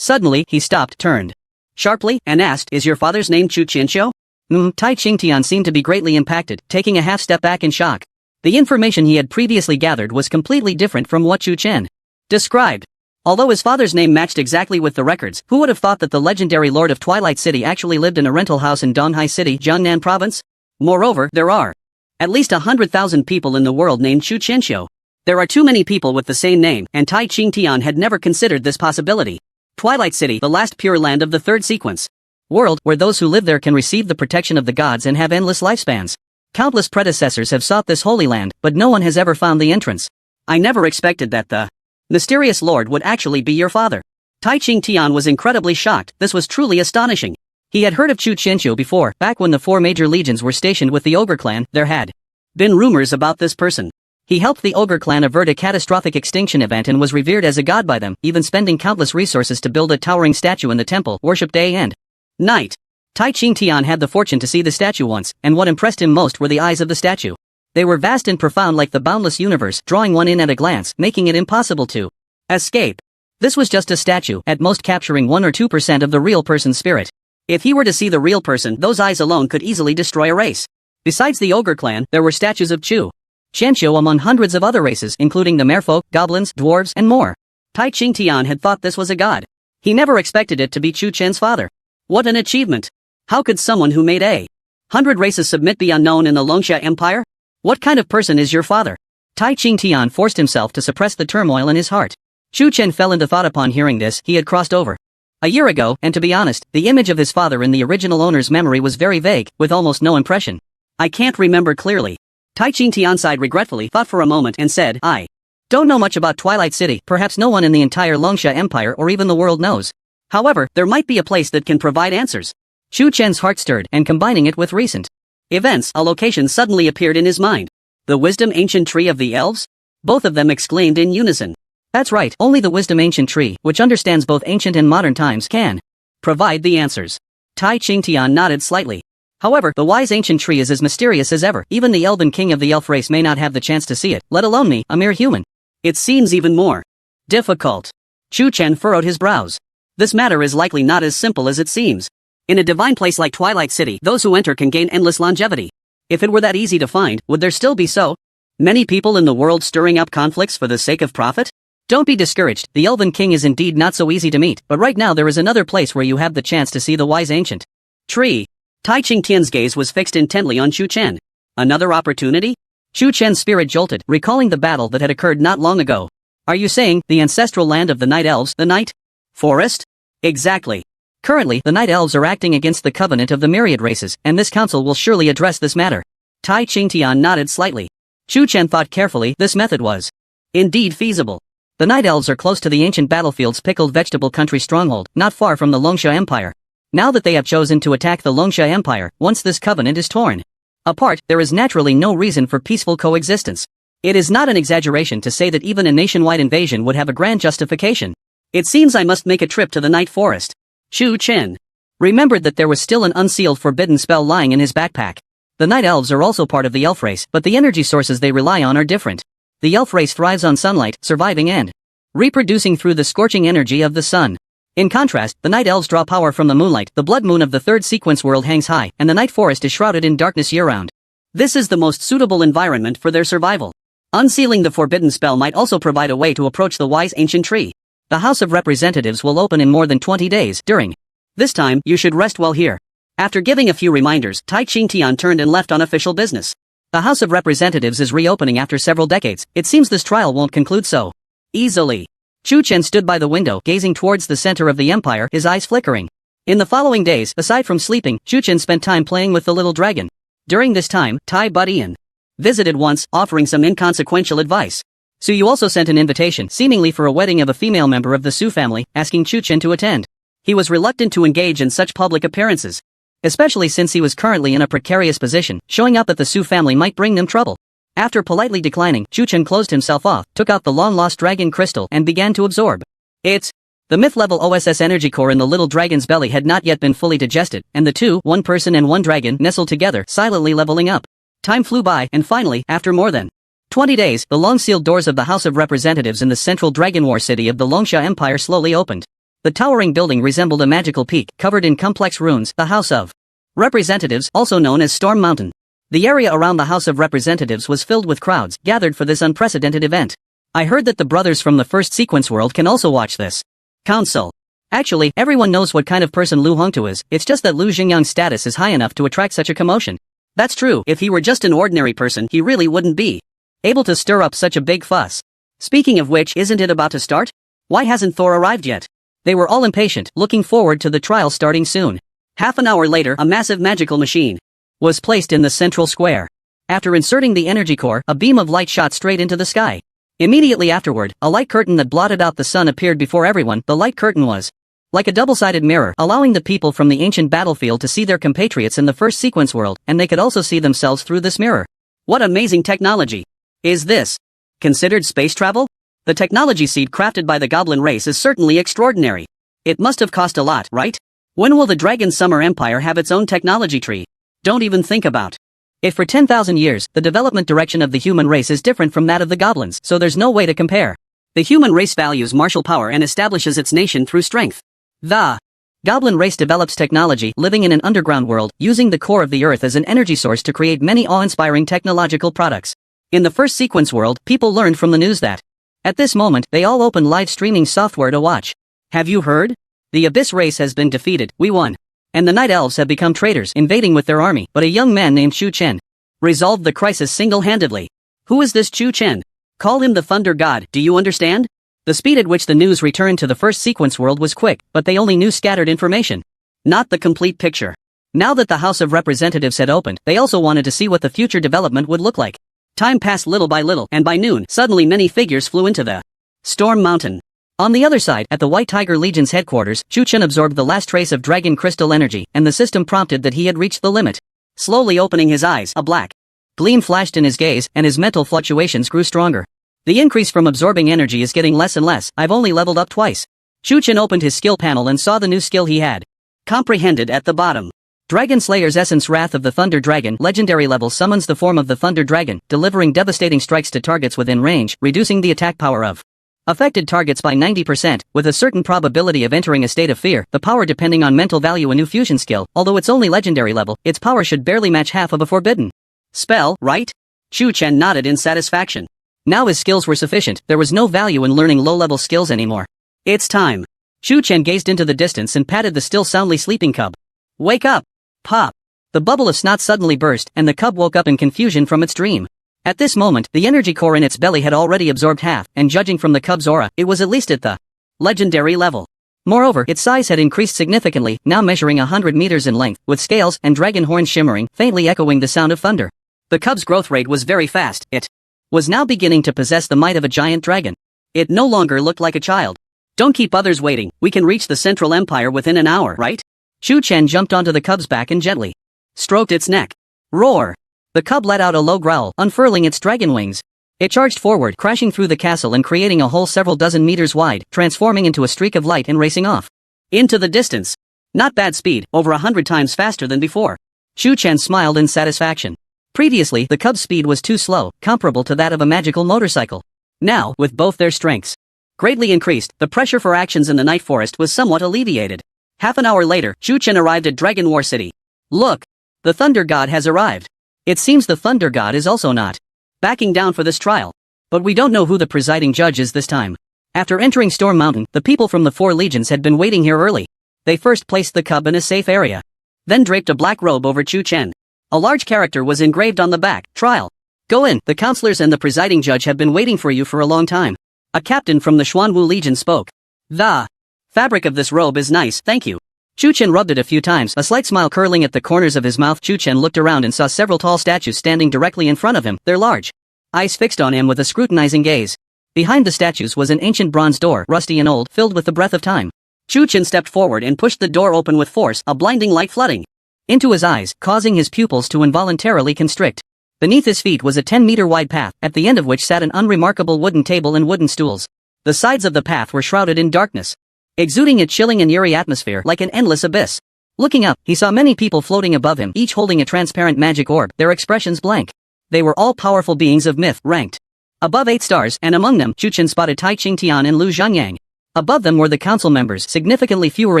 Suddenly, he stopped, turned sharply, and asked, "Is your father's name Chu Qianqiu?" Tai Qingtian seemed to be greatly impacted, taking a half step back in shock. The information he had previously gathered was completely different from what Chu Chen described. Although his father's name matched exactly with the records, who would have thought that the legendary Lord of Twilight City actually lived in a rental house in Donghai City, Jiangnan Province? Moreover, there are at least 100,000 people in the world named Chu Qianqiu. There are too many people with the same name, and Tai Qingtian had never considered this possibility. Twilight City, the last pure land of the third sequence world, where those who live there can receive the protection of the gods and have endless lifespans. Countless predecessors have sought this holy land, but no one has ever found the entrance. I never expected that the mysterious lord would actually be your father. Tai Qingtian was incredibly shocked. This was truly astonishing. He had heard of Chu Qianqiu before. Back when the 4 major legions were stationed with the Ogre clan, there had been rumors about this person. He helped the Ogre clan avert a catastrophic extinction event and was revered as a god by them, even spending countless resources to build a towering statue in the temple, worshipped day and night. Tai Qingtian had the fortune to see the statue once, and what impressed him most were the eyes of the statue. They were vast and profound like the boundless universe, drawing one in at a glance, making it impossible to escape. This was just a statue, at most capturing 1 or 2% of the real person's spirit. If he were to see the real person, those eyes alone could easily destroy a race. Besides the Ogre clan, there were statues of Chu Qianqiu among hundreds of other races, including the merfolk, goblins, dwarves, and more. Tai Qingtian had thought this was a god. He never expected it to be Chu Chen's father. What an achievement! How could someone who made 100 races submit be unknown in the Longsha Empire? What kind of person is your father? Tai Qingtian forced himself to suppress the turmoil in his heart. Chu Chen fell into thought upon hearing this. He had crossed over a year ago, and to be honest, the image of his father in the original owner's memory was very vague, with almost no impression. I can't remember clearly. Tai Qingtian sighed regretfully, thought for a moment, and said, I don't know much about Twilight City. Perhaps no one in the entire Longsha Empire or even the world knows. However, there might be a place that can provide answers. Chu Chen's heart stirred, and combining it with recent events, a location suddenly appeared in his mind. The Wisdom Ancient Tree of the Elves? Both of them exclaimed in unison. That's right, only the Wisdom Ancient Tree, which understands both ancient and modern times, can provide the answers. Tai Qingtian nodded slightly. However, the wise ancient tree is as mysterious as ever. Even the elven king of the elf race may not have the chance to see it, let alone me, a mere human. It seems even more difficult. Chu Chen furrowed his brows. This matter is likely not as simple as it seems. In a divine place like Twilight City, those who enter can gain endless longevity. If it were that easy to find, would there still be so many people in the world stirring up conflicts for the sake of profit? Don't be discouraged, the Elven King is indeed not so easy to meet, but right now there is another place where you have the chance to see the wise ancient tree. Tai Qingtian's gaze was fixed intently on Chu Chen. Another opportunity? Chu Chen's spirit jolted, recalling the battle that had occurred not long ago. Are you saying, the ancestral land of the Night Elves, the Night Forest? Exactly. Currently, the Night Elves are acting against the covenant of the myriad races, and this council will surely address this matter. Tai Qingtian nodded slightly. Chu Chen thought carefully. This method was indeed feasible. The Night Elves are close to the ancient battlefield's pickled vegetable country stronghold, not far from the Longsha Empire. Now that they have chosen to attack the Longsha Empire, once this covenant is torn apart, there is naturally no reason for peaceful coexistence. It is not an exaggeration to say that even a nationwide invasion would have a grand justification. It seems I must make a trip to the Night Forest. Chu Chen remembered that there was still an unsealed forbidden spell lying in his backpack. The Night Elves are also part of the Elf race, but the energy sources they rely on are different. The Elf race thrives on sunlight, surviving and reproducing through the scorching energy of the sun. In contrast, the Night Elves draw power from the moonlight. The blood moon of the third sequence world hangs high, and the Night Forest is shrouded in darkness year-round. This is the most suitable environment for their survival. Unsealing the forbidden spell might also provide a way to approach the wise ancient tree. The House of Representatives will open in more than 20 days. During this time, you should rest well here. After giving a few reminders, Tai Qingtian turned and left on official business. The House of Representatives is reopening after several decades. It seems this trial won't conclude so easily. Chu Chen stood by the window, gazing towards the center of the empire, his eyes flickering. In the following days, aside from sleeping, Chu Chen spent time playing with the little dragon. During this time, Tai Budian visited once, offering some inconsequential advice. Su Yu also sent an invitation, seemingly for a wedding of a female member of the Su family, asking Chu Chen to attend. He was reluctant to engage in such public appearances, especially since he was currently in a precarious position. Showing up at the Su family might bring them trouble. After politely declining, Chu Chen closed himself off, took out the long-lost dragon crystal, and began to absorb it. The myth-level OSS energy core in the little dragon's belly had not yet been fully digested, and the two, one person and one dragon, nestled together, silently leveling up. Time flew by, and finally, after more than 20 days, the long-sealed doors of the House of Representatives in the central Dragon War city of the Longsha Empire slowly opened. The towering building resembled a magical peak covered in complex runes, the House of Representatives, also known as Storm Mountain. The area around the House of Representatives was filled with crowds gathered for this unprecedented event. I heard that the brothers from the first sequence world can also watch this. Council. Actually, everyone knows what kind of person Lu Hongtu is, it's just that Lu Xingyang's status is high enough to attract such a commotion. That's true, if he were just an ordinary person, he really wouldn't be able to stir up such a big fuss. Speaking of which, isn't it about to start? Why hasn't Thor arrived yet? They were all impatient, looking forward to the trial starting soon. Half an hour later, a massive magical machine was placed in the central square. After inserting the energy core, a beam of light shot straight into the sky. Immediately afterward, a light curtain that blotted out the sun appeared before everyone. The light curtain was like a double-sided mirror, allowing the people from the ancient battlefield to see their compatriots in the first sequence world, and they could also see themselves through this mirror. What amazing technology is this? Considered space travel? The technology seed crafted by the goblin race is certainly extraordinary. It must have cost a lot, right? When will the Dragon Summer Empire have its own technology tree? Don't even think about it. For 10,000 years, the development direction of the human race is different from that of the goblins, so there's no way to compare. The human race values martial power and establishes its nation through strength. The goblin race develops technology, living in an underground world, using the core of the earth as an energy source to create many awe-inspiring technological products. In the first sequence world, people learned from the news that at this moment, they all open live streaming software to watch. Have you heard? The Abyss race has been defeated, we won. And the Night Elves have become traitors, invading with their army, but a young man named Chu Chen resolved the crisis single-handedly. Who is this Chu Chen? Call him the Thunder God, do you understand? The speed at which the news returned to the first sequence world was quick, but they only knew scattered information. Not the complete picture. Now that the House of Representatives had opened, they also wanted to see what the future development would look like. Time passed little by little, and by noon, suddenly many figures flew into the Storm Mountain. On the other side, at the White Tiger Legion's headquarters, Chu Chen absorbed the last trace of dragon crystal energy, and the system prompted that he had reached the limit. Slowly opening his eyes, a black gleam flashed in his gaze, and his mental fluctuations grew stronger. The increase from absorbing energy is getting less and less. I've only leveled up twice. Chu Chen opened his skill panel and saw the new skill he had comprehended at the bottom. Dragon Slayer's Essence Wrath of the Thunder Dragon legendary level summons the form of the Thunder Dragon, delivering devastating strikes to targets within range, reducing the attack power of affected targets by 90%, with a certain probability of entering a state of fear, the power depending on mental value. A new fusion skill, although it's only legendary level, its power should barely match half of a forbidden spell, right? Chu Chen nodded in satisfaction. Now his skills were sufficient, there was no value in learning low-level skills anymore. It's time. Chu Chen gazed into the distance and patted the still soundly sleeping cub. Wake up! Pop! The bubble of snot suddenly burst, and the cub woke up in confusion from its dream. At this moment, the energy core in its belly had already absorbed half, and judging from the cub's aura, it was at least at the legendary level. Moreover, its size had increased significantly, now measuring 100 meters in length, with scales and dragon horns shimmering, faintly echoing the sound of thunder. The cub's growth rate was very fast. It was now beginning to possess the might of a giant dragon. It no longer looked like a child. Don't keep others waiting, we can reach the Central Empire within an hour, right? Chu Chen jumped onto the cub's back and gently stroked its neck. Roar! The cub let out a low growl, unfurling its dragon wings. It charged forward, crashing through the castle and creating a hole several dozen meters wide, transforming into a streak of light and racing off into the distance. Not bad speed, over 100 times faster than before. Chu Chen smiled in satisfaction. Previously, the cub's speed was too slow, comparable to that of a magical motorcycle. Now, with both their strengths greatly increased, the pressure for actions in the night forest was somewhat alleviated. Half an hour later, Chu Chen arrived at Dragon War City. Look! The Thunder God has arrived. It seems the Thunder God is also not backing down for this trial. But we don't know who the presiding judge is this time. After entering Storm Mountain, the people from the 4 legions had been waiting here early. They first placed the cub in a safe area. Then draped a black robe over Chu Chen. A large character was engraved on the back, trial. Go in, the counselors and the presiding judge have been waiting for you for a long time. A captain from the Xuanwu Legion spoke. The fabric of this robe is nice, thank you. Chu Chen rubbed it a few times, a slight smile curling at the corners of his mouth. Chu Chen looked around and saw several tall statues standing directly in front of him, their large eyes fixed on him with a scrutinizing gaze. Behind the statues was an ancient bronze door, rusty and old, filled with the breath of time. Chu Chen stepped forward and pushed the door open with force, a blinding light flooding into his eyes, causing his pupils to involuntarily constrict. Beneath his feet was a 10-meter wide path, at the end of which sat an unremarkable wooden table and wooden stools. The sides of the path were shrouded in darkness, exuding a chilling and eerie atmosphere like an endless abyss. Looking up, he saw many people floating above him, each holding a transparent magic orb, their expressions blank. They were all powerful beings of myth, ranked above 8 stars, and among them, Chu Chen spotted Tai Qingtian and Lu Zhangyang. Above them were the council members, significantly fewer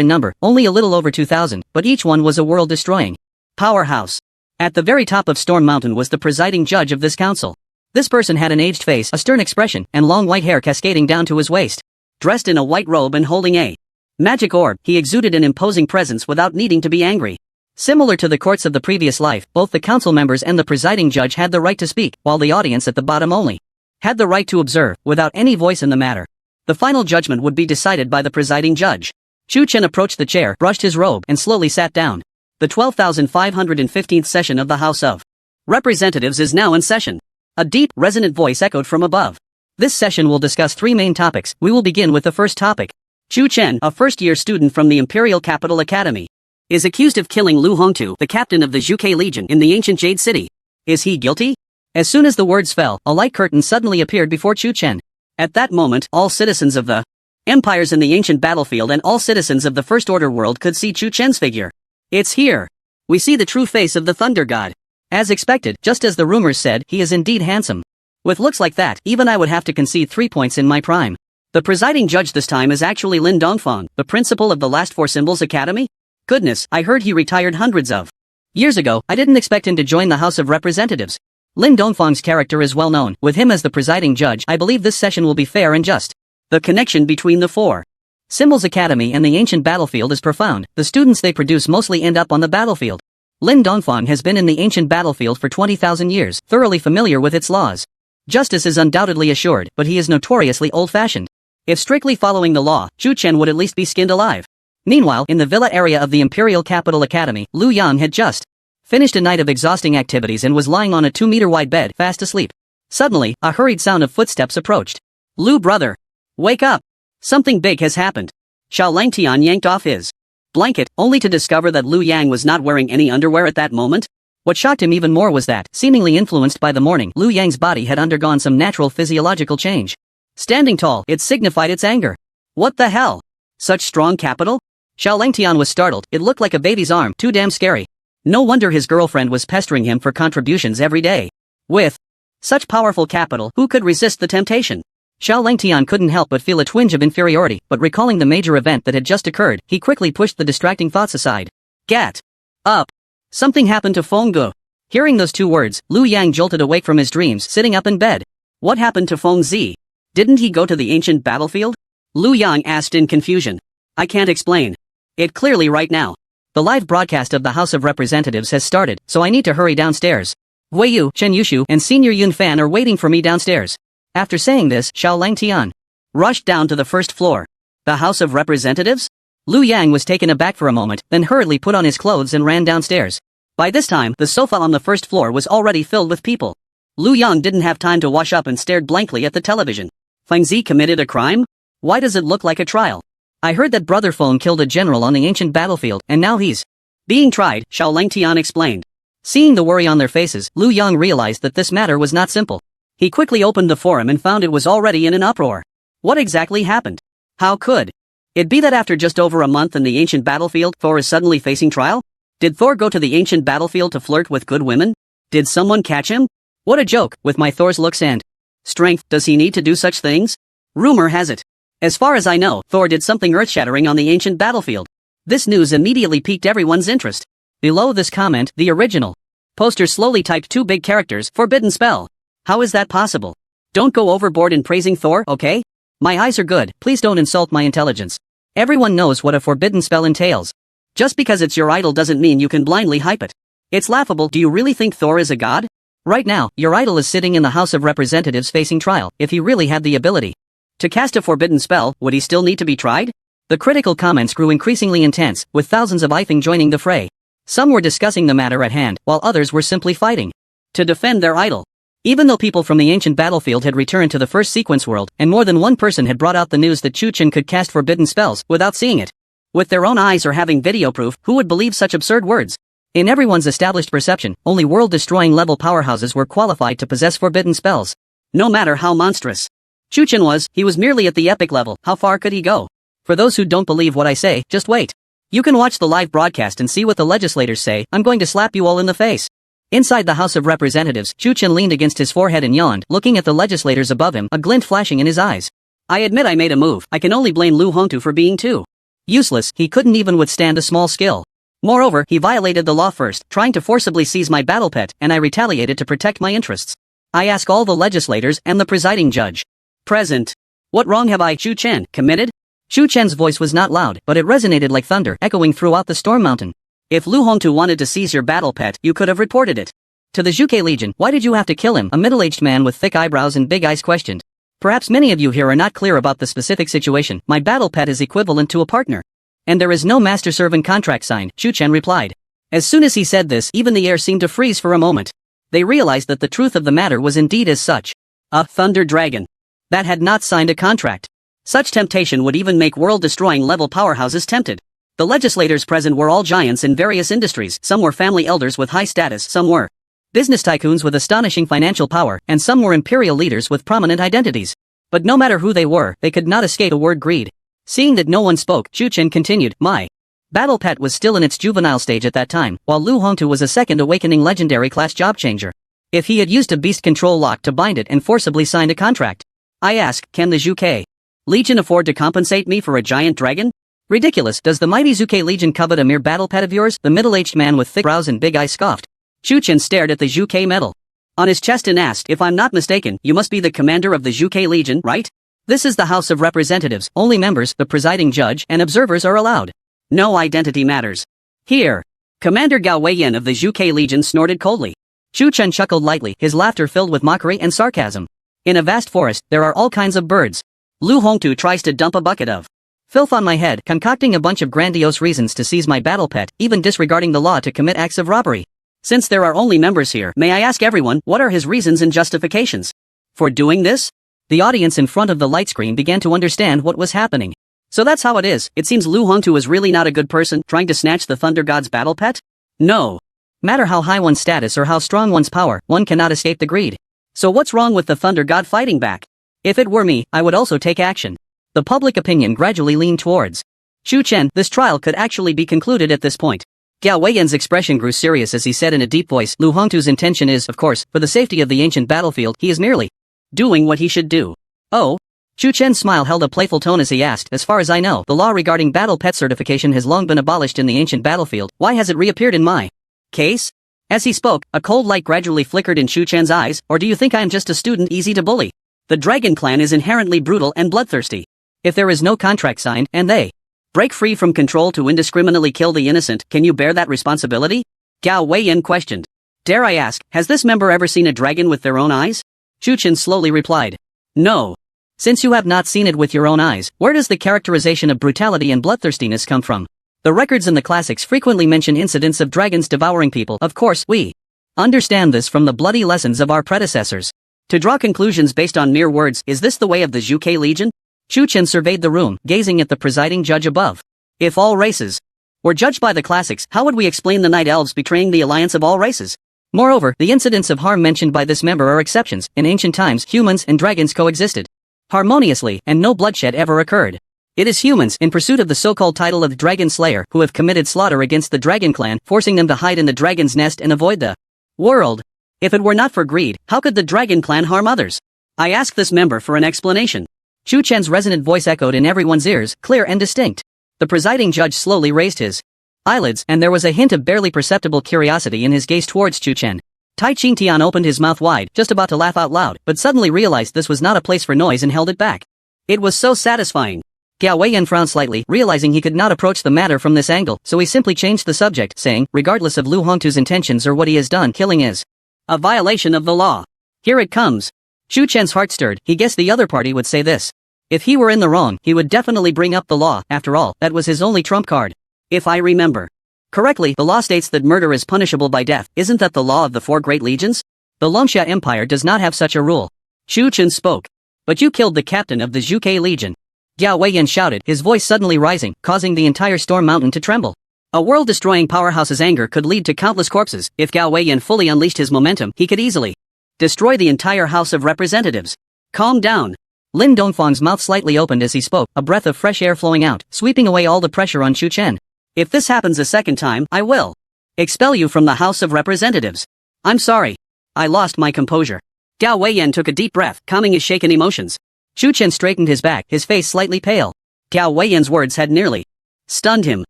in number, only a little over 2,000, but each one was a world-destroying powerhouse. At the very top of Storm Mountain was the presiding judge of this council. This person had an aged face, a stern expression, and long white hair cascading down to his waist. Dressed in a white robe and holding a magic orb, he exuded an imposing presence without needing to be angry. Similar to the courts of the previous life, both the council members and the presiding judge had the right to speak, while the audience at the bottom only had the right to observe, without any voice in the matter. The final judgment would be decided by the presiding judge. Chu Chen approached the chair, brushed his robe, and slowly sat down. The 12,515th session of the House of Representatives is now in session. A deep, resonant voice echoed from above. This session will discuss three main topics. We will begin with the first topic. Chu Chen, a first-year student from the Imperial Capital Academy, is accused of killing Lu Hongtu, the captain of the Zhuke Legion in the ancient Jade City. Is he guilty? As soon as the words fell, a light curtain suddenly appeared before Chu Chen. At that moment, all citizens of the empires in the ancient battlefield and all citizens of the First Order world could see Chu Chen's figure. It's here. We see the true face of the Thunder God. As expected, just as the rumors said, he is indeed handsome. With looks like that, even I would have to concede 3 points in my prime. The presiding judge this time is actually Lin Dongfang, the principal of the Last Four Symbols Academy? Goodness, I heard he retired hundreds of years ago. I didn't expect him to join the House of Representatives. Lin Dongfang's character is well known. With him as the presiding judge, I believe this session will be fair and just. The connection between the Four Symbols Academy and the ancient battlefield is profound. The students they produce mostly end up on the battlefield. Lin Dongfang has been in the ancient battlefield for 20,000 years, thoroughly familiar with its laws. Justice is undoubtedly assured, but he is notoriously old-fashioned. If strictly following the law, Chu Chen would at least be skinned alive. Meanwhile, in the villa area of the Imperial Capital Academy, Lu Yang had just finished a night of exhausting activities and was lying on a 2-meter-wide bed, fast asleep. Suddenly, a hurried sound of footsteps approached. Lu brother! Wake up! Something big has happened. Xiao Langtian yanked off his blanket, only to discover that Lu Yang was not wearing any underwear at that moment. What shocked him even more was that, seemingly influenced by the morning, Lu Yang's body had undergone some natural physiological change. Standing tall, it signified its anger. What the hell? Such strong capital? Xiao Langtian was startled. It looked like a baby's arm, too damn scary. No wonder his girlfriend was pestering him for contributions every day. With such powerful capital, who could resist the temptation? Xiao Langtian couldn't help but feel a twinge of inferiority, but recalling the major event that had just occurred, he quickly pushed the distracting thoughts aside. Get up! Something happened to Feng Ge. Hearing those two words, Lu Yang jolted awake from his dreams, sitting up in bed. What happened to Feng Zi? Didn't he go to the ancient battlefield? Lu Yang asked in confusion. I can't explain it clearly right now. The live broadcast of the House of Representatives has started, so I need to hurry downstairs. Wei Yu, Chen Yushu, and Senior Yun Fan are waiting for me downstairs. After saying this, Xiao Langtian rushed down to the first floor. The House of Representatives? Lu Yang was taken aback for a moment, then hurriedly put on his clothes and ran downstairs. By this time, the sofa on the first floor was already filled with people. Lu Yang didn't have time to wash up and stared blankly at the television. Feng Zi committed a crime? Why does it look like a trial? I heard that Brother Feng killed a general on the ancient battlefield, and now he's being tried, Xiao Langtian explained. Seeing the worry on their faces, Lu Yang realized that this matter was not simple. He quickly opened the forum and found it was already in an uproar. What exactly happened? How could it be that after just over a month in the ancient battlefield, Thor is suddenly facing trial? Did Thor go to the ancient battlefield to flirt with good women? Did someone catch him? What a joke, with my Thor's looks and strength, does he need to do such things? Rumor has it. As far as I know, Thor did something earth-shattering on the ancient battlefield. This news immediately piqued everyone's interest. Below this comment, the original poster slowly typed 2 big characters, forbidden spell. How is that possible? Don't go overboard in praising Thor, okay? My eyes are good, please don't insult my intelligence. Everyone knows what a forbidden spell entails. Just because it's your idol doesn't mean you can blindly hype it. It's laughable. Do you really think Thor is a god? Right now, your idol is sitting in the House of Representatives facing trial. If he really had the ability to cast a forbidden spell, would he still need to be tried? The critical comments grew increasingly intense, with thousands of ifing joining the fray. Some were discussing the matter at hand, while others were simply fighting to defend their idol. Even though people from the ancient battlefield had returned to the first sequence world, and more than one person had brought out the news that Chu Chen could cast forbidden spells without seeing it with their own eyes or having video proof, who would believe such absurd words? In everyone's established perception, only world-destroying level powerhouses were qualified to possess forbidden spells. No matter how monstrous Chu Chen was, he was merely at the epic level. How far could he go? For those who don't believe what I say, just wait. You can watch the live broadcast and see what the legislators say. I'm going to slap you all in the face. Inside the House of Representatives, Chu Chen leaned against his forehead and yawned, looking at the legislators above him, a glint flashing in his eyes. I admit I made a move, I can only blame Lu Hongtu for being too useless, he couldn't even withstand a small skill. Moreover, he violated the law first, trying to forcibly seize my battle pet, and I retaliated to protect my interests. I ask all the legislators and the presiding judge present. What wrong have I, Xu Chen, committed? Xu Chen's voice was not loud, but it resonated like thunder, echoing throughout the storm mountain. If Lu Hongtu wanted to seize your battle pet, you could have reported it to the Zhuge Legion. Why did you have to kill him? A middle-aged man with thick eyebrows and big eyes questioned. Perhaps many of you here are not clear about the specific situation. My battle pet is equivalent to a partner. And there is no master-servant contract signed, Xu Chen replied. As soon as he said this, even the air seemed to freeze for a moment. They realized that the truth of the matter was indeed as such. A thunder dragon that had not signed a contract. Such temptation would even make world-destroying level powerhouses tempted. The legislators present were all giants in various industries. Some were family elders with high status, some were business tycoons with astonishing financial power, and some were imperial leaders with prominent identities. But no matter who they were, they could not escape the word greed. Seeing that no one spoke, Xu Chen continued, my battle pet was still in its juvenile stage at that time, while Lu Hongtu was a second awakening legendary class job changer. If he had used a beast control lock to bind it and forcibly signed a contract, I ask, can the Zhuge Legion afford to compensate me for a giant dragon? Ridiculous, does the mighty Zhuge Legion covet a mere battle pet of yours? The middle-aged man with thick brows and big eyes scoffed. Xu Chen stared at the Zhuge medal on his chest and asked, if I'm not mistaken, you must be the commander of the Zhuge Legion, right? This is the House of Representatives, only members, the presiding judge, and observers are allowed. No identity matters. Here. Commander Gao Weiyan of the Zhuge Legion snorted coldly. Xu Chen chuckled lightly, his laughter filled with mockery and sarcasm. In a vast forest, there are all kinds of birds. Lu Hongtu tries to dump a bucket of filth on my head, concocting a bunch of grandiose reasons to seize my battle pet, even disregarding the law to commit acts of robbery. Since there are only members here, may I ask everyone, what are his reasons and justifications for doing this? The audience in front of the light screen began to understand what was happening. So that's how it is. It seems Lu Hongtu is really not a good person, trying to snatch the Thunder God's battle pet? No. Matter how high one's status or how strong one's power, one cannot escape the greed. So what's wrong with the Thunder God fighting back? If it were me, I would also take action. The public opinion gradually leaned towards Xu Chen. This trial could actually be concluded at this point. Gao Weiyan's expression grew serious as he said in a deep voice, Lu Hongtu's intention is, of course, for the safety of the ancient battlefield. He is merely doing what he should do. Oh? Xu Chen's smile held a playful tone as he asked, as far as I know, the law regarding battle pet certification has long been abolished in the ancient battlefield. Why has it reappeared in my case? As he spoke, a cold light gradually flickered in Xu Chen's eyes. Or do you think I am just a student easy to bully? The Dragon Clan is inherently brutal and bloodthirsty. If there is no contract signed, and they break free from control to indiscriminately kill the innocent, can you bear that responsibility? Gao Weiyan questioned. Dare I ask, has this member ever seen a dragon with their own eyes? Xu Chen slowly replied. No. Since you have not seen it with your own eyes, where does the characterization of brutality and bloodthirstiness come from? The records in the classics frequently mention incidents of dragons devouring people. Of course, we understand this from the bloody lessons of our predecessors. To draw conclusions based on mere words, is this the way of the Zhuge Legion? Xu Chen surveyed the room, gazing at the presiding judge above. If all races were judged by the classics, how would we explain the Night Elves betraying the alliance of all races? Moreover, the incidents of harm mentioned by this member are exceptions. In ancient times, humans and dragons coexisted harmoniously, and no bloodshed ever occurred. It is humans, in pursuit of the so-called title of Dragon Slayer, who have committed slaughter against the Dragon Clan, forcing them to hide in the dragon's nest and avoid the world. If it were not for greed, how could the Dragon Clan harm others? I ask this member for an explanation. Xu Chen's resonant voice echoed in everyone's ears, clear and distinct. The presiding judge slowly raised his eyelids, and there was a hint of barely perceptible curiosity in his gaze towards Xu Chen. Tai Qingtian opened his mouth wide, just about to laugh out loud, but suddenly realized this was not a place for noise and held it back. It was so satisfying. Gao Weiyan frowned slightly, realizing he could not approach the matter from this angle, so he simply changed the subject, saying, regardless of Lu Hongtu's intentions or what he has done, killing is a violation of the law. Here it comes. Xu Chen's heart stirred. He guessed the other party would say this. If he were in the wrong, he would definitely bring up the law. After all, that was his only trump card. If I remember correctly, the law states that murder is punishable by death. Isn't that the law of the four great legions? The Longxia Empire does not have such a rule. Xu Chen spoke. But you killed the captain of the Zhuge Legion. Gao Weiyan shouted, his voice suddenly rising, causing the entire storm mountain to tremble. A world-destroying powerhouse's anger could lead to countless corpses. If Gao Weiyan fully unleashed his momentum, he could easily destroy the entire House of Representatives. Calm down. Lin Dongfang's mouth slightly opened as he spoke, a breath of fresh air flowing out, sweeping away all the pressure on Xu Chen. If this happens a second time, I will expel you from the House of Representatives. I'm sorry. I lost my composure. Gao Weiyan took a deep breath, calming his shaken emotions. Chu Chen straightened his back, his face slightly pale. Gao Weiyan's words had nearly stunned him.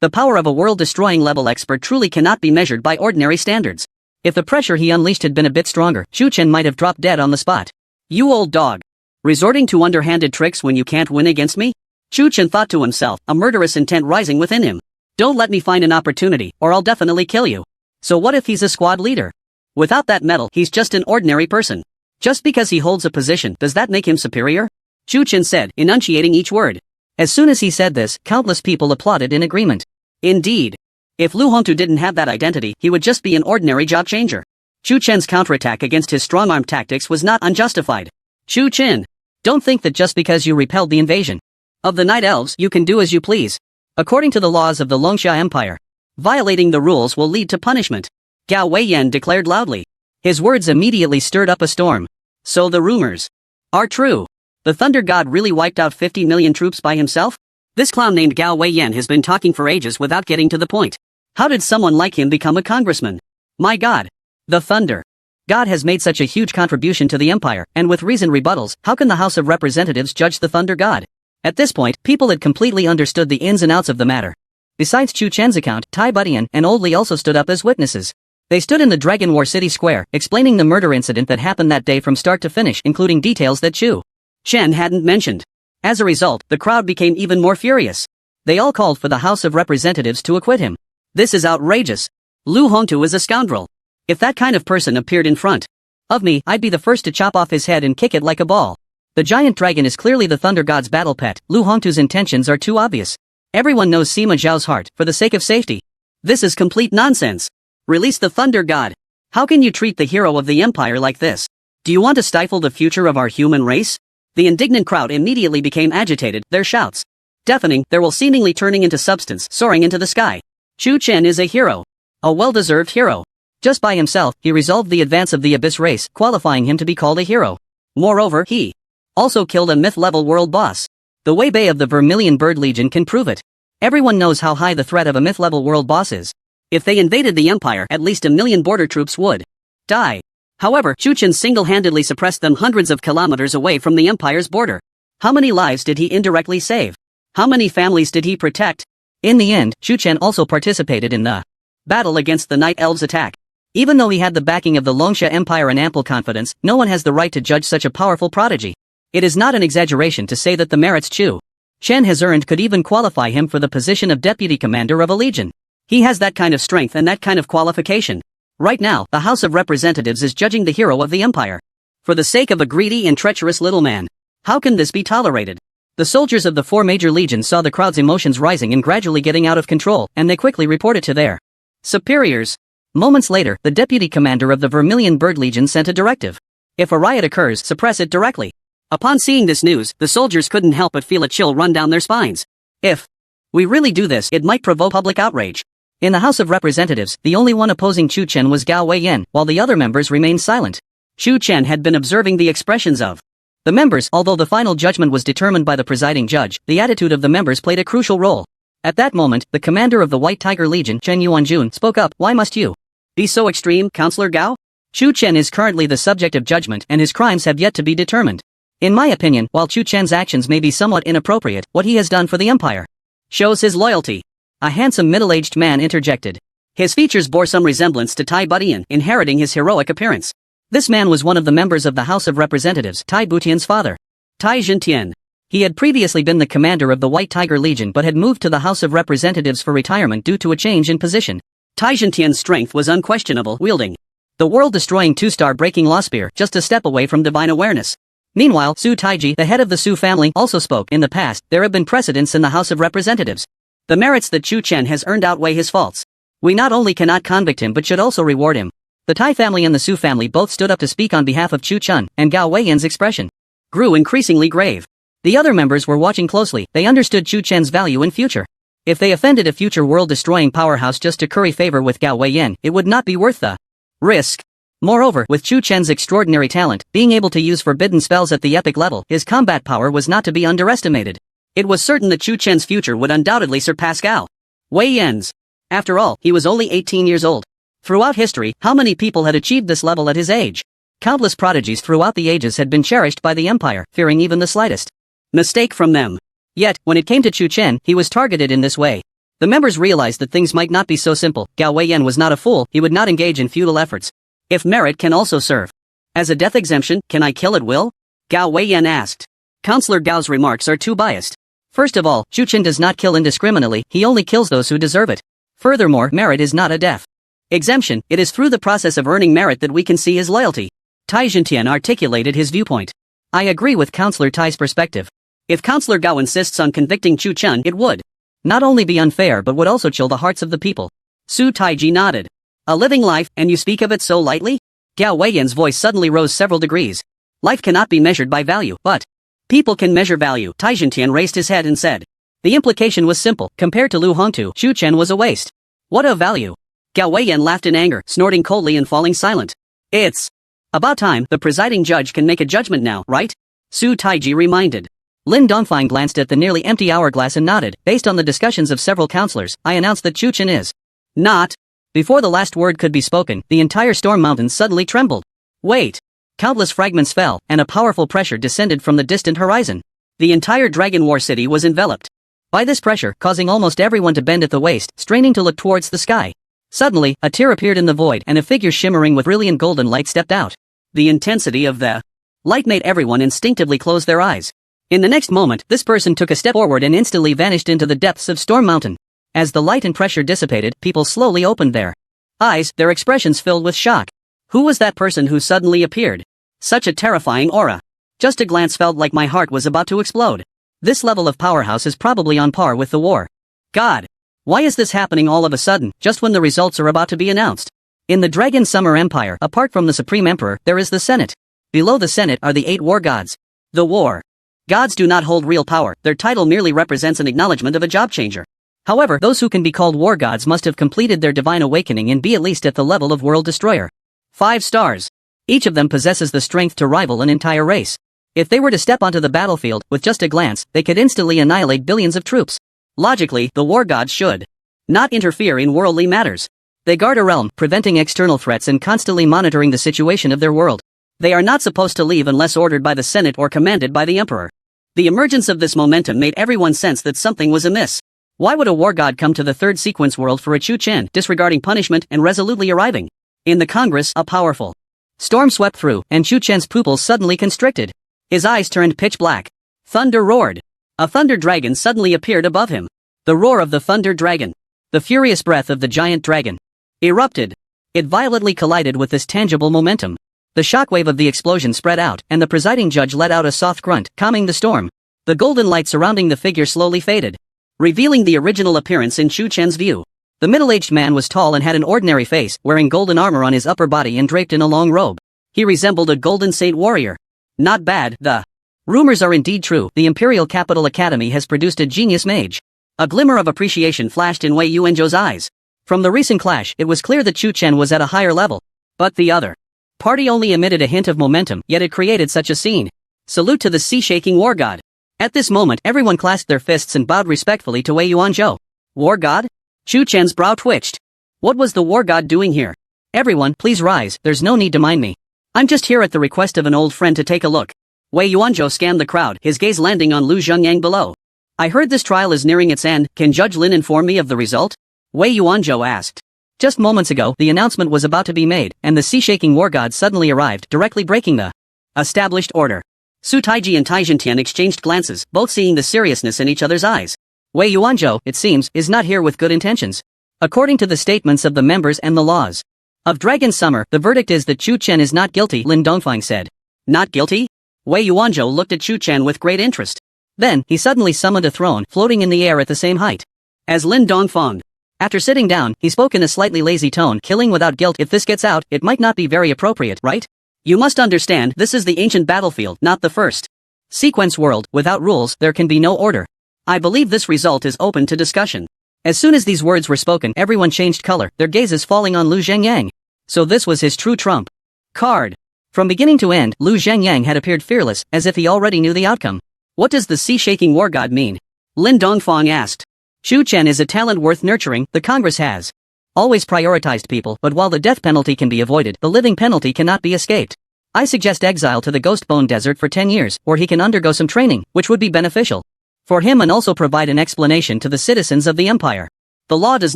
The power of a world-destroying level expert truly cannot be measured by ordinary standards. If the pressure he unleashed had been a bit stronger, Chu Chen might have dropped dead on the spot. You old dog. Resorting to underhanded tricks when you can't win against me? Chu Chen thought to himself, a murderous intent rising within him. Don't let me find an opportunity, or I'll definitely kill you. So what if he's a squad leader? Without that medal, he's just an ordinary person. Just because he holds a position, does that make him superior? Chu Chen said, enunciating each word. As soon as he said this, countless people applauded in agreement. Indeed. If Lu Hongtu didn't have that identity, he would just be an ordinary job changer. Chu Chen's counterattack against his strong-arm tactics was not unjustified. Chu Chen, don't think that just because you repelled the invasion of the Night Elves, you can do as you please. According to the laws of the Longsha Empire, violating the rules will lead to punishment. Gao Weiyan declared loudly. His words immediately stirred up a storm. So the rumors are true. The Thunder God really wiped out 50 million troops by himself? This clown named Gao Weiyan has been talking for ages without getting to the point. How did someone like him become a congressman? My God. The Thunder God has made such a huge contribution to the Empire, and with reasoned rebuttals, how can the House of Representatives judge the Thunder God? At this point, people had completely understood the ins and outs of the matter. Besides Chu Chen's account, Tai Budian and Old Li also stood up as witnesses. They stood in the Dragon War City Square, explaining the murder incident that happened that day from start to finish, including details that Chu Chen hadn't mentioned. As a result, the crowd became even more furious. They all called for the House of Representatives to acquit him. This is outrageous. Lu Hongtu is a scoundrel. If that kind of person appeared in front of me, I'd be the first to chop off his head and kick it like a ball. The giant dragon is clearly the Thunder God's battle pet. Lu Hongtu's intentions are too obvious. Everyone knows Sima Zhao's heart, for the sake of safety. This is complete nonsense. Release the Thunder God. How can you treat the hero of the Empire like this? Do you want to stifle the future of our human race? The indignant crowd immediately became agitated, their shouts deafening, their will seemingly turning into substance, soaring into the sky. Chu Chen is a hero. A well-deserved hero. Just by himself, he resolved the advance of the Abyss race, qualifying him to be called a hero. Moreover, he also killed a myth-level world boss. The Wei Bei of the Vermilion Bird Legion can prove it. Everyone knows how high the threat of a myth-level world boss is. If they invaded the Empire, at least 1 million border troops would die. However, Chu Chen single-handedly suppressed them hundreds of kilometers away from the Empire's border. How many lives did he indirectly save? How many families did he protect? In the end, Chu Chen also participated in the battle against the Night Elves' attack. Even though he had the backing of the Longsha Empire and ample confidence, no one has the right to judge such a powerful prodigy. It is not an exaggeration to say that the merits Chu Chen has earned could even qualify him for the position of deputy commander of a legion. He has that kind of strength and that kind of qualification. Right now, the House of Representatives is judging the hero of the Empire. For the sake of a greedy and treacherous little man. How can this be tolerated? The soldiers of the 4 major legions saw the crowd's emotions rising and gradually getting out of control, and they quickly reported to their superiors. Moments later, the deputy commander of the Vermilion Bird Legion sent a directive. If a riot occurs, suppress it directly. Upon seeing this news, the soldiers couldn't help but feel a chill run down their spines. If we really do this, it might provoke public outrage. In the House of Representatives, the only one opposing Chu Chen was Gao Weiyan, while the other members remained silent. Chu Chen had been observing the expressions of the members. Although the final judgment was determined by the presiding judge, the attitude of the members played a crucial role. At that moment, the commander of the White Tiger Legion, Chen Yuanjun, spoke up. Why must you be so extreme, Counselor Gao? Chu Chen is currently the subject of judgment and his crimes have yet to be determined. In my opinion, while Chu Chen's actions may be somewhat inappropriate, what he has done for the Empire shows his loyalty. A handsome middle-aged man interjected. His features bore some resemblance to Tai Budian, inheriting his heroic appearance. This man was one of the members of the House of Representatives, Tai Butian's father, Tai Zhentian. He had previously been the commander of the White Tiger Legion but had moved to the House of Representatives for retirement due to a change in position. Tai Zhentian's strength was unquestionable, wielding the world-destroying 2-star breaking law spear just a step away from divine awareness. Meanwhile, Su Taiji, the head of the Su family, also spoke. In the past, there have been precedents in the House of Representatives. The merits that Chu Chen has earned outweigh his faults. We not only cannot convict him but should also reward him. The Tai family and the Su family both stood up to speak on behalf of Chu Chen, and Gao Weiyan's expression grew increasingly grave. The other members were watching closely. They understood Chu Chen's value in future. If they offended a future world-destroying powerhouse just to curry favor with Gao Weiyan, it would not be worth the risk. Moreover, with Chu Chen's extraordinary talent, being able to use forbidden spells at the epic level, his combat power was not to be underestimated. It was certain that Chu Chen's future would undoubtedly surpass Gao Weiyan's. After all, he was only 18 years old. Throughout history, how many people had achieved this level at his age? Countless prodigies throughout the ages had been cherished by the empire, fearing even the slightest mistake from them. Yet, when it came to Chu Chen, he was targeted in this way. The members realized that things might not be so simple. Gao Weiyan was not a fool, he would not engage in futile efforts. If merit can also serve as a death exemption, can I kill at will? Gao Weiyan asked. Counselor Gao's remarks are too biased. First of all, Chu Chen does not kill indiscriminately, he only kills those who deserve it. Furthermore, merit is not a death exemption, it is through the process of earning merit that we can see his loyalty. Tai Zhentian articulated his viewpoint. I agree with Counselor Tai's perspective. If Counselor Gao insists on convicting Chu Chen, it would not only be unfair but would also chill the hearts of the people. Su Taiji nodded. A living life, and you speak of it so lightly? Gao Weiyan's voice suddenly rose several degrees. Life cannot be measured by value, but people can measure value. Tai Zhentian raised his head and said. The implication was simple. Compared to Lu Hongtu, Chu Chen was a waste. What of value? Gao Weiyan laughed in anger, snorting coldly and falling silent. It's about time. The presiding judge can make a judgment now, right? Su Taiji reminded. Lin Dongfang glanced at the nearly empty hourglass and nodded. Based on the discussions of several counselors, I announced that Chu Chen is not. Before the last word could be spoken, the entire storm mountain suddenly trembled. Wait. Countless fragments fell, and a powerful pressure descended from the distant horizon. The entire Dragon War city was enveloped by this pressure, causing almost everyone to bend at the waist, straining to look towards the sky. Suddenly, a tear appeared in the void and a figure shimmering with brilliant golden light stepped out. The intensity of the light made everyone instinctively close their eyes. In the next moment, this person took a step forward and instantly vanished into the depths of Storm Mountain. As the light and pressure dissipated, people slowly opened their eyes, their expressions filled with shock. Who was that person who suddenly appeared? Such a terrifying aura. Just a glance felt like my heart was about to explode. This level of powerhouse is probably on par with the war. God! Why is this happening all of a sudden, just when the results are about to be announced? In the Dragon Summer Empire, apart from the Supreme Emperor, there is the Senate. Below the Senate are the 8 war gods. The war gods do not hold real power, their title merely represents an acknowledgement of a job changer. However, those who can be called war gods must have completed their divine awakening and be at least at the level of world destroyer. 5 stars. Each of them possesses the strength to rival an entire race. If they were to step onto the battlefield, with just a glance, they could instantly annihilate billions of troops. Logically, the war gods should not interfere in worldly matters. They guard a realm, preventing external threats and constantly monitoring the situation of their world. They are not supposed to leave unless ordered by the Senate or commanded by the Emperor. The emergence of this momentum made everyone sense that something was amiss. Why would a war god come to the 3rd sequence world for a Chu Chen, disregarding punishment and resolutely arriving? In the Congress, a powerful storm swept through, and Chu Chen's pupils suddenly constricted. His eyes turned pitch black. Thunder roared. A thunder dragon suddenly appeared above him. The roar of the thunder dragon. The furious breath of the giant dragon erupted. It violently collided with this tangible momentum. The shockwave of the explosion spread out, and the presiding judge let out a soft grunt, calming the storm. The golden light surrounding the figure slowly faded, revealing the original appearance in Chu Chen's view. The middle-aged man was tall and had an ordinary face, wearing golden armor on his upper body and draped in a long robe. He resembled a golden saint warrior. Not bad, the rumors are indeed true. The Imperial Capital Academy has produced a genius mage. A glimmer of appreciation flashed in Wei Yuanzhou's eyes. From the recent clash, it was clear that Chu Chen was at a higher level. But the other party only emitted a hint of momentum, yet it created such a scene. Salute to the sea-shaking war god. At this moment, everyone clasped their fists and bowed respectfully to Wei Yuanzhou. War god? Chu Chen's brow twitched. What was the war god doing here? Everyone, please rise, there's no need to mind me. I'm just here at the request of an old friend to take a look. Wei Yuanzhou scanned the crowd, his gaze landing on Lu Zhengyang below. I heard this trial is nearing its end, can Judge Lin inform me of the result? Wei Yuanzhou asked. Just moments ago, the announcement was about to be made, and the sea-shaking war god suddenly arrived, directly breaking the established order. Su Taiji and Tai Zhentian exchanged glances, both seeing the seriousness in each other's eyes. Wei Yuanzhou, it seems, is not here with good intentions. According to the statements of the members and the laws of Dragon Summer, the verdict is that Chu Chen is not guilty, Lin Dongfang said. Not guilty? Wei Yuanzhou looked at Chu Chen with great interest. Then, he suddenly summoned a throne, floating in the air at the same height as Lin Dongfang. After sitting down, he spoke in a slightly lazy tone, killing without guilt. If this gets out, it might not be very appropriate, right? You must understand, this is the ancient battlefield, not the first sequence world. Without rules, there can be no order. I believe this result is open to discussion. As soon as these words were spoken, everyone changed color, their gazes falling on Lu Zhengyang. So this was his true trump card. From beginning to end, Lu Zhengyang had appeared fearless, as if he already knew the outcome. What does the sea-shaking war god mean? Lin Dongfang asked. Chu Chen is a talent worth nurturing. The Congress has always prioritized people, but while the death penalty can be avoided, the living penalty cannot be escaped. I suggest exile to the Ghostbone Desert for 10 years, or he can undergo some training, which would be beneficial for him and also provide an explanation to the citizens of the Empire. The law does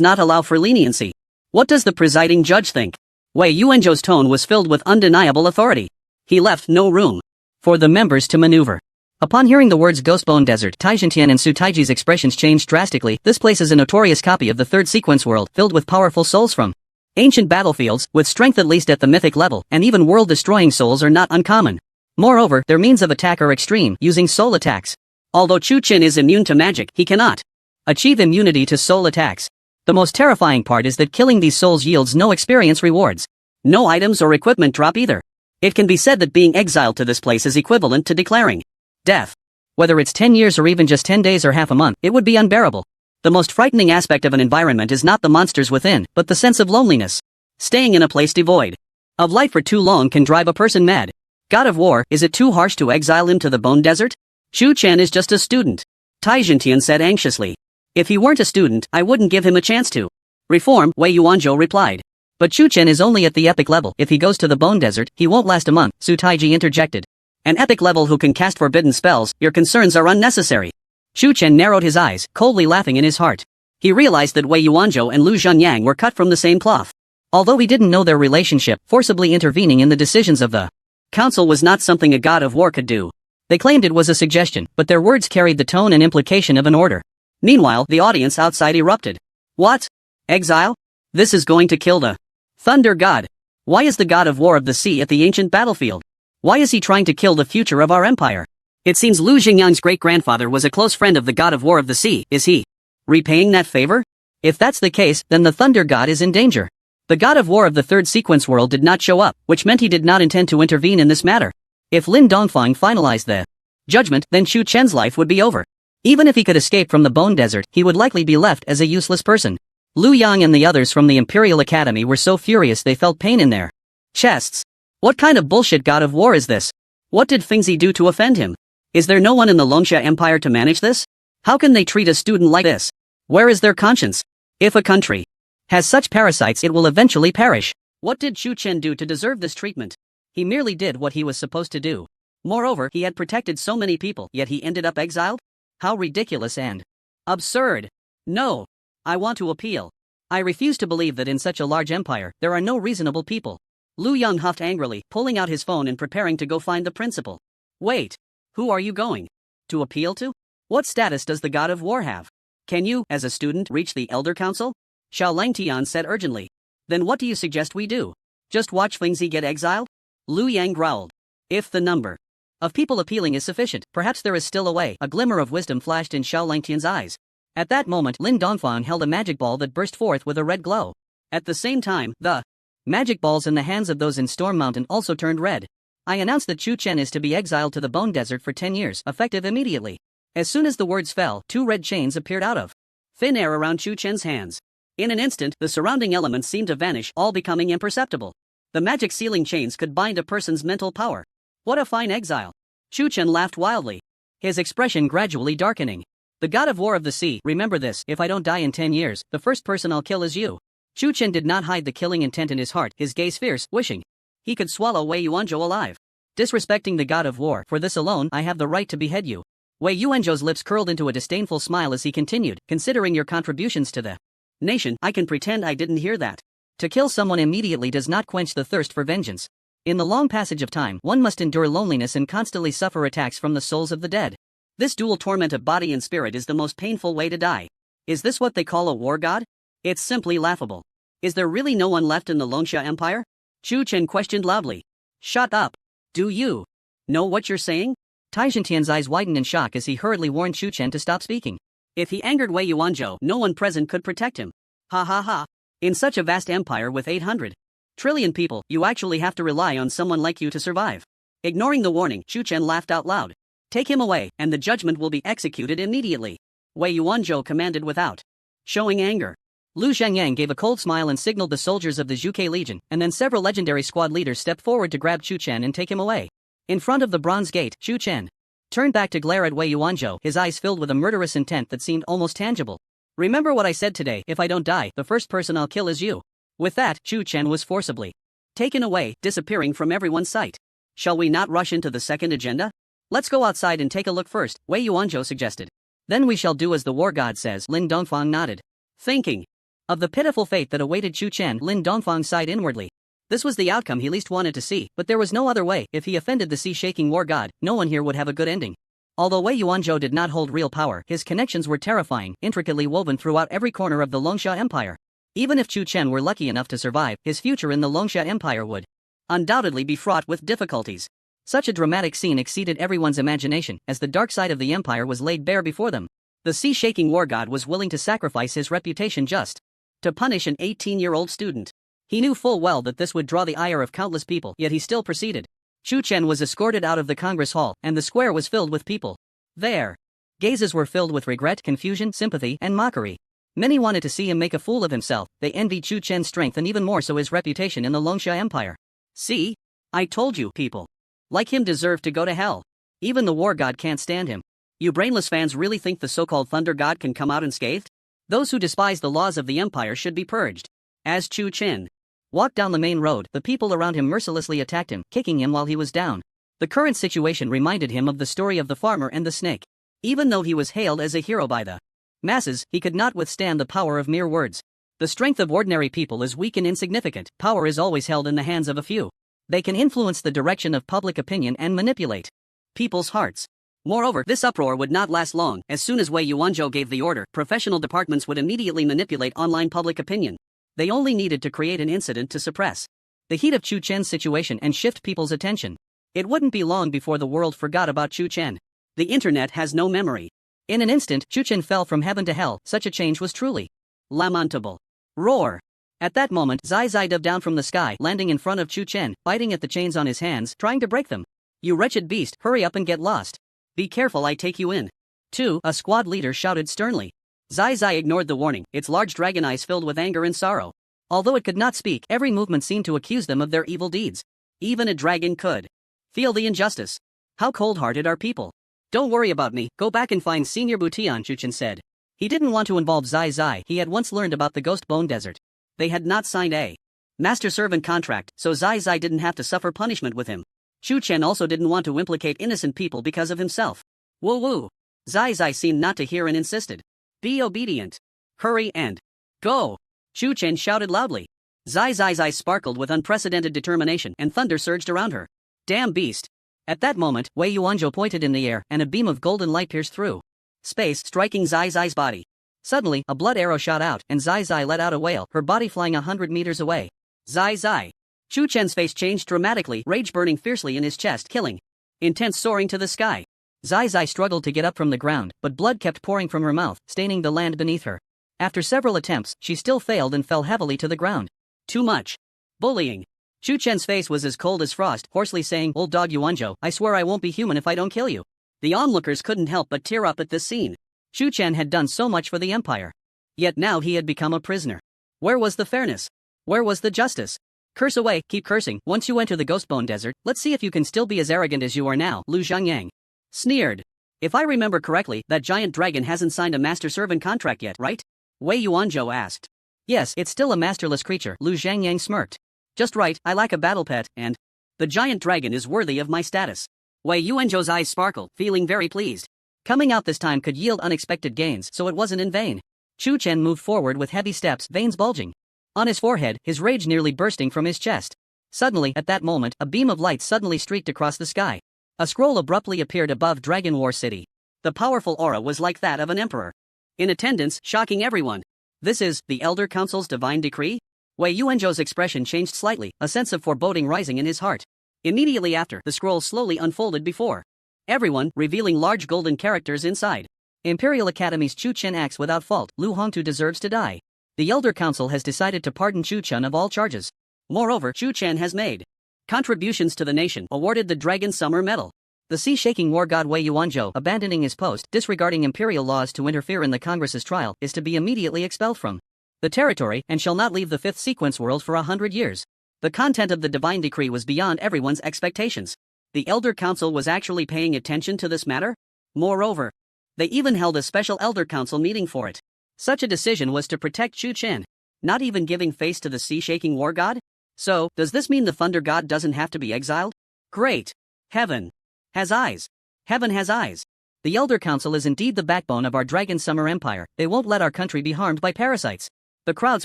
not allow for leniency. What does the presiding judge think? Wei Yuanzhou's tone was filled with undeniable authority. He left no room for the members to maneuver. Upon hearing the words Ghostbone Desert, Taizhentian and Su Taiji's expressions changed drastically. This place is a notorious copy of the third sequence world, filled with powerful souls from ancient battlefields, with strength at least at the mythic level, and even world-destroying souls are not uncommon. Moreover, their means of attack are extreme, using soul attacks. Although Chu Qin is immune to magic, he cannot achieve immunity to soul attacks. The most terrifying part is that killing these souls yields no experience rewards. No items or equipment drop either. It can be said that being exiled to this place is equivalent to declaring death. Whether it's 10 years or even just 10 days or half a month, it would be unbearable. The most frightening aspect of an environment is not the monsters within, but the sense of loneliness. Staying in a place devoid of life for too long can drive a person mad. God of War, is it too harsh to exile him to the Bone Desert? Chu Chen is just a student, Taizhentian said anxiously. If he weren't a student, I wouldn't give him a chance to reform, Wei Yuanzhou replied. But Chu Chen is only at the epic level. If he goes to the Bone Desert, he won't last a month, Su Taiji interjected. An epic level who can cast forbidden spells, your concerns are unnecessary. Chu Chen narrowed his eyes, coldly laughing in his heart. He realized that Wei Yuanzhou and Lu Zhanyang were cut from the same cloth. Although he didn't know their relationship, forcibly intervening in the decisions of the council was not something a God of War could do. They claimed it was a suggestion, but their words carried the tone and implication of an order. Meanwhile, the audience outside erupted. What? Exile? This is going to kill the Thunder God. Why is the God of War of the sea at the ancient battlefield? Why is he trying to kill the future of our empire? It seems Lu Xingyang's great-grandfather was a close friend of the God of War of the sea. Is he repaying that favor? If that's the case, then the Thunder God is in danger. The God of War of the third sequence world did not show up, which meant he did not intend to intervene in this matter. If Lin Dongfang finalized the judgment, then Chu Chen's life would be over. Even if he could escape from the Bone Desert, he would likely be left as a useless person. Lu Yang and the others from the Imperial Academy were so furious they felt pain in their chests. What kind of bullshit God of War is this? What did Fengzi do to offend him? Is there no one in the Longsha Empire to manage this? How can they treat a student like this? Where is their conscience? If a country has such parasites, it will eventually perish. What did Chu Chen do to deserve this treatment? He merely did what he was supposed to do. Moreover, he had protected so many people, yet he ended up exiled? How ridiculous and absurd. No. I want to appeal. I refuse to believe that in such a large empire, there are no reasonable people. Lu Yang huffed angrily, pulling out his phone and preparing to go find the principal. Wait. Who are you going to appeal to? What status does the God of War have? Can you, as a student, reach the Elder Council? Xiao Langtian said urgently. Then what do you suggest we do? Just watch Fengzi get exiled? Lu Yang growled. If the number of people appealing is sufficient, perhaps there is still a way. A glimmer of wisdom flashed in Xiao Langtian's eyes. At that moment, Lin Dongfang held a magic ball that burst forth with a red glow. At the same time, the magic balls in the hands of those in Storm Mountain also turned red. I announced that Chu Chen is to be exiled to the Bone Desert for 10 years, effective immediately. As soon as the words fell, 2 red chains appeared out of thin air around Chu Chen's hands. In an instant, the surrounding elements seemed to vanish, all becoming imperceptible. The magic sealing chains could bind a person's mental power. What a fine exile. Chu Chen laughed wildly, his expression gradually darkening. The God of War of the sea, remember this, if I don't die in 10 years, the first person I'll kill is you. Chu Chen did not hide the killing intent in his heart, his gaze fierce, wishing he could swallow Wei Yuanzhou alive. Disrespecting the God of War, for this alone, I have the right to behead you. Wei Yuanzhou's lips curled into a disdainful smile as he continued, considering your contributions to the nation, I can pretend I didn't hear that. To kill someone immediately does not quench the thirst for vengeance. In the long passage of time, one must endure loneliness and constantly suffer attacks from the souls of the dead. This dual torment of body and spirit is the most painful way to die. Is this what they call a war god? It's simply laughable. Is there really no one left in the Longsha Empire? Chu Chen questioned loudly. Shut up. Do you know what you're saying? Taizhentian's eyes widened in shock as he hurriedly warned Chu Chen to stop speaking. If he angered Wei Yuanzhou, no one present could protect him. Ha ha ha. In such a vast empire with 800 trillion people, you actually have to rely on someone like you to survive. Ignoring the warning, Chu Chen laughed out loud. Take him away, and the judgment will be executed immediately. Wei Yuanzhou commanded without showing anger. Lu Zhanyang gave a cold smile and signaled the soldiers of the Zhuge Legion, and then several legendary squad leaders stepped forward to grab Chu Chen and take him away. In front of the bronze gate, Chu Chen turned back to glare at Wei Yuanzhou, his eyes filled with a murderous intent that seemed almost tangible. Remember what I said today, if I don't die, the first person I'll kill is you. With that, Chu Chen was forcibly taken away, disappearing from everyone's sight. Shall we not rush into the second agenda? Let's go outside and take a look first, Wei Yuanzhou suggested. Then we shall do as the war god says, Lin Dongfang nodded. Thinking of the pitiful fate that awaited Chu Chen, Lin Dongfang sighed inwardly. This was the outcome he least wanted to see, but there was no other way. If he offended the sea-shaking war god, no one here would have a good ending. Although Wei Yuanzhou did not hold real power, his connections were terrifying, intricately woven throughout every corner of the Longsha Empire. Even if Chu Chen were lucky enough to survive, his future in the Longsha Empire would undoubtedly be fraught with difficulties. Such a dramatic scene exceeded everyone's imagination, as the dark side of the empire was laid bare before them. The sea-shaking war god was willing to sacrifice his reputation just to punish an 18-year-old student. He knew full well that this would draw the ire of countless people, yet he still proceeded. Chu Chen was escorted out of the Congress Hall, and the square was filled with people. Their gazes were filled with regret, confusion, sympathy, and mockery. Many wanted to see him make a fool of himself. They envied Chu Chen's strength and even more so his reputation in the Longsha Empire. See? I told you, people. Like him deserve to go to hell. Even the war god can't stand him. You brainless fans really think the so-called thunder god can come out unscathed? Those who despise the laws of the empire should be purged. As Chu Chen walked down the main road, the people around him mercilessly attacked him, kicking him while he was down. The current situation reminded him of the story of the farmer and the snake. Even though he was hailed as a hero by the masses, he could not withstand the power of mere words. The strength of ordinary people is weak and insignificant. Power is always held in the hands of a few. They can influence the direction of public opinion and manipulate people's hearts. Moreover, this uproar would not last long. As soon as Wei Yuanzhou gave the order, professional departments would immediately manipulate online public opinion. They only needed to create an incident to suppress the heat of Chu Chen's situation and shift people's attention. It wouldn't be long before the world forgot about Chu Chen. The internet has no memory. In an instant, Chu Chen fell from heaven to hell. Such a change was truly lamentable. Roar! At that moment, Zai Zai dove down from the sky, landing in front of Chu Chen, biting at the chains on his hands, trying to break them. You wretched beast, hurry up and get lost. Be careful, I take you in. 2. A squad leader shouted sternly. Zai Zai ignored the warning, its large dragon eyes filled with anger and sorrow. Although it could not speak, every movement seemed to accuse them of their evil deeds. Even a dragon could feel the injustice. How cold-hearted are people? Don't worry about me, go back and find Senior Butian, Chu Chen said. He didn't want to involve Zai Zai. He had once learned about the Ghost Bone Desert. They had not signed a master-servant contract, so Zai Zai didn't have to suffer punishment with him. Chu Chen also didn't want to implicate innocent people because of himself. Woo woo. Zai Zai seemed not to hear and insisted. Be obedient. Hurry and go. Chu Chen shouted loudly. Zai Zai's eyes sparkled with unprecedented determination and thunder surged around her. Damn beast. At that moment, Wei Yuanzhou pointed in the air and a beam of golden light pierced through space, striking Zai Zai's body. Suddenly, a blood arrow shot out and Zai Zai let out a wail, her body flying 100 meters away. Zai Zai. Chu Chen's face changed dramatically, rage burning fiercely in his chest, killing intent soaring to the sky. Zai Zai struggled to get up from the ground, but blood kept pouring from her mouth, staining the land beneath her. After several attempts, she still failed and fell heavily to the ground. Too much bullying. Chu Chen's face was as cold as frost, hoarsely saying, Old dog Yuanzhou, I swear I won't be human if I don't kill you. The onlookers couldn't help but tear up at this scene. Chu Chen had done so much for the empire. Yet now he had become a prisoner. Where was the fairness? Where was the justice? Curse away, keep cursing. Once you enter the Ghostbone Desert, let's see if you can still be as arrogant as you are now, Lu Zhangyang sneered. If I remember correctly, that giant dragon hasn't signed a master-servant contract yet, right? Wei Yuanzhou asked. Yes, it's still a masterless creature, Lu Zhangyang smirked. Just right, I lack a battle pet, and the giant dragon is worthy of my status. Wei Yuanzhou's eyes sparkled, feeling very pleased. Coming out this time could yield unexpected gains, so it wasn't in vain. Chu Chen moved forward with heavy steps, veins bulging on his forehead, his rage nearly bursting from his chest. Suddenly, at that moment, a beam of light suddenly streaked across the sky. A scroll abruptly appeared above Dragon War City. The powerful aura was like that of an emperor in attendance, shocking everyone. This is the Elder Council's divine decree? Wei Yuanzhou's expression changed slightly, a sense of foreboding rising in his heart. Immediately after, the scroll slowly unfolded before everyone, revealing large golden characters inside. Imperial Academy's Chu Chen acts without fault. Lu Hongtu deserves to die. The Elder Council has decided to pardon Chu Chen of all charges. Moreover, Chu Chen has made contributions to the nation, awarded the Dragon Summer Medal. The sea-shaking war god Wei Yuanzhou, abandoning his post, disregarding imperial laws to interfere in the Congress's trial, is to be immediately expelled from the territory and shall not leave the fifth sequence world for 100 years. The content of the divine decree was beyond everyone's expectations. The Elder Council was actually paying attention to this matter. Moreover, they even held a special Elder Council meeting for it. Such a decision was to protect Chu Chen, not even giving face to the sea-shaking war god? So, does this mean the Thunder God doesn't have to be exiled? Great. Heaven has eyes. Heaven has eyes. The Elder Council is indeed the backbone of our Dragon Summer Empire. They won't let our country be harmed by parasites. The crowd's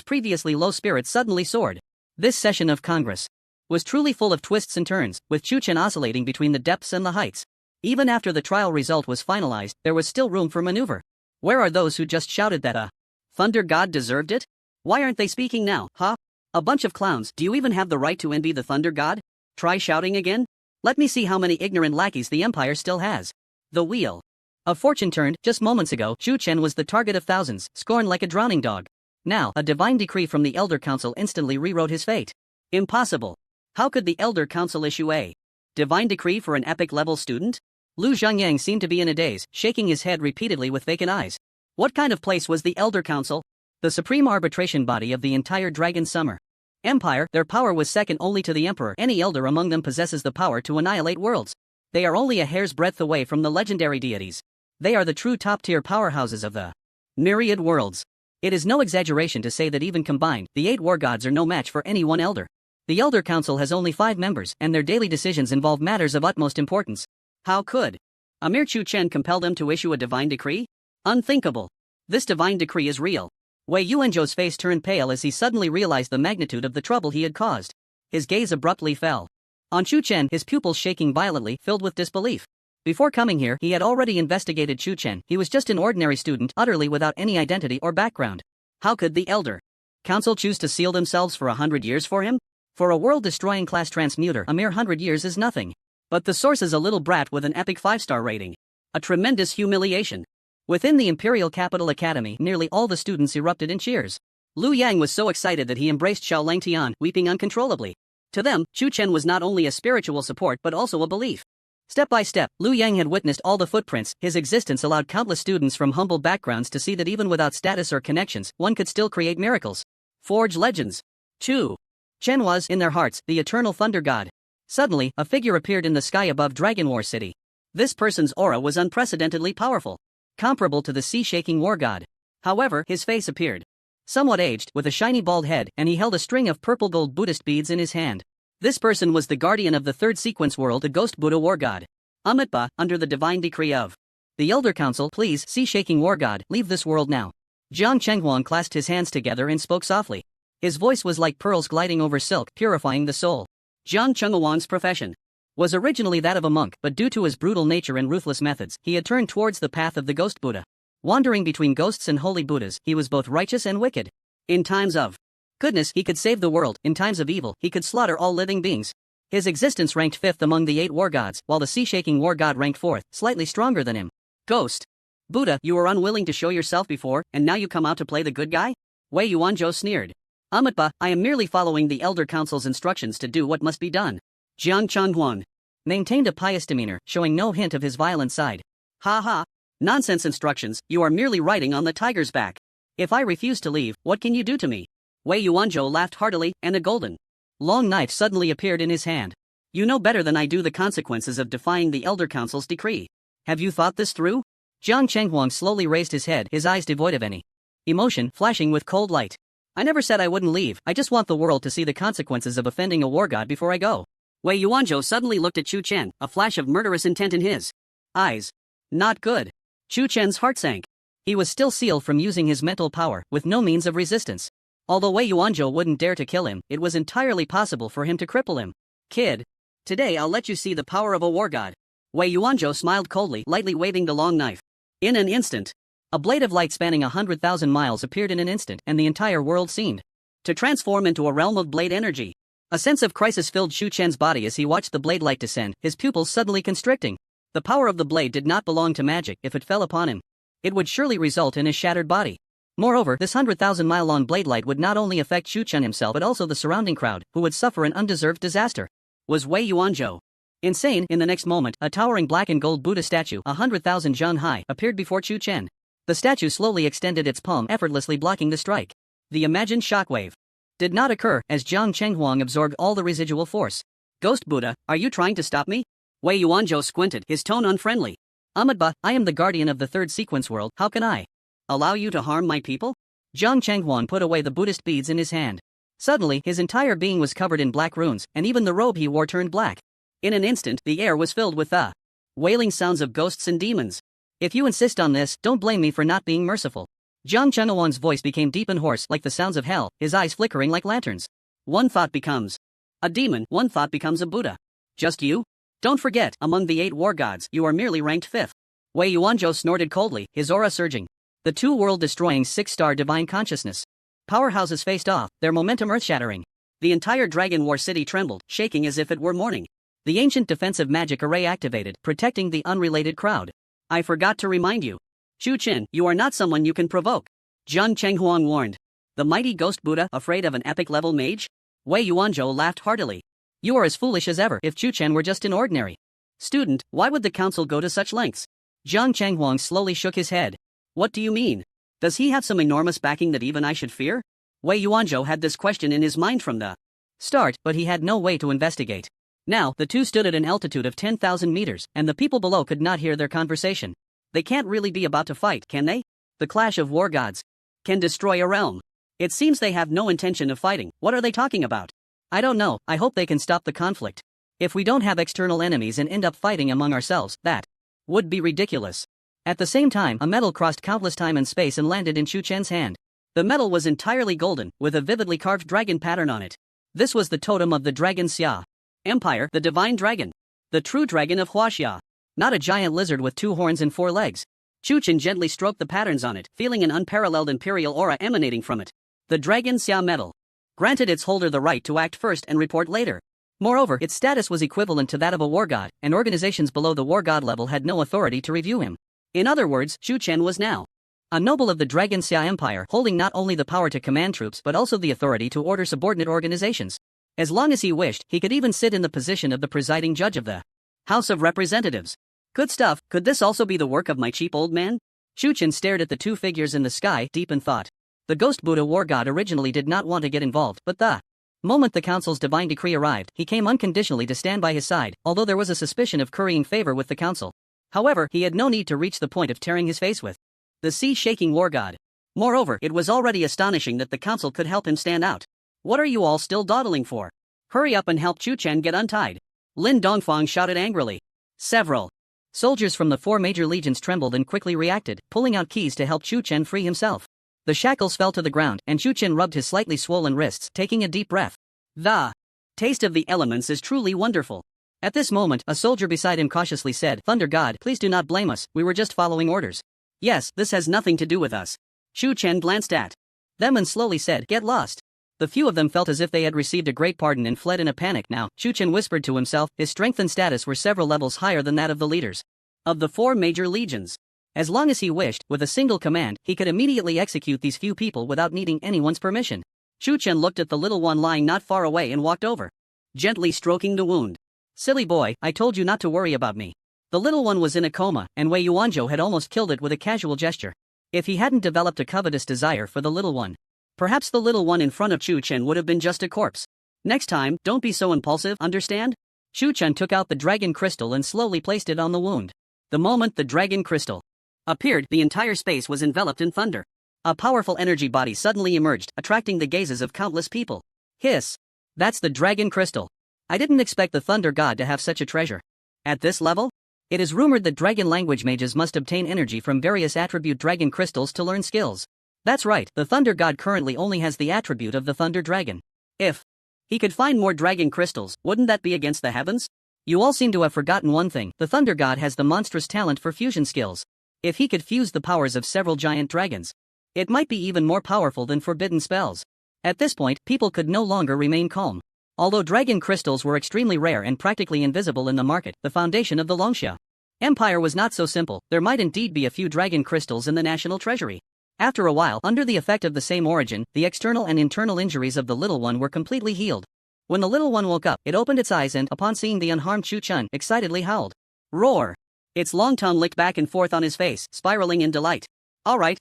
previously low spirits suddenly soared. This session of Congress was truly full of twists and turns, with Chu Chen oscillating between the depths and the heights. Even after the trial result was finalized, there was still room for maneuver. Where are those who just shouted that Thunder God deserved it? Why aren't they speaking now, huh? A bunch of clowns. Do you even have the right to envy the Thunder God? Try shouting again? Let me see how many ignorant lackeys the Empire still has. The wheel of fortune turned. Just moments ago, Chu Chen was the target of thousands, scorned like a drowning dog. Now, a divine decree from the Elder Council instantly rewrote his fate. Impossible. How could the Elder Council issue a divine decree for an epic-level student? Lu Zhangyang seemed to be in a daze, shaking his head repeatedly with vacant eyes. What kind of place was the Elder Council? The supreme arbitration body of the entire Dragon Summer Empire. Their power was second only to the Emperor. Any elder among them possesses the power to annihilate worlds. They are only a hair's breadth away from the legendary deities. They are the true top-tier powerhouses of the myriad worlds. It is no exaggeration to say that even combined, the 8 war gods are no match for any one elder. The Elder Council has only 5 members, and their daily decisions involve matters of utmost importance. How could a mere Chu Chen compel them to issue a divine decree? Unthinkable. This divine decree is real. Wei Yuanzhou's face turned pale as he suddenly realized the magnitude of the trouble he had caused. His gaze abruptly fell on Chu Chen, his pupils shaking violently, filled with disbelief. Before coming here, he had already investigated Chu Chen. He was just an ordinary student, utterly without any identity or background. How could the Elder Council choose to seal themselves for 100 years for him? For a world-destroying class transmuter, a mere 100 years is nothing. But the source is a little brat with an epic 5-star rating. A tremendous humiliation. Within the Imperial Capital Academy, nearly all the students erupted in cheers. Lu Yang was so excited that he embraced Xiao Langtian, weeping uncontrollably. To them, Chu Chen was not only a spiritual support but also a belief. Step by step, Lu Yang had witnessed all the footprints. His existence allowed countless students from humble backgrounds to see that even without status or connections, one could still create miracles. Forge legends. Chu Chen was, in their hearts, the eternal Thunder God. Suddenly, a figure appeared in the sky above Dragon War City. This person's aura was unprecedentedly powerful, comparable to the sea-shaking war god. However, his face appeared somewhat aged, with a shiny bald head, and he held a string of purple gold Buddhist beads in his hand. This person was the guardian of the third sequence world, the Ghost Buddha war god. Amitba, under the divine decree of the Elder Council, please, sea-shaking war god, leave this world now. Jiang Chenghuang clasped his hands together and spoke softly. His voice was like pearls gliding over silk, purifying the soul. Jiang Chenghuang's profession was originally that of a monk, but due to his brutal nature and ruthless methods, he had turned towards the path of the Ghost Buddha. Wandering between ghosts and holy Buddhas, he was both righteous and wicked. In times of goodness, he could save the world. In times of evil, he could slaughter all living beings. His existence ranked 5th among the 8 war gods, while the sea-shaking war god ranked 4th, slightly stronger than him. Ghost Buddha, you were unwilling to show yourself before, and now you come out to play the good guy? Wei Yuanzhou sneered. Amitba, I am merely following the Elder Council's instructions to do what must be done. Jiang Chenghuang maintained a pious demeanor, showing no hint of his violent side. Ha ha. Nonsense instructions, you are merely riding on the tiger's back. If I refuse to leave, what can you do to me? Wei Yuanzhou laughed heartily, and a golden long knife suddenly appeared in his hand. You know better than I do the consequences of defying the Elder Council's decree. Have you thought this through? Jiang Chenghuang slowly raised his head, his eyes devoid of any emotion, flashing with cold light. I never said I wouldn't leave, I just want the world to see the consequences of offending a war god before I go. Wei Yuanzhou suddenly looked at Chu Chen, a flash of murderous intent in his eyes. Not good. Chu Chen's heart sank. He was still sealed from using his mental power, with no means of resistance. Although Wei Yuanzhou wouldn't dare to kill him, it was entirely possible for him to cripple him. Kid, today I'll let you see the power of a war god. Wei Yuanzhou smiled coldly, lightly waving the long knife. In an instant, a blade of light spanning 100,000 miles appeared in an instant, and the entire world seemed to transform into a realm of blade energy. A sense of crisis filled Chu Chen's body as he watched the blade light descend, his pupils suddenly constricting. The power of the blade did not belong to magic. If it fell upon him, it would surely result in his shattered body. Moreover, this 100,000-mile-long blade light would not only affect Chu Chen himself but also the surrounding crowd, who would suffer an undeserved disaster. Was Wei Yuanzhou insane? In the next moment, a towering black and gold Buddha statue, 100,000 zhang high, appeared before Chu Chen. The statue slowly extended its palm, effortlessly blocking the strike. The imagined shockwave did not occur, as Jiang Chenghuang absorbed all the residual force. Ghost Buddha, are you trying to stop me? Wei Yuanzhou squinted, his tone unfriendly. Amitba, I am the guardian of the third sequence world, how can I allow you to harm my people? Jiang Chenghuang put away the Buddhist beads in his hand. Suddenly, his entire being was covered in black runes, and even the robe he wore turned black. In an instant, the air was filled with the wailing sounds of ghosts and demons. If you insist on this, don't blame me for not being merciful. Jiang Chenghuang's voice became deep and hoarse like the sounds of hell, his eyes flickering like lanterns. One thought becomes a demon, one thought becomes a Buddha. Just you? Don't forget, among the 8 war gods, you are merely ranked 5th. Wei Yuanzhou snorted coldly, his aura surging. The 2 world-destroying 6-star divine consciousness powerhouses faced off, their momentum earth-shattering. The entire Dragon War city trembled, shaking as if it were morning. The ancient defensive magic array activated, protecting the unrelated crowd. I forgot to remind you. Chu Qin, you are not someone you can provoke. Jiang Chenghuang warned. The mighty ghost Buddha afraid of an epic-level mage? Wei Yuanzhou laughed heartily. You are as foolish as ever if Chu Chen were just an ordinary student. Why would the council go to such lengths? Jiang Chenghuang slowly shook his head. What do you mean? Does he have some enormous backing that even I should fear? Wei Yuanzhou had this question in his mind from the start, but he had no way to investigate. Now, the two stood at an altitude of 10,000 meters, and the people below could not hear their conversation. They can't really be about to fight, can they? The clash of war gods can destroy a realm. It seems they have no intention of fighting. What are they talking about? I don't know. I hope they can stop the conflict. If we don't have external enemies and end up fighting among ourselves, that would be ridiculous. At the same time, a medal crossed countless time and space and landed in Chu Chen's hand. The medal was entirely golden, with a vividly carved dragon pattern on it. This was the totem of the Dragon Xia Empire, the divine dragon. The true dragon of Huaxia. Not a giant lizard with 2 horns and 4 legs. Chu Chen gently stroked the patterns on it, feeling an unparalleled imperial aura emanating from it. The Dragon Xia medal granted its holder the right to act first and report later. Moreover, its status was equivalent to that of a war god, and organizations below the war god level had no authority to review him. In other words, Chu Chen was now a noble of the Dragon Xia Empire, holding not only the power to command troops but also the authority to order subordinate organizations. As long as he wished, he could even sit in the position of the presiding judge of the House of Representatives. Good stuff. Could this also be the work of my cheap old man? Chu Chen stared at the 2 figures in the sky, deep in thought. The Ghost Buddha war god originally did not want to get involved, but the moment the council's divine decree arrived, he came unconditionally to stand by his side, although there was a suspicion of currying favor with the council. However, he had no need to reach the point of tearing his face with the sea-shaking war god. Moreover, it was already astonishing that the council could help him stand out. What are you all still dawdling for? Hurry up and help Chu Chen get untied. Lin Dongfang shouted angrily. Several soldiers from the 4 major legions trembled and quickly reacted, pulling out keys to help Chu Chen free himself. The shackles fell to the ground, and Chu Chen rubbed his slightly swollen wrists, taking a deep breath. The taste of the elements is truly wonderful. At this moment, a soldier beside him cautiously said, Thunder God, please do not blame us, we were just following orders. Yes, this has nothing to do with us. Chu Chen glanced at them and slowly said, Get lost. The few of them felt as if they had received a great pardon and fled in a panic. Now, Chu Chen whispered to himself, his strength and status were several levels higher than that of the leaders of the 4 major legions. As long as he wished, with a single command, he could immediately execute these few people without needing anyone's permission. Chu Chen looked at the little one lying not far away and walked over, gently stroking the wound. Silly boy, I told you not to worry about me. The little one was in a coma, and Wei Yuanzhou had almost killed it with a casual gesture. If he hadn't developed a covetous desire for the little one, perhaps the little one in front of Chu Chen would have been just a corpse. Next time, don't be so impulsive, understand? Chu Chen took out the dragon crystal and slowly placed it on the wound. The moment the dragon crystal appeared, the entire space was enveloped in thunder. A powerful energy body suddenly emerged, attracting the gazes of countless people. Hiss! That's the dragon crystal. I didn't expect the thunder god to have such a treasure. At this level? It is rumored that dragon language mages must obtain energy from various attribute dragon crystals to learn skills. That's right, the thunder god currently only has the attribute of the thunder dragon. If he could find more dragon crystals, wouldn't that be against the heavens? You all seem to have forgotten one thing, the thunder god has the monstrous talent for fusion skills. If he could fuse the powers of several giant dragons, it might be even more powerful than forbidden spells. At this point, people could no longer remain calm. Although dragon crystals were extremely rare and practically invisible in the market, the foundation of the Longxia Empire was not so simple. There might indeed be a few dragon crystals in the national treasury. After a while, under the effect of the same origin, the external and internal injuries of the little one were completely healed. When the little one woke up, it opened its eyes and, upon seeing the unharmed Chu Chen, excitedly howled. Roar! Its long tongue licked back and forth on his face, spiraling in delight. Alright,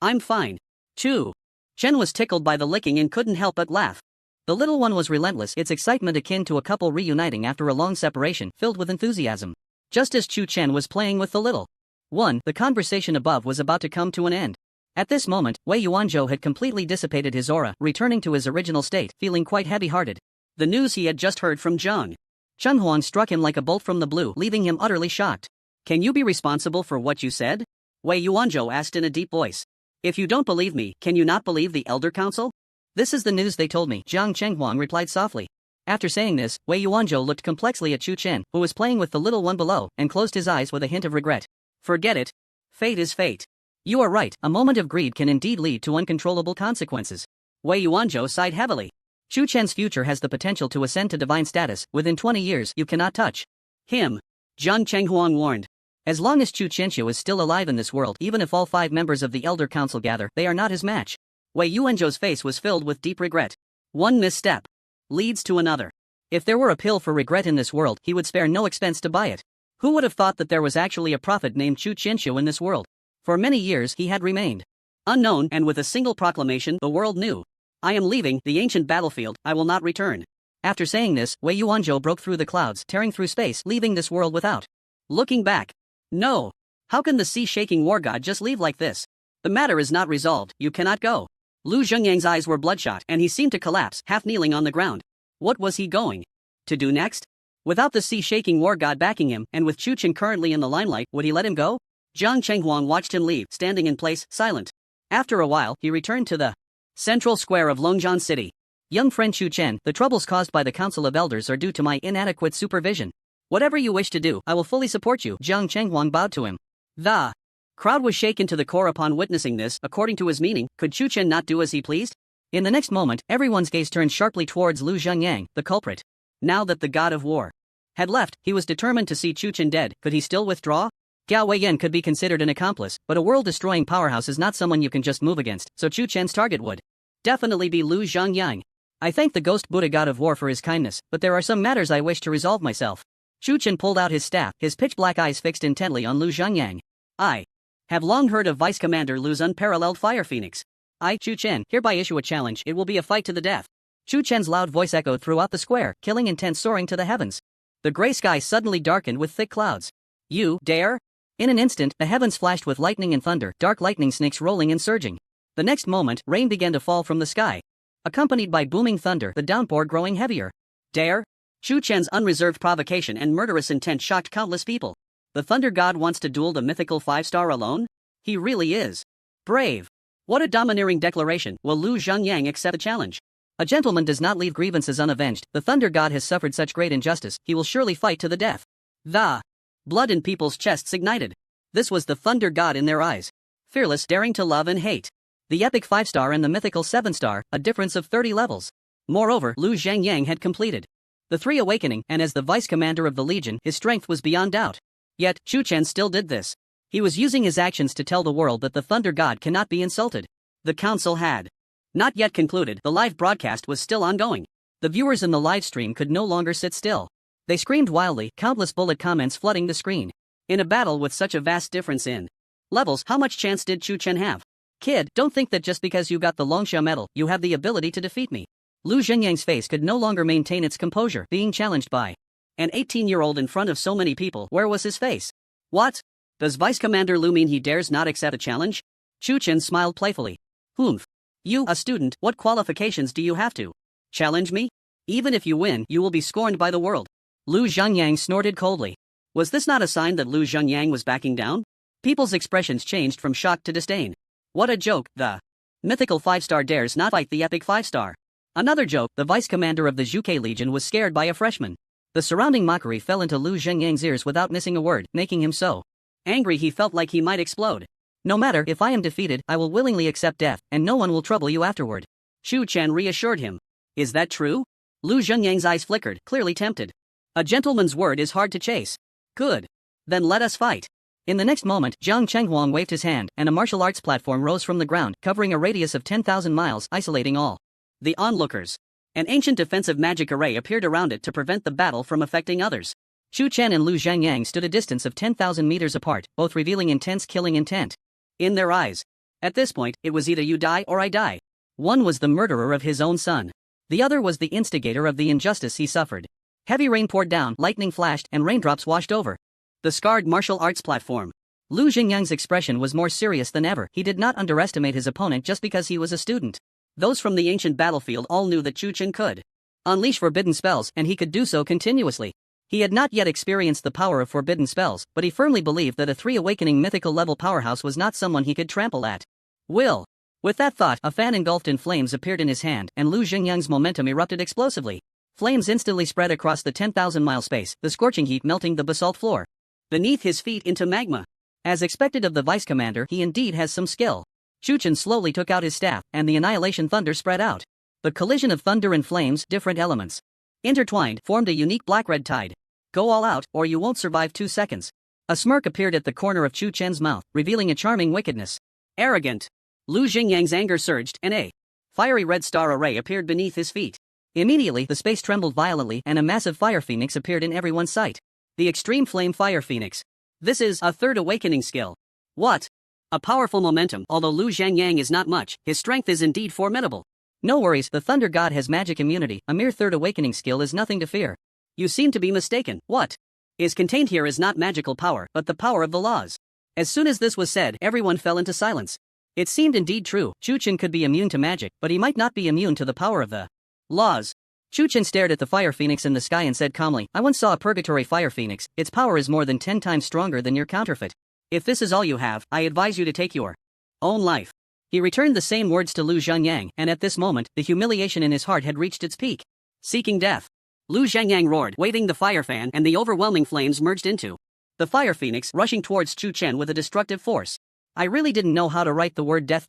I'm fine. Chu Chen was tickled by the licking and couldn't help but laugh. The little one was relentless, its excitement akin to a couple reuniting after a long separation, filled with enthusiasm. Just as Chu Chen was playing with the little one, the conversation above was about to come to an end. At this moment, Wei Yuanzhou had completely dissipated his aura, returning to his original state, feeling quite heavy-hearted. The news he had just heard from Zhang Cheng Huang struck him like a bolt from the blue, leaving him utterly shocked. Can you be responsible for what you said? Wei Yuanzhou asked in a deep voice. If you don't believe me, can you not believe the Elder Council? This is the news they told me, Zhang Chenghuang replied softly. After saying this, Wei Yuanzhou looked complexly at Chu Chen, who was playing with the little one below, and closed his eyes with a hint of regret. Forget it. Fate is fate. You are right, a moment of greed can indeed lead to uncontrollable consequences. Wei Yuanzhou sighed heavily. Chu Chen's future has the potential to ascend to divine status. Within 20 years, you cannot touch him. Zhang Chenghuang warned. As long as Chu Chenxiu is still alive in this world, even if all 5 members of the Elder Council gather, they are not his match. Wei Yuanzhou's face was filled with deep regret. One misstep leads to another. If there were a pill for regret in this world, he would spare no expense to buy it. Who would have thought that there was actually a prophet named Chu Chenxiu in this world? For many years he had remained unknown, and with a single proclamation the world knew. I am leaving the ancient battlefield, I will not return. After saying this, Wei Yuanzhou broke through the clouds, tearing through space, leaving this world without looking back. No. How can the sea-shaking war god just leave like this? The matter is not resolved, you cannot go. Lu Zhengyang's eyes were bloodshot, and he seemed to collapse, half kneeling on the ground. What was he going to do next? Without the sea-shaking war god backing him, and with Chu Chen currently in the limelight, would he let him go? Zhang Chenghuang watched him leave, standing in place, silent. After a while, he returned to the central square of Longjian City. Young friend Chu Chen, the troubles caused by the Council of Elders are due to my inadequate supervision. Whatever you wish to do, I will fully support you. Zhang Chenghuang bowed to him. The crowd was shaken to the core upon witnessing this. According to his meaning, could Chu Chen not do as he pleased? In the next moment, everyone's gaze turned sharply towards Lu Zhengyang, the culprit. Now that the god of war had left, he was determined to see Chu Chen dead. Could he still withdraw? Gao Weiyan could be considered an accomplice, but a world-destroying powerhouse is not someone you can just move against, so Chu Chen's target would definitely be Lu Zhengyang. I thank the ghost Buddha god of war for his kindness, but there are some matters I wish to resolve myself. Chu Chen pulled out his staff, his pitch-black eyes fixed intently on Lu Zhengyang. I have long heard of Vice Commander Lu's unparalleled fire phoenix. I, Chu Chen, hereby issue a challenge. It will be a fight to the death. Chu Chen's loud voice echoed throughout the square, killing intent soaring to the heavens. The gray sky suddenly darkened with thick clouds. You dare? In an instant, the heavens flashed with lightning and thunder, dark lightning snakes rolling and surging. The next moment, rain began to fall from the sky, accompanied by booming thunder, the downpour growing heavier. Dare? Chu Chen's unreserved provocation and murderous intent shocked countless people. The thunder god wants to duel the mythical 5-star alone? He really is brave. What a domineering declaration. Will Lu Zhengyang accept the challenge? A gentleman does not leave grievances unavenged. The thunder god has suffered such great injustice, he will surely fight to the death. The blood in people's chests ignited. This was the thunder god in their eyes. Fearless, daring to love and hate. The epic 5-star and the mythical 7-star, a difference of 30 levels. Moreover, Lu Zhengyang had completed the 3 awakening, and as the vice commander of the legion, his strength was beyond doubt. Yet, Chu Chen still did this. He was using his actions to tell the world that the thunder god cannot be insulted. The council had not yet concluded. The live broadcast was still ongoing. The viewers in the live stream could no longer sit still. They screamed wildly, countless bullet comments flooding the screen. In a battle with such a vast difference in levels, how much chance did Chu Chen have? Kid, don't think that just because you got the Longsha medal, you have the ability to defeat me. Lu Zhengyang's face could no longer maintain its composure, being challenged by an 18-year-old in front of so many people. Where was his face? What? Does Vice Commander Lu mean he dares not accept a challenge? Chu Chen smiled playfully. Humph. You, a student, what qualifications do you have to challenge me? Even if you win, you will be scorned by the world. Lu Zhengyang snorted coldly. Was this not a sign that Lu Zhengyang was backing down? People's expressions changed from shock to disdain. What a joke, the mythical 5-star dares not fight the epic 5-star. Another joke, the vice commander of the Zhuke Legion was scared by a freshman. The surrounding mockery fell into Lu Zhengyang's ears without missing a word, making him so angry he felt like he might explode. No matter, if I am defeated, I will willingly accept death, and no one will trouble you afterward. Chu Chen reassured him. Is that true? Lu Zhengyang's eyes flickered, clearly tempted. A gentleman's word is hard to chase. Good. Then let us fight. In the next moment, Zhang Chenghuang waved his hand, and a martial arts platform rose from the ground, covering a radius of 10,000 miles, isolating all the onlookers. An ancient defensive magic array appeared around it to prevent the battle from affecting others. Chu Chen and Lu Zhengyang stood a distance of 10,000 meters apart, both revealing intense killing intent in their eyes. At this point, it was either you die or I die. One was the murderer of his own son. The other was the instigator of the injustice he suffered. Heavy rain poured down, lightning flashed, and raindrops washed over the scarred martial arts platform. Lu Zhengyang's expression was more serious than ever. He did not underestimate his opponent just because he was a student. Those from the ancient battlefield all knew that Chu Chen could unleash forbidden spells, and he could do so continuously. He had not yet experienced the power of forbidden spells, but he firmly believed that a 3 awakening mythical level powerhouse was not someone he could trample at will. With that thought, a fan engulfed in flames appeared in his hand, and Lu Xingyang's momentum erupted explosively. Flames instantly spread across the 10,000-mile space, the scorching heat melting the basalt floor beneath his feet into magma. As expected of the vice commander, he indeed has some skill. Chu Chen slowly took out his staff, and the annihilation thunder spread out. The collision of thunder and flames, different elements intertwined, formed a unique black-red tide. Go all out, or you won't survive 2 seconds. A smirk appeared at the corner of Chu Chen's mouth, revealing a charming wickedness. Arrogant. Lu Xingyang's anger surged, and a fiery red star array appeared beneath his feet. Immediately, the space trembled violently, and a massive fire phoenix appeared in everyone's sight. The Extreme Flame Fire Phoenix. This is a 3rd awakening skill. What? A powerful momentum. Although Lu Xingyang is not much, his strength is indeed formidable. No worries, the Thunder God has magic immunity. A mere 3rd awakening skill is nothing to fear. You seem to be mistaken. What is contained here is not magical power, but the power of the laws. As soon as this was said, everyone fell into silence. It seemed indeed true. Chu Chen could be immune to magic, but he might not be immune to the power of the laws. Chu Chen stared at the fire phoenix in the sky and said calmly, I once saw a purgatory fire phoenix. Its power is more than 10 times stronger than your counterfeit. If this is all you have, I advise you to take your own life. He returned the same words to Lu Zhanyang, and at this moment, the humiliation in his heart had reached its peak. Seeking death. Lu Zhanyang roared, waving the fire fan, and the overwhelming flames merged into the fire phoenix, rushing towards Chu Chen with a destructive force. I really didn't know how to write the word death.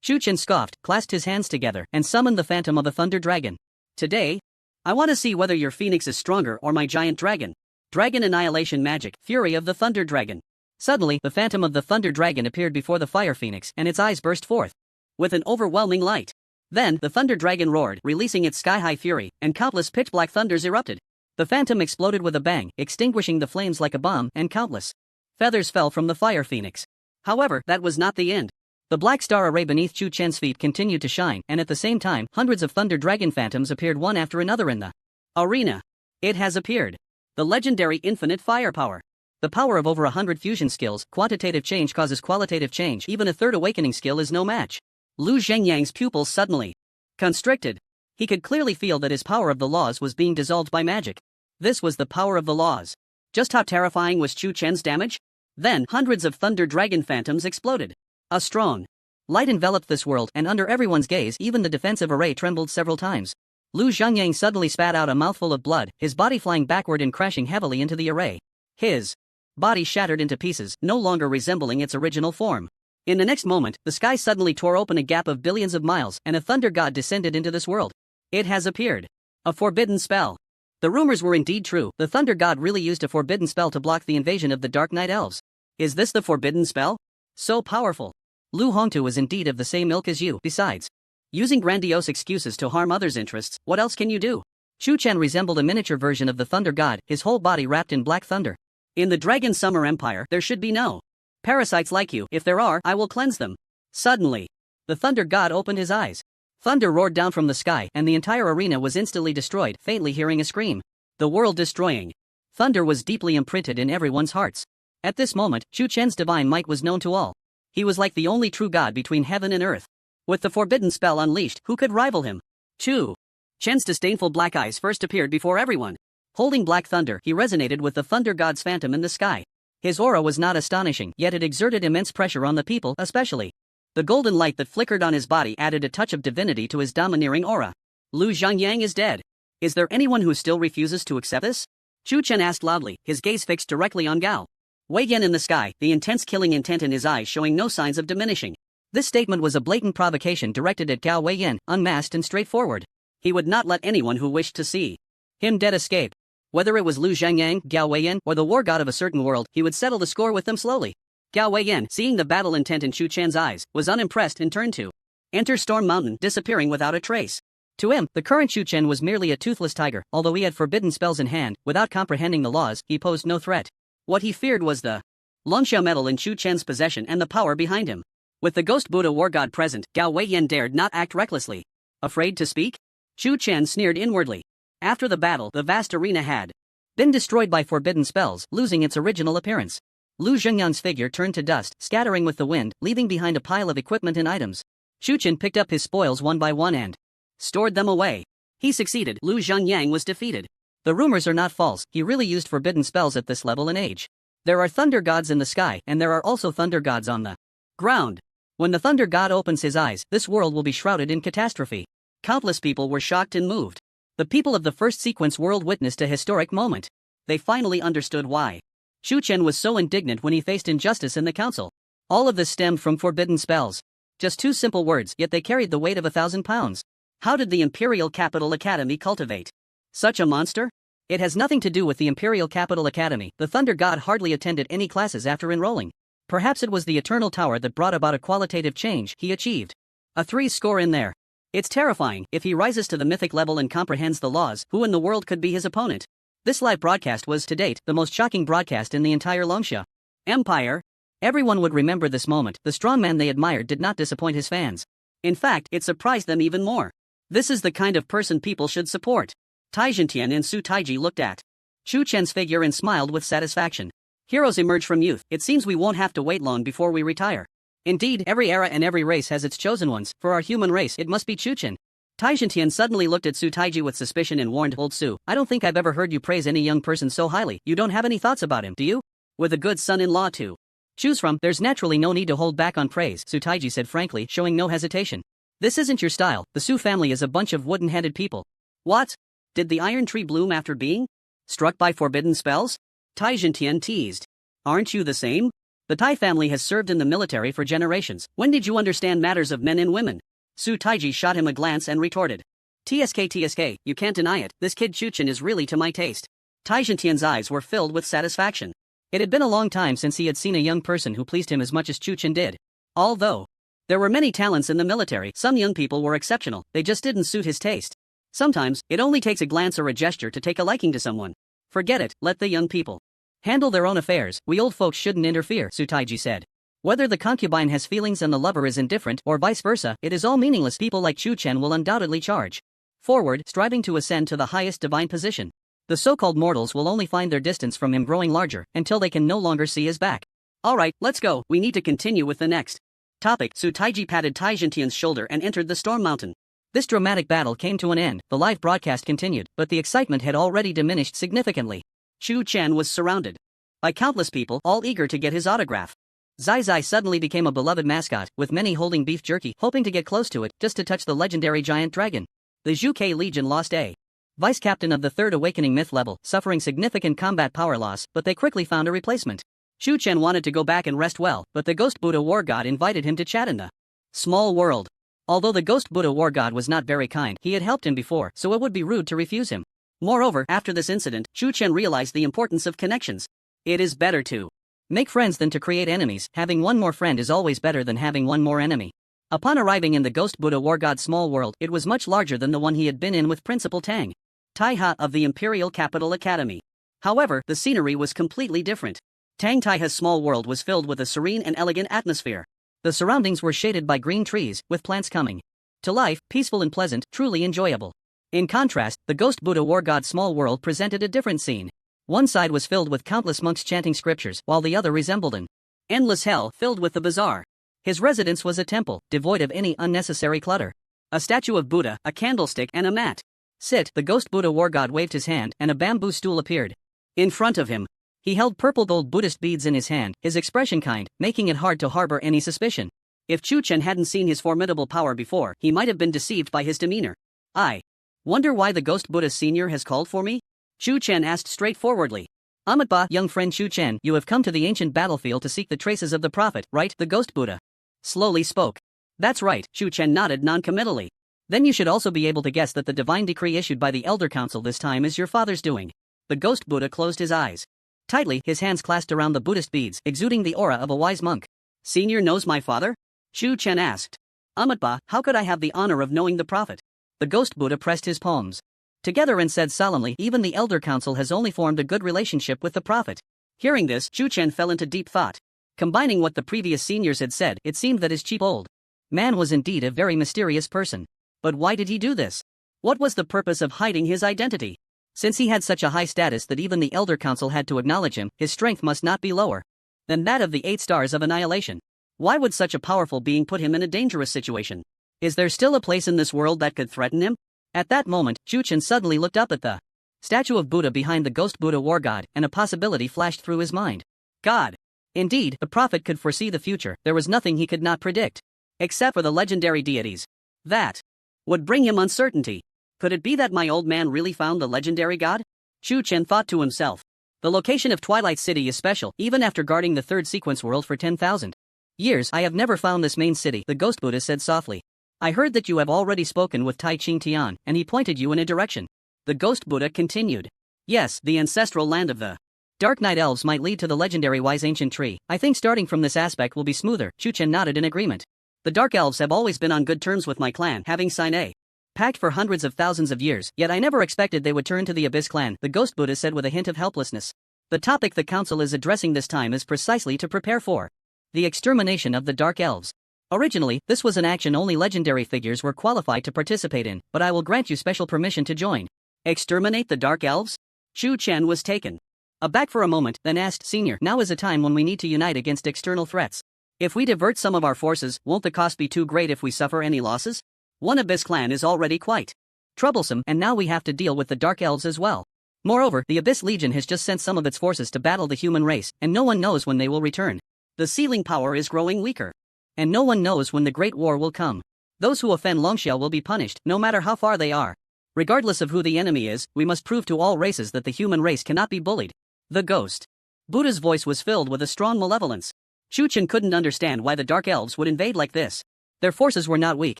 Chu Chen scoffed, clasped his hands together, and summoned the phantom of a thunder dragon. Today, I want to see whether your phoenix is stronger or my giant dragon. Dragon Annihilation Magic, Fury of the Thunder Dragon. Suddenly, the phantom of the thunder dragon appeared before the fire phoenix, and its eyes burst forth with an overwhelming light. Then, the thunder dragon roared, releasing its sky-high fury, and countless pitch-black thunders erupted. The phantom exploded with a bang, extinguishing the flames like a bomb, and countless feathers fell from the fire phoenix. However, that was not the end. The black star array beneath Chu Chen's feet continued to shine, and at the same time, hundreds of thunder dragon phantoms appeared one after another in the arena. It has appeared. The legendary infinite firepower. The power of over 100 fusion skills. Quantitative change causes qualitative change. Even a 3rd awakening skill is no match. Lu Zhengyang's pupils suddenly constricted. He could clearly feel that his power of the laws was being dissolved by magic. This was the power of the laws. Just how terrifying was Chu Chen's damage? Then, hundreds of thunder dragon phantoms exploded. A strong light enveloped this world, and under everyone's gaze, even the defensive array trembled several times. Lu Zhengyang suddenly spat out a mouthful of blood, his body flying backward and crashing heavily into the array. His body shattered into pieces, no longer resembling its original form. In the next moment, the sky suddenly tore open a gap of billions of miles, and a thunder god descended into this world. It has appeared. A forbidden spell. The rumors were indeed true. The thunder god really used a forbidden spell to block the invasion of the Dark Knight Elves. Is this the forbidden spell? So powerful. Lu Hongtu was indeed of the same ilk as you. Besides, using grandiose excuses to harm others' interests, what else can you do? Chu Chen resembled a miniature version of the thunder god, his whole body wrapped in black thunder. In the Dragon Summer Empire, there should be no parasites like you. If there are, I will cleanse them. Suddenly, the thunder god opened his eyes. Thunder roared down from the sky, and the entire arena was instantly destroyed, faintly hearing a scream. The world-destroying thunder was deeply imprinted in everyone's hearts. At this moment, Chu Chen's divine might was known to all. He was like the only true god between heaven and earth. With the forbidden spell unleashed, who could rival him? Chu Chen's disdainful black eyes first appeared before everyone. Holding black thunder, he resonated with the thunder god's phantom in the sky. His aura was not astonishing, yet it exerted immense pressure on the people, especially. The golden light that flickered on his body added a touch of divinity to his domineering aura. Lu Zhanyang is dead. Is there anyone who still refuses to accept this? Chu Chen asked loudly, his gaze fixed directly on Gao Wei Yan in the sky, the intense killing intent in his eyes showing no signs of diminishing. This statement was a blatant provocation directed at Gao Wei Yan, unmasked and straightforward. He would not let anyone who wished to see him dead escape. Whether it was Lu Zhanyang, Gao Wei Yan, or the war god of a certain world, he would settle the score with them slowly. Gao Wei Yan, seeing the battle intent in Chu Chen's eyes, was unimpressed and turned to enter Storm Mountain, disappearing without a trace. To him, the current Chu Chen was merely a toothless tiger. Although he had forbidden spells in hand, without comprehending the laws, he posed no threat. What he feared was the Longxia metal in Chu Chen's possession and the power behind him. With the ghost Buddha war god present, Gao Wei Yan dared not act recklessly. Afraid to speak? Chu Chen sneered inwardly. After the battle, the vast arena had been destroyed by forbidden spells, losing its original appearance. Lu Zhengyang's figure turned to dust, scattering with the wind, leaving behind a pile of equipment and items. Chu Chen picked up his spoils one by one and stored them away. He succeeded. Lu Zhengyang was defeated. The rumors are not false, he really used forbidden spells at this level in age. There are thunder gods in the sky, and there are also thunder gods on the ground. When the thunder god opens his eyes, this world will be shrouded in catastrophe. Countless people were shocked and moved. The people of the first sequence world witnessed a historic moment. They finally understood why Shu Chen was so indignant when he faced injustice in the council. All of this stemmed from forbidden spells. Just two simple words, yet they carried the weight of 1,000 pounds. How did the Imperial Capital Academy cultivate such a monster? It has nothing to do with the Imperial Capital Academy. The Thunder God hardly attended any classes after enrolling. Perhaps it was the Eternal Tower that brought about a qualitative change he achieved. A 3 score in there. It's terrifying. If he rises to the mythic level and comprehends the laws, who in the world could be his opponent? This live broadcast was, to date, the most shocking broadcast in the entire Longsha Empire. Everyone would remember this moment. The strongman they admired did not disappoint his fans. In fact, it surprised them even more. This is the kind of person people should support. Tai Jintian and Su Taiji looked at Shu Chen's figure and smiled with satisfaction. Heroes emerge from youth. It seems we won't have to wait long before we retire. Indeed, every era and every race has its chosen ones. For our human race, it must be Shu Chen. Tai Jintian suddenly looked at Su Taiji with suspicion and warned, "Old Su, I don't think I've ever heard you praise any young person so highly. You don't have any thoughts about him, do you? With a good son-in-law too choose from, there's naturally no need to hold back on praise," Su Taiji said frankly, showing no hesitation. "This isn't your style. The Su family is a bunch of wooden-headed people." "What? Did the iron tree bloom after being struck by forbidden spells?" Tai Jintian teased. "Aren't you the same? The Tai family has served in the military for generations. When did you understand matters of men and women?" Su Taiji shot him a glance and retorted. TSK, you can't deny it, this kid Shu Chen is really to my taste." Tai Jintian's eyes were filled with satisfaction. It had been a long time since he had seen a young person who pleased him as much as Shu Chen did. Although there were many talents in the military, some young people were exceptional, they just didn't suit his taste. Sometimes, it only takes a glance or a gesture to take a liking to someone. Forget it, let the young people handle their own affairs, we old folks shouldn't interfere, Su Taiji said. Whether the concubine has feelings and the lover is indifferent, or vice versa, it is all meaningless. People like Shu Chen will undoubtedly charge forward, striving to ascend to the highest divine position. The so-called mortals will only find their distance from him growing larger, until they can no longer see his back. Alright, let's go, we need to continue with the next topic. Su Taiji patted Tai Jintian's shoulder and entered the Storm Mountain. This dramatic battle came to an end, the live broadcast continued, but the excitement had already diminished significantly. Shu Chen was surrounded by countless people, all eager to get his autograph. Zai Zai suddenly became a beloved mascot, with many holding beef jerky, hoping to get close to it, just to touch the legendary giant dragon. The Zhuke Legion lost a vice-captain of the Third Awakening myth level, suffering significant combat power loss, but they quickly found a replacement. Shu Chen wanted to go back and rest well, but the Ghost Buddha War God invited him to chat in the small world. Although the Ghost Buddha War God was not very kind, he had helped him before, so it would be rude to refuse him. Moreover, after this incident, Shu Chen realized the importance of connections. It is better to make friends than to create enemies. Having one more friend is always better than having one more enemy. Upon arriving in the Ghost Buddha War God's small world, it was much larger than the one he had been in with Principal Tang Taiha of the Imperial Capital Academy. However, the scenery was completely different. Tang Taiha's small world was filled with a serene and elegant atmosphere. The surroundings were shaded by green trees, with plants coming to life, peaceful and pleasant, truly enjoyable. In contrast, the Ghost Buddha War God's small world presented a different scene. One side was filled with countless monks chanting scriptures, while the other resembled an endless hell filled with the bazaar. His residence was a temple, devoid of any unnecessary clutter. A statue of Buddha, a candlestick and a mat. Sit, the Ghost Buddha War God waved his hand, and a bamboo stool appeared in front of him. He held purple gold Buddhist beads in his hand, his expression kind, making it hard to harbor any suspicion. If Shu Chen hadn't seen his formidable power before, he might have been deceived by his demeanor. "I wonder why the Ghost Buddha Senior has called for me?" Shu Chen asked straightforwardly. "Amatba, young friend Shu Chen, you have come to the ancient battlefield to seek the traces of the prophet, right?" The Ghost Buddha slowly spoke. "That's right," Shu Chen nodded non-committally. "Then you should also be able to guess that the divine decree issued by the Elder Council this time is your father's doing." The Ghost Buddha closed his eyes tightly, his hands clasped around the Buddhist beads, exuding the aura of a wise monk. "Senior knows my father?" Shu Chen asked. "Amatba, how could I have the honor of knowing the prophet?" The Ghost Buddha pressed his palms together and said solemnly, "Even the Elder Council has only formed a good relationship with the prophet." Hearing this, Shu Chen fell into deep thought. Combining what the previous seniors had said, it seemed that his cheap old man was indeed a very mysterious person. But why did he do this? What was the purpose of hiding his identity? Since he had such a high status that even the Elder Council had to acknowledge him, his strength must not be lower than that of the 8 stars of annihilation. Why would such a powerful being put him in a dangerous situation? Is there still a place in this world that could threaten him? At that moment, Shu Chen suddenly looked up at the statue of Buddha behind the ghost Buddha war god, and a possibility flashed through his mind. God. Indeed, the prophet could foresee the future, there was nothing he could not predict. Except for the legendary deities. That would bring him uncertainty. Could it be that my old man really found the legendary god? Chu Chen thought to himself. The location of Twilight City is special, even after guarding the third sequence world for 10,000 years. I have never found this main city, the ghost Buddha said softly. I heard that you have already spoken with Tai Ching Tian, and he pointed you in a direction. The ghost Buddha continued. Yes, the ancestral land of the Dark Night Elves might lead to the legendary Wise Ancient Tree. I think starting from this aspect will be smoother. Chu Chen nodded in agreement. The Dark Elves have always been on good terms with my clan, having signed a pact for hundreds of thousands of years, yet I never expected they would turn to the Abyss clan, the ghost Buddha said with a hint of helplessness. The topic the council is addressing this time is precisely to prepare for the extermination of the Dark Elves. Originally, this was an action only legendary figures were qualified to participate in, but I will grant you special permission to join. Exterminate the Dark Elves? Chu Chen was taken aback for a moment, then asked, Senior, now is a time when we need to unite against external threats. If we divert some of our forces, won't the cost be too great if we suffer any losses? One Abyss clan is already quite troublesome, and now we have to deal with the Dark Elves as well. Moreover, the Abyss Legion has just sent some of its forces to battle the human race, and no one knows when they will return. The sealing power is growing weaker. And no one knows when the Great War will come. Those who offend Longxiao will be punished, no matter how far they are. Regardless of who the enemy is, we must prove to all races that the human race cannot be bullied. The ghost Buddha's voice was filled with a strong malevolence. Chu Chen couldn't understand why the Dark Elves would invade like this. Their forces were not weak,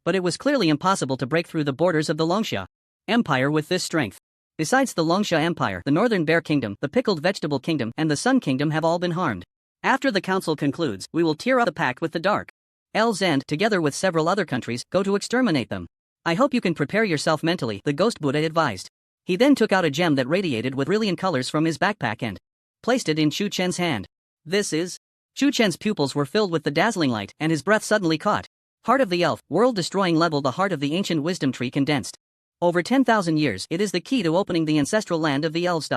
but it was clearly impossible to break through the borders of the Longxia Empire with this strength. Besides the Longxia Empire, the Northern Bear Kingdom, the Pickled Vegetable Kingdom, and the Sun Kingdom have all been harmed. After the council concludes, we will tear up the pact with the Dark Elves and, together with several other countries, go to exterminate them. I hope you can prepare yourself mentally, the ghost Buddha advised. He then took out a gem that radiated with brilliant colors from his backpack and placed it in Chu Chen's hand. This is... Chu Chen's pupils were filled with the dazzling light, and his breath suddenly caught. Heart of the Elf, world-destroying level. The heart of the ancient wisdom tree condensed. Over 10,000 years, it is the key to opening the ancestral land of the Elves.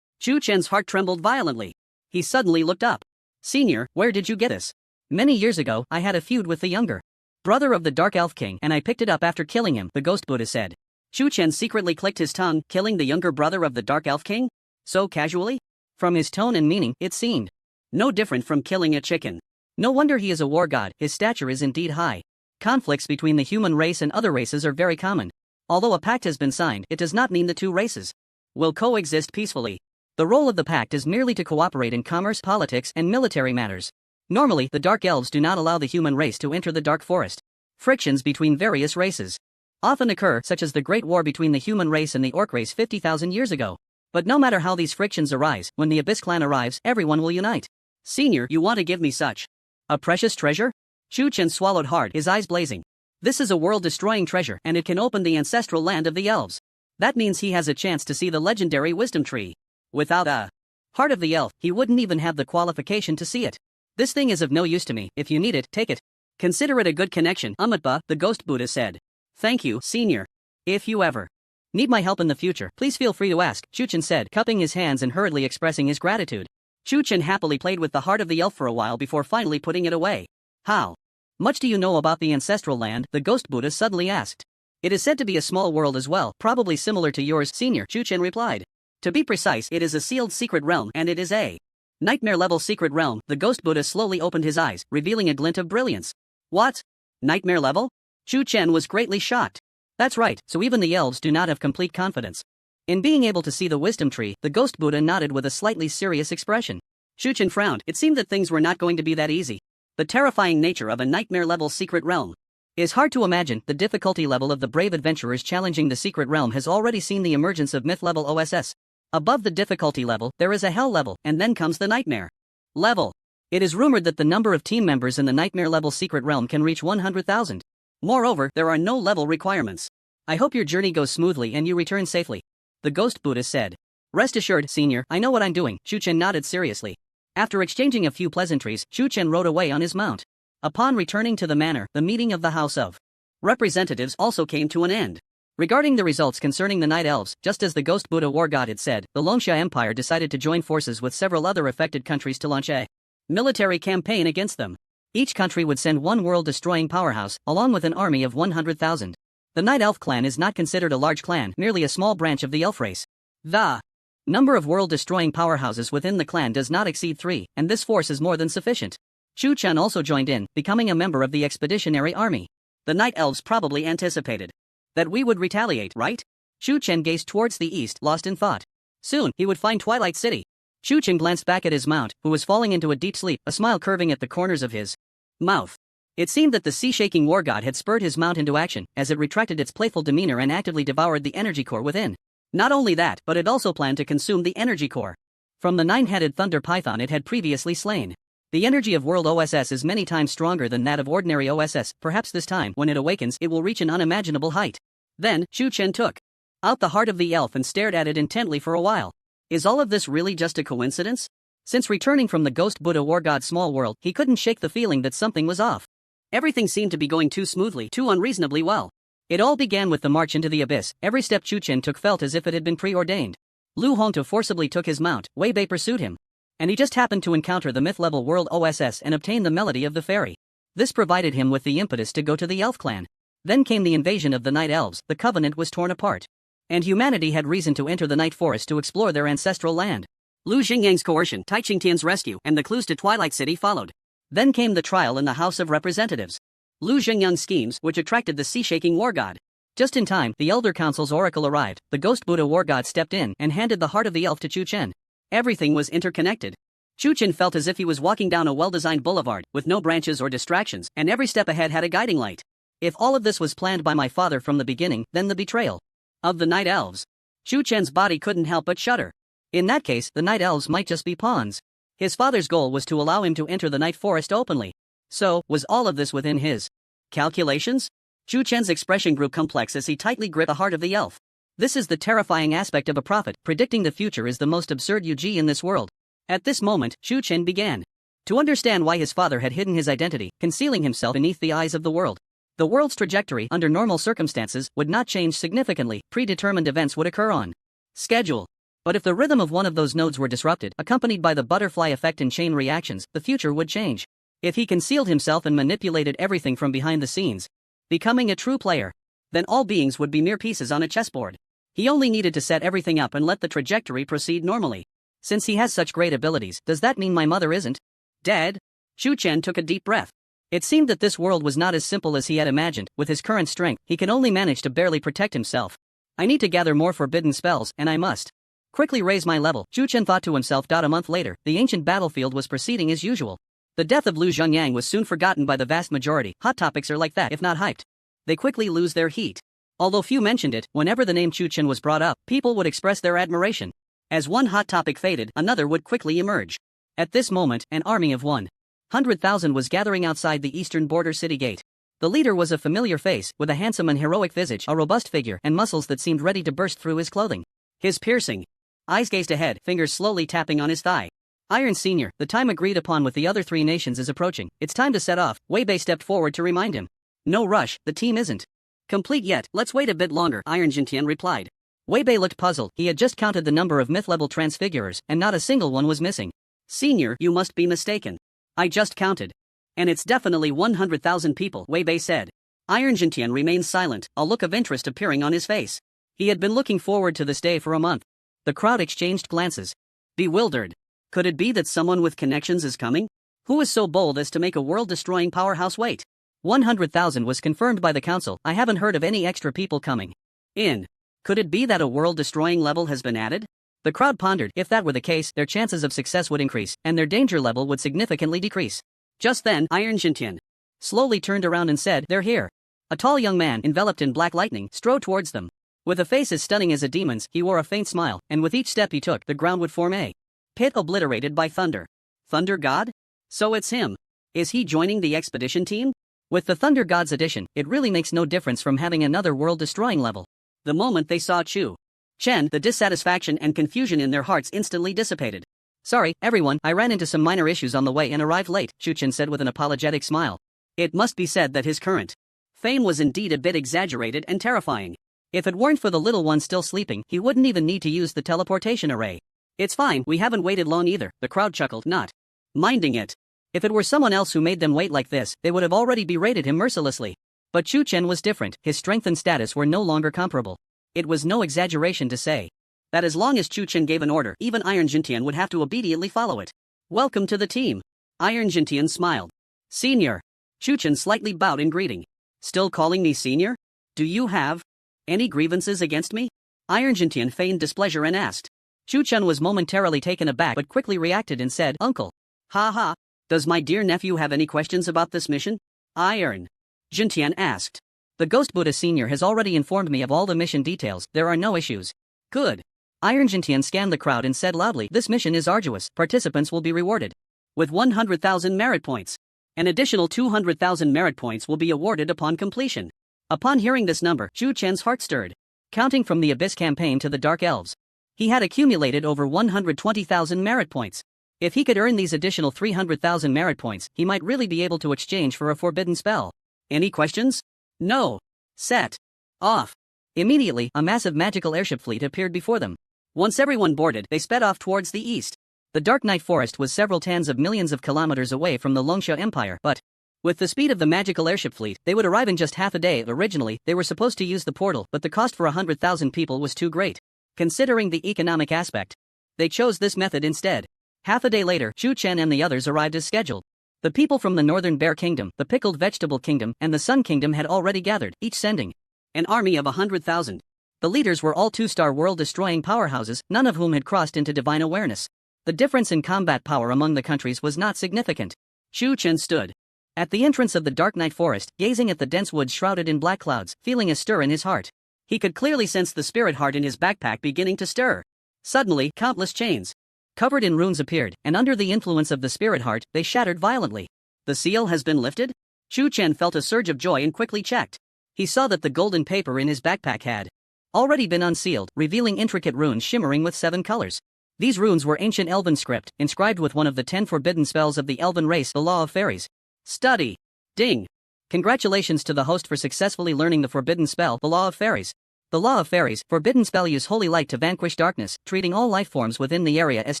Chu Chen's heart trembled violently. He suddenly looked up. Senior, where did you get this? Many years ago, I had a feud with the younger brother of the Dark Elf King, and I picked it up after killing him, the ghost Buddha said. Chu Chen secretly clicked his tongue, killing the younger brother of the Dark Elf King? So casually? From his tone and meaning, it seemed no different from killing a chicken. No wonder he is a war god, his stature is indeed high. Conflicts between the human race and other races are very common. Although a pact has been signed, it does not mean the two races will coexist peacefully. The role of the pact is merely to cooperate in commerce, politics, and military matters. Normally, the Dark Elves do not allow the human race to enter the Dark Forest. Frictions between various races often occur, such as the Great War between the human race and the Orc race 50,000 years ago. But no matter how these frictions arise, when the Abyss clan arrives, everyone will unite. Senior, you want to give me such a precious treasure? Chu Chen swallowed hard, his eyes blazing. This is a world-destroying treasure, and it can open the ancestral land of the Elves. That means he has a chance to see the legendary wisdom tree. Without a heart of the elf, he wouldn't even have the qualification to see it. This thing is of no use to me. If you need it, take it. Consider it a good connection, Amatba, the ghost Buddha said. Thank you, Senior. If you ever need my help in the future, please feel free to ask, Chu Chen said, cupping his hands and hurriedly expressing his gratitude. Chu Chen happily played with the heart of the elf for a while before finally putting it away. How much do you know about the ancestral land? The ghost Buddha suddenly asked. It is said to be a small world as well, probably similar to yours, Senior, Chu Chen replied. To be precise, it is a sealed secret realm, and it is a nightmare-level secret realm. The ghost Buddha slowly opened his eyes, revealing a glint of brilliance. What? Nightmare level? Chu Chen was greatly shocked. That's right, so even the elves do not have complete confidence in being able to see the wisdom tree. The ghost Buddha nodded with a slightly serious expression. Chu Chen frowned. It seemed that things were not going to be that easy. The terrifying nature of a nightmare-level secret realm is hard to imagine. The difficulty level of the brave adventurers challenging the secret realm has already seen the emergence of myth-level OSS. Above the difficulty level, there is a hell level, and then comes the nightmare level. It is rumored that the number of team members in the nightmare-level secret realm can reach 100,000. Moreover, there are no level requirements. I hope your journey goes smoothly and you return safely. The ghost Buddha said. Rest assured, Senior, I know what I'm doing. Chu Chen nodded seriously. After exchanging a few pleasantries, Chu Chen rode away on his mount. Upon returning to the manor, the meeting of the House of Representatives also came to an end. Regarding the results concerning the Night Elves, just as the ghost Buddha war god had said, the Longxia Empire decided to join forces with several other affected countries to launch a military campaign against them. Each country would send one world-destroying powerhouse, along with an army of 100,000. The Night Elf clan is not considered a large clan, merely a small branch of the elf race. The number of world-destroying powerhouses within the clan does not exceed 3, and this force is more than sufficient. Chu Chen also joined in, becoming a member of the expeditionary army. The Night Elves probably anticipated that we would retaliate, right? Chu Chen gazed towards the east, lost in thought. Soon, he would find Twilight City. Chu Chen glanced back at his mount, who was falling into a deep sleep, a smile curving at the corners of his mouth. It seemed that the sea-shaking war god had spurred his mount into action, as it retracted its playful demeanor and actively devoured the energy core within. Not only that, but it also planned to consume the energy core from the 9-headed thunder python it had previously slain. The energy of World OSS is many times stronger than that of ordinary OSS, perhaps this time, when it awakens, it will reach an unimaginable height. Then, Chu Chen took out the heart of the elf and stared at it intently for a while. Is all of this really just a coincidence? Since returning from the Ghost Buddha War God's small world, he couldn't shake the feeling that something was off. Everything seemed to be going too smoothly, too unreasonably well. It all began with the march into the abyss. Every step Chu Chen took felt as if it had been preordained. Lu Hongtou forcibly took his mount, Wei Bei pursued him. And he just happened to encounter the myth-level World OSS and obtain the melody of the fairy. This provided him with the impetus to go to the elf clan. Then came the invasion of the Night Elves, the covenant was torn apart. And humanity had reason to enter the Night Forest to explore their ancestral land. Lu Xingyang's coercion, Tai Qingtian's rescue, and the clues to Twilight City followed. Then came the trial in the House of Representatives. Lu Xingyang's schemes, which attracted the sea-shaking war god. Just in time, the Elder Council's oracle arrived, the Ghost Buddha war god stepped in and handed the heart of the elf to Chu Chen. Everything was interconnected. Chu Chen felt as if he was walking down a well-designed boulevard, with no branches or distractions, and every step ahead had a guiding light. If all of this was planned by my father from the beginning, then the betrayal of the Night Elves. Chu Chen's body couldn't help but shudder. In that case, the Night Elves might just be pawns. His father's goal was to allow him to enter the Night Forest openly. So, was all of this within his calculations? Chu Chen's expression grew complex as he tightly gripped the heart of the elf. This is the terrifying aspect of a prophet. Predicting the future is the most absurd UG in this world. At this moment, Chu Chen began to understand why his father had hidden his identity, concealing himself beneath the eyes of the world. The world's trajectory, under normal circumstances, would not change significantly. Predetermined events would occur on schedule. But if the rhythm of one of those nodes were disrupted, accompanied by the butterfly effect and chain reactions, the future would change. If he concealed himself and manipulated everything from behind the scenes, becoming a true player, then all beings would be mere pieces on a chessboard. He only needed to set everything up and let the trajectory proceed normally. Since he has such great abilities, does that mean my mother isn't dead? Chu Chen took a deep breath. It seemed that this world was not as simple as he had imagined. With his current strength, he can only manage to barely protect himself. I need to gather more forbidden spells, and I must quickly raise my level, Chu Chen thought to himself. A month later, the ancient battlefield was proceeding as usual. The death of Lu Zhengyang was soon forgotten by the vast majority. Hot topics are like that. If not hyped, they quickly lose their heat. Although few mentioned it, whenever the name Chu Chen was brought up, people would express their admiration. As one hot topic faded, another would quickly emerge. At this moment, an army of 100,000 was gathering outside the eastern border city gate. The leader was a familiar face, with a handsome and heroic visage, a robust figure, and muscles that seemed ready to burst through his clothing. His piercing eyes gazed ahead, fingers slowly tapping on his thigh. Iron Senior, the time agreed upon with the other 3 nations is approaching. It's time to set off. Wei Bei stepped forward to remind him. No rush, the team isn't complete yet, let's wait a bit longer, Iron Jintian replied. Wei Bei looked puzzled. He had just counted the number of myth-level transfigurers, and not a single one was missing. Senior, you must be mistaken. I just counted. And it's definitely 100,000 people, Wei Bei said. Iron Jintian remained silent, a look of interest appearing on his face. He had been looking forward to this day for a month. The crowd exchanged glances. Bewildered. Could it be that someone with connections is coming? Who is so bold as to make a world-destroying powerhouse wait? 100,000 was confirmed by the council. I haven't heard of any extra people coming in. Could it be that a world-destroying level has been added? The crowd pondered. If that were the case, their chances of success would increase, and their danger level would significantly decrease. Just then, Iron Jintian slowly turned around and said, "They're here." A tall young man, enveloped in black lightning, strode towards them. With a face as stunning as a demon's, he wore a faint smile, and with each step he took, the ground would form a pit obliterated by thunder. Thunder God? So it's him. Is he joining the expedition team? With the Thunder God's addition, it really makes no difference from having another world-destroying level. The moment they saw Chu Chen, the dissatisfaction and confusion in their hearts instantly dissipated. Sorry, everyone, I ran into some minor issues on the way and arrived late, Chu Chen said with an apologetic smile. It must be said that his current fame was indeed a bit exaggerated and terrifying. If it weren't for the little one still sleeping, he wouldn't even need to use the teleportation array. It's fine, we haven't waited long either, the crowd chuckled, not minding it. If it were someone else who made them wait like this, they would have already berated him mercilessly. But Chu Chen was different, his strength and status were no longer comparable. It was no exaggeration to say that as long as Chu Chen gave an order, even Iron Jintian would have to obediently follow it. Welcome to the team. Iron Jintian smiled. Senior. Chu Chen slightly bowed in greeting. Still calling me senior? Do you have any grievances against me? Iron Jintian feigned displeasure and asked. Chu Chen was momentarily taken aback but quickly reacted and said, Uncle. Ha ha. Does my dear nephew have any questions about this mission? Iron Jintian asked. The Ghost Buddha Senior has already informed me of all the mission details, there are no issues. Good. Iron Jintian scanned the crowd and said loudly, this mission is arduous, participants will be rewarded with 100,000 merit points. An additional 200,000 merit points will be awarded upon completion. Upon hearing this number, Chu Chen's heart stirred. Counting from the Abyss campaign to the Dark Elves, he had accumulated over 120,000 merit points. If he could earn these additional 300,000 merit points, he might really be able to exchange for a forbidden spell. Any questions? No. Set. Off. Immediately, a massive magical airship fleet appeared before them. Once everyone boarded, they sped off towards the east. The Dark Night Forest was several tens of millions of kilometers away from the Longsha Empire, but with the speed of the magical airship fleet, they would arrive in just half a day. Originally, they were supposed to use the portal, but the cost for 100,000 people was too great. Considering the economic aspect, they chose this method instead. Half a day later, Chu Chen and the others arrived as scheduled. The people from the Northern Bear Kingdom, the Pickled Vegetable Kingdom, and the Sun Kingdom had already gathered, each sending an army of 100,000. The leaders were all two-star world-destroying powerhouses, none of whom had crossed into divine awareness. The difference in combat power among the countries was not significant. Chu Chen stood at the entrance of the Dark Night Forest, gazing at the dense woods shrouded in black clouds, feeling a stir in his heart. He could clearly sense the spirit heart in his backpack beginning to stir. Suddenly, countless chains covered in runes appeared, and under the influence of the spirit heart, they shattered violently. The seal has been lifted? Chu Chen felt a surge of joy and quickly checked. He saw that the golden paper in his backpack had already been unsealed, revealing intricate runes shimmering with 7 colors. These runes were ancient elven script, inscribed with one of the 10 forbidden spells of the elven race, the Law of Fairies. Study. Ding. Congratulations to the host for successfully learning the forbidden spell, the Law of Fairies. The Law of Fairies, forbidden spell, use holy light to vanquish darkness, treating all life forms within the area as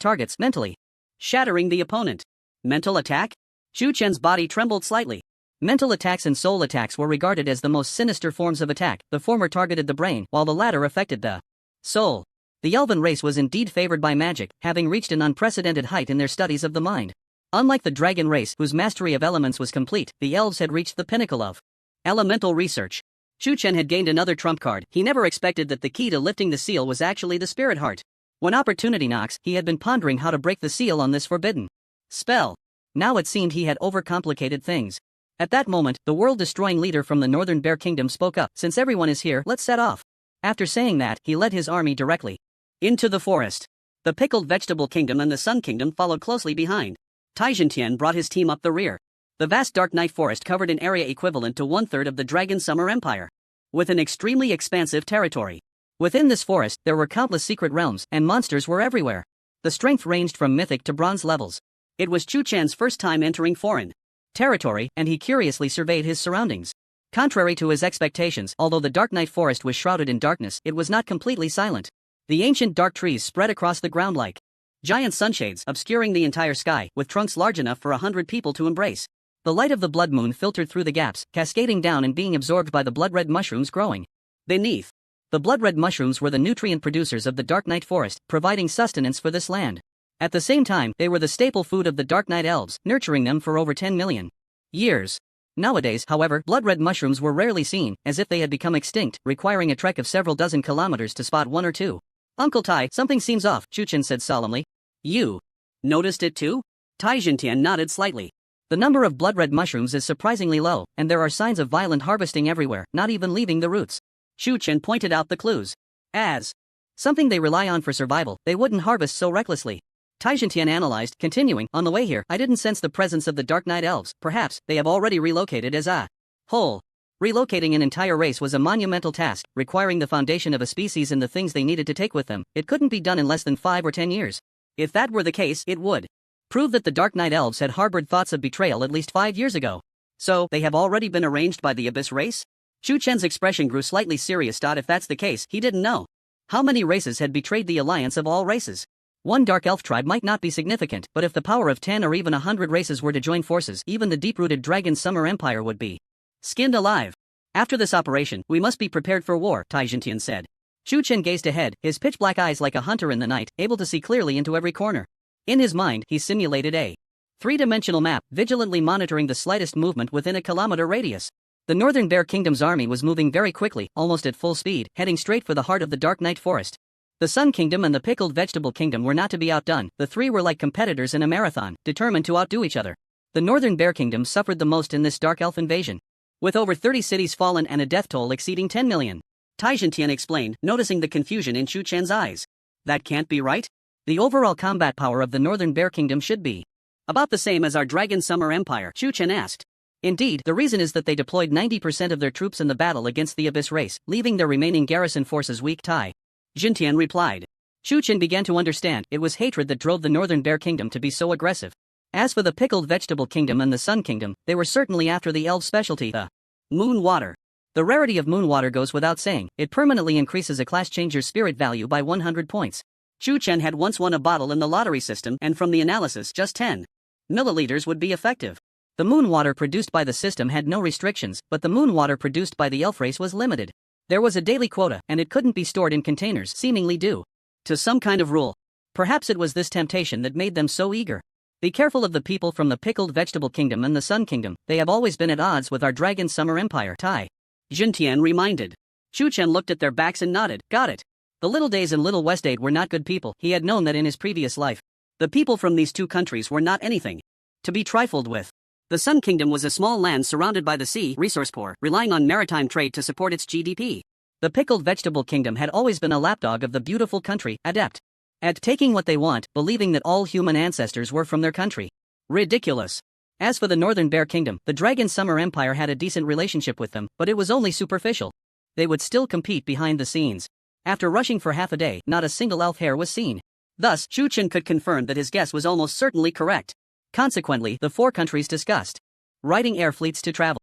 targets mentally, shattering the opponent. Mental attack? Chu Chen's body trembled slightly. Mental attacks and soul attacks were regarded as the most sinister forms of attack. The former targeted the brain, while the latter affected the soul. The elven race was indeed favored by magic, having reached an unprecedented height in their studies of the mind. Unlike the dragon race, whose mastery of elements was complete, the elves had reached the pinnacle of elemental research. Chu Chen had gained another trump card. He never expected that the key to lifting the seal was actually the spirit heart. When opportunity knocks, he had been pondering how to break the seal on this forbidden spell. Now it seemed he had overcomplicated things. At that moment, the world-destroying leader from the Northern Bear Kingdom spoke up. Since everyone is here, let's set off. After saying that, he led his army directly into the forest. The Pickled Vegetable Kingdom and the Sun Kingdom followed closely behind. Taijintian brought his team up the rear. The vast Dark Night Forest covered an area equivalent to 1/3 of the Dragon Summer Empire, with an extremely expansive territory. Within this forest, there were countless secret realms, and monsters were everywhere. The strength ranged from mythic to bronze levels. It was Chu Chen's first time entering foreign territory, and he curiously surveyed his surroundings. Contrary to his expectations, although the Dark Night Forest was shrouded in darkness, it was not completely silent. The ancient dark trees spread across the ground like giant sunshades, obscuring the entire sky, with trunks large enough for 100 people to embrace. The light of the blood moon filtered through the gaps, cascading down and being absorbed by the blood-red mushrooms growing beneath. The blood-red mushrooms were the nutrient producers of the Dark Night Forest, providing sustenance for this land. At the same time, they were the staple food of the Dark Night Elves, nurturing them for over 10 million years. Nowadays, however, blood-red mushrooms were rarely seen, as if they had become extinct, requiring a trek of several dozen kilometers to spot one or two. Uncle Tai, something seems off, Chu Chen said solemnly. You noticed it too? Taijintian nodded slightly. The number of blood-red mushrooms is surprisingly low, and there are signs of violent harvesting everywhere, not even leaving the roots. Chu Chen pointed out the clues. As something they rely on for survival, they wouldn't harvest so recklessly. Taijintian analyzed, continuing, on the way here, I didn't sense the presence of the Dark Night Elves. Perhaps they have already relocated as a whole. Relocating an entire race was a monumental task, requiring the foundation of a species and the things they needed to take with them. It couldn't be done in less than 5 or 10 years. If that were the case, it would prove that the Dark Night Elves had harbored thoughts of betrayal at least 5 years ago. So, they have already been arranged by the Abyss race? Chu Chen's expression grew slightly serious. If that's the case, he didn't know how many races had betrayed the alliance of all races. One dark elf tribe might not be significant, but if the power of 10 or even 100 races were to join forces, even the deep-rooted Dragon Summer Empire would be skinned alive. After this operation, we must be prepared for war, Taijintian said. Shu Chen gazed ahead, his pitch-black eyes like a hunter in the night, able to see clearly into every corner. In his mind, he simulated a three-dimensional map, vigilantly monitoring the slightest movement within a kilometer radius. The Northern Bear Kingdom's army was moving very quickly, almost at full speed, heading straight for the heart of the Dark Night Forest. The Sun Kingdom and the Pickled Vegetable Kingdom were not to be outdone. The three were like competitors in a marathon, determined to outdo each other. The Northern Bear Kingdom suffered the most in this Dark Elf invasion, with over 30 cities fallen and a death toll exceeding 10 million. Tai Jintian explained, noticing the confusion in Shu Chen's eyes. That can't be right. The overall combat power of the Northern Bear Kingdom should be about the same as our Dragon Summer Empire, Shu Chen asked. Indeed, the reason is that they deployed 90% of their troops in the battle against the Abyss race, leaving their remaining garrison forces weak. Tai Jintian replied. Shu Chen began to understand, it was hatred that drove the Northern Bear Kingdom to be so aggressive. As for the Pickled Vegetable Kingdom and the Sun Kingdom, they were certainly after the elves' specialty, the moon water. The rarity of moon water goes without saying, it permanently increases a class changer's spirit value by 100 points. Shu Chen had once won a bottle in the lottery system, and from the analysis, just 10 milliliters would be effective. The moon water produced by the system had no restrictions, but the moon water produced by the elf race was limited. There was a daily quota, and it couldn't be stored in containers, seemingly due to some kind of rule. Perhaps it was this temptation that made them so eager. Be careful of the people from the Pickled Vegetable Kingdom and the Sun Kingdom, they have always been at odds with our Dragon Summer Empire, Tai Jintian reminded. Shu Chen looked at their backs and nodded. Got it. The Little Days and Little Westade were not good people. He had known that in his previous life. The people from these two countries were not anything to be trifled with. The Sun Kingdom was a small land surrounded by the sea, resource poor, relying on maritime trade to support its GDP. The Pickled Vegetable Kingdom had always been a lapdog of the beautiful country, adept at taking what they want, believing that all human ancestors were from their country. Ridiculous. As for the Northern Bear Kingdom, the Dragon Summer Empire had a decent relationship with them, but it was only superficial. They would still compete behind the scenes. After rushing for half a day, not a single elf hair was seen. Thus, Shu Chen could confirm that his guess was almost certainly correct. Consequently, the four countries discussed riding air fleets to travel.